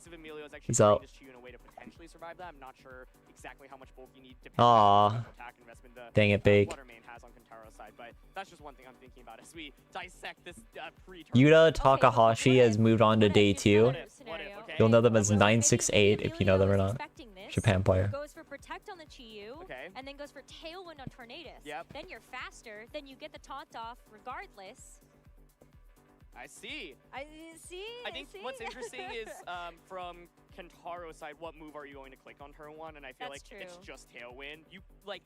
is up. Survive that. I'm not sure exactly how much bulk you need to Aww. attack investment Dang it, Bake. Fluttermane has on Kentaro's side, but that's just one thing I'm thinking about as we dissect this Yuta Takahashi has moved on to day 2. You'll know them as 968 if you know them or not. Japan player. Goes for protect on the Chiyu, and then goes for Tailwind on Tornadus. Then you're faster, then you get the taunt off regardless. I see. I think what's interesting is from Kentaro's side, what move are you going to click on turn 1? And I feel That's like it's just Tailwind. You like,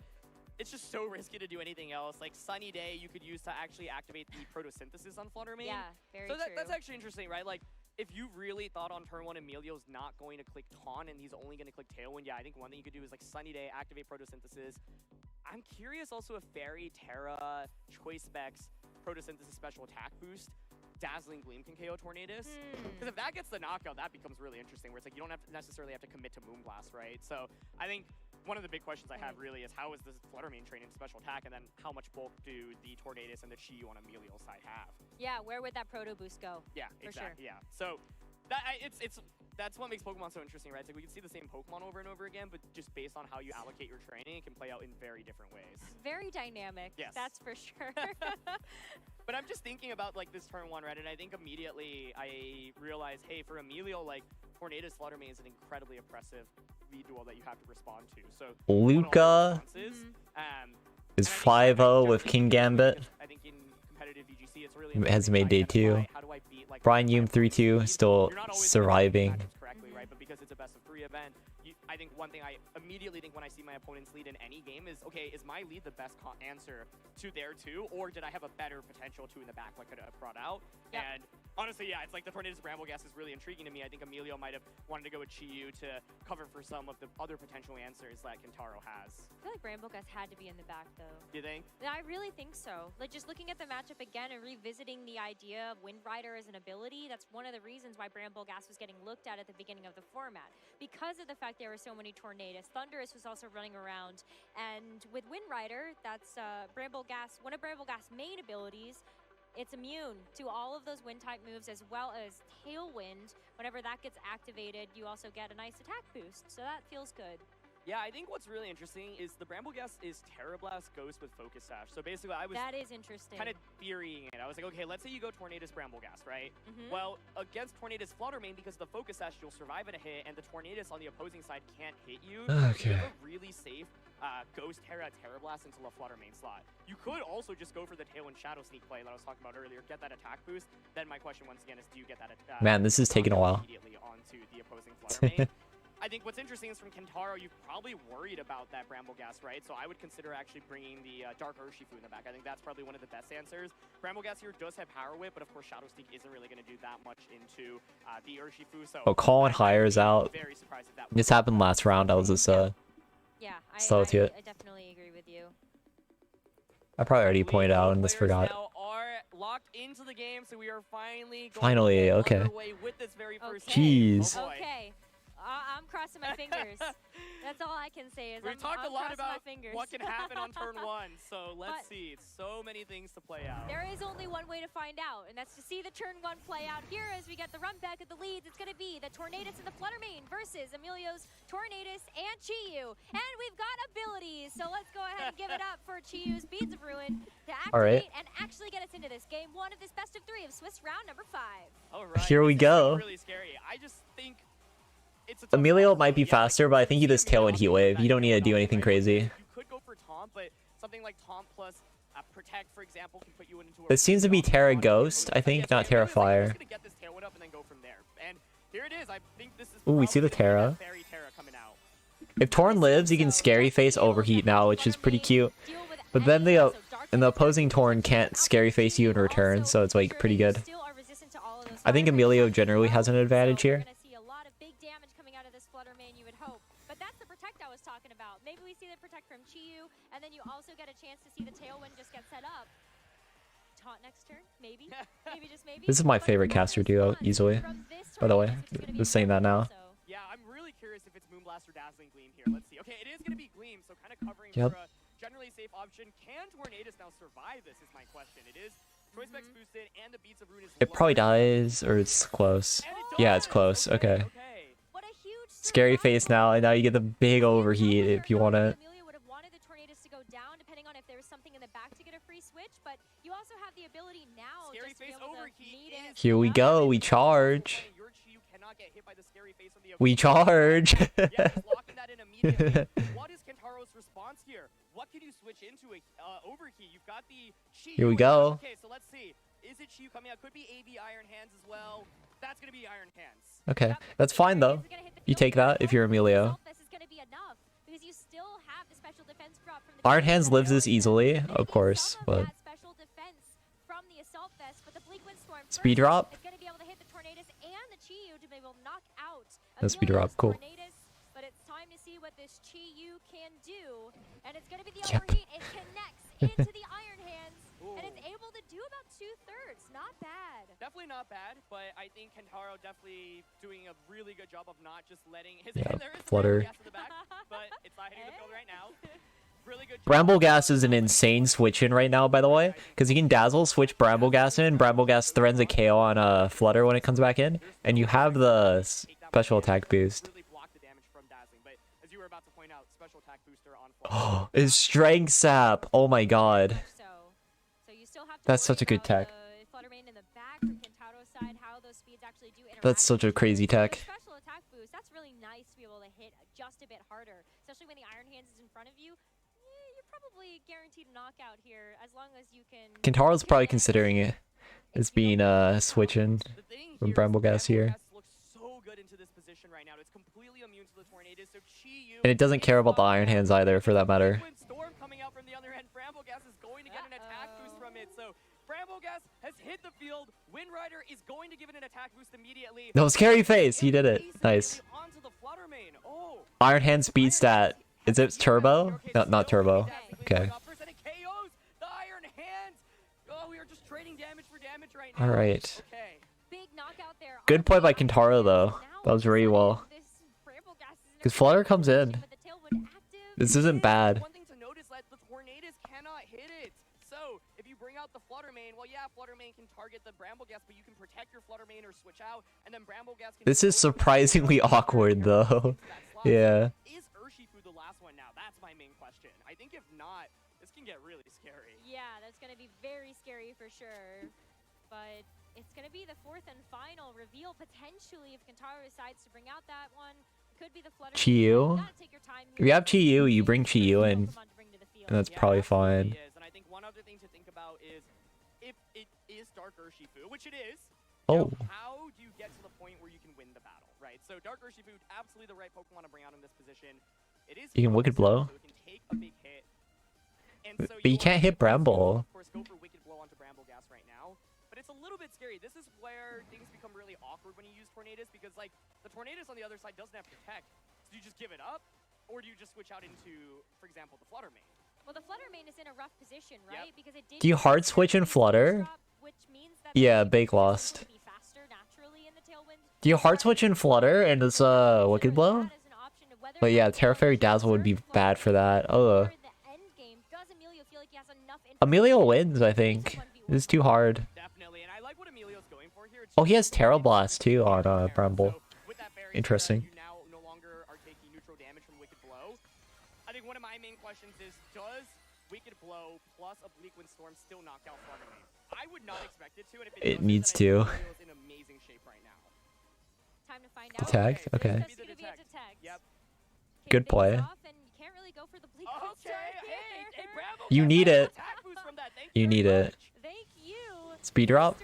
it's just so risky to do anything else. Like Sunny Day, you could use to actually activate the photosynthesis on Flutter main. Yeah, very so true. That's actually interesting, right? Like, if you really thought on turn 1 Emilio's not going to click Taunt and he's only going to click Tailwind, yeah, I think one thing you could do is like Sunny Day, activate photosynthesis. I'm curious also if Fairy, Terra, Choice Specs, photosynthesis special attack boost, Dazzling Gleam can KO Tornadus. Because if that gets the knockout, that becomes really interesting, where it's like you don't necessarily have to commit to Moonblast, right? So I think one of the big questions I have really is how is this Flutter main training special attack, and then how much bulk do the Tornadus and the Chiyu on Emilio's side have? Yeah, where would that Proto Boost go? Yeah, for exactly. Sure. Yeah. So that's what makes Pokemon so interesting, right? It's like we can see the same Pokemon over and over again, but just based on how you allocate your training, it can play out in very different ways. Very dynamic. Yes. That's for sure. But I'm just thinking about like this turn 1, right? And I think immediately I realized, hey, for Emilio, like Tornadus Flutter main is an incredibly oppressive lead duel that you have to respond to. So Luca is 5-0 with King Gambit. I think in competitive VGC, it's really Has made day 2. Brian Hume 3-2 still surviving. Correctly, right? But because it's a best of 3 event, I think one thing I immediately think when I see my opponent's lead in any game is, okay, is my lead the best answer to their 2, or did I have a better potential 2 in the back like I could have brought out? Yep. And honestly, yeah, it's like the Tornadus Bramblegas is really intriguing to me. I think Emilio might have wanted to go with Chiyu to cover for some of the other potential answers that Kentaro has. I feel like Bramblegas had to be in the back, though. Do you think? Yeah, I really think so. Like, just looking at the matchup again and revisiting the idea of Wind Rider as an ability, that's one of the reasons why Bramblegas was getting looked at the beginning of the format. Because of the fact there were so many Tornadus. Thunderous was also running around. And with Wind Rider, that's Bramblegas, one of Bramblegas' main abilities. It's immune to all of those wind-type moves, as well as Tailwind. Whenever that gets activated, you also get a nice attack boost. So that feels good. Yeah, I think what's really interesting is the Brambleghast is Terrablast Ghost with Focus Sash. So basically, I was That is interesting. kind of theorying it. I was like, okay, let's say you go Tornadus Brambleghast, right? Mhm. Well, against Tornadus Fluttermane, because of the Focus Sash, you'll survive at a hit, and the Tornadus on the opposing side can't hit you. Okay. You have a really safe Ghost Terrablast into the Fluttermane slot. You could also just go for the Tailwind Shadow Sneak play that I was talking about earlier, get that attack boost. Then my question once again is, do you get that Man, this is taking a while. immediately onto the opposing Fluttermane? I think what's interesting is from Kentaro, you've probably worried about that Brambleghast, right? So I would consider actually bringing the Dark Urshifu in the back. I think that's probably one of the best answers. Brambleghast here does have Power Whip, but of course Shadow Sneak isn't really going to do that much into the Urshifu. So Oh, Colin Hires out. very surprised if that This happened last round. I was just Yeah, slow to it. I definitely agree with you. I probably already pointed out and just forgot. now are locked into the game, so we are finally going Finally, to get okay. underway with this very first Jeez. game. Oh boy. Okay. I'm crossing my fingers. That's all I can say is We I'm talked a lot crossing about my fingers. what can happen on turn 1, so let's But see. So many things to play out. There is only one way to find out, and that's to see the turn 1 play out here as we get the run back of the leads. It's going to be the Tornadus and the Fluttermane versus Emilio's Tornadus and Chiyu. And we've got abilities, so let's go ahead and give it up for Chiyu's Beads of Ruin to All right. activate and actually get us into this game 1 of this best of 3 of Swiss round number 5. All right. Here we go. Really scary. I just think Emilio might be faster, but I think you just Tailwind Heat Wave. You don't need to do anything crazy. you could go for Taunt, but something like Taunt plus Protect, for example, can put you into a This seems to be Terra Ghost, I think, not Terra Fire. just gonna get this Tailwind up and then go from there. And here it is. I think this is Ooh, we see the probably Terra. that Fairy Terra coming out. If Torn lives, you can Scary Face Overheat now, which is pretty cute. But then the opposing Torn can't Scary Face you in return, so it's like pretty good. I think Emilio generally has an advantage here. See a lot of big damage coming out of this Fluttermane, you would hope. But that's the Protect I was talking about. Maybe we see the Protect from Chiyu, and then you also get a chance to see the Tailwind just get set up. Taunt next turn, maybe. Maybe just maybe. This is my favorite caster duo, easily. By the way, just saying that now. Yeah, I'm really curious if it's Moonblast or Dazzling Gleam here. Let's see. Okay, it is going to be Gleam, so kind of covering Yep. for a generally safe option. Can Tornadus now survive this is my question. It is Choice Specs boosted, and the Beats of Ruin is It probably dies, or it's close. Yeah, it's close. Okay. Scary Face now, and now you get the big Overheat if you want it. Amelia would have wanted the Tornadus to go down, depending on if there was something in the back to get a free switch. But you also have the ability now Scary just to be Face able to Overheat meet it. Here we go. We charge. your Chiyu cannot get hit by the Scary Face from the We charge. yeah, he's locking that in immediately. What is Kentaro's response here? What can you switch into a Overheat? You've got the Chiyu. Here we go. Okay, so let's see. Is it Chiyu coming out? Could be AV Iron Hands as well. That's going to be Iron Hands. Okay, that's fine though. You take that if you're Emilio. This is going to be enough because you still have the special defense drop from the Iron Hands lives this easily, of course, but special defense from the Assault Vest, but the Bleak Windstorm speed drop. is going to be able to hit the Tornadus and the Chiyu to be able to knock out No speed drop, cool. Tornadus. But it's time to see what this Chiyu can do, and it's going to be the Yep. Overheat. It connects into the Iron Hands, and it's able to do about 2/3. Not bad. Definitely not bad, but I think Kentaro definitely doing a really good job of not just letting his Yeah, there is Flutter. Gas in the back, but it's not hitting the field right now. Really good job. Brambleghast is an insane switch in right now, by the way, because you can Dazzle, switch Brambleghast in, Brambleghast threatens a KO on a Flutter when it comes back in, and you have the special attack boost. Really block the damage from Dazzling, but as you were about to point out, special attack booster on Oh, his Strength Sap! Oh my god. So you still have to That's worry such a good about tech. the Fluttermane in the back from Kentaro's side, how those speeds actually do interact. That's such a crazy tech. Special attack boost, that's really nice to be able to hit just a bit harder, especially when the Iron Hands is in front of you. You're probably guaranteed a knockout here as long as you can. Kentaro's probably considering it as being switching from Brambleghast here. looks so good into this position right now. It's completely immune to the Tornadus, so Chiyu And it doesn't care about the Iron Hands either, for that matter. Storm coming out from the other end. Brambleghast is going to get an attack boost from it. So Brambleghast has hit the field. Windrider is going to give it an attack boost immediately. No, Scary Face! He did it. Nice. Onto the Fluttermane. Oh, Iron Hand speed stat. Is it Turbo? No, not Turbo. Okay. first and it KOs the Iron Hands. Oh, we are just trading damage for damage right now. Alright. Okay. Big knockout there. Good play by Kentaro, though. That was very well. Because Flutter comes in. This isn't bad. One thing to notice that the Tornadus cannot hit it. So if you bring out the Fluttermane, well, yeah, Fluttermane can target the Brambleghast, but you can protect your Fluttermane or switch out, and then Brambleghast can. This is surprisingly awkward, though. Yeah. Is Urshifu the last one now? That's my main question. I think if not, this can get really scary. Yeah, that's going to be very scary for sure. But it's going to be the fourth and final reveal potentially if Kentaro decides to bring out that one. Could be the Flutter. Chiyu. If you have Chiyu, you bring Chiyu in, and that's probably fine. And I think one other thing to think about is if it is Dark Urshifu, which it is. Oh. How do you get to the point where you can win the battle, right? So Dark Urshifu, absolutely the right Pokemon to bring out in this position. It is. You can Wicked Blow. So it can take a big hit. And so But you can't hit Bramble. Of course, go for Wicked Blow onto Bramble Gas right now. But it's a little bit scary. This is where things become really awkward when you use Tornadus, because like the Tornadus on the other side doesn't have Protect. So do you just give it up, or do you just switch out into, for example, the Flutter Mane? Well, the Flutter Mane is in a rough position, right? Because it did. Do you hard switch and Flutter? Yeah, Bake lost. Do you hard switch and Flutter and it's Wicked Blow? But yeah, Terra Fairy Dazzle would be bad for that. Oh. Emilio wins, I think. It's too hard. Definitely, and I like what Emilio's going for here. Oh, he has Terra Blast too on Bramble. Interesting. You now no longer are taking neutral damage from Wicked Blow. I think one of my main questions is, does Wicked Blow plus Oblique Windstorm still knock out Flutter Mane? I would not expect it to, and if It needs to. Emilio's in amazing shape right now. Time to find out. Detect? Okay. It's gonna be a detect. Yep. Good play. Can't really go for the Bleak Hey, Bramble, You need it. attack boost from that. Thank You need it. Thank you. Speed drop?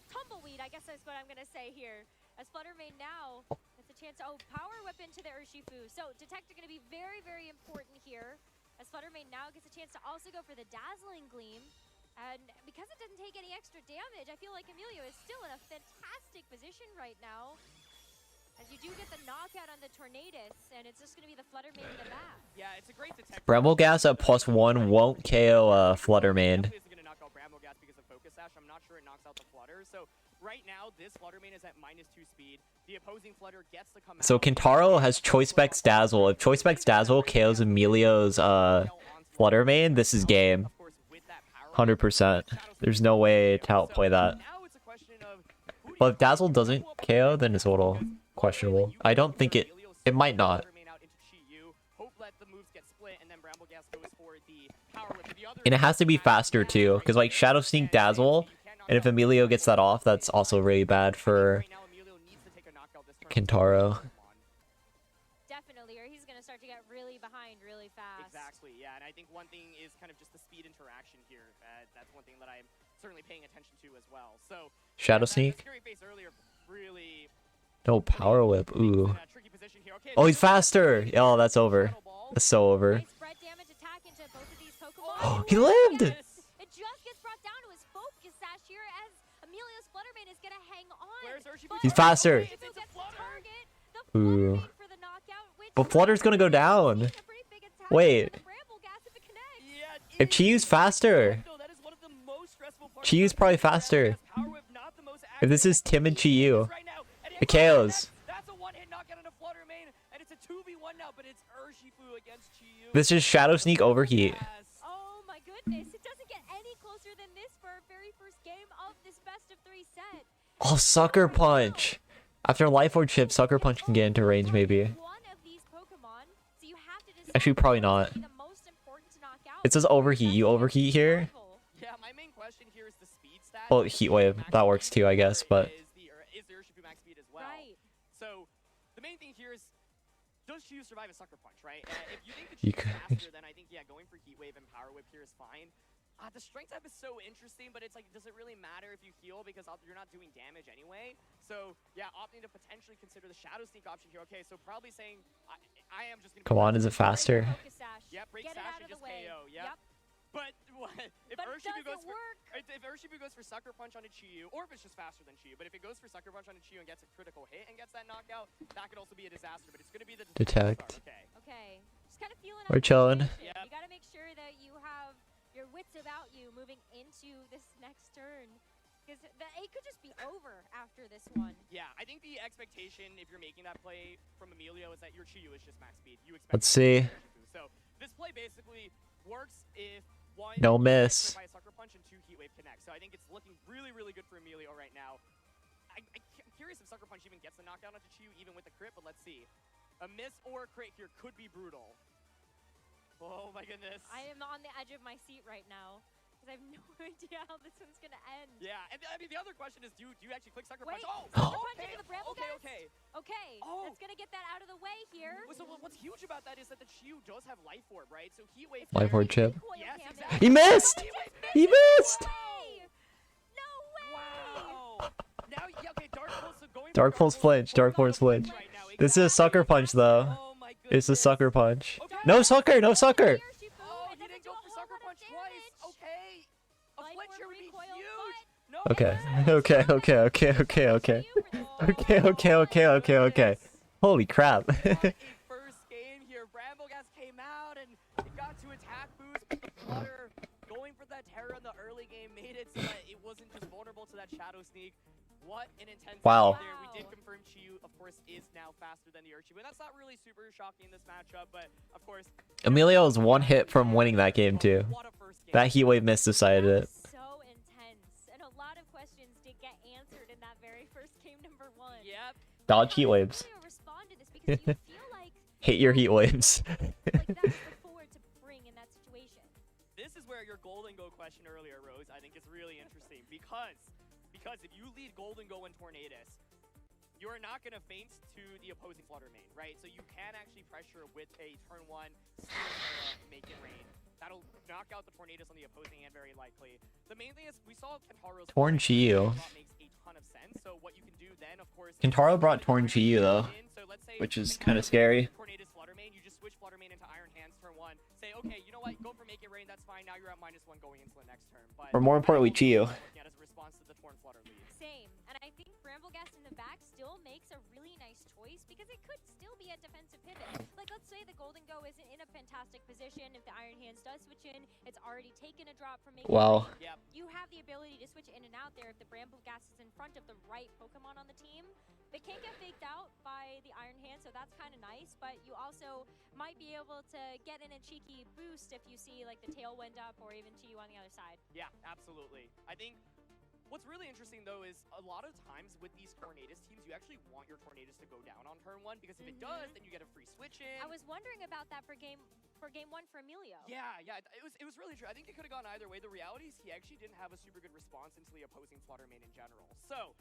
Tumbleweed, I guess that's what I'm gonna say here. As Flutter Mane now has a chance to Power Whip into the Urshifu. So Detect are gonna be very, very important here. As Flutter Mane now gets a chance to also go for the Dazzling Gleam. And because it doesn't take any extra damage, I feel like Emilio is still in a fantastic position right now. As you do get the knockout on the Tornadus, and it's just going to be the Flutter Mane in the back. Yeah, it's a great detect. Bramble Gas at +1 won't KO Flutter Mane. It's going to knock out Bramble Gas because of Focus Sash. I'm not sure it knocks out the Flutter. So right now, this Flutter Mane is at -2 speed. The opposing Flutter gets to come out. So Kentaro has Choice Specs Dazzle. If Choice Specs Dazzle KOs Emilio's Flutter Mane, this is game. 100%. There's no way to outplay that. But if Dazzle doesn't KO, then it's a little questionable. I don't think it might not. And it has to be faster too, because like Shadow Sneak Dazzle, and if Emilio gets that off, that's also really bad for Kentaro. Definitely, or he's going to start to get really behind really fast. Exactly, yeah, and I think one thing is kind of just the speed interaction here. That's one thing that I'm certainly paying attention to as well. So Shadow Sneak? Really No Power Whip. Ooh. Oh, he's faster. Oh, that's over. That's so over. Oh, he lived. It just gets brought down to his Focus Sash here as Emilio's Flutter Mane is going to hang on. He's faster. Ooh. But Flutter's gonna go down. Wait. If Chiyu's faster. Chiyu's probably faster. If this is Tim and Chiyu. It KOs. This is Shadow Sneak Overheat. Oh my goodness, it doesn't get any closer than this for our very first game of this best-of-3 set. Oh, Sucker Punch. After Life Orb chip, Sucker Punch can get into range maybe. Actually, probably not. It says Overheat. You overheat here? Yeah, my main question here is the speed stat. Well, Heat Wave. That works too, I guess, but... Is the Urshifu max speed as well? Right. So, the main thing here is, does Chiyu survive a Sucker Punch, right? If you think the Chiyu is faster, then I think, yeah, going for Heat Wave and Power Whip here is fine. The strength type is so interesting, but it's like, does it really matter if you heal because you're not doing damage anyway? So, yeah, opting to potentially consider the Shadow Sneak option here. Okay, so probably saying, I am just going to... Come on, is it faster? Yep, break Sash and just KO, yep. But if Urshifu goes for Sucker Punch on a Chiyu, or if it's just faster than Chiyu, but if it goes for Sucker Punch on a Chiyu and gets a critical hit and gets that knockout, that could also be a disaster, but it's going to be the... Detect. Okay. Just kind of feeling We're chilling. You got to make sure that you have your wits about you moving into this next turn. Because it could just be over after this one. Yeah, I think the expectation, if you're making that play from Emilio, is that your Chiyu is just max speed. You expect Let's see. So this play basically works if one No miss. by a Sucker Punch and 2 Heat Wave connect. So I think it's looking really, really good for Emilio right now. I'm curious if Sucker Punch even gets the knockdown onto Chiyu even with the crit, but let's see. A miss or a crit here could be brutal. Oh my goodness. I am on the edge of my seat right now because I have no idea how this one's gonna end. Yeah, and I mean the other question is, do you actually click sucker punch? Wait, Oh, sucker punch into the bramble okay, guts? okay. Okay, Oh. that's gonna get that out of the way here. So what's huge about that is that the Chiyu does have life orb, right? So he waits. Life orb chip. Yes, exactly. He missed! He missed! No way! Wow. Now, yeah, okay, Dark Pulse going. Dark Pulse flinch. Dark Pulse flinch. This is a sucker punch though. It's a sucker punch. No sucker! No sucker! Oh, he didn't go for sucker punch twice. Okay. A flinch here would be huge. No. Okay. Okay. Okay. Okay. Okay. Okay. Okay. Okay. Okay. Okay. Okay. Holy crap. First game here, Bramblegas came out and it got to attack boost, but the Flutter going for that Terra in the early game made it so that it wasn't just vulnerable to that Shadow Sneak. What an intense Wow. there. We did confirm Chiyu, of course, is now faster than the Urshifu, and that's not really super shocking in this matchup, but of course. Emilio was one hit from winning that game too. That heat wave miss decided it. So intense, and a lot of questions did get answered in that very first game, number 1. Yep. Dodge heat waves. Respond to this because you feel like Hate your heat waves. that's the forward to bring in that situation. This is where your Golden Go question earlier, Rose, I think is really interesting because if you lead Golden Go and Tornadus, you are not going to feint to the opposing Flutter main, right? So you can actually pressure with a turn 1, make it rain. That'll knock out the Tornadus on the opposing hand very likely. The main thing is we saw Kentaro's Torn Chiyu. makes a ton of sense. So what you can do then, of course, Kentaro brought Torn Chiyu though, which is kind of scary. Tornadus Flutter main, you just switch Flutter main into Iron Hands turn 1. Say, okay, you know what? Go for make it rain. That's fine. Now you're at -1 going into the next turn. But Or more importantly, Chiyu. as a response to the Torn Flutter lead. Same, and I think Bramblegas in the back still makes a really nice choice because it could still be a defensive pivot. Like, let's say the Golden Go isn't in a fantastic position. If the Iron Hands does switch in, it's already taken a drop from making Wow. rain. You have the ability to switch in and out there if the Bramblegas is in front of the right Pokemon on the team. They can't get faked out by the Iron Hand, so that's kind of nice, but you also might be able to get in a cheeky boost if you see like the Tailwind up or even Chiyu on the other side. Yeah, absolutely. I think what's really interesting though is a lot of times with these Tornadus teams, you actually want your Tornadus to go down on turn 1 because if it does, then you get a free switch in. I was wondering about that for game 1 for Emilio. Yeah, it was really true. I think it could have gone either way. The reality is he actually didn't have a super good response into the opposing Flutter main in general. So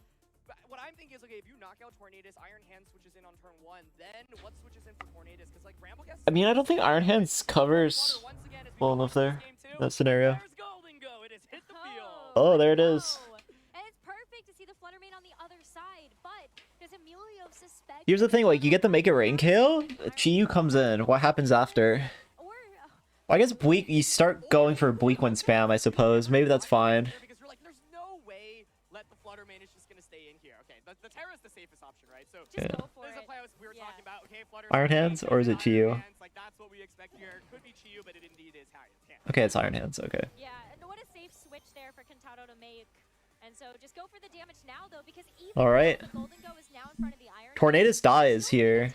what I'm thinking is, okay, if you knock out Tornadus, Iron Hand switches in on turn 1, then what switches in for Tornadus? Because like Bramblegas. I mean, I don't think Iron Hands covers well enough there. That scenario. There's Golden Go. It has hit the field. Oh, there it is. And it's perfect to see the Flutter main on the other side, but does Emilio suspect? Here's the thing, like, you get the Make It Rain kill, Chiyu comes in, what happens after? Well, I guess Bleak, you start going for Bleak when spam, I suppose. Maybe that's fine. Because you're like, there's no way let the Flutter main is just going to stay in here. Okay, the Terra is the safest option, right? So just go for this is it. a play we were talking about. Okay, Flutter Iron Hands, or is it Chiyu? like that's what we expect here. Could be Chiyu, but it indeed is Iron Hands. Okay, it's Iron Hands, okay. Yeah, and what a safe switch there for Kentaro to make. And so just go for the damage now though, because even Alright. though the Golden Go is now in front of the Iron Tornadus dies here,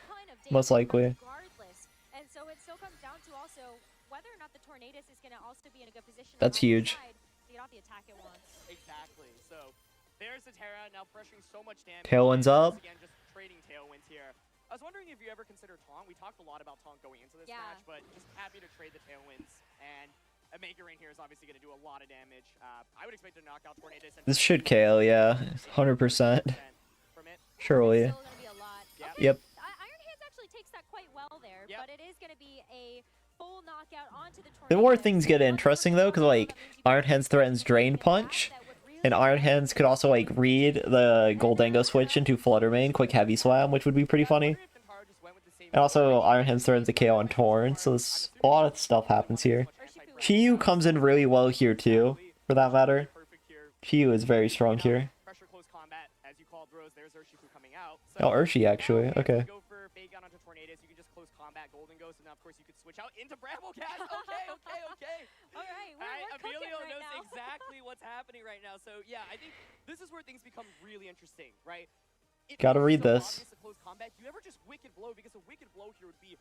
most likely. regardless. And so it still comes down to also whether or not the Tornadus is going to also be in a good position. That's huge. To get off the attack it wants. Exactly. So there's the Terra now pressuring so much damage. Tailwinds up. Again, just trading tailwinds here. I was wondering if you ever consider taunt. We talked a lot about taunt going into this match, but just happy to trade the tailwinds. And a Make It Rain here is obviously going to do a lot of damage. I would expect to knock out Tornadus. This should KO, yeah. 100%. Surely. Yep. Iron Hands actually takes that quite well there, but it is going to be a full knockout onto the Tornadus. The more things get interesting though, because like Iron Hands threatens Drain Punch, and Iron Hands could also like read the Goldango switch into Flutter main, quick heavy slam, which would be pretty funny. And also Iron Hands threatens a KO on Torn, so this, a lot of stuff happens here. Chiyu comes in really well here too, for that matter. Chiyu is very strong here. Pressure close combat, as you called Rose. There's Urshifu coming out. Oh, Urshi actually, okay. Go for Bagon onto Tornadus. You can just close combat Golden Ghost, and now of course you could switch out into Bramblegas. Okay. All right, Emilio right knows now. exactly what's happening right now. So yeah, I think this is where things become really interesting, right? Gotta read so this. obvious to close combat, you ever just Wicked Blow, because a Wicked Blow here would be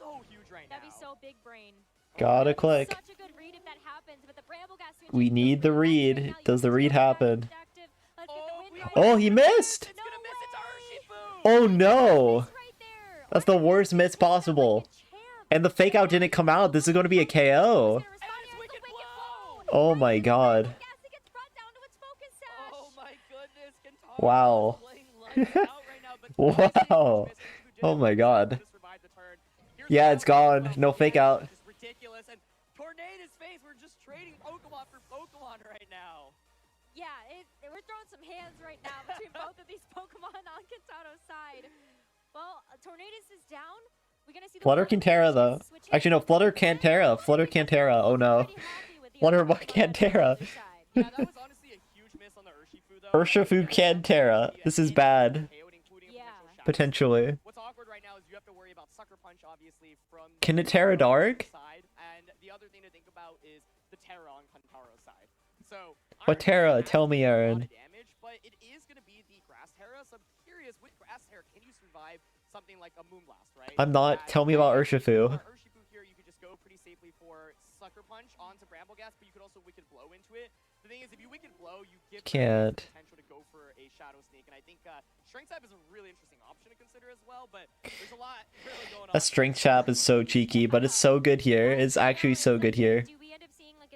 so huge right now. That'd be so big brain. Gotta click. Such a good read if that happens, but the Bramblegas switch We need the read. Does the read happen? Oh, he missed! Oh no! That's the worst miss possible. And the fake out didn't come out. This is going to be a KO. Oh my god. Oh my goodness, Kentaro Wow. playing lights out right now, but Wow. Oh my god. Yeah, it's gone. No fake out. just ridiculous. And Tornado's face, we're just trading Pokemon for Pokemon right now. Yeah, we're throwing some hands right now between both of these Pokemon on Kentaro's side. Well, Tornadus is down. We're gonna see the Flutter Cantera though. Actually no, Flutter Cantera. Flutter Cantera. Oh no. Flutter Cantera. Yeah, that was honestly a huge miss on the Urshifu though. Urshifu Cantera. This is bad. Potentially. What's awkward right now is you have to worry about Sucker Punch obviously from Can it Terra Dark? side, and the other thing to think about is the Terra on Kantaro's side. So What Terra? Tell me, Aaron. damage, but it is going to be the Grass Terra. So I'm curious, with Grass Terra, can you survive something like a Moonblast, right? I'm not. Tell me about Urshifu. Urshifu here, you could just go pretty safely for Sucker Punch onto Brambleghast, but you could also Wicked Blow into it. The thing is, if you Wicked Blow, you give Can't. the potential to go for a Shadow Sneak, and I think Strength Type is a really interesting option to consider as well, but there's a lot really going on. That Strength Chap is so cheeky, but it's so good here. It's actually so good here.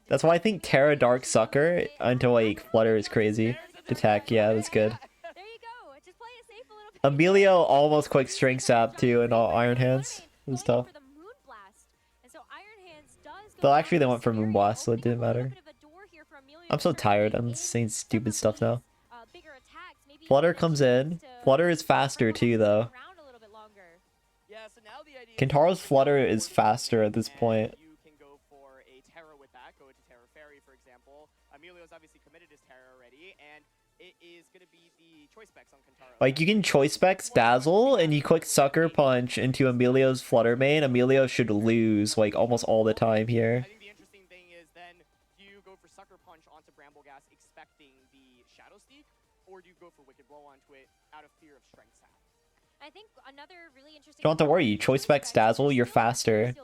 That's why I think Terra Dark Sucker into like Flutter is crazy. Attack, yeah, that's good. Emilio almost quick Strength Sap too and all Iron Hands. It was tough. Though actually they went for Moonblast, so it didn't matter. I'm so tired. I'm saying stupid stuff now. Flutter comes in. Flutter is faster too though. Kentaro's Flutter is faster at this point. You can go for a Terra with that, go into Terra Fairy, for example. Emilio's obviously committed his Terra already, and it is going to be the Choice Specs on Kentaro. Like you can Choice Specs Dazzle and you quick Sucker Punch into Emilio's Flutter main. Emilio should lose like almost all the time here. I think the interesting thing is then, do you go for Sucker Punch onto Brambleghast expecting the Shadow Sneak, or do you go for Wicked Blow onto it out of fear of Strength Sap? I think another really interesting. Don't have to worry, you Choice Specs Dazzle, you're faster.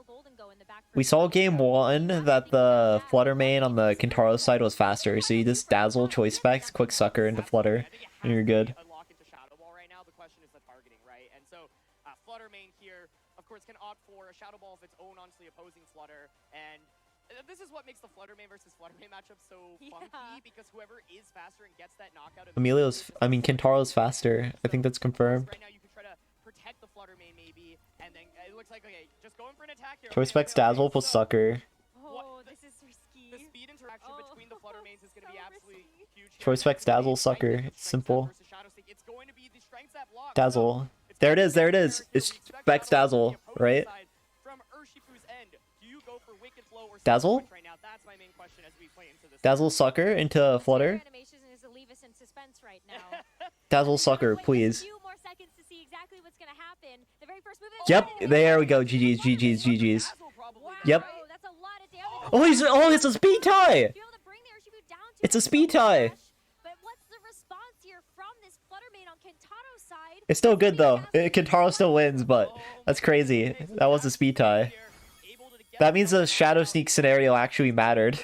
We saw game 1 that the Flutter main on the Kentaro side was faster, so you just Dazzle, Choice Specs, quick Sucker into Flutter, and you're good. Lock into Shadow Ball right now. The question is the targeting, right? And so Flutter main here, of course, can opt for a Shadow Ball of its own onto the opposing Flutter, and this is what makes the Flutter main versus Flutter main matchup so funky, because whoever is faster and gets that knockout. Kentaro's faster. I think that's confirmed. Right now you can try to protect the Flutter main maybe, and then it looks like, okay, just going for an attack here. Choice Specs Dazzle plus Sucker. Oh, this is risky. The speed interaction between the Flutter mains is going to be absolutely huge. Choice Specs Dazzle, Sucker. It's simple. Dazzle. There it is, there it is. It's Specs Dazzle, right? Dazzle? Dazzle Sucker into Flutter? Dazzle Sucker, please. Yep, there we go. GG's, GG's, GG's. Yep. Oh, it's a speed tie! It's a speed tie! It's still good though. Kentaro still wins, but that's crazy. That was a speed tie. That means the Shadow Sneak scenario actually mattered.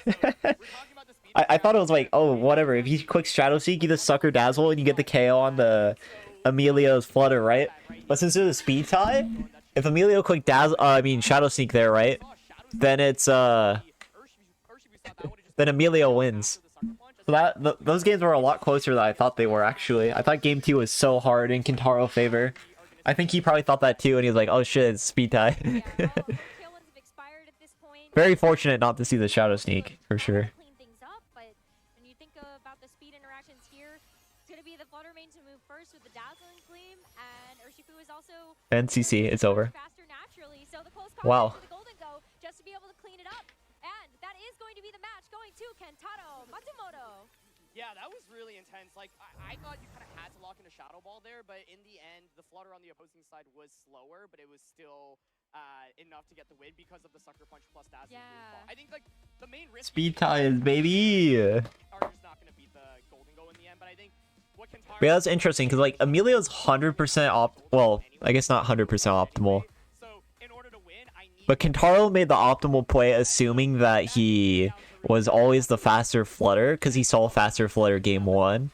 I thought it was like, oh, whatever. If you quick Shadow Sneak, you just Sucker Dazzle and you get the KO on the Emilio's Flutter, right? But since there's a speed tie, if Emilio quick Dazzle, Shadow Sneak there, right? Then it's then Emilio wins. So those games were a lot closer than I thought they were, actually. I thought game 2 was so hard in Kentaro's favor. I think he probably thought that too, and he was like, oh shit, it's speed tie. Very fortunate not to see the Shadow Sneak, for sure. And CC, it's over. Wow. Yeah, that was really intense. Like, I thought you kind of had to lock in a Shadow Ball there, but in the end, the Flutter on the opposing side was slower, but it was still enough to get the win because of the Sucker Punch plus Dazzle. I think, like, the main risk... Speed ties, baby! ...are just not going to beat the Golden Go in the end, but I think what Kentaro... Yeah, that's interesting, because, like, Emilio's 100% well, I guess not 100% optimal. But Kentaro made the optimal play assuming that he was always the faster Flutter, because he saw faster Flutter game 1.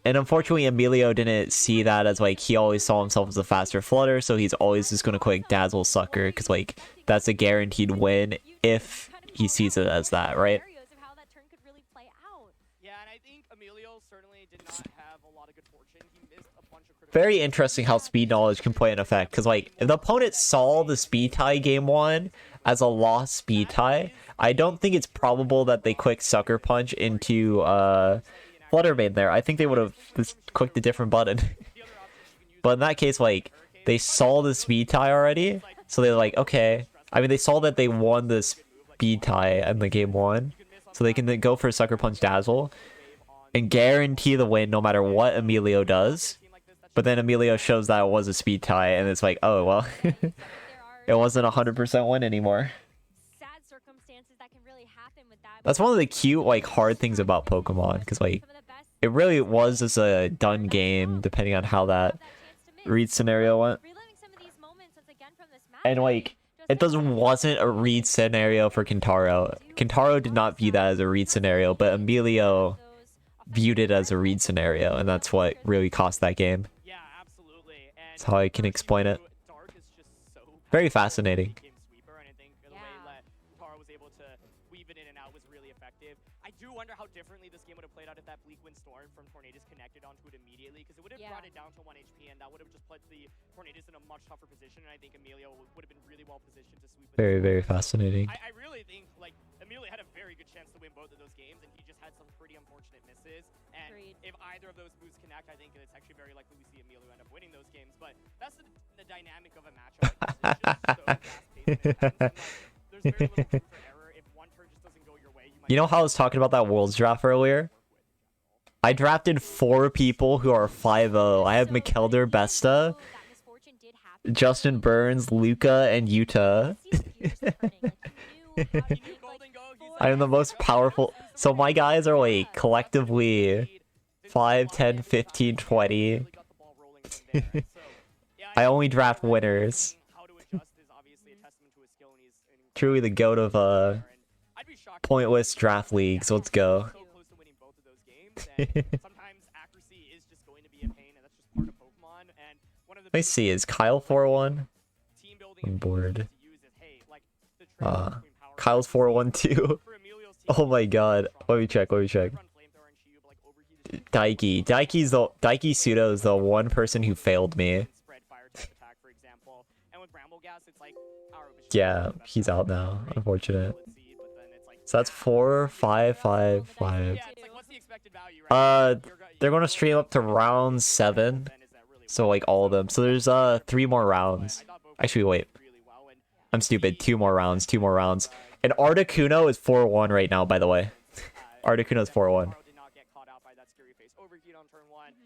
And unfortunately, Emilio didn't see that as like he always saw himself as a faster flutter, so he's always just gonna quick dazzle sucker because like that's a guaranteed win if he sees it as that, right? Yeah, and I think Emilio certainly did not have a lot of good fortune. He missed a bunch of critical. Very interesting how speed knowledge can play an effect because like if the opponent saw the speed tie game one as a lost speed tie, I don't think it's probable that they quick sucker punch into flutter main there. I think they would have just clicked a different button. But in that case, like they saw the speed tie already, so they're like, okay. I mean, they saw that they won the speed tie in the game one, so they can then go for a sucker punch dazzle and guarantee the win no matter what Emilio does. But then Emilio shows that it was a speed tie, and it's like, oh well, it wasn't 100% win anymore. That's one of the cute, like, hard things about Pokemon, because like it really was just a done game depending on how that read scenario went. And like it wasn't a read scenario for Kentaro. Kentaro did not view that as a read scenario, but Emilio viewed it as a read scenario, and that's what really cost that game. That's how I can explain it. Very fascinating. I do wonder how differently this game would have played out if that Bleak Wind Storm from Tornadus connected onto it immediately, because it would have brought it down to 1 HP, and that would have just put the Tornadus in a much tougher position, and I think Emilio would have been really well positioned to sweep it. Very, very fascinating. I really think, like, Emilio had a very good chance to win both of those games, and he just had some pretty unfortunate misses, and if either of those moves connect, I think it's actually very likely we see Emilio end up winning those games, but that's the dynamic of a matchup like this. It's just so fast-paced and intense, and, like, there's very little room for error. If one turn just doesn't go your way, You know how I was talking about that Worlds draft earlier? I drafted 4 people who are 5-0. I have Mckelder, Besta, Justin Burns, Luca, and Yuta. I am the most powerful. So my guys are like collectively 5, 10, 15, 20. I only draft winners. Truly the goat of pointless draft leagues. Let's go. Let me see, is Kyle 4-1? I'm bored. Kyle's 4-1 too. Oh my god. Let me check. Daiki Pseudo is the one person who failed me. Yeah, he's out now. Unfortunate. So that's 4, 5, 5, 5. They're gonna stream up to round 7. So like all of them. So there's 3 more rounds. Actually, wait. I'm stupid. 2 more rounds. And Articuno is 4-1 right now, by the way. Articuno is 4-1.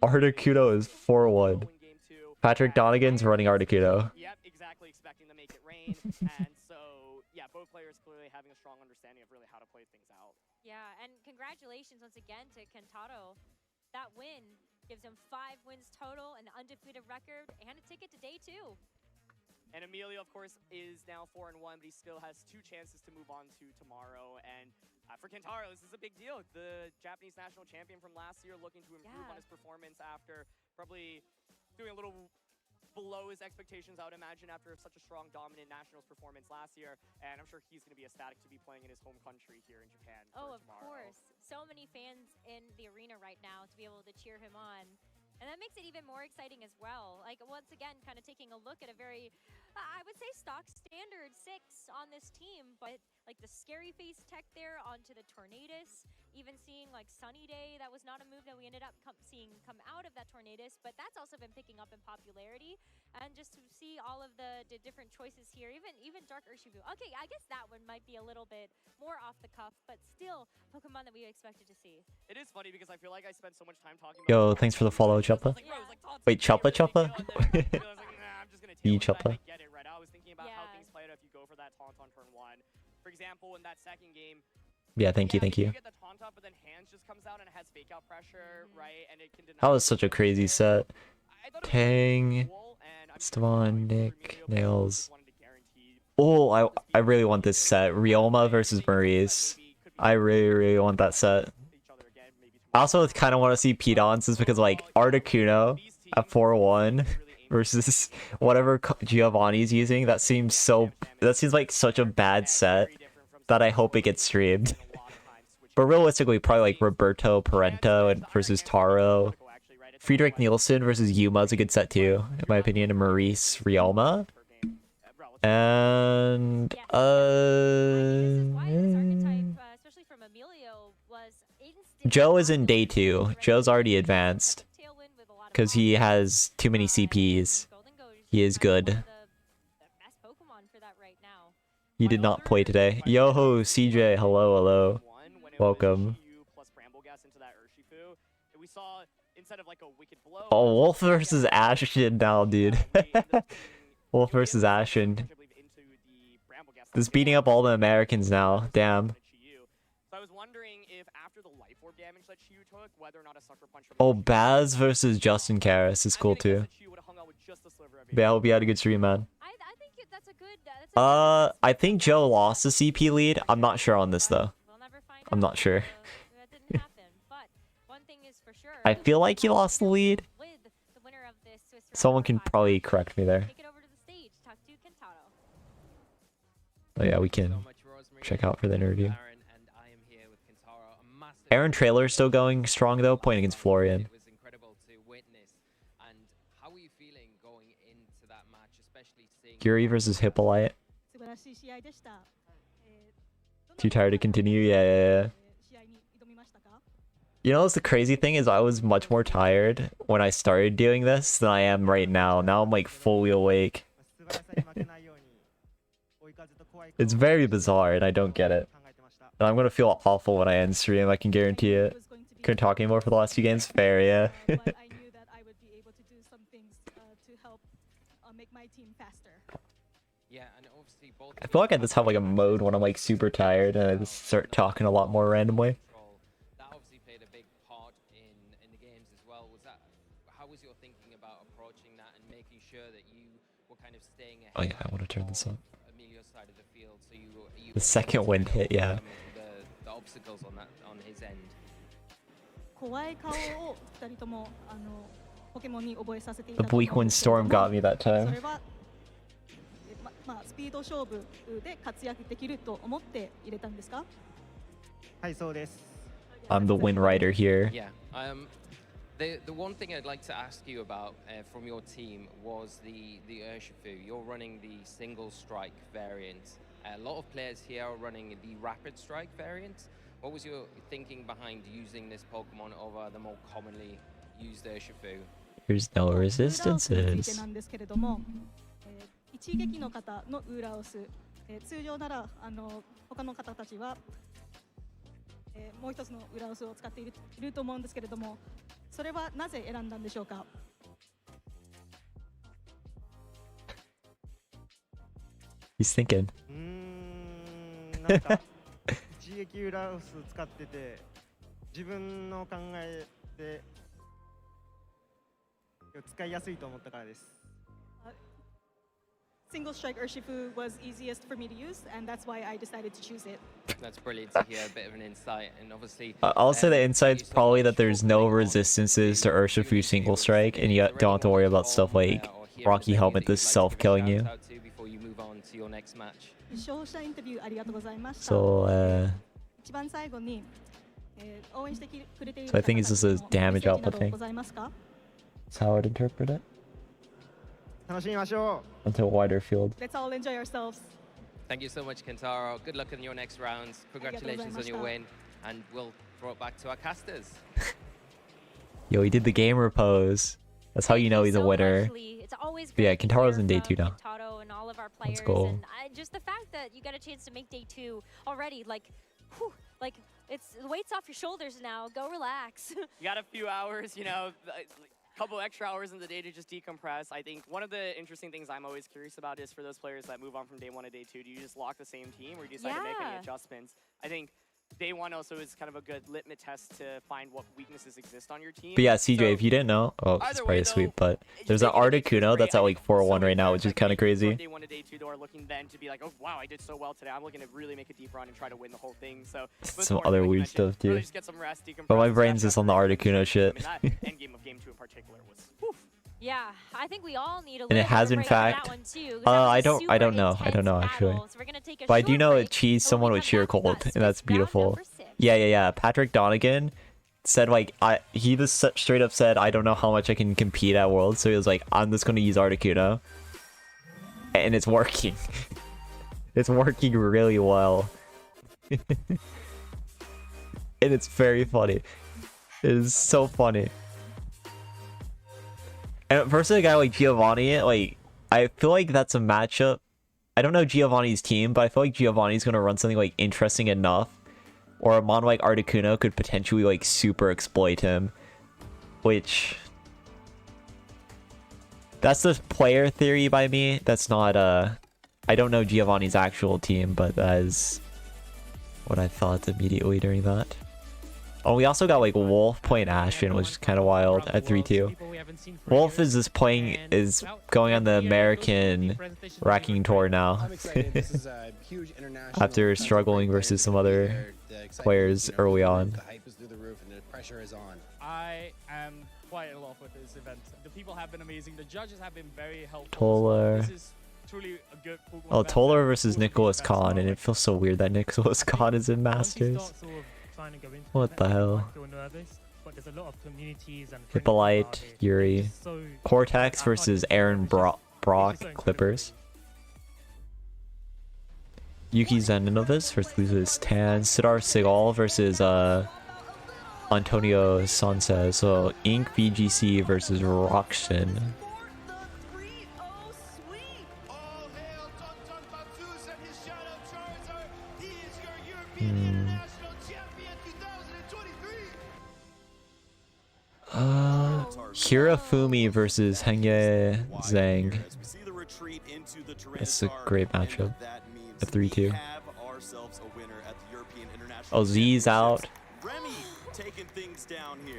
Articuno is 4-1. Patrick Donegan's running Articuno. Yep, exactly, expecting to make it rain. And so, yeah, both players clearly having a strong understanding of really how to play things out. Yeah, and congratulations once again to Kentaro. That win gives him 5 wins total, an undefeated record, and a ticket to day 2. And Emilio, of course, is now 4-1, but he still has 2 chances to move on to tomorrow. And for Kentaro, this is a big deal. The Japanese national champion from last year looking to improve on his performance after probably doing a little below his expectations, I would imagine, after such a strong, dominant nationals performance last year. And I'm sure he's going to be ecstatic to be playing in his home country here in Japan for of course. So many fans in the arena right now to be able to cheer him on. And that makes it even more exciting as well. Like, once again, kind of taking a look at a very, I would say, stock standard 6 on this team. But, like, the scary face tech there onto the Tornadus. Even seeing, like, Sunny Day, that was not a move that we ended up seeing come out of that Tornadus. But that's also been picking up in popularity. And just to see all of the different choices here, even Dark Urshifu. Okay, I guess that one might be a little bit more off the cuff, but still Pokemon that we expected to see. It is funny because I feel like I spent so much time talking about Yo, thanks for the follow, Choppa. Wait, Choppa? You Choppa? I get it, right? I was thinking about how things played out if you go for that taunt on turn 1. For example, in that second game, Yeah, thank you. you get the taunt up, but then Hands just comes out and it has fake out pressure, right? And it can deny. That was such a crazy set. Tang, Esteban, Nick, Nails. Oh, I really want this set. Riolma versus Maurice. I really want that set. I also kind of want to see P-Dons because like Articuno at 4-1 versus whatever Giovanni's using. That seems like such a bad set that I hope it gets streamed. But realistically, probably like Roberto Parento and versus Taro. Friedrich Nielsen versus Yuma is a good set too, in my opinion. And Maurice Rialma. And Joe is in day 2. Joe's already advanced because he has too many CPs. He is good. He did not play today. Yo-ho, CJ, hello. Welcome. Oh, Wolf versus Ashen now, dude. Wolf versus Ashen. Just beating up all the Americans now. Damn. Oh, Baz versus Justin Karras is cool too. But I hope you had a good stream, man. I think Joe lost the CP lead. I'm not sure on this though. I'm not sure. I feel like he lost the lead. Someone can probably correct me there. Oh yeah, we can check out for the interview. Aaron Trailer still going strong though, playing against Florian. Yuri versus Hippolyte. Too tired to continue? Yeah. You know what's the crazy thing is I was much more tired when I started doing this than I am right now. Now I'm like fully awake. It's very bizarre and I don't get it. And I'm gonna feel awful when I end stream, I can guarantee it. Couldn't talk anymore for the last few games? Fair, yeah. I feel like I just have like a mode when I'm like super tired and I just start talking a lot more randomly. Oh yeah, I want to turn this up. The second wind hit, yeah. The obstacles on his end. The Bleak Wind Storm got me that time. I'm the Wind Rider here. Yeah. The one thing I'd like to ask you about from your team was the Urshifu. You're running the single strike variant. A lot of players here are running the rapid strike variant. What was your thinking behind using this Pokemon over the more commonly used Urshifu? There's no resistances. 一撃の方のウーラオス、通常なら他の方たちは、もう一つのウーラオスを使っていると思うんですけれども、それはなぜ選んだんでしょうか。He's thinking. なんか一撃ウーラオス使ってて、自分の考えで使いやすいと思ったからです。Single strike Urshifu was easiest for me to use, and that's why I decided to choose it. That's brilliant to hear, a bit of an insight, and obviously... I'll say the insight's probably that there's no resistances to Urshifu single strike, and you don't have to worry about stuff like Rocky Helmet just self-killing you. So, so I think it's just a damage output thing. That's how I'd interpret it. Onto a wider field. Let's all enjoy ourselves. Thank you so much, Kentaro. Good luck in your next rounds. Congratulations on your win, and we'll throw it back to our casters. Yo, he did the gamer pose. That's how you know he's a winner. But yeah, Kentaro's in day 2 now. Let's go. And just the fact that you got a chance to make day 2 already, like, whew, like it's the weight's off your shoulders now. Go relax. You got a few hours, you know. Couple extra hours in the day to just decompress. I think one of the interesting things I'm always curious about is for those players that move on from day 1 to day 2, do you just lock the same team or do you decide to make any adjustments? I think day one also is kind of a good litmus test to find what weaknesses exist on your team. But yeah, CJ, So, if you didn't know, oh, it's either probably way, a sweep, though, but there's an Articuno that's at like 4-1 right now, which is kind of from crazy. day one to day two, are looking then to be like, oh wow, I did so well today. I'm looking to really make a deep run and try to win the whole thing. So Some other weird stuff too. really just get some rest, But my decompress, brain's just on the Articuno shit. I mean, that end game of game two in particular was. Whew. Yeah, I think we all need a And little it has bit in of a break on fact, that one too, 'cause that was a I don't super know intense actually. battle. So we're gonna take a But I do short know break, it cheesed and when someone we with come sheer back, we've cold, got and that's Swiss round beautiful. number 6. Yeah. Patrick Donegan said like he just straight up said I don't know how much I can compete at Worlds, so he was like I'm just gonna use Articuno, and it's working. It's working really well, and it's very funny. It is so funny. And versus a guy like Giovanni, like I feel like that's a matchup. I don't know Giovanni's team, but I feel like Giovanni's gonna run something like interesting enough, or a mono like Articuno could potentially like super exploit him, which that's the player theory by me. That's not I don't know Giovanni's actual team, but that is what I thought immediately during that. Oh, we also got like Wolf playing Ashen, which is kind of wild at 3-2. Wolf is just playing, is going on the American ranking tour now. After struggling versus some other players early on. I am quite in love with this event. The people have been amazing. The judges have been very helpful. Toller. This is truly a good Pokemon Oh, event. Toller versus Nicholas Kahn, and it feels so weird that Nicholas Kahn is in Masters. What the hell? Hippolyte, Yuri. Cortex versus Aaron Brock Clippers. Yuki Zeninovis versus Tan. Sidar Segal versus Antonio Sanchez. So Ink VGC versus Roxon. Hirafumi versus Henge Zhang. That's a great matchup. A 3-2. Oh, Z's out.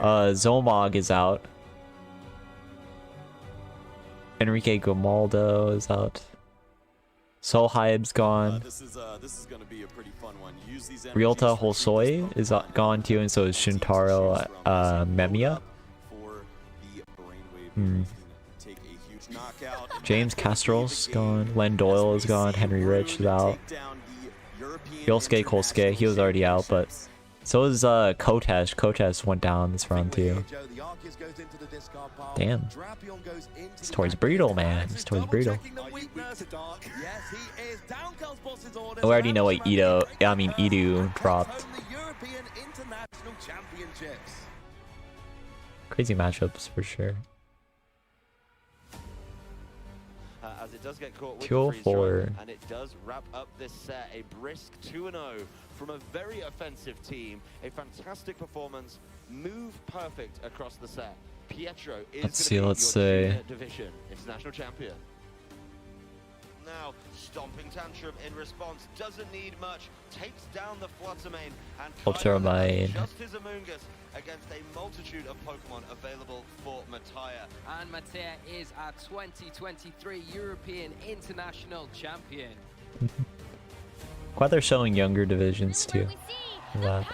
Zomog is out. Enrique Grimaldo is out. Solheib's gone. This is going to be a pretty fun one. Use these Ryota Hosoi is gone too, and so is Shintaro Memia. James Castrol's gone. Len Doyle is gone. Henry Rich is out. Yosuke Kolsuke, he was already out, but so is Kotesh. Kotesh went down this round too. Damn. This toy's brutal, man. This toy's brutal. I already know what Edu dropped. Crazy matchups for sure. As it does get caught with 204. the freeze drum, and it does wrap up this set. A brisk 2-0 from a very offensive team. A fantastic performance. Move perfect across the set. Pietro is Let's gonna see, be your let's junior see. division international champion. Now, Stomping Tantrum in response doesn't need much. Takes down the Fluttermane and Fluttermane. just his Amoonguss against a multitude of Pokemon available for Mattia. And Mattia is our 2023 European International Champion. Glad they're showing younger divisions too. Wow.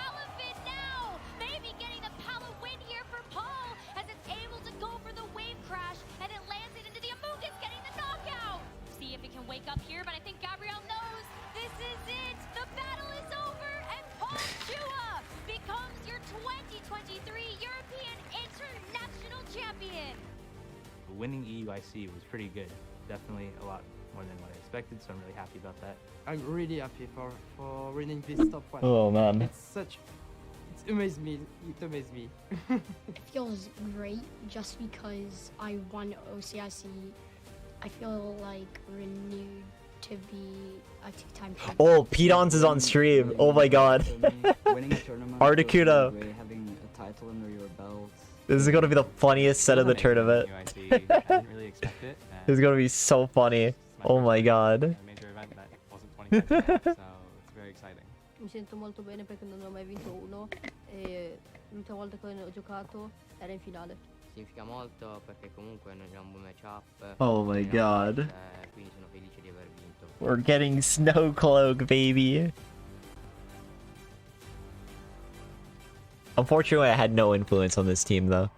Winning EUIC was pretty good. Definitely a lot more than what I expected, so I'm really happy about that. I'm really happy for winning this top one. Oh, man. It amazed me. It amazed me. It feels great just because I won OCIC. I feel like renewed to be a two-time champion. Oh, Pedons is on stream. Oh my god. Winning a tournament, Articuno. having a title under your belt. This is gonna be the funniest set of the tournament. I didn't really expect it. This is gonna be so funny. Oh my god. A major event that wasn't 25 so it's very exciting. mi sento molto bene perché non ho mai vinto uno e l'ultima volta che ho giocato era in finale. Significa molto perché comunque non è un buon matchup. Oh my god. Quindi sono felice di aver vinto. We're getting Snow Cloak, baby. Unfortunately, I had no influence on this team, though.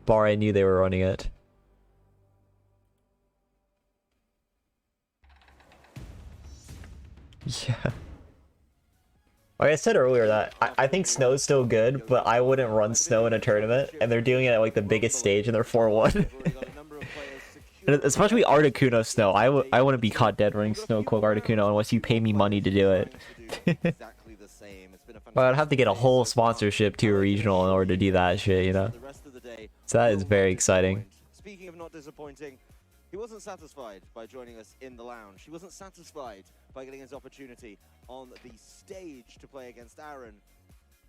Bar, I knew they were running it. Yeah. Like I said earlier, that I think Snow's still good, but I wouldn't run Snow in a tournament, and they're doing it at like the biggest stage, and they're 4-1. And especially Articuno Snow. I wouldn't be caught dead running Snow Cloak Articuno unless you pay me money to do it. But I'd have to get a whole sponsorship to a regional in order to do that shit, you know? So that is very exciting. Speaking of not disappointing, he wasn't satisfied by joining us in the lounge. He wasn't satisfied by getting his opportunity on the stage to play against Aaron.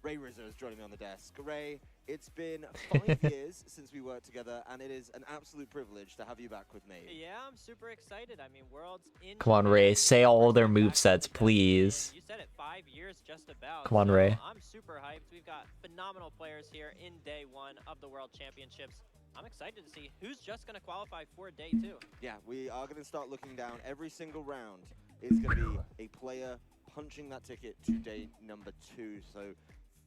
Ray Rizzo is joining me on the desk. Ray, it's been 5 years since we worked together, and it is an absolute privilege to have you back with me. Yeah, I'm super excited. I mean, Worlds in Come on, Ray. Say all their movesets, please. You said it, 5 years just about. Come on, so Ray. I'm super hyped. We've got phenomenal players here in day 1 of the World Championships. I'm excited to see who's just going to qualify for day 2. Yeah, we are going to start looking down. Every single round is going to be a player punching that ticket to day number 2. So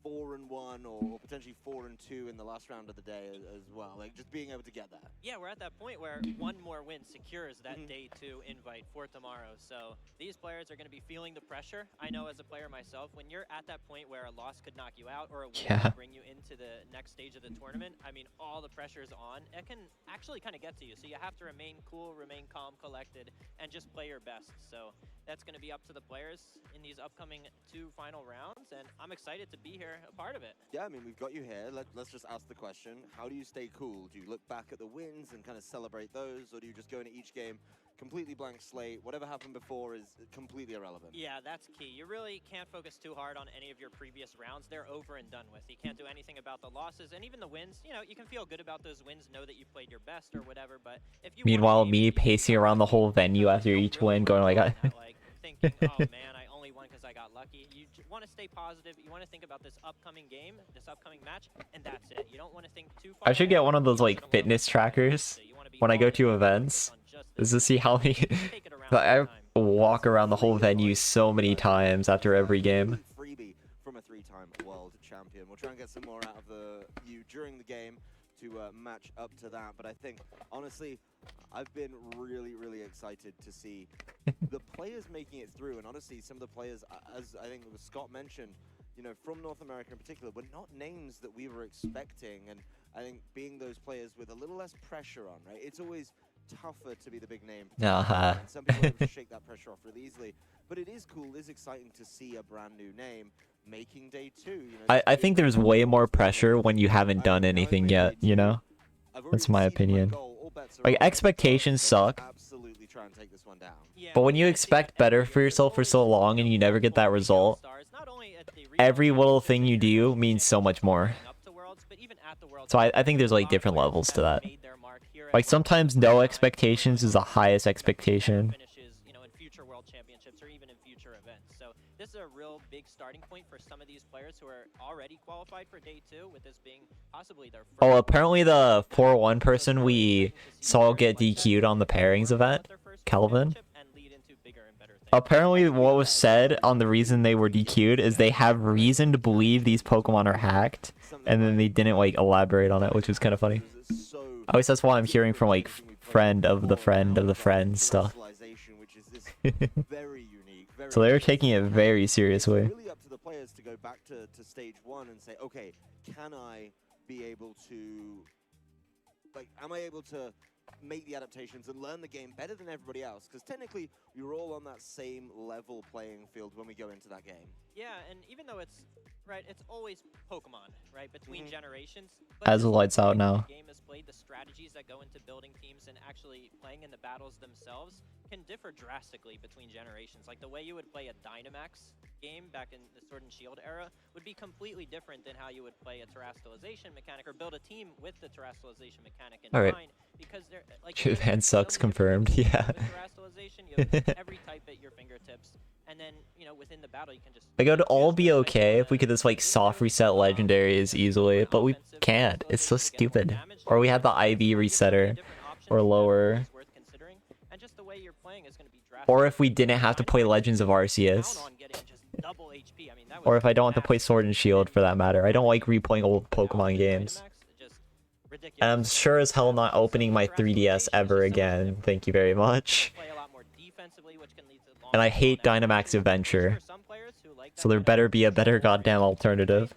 4-1 or potentially 4-2 in the last round of the day as well. Like just being able to get there. Yeah, we're at that point where one more win secures that day 2 invite for tomorrow. So these players are going to be feeling the pressure. I know as a player myself, when you're at that point where a loss could knock you out or a win could bring you into the next stage of the tournament, I mean, all the pressure is on. It can actually kind of get to you. So you have to remain cool, remain calm, collected, and just play your best. So that's going to be up to the players in these upcoming 2 final rounds. And I'm excited to be here, a part of it. Yeah, I mean, we've got you here. Let's just ask the question. How do you stay cool? Do you look back at the wins and kind of celebrate those? Or do you just go into each game completely blank slate? Whatever happened before is completely irrelevant. Yeah, that's key. You really can't focus too hard on any of your previous rounds. They're over and done with. You can't do anything about the losses and even the wins. You know, you can feel good about those wins, know that you played your best or whatever, but if you Meanwhile, me pacing around the whole venue after each win, going like, thinking, oh man, I only won because I got lucky. You want to stay positive. You want to think about this upcoming game, this upcoming match, and that's it. You don't want to think too far. I should get one of those like fitness trackers when I go to events, just to see how many. I walk around the whole venue so many times after every game. Freebie from a 3-time world champion. We'll try and get some more out of you during the game to match up to that. But I think, honestly, I've been really, really excited to see the players making it through. And honestly, some of the players, as I think Scott mentioned, you know, from North America in particular, were not names that we were expecting. And I think being those players with a little less pressure on, right? It's always tougher to be the big name. And some people are able to shake that pressure off really easily. But it is cool, it is exciting to see a brand new name making day 2. You know, I think there's way more pressure when you haven't done anything yet, you know? That's my opinion. Like, expectations suck. But when you expect better for yourself for so long and you never get that result, every little thing you do means so much more. So I think there's like different levels to that. Like sometimes no expectations is the highest expectation. You know, in future World Championships or even in future events. So this is a real big starting point for some of these players who are already qualified for day 2, with this being possibly their first. Oh, apparently the 4-1 person we saw get DQ'd on the pairings event, Kelvin. Apparently what was said on the reason they were DQ'd is they have reason to believe these Pokemon are hacked, and then they didn't like elaborate on it, which was kind of funny. At least that's why I'm hearing from like friend of the friend stuff. So they were taking it very seriously. Really up to the players to go back to stage 1 and say, okay, can I be able to, like, am I able to make the adaptations and learn the game better than everybody else? Because technically, we were all on that same level playing field when we go into that game. Yeah, and even though it's, right, it's always Pokemon, right, between generations. As the lights out now. The game is played play, the strategies that go into building teams and actually playing in the battles themselves can differ drastically between generations. Like the way you would play a Dynamax game back in the Sword and Shield era would be completely different than how you would play a terrestrialization mechanic or build a team with the terrestrialization mechanic in mind. Because they're like Japan sucks confirmed. Yeah. Terrestrialization, you have every type at your fingertips, and then within the battle you can just. Like, it would all be okay if we could just like soft reset legendaries easily, but we can't. It's so stupid. Or we have the IV resetter, or lower. Or if we didn't have to play Legends of Arceus. Or if I don't have to play Sword and Shield for that matter. I don't like replaying old Pokemon games. And I'm sure as hell not opening my 3DS ever again. Thank you very much. And I hate Dynamax Adventure. So there better be a better goddamn alternative.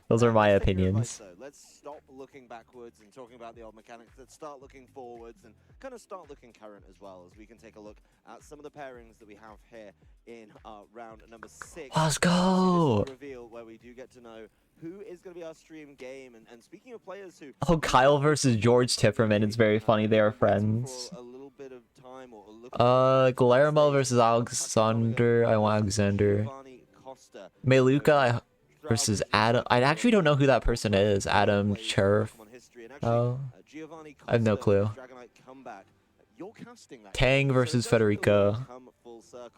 Those are my opinions. Let's stop looking backwards and talking about the old mechanics. Let's start looking forwards and kind of start looking current as well, as we can take a look at some of the pairings that we have here in round number 6. Let's go! Reveal where we do get to know who is going to be our stream game. And speaking of players who... Oh, Kyle versus George Tipperman. It's very funny. They are friends. Guillermo versus Alexander. I want Alexander. Meluka versus Adam. I actually don't know who that person is. Adam Cherf. Oh, I have no clue. Tang versus Federico.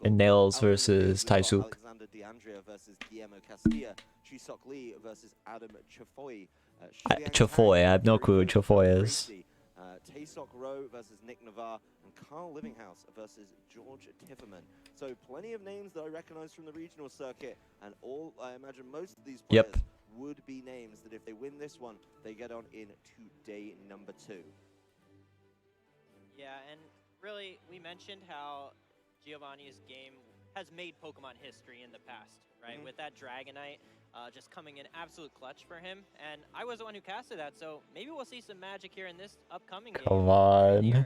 And Nails versus Taisuk. Chafoy. I have no clue who Chafoy is. Taysok Rowe versus Nick Navarre, and Carl Livinghouse versus George Tifferman. So plenty of names that I recognize from the regional circuit, and I imagine most of these players would be names that if they win this one, they get on in to day number 2. Yeah, and really, we mentioned how Giovanni's game has made Pokemon history in the past, right? With that Dragonite just coming in absolute clutch for him, and I was the one who casted that, so maybe we'll see some magic here in this upcoming game. Come on.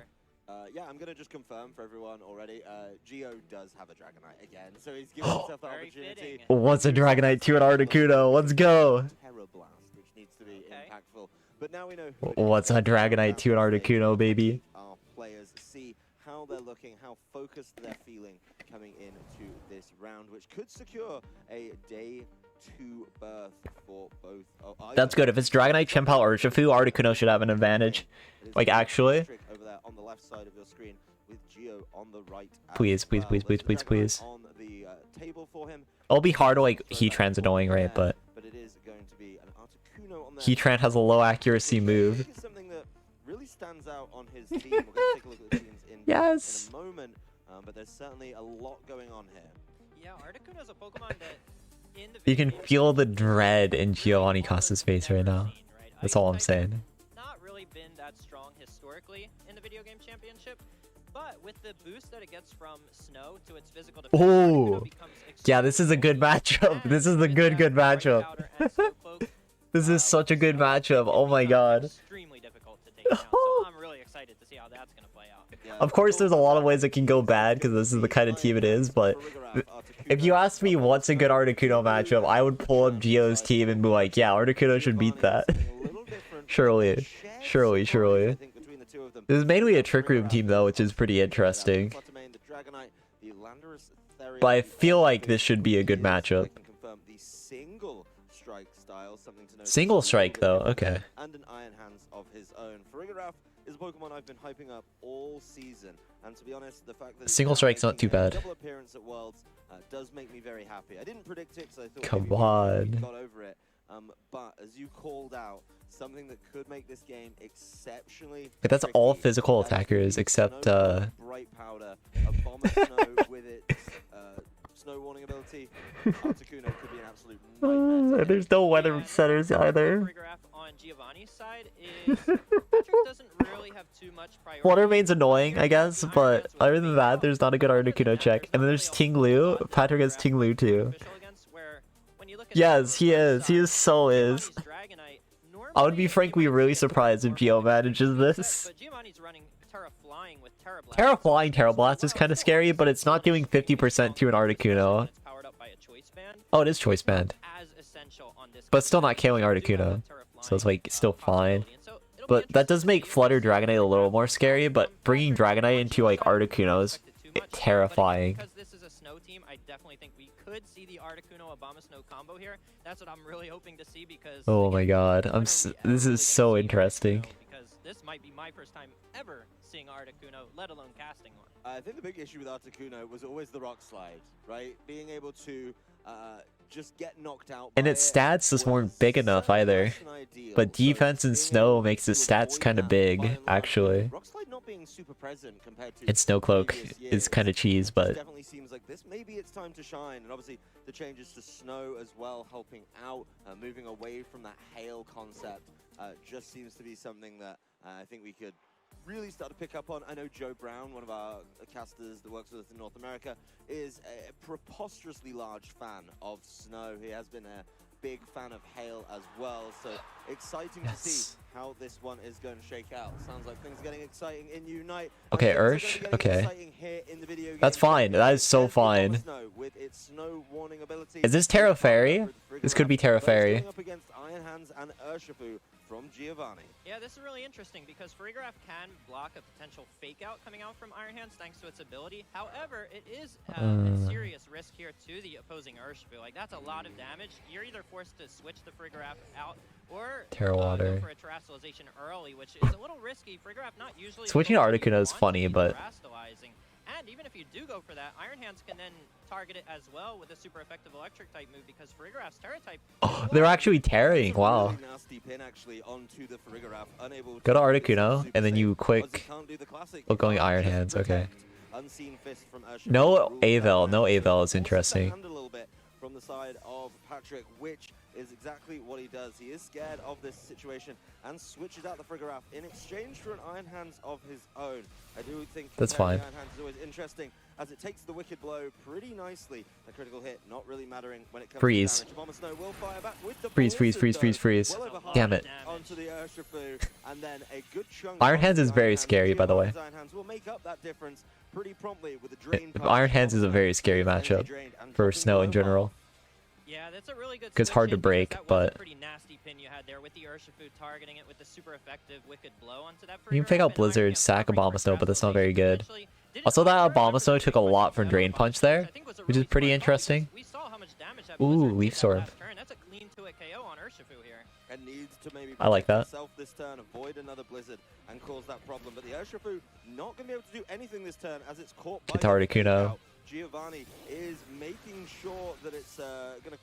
Yeah, I'm gonna just confirm for everyone already. Geo does have a Dragonite again, so he's giving himself the opportunity. What's a Dragonite 2 at Articuno? Let's go. Terra Blast, which needs to be impactful. But now we know. What's a Dragonite 2 at Articuno, baby? Our players see how they're looking, how focused they're feeling coming into this round, which could secure a day 2 berth for both. That's good. If it's Dragonite, Chempal, or Urshifu, Articuno should have an advantage. Like, actually. Over there on the left side of your screen with Geo on the right. Please, please, please, please, please, please. On the table for him. It'll be hard to, like, Heatran's annoying, right? But it is going to be an Articuno on there. Heatran has a low accuracy move. It's something that really stands out on his team. We're going to take a look at the teams in a moment, but there's certainly a lot going on here. Yeah, Articuno's a Pokemon that you can feel the dread in Giovanni Costa's face right now. That's all I'm saying. Not really been that strong historically in the video game championship, but with the boost that it gets from Snow to its physical defense, Oh, yeah, this is a good matchup. This is a good matchup. This is such a good matchup. Oh my god. Extremely difficult to take down, so I'm really excited to see how that's going to play out. Of course, there's a lot of ways it can go bad because this is the kind of team it is, but if you ask me what's a good Articuno matchup, I would pull up Geo's team and be like, yeah, Articuno should beat that. Surely. This is mainly a Trick Room team though, which is pretty interesting. But I feel like this should be a good matchup. Single strike though, okay. And an Iron Hands of his own. Farigiraf is a Pokemon I've been hyping up all season, and to be honest, the fact that single strike's not too bad. Double appearance at Worlds does make me very happy. I didn't predict it, so I thought come maybe on. we got over it. But as you called out, something that could make this game exceptionally. But that's all physical attackers except Bright Powder, a Bomber Snow with its Snow Warning ability. Articuno could be an absolute nightmare. There's no weather setters either. On Giovanni's side is Patrick doesn't really have too much priority. Water Main's annoying, I guess, but other than that, there's not a good Articuno check. And then there's Ting Lu. Patrick has Ting Lu too. Yes, he is. He so is. I would be frankly really surprised if Geo manages this. Terra Flying Terra Blast is kind of scary, but it's not doing 50% to an Articuno. Oh, it is Choice Band. But still not killing Articuno. So it's like still fine. But that does make Flutter Dragonite a little more scary, but bringing Dragonite into like Articuno is terrifying. Because this is a snow team, I definitely think we could see the Articuno Abomasnow combo here. That's what I'm really hoping to see because Oh my god, this is so interesting. because this might be my first time ever seeing Articuno, let alone casting one. I think the big issue with Articuno was always the rock slide, right? Being able to just get knocked out. And its stats just weren't big enough either. But defense and snow makes its stats kind of big, actually. Rockslide not being super present compared to And Snowcloak is kind of cheese, but definitely seems like this. Maybe it's time to shine, and obviously the changes to snow as well helping out, moving away from that hail concept. Just seems to be something that I think we could really start to pick up on. I know Joe Brown, one of our casters that works with us in North America, is a preposterously large fan of snow. He has been a big fan of hail as well, so exciting to see how this one is going to shake out. Sounds like things are getting exciting in Unite. okay, Ursh, okay. That's fine, that is so fine. Is this Terra Fairy? This could be Terra Fairy. Up against Iron Hands and Urshifu from Giovanni. Yeah, this is really interesting because Farigiraf can block a potential fake out coming out from Iron Hands thanks to its ability. However, it is a serious risk here to the opposing Urshifu. Like, that's a lot of damage. You're either forced to switch the Farigiraf out or Terra Water. go for a terrestrialization early, which is a little risky. Farigiraf not usually Switching to Articuno is funny, but terrestrializing. And even if you do go for that, Iron Hands can then target it as well with a super effective electric type move because Farigiraf's Terra type. oh, they're actually tearing. Wow. Go to Articuno and then you quick. Oh, going Iron Hands. Okay. No Avel. No Avel is interesting. From the side of Patrick, which is exactly what he does. He is scared of this situation and switches out the Farigiraf in exchange for an Iron Hands of his own. I do think that's fine. Iron Hands is always interesting as it takes the Wicked Blow pretty nicely. A critical hit not really mattering when it comes freeze. to damage. Abomasnow will fire back with the Freeze. Damn it. Onto the Urshifu, and then a good chunk Iron Hands is very scary, by the way. Iron Hands will make up that difference pretty promptly with a drain punch. Iron Hands is a very scary matchup for snow in general. Yeah, that's a really good. It's hard to break, that but was a pretty nasty pin you had there with the Urshifu targeting it with the super effective Wicked Blow onto that. You can pick out Blizzard, sack Abomasnow, but that's not very good. Also, that Abomasnow took a lot from Drain Punch there, which is pretty interesting. Ooh, Leaf Storm. That's a clean 2-hit KO on Urshifu here. And needs to maybe I like that. this turn, avoid another Blizzard and cause that problem. But the Urshifu not going to be able to do anything this turn as it's caught by Articuno. Giovanni is making sure that it's going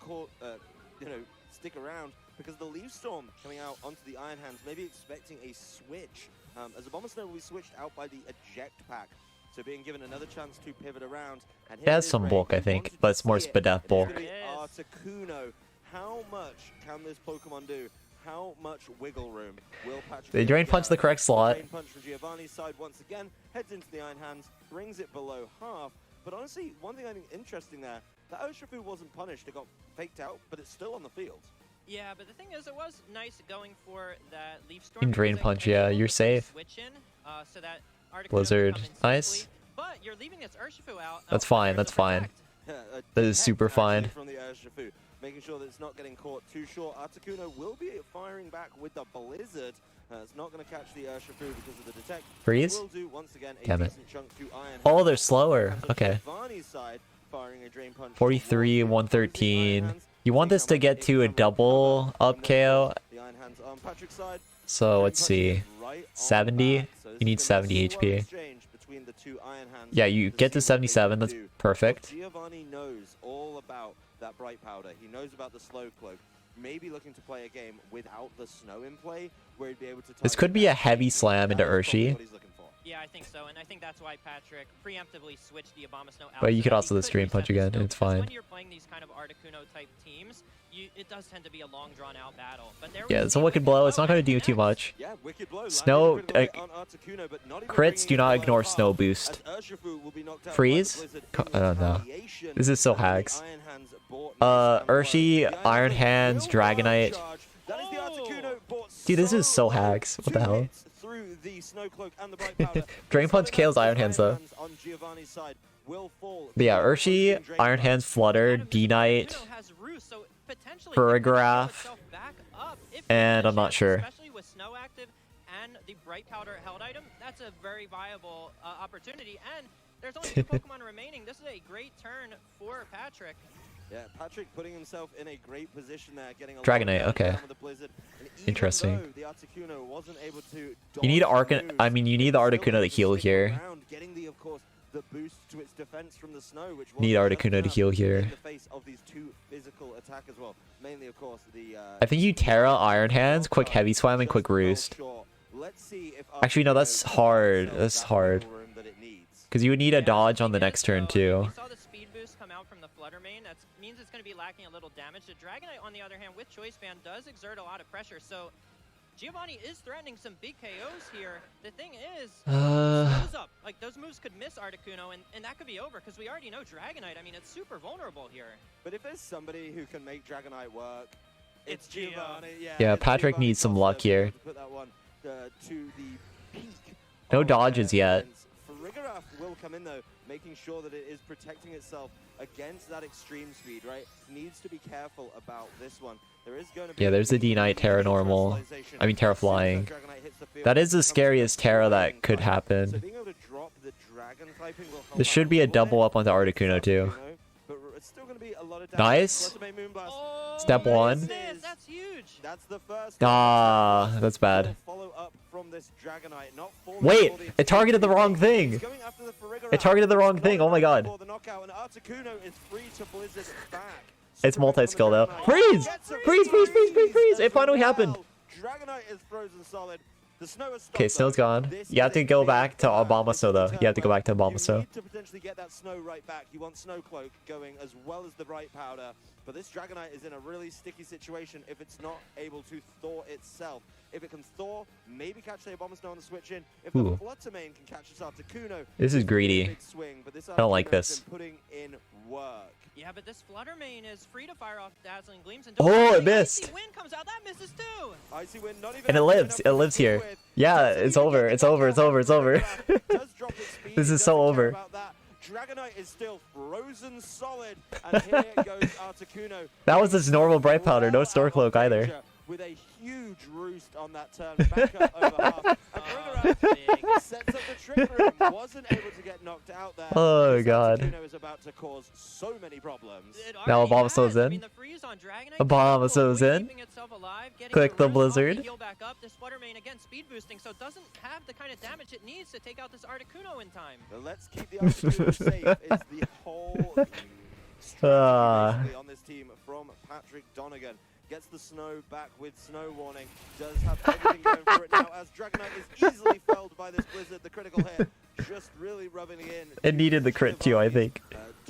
to stick around because the Leaf Storm coming out onto the Iron Hands, maybe expecting a switch as Abomasnow will be switched out by the eject pack. So being given another chance to pivot around. And It has some bulk, I think, but it's more Spadef bulk. Articuno, how much can this Pokemon do? How much wiggle room will Patrick? They Drain Punch the correct slot. Drain Punch from Giovanni's side once again, heads into the Iron Hands, brings it below half. But honestly, one thing I think interesting there, that Urshifu wasn't punished, it got faked out, but it's still on the field. Yeah, but the thing is, it was nice going for that Leaf Storm. Drain Punch, yeah, you're safe. Switch in, so that Blizzard, nice. But you're leaving its Urshifu out. That's fine, that's fine. That is super fine. From the Urshifu, making sure that it's not getting caught too short. Articuno will be firing back with the Blizzard. It's not going to catch the Urshifu because of the detect. Freeze? Will do once again a Damn it. decent chunk to Iron Oh, Hands. they're slower. Okay. Giovanni's side, firing a Drain Punch 43, 113. You want this to get to a double up KO. The Iron Hands on Patrick's side. So let's see. 70? You need 70 HP. Yeah, you get to 77. That's perfect. Giovanni knows all about that Bright Powder. He knows about the Slow Cloak. Maybe looking to play a game without the snow in play, where he'd be able to. This could be a heavy slam into Urshi. Yeah, I think so, and I think that's why Patrick preemptively switched the Abomasnow out. But you could so also he just Drain Punch again, and it's fine. When you're playing these kind of Articuno type teams, it does tend to be a long drawn out battle. But there Yeah, it's a Wicked Blow. It's not going to do too much. Yeah, Wicked Blow. Snow crits do not ignore Snow Boost. Freeze? I don't know. This is so hacks. Urshi, Iron Hands, Dragonite. Dude, this is so hacks. What the hell? Drain Punch kills Iron Hands though. But yeah, Urshi, Iron Hands, Flutter, D-Knight, Farigiraf, and I'm not sure. on the Bright Powder held item, that's a very viable opportunity. And there's only 2 Pokemon remaining. This is a great turn for Patrick. Yeah, Patrick putting himself in a great position there, getting a Dragonite, okay. Interesting. The Articuno wasn't able to You need I mean, you need the Articuno to heal here. getting the, of course, the boost to its defense from the snow, which Need Articuno to heal here. in the face of these 2 physical attack as well. Mainly, of course, the I think you Terra, Iron Hands, quick Heavy Swam, and quick Roost. Let's see if Actually, no, that's hard. That's hard. Because you would need a dodge on the next turn, too. We saw the speed boost come out from the Flutter Mane. That means it's going to be lacking a little damage. The Dragonite, on the other hand, with Choice Band, does exert a lot of pressure. So Giovanni is threatening some big KOs here. The thing is, slows up. Like, those moves could miss Articuno, and that could be over, because we already know Dragonite. I mean, it's super vulnerable here. But if there's somebody who can make Dragonite work, it's Giovanni. Yeah, Patrick needs some luck here. Put that one to the peak. No dodges yet. Farigiraf will come in, though, making sure that it is protecting itself against that extreme speed, right? Needs to be careful about this one. There is going to be There's the D-Knight Terra normal. I mean, Terra flying. That is the scariest Terra that could happen. This should be a double up onto Articuno, too. Nice. Step 1. That's huge. That's the first. Ah, that's bad. Follow up from this Dragonite, not Wait, it targeted the wrong thing. It targeted the wrong thing. Oh my god. It's multi-skill though. Freeze! Freeze, freeze, freeze, freeze, freeze! It finally happened. Dragonite is frozen solid. The snow is Okay, snow's gone. You have to go back to Obama Snow though. You have to go back to Obama Snow. You need to potentially get that snow right back. You want Snow Cloak going as well as the Bright Powder. But this Dragonite is in a really sticky situation if it's not able to thaw itself. If it can thaw, maybe catch the Obama Snow on the switch in. If the Flutter Mane can catch this Articuno, this is greedy. Swing, but this I don't like this. putting in work. Yeah, but this Flutter Mane is free to fire off Dazzling Gleams. And Oh, it missed. Icy Wind comes out. That misses too. Icy Wind, not even And it lives. It lives here. Yeah, it's over. It's over. It's over. It's over. This is so over. Dragonite is still frozen solid, and here goes Articuno. That was this normal Bright Powder. No Store Cloak either. With a huge roost on that turn, back up over half. And sets up the trick room. Wasn't able to get knocked out there. Oh god. Articuno is about to cause so many problems. Now Obama Snow's in. Obama Snow's in. Click the blizzard. Heal back up. This Flutter Mane again speed boosting, so it doesn't have the kind of damage it needs to take out this Articuno in time. But let's keep the Articuno safe. It's the whole strategy on this team from Patrick Donegan. Gets the snow back with snow warning. Does have everything going for it now as Dragonite is easily felled by this blizzard. The critical hit just really rubbing it in. It needed the crit too, I think.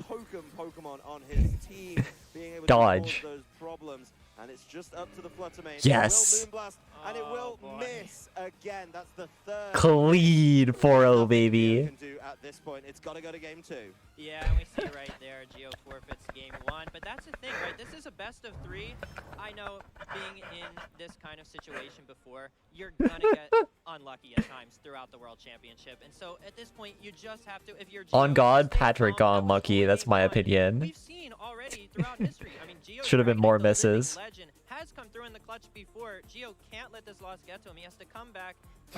Token Pokemon on his team being able Dodge. to cause those problems. And it's just up to the Flutter Mane. Yes. It will Moonblast, and it will miss again. That's the third. Clean 4-0, baby. Can do at this point. It's got to go to game 2. Yeah, and we see right there, Geo forfeits game 1. But that's the thing, right? This is a best of 3. I know being in this kind of situation before, you're gonna get unlucky at times throughout the World Championship. And so at this point, you just have to, if you're On God, Patrick got unlucky. That's my opinion. We've seen already throughout history. I mean, Geo should have been more misses. Legend has come through in the clutch before. Geo can't let this loss get to him. He has to come back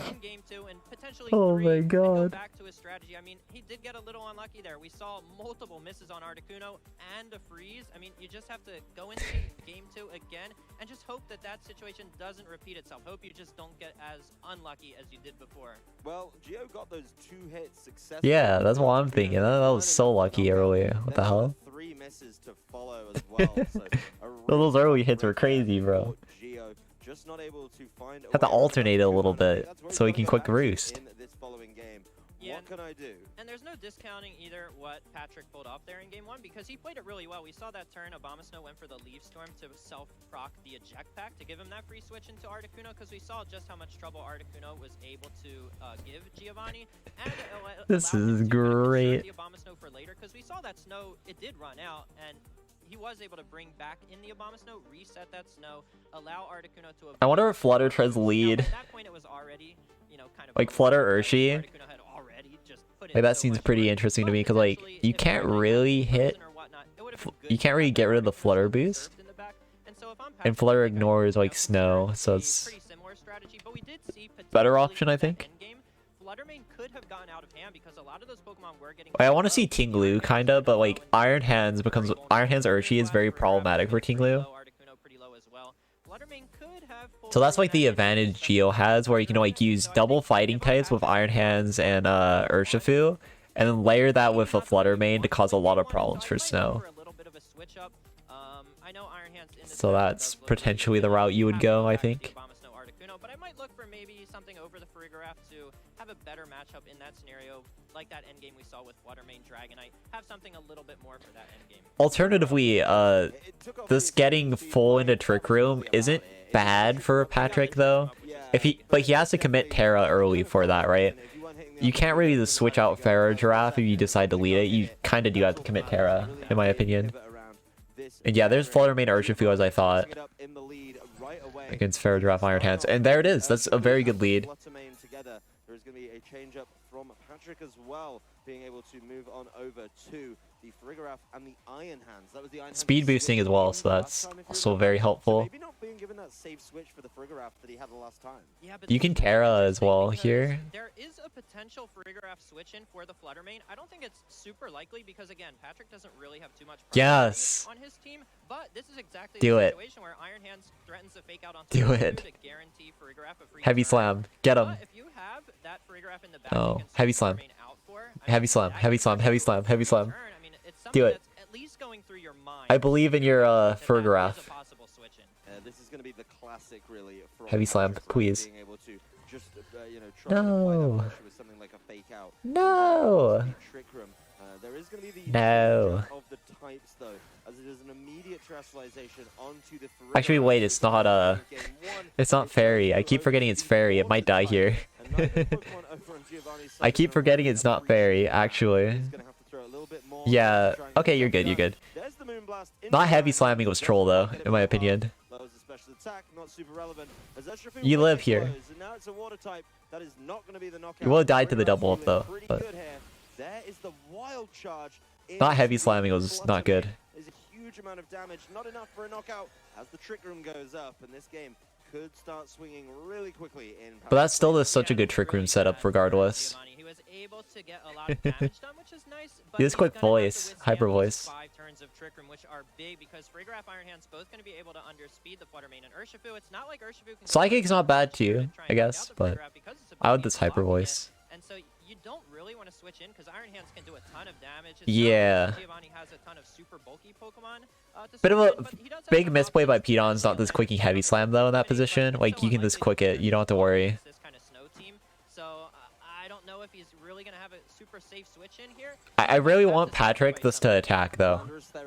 in game 2 and potentially 3 my and go god. back to his strategy. I mean, he did get a little unlucky there. We saw multiple misses on Articuno and a freeze. I mean, you just have to go into game 2 again and just hope that that situation doesn't repeat itself. Hope you just don't get as unlucky as you did before. Well, Geo got those 2 hits successfully. Yeah, that's what I'm thinking. That was so lucky earlier. What the hell? 3 misses to follow as well. So Those early hits were crazy, bro. Geo just not able to find Have to alternate it a little bit so he can quick roost. in this following game. Yeah, What can I do? And there's no discounting either what Patrick pulled off there in game 1 because he played it really well. We saw that turn. Obama Snow went for the Leaf Storm to self-proc the eject pack to give him that free switch into Articuno because we saw just how much trouble Articuno was able to give Giovanni. And This is great. the Obama Snow for later because we saw that snow, it did run out and he was able to bring back in the Obama Snow, reset that snow, allow Articuno to... I wonder if Flutter treads lead. At that point it was already, you know, kind of... Like Flutter Urshi. Like that seems pretty interesting to me because like you can't really hit, you can't really get rid of the Flutter boost, and Flutter ignores like snow, so it's more strategy, but we did see Better potentially option, I that think. end game, Fluttermane could have gotten out of hand because a lot of those Pokemon were getting. I want to see Tinglu kinda, but like Iron Hands Urshi is very problematic for Tinglu. So that's like the advantage Geo has, where you can like use double fighting types with Iron Hands and Urshifu, and then layer that with a Fluttermane to cause a lot of problems for Snow. So that's potentially the route you would go, I think. But I might look for maybe something over the Farigiraf to have a better matchup in that scenario, like that endgame we saw with Fluttermane Dragonite. Have something a little bit more for that endgame. Alternatively, this getting full into Trick Room isn't bad for Patrick though. If he has to commit Terra early for that, right? You can't really just switch out Pharaoh Giraffe if you decide to lead it. You kind of do have to commit Terra, in my opinion. And yeah, there's Fluttermane Urshifu as I thought against Pharaoh Giraffe Iron Hands, and there it is. That's a very good lead. There's going to be a change up from Patrick as well, being able to move on over to the Farigiraf and the Iron Hands. That was the Iron Hands Speed boosting as well, so that's also very helpful. Maybe not being given that safe switch for the Farigiraf that he had the last time. Yeah, but You can Terra as well here. There is a potential Farigiraf switch in for the Fluttermane. I don't think it's super likely because again, Patrick doesn't really have too much Yes. on his team. But this is exactly Do the it. situation where Iron Hands threatens to fake out on Do it. to guarantee Farigiraf a free Heavy turn. Slam. Get him. But if you have that Farigiraf in the back, Oh, Heavy Slam. Heavy Slam. Heavy Slam. Heavy Slam. Heavy Slam. Do it. at least going through your mind. I believe in your Farigiraf. This is going to be the classic, really. From Heavy Slam, Patrick, please. Being able to just, try to apply that No. pressure with something like a fake out. No. Trick Room. There is going to be the No. of the types though, as it is an immediate terrestrialization onto the Farigiraf. Actually, wait, it's not Fairy. I keep forgetting it's Fairy. It might die here. I keep forgetting it's not Fairy, actually. Yeah, okay, you're good, you're good. Not Heavy Slamming was Troll, though, in my opinion. You live here. You will have died to the double up, though. But not Heavy Slamming was not good. There's a huge amount of damage, not enough for a knockout, as the Trick Room goes up, and this game could start swinging really quickly in. But that's still just such a good Trick Room setup, regardless. He was able to get a lot of damage done, which is nice. He has quick voice, hyper voice. 5 turns of Trick Room, which are big because Farigiraf Iron Hands both going to be able to underspeed the Fluttermane and Urshifu. It's not like Urshifu can Psychic's not bad too, I guess, but I would this hyper voice. And so you don't really want to switch in because Iron Hands can do a ton of damage. It's Yeah. not like Giovanni has a ton of super bulky Pokemon. Bit of a big misplay by Pedon's not this quicking Heavy Slam though in that position. Like you can just quick it, you don't have to worry. This kind of snow team. So I don't know if he's really going to have a super safe switch in here. I really want Patrick this to attack though.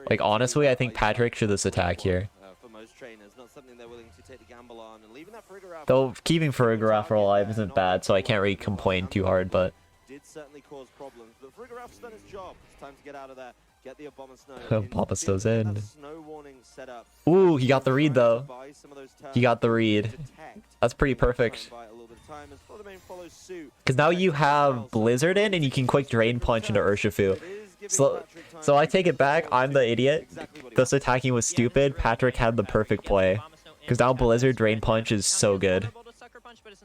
Like honestly, I think Patrick should this attack here. For most trainers, not something they're willing to take the gamble on, and leaving that Farigiraf. Though keeping Farigiraf alive isn't bad, so I can't really complain too hard, but Did certainly cause problems, but Farigiraf's done its job. It's time to get out of there. Get the Abomasnow. Abomasnow's in. Snow warning set up. Ooh, he got the read though. He got the read. That's pretty perfect. Because now you have Blizzard in and you can quick Drain Punch into Urshifu. So I take it back, I'm the idiot. This attacking was stupid. Patrick had the perfect play. Because now Blizzard Drain Punch is so good.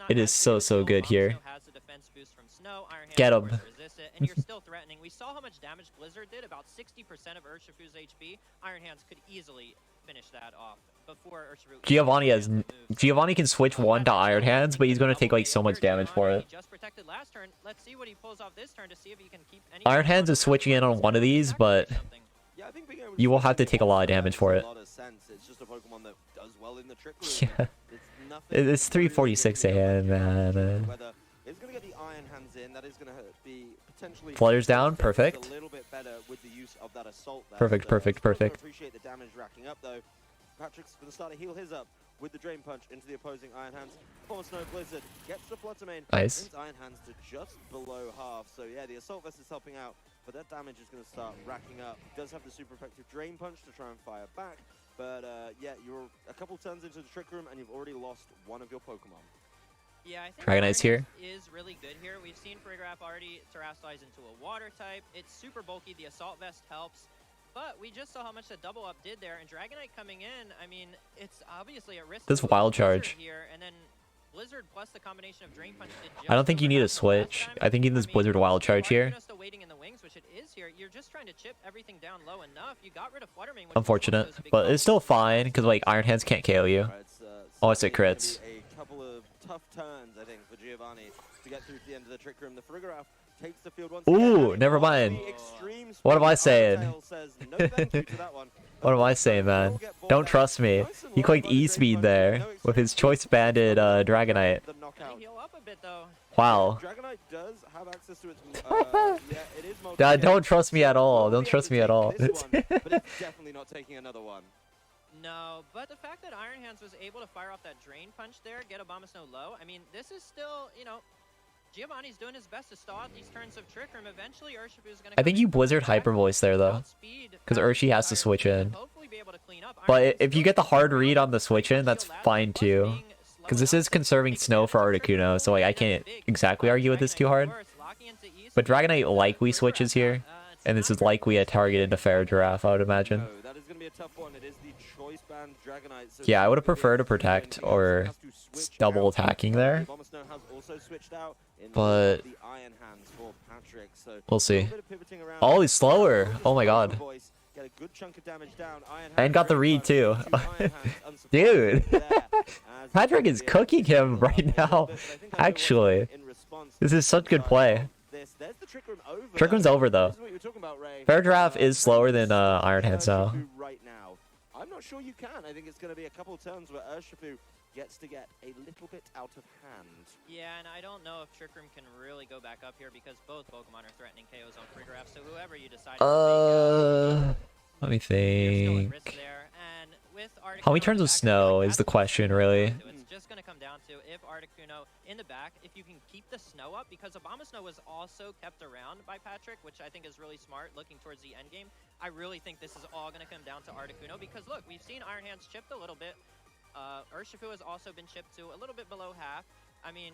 It is so good here. Get him. And you're still threatening. We saw how much damage Blizzard did, about 60% of Urshifu's HP. Iron Hands could easily finish that off before Urshifu. Giovanni can switch one to Iron Hands, but he's going to take like so much damage for it. Just protected last turn. Let's see what he pulls off this turn to see if he can keep any Iron Hands is switching in on one of these, but you will have to take a lot of damage for it. Yeah. It's 3:46 a.m. man. It's going to get the Iron Hands in. That is going to be potentially Flutters down, perfect. A little bit better with the use of that assault there. Perfect. Appreciate the damage racking up though. Patrick's going to start to heal his up with the Drain Punch into the opposing Iron Hands. Snow Blizzard gets the Fluttermane. Nice. Iron Hands to just below half. So yeah, the Assault Vest is helping out, but that damage is going to start racking up. He does have the super effective Drain Punch to try and fire back, but yeah, you're a couple turns into the Trick Room and you've already lost one of your Pokemon. Yeah, I think Dragonite's here. Is really good here. We've seen Farigiraf already terrestrialize into a water type. It's super bulky. The Assault Vest helps. But we just saw how much the double up did there, and Dragonite coming in, I mean, it's obviously a risk. This wild charge. Here, and then Blizzard plus the combination of Drain Punch did I don't think you need a switch. I think you need this Blizzard Wild Charge here. still waiting in the wings, which it is here. You're just trying to chip everything down low enough. You got rid of Fluttermane, which Unfortunate, but it's still fine because like Iron Hands can't KO you. Unless it crits. A couple of tough turns, I think, for Giovanni to get through to the end of the Trick Room. The Frigoraph takes the field once Ooh, again. never mind. Extreme What am I speed. saying? Undertale says no thank you to that one. What am I saying, man? Don't trust me. He clicked E-speed there with his choice banded Dragonite. Wow. Dragonite does have access to its it is Dad, don't trust me at all. Don't trust me at all. but it's definitely not taking another one. No, but the fact that Iron Hands was able to fire off that Drain Punch there, get Abomasnow low, I mean, this is still, you know, Giovanni's doing his best to stall out these turns of Trick Room. Eventually, Urshifu's going to I think you Blizzard Hyper Voice there, though. Because Urshi has to switch in. But if you get the hard read on the switch in, that's fine, too. Because this is conserving snow for Articuno, so like I can't exactly argue with this too hard. But Dragonite likely switches here. And this is likely a target into Fair Giraffe, I would imagine. Yeah, I would have preferred to protect or double attacking there. But we'll see. Oh, he's slower. Oh my god. And got the read too. Dude. Patrick is cooking him right now. Actually. This is such good play. Trick Room's over though. Fair Giraffe is slower than Iron Hands now. I'm not sure you can. I think it's going to be a couple of turns where Urshifu gets to get a little bit out of hand. Yeah, and I don't know if Trick Room can really go back up here because both Pokemon are threatening KOs on Frigoraph, so whoever you decide Let me think. How many turns of snow is the question, really? It's just going to come down to if Articuno in the back, if you can keep the snow up, because Abomasnow was also kept around by Patrick, which I think is really smart looking towards the end game. I really think this is all going to come down to Articuno because look, we've seen Iron Hands chipped a little bit. Urshifu has also been chipped to a little bit below half. I mean,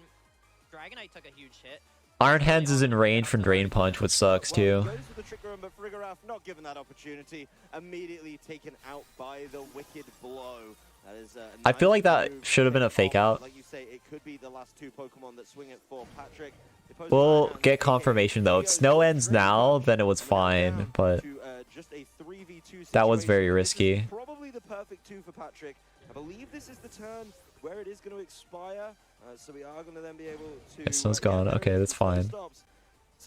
Dragonite took a huge hit. Iron Hands is in range from Drain Punch, which sucks too. Goes for the Trick Room, but Frigoraph not given that opportunity. Immediately taken out by the Wicked Blow. That is I feel like that should have been a fake out. Like you say, it could be the last two Pokemon that swing it for Patrick. We'll get confirmation though. If snow ends now, then it was fine, but that was very risky. Probably the perfect two for Patrick. I believe this is the turn where it is going to expire, so we are going to then be able to. Snow's gone. Okay, that's fine.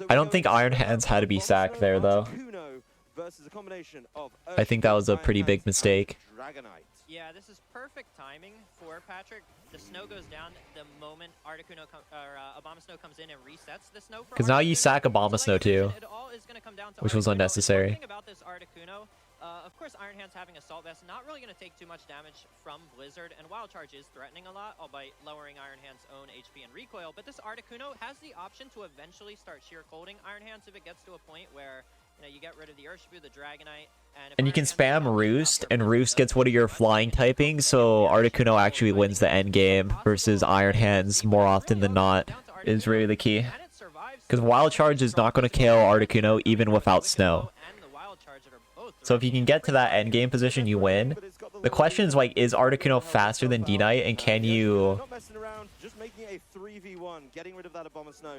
I don't think Iron Hands had to be sacked there though. I think that was a pretty big mistake. Yeah, this is perfect timing for Patrick. The snow goes down the moment Articuno Abomasnow comes in and resets the snow. Because now you sack Abomasnow too, which was unnecessary. The thing about this Articuno, of course, Iron Hands having Assault Vest, not really going to take too much damage from Blizzard, and Wild Charge is threatening a lot, albeit lowering Iron Hands' own HP and recoil. But this Articuno has the option to eventually start sheer colding Iron Hands if it gets to a point where you get rid of the Urshifu, the Dragonite, and you can spam Roost, and Roost gets one of your flying typings, so Articuno actually wins the end game versus Iron Hands more often than not is really the key. Because Wild Charge is not going to KO Articuno even without Snow. So if you can get to that end game position, you win. The question is like, is Articuno faster than D-Knight, and can you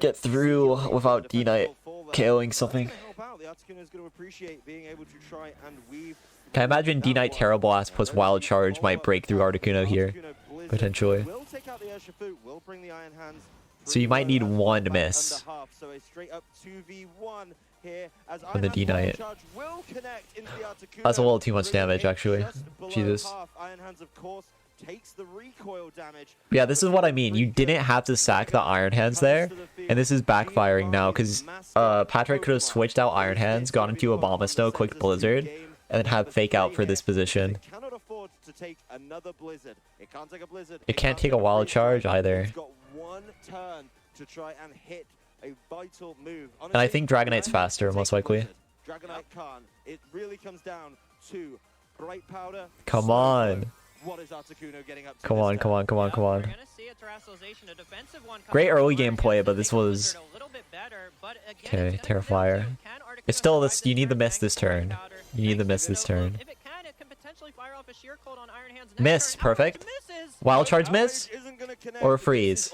get through without D-Knight KOing something? Can I imagine D-Knight Terra Blast plus Wild Charge might break through Articuno here, potentially. So you might need one miss from the D-Knight. That's a little too much damage, actually. Jesus. Yeah, this is what I mean. You didn't have to sack the Iron Hands there, and this is backfiring now, because Patrick could have switched out Iron Hands, gone into Abomasnow, quick Blizzard, and then have Fake Out for this position. It can't take a Wild Charge either. And I think Dragonite's faster, most likely. Come on. Come on, come on, come on, come on. Great early game play, but this was... Okay, Terrifier. It's still this. You need to miss this turn. You need to miss this turn. actually fire off a sheer cold on Iron Hands. Miss, perfect. Wild charge miss or freeze.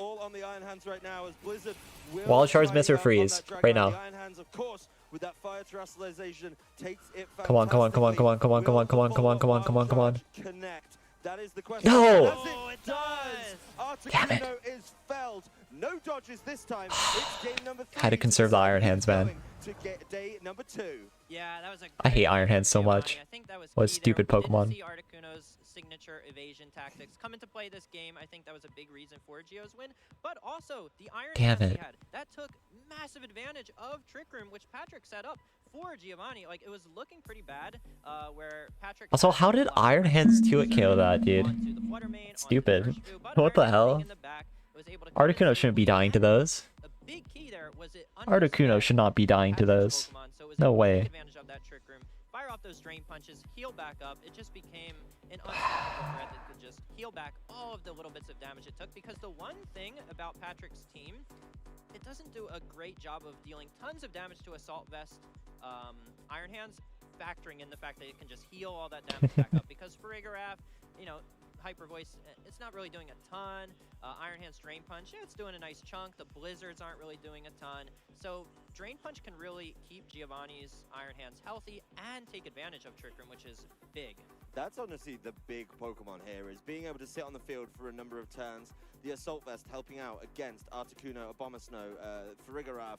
Wild charge miss or freeze right now. Come on, come on, come on, come on, come on, come on, come on, come on, come on, come on, come on. No! Damn it. No dodges this time. It's game number 3. Had to conserve the Iron Hands, man. To get day number 2. Yeah, that was a I hate Iron Hands so much. What a stupid Pokemon. Didn't see Articuno's signature evasion tactics come into play this game. I think that was a big reason for Gio's win. But also, the Iron Damn Hands it. he had, that took massive advantage of Trick Room, which Patrick set up for Giovanni. Like, it was looking pretty bad, where Patrick... Also, how did Iron Hands 2-hit KO that, dude? Stupid. What the hell? Articuno shouldn't be dying to those. Articuno should not be dying to those. No way. Advantage of that Trick Room. Fire off those drain punches, heal back up. It just became an unstoppable threat that could just heal back all of the little bits of damage it took. Because the one thing about Patrick's team, it doesn't do a great job of dealing tons of damage to Assault Vest Iron Hands, factoring in the fact that it can just heal all that damage back up. Because Farigiraf, you know, Hyper Voice, it's not really doing a ton. Iron Hands Drain Punch, yeah, it's doing a nice chunk. The Blizzards aren't really doing a ton. So Drain Punch can really keep Giovanni's Iron Hands healthy and take advantage of Trick Room, which is big. That's honestly the big Pokemon here, is being able to sit on the field for a number of turns. The Assault Vest helping out against Articuno, Abomasnow, Farigiraf,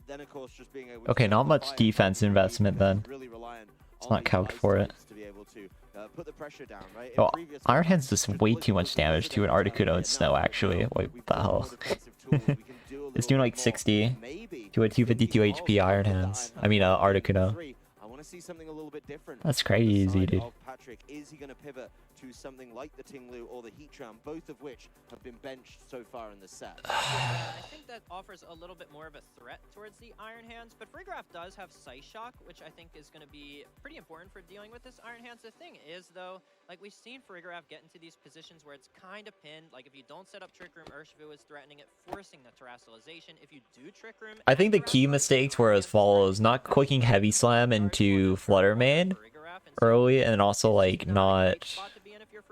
then of course just being able to... Okay, not much defense investment then. Really reliant It's not calced for it. to be able to put the pressure down, right? Oh, Iron Hands does way too much damage to an Articuno and Snow, actually. Wait, what the hell? It's doing like 60 to a 252 HP Iron Hands. I mean, Articuno. I want to see something a little bit different. That's crazy, dude. Patrick, is he going to pivot to something like the Tinglu or the Heatran, both of which have been benched so far in the set? I think that offers a little bit more of a threat towards the Iron Hands, but Farigiraf does have Sight Shock, which I think is going to be pretty important for dealing with this Iron Hands. The thing is, though, like we've seen Farigiraf get into these positions where it's kind of pinned. Like if you don't set up Trick Room, Urshifu is threatening it, forcing the Terrestrialization. If you do Trick Room... I think the key mistakes were as follows: not clicking Heavy Slam into Flutter Mane early, and also like not...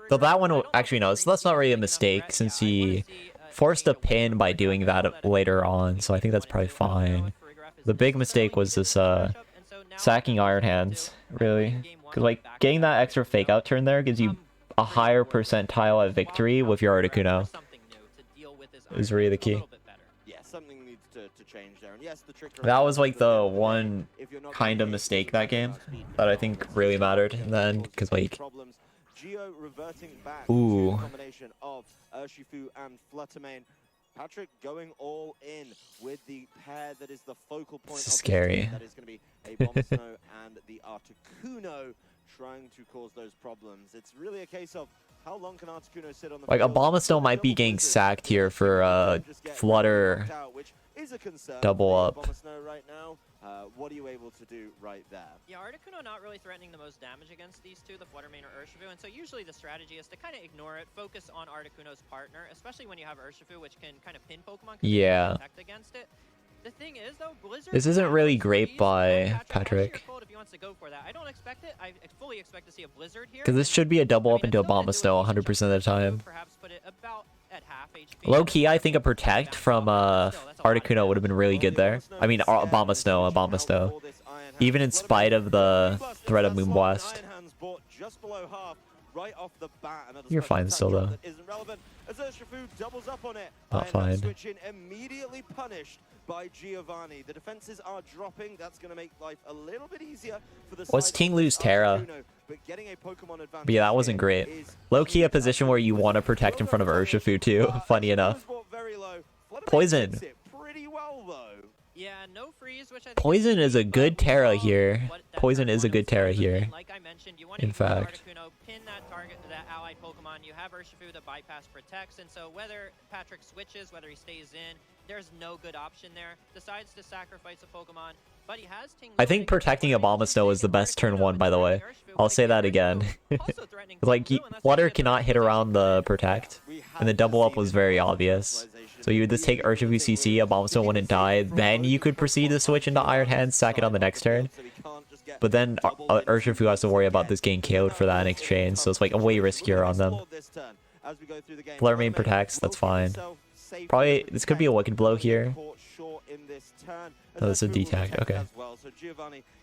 Though that one, actually no, so that's not really a mistake since he forced a pin by doing that later on, so I think that's probably fine. The big mistake was this sacking Iron Hands, really. Because like getting that extra fake out turn there gives you a higher percentile at victory with your Articuno. Is really the key. Yeah, something needs to change there. And yes, the Trick Room... That was like the one kind of mistake that game that I think really mattered in the end, because like... Gio reverting back Ooh. to a combination of Urshifu and Fluttermane. Patrick going all in with the pair that is the focal point. This is scary. That is going to be a Abomasnow and the Articuno trying to cause those problems. It's really a case of how long can Articuno sit on the Like field? Abomasnow might be getting sacked here for Flutter double up. Abomasnow right now. What are you able to do right there? Yeah, Articuno not really threatening the most damage against these two, the Fluttermane or Urshifu, and so usually the strategy is to kind of ignore it, focus on Articuno's partner, especially when you have Urshifu, which can kind of pin Pokemon. Yeah. Protect against it. The thing is, though, Blizzard... This isn't really great by Patrick. If he wants to go for that. I don't expect it. I fully expect to see a Blizzard here. Because this should be a double up into Abomasnow 100% of the time. Low key, I think a Protect from Articuno would have been really good there. I mean, Abomasnow. Even in spite of the threat of Moonblast. You're fine still, though. Not fine. Immediately punished by Giovanni. The defenses are dropping. That's going to make life a little bit easier for the What's Ting lose Terra? But yeah, that wasn't great. Low-key a position where you want to protect in front of Urshifu too, funny enough. Poison. Yeah, no freeze, which I think Poison is a good Terra here. Poison is a good Terra here. Like I mentioned, you want to In fact. Articuno, pin that target to that allied Pokemon. You have Urshifu that bypass protects, and so whether Patrick switches, whether he stays in, there's no good option there. Decides to sacrifice a Pokemon, but he has Ting. I think protecting Abomasnow is the best turn 1, by the way. I'll say that again. Like, Flutter cannot hit around the Protect, and the double up was very obvious. So you would just take Urshifu CC, Abomasnow wouldn't die, then you could proceed to switch into Iron Hands, sack it on the next turn. but then Urshifu has to worry about this getting KO'd for that in exchange, so it's like way riskier on them. Fluttermane protects, that's fine. Probably, this could be a Wicked Blow here. Oh, this is a D-tag, okay.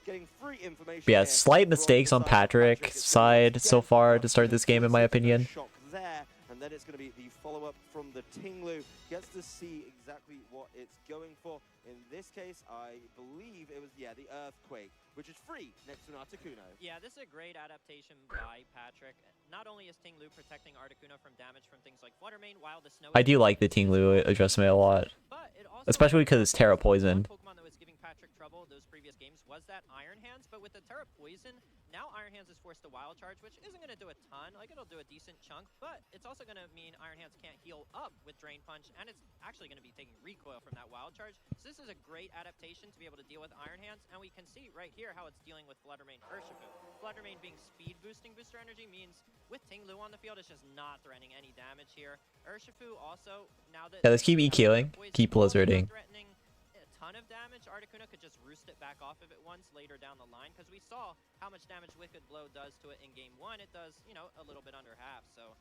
But yeah, slight mistakes on Patrick's side so far to start this game, in my opinion. And then it's going to be the follow-up from the Tinglu. Gets to see exactly what it's going for. In this case, I believe it was, yeah, the Earthquake, which is free next to an Articuno. Yeah, this is a great adaptation by Patrick. Not only is Tinglu protecting Articuno from damage from things like Fluttermane, while the snow... I do like the Tinglu adjustment a lot. Especially because it's Terra Poison. Pokemon that was giving Patrick trouble those previous games was that Iron Hands, but with the Terra Poison, now Iron Hands is forced to Wild Charge, which isn't going to do a ton. Like, it'll do a decent chunk, but it's also going to mean Iron Hands can't heal up with Drain Punch, and it's actually going to be taking recoil from that Wild Charge. So this is a great adaptation to be able to deal with Iron Hands, and we can see right here how it's dealing with Fluttermane Urshifu. Fluttermane being speed boosting Booster Energy means with Tinglu on the field, it's just not threatening any damage here. Urshifu also, now that... Yeah, let's keep EQing, keep blizzarding. Threatening a ton of damage, Articuno could just roost it back off of it once later down the line, because we saw how much damage Wicked Blow does to it in game 1. It does, you know, a little bit under half, so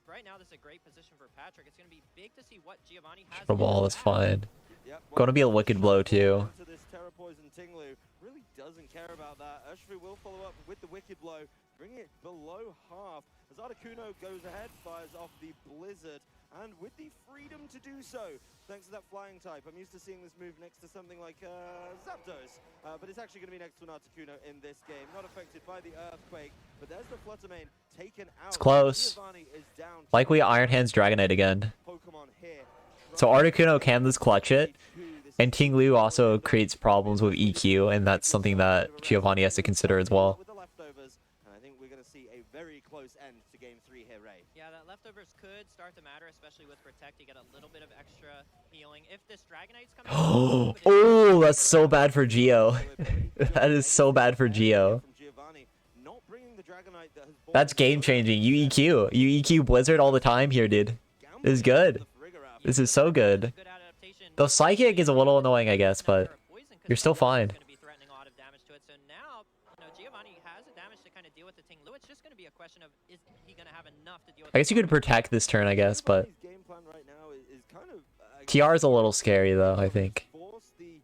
right now this is a great position for Patrick. It's going to be big to see what Giovanni has. The ball is fine. Gonna be a Wicked Blow too. This Terra Poison Tinglu really doesn't care about that. Urshifu will follow up with the Wicked Blow, bringing it below half. As Articuno goes ahead, fires off the Blizzard, and with the freedom to do so, thanks to that flying type. I'm used to seeing this move next to something like Zapdos, but it's actually going to be next to an Articuno in this game. Not affected by the Earthquake, but there's the Fluttermane taken out. It's close. Likely Iron Hands Dragonite again. Pokemon here. So Articuno can just clutch it, and Tinglu also creates problems with EQ, and that's something that Giovanni has to consider as well. With the leftovers, and I think we're going to see a very close end to game 3 here, Ray. Yeah, that leftovers could start to matter, especially with Protect. You get a little bit of extra healing. If this Dragonite's coming Oh, that's so bad for Geo. That is so bad for Geo. That's game changing. You EQ Blizzard all the time here, dude. This is good. This is so good. The Psychic is a little annoying, I guess, but you're still fine. I guess you could protect this turn, I guess, but TR is a little scary though, I think. Force the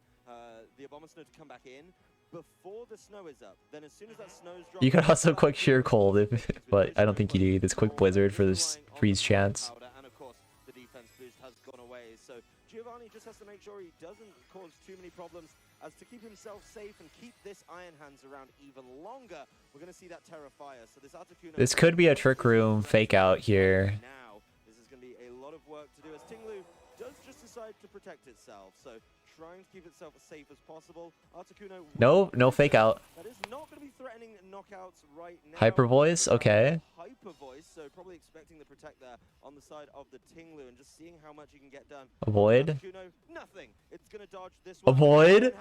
Abomasnow to come back in before the snow is up. Then as soon as that snow's dropped, You could also quick Sheer Cold, but I don't think you do. This quick Blizzard for this freeze chance. and of course the defense boost has gone away. So Giovanni just has to make sure he doesn't cause too many problems as to keep himself safe and keep this Iron Hands around even longer. We're going to see that Terra Fire. So this Articuno... This could be a Trick Room fake out here. Now, this is going to be a lot of work to do as Tinglu does just decide to protect itself. So trying to keep itself as safe as possible. Articuno... No fake out. That is not going to be threatening knockouts right now. Hyper Voice, okay. Hyper Voice, so probably expecting the Protect there on the side of the Tinglu and just seeing how much you can get done. Avoid. Articuno, nothing. It's going to dodge this one. Avoid?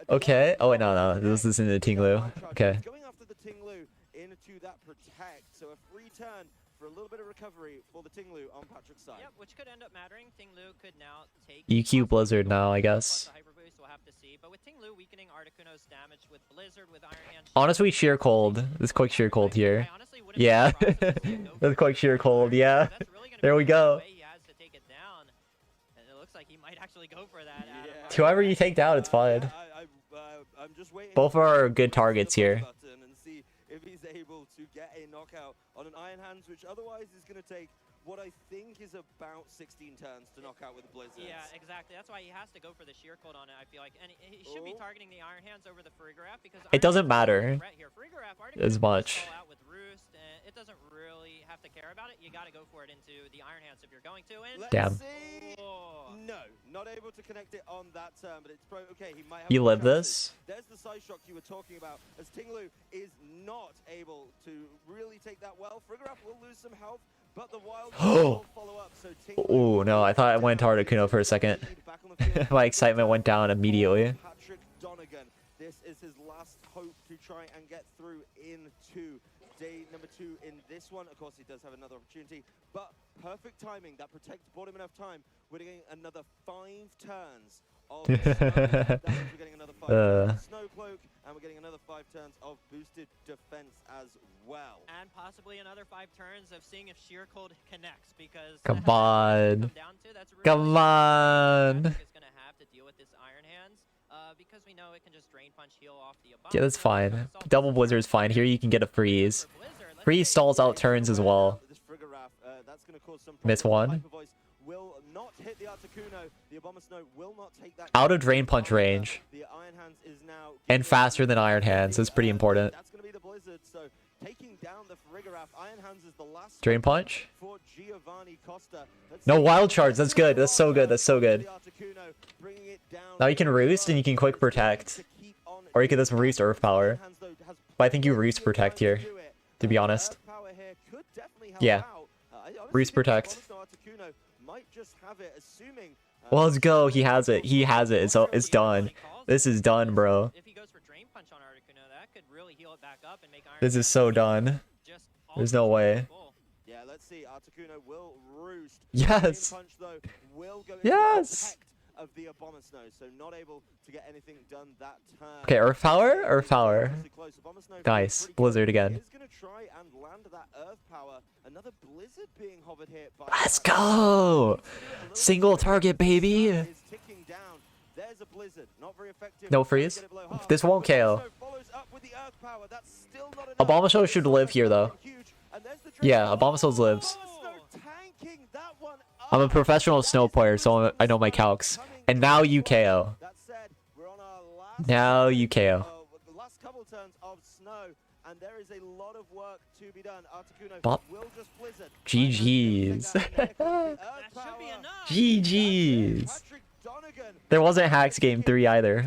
Okay. Oh wait, no. This is in the Tinglu. Okay. Going after the Tinglu into that Protect, so a free turn for a little bit of recovery for the Tinglu on Patrick's side. Yep, which could end up mattering. Tinglu could now take EQ Blizzard now, I guess. Hyper Boost, we'll have to see. But with Tinglu weakening Articuno's damage with Blizzard, with Iron Hand... Honestly, Sheer Cold. This quick Sheer Cold here. Yeah. This quick Sheer Cold, yeah. There we go. He has to take it down, and it looks like he might actually go for that. Whoever you take down, it's fine. I'm just waiting Both are good targets here. and see if he's able to get a knockout on an Iron Hands, which otherwise is going to take what I think is about 16 turns to knock out with Blizzard. Yeah, exactly. That's why he has to go for the Sheer Cold on it, I feel like. And he should be targeting the Iron Hands over the Farigiraf because It doesn't matter as much. with Roost, and it doesn't really have to care about it. You got to go for it into the Iron Hands if you're going to. And Damn. No, not able to connect it on that turn, but it's okay. He might have You more live chances. this? There's the side shock you were talking about, as Tinglu is not able to really take that well. Farigiraf will lose some health, but the Wild will follow up. So Oh no, I thought I went to Articuno for a second. My excitement went down immediately. Patrick Donegan, this is his last hope to try and get through into day number 2 in this one. Of course, he does have another opportunity, but perfect timing. That protect bought him enough time. We're getting another 5 turns of snow. That means we're getting another 5 turns of snow cloak, and we're getting another 5 turns of boosted defense as well. And possibly another 5 turns of seeing if Sheer Cold connects, because Come on. Come on. is going to have to deal with this Iron Hands, because we know it can just drain punch heal off the Yeah, that's fine. Double Blizzard's fine. Here you can get a freeze. Freeze stalls out turns as well. Miss one. Will not hit the Articuno. The Abomasnow will not take that. Out of drain punch range. The Iron Hands is now And faster than Iron Hands. That's pretty important. That's going to be the Blizzard. So taking down the Farigiraf, Iron Hands is the last Drain punch. for Giovanni Costa. No wild charge. That's good. That's so good. That's so good. Now you can roost and you can quick protect. Or you can just roost Earth Power. But I think you roost protect here, to be honest. Yeah. Roost protect. Well, let's go. He has it. He has it. It's done. This is done, bro. This is so done. There's no way. Yeah, let's see. Articuno will roost. Yes. Punch, though, will go Yes. of the Abomasnow, so not able to get anything done that turn. Okay, Earth Power? Earth Power. Nice. Blizzard again. Is going to try and land that Earth Power. Another Blizzard being hovered here by Let's go. Single target, baby. ticking down. There's a Blizzard. Not very effective. No freeze. This won't KO. Abomasnow should live here, though. Yeah, Abomasnow lives. I'm a professional snow player, so I know my calcs. And now you KO. Now you KO. Last couple turns of snow, and there is a lot of work to be done. Articuno Bop. will just Blizzard. GG's. GG's. There wasn't Hacks Game 3 either.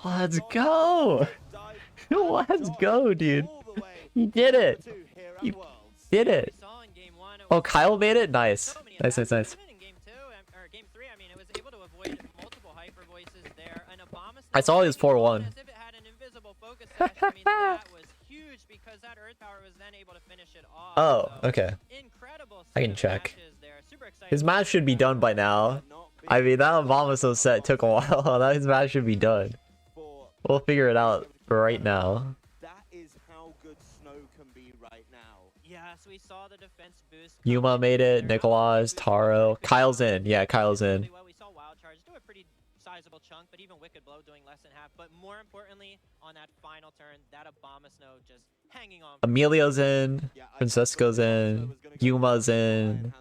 Let's go. Let's go, dude. You did it. You did it. Oh, Kyle made it? Nice. Nice, nice, nice. I saw he was 4-1. Oh, okay. I can check. His match should be done by now. I mean, that Abomasnow set took a while. That his match should be done. We'll figure it out right now. That is how good snow can be right now. Yeah, so we saw the defense boost. Yuma made it. Nikolaz, Taro. Kyle's in. Yeah, Kyle's in. We saw Wild Charge do a pretty sizable chunk, but even Wicked Blow doing less than half. But more importantly, on that final turn, that Abomasnow just hanging on. Emilio's in. Francesco's in. Yuma's in.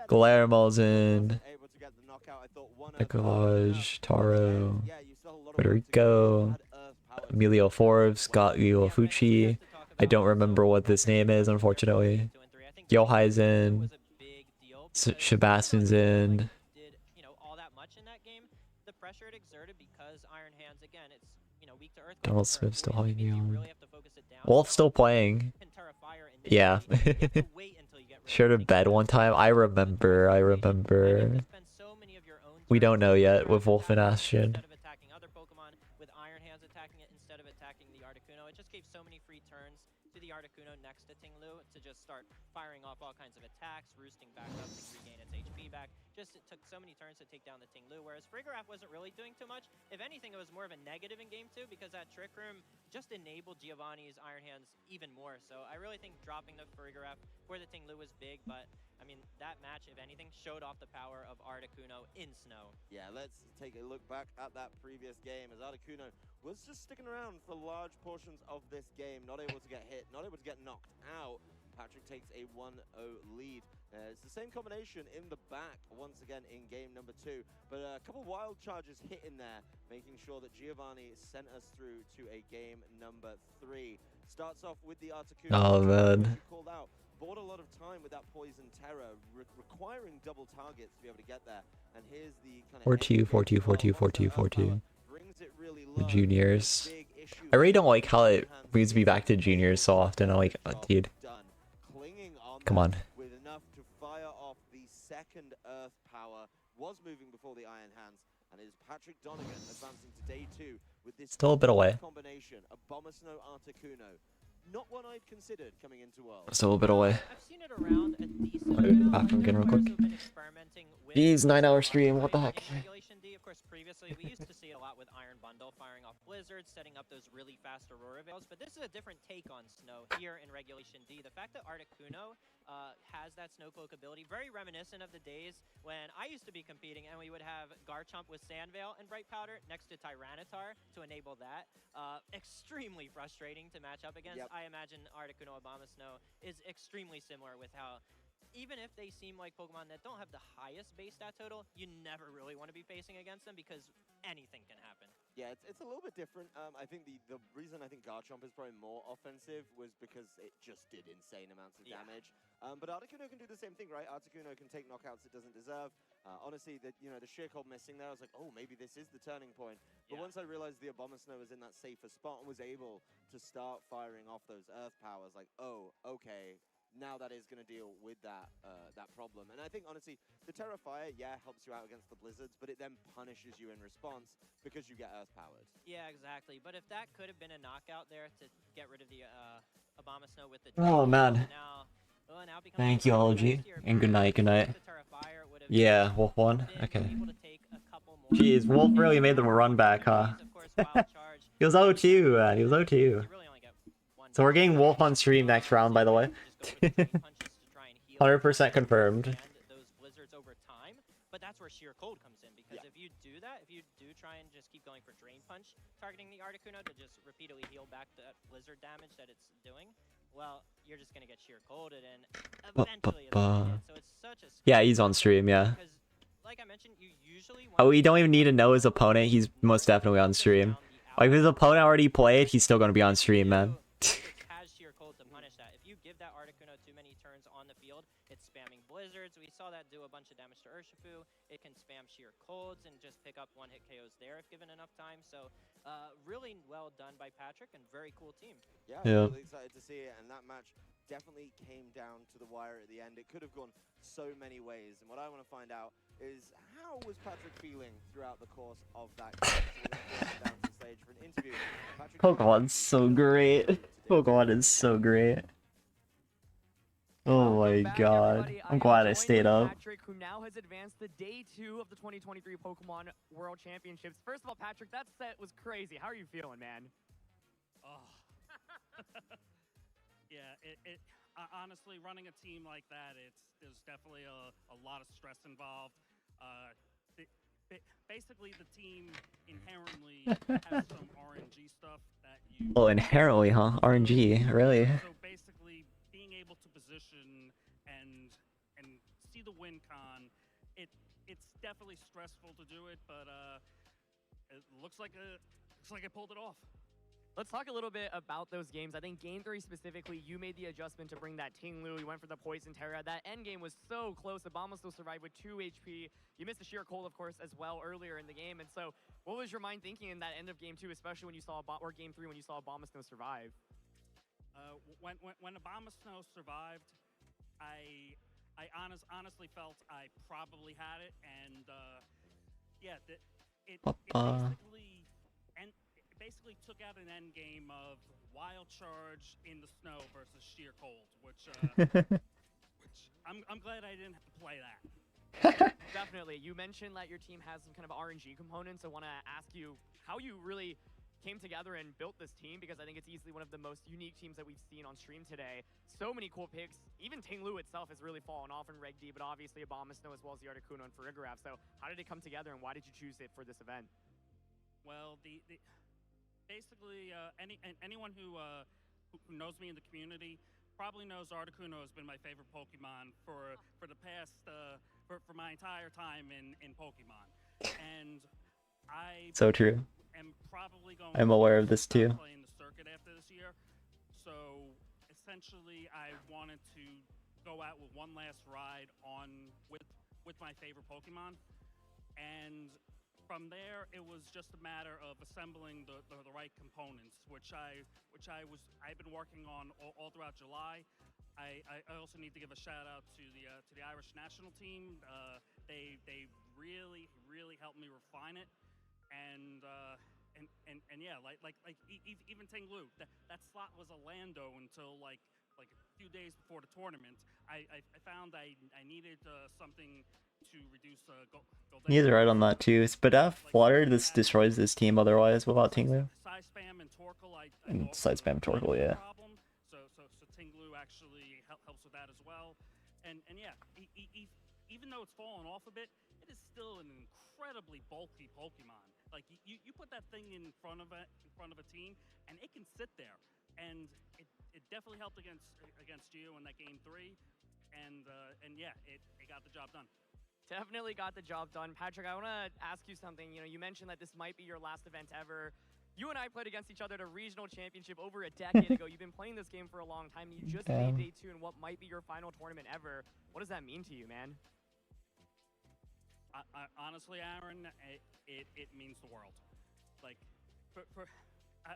Guillermo's in. Nikolaj, Taro, Federico, Emilio Forbes, got Fucci. I don't remember what this name is, unfortunately. Yohai's in. Sebastian's in. Donald Smith still holding me on. Wolf still playing. Yeah. Shared a bed one time. I remember. We don't know yet with Wolf and Ashen. With Iron Hands attacking it instead of attacking the Articuno. It just gave so many free turns to the Articuno next to Tinglu to just start firing off all kinds of attacks, roosting back up to regain its HP back. Just it took so many turns to take down the Tinglu, whereas Farigiraf wasn't really doing too much. If anything, it was more of a negative in game 2 because that Trick Room just enabled Giovanni's Iron Hands even more. So I really think dropping the Farigiraf for the Tinglu was big, but I mean, that match, if anything, showed off the power of Articuno in snow. Yeah, let's take a look back at that previous game as Articuno was just sticking around for large portions of this game, not able to get hit, not able to get knocked out. Patrick takes a 1-0 lead. It's the same combination in the back once again in game number 2, but a couple wild charges hit in there, making sure that Giovanni sent us through to a game number 3. Starts off with the Articuno. Oh, man. Called out. Bought a lot of time with that Poison Terror, requiring double targets to be able to get there. And here's the kind of 4-2, 4-2, 4-2, 4-2, 4-2. The juniors. I really don't like how it brings me back to juniors so often. I'm like, oh, dude. Come on. With enough to fire off the second Earth Power, was moving before the Iron Hands. And it is Patrick Donegan advancing to day 2 with this Still a bit away. combination of Abomasnow Articuno. Not one I'd considered coming into Worlds. Still a bit away. I've seen it around a decent Bathroom again real quick. Jeez, 9-hour stream, what the heck? Regulation D, of course, previously we used to see it a lot with Iron Bundle firing off blizzards, setting up those really fast Aurora Veils, but this is a different take on snow here in Regulation D. The fact that Articuno has that Snowcloak ability, very reminiscent of the days when I used to be competing and we would have Garchomp with Sand Veil and Bright Powder next to Tyranitar to enable that. Extremely frustrating to match up against. Yep. I imagine Articuno Abomasnow is extremely similar with how even if they seem like Pokemon that don't have the highest base stat total, you never really want to be facing against them because anything can happen. Yeah, it's a little bit different. I think the reason I think Garchomp is probably more offensive was because it just did insane amounts of damage. But Articuno can do the same thing, right? Articuno can take knockouts it doesn't deserve. Honestly, the sheer cold missing there, I was like, oh, maybe this is the turning point. But once I realized the Abomasnow was in that safer spot and was able to start firing off those Earth powers, like, oh, okay. Now that is going to deal with that that problem. And I think, honestly, the Terra Fire, helps you out against the blizzards, but it then punishes you in response because you get Earth-powered. Yeah, exactly. But if that could have been a knockout there to get rid of the Abomasnow with the... Oh, man. Now becomes Thank you, Ology. And good night, good night. Yeah, Wolf won. Okay. Jeez, Wolf really made them run back, huh? He was 0-2, man. He was 0-2. So we're getting Wolf on stream next round, by the way. 100% confirmed. Those blizzards over time, but that's where sheer cold comes in, because if you do that, if you do try and just keep going for Drain Punch, targeting the Articuno to just repeatedly heal back that blizzard damage that it's doing, well, you're just gonna get sheer colded, and eventually it's gonna hit. So it's such a Yeah, he's on stream, yeah. because, like I mentioned, you usually Oh, we don't even need to know his opponent. He's most definitely on stream. Like, if his opponent already played, he's still gonna be on stream, man. has sheer cold to punish that. If you give that Articuno too many turns on the field, it's spamming blizzards. We saw that do a bunch of damage to Urshifu. It can spam sheer colds and just pick up one-hit KOs there if given enough time. So really well done by Patrick and very cool team. Yeah, I'm really excited to see it, and that match definitely came down to the wire at the end. It could have gone so many ways, and what I want to find out is how was Patrick feeling throughout the course of that game? So we're going down to the stage for an interview. Patrick Pokemon's so great. Pokemon is so great. Oh my god. I'm glad I stayed up. Patrick, who now has advanced to day 2 of the 2023 Pokemon World Championships. First of all, Patrick, that set was crazy. How are you feeling, man? Oh. Yeah, honestly, running a team like that, there's definitely a lot of stress involved. Basically, the team inherently has some RNG stuff that you... Oh, inherently, huh? RNG, really? So basically, being able to position and see the win con, it's definitely stressful to do it, but it looks like I pulled it off. Let's talk a little bit about those games. I think game 3 specifically, you made the adjustment to bring that Ting-Lu. You went for the Poison Terra. That end game was so close. Obama still survived with 2 HP. You missed the sheer cold, of course, as well earlier in the game. And so what was your mind thinking in that end of game 2, especially when you saw, or game 3, when you saw Abomasnow survive? When Abomasnow survived, I honestly felt I probably had it, and it basically took out an end game of Wild Charge in the snow versus sheer cold, which I'm glad I didn't have to play that. Definitely. You mentioned that your team has some kind of RNG components. I want to ask you how you really came together and built this team, because I think it's easily one of the most unique teams that we've seen on stream today. So many cool picks. Even Ting-Lu itself has really fallen off in Reg D, but obviously Abomasnow as well as the Articuno and Farigiraf. So how did it come together, and why did you choose it for this event? Well, basically anyone who knows me in the community probably knows Articuno has been my favorite Pokemon for the past for my entire time in Pokemon, and So true. am probably going I'm aware of this too. playing the circuit after this year. So essentially, I wanted to go out with one last ride with my favorite Pokemon, and from there it was just a matter of assembling the right components, which I've been working on all throughout July. I also need to give a shout out to the Irish national team. They really helped me refine it, and yeah, even Ting Lu, that slot was a Lando until like a few days before the tournament. I found I needed something to reduce gold. He's right on that too. Spadaf Flutter, this destroys this team otherwise without Tinglu. Side spam and Torkoal, And side spam Torkoal, yeah. So Ting Lu actually helps with that as well, and yeah, even though it's fallen off a bit, it is still an incredibly bulky Pokemon. Like you put that thing in front of a team, and it can sit there, and it definitely helped against Geo in that game 3, and yeah, it got the job done. Definitely got the job done. Patrick, I want to ask you something. You know, you mentioned that this might be your last event ever. You and I played against each other at a regional championship over a decade ago. You've been playing this game for a long time. You just made day 2 in what might be your final tournament ever. What does that mean to you, man? Honestly, Aaron, it means the world. Like,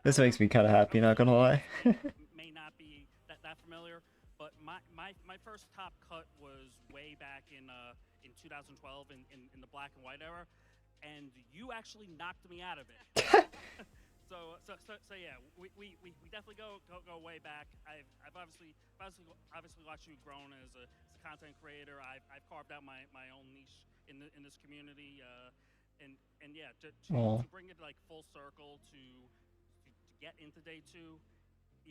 This makes me kind of happy, not gonna lie. May not be that familiar, but my first top cut was way back in 2012 in the black and white era, and you actually knocked me out of it. so yeah, we definitely go way back. I've obviously watched you grown as a content creator. I've carved out my own niche in this community, and yeah, to bring it like full circle to get into day 2,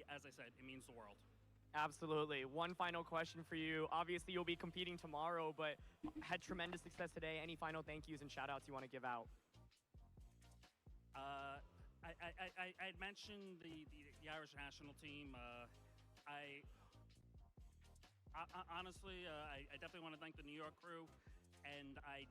as I said, it means the world. Absolutely. One final question for you. Obviously, you'll be competing tomorrow, but had tremendous success today. Any final thank yous and shout outs you want to give out? I mentioned the Irish national team. Honestly, I definitely want to thank the New York crew, and I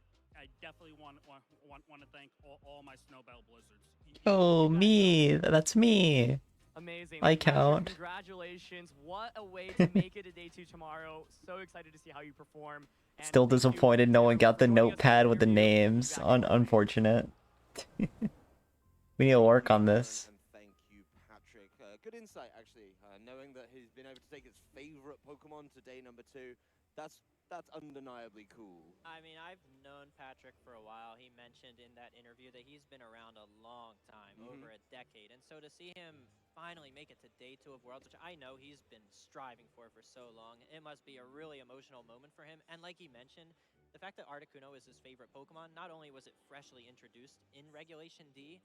definitely want to thank all my Snowbell Blizzards. Oh, me. That's me. Amazing. I count. Congratulations. What a way to make it a day 2 tomorrow. So excited to see how you perform. And Still disappointed no one got the notepad with the names. Unfortunate. We need to work on this. Thank you, Patrick. Good insight, actually. Knowing that he's been able to take his favorite Pokemon to day number 2, that's undeniably cool. I mean, I've known Patrick for a while. He mentioned in that interview that he's been around a long time, over a decade. And so to see him finally make it to day 2 of Worlds, which I know he's been striving for so long, it must be a really emotional moment for him. And like he mentioned, the fact that Articuno is his favorite Pokemon, not only was it freshly introduced in Regulation D,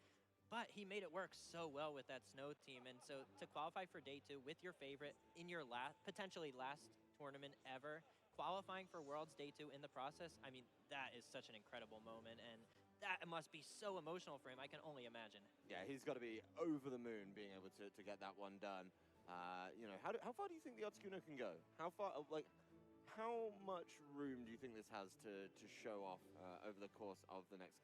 but he made it work so well with that Snow team. And so to qualify for day 2 with your favorite in your potentially last tournament ever, qualifying for Worlds Day 2 in the process, I mean, that is such an incredible moment, and that must be so emotional for him. I can only imagine. Yeah, he's got to be over the moon being able to get that one done. You know, how far do you think the Articuno can go? How far, like, how much room do you think this has to show off over the course of the next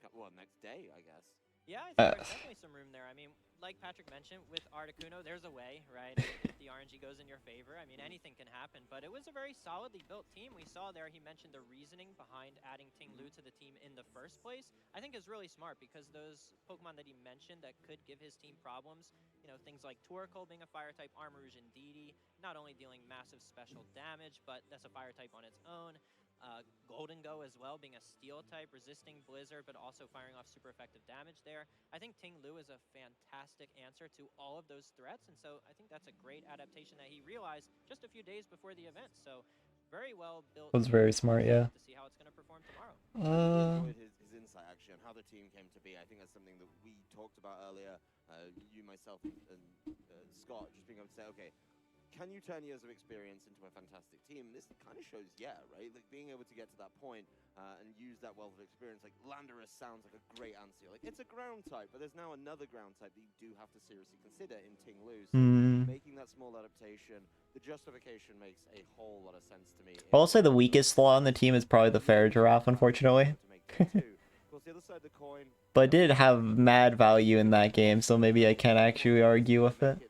day, I guess? Yeah, I think there's definitely some room there. I mean, like Patrick mentioned, with Articuno, there's a way, right? If the RNG goes in your favor, I mean, anything can happen. But it was a very solidly built team. We saw there, he mentioned the reasoning behind adding Ting Lu to the team in the first place. I think is really smart because those Pokemon that he mentioned that could give his team problems, you know, things like Torkoal being a fire-type, Armarouge and Didi, not only dealing massive special damage, but that's a fire-type on its own. Golden Go as well, being a steel type, resisting Blizzard, but also firing off super effective damage there. I think Ting Lu is a fantastic answer to all of those threats, and so I think that's a great adaptation that he realized just a few days before the event. So very well built. Was very smart, yeah. To see how it's going to perform tomorrow. Enjoyed his insight actually on how the team came to be. I think that's something that we talked about earlier. You, myself, and Scott just being able to say, okay, can you turn years of experience into a fantastic team? This kind of shows, yeah, right? Like being able to get to that point and use that wealth of experience. Like Landorus sounds like a great answer. Like it's a ground type, but there's now another ground type that you do have to seriously consider in Ting Lu. So making that small adaptation, the justification makes a whole lot of sense to me. I'll say the weakest flaw on the team is probably the Fair Giraffe, unfortunately. Of course, the other side of the coin. But it did have mad value in that game, so maybe I can't actually argue with it.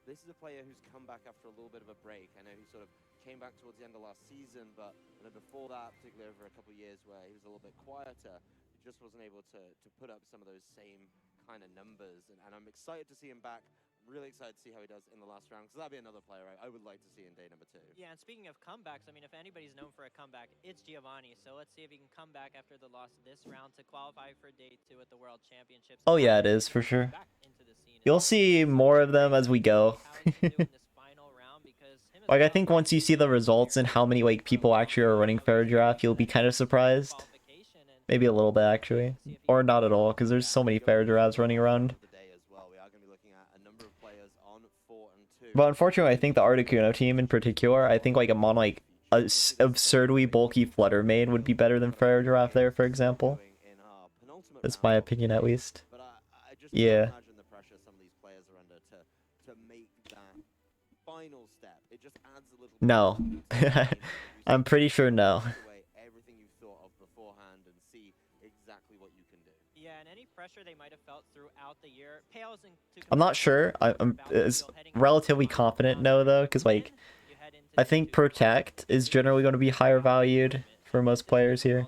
This is a player who's come back after a little bit of a break. I know he sort of came back towards the end of last season, but before that, particularly over a couple of years where he was a little bit quieter, he just wasn't able to put up some of those same kind of numbers. And I'm excited to see him back. really excited to see how he does in the last round, because that'd be another player I would like to see in day number 2. Yeah, and speaking of comebacks, I mean, if anybody's known for a comeback, it's Giovanni. So let's see if he can come back after the loss this round to qualify for day 2 at the World Championships. Oh yeah, it is for sure. You'll see more of them as we go. Like I think once you see the results and how many like people actually are running fair draft, you'll be kind of surprised. Maybe a little bit actually, or not at all, because there's so many fair drafts running around. But unfortunately, I think the Articuno team in particular, I think like a absurdly bulky Flutter main would be better than fair draft there, for example. That's my opinion at least. Yeah. No. I'm pretty sure no. Yeah, and any pressure they might have felt throughout the year pales into I'm not sure. I'm relatively confident no though, because like I think Protect is generally going to be higher valued for most players here,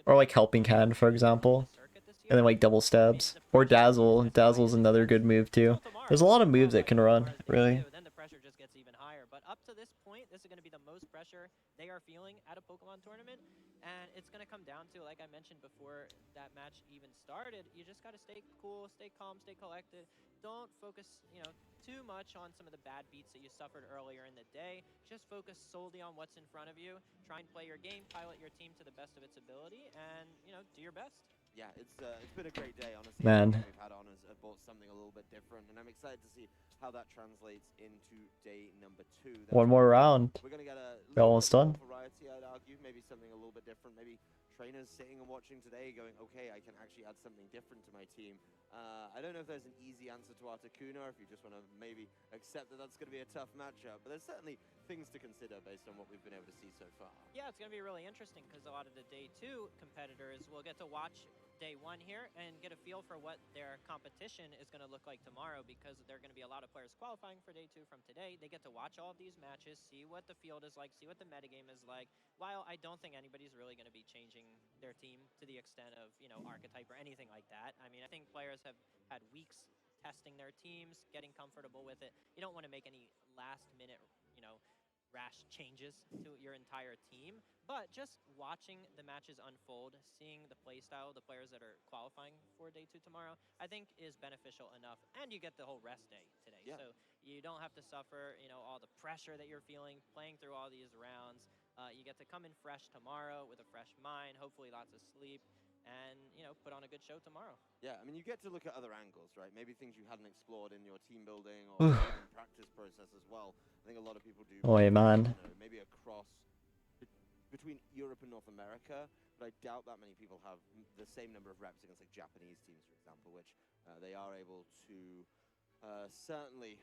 or like Helping Hand for example, and then like Double Stabs or Dazzle. Dazzle's another good move too. There's a lot of moves that can run really. then the pressure just gets even higher. But up to this point, this is going to be the most pressure they are feeling at a Pokemon tournament. And it's going to come down to, like I mentioned before that match even started, you just got to stay cool, stay calm, stay collected. Don't focus, too much on some of the bad beats that you suffered earlier in the day. Just focus solely on what's in front of you. Try and play your game, pilot your team to the best of its ability, and, do your best. Yeah, it's been a great day, honestly. Man. We've had on has brought something a little bit different, and I'm excited to see how that translates into day number 2. One more round. We're gonna get a We're almost done. variety, I'd argue. Maybe something a little bit different. Maybe trainers sitting and watching today, going, okay, I can actually add something different to my team. I don't know if there's an easy answer to Articuno, if you just want to maybe accept that that's going to be a tough matchup, but there's certainly things to consider based on what we've been able to see so far. Yeah, it's going to be really interesting because a lot of the day 2 competitors will get to watch day 1 here and get a feel for what their competition is going to look like tomorrow, because there are going to be a lot of players qualifying for day 2 from today. They get to watch all of these matches, see what the field is like, see what the metagame is like. While I don't think anybody's really going to be changing their team to the extent of, archetype or anything like that. I mean, I think players have had weeks testing their teams, getting comfortable with it. You don't want to make any last minute, rash changes to your entire team, but just watching the matches unfold, seeing the play style of the players that are qualifying for day 2 tomorrow, I think is beneficial enough. And you get the whole rest day today. Yeah. So you don't have to suffer, all the pressure that you're feeling playing through all these rounds. You get to come in fresh tomorrow with a fresh mind, hopefully lots of sleep, and, put on a good show tomorrow. Yeah, I mean, you get to look at other angles, right? Maybe things you hadn't explored in your team building or practice process as well. I think a lot of people do. Oh, man. Maybe a cross between Europe and North America, but I doubt that many people have the same number of reps against like Japanese teams, for example, which they are able to certainly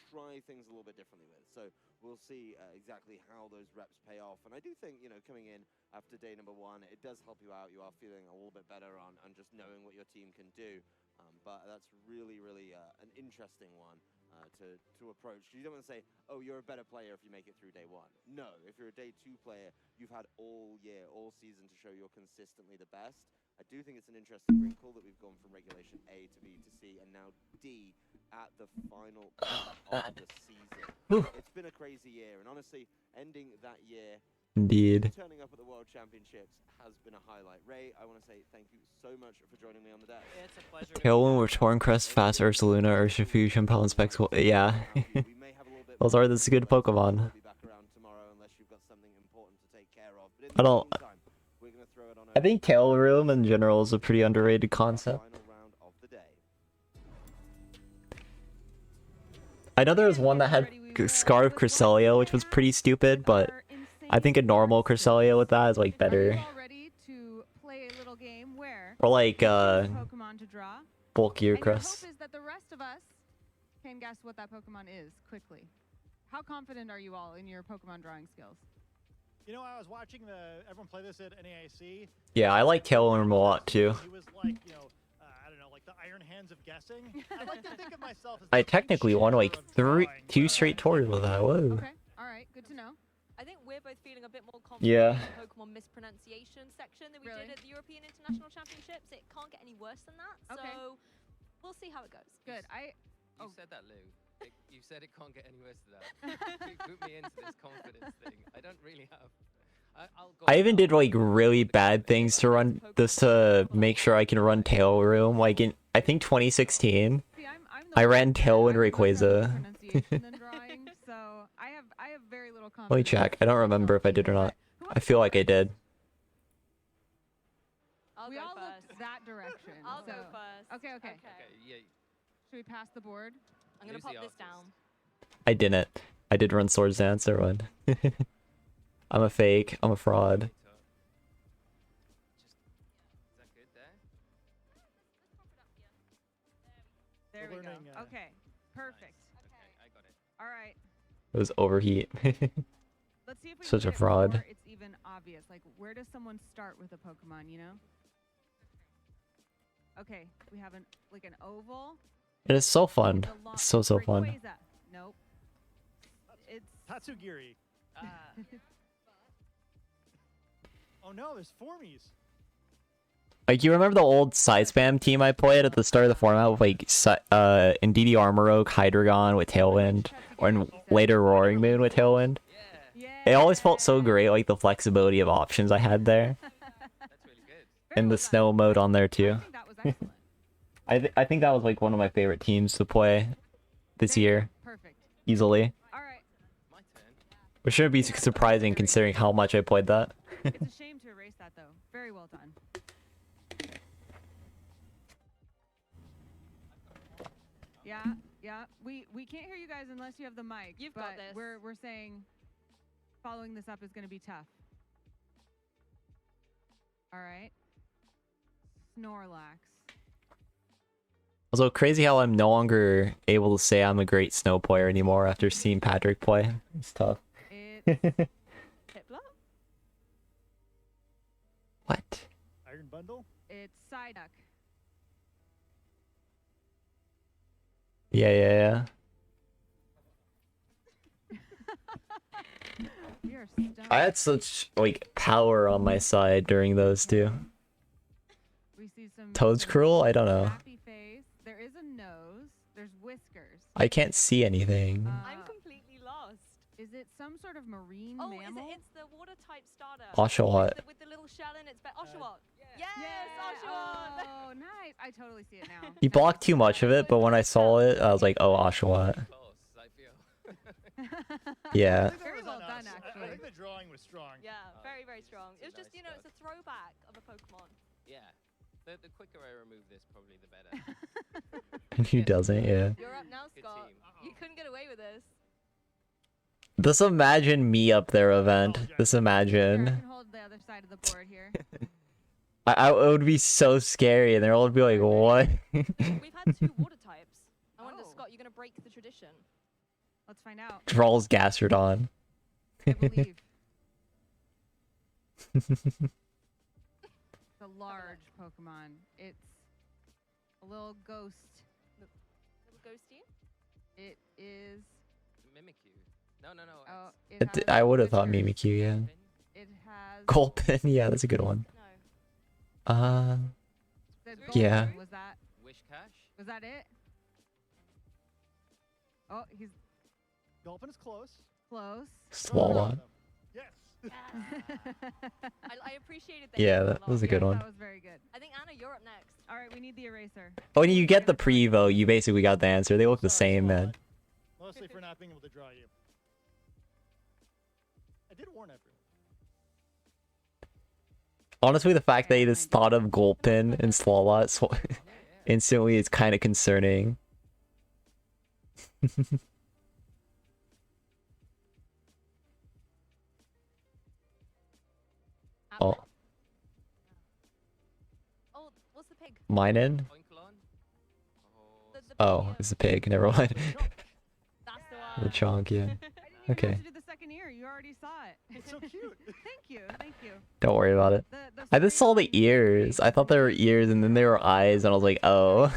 try things a little bit differently with. So we'll see exactly how those reps pay off. And I do think, coming in after day number 1, it does help you out. You are feeling a little bit better on just knowing what your team can do. But that's really, really an interesting one to approach. You don't want to say, oh, you're a better player if you make it through day 1. No, if you're a day 2 player, you've had all year, all season to show you're consistently the best. I do think it's an interesting wrinkle that we've gone from Regulation A to B to C and now D at the final of the season. It's been a crazy year, and honestly, ending that year, Indeed. turning up at the World Championships has been a highlight. Ray, I want to say thank you so much for joining me on the deck. It's a pleasure. Tailwind with Torncrest, Fast Ursaluna, Urshifu, Champel, and Spectacle. Yeah. Those are the good Pokemon. I don't. I think Tail Room in general is a pretty underrated concept. I know there was one that had Scar of Cresselia, which was pretty stupid, but I think a normal Cresselia with that is like better. Or like bulkier Crest. Hope is that the rest of us can guess what that Pokemon is quickly. How confident are you all in your Pokemon drawing skills? I was watching everyone play this at NAIC. Yeah, I like Tailworm a lot too. He was like, I don't know, like the Iron Hands of guessing. I like to think of myself as I technically won like 2 straight tours with that. Whoa. Okay, all right, good to know. I think we're both feeling a bit more confident Yeah. in the Pokemon mispronunciation section that we did at the European International Championships. It can't get any worse than that, so we'll see how it goes. Good. You said that, Lou. You said it can't get any worse than that. You put me into this confidence thing. I don't really have. I'll go I even did like really bad things to run this to make sure I can run Tail Room. Like in I think 2016, I ran Tailwind Rayquaza. So I have very little confidence. Let me check. I don't remember if I did or not. I feel like I did. We all looked that direction. I'll go first. Okay. Okay. Yeah. Should we pass the board? I'm gonna pop this down. I didn't. I did run Swords Dance. Never mind. I'm a fake. I'm a fraud. Is that good there? There we go. learning, Okay. Perfect. Okay, I got it. All right. It was overheat. Let's see if we Such can a get fraud. before it's even obvious. Like, where does someone start with a Pokemon, you know? Okay, we have an oval. It is so fun. It's a long- It's so fun. Rayquaza. Nope. It's Tatsugiri. Oh no, there's Formies. Like, you remember the old side spam team I played at the start of the format with like Indeedee Armoroak, Hydreigon with Tailwind, or in later Roaring Moon with Tailwind? It always felt so great, like the flexibility of options I had there. And the snow mode on there too. I think that was like one of my favorite teams to play this year. Perfect. Easily. All right. Which shouldn't be surprising considering how much I played that. It's a shame to erase that, though. Very well done. Yeah. We can't hear you guys unless you have the mic. You've but got this. We're saying following this up is going to be tough. All right. Snorlax. Also, crazy how I'm no longer able to say I'm a great snow player anymore after seeing Patrick play. It's tough. What? Iron Bundle? It's Psyduck. Yeah. You're stoned. I had such like power on my side during those two. We see some Toad's cruel? I don't know. happy face. There is a nose. There's whiskers. I can't see anything. I'm completely lost. Is it some sort of marine Oh, mammal? it's the water type starter. Oshawott. With the little shell in its back. Oshawott. Yes, Oshawott. Oh, nice. I totally see it now. He blocked too much of it, but when I saw it, I was like, oh, Oshawott. Yeah. Very well done, I actually. think the drawing was strong. Yeah, very, very strong. It was just, it's a throwback of a Pokemon. Yeah. The quicker I remove this, probably the better. Who doesn't? Yeah. You're up now, Scott. You couldn't get away with this. This Imagine Me up there event. This Imagine. I can hold the other side of the board here. It would be so scary, and they're all be like, what? We've had 2 water types. I wonder, Scott, you're going to break the tradition. Let's find out. Drawls Gastrodon. I believe. It's a large Pokemon. It's a little ghost. Little ghosty? It is. Mimikyu. No. Oh, it has I would have thought whiskers. Mimikyu, yeah. It has. Gulpin, yeah, that's a good one. The Yeah. Was that? Wishcash? Was that it? Oh, he's Gulpin is close. close. Swallow. Yes. I appreciated that. Yeah, a that lot. was a good one. That was very good. I think, Anna, you're up next. All right, we need the eraser. When you get the pre-vote, you basically got the answer. They look the same, man. Mostly for not being able to draw you. I did warn everyone. Honestly, the fact that he just thought of Gulpin and Swalot instantly is kind of concerning. Oh, Oh, what's the pig? mine in? Oh, it's a pig. Never mind. That's the The chonk, yeah. Okay. You did the second ear. You already saw it. It's so cute. Thank you. Thank you. Don't worry about it. I just saw the ears. I thought there were ears and then there were eyes, and I was like, oh. All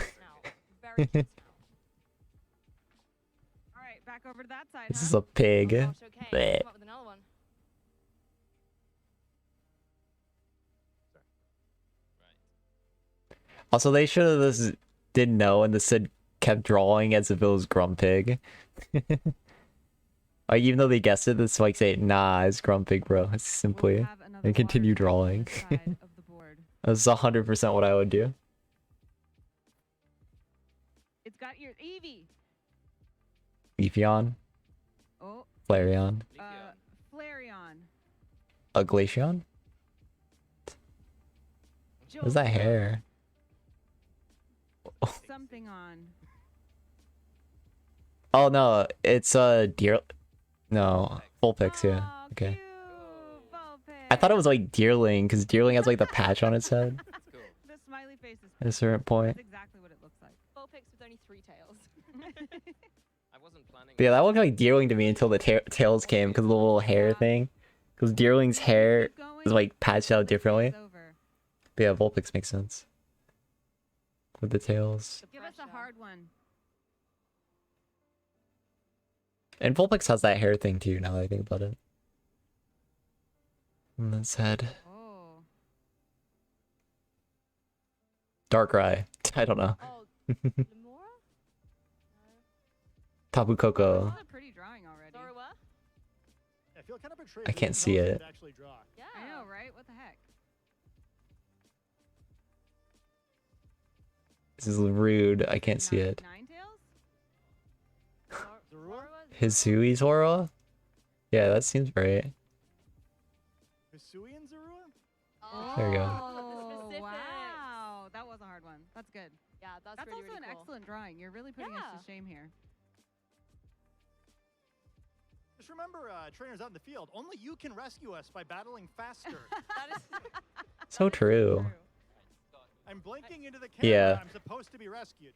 right, back over to that side. This is a pig. Okay, Bleh. come up with another one. Also, they should have just did no and just said kept drawing as if it was Grumpig. Like, even though they guessed it, this like say, nah, it's Grumpig, bro. It's simply and continue drawing. That's 100% what I would do. It's got your Eevee. Leafeon, Oh. Flareon, Flareon. a Glaceon. What's that hair? Something on. Oh no, it's deer. No, Vulpix. Yeah. Okay. I thought it was like Deerling because Deerling has like the patch on its head. The smiley face is At a certain point. That's exactly what it looks like. Vulpix with only 3 tails. I wasn't planning. But yeah, that looked like Deerling to me until the tails came because of the little hair thing. Because Deerling's hair is like patched out differently. But yeah, Vulpix makes sense. With the tails. Give us a hard one. And Vulpix has that hair thing too, now that I think about it. And its head. Oh. Darkrai. I don't know. Oh, Lemora? Tapu Koko. That's a pretty drawing already. Zorua? I feel kind of betrayed. I can't see it. Actually draw. Yeah. I know, right? What the heck? This is rude. I can't see it. Ninetales? Hisui Zora? Yeah, that seems right. Hisui and Zorua? There you go. Oh, wow. That was a hard one. That's good. Yeah, that's really, really, also really an cool. excellent drawing. You're really putting us to shame here. Just remember, trainers out in the field, only you can rescue us by battling faster. That is So true. I'm blinking into the camera. Yeah. I'm supposed to be rescued.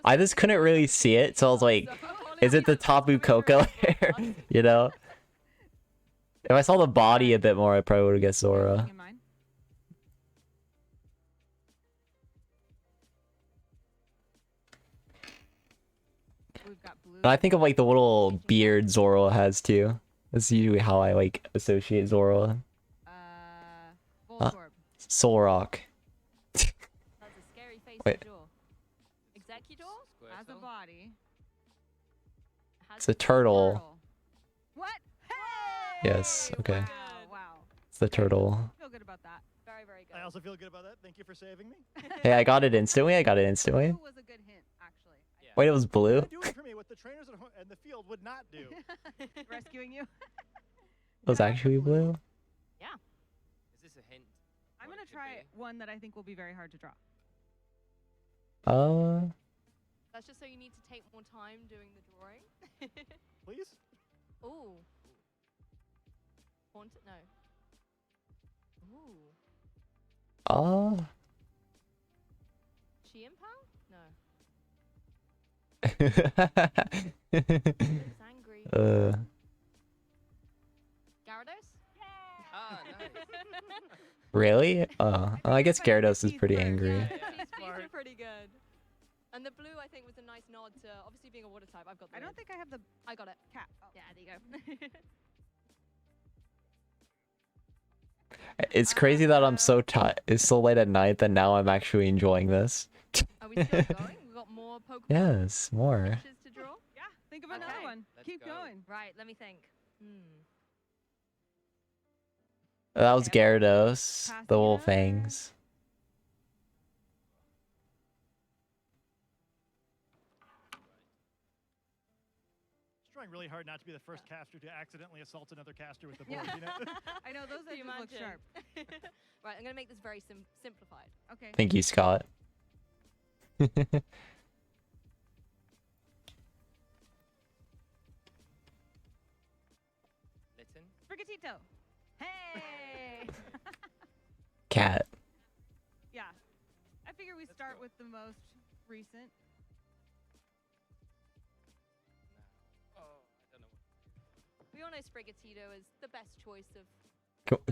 I just couldn't really see it, so I was like, is it the Tapu Koko hair? You know? If I saw the body a bit more, I probably would have guessed Zora. And I think of like the little beard Zora has too. That's usually how I like associate Zora. Solrock. That's a scary face Wait. to draw. Executor? Has a body. It's a turtle. What? Yes, okay. Wow. It's the turtle. Feel good about that. Very, very good. I also feel good about that. Thank you for saving me. Hey, I got it instantly. I got it instantly. Was a good hint, actually. Wait, it was blue? Doing for me what the trainers in the field would not do. Rescuing you. It was actually blue? Yeah. Is this a hint? I'm going to try one that I think will be very hard to draw. That's just so you need to take more time doing the drawing. Please? Ooh. Haunted? No. Ooh. Chienpao? No. It's angry. Gyarados? Ah, nice. Really? I guess Gyarados is pretty angry. Yeah, these are pretty good. And the blue, I think, was a nice nod to obviously being a water type. I've got. I don't think I have the. I got it. Cat. Oh. Yeah, there you go. It's crazy that I'm so tired. It's so late at night that now I'm actually enjoying this. Are we still going? We've got more Pokemon. Yes, more. Matches to draw. Yeah. Think of another one. Keep going. Right. Let me think. That was Gyarados. The little fangs. Trying really hard not to be the first caster to accidentally assault another caster with the board, you know? I know, those edges look sharp. Right, I'm going to make this very simplified. Okay. Thank you, Scott. Listen. Sprigatito. Hey! Cat. Yeah. I figure we start with the most recent. We all know Sprigatito is the best choice of...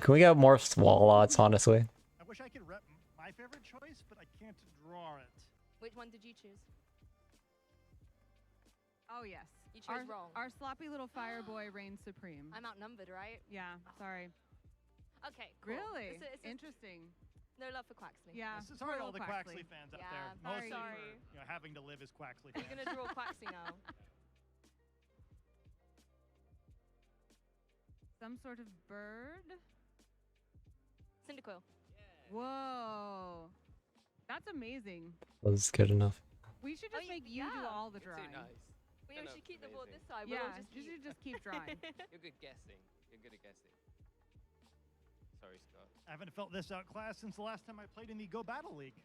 Can we get more Swallots, honestly? I wish I could rep my favorite choice, but I can't draw it. Which one did you choose? Oh, yes. You chose wrong. Our sloppy little fire boy reigns supreme. I'm outnumbered, right? Yeah, sorry. Okay, cool. Really? It's Interesting. No love for Quaxley. Yeah. Sorry to all poor the Quaxley. Quaxley fans out Yeah, there. very Mostly sorry. for, you know, having to live as Quaxley You're fans. gonna draw Quaxley now. Some sort of bird. Cyndaquil. Whoa. That's amazing. That was good enough. We should just make you do all the drawing. We should keep the board this side. Yeah, We'll all just you keep... should just keep drawing. You're good guessing. You're good at guessing. Sorry, Scott. I haven't felt this outclassed since the last time I played in the Go Battle League.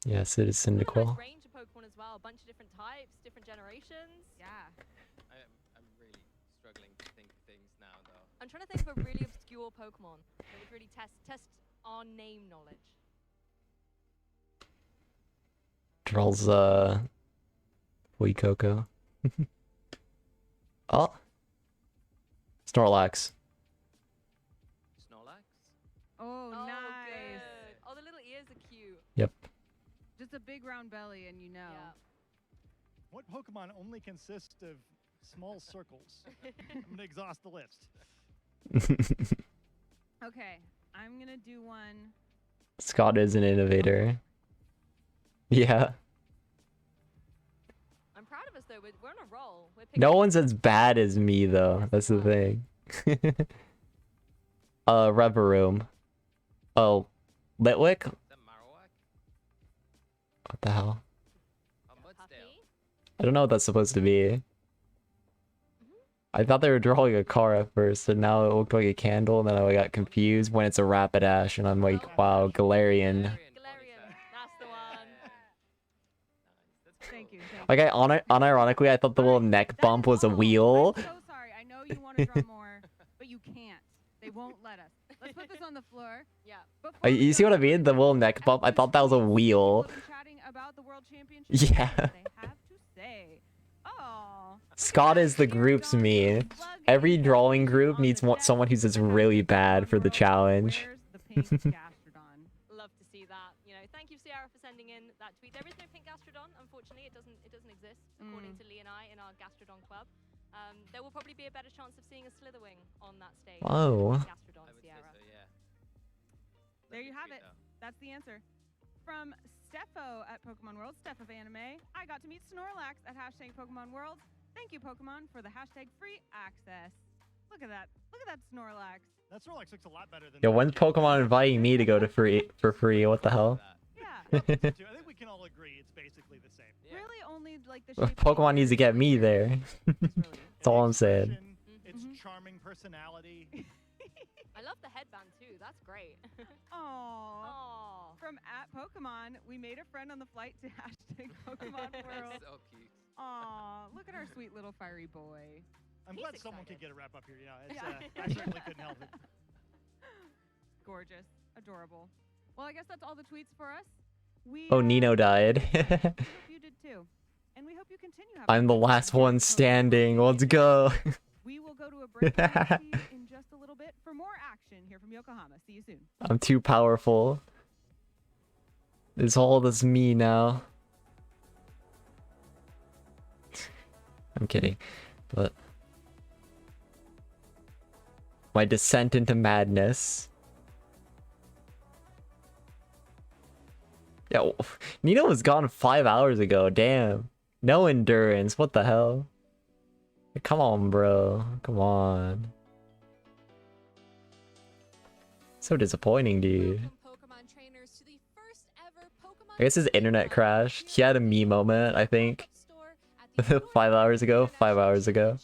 Yes, it is Cyndaquil. Range of Pokemon as well. A bunch of different types, different generations. Yeah. I'm really struggling to think of things now, though. I'm trying to think of a really obscure Pokemon that would really test our name knowledge. Draws Coco. Oh. Snorlax. Snorlax? Oh, nice. Good. Oh, the little ears are cute. Yep. Just a big round belly, and you know. Yeah. What Pokemon only consist of small circles? I'm gonna exhaust the list. Okay, I'm gonna do one. Scott is an innovator. Yeah. I'm proud of us though. We're on a roll. We're No one's as bad as me though. That's the thing. Reverum. Oh, Litwick? What the hell? I don't know what that's supposed to be. I thought they were drawing a car at first, and now it looked like a candle, and then I got confused when it's a Rapidash, and I'm like, wow, Galarian. That's the one. Thank you. Like, unironically, I thought the little neck bump was a wheel. I'm so sorry. I know you want to draw more, but you can't. They won't let us. Let's put this on the floor. Yeah. You see what I mean? The little neck bump. I thought that was a wheel. Chatting about the World Championship. Yeah. They have to say. Oh. Scott is the group's me. Every drawing group needs someone who's just really bad for the challenge. Love to see that. You know, thank you, Sierra, for sending in that tweet. There is no pink Gastrodon, unfortunately. It doesn't exist according to Lee and I in our Gastrodon club. There will probably be a better chance of seeing a Slitherwing on that stage. Oh. Gastrodon, Sierra. There you have it. That's the answer. From Steffo at Pokemon World, Steph of Anime, I got to meet Snorlax at hashtag Pokemon World. Thank you, Pokemon, for the hashtag free access. Look at that. Look at that Snorlax. That Snorlax looks a lot better than. Yo, when's Pokemon inviting me to go to for free? What the hell? I think we can all agree it's basically the same. Really only like the shape. Pokemon needs to get me there. That's all I'm saying. Its charming personality. I love the headband too. That's great. Aww. From at Pokemon, we made a friend on the flight to hashtag Pokemon World. So cute. Aw, look at our sweet little fiery boy. I'm glad someone could get a wrap up here. Yeah, Yeah. I certainly couldn't help it. Gorgeous. Adorable. Well, I guess that's all the tweets for us. Oh, Nino died. We hope you did too. And we hope you continue having I'm the last one standing. Let's go. We will go to a break in just a little bit for more action here from Yokohama. See you soon. I'm too powerful. It's all this me now. I'm kidding, but my descent into madness. Yo, Nino was gone 5 hours ago. Damn, no endurance. What the hell? Come on, bro. Come on. So disappointing, dude. I guess his internet crashed. He had a me moment, I think. 5 hours ago. 5 hours ago.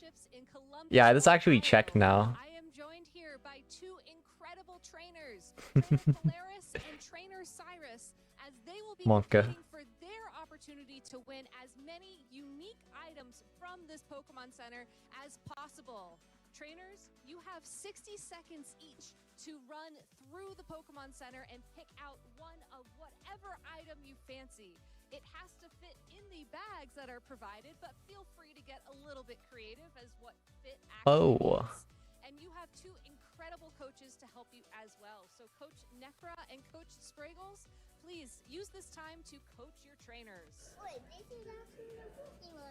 Yeah, let's actually check now. I am joined here by two incredible trainers, Trainer Polaris and Trainer Cyrus, as they will be Monka. competing for their opportunity to win as many unique items from this Pokemon Center as possible. Trainers, you have 60 seconds each to run through the Pokemon Center and pick out one of whatever item you fancy. It has to fit in the bags that are provided, but feel free to get a little bit creative as what fit actually is. And you have two incredible coaches to help you as well. So Coach Nefra and Coach Spraggles, please use this time to coach your trainers. Wait, this is actually a Pokemon Center.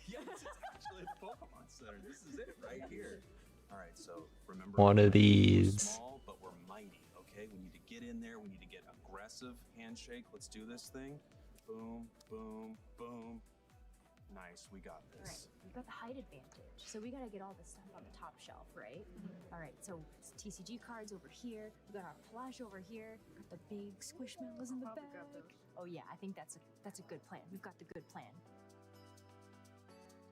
Yes, it's actually a Pokemon Center. This is it right here. All right, so remember, One of we're these. small, but we're mighty, handshake. Let's do this thing. Boom, boom, boom. Nice, we got All right, this. we've got the height advantage, so we gotta get all this stuff on the top shelf, right? All right, so it's TCG cards over here. We got our plush over here. Got the big squishmallows in the back. Oh yeah, I think that's a good plan. We've got the good plan.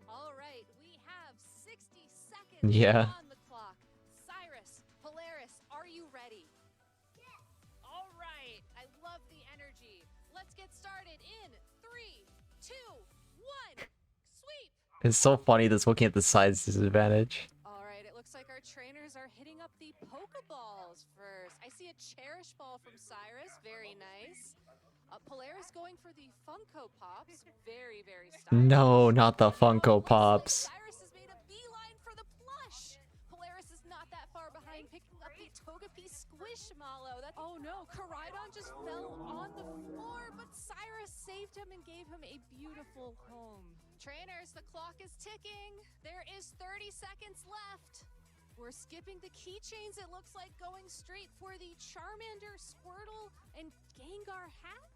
All right, we have 60 seconds Yeah. on the clock. Cyrus, Polaris, are you ready? Yes. All right, I love the energy. Let's get started in 3, 2, 1. Sweep. It's so funny this looking at the size disadvantage. All right, it looks like our trainers are hitting up the Pokeballs first. I see a Cherish Ball from Cyrus. Very nice. Polaris going for the Funko Pops. Very, very stylish. No, not the Funko Pops. Cyrus has made a beeline for the plush. Polaris is not that far behind, picking up the Togepi Squishmallow. Oh no, Koraidon just fell on the floor, but Cyrus saved him and gave him a beautiful home. Trainers, the clock is ticking. There is 30 seconds left. We're skipping the keychains, it looks like, going straight for the Charmander, Squirtle, and Gengar hat.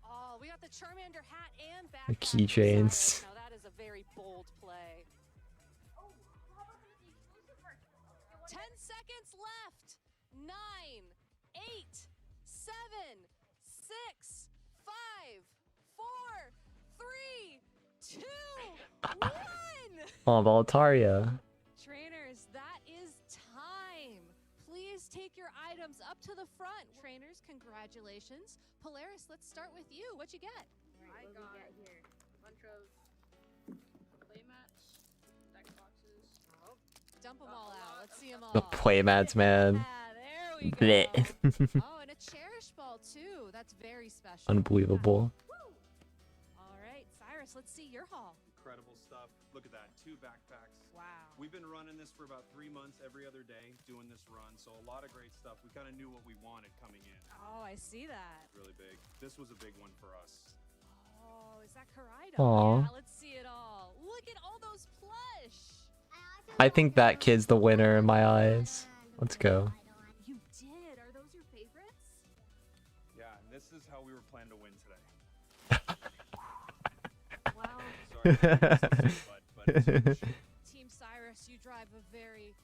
Oh, we got the Charmander hat and backpack. The keychains. Now that is a very bold play. 10 seconds left. 9, 8, 7, 6, 5, 4, 3, 2, 1. Oh, Voltaria. Trainers, that is time. Please take your items up to the front. Trainers, congratulations. Polaris, let's start with you. What you get? I got here a bunch of playmats, deck boxes. Oh, dump them all out. Let's see them all. The playmats, man. There we go. Blech. Oh, and a Cherish Ball too. That's very special. Unbelievable. All right, Cyrus, let's see your haul. Incredible stuff. Look at that, 2 backpacks. Wow. We've been running this for about 3 months every other day, doing this run, so a lot of great stuff. We kind of knew what we wanted coming in. Oh, I see that. Really big. This was a big one for us. Oh, is that Koraidon? Aw. Yeah, let's see it all. Look at all those plush. I think that kid's the winner in my eyes. Let's go. You did. Are those your favorites? Yeah, and this is how we were planning to win today. Wow. Sorry, but it's huge. Team Cyrus, you drive a very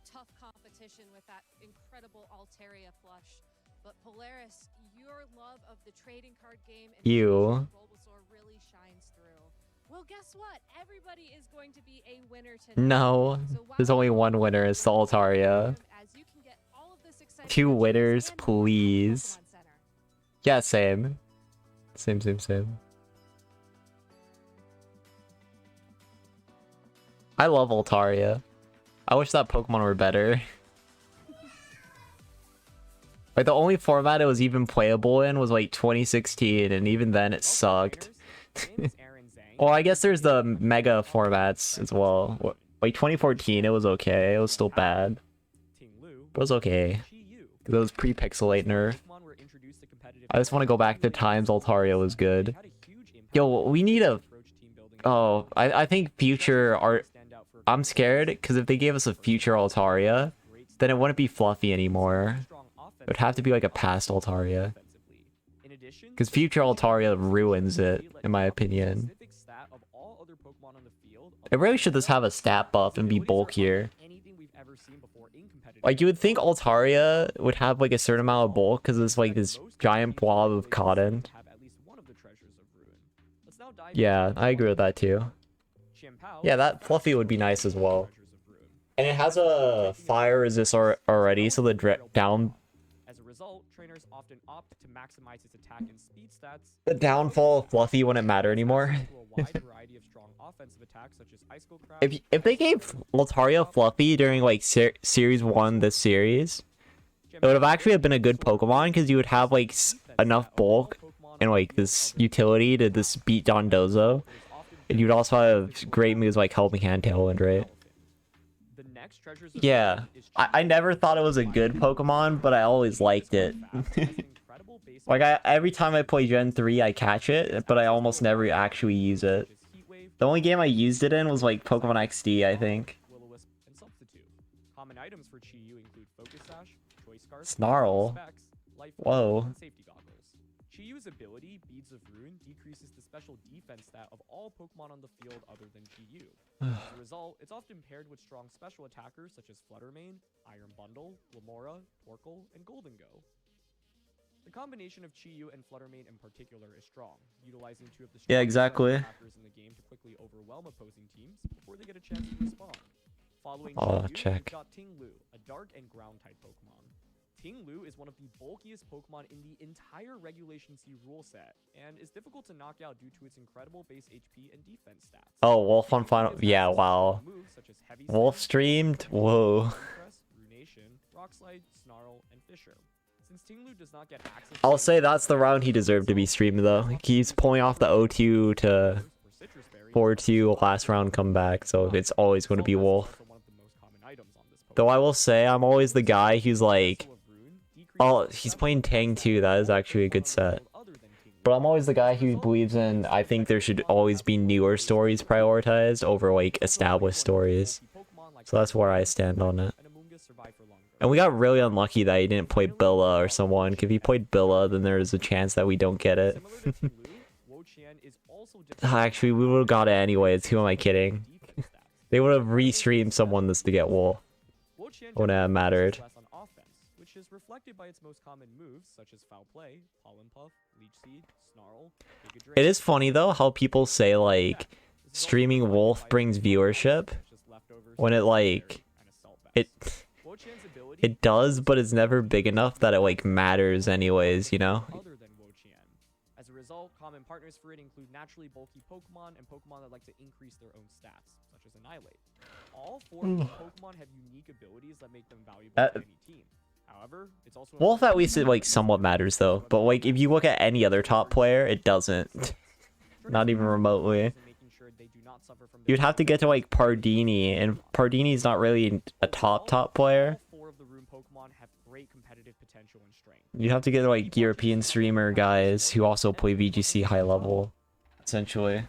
tough competition with that incredible Altaria plush. But Polaris, your love of the trading card game and You. Bulbasaur really shines through. Well, guess what? Everybody is going to be a winner tonight. No, there's only one winner. It's the Altaria. As you can get all of this exciting 2 winners, and please. Pokemon Center. Yeah, same. Same. I love Altaria. I wish that Pokemon were better. Like, the only format it was even playable in was like 2016, and even then it sucked. Well, I guess there's the mega formats as well. Like 2014, it was okay. It was still bad. But it was okay. It was pre-pixelate nerf. I just want to go back to times Altaria was good. Yo, we need a... Oh, I think future art... I'm scared, because if they gave us a future Altaria, then it wouldn't be fluffy anymore. It would have to be like a past Altaria. Because future Altaria ruins it, in my opinion. It really should just have a stat buff and be bulkier. Like, you would think Altaria would have like a certain amount of bulk, because it's like this giant blob of cotton. Yeah, I agree with that too. Yeah, that fluffy would be nice as well. And it has a fire resist already, so the down... As a result, trainers often opt to maximize its attack and speed stats. The downfall of fluffy wouldn't matter anymore. If they gave Altaria fluffy during like series 1 this series, it would have actually been a good Pokemon, because you would have like enough bulk and like this utility to just beat Dondozo. And you'd also have great moves like Helping Hand, Tailwind, right? Yeah, I never thought it was a good Pokemon, but I always liked it. Like, every time I play Gen 3, I catch it, but I almost never actually use it. The only game I used it in was like Pokemon XD, I think. Snarl? Whoa. Chiyu's ability, Beads of Ruin, decreases the special defense stat of all Pokemon on the field other than Chiyu. As a result, it's often paired with strong special attackers such as Fluttermane, Iron Bundle, Lamora, Torkoal, and Goldengo. The combination of Chiyu and Fluttermane in particular is strong, utilizing two of the Yeah, strongest exactly. attackers in the game to quickly overwhelm opposing teams before they get a chance to respond. Following Oh, Chiyu, check. we've got Ting-Lu, a dark and ground-type Pokemon. Ting-Lu is one of the bulkiest Pokemon in the entire Regulation C rule set, and is difficult to knock out due to its incredible base HP and defense stats. Oh, Wolf on final. Yeah, wow. Moves such as Heavy Wolf Slam, streamed. Whoa. Press, Runation, Rock Slide, Snarl, and Fissure. Since Ting-Lu does not get access I'll say that's the round he deserved to be streamed though. He's pulling off the 0-2 to 4-2 last round comeback, so it's always going to be Wolf. Though I will say I'm always the guy who's like, oh, he's playing Tang too. That is actually a good set. But I'm always the guy who believes in, I think there should always be newer stories prioritized over like established stories. So that's where I stand on it. And we got really unlucky that he didn't play Billa or someone. If he played Billa, then there's a chance that we don't get it. Actually, we would have got it anyways. Who am I kidding? They would have restreamed someone this to get Wolf. Wouldn't have mattered. Which is reflected by its most common moves such as Foul Play, Pollen Puff, Leech Seed, Snarl, Giga Drain. It is funny though how people say like streaming Wolf brings viewership when it like it does, but it's never big enough that it like matters anyways, you know? Other than Wo-Chien. As a result, common partners for it include naturally bulky Pokemon and Pokemon that like to increase their own stats, such as Annihilate. All four of these Pokemon have unique abilities that make them valuable to any team. However, it's also Wolf at least it like somewhat matters though, but like if you look at any other top player, it doesn't. Not even remotely. You'd have to get to like Pardini, and Pardini's not really a top player. Four of the Rune Pokemon have great competitive potential and strength. You'd have to get like European streamer guys who also play VGC high level, essentially,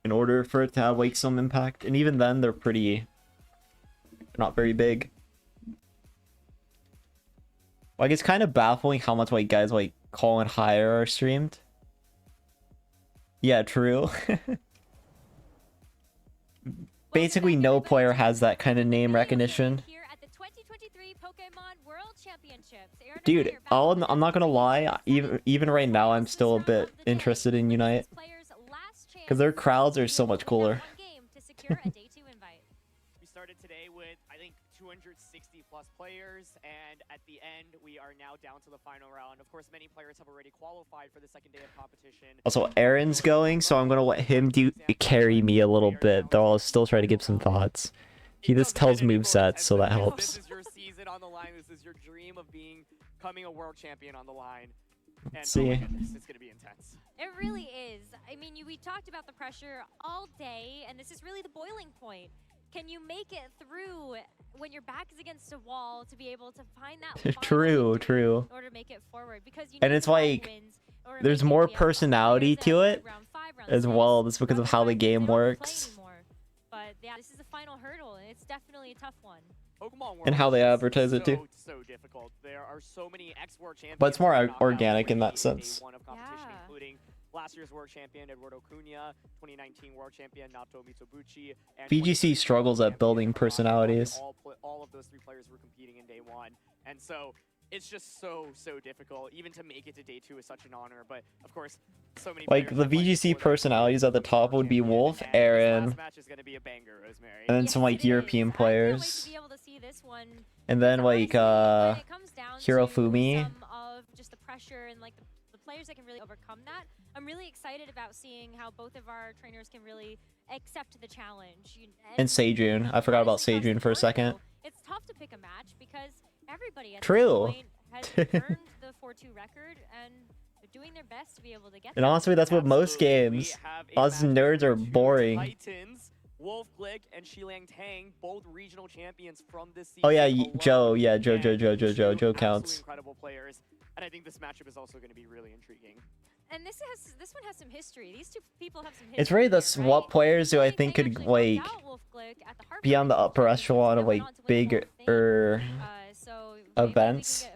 in order for it to have like some impact. And even then, they're not very big. Like it's kind of baffling how much like guys like Colin Higher are streamed. Yeah, true. Basically, no player has that kind of name recognition. Dude, I'm not gonna lie. Even right now, I'm still a bit interested in Unite because their crowds are so much cooler. We started today with, I think, 260 plus players, and at the end, we are now down to the final round. Of course, many players have already qualified for the second day of competition. Also, Aaron's going, so I'm gonna let him carry me a little bit, though I'll still try to give some thoughts. He just tells movesets, so that helps. This is your season on the line. This is your dream of becoming a world champion on the line. And Let's see. Oh my goodness, it's gonna be intense. It really is. I mean, we talked about the pressure all day, and this is really the boiling point. Can you make it through when your back is against a wall to be able to find that True. in order to make it forward? Because you And need it's 5 like wins in order to there's make it more beyond personality players to that it are round 5, round as 6, well, just because of round how the 5, game they don't have to play works anymore. But yeah, this is the final hurdle, and it's definitely a tough one. Pokemon World and how they is advertise it too. so difficult. There are so many ex-world champions. But it's more that are knocked out organic in already that sense. Day 1 of competition, including last year's world champion Eduardo Cunha, 2019 world champion Naoto Mitsubishi, and VGC struggles at building personalities. all of those 3 players were competing in day 1, and so it's just so difficult. Even to make it to day 2 is such an honor, but of course, so many. Like the VGC personalities at the top would be Wolf, Aaron, match is gonna be a banger, Rosemary. and then some like European players, and then like Hirofumi. Of just the pressure and like the players that can really overcome that. I'm really excited about seeing how both of our trainers can really accept the challenge. And Seijun. I forgot about Seijun for a second. It's tough to pick a match because everybody at True. this point has earned the 4-2 record, and they're doing their best to be able to get And there. honestly, that's what most games. Us nerds are boring. Titans, Wolf Glick and Shilang Tang, both regional champions from this season. Oh yeah, alone. Joe. Yeah, Joe Absolutely counts. Incredible players, and I think this matchup is also going to be really intriguing. And this one has some history. These two people have some history. It's really the what players who I think could like be on the upper echelon of like bigger events.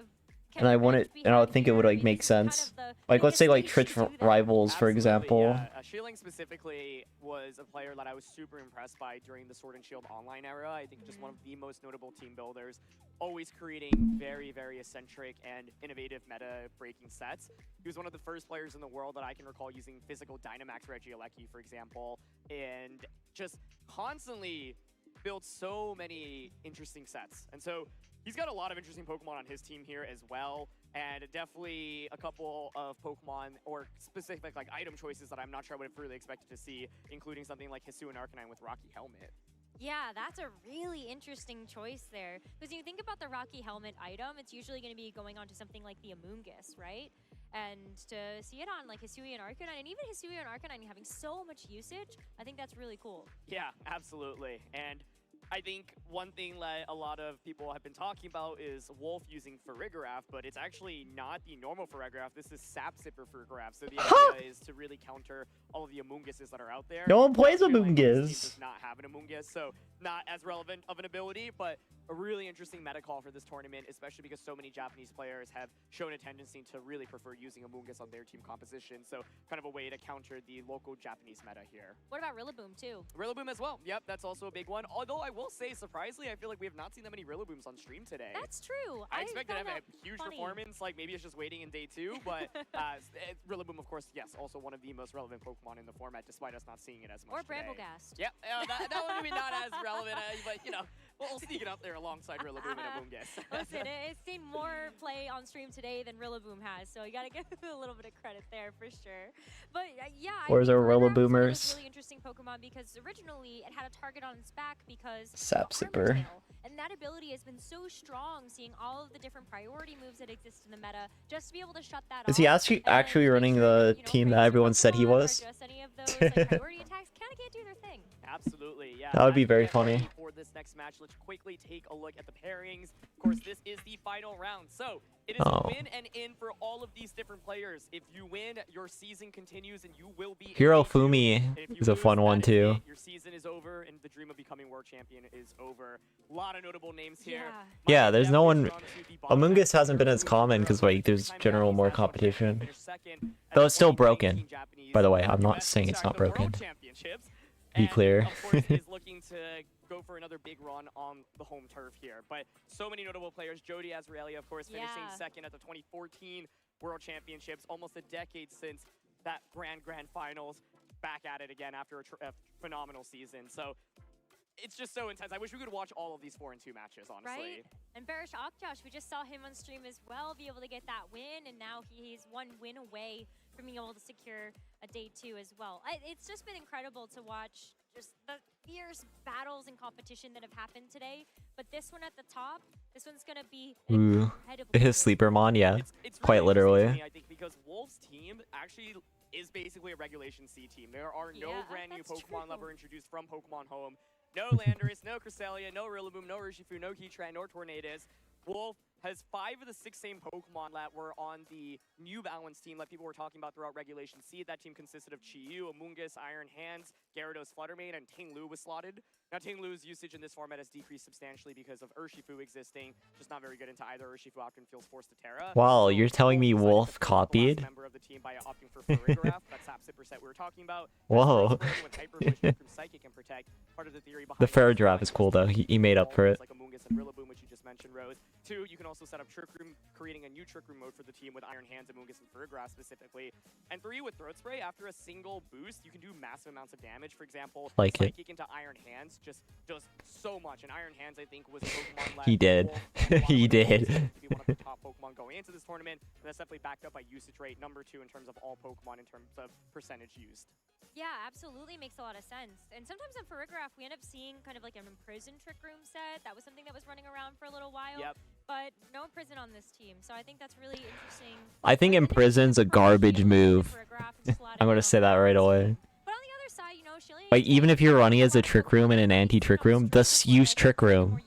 and I want it, and I would think it would like make sense. Like let's say like Twitch rivals, for example. Shielding specifically was a player that I was super impressed by during the Sword and Shield online era. I think just one of the most notable team builders, always creating very, very eccentric and innovative meta-breaking sets. He was one of the first players in the world that I can recall using physical Dynamax Regieleki, for example, and just constantly built so many interesting sets. And so he's got a lot of interesting Pokemon on his team here as well, and definitely a couple of Pokemon or specific like item choices that I'm not sure I would have really expected to see, including something like Hisuian Arcanine with Rocky Helmet. Yeah, that's a really interesting choice there. Because when you think about the Rocky Helmet item, it's usually going to be going on to something like the Amoonguss, right? And to see it on like Hisuian Arcanine, and even Hisuian Arcanine having so much usage, I think that's really cool. Yeah, absolutely. And I think one thing that a lot of people have been talking about is Wolf using Farigiraf, but it's actually not the normal Farigiraf. This is Sap Sipper Farigiraf. So the idea is to really counter all of the Amoongusses that are out there. No one plays Amoonguss. Amoonguss. Does not have an Amoonguss, so not as relevant of an ability, but a really interesting meta call for this tournament, especially because so many Japanese players have shown a tendency to really prefer using Amoonguss on their team composition. So kind of a way to counter the local Japanese meta here. What about Rillaboom too? Rillaboom as well. Yep, that's also a big one. Although I will say, surprisingly, I feel like we have not seen that many Rillabooms on stream today. That's true. I expected to have a huge funny. performance, like maybe it's just waiting in day 2, but Rillaboom, of course, yes, also one of the most relevant Pokemon in the format, despite us not seeing it as much Or today. Bramblegast. Yep, that one maybe not as relevant, but you know, we'll sneak it up there alongside Rillaboom and Amoonguss. Listen, it's seen more play on stream today than Rillaboom has, so you gotta give it a little bit of credit there for sure. But yeah, Where's our Rillaboomers? It's a really interesting Pokemon because originally it had a target on its back because Sap Sipper. And that ability has been so strong, seeing all of the different priority moves that exist in the meta, just to be able to shut that off. Is he actually running the team that everyone said he was? Just any of those like, priority attacks kind of can't do their thing. Absolutely, yeah. That would be very As we get ready funny. For this next match, let's quickly take a look at the pairings. Of course, this is the final round, so it is a win and in for all of these different players. If you win, your season continues, and you will be Hero Fumi is a fun one too. your season is over, and the dream of becoming world champion is over. A lot of notable names here. Yeah, there's no one. Amoonguss hasn't been as common because like there's general more competition. Though it's still broken. By the way, I'm not saying it's not broken. Be clear. Of course, is looking to go for another big run on the home turf here. But so many notable players. Jody Azraelia, of course, finishing second at the 2014 World Championships, almost a decade since that grand finals. Back at it again after a phenomenal season. So it's just so intense. I wish we could watch all of these 4-2 matches, honestly. Right? And Barish Akjosh, we just saw him on stream as well, be able to get that win, and now he's one win away from being able to secure a day 2 as well. It's just been incredible to watch just the fierce battles and competition that have happened today. But this one at the top, this one's going to be Ooh, his Sleepermon, yeah, it's quite really literally. interesting to me, I think, because Wolf's team actually is basically a Regulation C team. There are no brand new Pokemon that were introduced from Pokemon Home. No Landorus, no Cresselia, no Rillaboom, no Urshifu, no Heatran, no Tornadus. Wolf has 5 of the 6 same Pokemon that were on the New Balance team that people were talking about throughout Regulation C. That team consisted of Chi-Yu, Amoonguss, Iron Hands, Gyarados, Fluttermane, and Ting-Lu was slotted. Now, Ting-Lu's usage in this format has decreased substantially because of Urshifu existing. Just not very good into either Urshifu often feels forced to Terra. Wow, you're telling me Wolf copied? Member of the team by opting for Farigiraf, that Sap Sipper set we were talking about. Whoa. With Hyper Push, Hyper Psychic and Protect. Part of the theory behind The Farigiraf is cool though. He made up for it. like Amoonguss and Rillaboom, which you just mentioned, Rose. 2, you can also set up Trick Room, creating a new Trick Room mode for the team with Iron Hands, Amoonguss, and Farigiraf specifically. And 3, with Throat Spray, after a single boost, you can do massive amounts of damage. For example, Like it. Psychic into Iron Hands just does so much. And Iron Hands, I think, was a Pokemon that He did. He did. to be one of the top Pokemon going into this tournament, and that's definitely backed up by usage rate, number 2 in terms of all Pokemon in terms of percentage used. Yeah, absolutely makes a lot of sense. And sometimes on Farigiraf, we end up seeing kind of like an Imprison Trick Room set. That was something that was running around for a little while. Yep. But no Imprison on this team, so I think that's really interesting. I think Imprison's a garbage move. I'm gonna say that right away. But on the other side, you know, Like even if you're running as a Trick Room and an anti-Trick Room, just use Trick Room.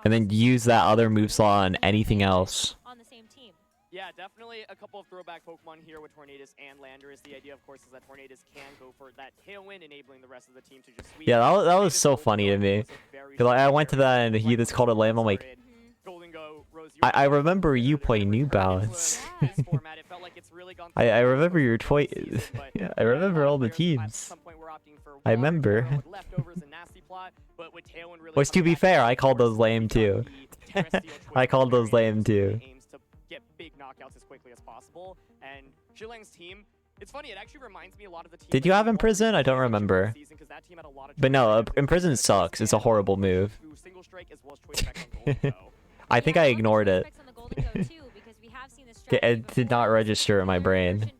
And then use that other moveslot on anything else. On the same team. Yeah, definitely a couple of throwback Pokemon here with Tornadus and Landorus. The idea, of course, is that Tornadus can go for that Tailwind, enabling the rest of the team to just sweep. Yeah, that was so funny to me. Cause I went to that and he just called it lame. I'm like, Golden Go, Rose, I remember you play New Balance. I remember your toy. Yeah, I remember all the teams. I remember. Which, to be fair, I called those lame too. I called those lame too. Aims to get big knockouts as quickly as possible, and Shilang's team. It's funny. It actually reminds me a lot of the team. Did you have Imprison? I don't remember. But no, Imprison sucks. It's a horrible move. I think I ignored it. It did not register in my brain.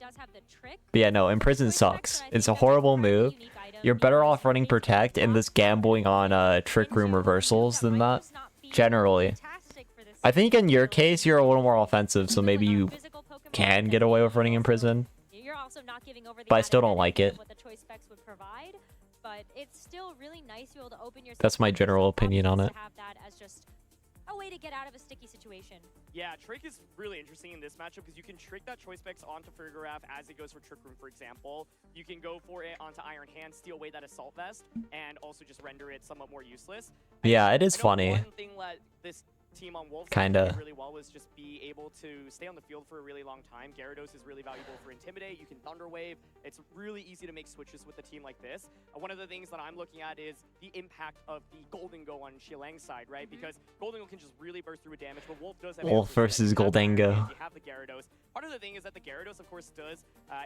But yeah, no, Imprison sucks. It's a horrible move. You're better off running Protect and just gambling on Trick Room reversals than that. Generally. I think in your case, you're a little more offensive, so maybe you can get away with running Imprison. But I still don't like it. That's my general opinion on it. A way to get out of a sticky situation. Yeah, Trick is really interesting in this matchup because you can trick that choice specs onto Frigoraph as it goes for Trick Room, for example. You can go for it onto Iron Hand, steal away that Assault Vest, and also just render it somewhat more useless. Yeah, it is funny. One thing that this team on Wolf Kinda. did really well was just be able to stay on the field for a really long time. Gyarados is really valuable for Intimidate. You can Thunder Wave. It's really easy to make switches with a team like this. One of the things that I'm looking at is the impact of the Golden Go on Shilang's side, right? Because Golden Go can just really burst through damage, but Wolf does have Wolf versus Goldengo. You have the Gyarados. Part of the thing is that the Gyarados, of course,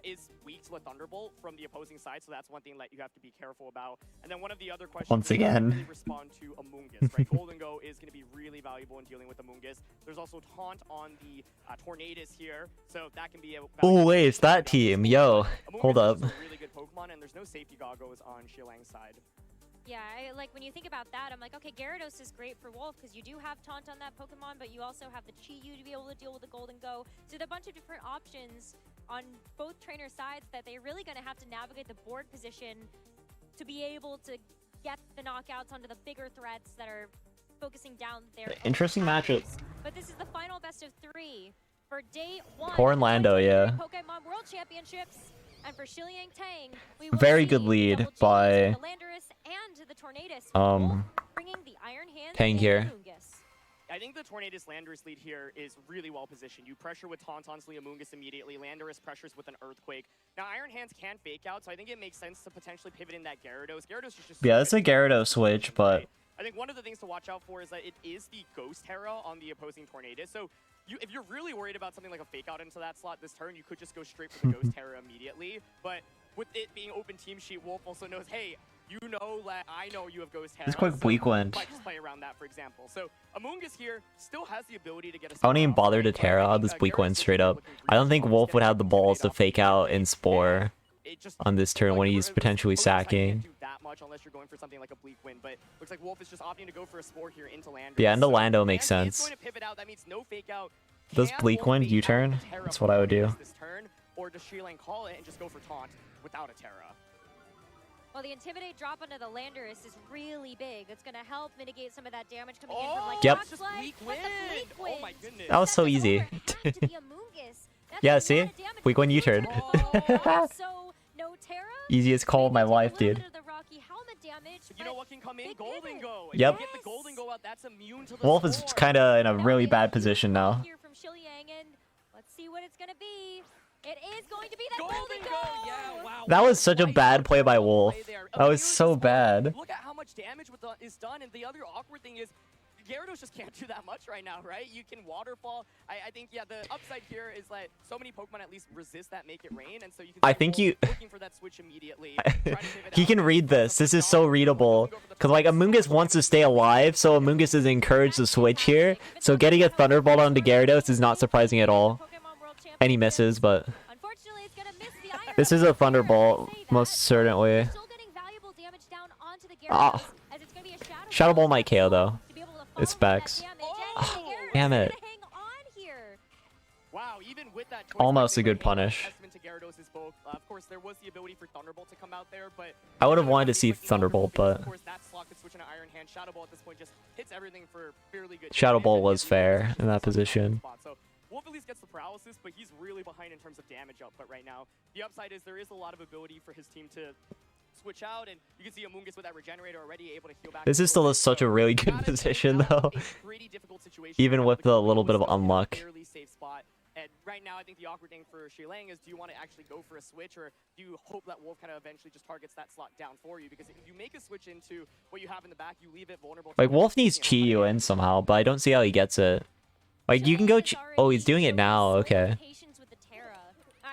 is weak to a Thunderbolt from the opposing side, so that's one thing that you have to be careful about. And then one of the other questions Once is again. really respond to Amoonguss, right? Golden Go is going to be really valuable in dealing with Amoonguss. There's also Taunt on the Tornadus here, so that can be a Oh wait, it's that team. Yo, hold up. Amoonguss is a really good Pokemon, and there's no safety goggles on Shilang's side. Yeah, like when you think about that, I'm like, okay, Gyarados is great for Wolf because you do have Taunt on that Pokemon, but you also have the Chi-Yu to be able to deal with the Golden Go. So there are a bunch of different options on both trainer sides that they're really going to have to navigate the board position to be able to get the knockouts onto the bigger threats that are focusing down their Interesting matchup. But this is the final best of 3 for day 1. Poor Lando, yeah. Pokemon World Championships. And for Shiliang Tang, we will Very see good lead double by the Landorus and the Tornadus. Bringing the Iron Hand Tang and here. Amoonguss. I think the Tornadus Landorus lead here is really well positioned. You pressure with Tauntaun's Amoonguss immediately. Landorus pressures with an Earthquake. Now, Iron Hands can fake out, so I think it makes sense to potentially pivot in that Gyarados. Gyarados is just Yeah, it's a Gyarados switch, but I think one of the things to watch out for is that it is the Ghost Terra on the opposing Tornadus. So if you're really worried about something like a fake out into that slot this turn, you could just go straight for the Ghost Terra immediately. But with it being open team sheet, Wolf also knows, hey, you know that I know you have Ghost Terra. It's quick Bleak Wind. Might just play around that, for example. So Amoonguss here still has the ability to get a I won't even bother to Terra. I'll just Bleak Wind straight up. I don't think Wolf would have the balls to fake out in Spore on this turn when he's potentially sacking. that much unless you're going for something like a Bleak Wind, but looks like Wolf is just opting to go for a Spore here into Landorus. Yeah, into Lando makes Landorus is sense. going to pivot out. That means no fake out. Does Can Bleak Wolf Wind bait out U-turn? Terra That's from what I would do. this turn, or does Shilangg call it and just go for Taunt without a Terra? Well, the Intimidate drop onto the Landorus is really big. It's going to help mitigate some of that damage coming in from like Yep. Rock Slide, but the Bleak Oh my Wind goodness. That was so easy. to the Amoonguss. That's Yeah, a see? lot of damage. Bleak Wind U-turn. So, no Terra. Easiest call of my life, dude. The Rocky helmet damage. You know what can come in? Golden Go. Yep. If you get the Golden Go out, that's immune to the Wolf is kind of in a really bad position now. here from Shiliang, and let's see what it's going to be. It is going to be the Golden Go. Yeah, wow. That was such a bad play by Wolf. That was so bad. Look at how much damage is done, and the other awkward thing is Gyarados just can't do that much right now, right? You can Waterfall. I think, yeah, the upside here is that so many Pokemon at least resist that Make It Rain, and so you can I think you... looking for that switch immediately. He can read this. This is so readable. Because, like, Amoonguss wants to stay alive, so Amoonguss is encouraged to switch here. So getting a Thunderbolt onto Gyarados is not surprising at all. And he misses, but... This is a Thunderbolt, most certainly. Ah. Shadow Ball might KO, though. It's Specs. Ah, damn it. Wow, even with that Almost a good punish. testament to Gyarados' bulk. Of course, there was the ability for Thunderbolt to come out there, but I would have wanted to see Thunderbolt, but... of course that slot could switch into Iron Hand. Shadow Ball at this point just hits everything for fairly good. Shadow Ball was fair in that position. So Wolf at least gets the paralysis, but he's really behind in terms of damage output right now. The upside is there is a lot of ability for his team to switch out, and you can see Amoonguss with that regenerator already able to heal back. This is still such a really good position though. Even with a little bit of unluck. Fairly safe spot. And right now, I think the awkward thing for Shilang is, do you want to actually go for a switch, or do you hope that Wolf kind of eventually just targets that slot down for you? Because if you make a switch into what you have in the back, you leave it vulnerable. Like Wolf needs Chi-Yu in somehow, but I don't see how he gets it. Like you can go. Oh, he's doing it now. Okay.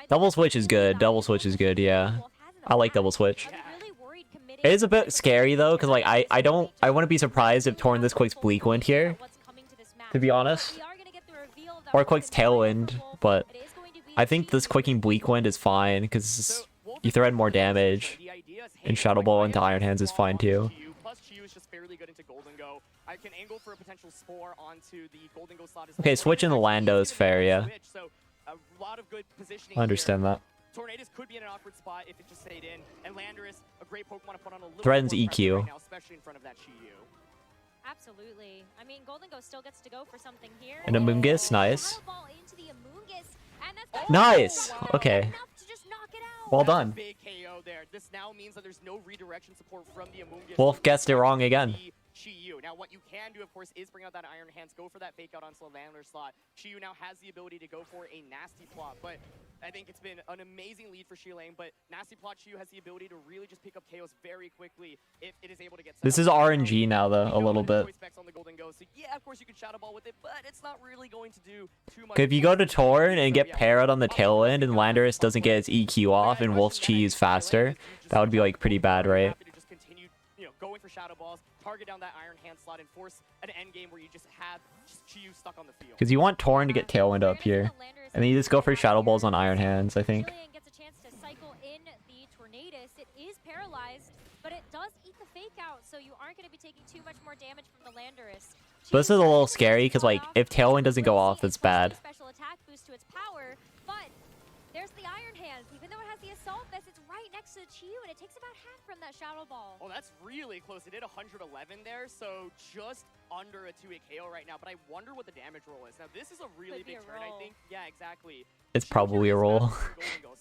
Double switch is good. Double switch is good. Yeah, I like double switch. It is a bit scary though, because like I wouldn't be surprised if Torn this quicks Bleak Wind here, to be honest, or quicks Tailwind, but I think this quicking Bleak Wind is fine because you thread more damage, and Shadow Ball into Iron Hands is fine too. Okay, switching the Lando is fair, yeah. I understand that. Tornadus could be in an awkward spot if it just stayed in, and Landorus, a great Pokemon to put on a little Threatens more pressure EQ. right now, especially in front of that Chi-Yu. Absolutely. I mean, Golden Ghost still gets to go for something here. And Amoonguss, nice. Ball into the Amoonguss, and that's Nice. Okay. Well done. Big KO there. This now means that there's no redirection support from the Amoonguss. Wolf guessed it wrong again. Chi-Yu. Now, what you can do, of course, is bring out that Iron Hands, go for that fake out onto the Landler slot. Chi-Yu now has the ability to go for a nasty plot, but I think it's been an amazing lead for Shilang, but nasty plot Chi-Yu has the ability to really just pick up KOs very quickly if it is able to get set This up. is RNG now though, a little bit. On the Golden Ghost. So yeah, of course you can Shadow Ball with it, but it's not really going to do too much. If you go to Torn and get parried on the Tailwind and Landorus doesn't get his EQ off and Wolf's Chi is faster, that would be like pretty bad, right? Going for Shadow Balls, target down that Iron Hand slot, and force an end game where you just have Chi-Yu stuck on the field. Because you want Torn to get Tailwind up here, and then you just go for Shadow Balls on Iron Hands, I think. Gets a chance to cycle in the Tornadus. It is paralyzed, but it does eat the fake out, so you aren't going to be taking too much more damage from the Landorus. But this is a little scary because like if Tailwind doesn't go off, it's bad. Special attack boost to its power, but there's the Iron Hands. Even though it has the Assault Vest, it's right next to the Chi-Yu, and it takes about half from that Shadow Ball. Oh, that's really close. It did 111 there, so just under a 2-hit KO right now. But I wonder what the damage roll is. Now, this is a really big turn, I think. Yeah, exactly. It's probably a roll.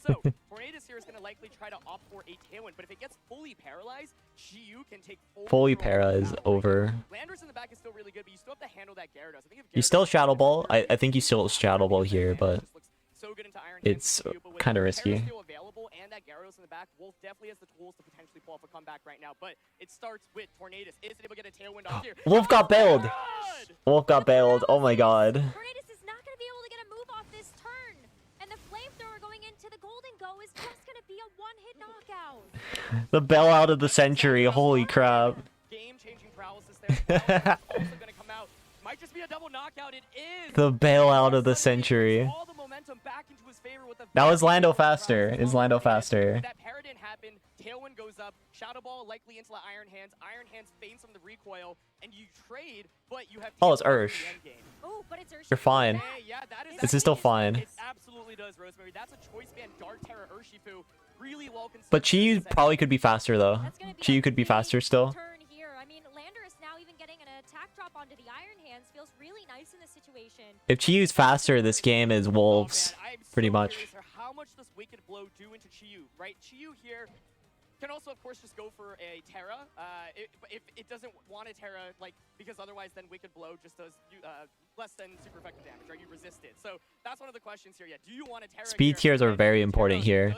So, Tornadus here is going to likely try to opt for a Tailwind, but if it gets fully paralyzed, Chi-Yu can take Fully para is over. Landorus in the back is still really good, but you still have to handle that Gyarados. I think if You still Shadow Ball. I think you still Shadow Ball here, but so good into Iron it's kind of risky. Still available, and that Gyarados in the back. Wolf definitely has the tools to potentially pull off a comeback right now, but it starts with Tornadus. Is it able to get a Tailwind off here? Wolf got bailed. Wolf got bailed. Oh my god. Tornadus is not going to be able to get a move off this turn, and the Flamethrower going into the Golden Go is just going to be a one-hit knockout. The bailout of the century. Holy crap. Game-changing paralysis there. Also going to come out. Might just be a double knockout. It is. The bailout of the century. All the momentum back into his favor with a Now is Lando faster? Is Lando faster? That parry didn't happen. Tailwind goes up. Shadow Ball likely into the Iron Hands. Iron Hands feints from the recoil, and you trade, but you have. Oh, it's Ursh. Oh, but it's Ursh. You're fine. Hey, yeah, that is This is still fine. It absolutely does, Rosemary. That's a choice band. Dark Terror Urshifu. Really well considered. But Chi-Yu probably could be faster though. Chi-Yu could be faster still. Turn here. I mean, Landorus now even getting an attack drop onto the Iron Hands feels really nice in this situation. If Chi-Yu's faster, this game is Wolves, pretty much. How much does Wicked Blow do into Chi-Yu, right? Chi-Yu here can also, of course, just go for a Terra. If it doesn't want a Terra, like, because otherwise then Wicked Blow just does less than super effective damage, right? You resist it. So that's one of the questions here. Yeah, do you want a Terra? Speed tiers are very important here.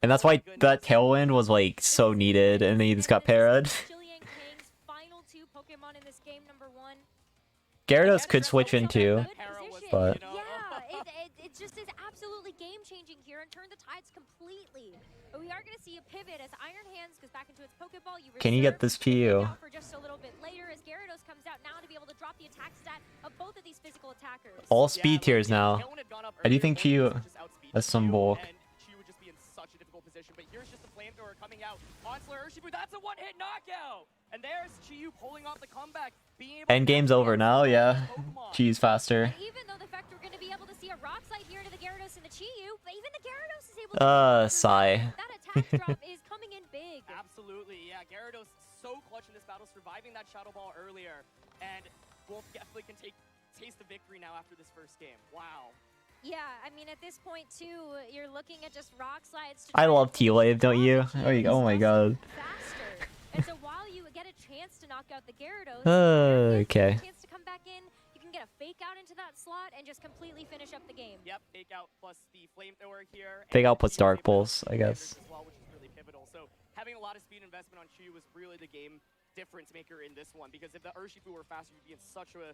And that's why that Tailwind was like so needed, and then he just got parried. Final two Pokemon in this game, number 1. Gyarados could switch into, but it just is absolutely game-changing here and turn the tides completely. But we are going to see a pivot as Iron Hands goes back into its Pokeball. Can you get this Chi-Yu? For just a little bit later as Gyarados comes out now to be able to drop the attack stat of both of these physical attackers. All speed tiers now. I do think Chi-Yu has some bulk. Chi-Yu would just be in such a difficult position, but here's just the Flamethrower coming out. Onslaught Urshifu, that's a one-hit knockout! And there's Chi-Yu pulling off the comeback. Endgame's over now, yeah. Chi-Yu's faster. Even though the fact we're going to be able to see a Rock Slide here to the Gyarados and the Chi-Yu, but even the Gyarados is able to sigh. That attack drop is coming in big. Absolutely, yeah. Gyarados so clutch in this battle, surviving that Shadow Ball earlier. And Wolf definitely can taste the victory now after this first game. Wow. Yeah, I mean, at this point too, you're looking at just rock slides to I try love T-Wave, don't you? Oh my god. faster. And so while you get a chance to knock out the Gyarados, Okay. a chance to come back in, you can get a fake out into that slot and just completely finish up the game. Yep, fake out plus the flamethrower here. Fake out puts Dark Pulse, I guess. As well, which is really pivotal. So having a lot of speed investment on Chu was really the game difference maker in this one, because if the Urshifu were faster, you'd be in such a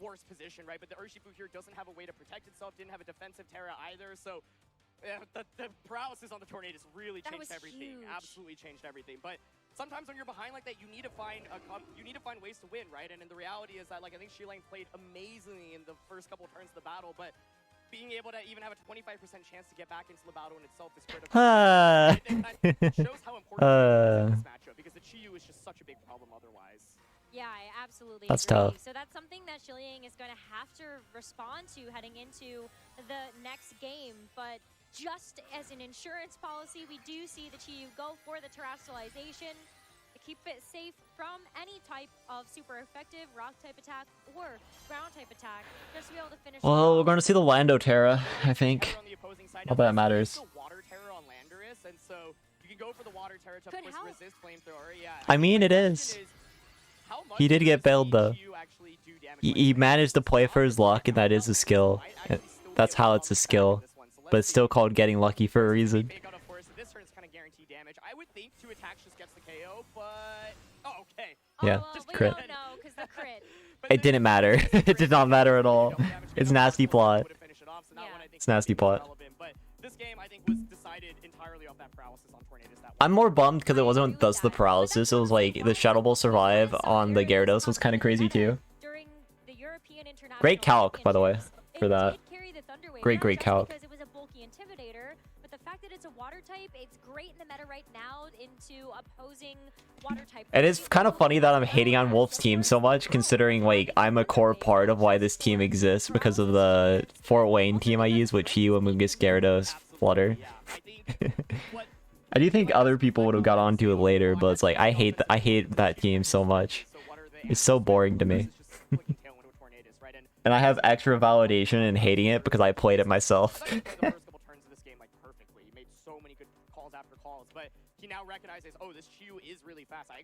worse position, right? But the Urshifu here doesn't have a way to protect itself, didn't have a defensive Terra either, so the paralysis on the Tornadus really changed everything. Huge. Absolutely changed everything. But sometimes when you're behind like that, you need to find ways to win, right? And the reality is that, like, I think Shilane played amazingly in the first couple of turns of the battle, but being able to even have a 25% chance to get back into the battle in itself is critical. It shows how important it is in this matchup, because the Chi-Yu is just such a big problem otherwise. Yeah, I absolutely That's agree. tough. So that's something that Shiliang is going to have to respond to heading into the next game. But just as an insurance policy, we do see the Chi-Yu go for the terrestrialization to keep it safe from any type of super effective rock type attack or ground type attack, just to be able to finish. Well, we're going to see the Lando Terra, I think. All that matters. Water Terra on Landorus, and so you can go for the water Terra to resist flamethrower. Yeah. I mean, it is. He did get bailed though. He managed to play for his luck, and that is a skill. That's how it's a skill. But it's still called getting lucky for a reason. This turn is kind of guaranteed damage. I would think 2 attacks just gets the KO, but okay. Yeah, crit. No, because the crit. It didn't matter. It did not matter at all. It's nasty plot. It's nasty plot. But this game, I think, was decided entirely off that paralysis on Tornadus. I'm more bummed because it wasn't thus the paralysis. It was like the Shuttle Ball survive on the Gyarados was kind of crazy too. Great calc, by the way, for that. Great calc. Because it was a bulky intimidator, but the fact that it's a water type, it's great in the meta right now into opposing water type. It is kind of funny that I'm hating on Wolf's team so much, considering like I'm a core part of why this team exists because of the Fort Wayne team I use with Chi-Yu, Amoonguss, Gyarados, Flutter. I do think other people would have got onto it later, but it's like I hate that team so much. It's so boring to me. And I have extra validation in hating it because I played it myself.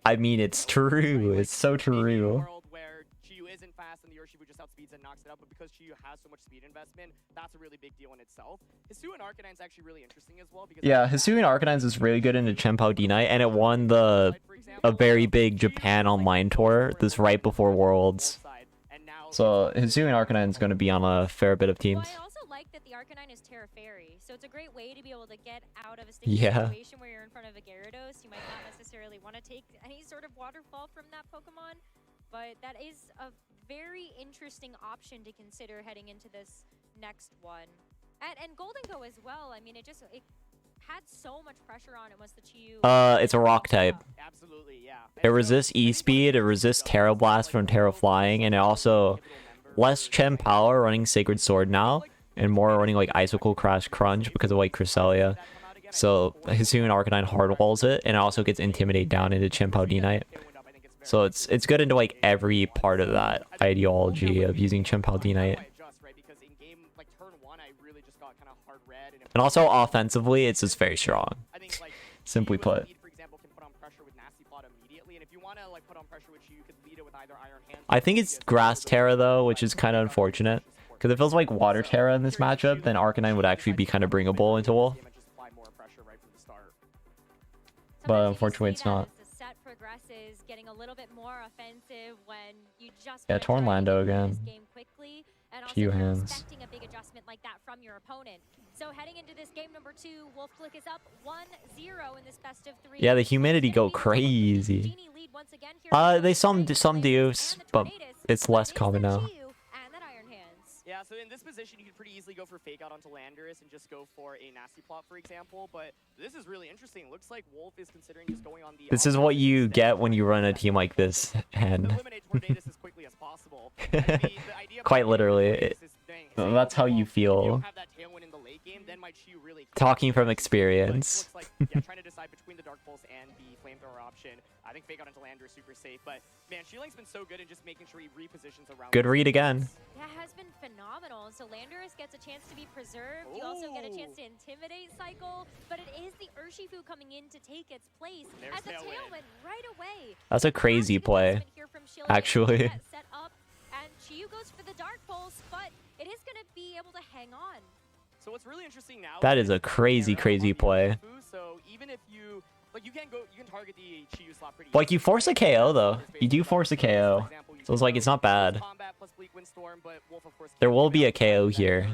I mean, it's true. It's so true. Isn't fast and the Urshifu just outspeeds and knocks it out, but because Chi-Yu has so much speed investment, that's a really big deal in itself. Hisuian Arcanine's actually really interesting as well, because yeah, Hisuian Arcanines is really good in the Chien-Pao D-Night, and it won a very big Japan online tour this right before Worlds. So Hisuian Arcanine is going to be on a fair bit of teams. Well, I also like that the Arcanine is Terra Fairy, so it's a great way to be able to get out of a sticky situation where you're in front of a Gyarados. You might not necessarily want to take any sort of waterfall from that Pokemon, but that is a very interesting option to consider heading into this next one. And Golden Go as well. I mean, it had so much pressure on it once the Chi-Yu. It's a rock type. Absolutely, yeah. It resists E-Speed, it resists Terra Blast from Terra Flying, and it also less Chien-Pao running Sacred Sword now, and more running like Icicle Crash Crunch because of like Cresselia. So Hisuian Arcanine hard walls it, and it also gets Intimidate down into Chien-Pao D-Night. So it's good into like every part of that ideology of using Chien-Pao D-Night. And also offensively, it's just very strong. Simply put. I think it's Grass Terra though, which is kind of unfortunate. Because if it was like Water Terra in this matchup, then Arcanine would actually be kind of bringable into Wolf. But unfortunately it's not. Getting a little bit more offensive when you just Yeah, Torn Lando again. Few hands. Expecting a big adjustment like that from your opponent. So heading into this game number 2, Wolf Click is up 1-0 in this best of 3. Yeah, the humidity go crazy. They some do, but it's less common now. Yeah, so in this position, you could pretty easily go for Fake Out onto Landorus and just go for a Nasty Plot, for example, but this is really interesting. It looks like Wolf is considering just going on the... This is what you get when you run a team like this, and... Quite literally, that's how you feel. Talking from experience. Trying to decide between the Dark Pulse and the Flamethrower option. I think Fake Out into Landorus is super safe, but man, Shilang's been so good in just making sure he repositions around. Good read again. That has been phenomenal. phenomenal. So Landorus gets a chance to be preserved. You also get a chance to intimidate Cycle, but it is the Urshifu coming in to take its place as the tail went right away. That's a crazy play, actually. Get set up, and Chiyu goes for the Dark Pulse, but it is going to be able to hang on. So what's really interesting now? That is a crazy, crazy play. So even if you you can target the Chiyu slot pretty. Like, you force a KO though. You do force a KO, so it's like it's not bad. There will be a KO here,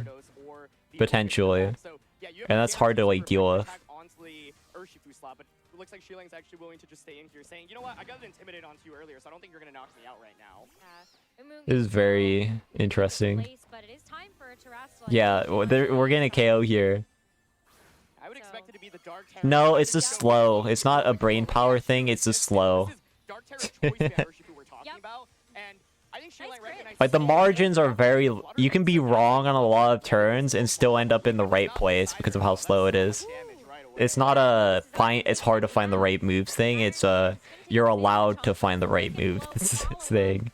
potentially, and that's hard to like deal with. But it looks like Shilang's actually willing to just stay in here, saying, you know what, I got it intimidated onto you earlier, so I don't think you're gonna knock me out right now. This is very interesting. Yeah, we're getting a KO here. I would expect it to be the Dark Terror. No, it's just slow. It's not a brain power thing. It's just slow. Like, the margins are very. You can be wrong on a lot of turns and still end up in the right place because of how slow it is. It's not a it's hard to find the right moves thing. It's you're allowed to find the right move thing.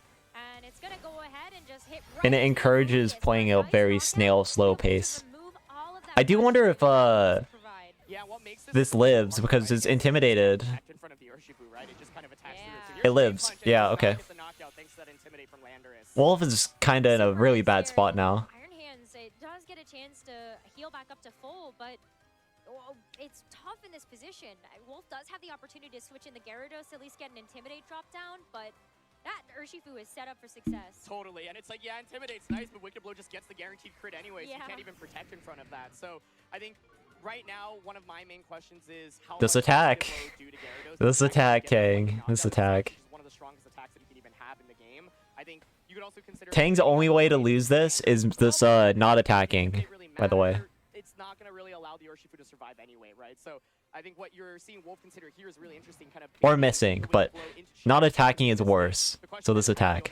And it encourages playing a very snail slow pace. I do wonder if this lives because it's intimidated. It lives. Yeah, okay. Wolf is kind of in a really bad spot now. Iron Hands, it does get a chance to heal back up to full, but it's tough in this position. Wolf does have the opportunity to switch in the Gyarados, at least get an Intimidate drop down, but that Urshifu is set up for success. Totally, and it's like, yeah, Intimidate's nice, but Wicked Blow just gets the guaranteed crit anyway, so you can't even protect in front of that. So I think right now, one of my main questions is how This attack. This attack, Tang. This attack. One of the strongest attacks that you can even have in the game. I think you could also consider Tang's only way to lose this is this not attacking, by the way. It's not going to really allow the Urshifu to survive anyway, right? So I think what you're seeing Wolf consider here is really interesting, kind of Or missing, but not attacking is worse. So this attack.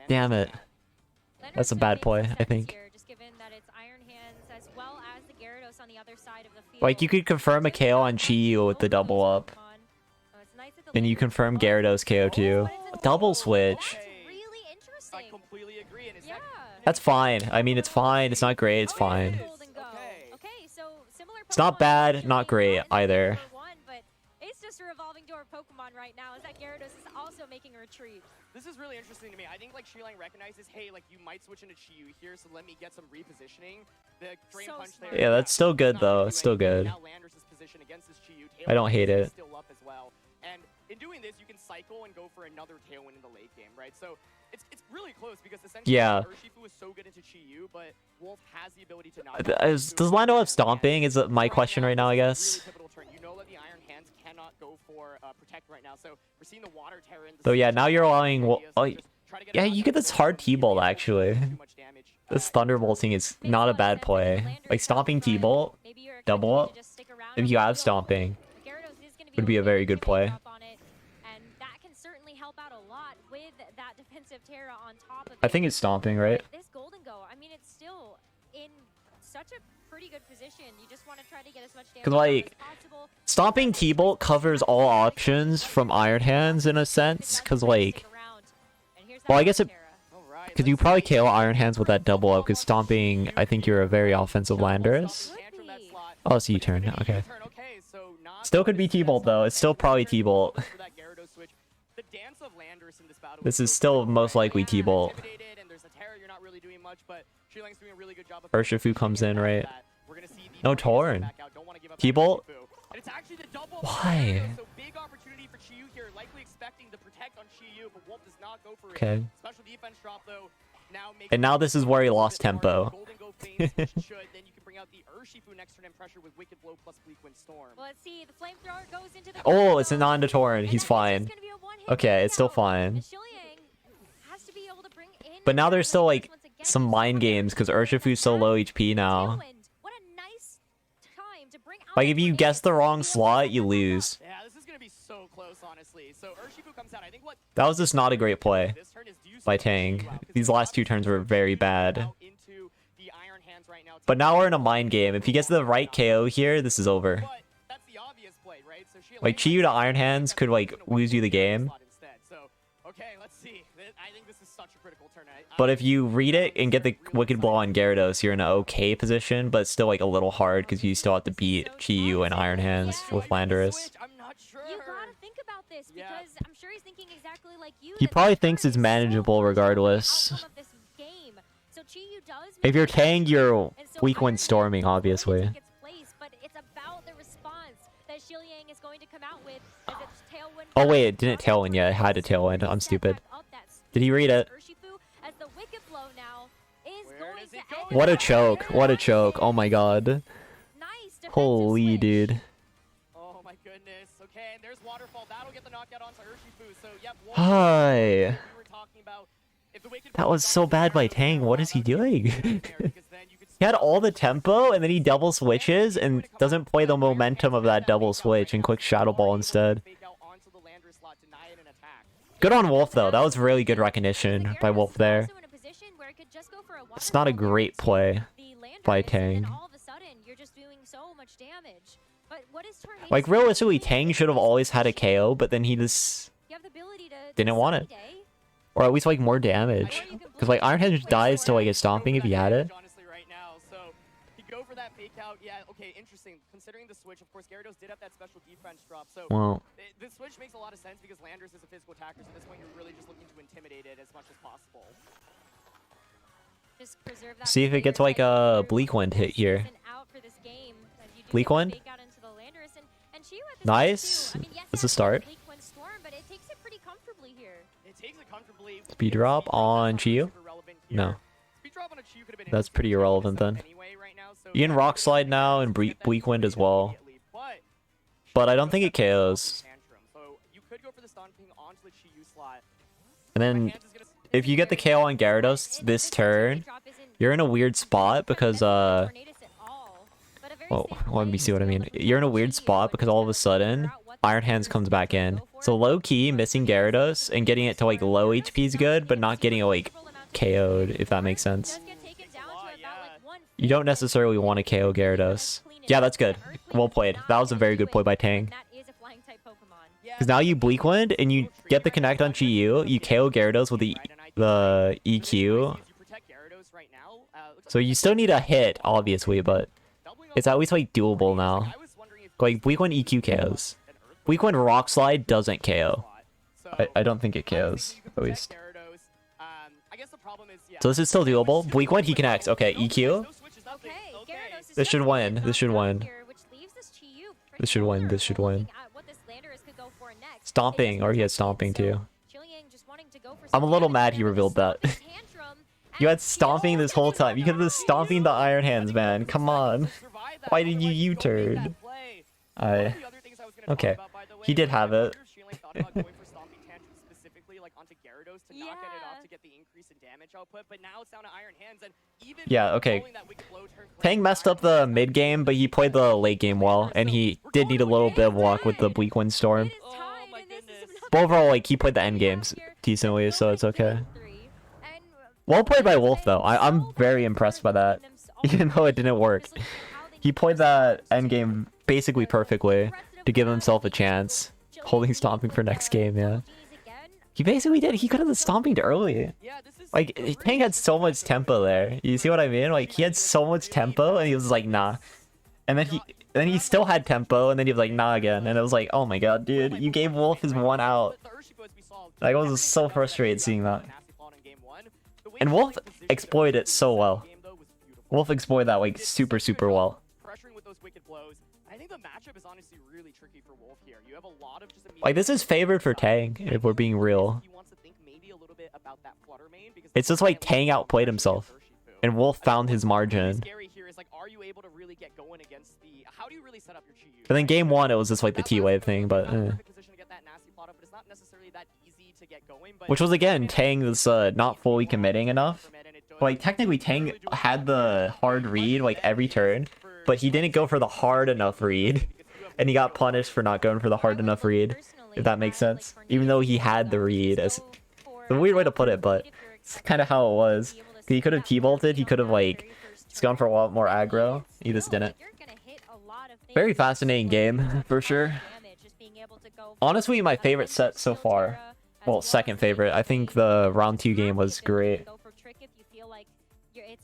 Damn it. That's a bad play, I think. Like, you could confirm a KO on Chiyu with the double up. And you confirm Gyarados KO too. Double switch. I completely agree, and That's fine. I mean, it's fine. It's not great. It's fine. It's not bad, not great either. It's just a revolving door Pokemon right now, is that Gyarados is also making a retreat. This is really interesting to me. I think like Shilang recognizes, hey, like you might switch into Chiyu here, so let me get some repositioning. The Drain Punch there. Yeah, that's still good though. It's still good. Now Landorus' position against this Chiyu. I don't hate it. Still up as well. And in doing this, you can cycle and go for another Tailwind in the late game, right? So it's really close because essentially Urshifu is so good into Chiyu, but Wolf has the ability to knock. Does Lando have stomping? Is my question right now, I guess. You know that the Iron Hands cannot go for protect right now, so we're seeing the Water Terror. So yeah, now you're allowing. Yeah, you get this hard T-Bolt actually. This Thunderbolting is not a bad play. Like stomping T-Bolt, double up. If you have stomping, would be a very good play. I think it's stomping, right? This Golden Go, I mean, it's still in such a pretty good position. You just want to try to get as much damage Cause like, stomping T-Bolt covers all options from Iron Hands in a sense. Cause like, well, I guess it. Cause you probably KO Iron Hands with that double up. Cause stomping, I think you're a very offensive Landorus. Oh, it's U-turn. Okay. Still could be T-Bolt though. It's still probably T-Bolt. This is still most likely T-Bolt. Urshifu comes in, right? No Torn. T-Bolt? Why? Okay. And now this is where he lost tempo. Oh, it's a non-Torn. He's fine. Okay, it's still fine. But now there's still like some mind games because Urshifu's so low HP now. Like if you guess the wrong slot, you lose. Yeah, this is gonna be so close, honestly. So Urshifu comes out. I think what that was just not a great play by Tang. These last two turns were very bad. But now we're in a mind game. If he gets the right KO here, this is over. Like Chiyu to Iron Hands could like lose you the game. Okay, let's see. I think this is such a critical turn. But if you read it and get the Wicked Blow on Gyarados, you're in an okay position, but still like a little hard because you still have to beat Chi-Yu and Iron Hands with Landorus. You gotta think about this because I'm sure he's thinking exactly like you. He probably thinks it's manageable regardless. So Chi-Yu does If you're Tang, you're weak when storming, obviously. but it's about the response that Xiaoyang is going to come out with as it's Tailwind. Oh wait, it didn't Tailwind yet. It had to Tailwind. I'm stupid. Did he read it? As the Wicked Blow now is going to end What a choke. What a choke. Oh my god. Holy dude. Oh my goodness. Okay, and there's Waterfall. That'll get the knockout onto Urshifu. So, yep. Hi. That was so bad by Tang. What is he doing? He had all the tempo and then he double switches and doesn't play the momentum of that double switch and quick Shadow Ball instead. Good on Wolf though. That was really good recognition by Wolf there. It's not a great play by Tang. Like realistically, Tang should have always had a KO, but then he just didn't want it. Or at least like more damage. Because like Iron Head just dies to like a stomping if he had it. Go for that fake out. Yeah, okay, interesting. Considering the switch, of course, Gyarados did have that special defense drop. So well, the switch makes a lot of sense because Landorus is a physical attacker. So at this point, you're really just looking to intimidate it as much as possible. Just preserve that. See if it gets like a Bleak Wind hit here. Bleak Wind? Nice. That's a start. Speed drop on Chi-Yu? No. That's pretty irrelevant then. You can Rock Slide now and Bleak Wind as well. But I don't think it KOs. And then if you get the KO on Gyarados this turn, you're in a weird spot because well, let me see what I mean. You're in a weird spot because all of a sudden Iron Hands comes back in. So low key missing Gyarados and getting it to like low HP is good, but not getting it like KO'd, if that makes sense. You don't necessarily want to KO Gyarados. Yeah, that's good. Well played. That was a very good play by Tang. Because now you Bleak Wind and you get the connect on Chi-Yu, you KO Gyarados with the EQ. So you still need a hit, obviously, but it's at least like doable now. Like Bleak Wind EQ KOs. Bleak Wind Rock Slide doesn't KO. I don't think it KOs, at least. So this is still doable. Bleak Wind, he connects. Okay, EQ. This should win. This should win. This should win. This should win. Stomping, or he had Stomping too. I'm a little mad he revealed that. You had Stomping this whole time. You could have been Stomping the Iron Hands, man. Come on. Why did you U-turn? Okay. He did have it. Yeah, okay. Tang messed up the mid game, but he played the late game well, and he did need a little bit of luck with the Bleak Wind Storm. But overall, like, he played the end games decently, so it's okay. Well played by Wolf, though. I'm very impressed by that, even though it didn't work. He played that end game basically perfectly to give himself a chance, holding Stomping for next game, yeah. He basically did. He could have been Stomping early. Like, Tang had so much tempo there. You see what I mean? Like, he had so much tempo, and he was like, nah. And then he still had tempo, and then he was like, nah again. And it was like, oh my god, dude, you gave Wolf his one out. Like, I was so frustrated seeing that. And Wolf exploited it so well. Wolf exploited that, like, super, super well. Like, this is favored for Tang, if we're being real. It's just like Tang outplayed himself, and Wolf found his margin. But then game one, it was just like the T-Wave thing, but which was again, Tang was not fully committing enough. Like, technically Tang had the hard read like every turn, but he didn't go for the hard enough read. And he got punished for not going for the hard enough read, if that makes sense. Even though he had the read. As the weird way to put it, but it's kind of how it was. He could have T-bolted, he could have like just gone for a lot more aggro. He just didn't. Very fascinating game, for sure. Honestly, my favorite set so far. Well, second favorite. I think the round 2 game was great.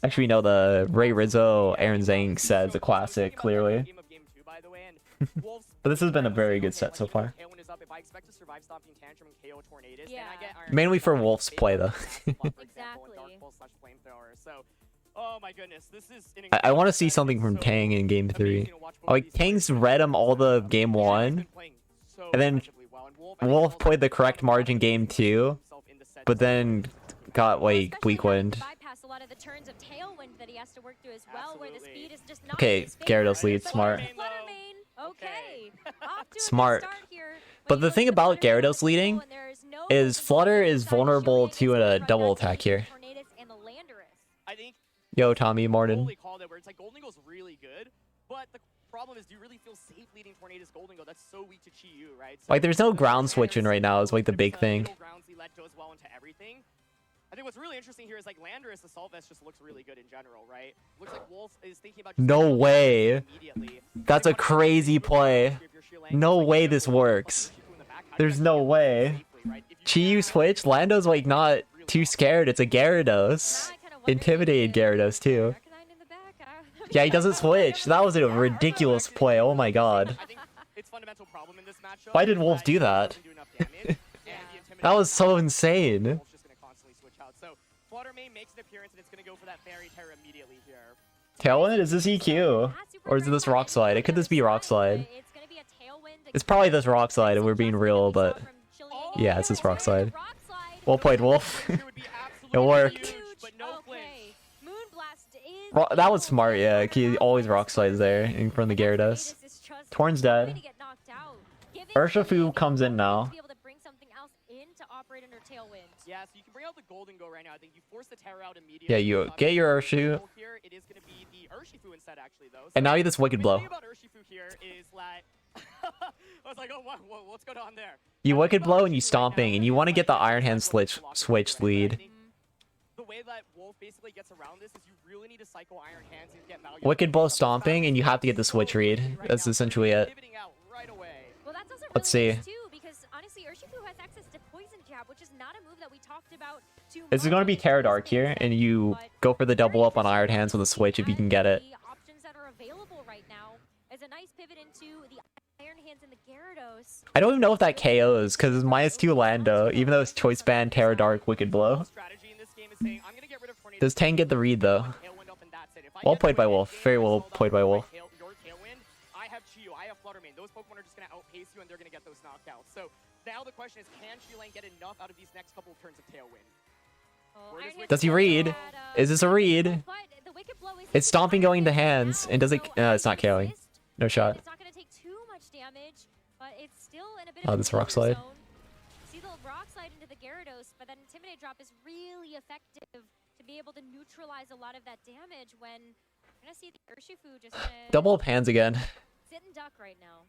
Actually, no, the Ray Rizzo, Aaron Zhang says a classic, clearly. But this has been a very good set so far. Mainly for Wolf's play, though. Oh my goodness, this is I want to see something from Tang in game 3. Like, Tang's read him all the game 1, and then Wolf played the correct margin game 2, but then got, like, weak wind. Okay, Gyarados lead, smart. Smart. But the thing about Gyarados leading is Flutter is vulnerable to a double attack here. Yo, Tommy, Morton. It's like Golden Eagle's really good, but the problem is, do you really feel safe leading Tornadus Golden Eagle? That's so weak to Chi-Yu, right? So Like, there's no ground switching right now is like the big thing. I think what's really interesting here is like Landorus, the Assault Vest just looks really good in general, right? Looks like Wolf is thinking about No way. That's a crazy play. No way this works. There's no way. Chi-Yu switch? Lando's like not too scared. It's a Gyarados. Intimidated Gyarados too. Yeah, he doesn't switch. That was a ridiculous play. Oh my god. Why did Wolf do that? That was so insane. Tailwind? Is this EQ? Or is this Rock Slide? Could this be Rock Slide? It's probably this Rock Slide if we're being real, but... Yeah, it's this Rock Slide. Well played, Wolf. It worked. That was smart, yeah. He always Rock Slides there in front of the Gyarados. Torn's dead. Urshifu comes in now. Yeah, so you can bring out the Golden Go right now. I think you force the Terra out immediately. Yeah, you get your Urshifu. It is going to be the Urshifu instead, actually, though. And now you this Wicked Blow. The thing about Urshifu here is that... I was like, oh, what's going on there? You Wicked Blow and you Stomping, and you want to get the Iron Hand switch lead. The way that Wolf basically gets around this is you really need to cycle Iron Hands and get value. Wicked Blow Stomping, and you have to get the switch read. That's essentially it. Let's see. This is going to be Terra Dark here, and you go for the double up on Iron Hands with a switch if you can get it. I don't even know if that KOs, because it's -2 Lando, even though it's Choice Band, Terra Dark, Wicked Blow. Does Tang get the read, though? Well played by Wolf. Very well played by Wolf. I have Chi-Yu, I have Fluttermane. Those Pokemon are just going to outpace you, and they're going to get those knockouts. So now the question is, can Chi-Yu get enough out of these next couple of turns of Tailwind? Does he read? Is this a read? It's Stomping going to hands, and does it... it's not KOing. No shot. Oh, this Rock Slide. See the Rock Slide into the Gyarados, but that Intimidate drop is really effective to be able to neutralize a lot of that damage when you're gonna see the Urshifu just double up hands again. Sit and duck right now.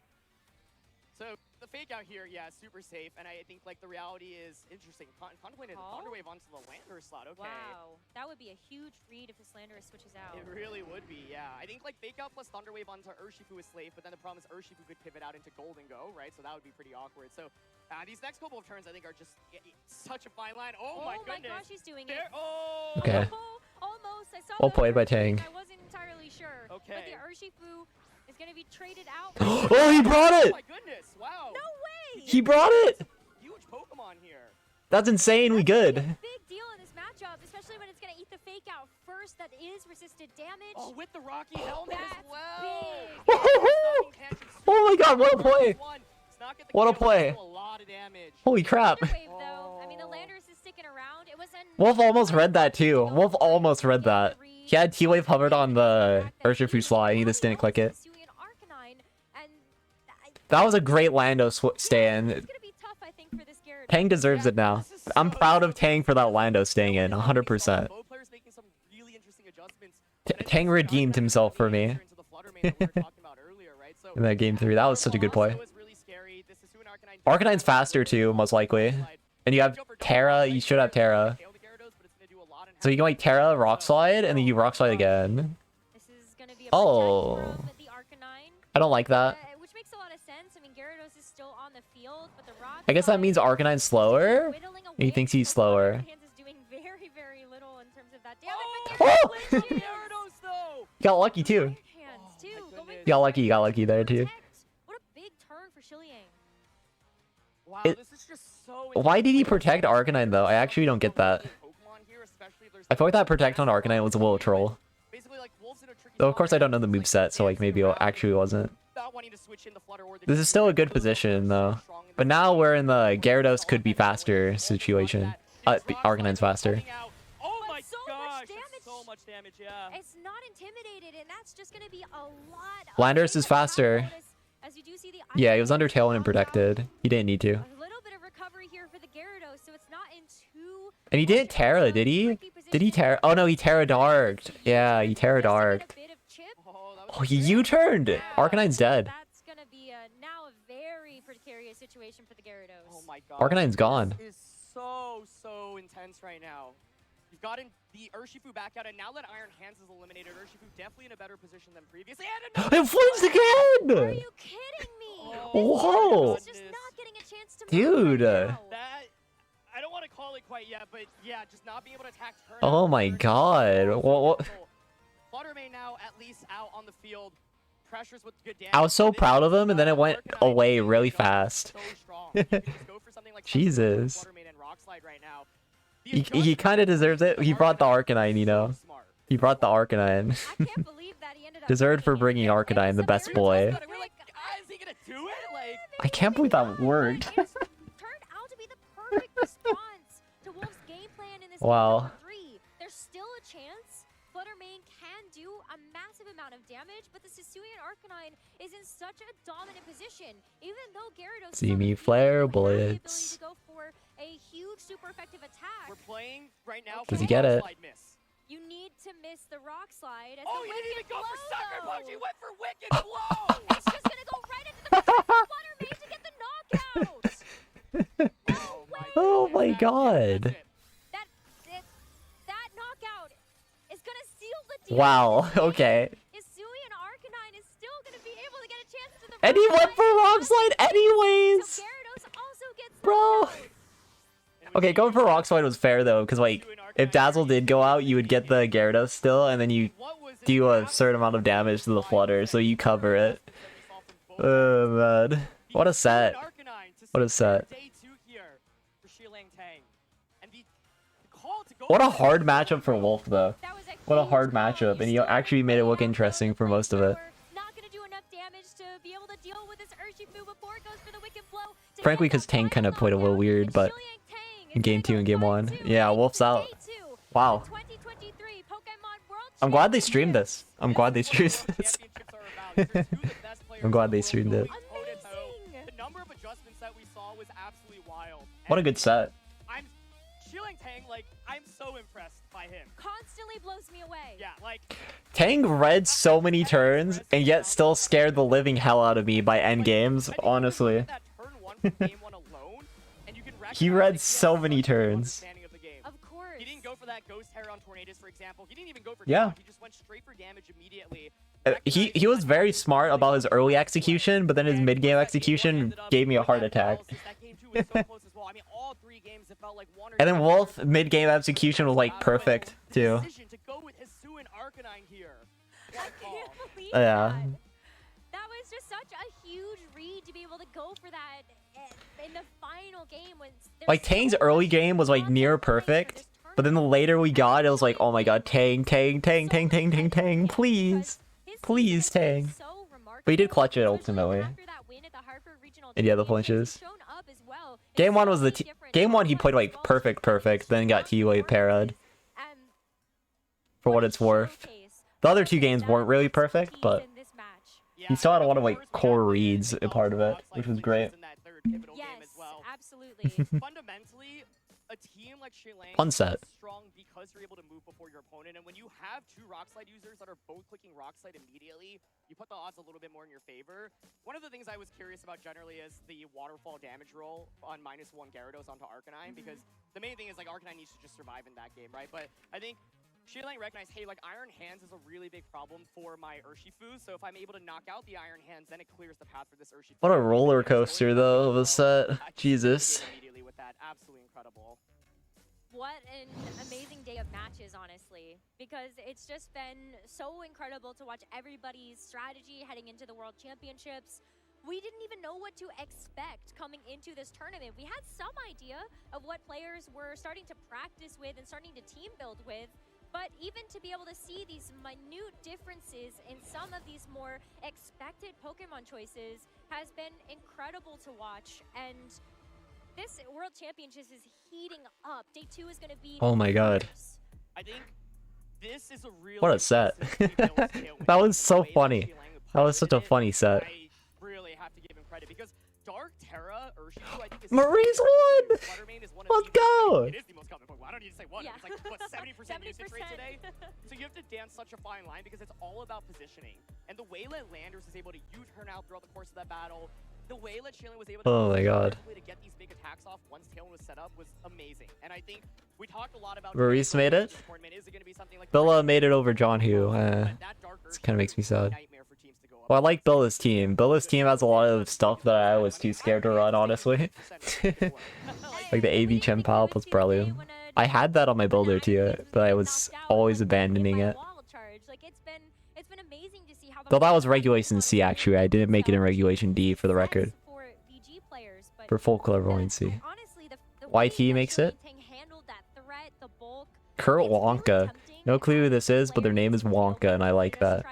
So the fake out here, yeah, super safe, and I think like the reality is interesting. Contemplated the Thunder Wave onto the Landorus slot. Okay. Wow, that would be a huge read if this Landorus switches out. It really would be, yeah. I think like fake out plus Thunder Wave onto Urshifu is safe, but then the problem is Urshifu could pivot out into Golden Go, right? So that would be pretty awkward. So these next couple of turns, I think, are just such a fine line. Oh my goodness! Oh my gosh, he's doing it. Oh. Okay. Almost. I saw. Well played by Tang. I wasn't entirely sure. Okay. But the Urshifu is going to be traded out. Oh, he brought it! Oh my goodness! Wow. No way! He brought it! Huge Pokemon here. That's insanely good. Big deal in this matchup, especially when it's going to eat the fake out first. That is resisted damage. Oh, with the Rocky helmet as well. Big. Oh my god, what a play! What a play! A lot of damage. Holy crap! Wave, though. I mean, the Landorus is sticking around. It was Wolf almost read that too. Wolf almost read that. He had T-Wave hovered on the Urshifu slide, and he just didn't click it. That was a great Lando stand. Tang deserves it now. I'm proud of Tang for that Lando staying in, 100%. Tang redeemed himself for me. In that game 3, that was such a good play. Arcanine's faster too, most likely. And you have Terra, you should have Terra. So you can like Terra, Rock Slide, and then you Rock Slide again. Oh. I don't like that. Which makes a lot of sense. I mean, Gyarados is still on the field, but the Rock I guess that means Arcanine's slower? He thinks he's slower. Hands is doing very, very little in terms of that damage. Oh! Gyarados, though! You got lucky too. Hands too. You got lucky there too. What a big turn for Shiliang. Wow, It- this is just so Why did he protect Arcanine though? I actually don't get that. I feel like that protect on Arcanine was a little troll. Though of course I don't know the moveset, so like maybe it actually wasn't. This is still a good position though. But now we're in the Gyarados could be faster situation. Arcanine's faster. Oh my so gosh, much damage. that's so much damage, yeah. It's not intimidated, and that's just gonna be a lot. Landorus is faster. As you do see the Yeah, he was under Tailwind and protected. He didn't need to. a little bit of recovery here for the Gyarados, so it's not in too. And he didn't Terra, did he? Did he Terra? Oh no, he Terra Darked. Yeah, he Terra Darked. Oh, he U-turned! Arcanine's dead. That's gonna be now a very precarious situation for the Gyarados. Oh my god. Arcanine's gone. This is so intense right now. You've gotten the Urshifu back out, and now that Iron Hands is eliminated, Urshifu definitely in a better position than previously. And It flips again! Are you kidding me? Whoa! He's just not getting a chance to Dude! that, I don't want to call it quite yet, but yeah, just not being able to attack turn. Oh my god. What? Fluttermane now at least out on the field. Pressures with good damage. I was so proud of him, and then it went away really fast. Jesus. He kind of deserves it. He brought the Arcanine, you know. He brought the Arcanine. Deserved for bringing Arcanine, the best boy. Is he gonna do it? Like, I can't believe that worked. Turned out to be the perfect response to Wolf's game plan in this Wow. game 3. There's still a chance Fluttermane can do a massive amount of damage, but the Hisuian Arcanine is in such a dominant position. Even though Gyarados See me flare to bullets. go for a huge super effective attack. we're playing right now. Does for he get the it? slide miss. You need to miss the rock slide. As Oh, the he didn't even Wicked go for Blow, Sucker Punch. He though. went for Wicked Blow. It's just gonna go right into the Fluttermane to get the knockout. Oh my god. That knockout is gonna seal the deal. Wow, okay. Hisuian Arcanine is still gonna be able to get a chance to the And he went for Rock Slide anyways! So Gyarados also gets Bro! Okay, going for Rock Slide was fair though, because like, if Dazzle did go out, you would get the Gyarados still, and then you do a certain amount of damage to the Flutter, so you cover it. Oh man. What a set. What a set. Day 2 here for Shiliang Tang. And the call to go What a hard matchup for Wolf though. What a hard matchup, and he actually made it look interesting for most of it. not gonna do enough damage to be able to deal with this Urshifu before it goes for the Wicked Blow. to Frankly, get because that Tang kind of played a little weird, but in game 2 and game 1. Yeah, Wolf's out. Wow. 2023 Pokemon World I'm glad they streamed this. I'm glad they streamed this. I'm glad they streamed it. The number of adjustments that we saw was absolutely wild. What a good set. Shiliang Tang, like, I'm so impressed by him. Constantly blows me away. Yeah, like, Tang read so many turns, and yet still scared the living hell out of me by end games, honestly. He read so many turns. Of course. He didn't go for that Ghost Terror on Tornadus, for example. He didn't even go for Yeah. Dodge. He just went straight for damage immediately. He was very smart about his early execution, but then his mid-game execution gave me a heart attack. And then Wolf mid-game execution was like perfect too. To go with Hisuian Arcanine here. I can't believe Yeah. that was just such a huge read to be able to go for that in the final game when Like Tang's early game was like near perfect, but then the later we got, it was like, oh my god, Tang, Tang, Tang, Tang, Tang, Tang, Tang, please, please, Tang. But he did clutch it ultimately. And yeah, the flinches. Game 1 was game 1 he played like perfect, then got T-Wave parried. For what it's worth. The other 2 games weren't really perfect, but he still had a lot of like core reads a part of it, which was great. Yes, absolutely. Fundamentally, a team like Shiliang Fun set. is strong because you're able to move before your opponent, and when you have 2 Rock Slide users that are both clicking Rock Slide immediately, you put the odds a little bit more in your favor. One of the things I was curious about generally is the waterfall damage roll on -1 Gyarados onto Arcanine, because the main thing is like Arcanine needs to just survive in that game, right? But I think Shielding recognized, hey, like Iron Hands is a really big problem for my Urshifu, so if I'm able to knock out the Iron Hands, then it clears the path for this Urshifu. What a roller coaster though of a set. Jesus. Immediately with that, absolutely incredible. What an amazing day of matches, honestly, because it's just been so incredible to watch everybody's strategy heading into the World Championships. We didn't even know what to expect coming into this tournament. We had some idea of what players were starting to practice with and starting to team build with, but even to be able to see these minute differences in some of these more expected Pokemon choices has been incredible to watch. And this World Championships is heating up. Day 2 is going to be... Oh my god. I think this is a really What a set. That was so funny. That was such a funny set. I really have to give him credit because Dark Terra Urshifu, I think is Marie's won! Let's go! It is the most common Pokemon. I don't need to say one. Yeah. It's like, what, 70% usage rate today? So you have to dance such a fine line because it's all about positioning. And the way that Landers is able to U-turn out throughout the course of that battle, the way that Shilling was able to, Oh my god. to get these big attacks off once Tailwind was set up was amazing. And I think we talked a lot about Maurice made it? Billa made it over John Hu. This kind of makes me sad. Well, I like Billa's team. Billa's team has a lot of stuff that I was too scared to run, honestly. Like the AV Chempal plus Breloom. I had that on my builder too, but I was always abandoning it. Though that was Regulation C, actually. I didn't make it in Regulation D, for the record. For full clairvoyancy. YT makes it. Kurt Wonka. No clue who this is, but their name is Wonka, and I like that.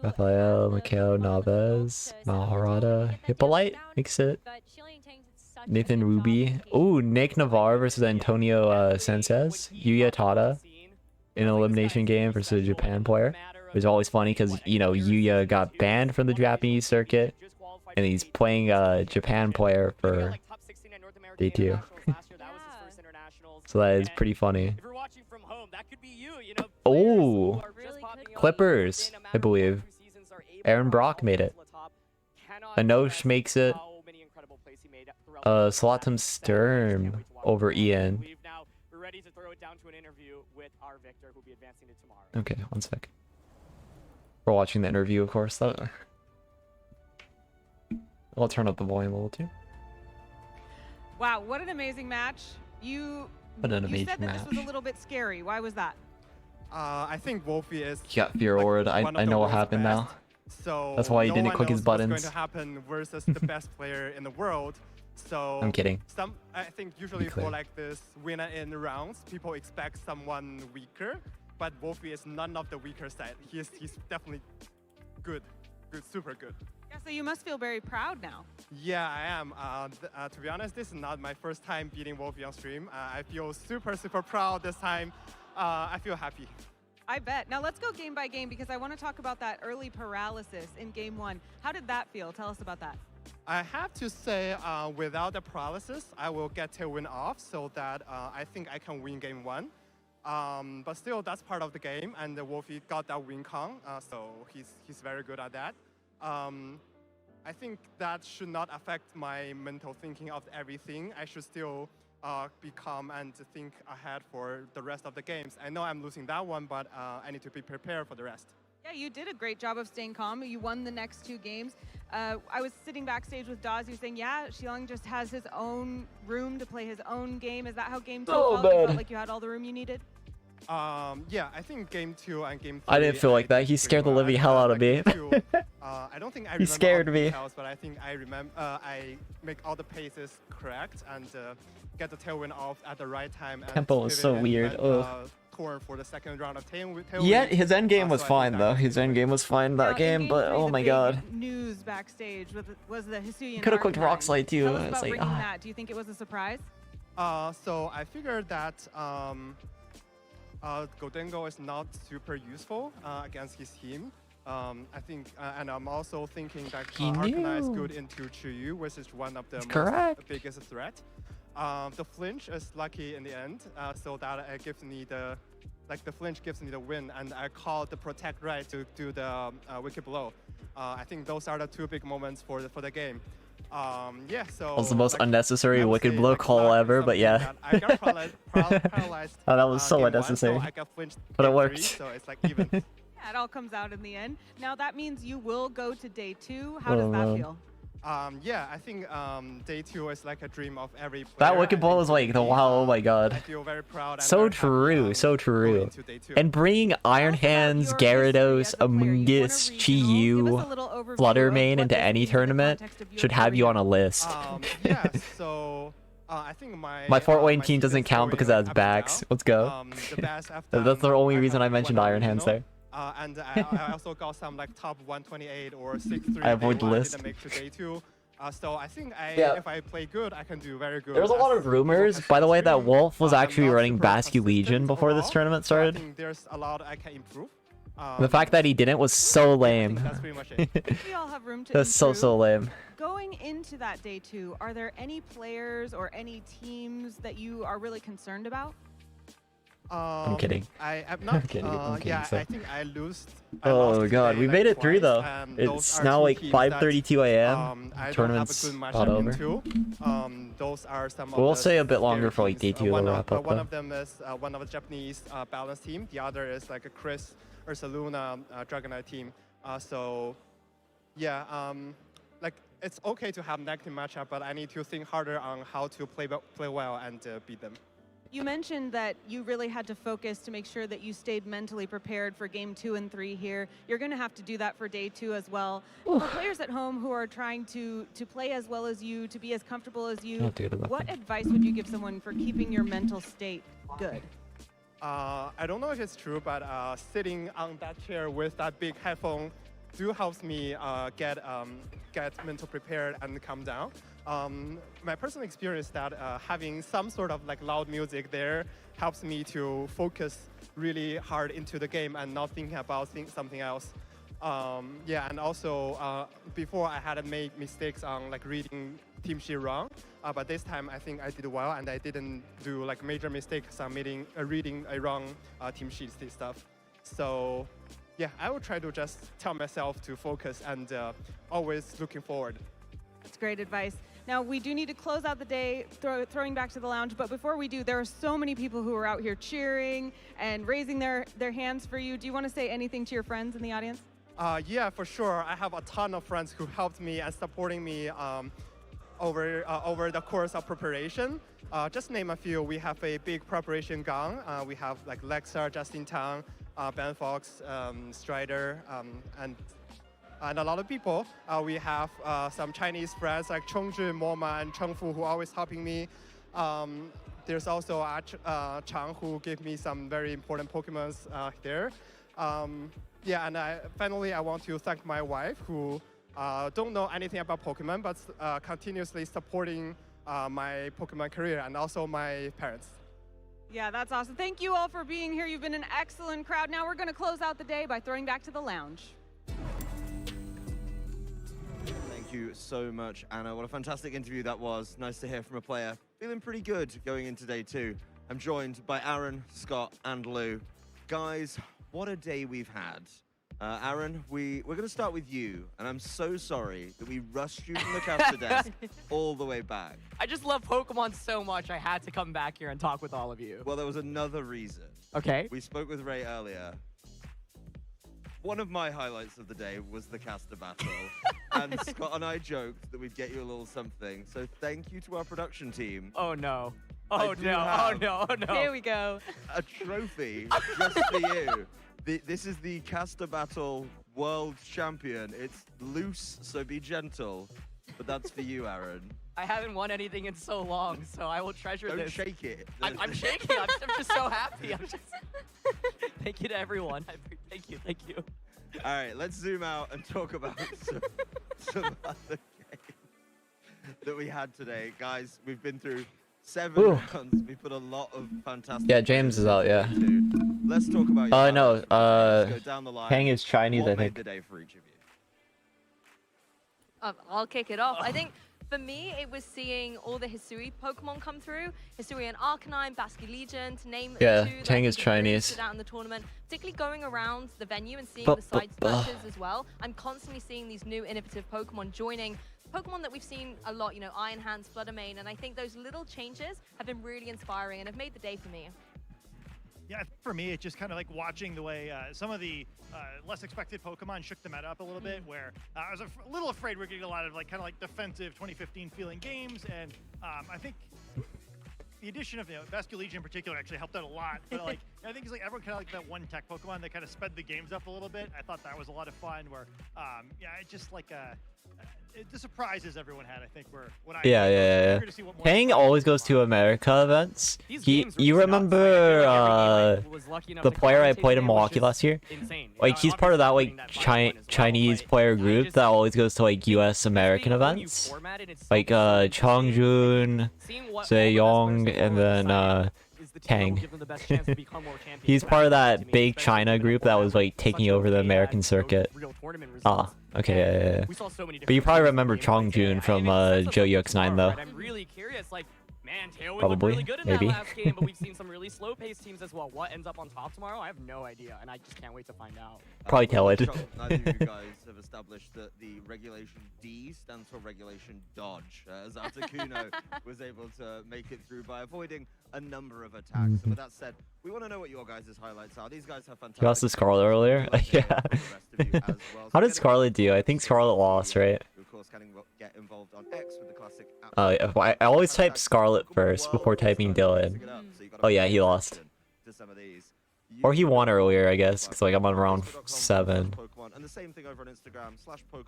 Rafael, Mikhail, Naves, Maharada, Hippolyte makes it. Nathan Ruby. Ooh, Nick Navarre versus Antonio Sanchez. Yuya Tada in an elimination game versus a Japan player. It was always funny because, you know, Yuya got banned from the Japanese circuit, and he's playing a Japan player for Day 2. So that is pretty funny. Oh, Clippers, I believe. Aaron Brock made it. Anosh makes it. Slotum Sturm over Ian. We're ready to throw it down to an interview with our Victor, who'll be advancing to tomorrow. Okay, one sec. We're watching the interview, of course. I'll turn up the volume a little too. Wow, what an amazing match. You What an amazing said that match. this was a little bit scary. Why was that? I think Wolfie is. He got fear aura. I know what happened now. So that's why he no didn't one click his knows what's buttons. going to happen versus the best player in the world. So I'm kidding. I think usually for like this winner in rounds, people expect someone weaker, but Wolfie is none of the weaker side. He's definitely good, super good. Yeah, so you must feel very proud now. Yeah, I am. To be honest, this is not my first time beating Wolfie on stream. I feel super proud this time. I feel happy. I bet. Now let's go game by game because I want to talk about that early paralysis in game 1. How did that feel? Tell us about that. I have to say, without the paralysis, I will get Tailwind off so that I think I can win game 1. But still, that's part of the game, and Wolfie got that win con, so he's very good at that. I think that should not affect my mental thinking of everything. I should still be calm and think ahead for the rest of the games. I know I'm losing that one, but I need to be prepared for the rest. Yeah, you did a great job of staying calm. You won the next 2 games. I was sitting backstage with Dawes. He was saying, yeah, Shilong just has his own room to play his own game. Is that how game 2 felt? You felt like you had all the room you needed? Yeah, I think game 2 and game 3. I didn't feel like that. He scared the living hell out of me. I don't think I He scared all the me. details, but I think I remember. I make all the paces correct and get the tailwind off at the right time. And Tempo was so weird. Torn for the second round of tailwind. Yeah, his end game was fine though. His end game was fine that game, but oh my god. News backstage was the Hisuian. Could have clicked Rock Slide too. Tell us It's about like, bringing that. Do you think it was a surprise? So I figured that Goldengo is not super useful against his team. I think, and I'm also thinking that Arcana is good into Chuyu, which is one of the biggest threat. The flinch is lucky in the end, so that it gives me the flinch gives me the win, and I call the protect right to do the wicked blow. I think those are the 2 big moments for the game. Yeah, so That was the most like, unnecessary I would wicked say, blow like, call luck is ever, but something yeah. that I got paralyzed. Oh, that was so game one, unnecessary. so I got flinched But it game worked. 3, so it's like even. Yeah, it all comes out in the end. Now that means you will go to day 2. How does Oh, that man. feel? Yeah, I think day 2 is like a dream of every player. That wicked blow was like the wow, oh my god. I feel very proud. And So very happy, true, so true. into day 2. And bringing Iron Hands, Gyarados, Amoonguss, Chi-Yu, Flutter Mane into any tournament should have you on a list. Yeah, so I think My Fort Wayne team doesn't count because that's backs. Let's go. The best That's the only reason I mentioned Iron Hands there. And I also got some like top 128 or 63. I avoid the list. Didn't make to day 2. So I think Yeah. if I play good, I can do very good. There was a lot of rumors, by the way, that Wolf was actually running Basque Legion before this tournament I started. think there's a lot I can improve. The fact that he didn't was so lame. That's pretty much it. We all have room to That's so lame. Going into that day 2, are there any players or any teams that you are really concerned about? I'm kidding. I'm not. I'm kidding. Yeah, So. I think I lost. Oh god, we made it through though. Those It's are now two like teams 5:32 a.m. I don't have a Tournament's good about matchup over. into. Those are some of We'll the stay a bit scary longer for like day teams. 2 to One wrap up one though. of them is one of the Japanese balance team. The other is like a Chris Ursaluna Dragonite team. So yeah, like it's okay to have negative matchup, but I need to think harder on how to play well and beat them. You mentioned that you really had to focus to make sure that you stayed mentally prepared for game 2 and 3 here. You're going to have to do that for day 2 as well. For players at home who are trying to play as well as you, to be as comfortable as you, what advice would you give someone for keeping your mental state good? I don't know if it's true, but sitting on that chair with that big headphone do helps me get mental prepared and calm down. My personal experience that having some sort of like loud music there helps me to focus really hard into the game and not thinking about something else. Yeah, and also before I had made mistakes on like reading team sheet wrong, but this time I think I did well and I didn't do like major mistakes on reading a wrong team sheet stuff. So yeah, I will try to just tell myself to focus and always looking forward. That's great advice. Now, we do need to close out the day, throwing back to the lounge, but before we do, there are so many people who are out here cheering and raising their hands for you. Do you want to say anything to your friends in the audience? Yeah, for sure. I have a ton of friends who helped me and supporting me over the course of preparation. Just name a few. We have a big preparation gang. We have like Lexar, Justin Tang, Ben Fox, Strider, and a lot of people. We have some Chinese friends like Chongjun, Moma, and Chengfu who are always helping me. There's also Chang who gave me some very important Pokemons there. Yeah, and finally I want to thank my wife who don't know anything about Pokemon, but continuously supporting my Pokemon career, and also my parents. Yeah, that's awesome. Thank you all for being here. You've been an excellent crowd. Now we're going to close out the day by throwing back to the lounge. Thank you so much, Anna. What a fantastic interview that was. Nice to hear from a player feeling pretty good going into day 2. I'm joined by Aaron, Scott, and Lou. Guys, what a day we've had. Aaron, we're going to start with you, and I'm so sorry that we rushed you from the caster desk all the way back. I just love Pokemon so much, I had to come back here and talk with all of you. Well, there was another reason. Okay. We spoke with Ray earlier. One of my highlights of the day was the caster battle. And Scott and I joked that we'd get you a little something. So thank you to our production team. Oh, no. I Oh, do no. Oh, have no. Oh, no. Here we go. A trophy just for you. This is the caster battle world champion. It's loose, so be gentle. But that's for you, Aaron. I haven't won anything in so long, so I will treasure Don't this. shake it. I'm shaking. I'm just so happy. Thank you to everyone. Thank you. Thank you. All right, let's zoom out and talk about some other games that we had today. Guys, we've been through 7 rounds. We put a lot of fantastic... Yeah, James is out, yeah. Let's talk about your No, Let's go down the line. Hang is Chinese, What I made think. the day for each of you? I'll kick it off. I think for me, it was seeing all the Hisui Pokemon come through. Hisui and Arcanine, Basque Legion, to name Yeah, two that Tang I is think really Chinese. stood out in the tournament. Particularly going around the venue and seeing Buh, the side buh, buh. splashes as well. I'm constantly seeing these new innovative Pokemon joining Pokemon that we've seen a lot, you know, Iron Hands, Fluttermane, and I think those little changes have been really inspiring and have made the day for me. Yeah, for me, it's just kind of like watching the way some of the less expected Pokemon shook the meta up a little bit, where I was a little afraid we're getting a lot of like kind of like defensive 2015 feeling games, and I think the addition of Vasculegion in particular actually helped out a lot. But like I think it's like everyone kind of like that one tech Pokemon that kind of sped the games up a little bit. I thought that was a lot of fun. Where yeah, it just like the surprises everyone had, I think, were what I Yeah. Pang always goes to America events. You remember the player I played in Milwaukee last year? Like he's part of that like Chinese player group that always goes to like US American events. Like Chongjun, Zeyong, and then Tang. He's part of that big China group that was like taking over the American circuit. Ah, okay, yeah. But you probably remember Chongjun from Joe UX9 though. I'm really curious, like, man, Tailwind Probably, looked really good in maybe. that last game, but we've seen some really slow-paced teams as well. What ends up on top tomorrow? I have no idea, and I just can't wait to find out. Probably Tailwind. Neither of you guys have established that the regulation D stands for regulation dodge, as Articuno was able to make it through by avoiding a number of attacks. And with that said, we want to know what your guys' highlights are. These guys have fantastic. He lost to Scarlet earlier? Yeah. How did Scarlet do? I think Scarlet lost, right? Of course, can get involved on X with the classic. I always type Scarlet first before typing Dylan. Oh yeah, he lost. Or he won earlier, I guess, because like I'm on round 7.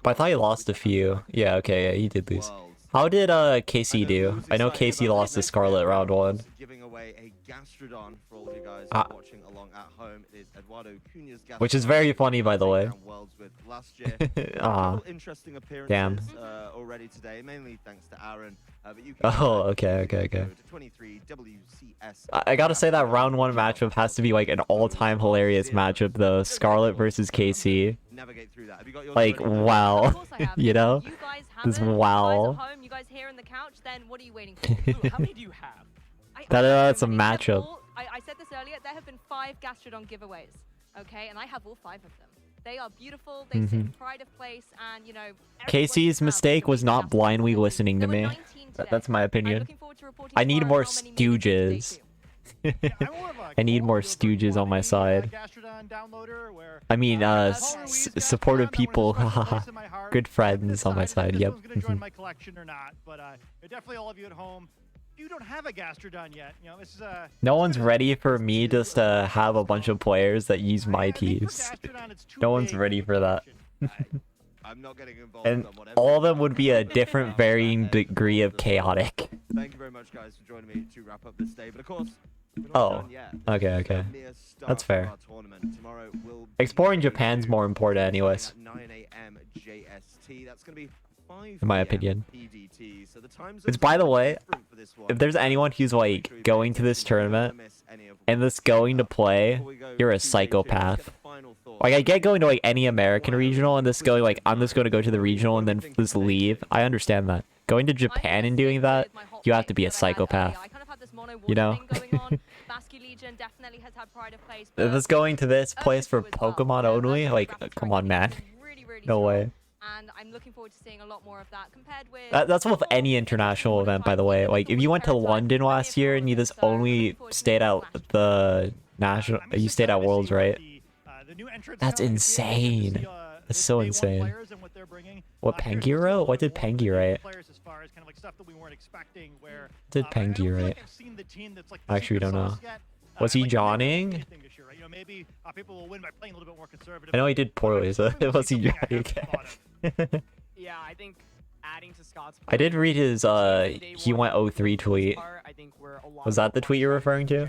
But I thought he lost a few. Yeah, okay, yeah, he did lose. How did KC do? I know KC lost to Scarlet round 1. Giving away a Gastrodon for all of you guys watching along at home. It is Eduardo Cunha's Gastrodon. Which is very funny, by the way. Last year. Interesting appearances damn. Already today, mainly thanks to Aaron. But you Oh, okay. I gotta say that round 1 matchup has to be like an all-time hilarious matchup though. Scarlet versus KC. Like, wow. You know? This wow. Home, you guys here on the couch, then what are you waiting for? How many do you have? That's a matchup. I said this earlier, there have been 5 Gastrodon giveaways, okay? And I have all 5 of them. They are beautiful, they sit in pride of place, and you know... KC's mistake was not blindly listening to me. That's my opinion. I need more stooges. I need more stooges on my side. I mean, supportive people. Good friends on my side, yep. my collection or not, but definitely all of you at home. You don't have a Gastrodon yet. You know, this is no one's ready for me just to have a bunch of players that use my teams. No one's ready for that. I'm not getting involved. And all of them would be a different varying degree of chaotic. Thank you very much, guys, for joining me to wrap up this day. But of course, oh, okay. That's fair. Exploring Japan's more important anyways. 9 a.m. JST. That's going to be 5 in my opinion. PDT. So the times Which, by the way, if there's anyone who's like going to this tournament and this going to play, you're a psychopath. Like, I get going to like any American regional and this going like, I'm just going to go to the regional and then just leave. I understand that. Going to Japan and doing that, you have to be a psychopath. You know? If it's going to this place for Pokemon only, like, come on, man. No way. And I'm looking forward to seeing a lot more of that compared with... That's with any international event, by the way. Like, if you went to London last year and you just only stayed at the national... You stayed at Worlds, right? That's insane. That's so insane. What, Pangiro? What did Pangi write? What did Pangi write? Actually, we don't know. Was he Johning? I know he did poorly, so was he Johning? Yeah, I think adding to Scott's I did read his he went 03 tweet. Was that the tweet you're referring to?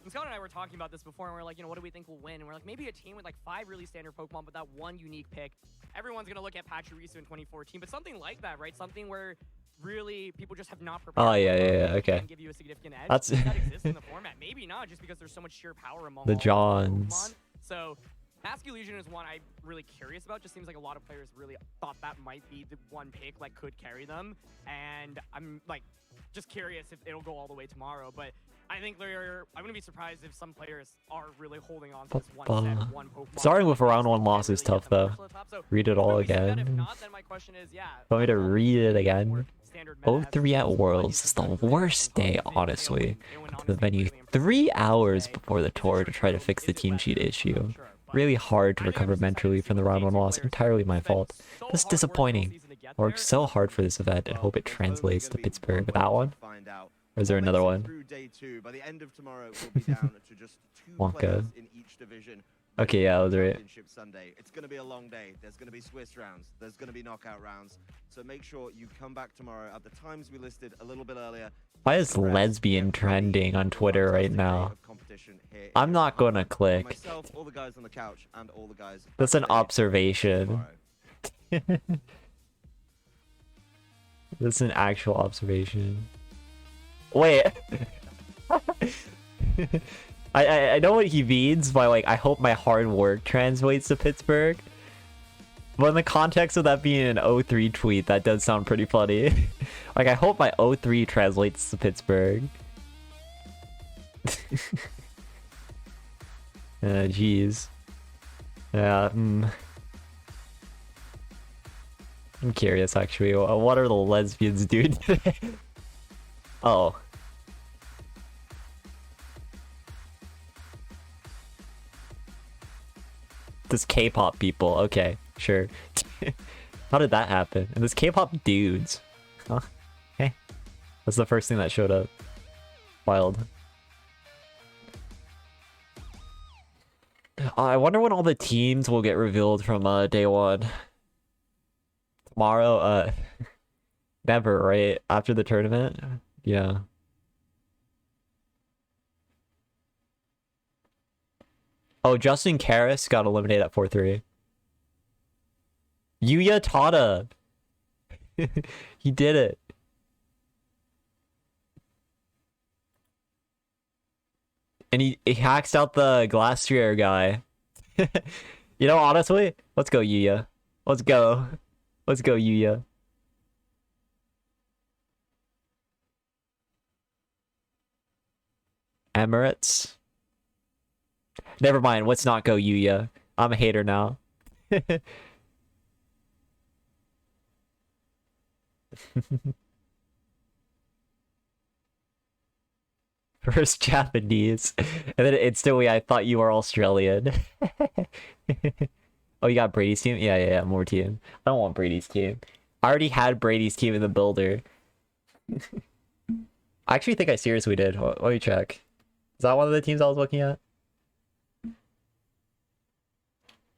Scott and I were talking about this before, and we're like, you know, what do we think will win? And we're like, maybe a team with like 5 really standard Pokemon, but that one unique pick. Everyone's gonna look at Pachirisu in 2014, but something like that, right? Something where really people just have not prepared. Oh yeah, okay. And give you a significant edge. That's that exists in the format. Maybe not, just because there's so much sheer power among the all Johns. Pokemon. So Basque Legion is one I'm really curious about. Just seems like a lot of players really thought that might be the one pick like could carry them, and I'm like just curious if it'll go all the way tomorrow. But I think I wouldn't be surprised if some players are really holding on to this one set, one Pokemon. Starting with a round 1 loss is tough though. Read it all again. If not, then my question is, yeah. Want me to read it again? 0-3 at Worlds is the worst day, honestly, to the venue 3 hours before the tour to try to fix the team sheet issue. Really hard to recover mentally from the round 1 loss, entirely my fault. That's disappointing. I worked so hard for this event and hope it translates to Pittsburgh. With that one? Or is there another one? Wonka. Okay, yeah, that was right. Sunday. It's going to be a long day. There's going to be Swiss rounds. There's going to be knockout rounds. So make sure you come back tomorrow at the times we listed a little bit earlier. Why is lesbian trending on Twitter right now? I'm not gonna click. Myself, all the guys on the couch, and all the guys. That's an observation. That's an actual observation. Wait. I know what he means by like, I hope my hard work translates to Pittsburgh. But in the context of that being an 03 tweet, that does sound pretty funny. Like, I hope my 03 translates to Pittsburgh. Jeez. Yeah, I'm curious, actually. What are the lesbians doing today? Oh. This K-pop people. Okay, sure. How did that happen? And this K-pop dudes. Huh? Hey. That's the first thing that showed up. Wild. I wonder when all the teams will get revealed from day 1. Tomorrow, never, right? After the tournament? Yeah. Oh, Justin Karras got eliminated at 4-3. Yuya Tada! He did it. And he hacks out the Glastrier guy. You know, honestly, let's go Yuya. Let's go. Let's go Yuya. Emirates. Never mind, let's not go Yuya. I'm a hater now. First Japanese. And then instantly I thought you were Australian. Oh, you got Brady's team? Yeah, more team. I don't want Brady's team. I already had Brady's team in the builder. I actually think I seriously did. Let me check. Is that one of the teams I was looking at?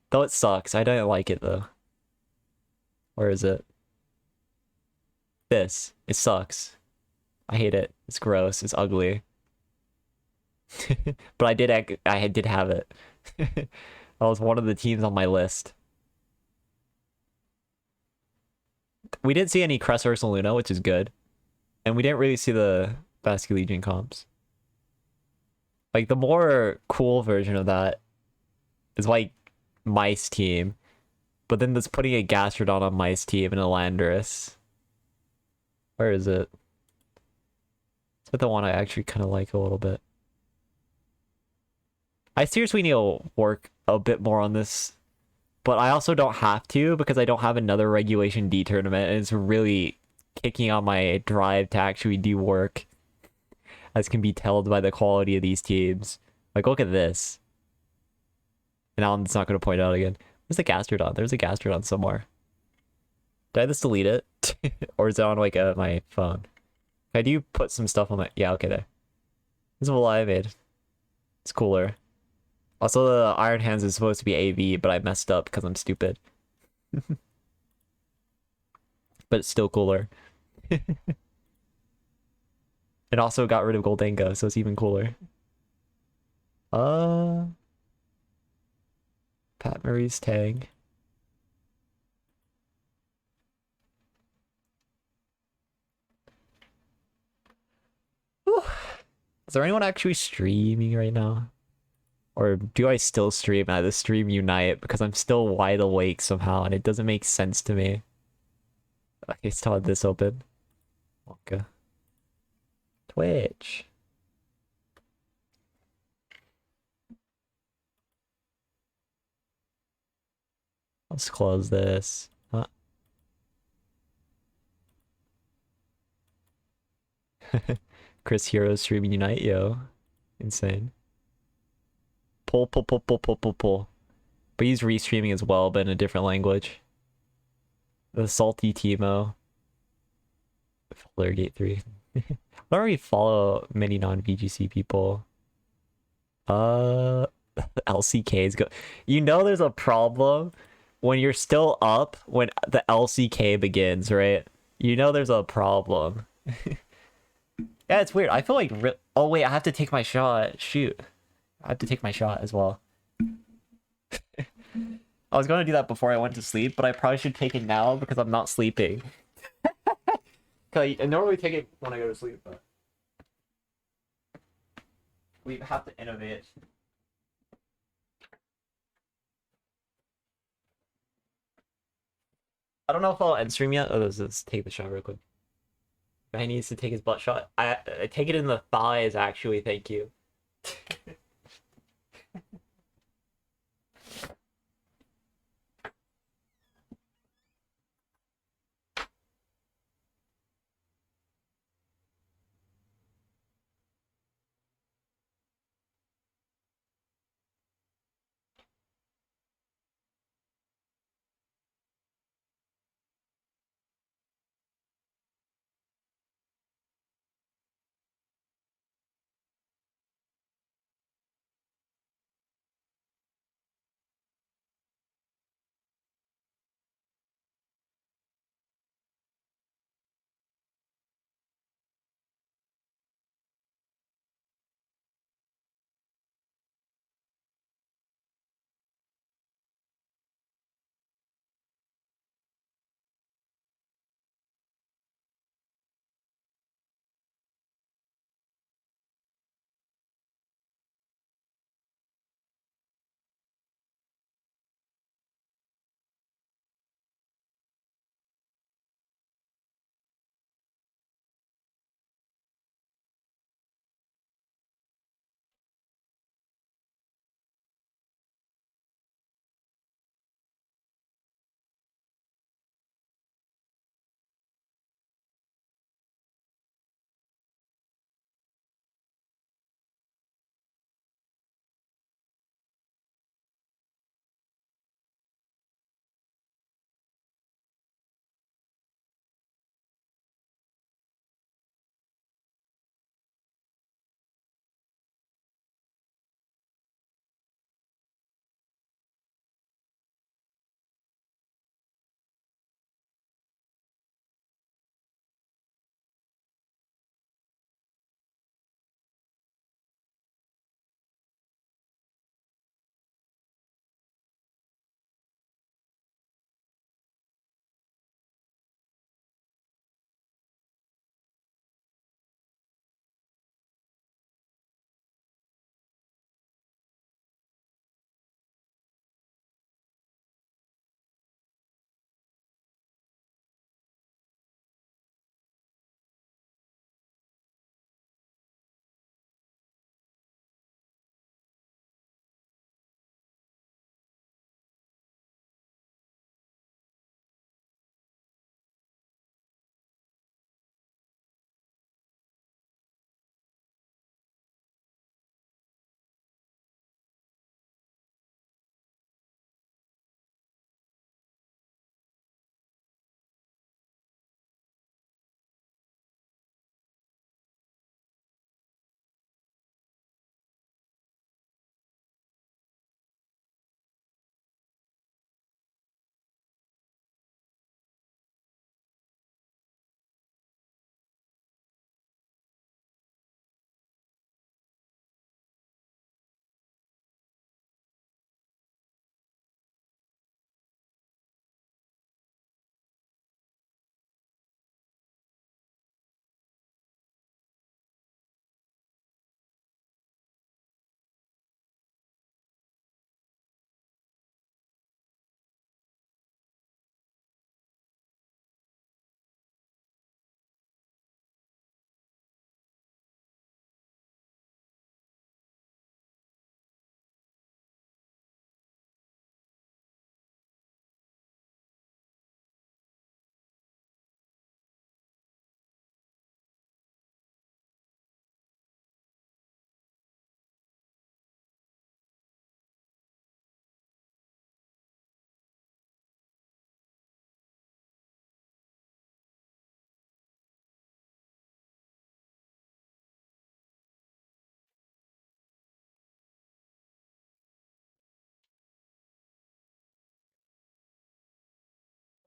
Though it sucks. I don't like it though. Where is it? This. It sucks. I hate it. It's gross. It's ugly. But I did have it. That was one of the teams on my list. We didn't see any Crest versus Luna, which is good. And we didn't really see the Basque Legion comps. Like, the more cool version of that is like Mice team. But then there's putting a Gastrodon on Mice team and a Landorus. Where is it? It's the one I actually kind of like a little bit. I seriously need to work a bit more on this, but I also don't have to because I don't have another Regulation D tournament, and it's really kicking on my drive to actually do work, as can be told by the quality of these teams. Like, look at this. And Alan's not going to point out again. Where's the Gastrodon? There's a Gastrodon somewhere. Did I just delete it? Or is it on, like, my phone? I do put some stuff on my... Yeah, okay, there. This is what I made. It's cooler. Also, the Iron Hands is supposed to be AV, but I messed up because I'm stupid. But it's still cooler. It also got rid of Goldengo, so it's even cooler. Pat Murray's tag. Whew. Is there anyone actually streaming right now? Or do I still stream at the stream unite because I'm still wide awake somehow and it doesn't make sense to me. Okay, still have this open. Okay. Twitch. Let's close this. Chris Hero streaming unite, yo. Insane. Pull. But he's restreaming as well, but in a different language. The salty Timo. Gate 3. I don't really follow many non-VGC people. LCKs go. You know there's a problem when you're still up when the LCK begins, right? You know there's a problem. Yeah, it's weird. I feel like oh wait, I have to take my shot. Shoot. I have to take my shot as well. I was gonna do that before I went to sleep, but I probably should take it now because I'm not sleeping. Cause I normally take it when I go to sleep, but we have to innovate. I don't know if I'll end stream yet. Oh, let's take the shot real quick. He needs to take his butt shot. I take it in the thighs, actually. Thank you.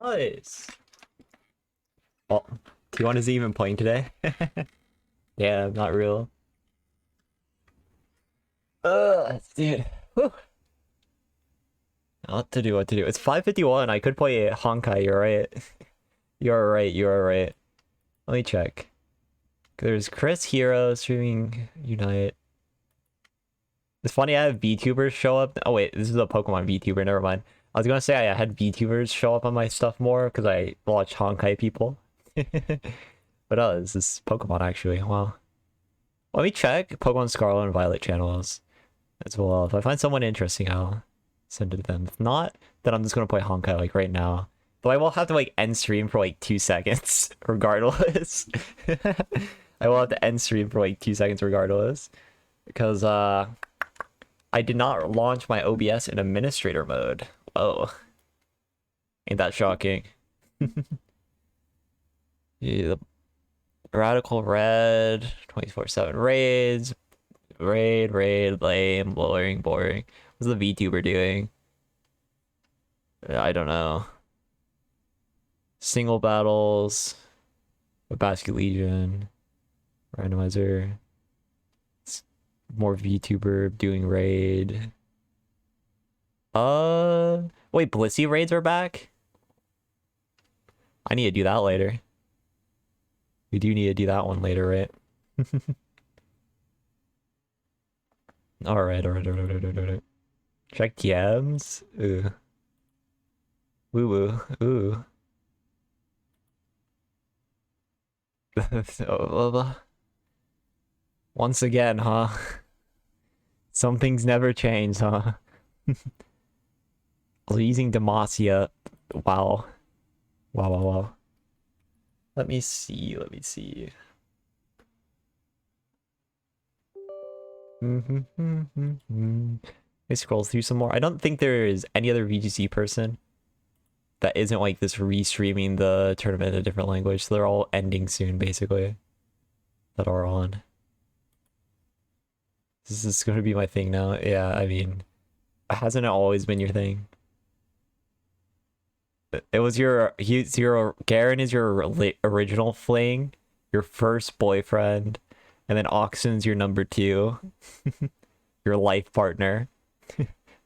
Nice. Oh, T1 isn't even playing today? Yeah, not real. Dude. Whew. What to do, what to do. It's 5:51. I could play Honkai, you're right. You're right, you're right. Let me check. There's Chris Hero streaming Unite. It's funny I have VTubers show up. Oh wait, this is a Pokemon VTuber, never mind. I was gonna say I had VTubers show up on my stuff more because I watch Honkai people. But this is Pokemon actually. Wow. Let me check Pokemon Scarlet and Violet channels as well. If I find someone interesting, I'll send it to them. If not, then I'm just gonna play Honkai like right now. Though I will have to like end stream for like 2 seconds regardless. I will have to end stream for like 2 seconds regardless. Because I did not launch my OBS in administrator mode. Whoa. Ain't that shocking? Yeah, the Radical Red, 24/7 raids, raid, lame, boring. What's the VTuber doing? I don't know. Single battles, a Basket Legion, randomizer. More VTuber doing raid. Wait, Blissey raids are back? I need to do that later. We do need to do that one later, right? Alright. Check TMs. Ooh. Woo. Ooh. Once again, huh? Some things never change, huh? Using Demacia. Wow. Let me see. Let me scroll through some more. I don't think there is any other VGC person that isn't like this restreaming the tournament in a different language. So they're all ending soon, basically. That are on. This is going to be my thing now. Yeah, I mean, hasn't it always been your thing? It was Garen is your original fling, your first boyfriend, and then Oxen's your number 2, your life partner,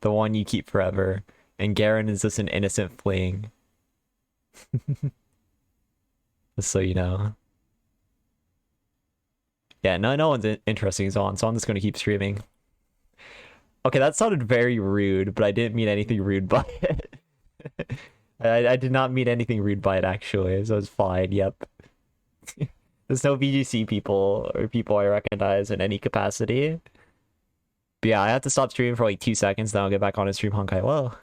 the one you keep forever, and Garen is just an innocent fling. Just so you know. Yeah, no one's interesting is on, so I'm just gonna keep streaming. Okay, that sounded very rude, but I didn't mean anything rude by it. I did not mean anything rude by it, actually, so it's fine, yep. There's no VGC people, or people I recognize in any capacity. But yeah, I have to stop streaming for like 2 seconds, then I'll get back on and stream Honkai. Well,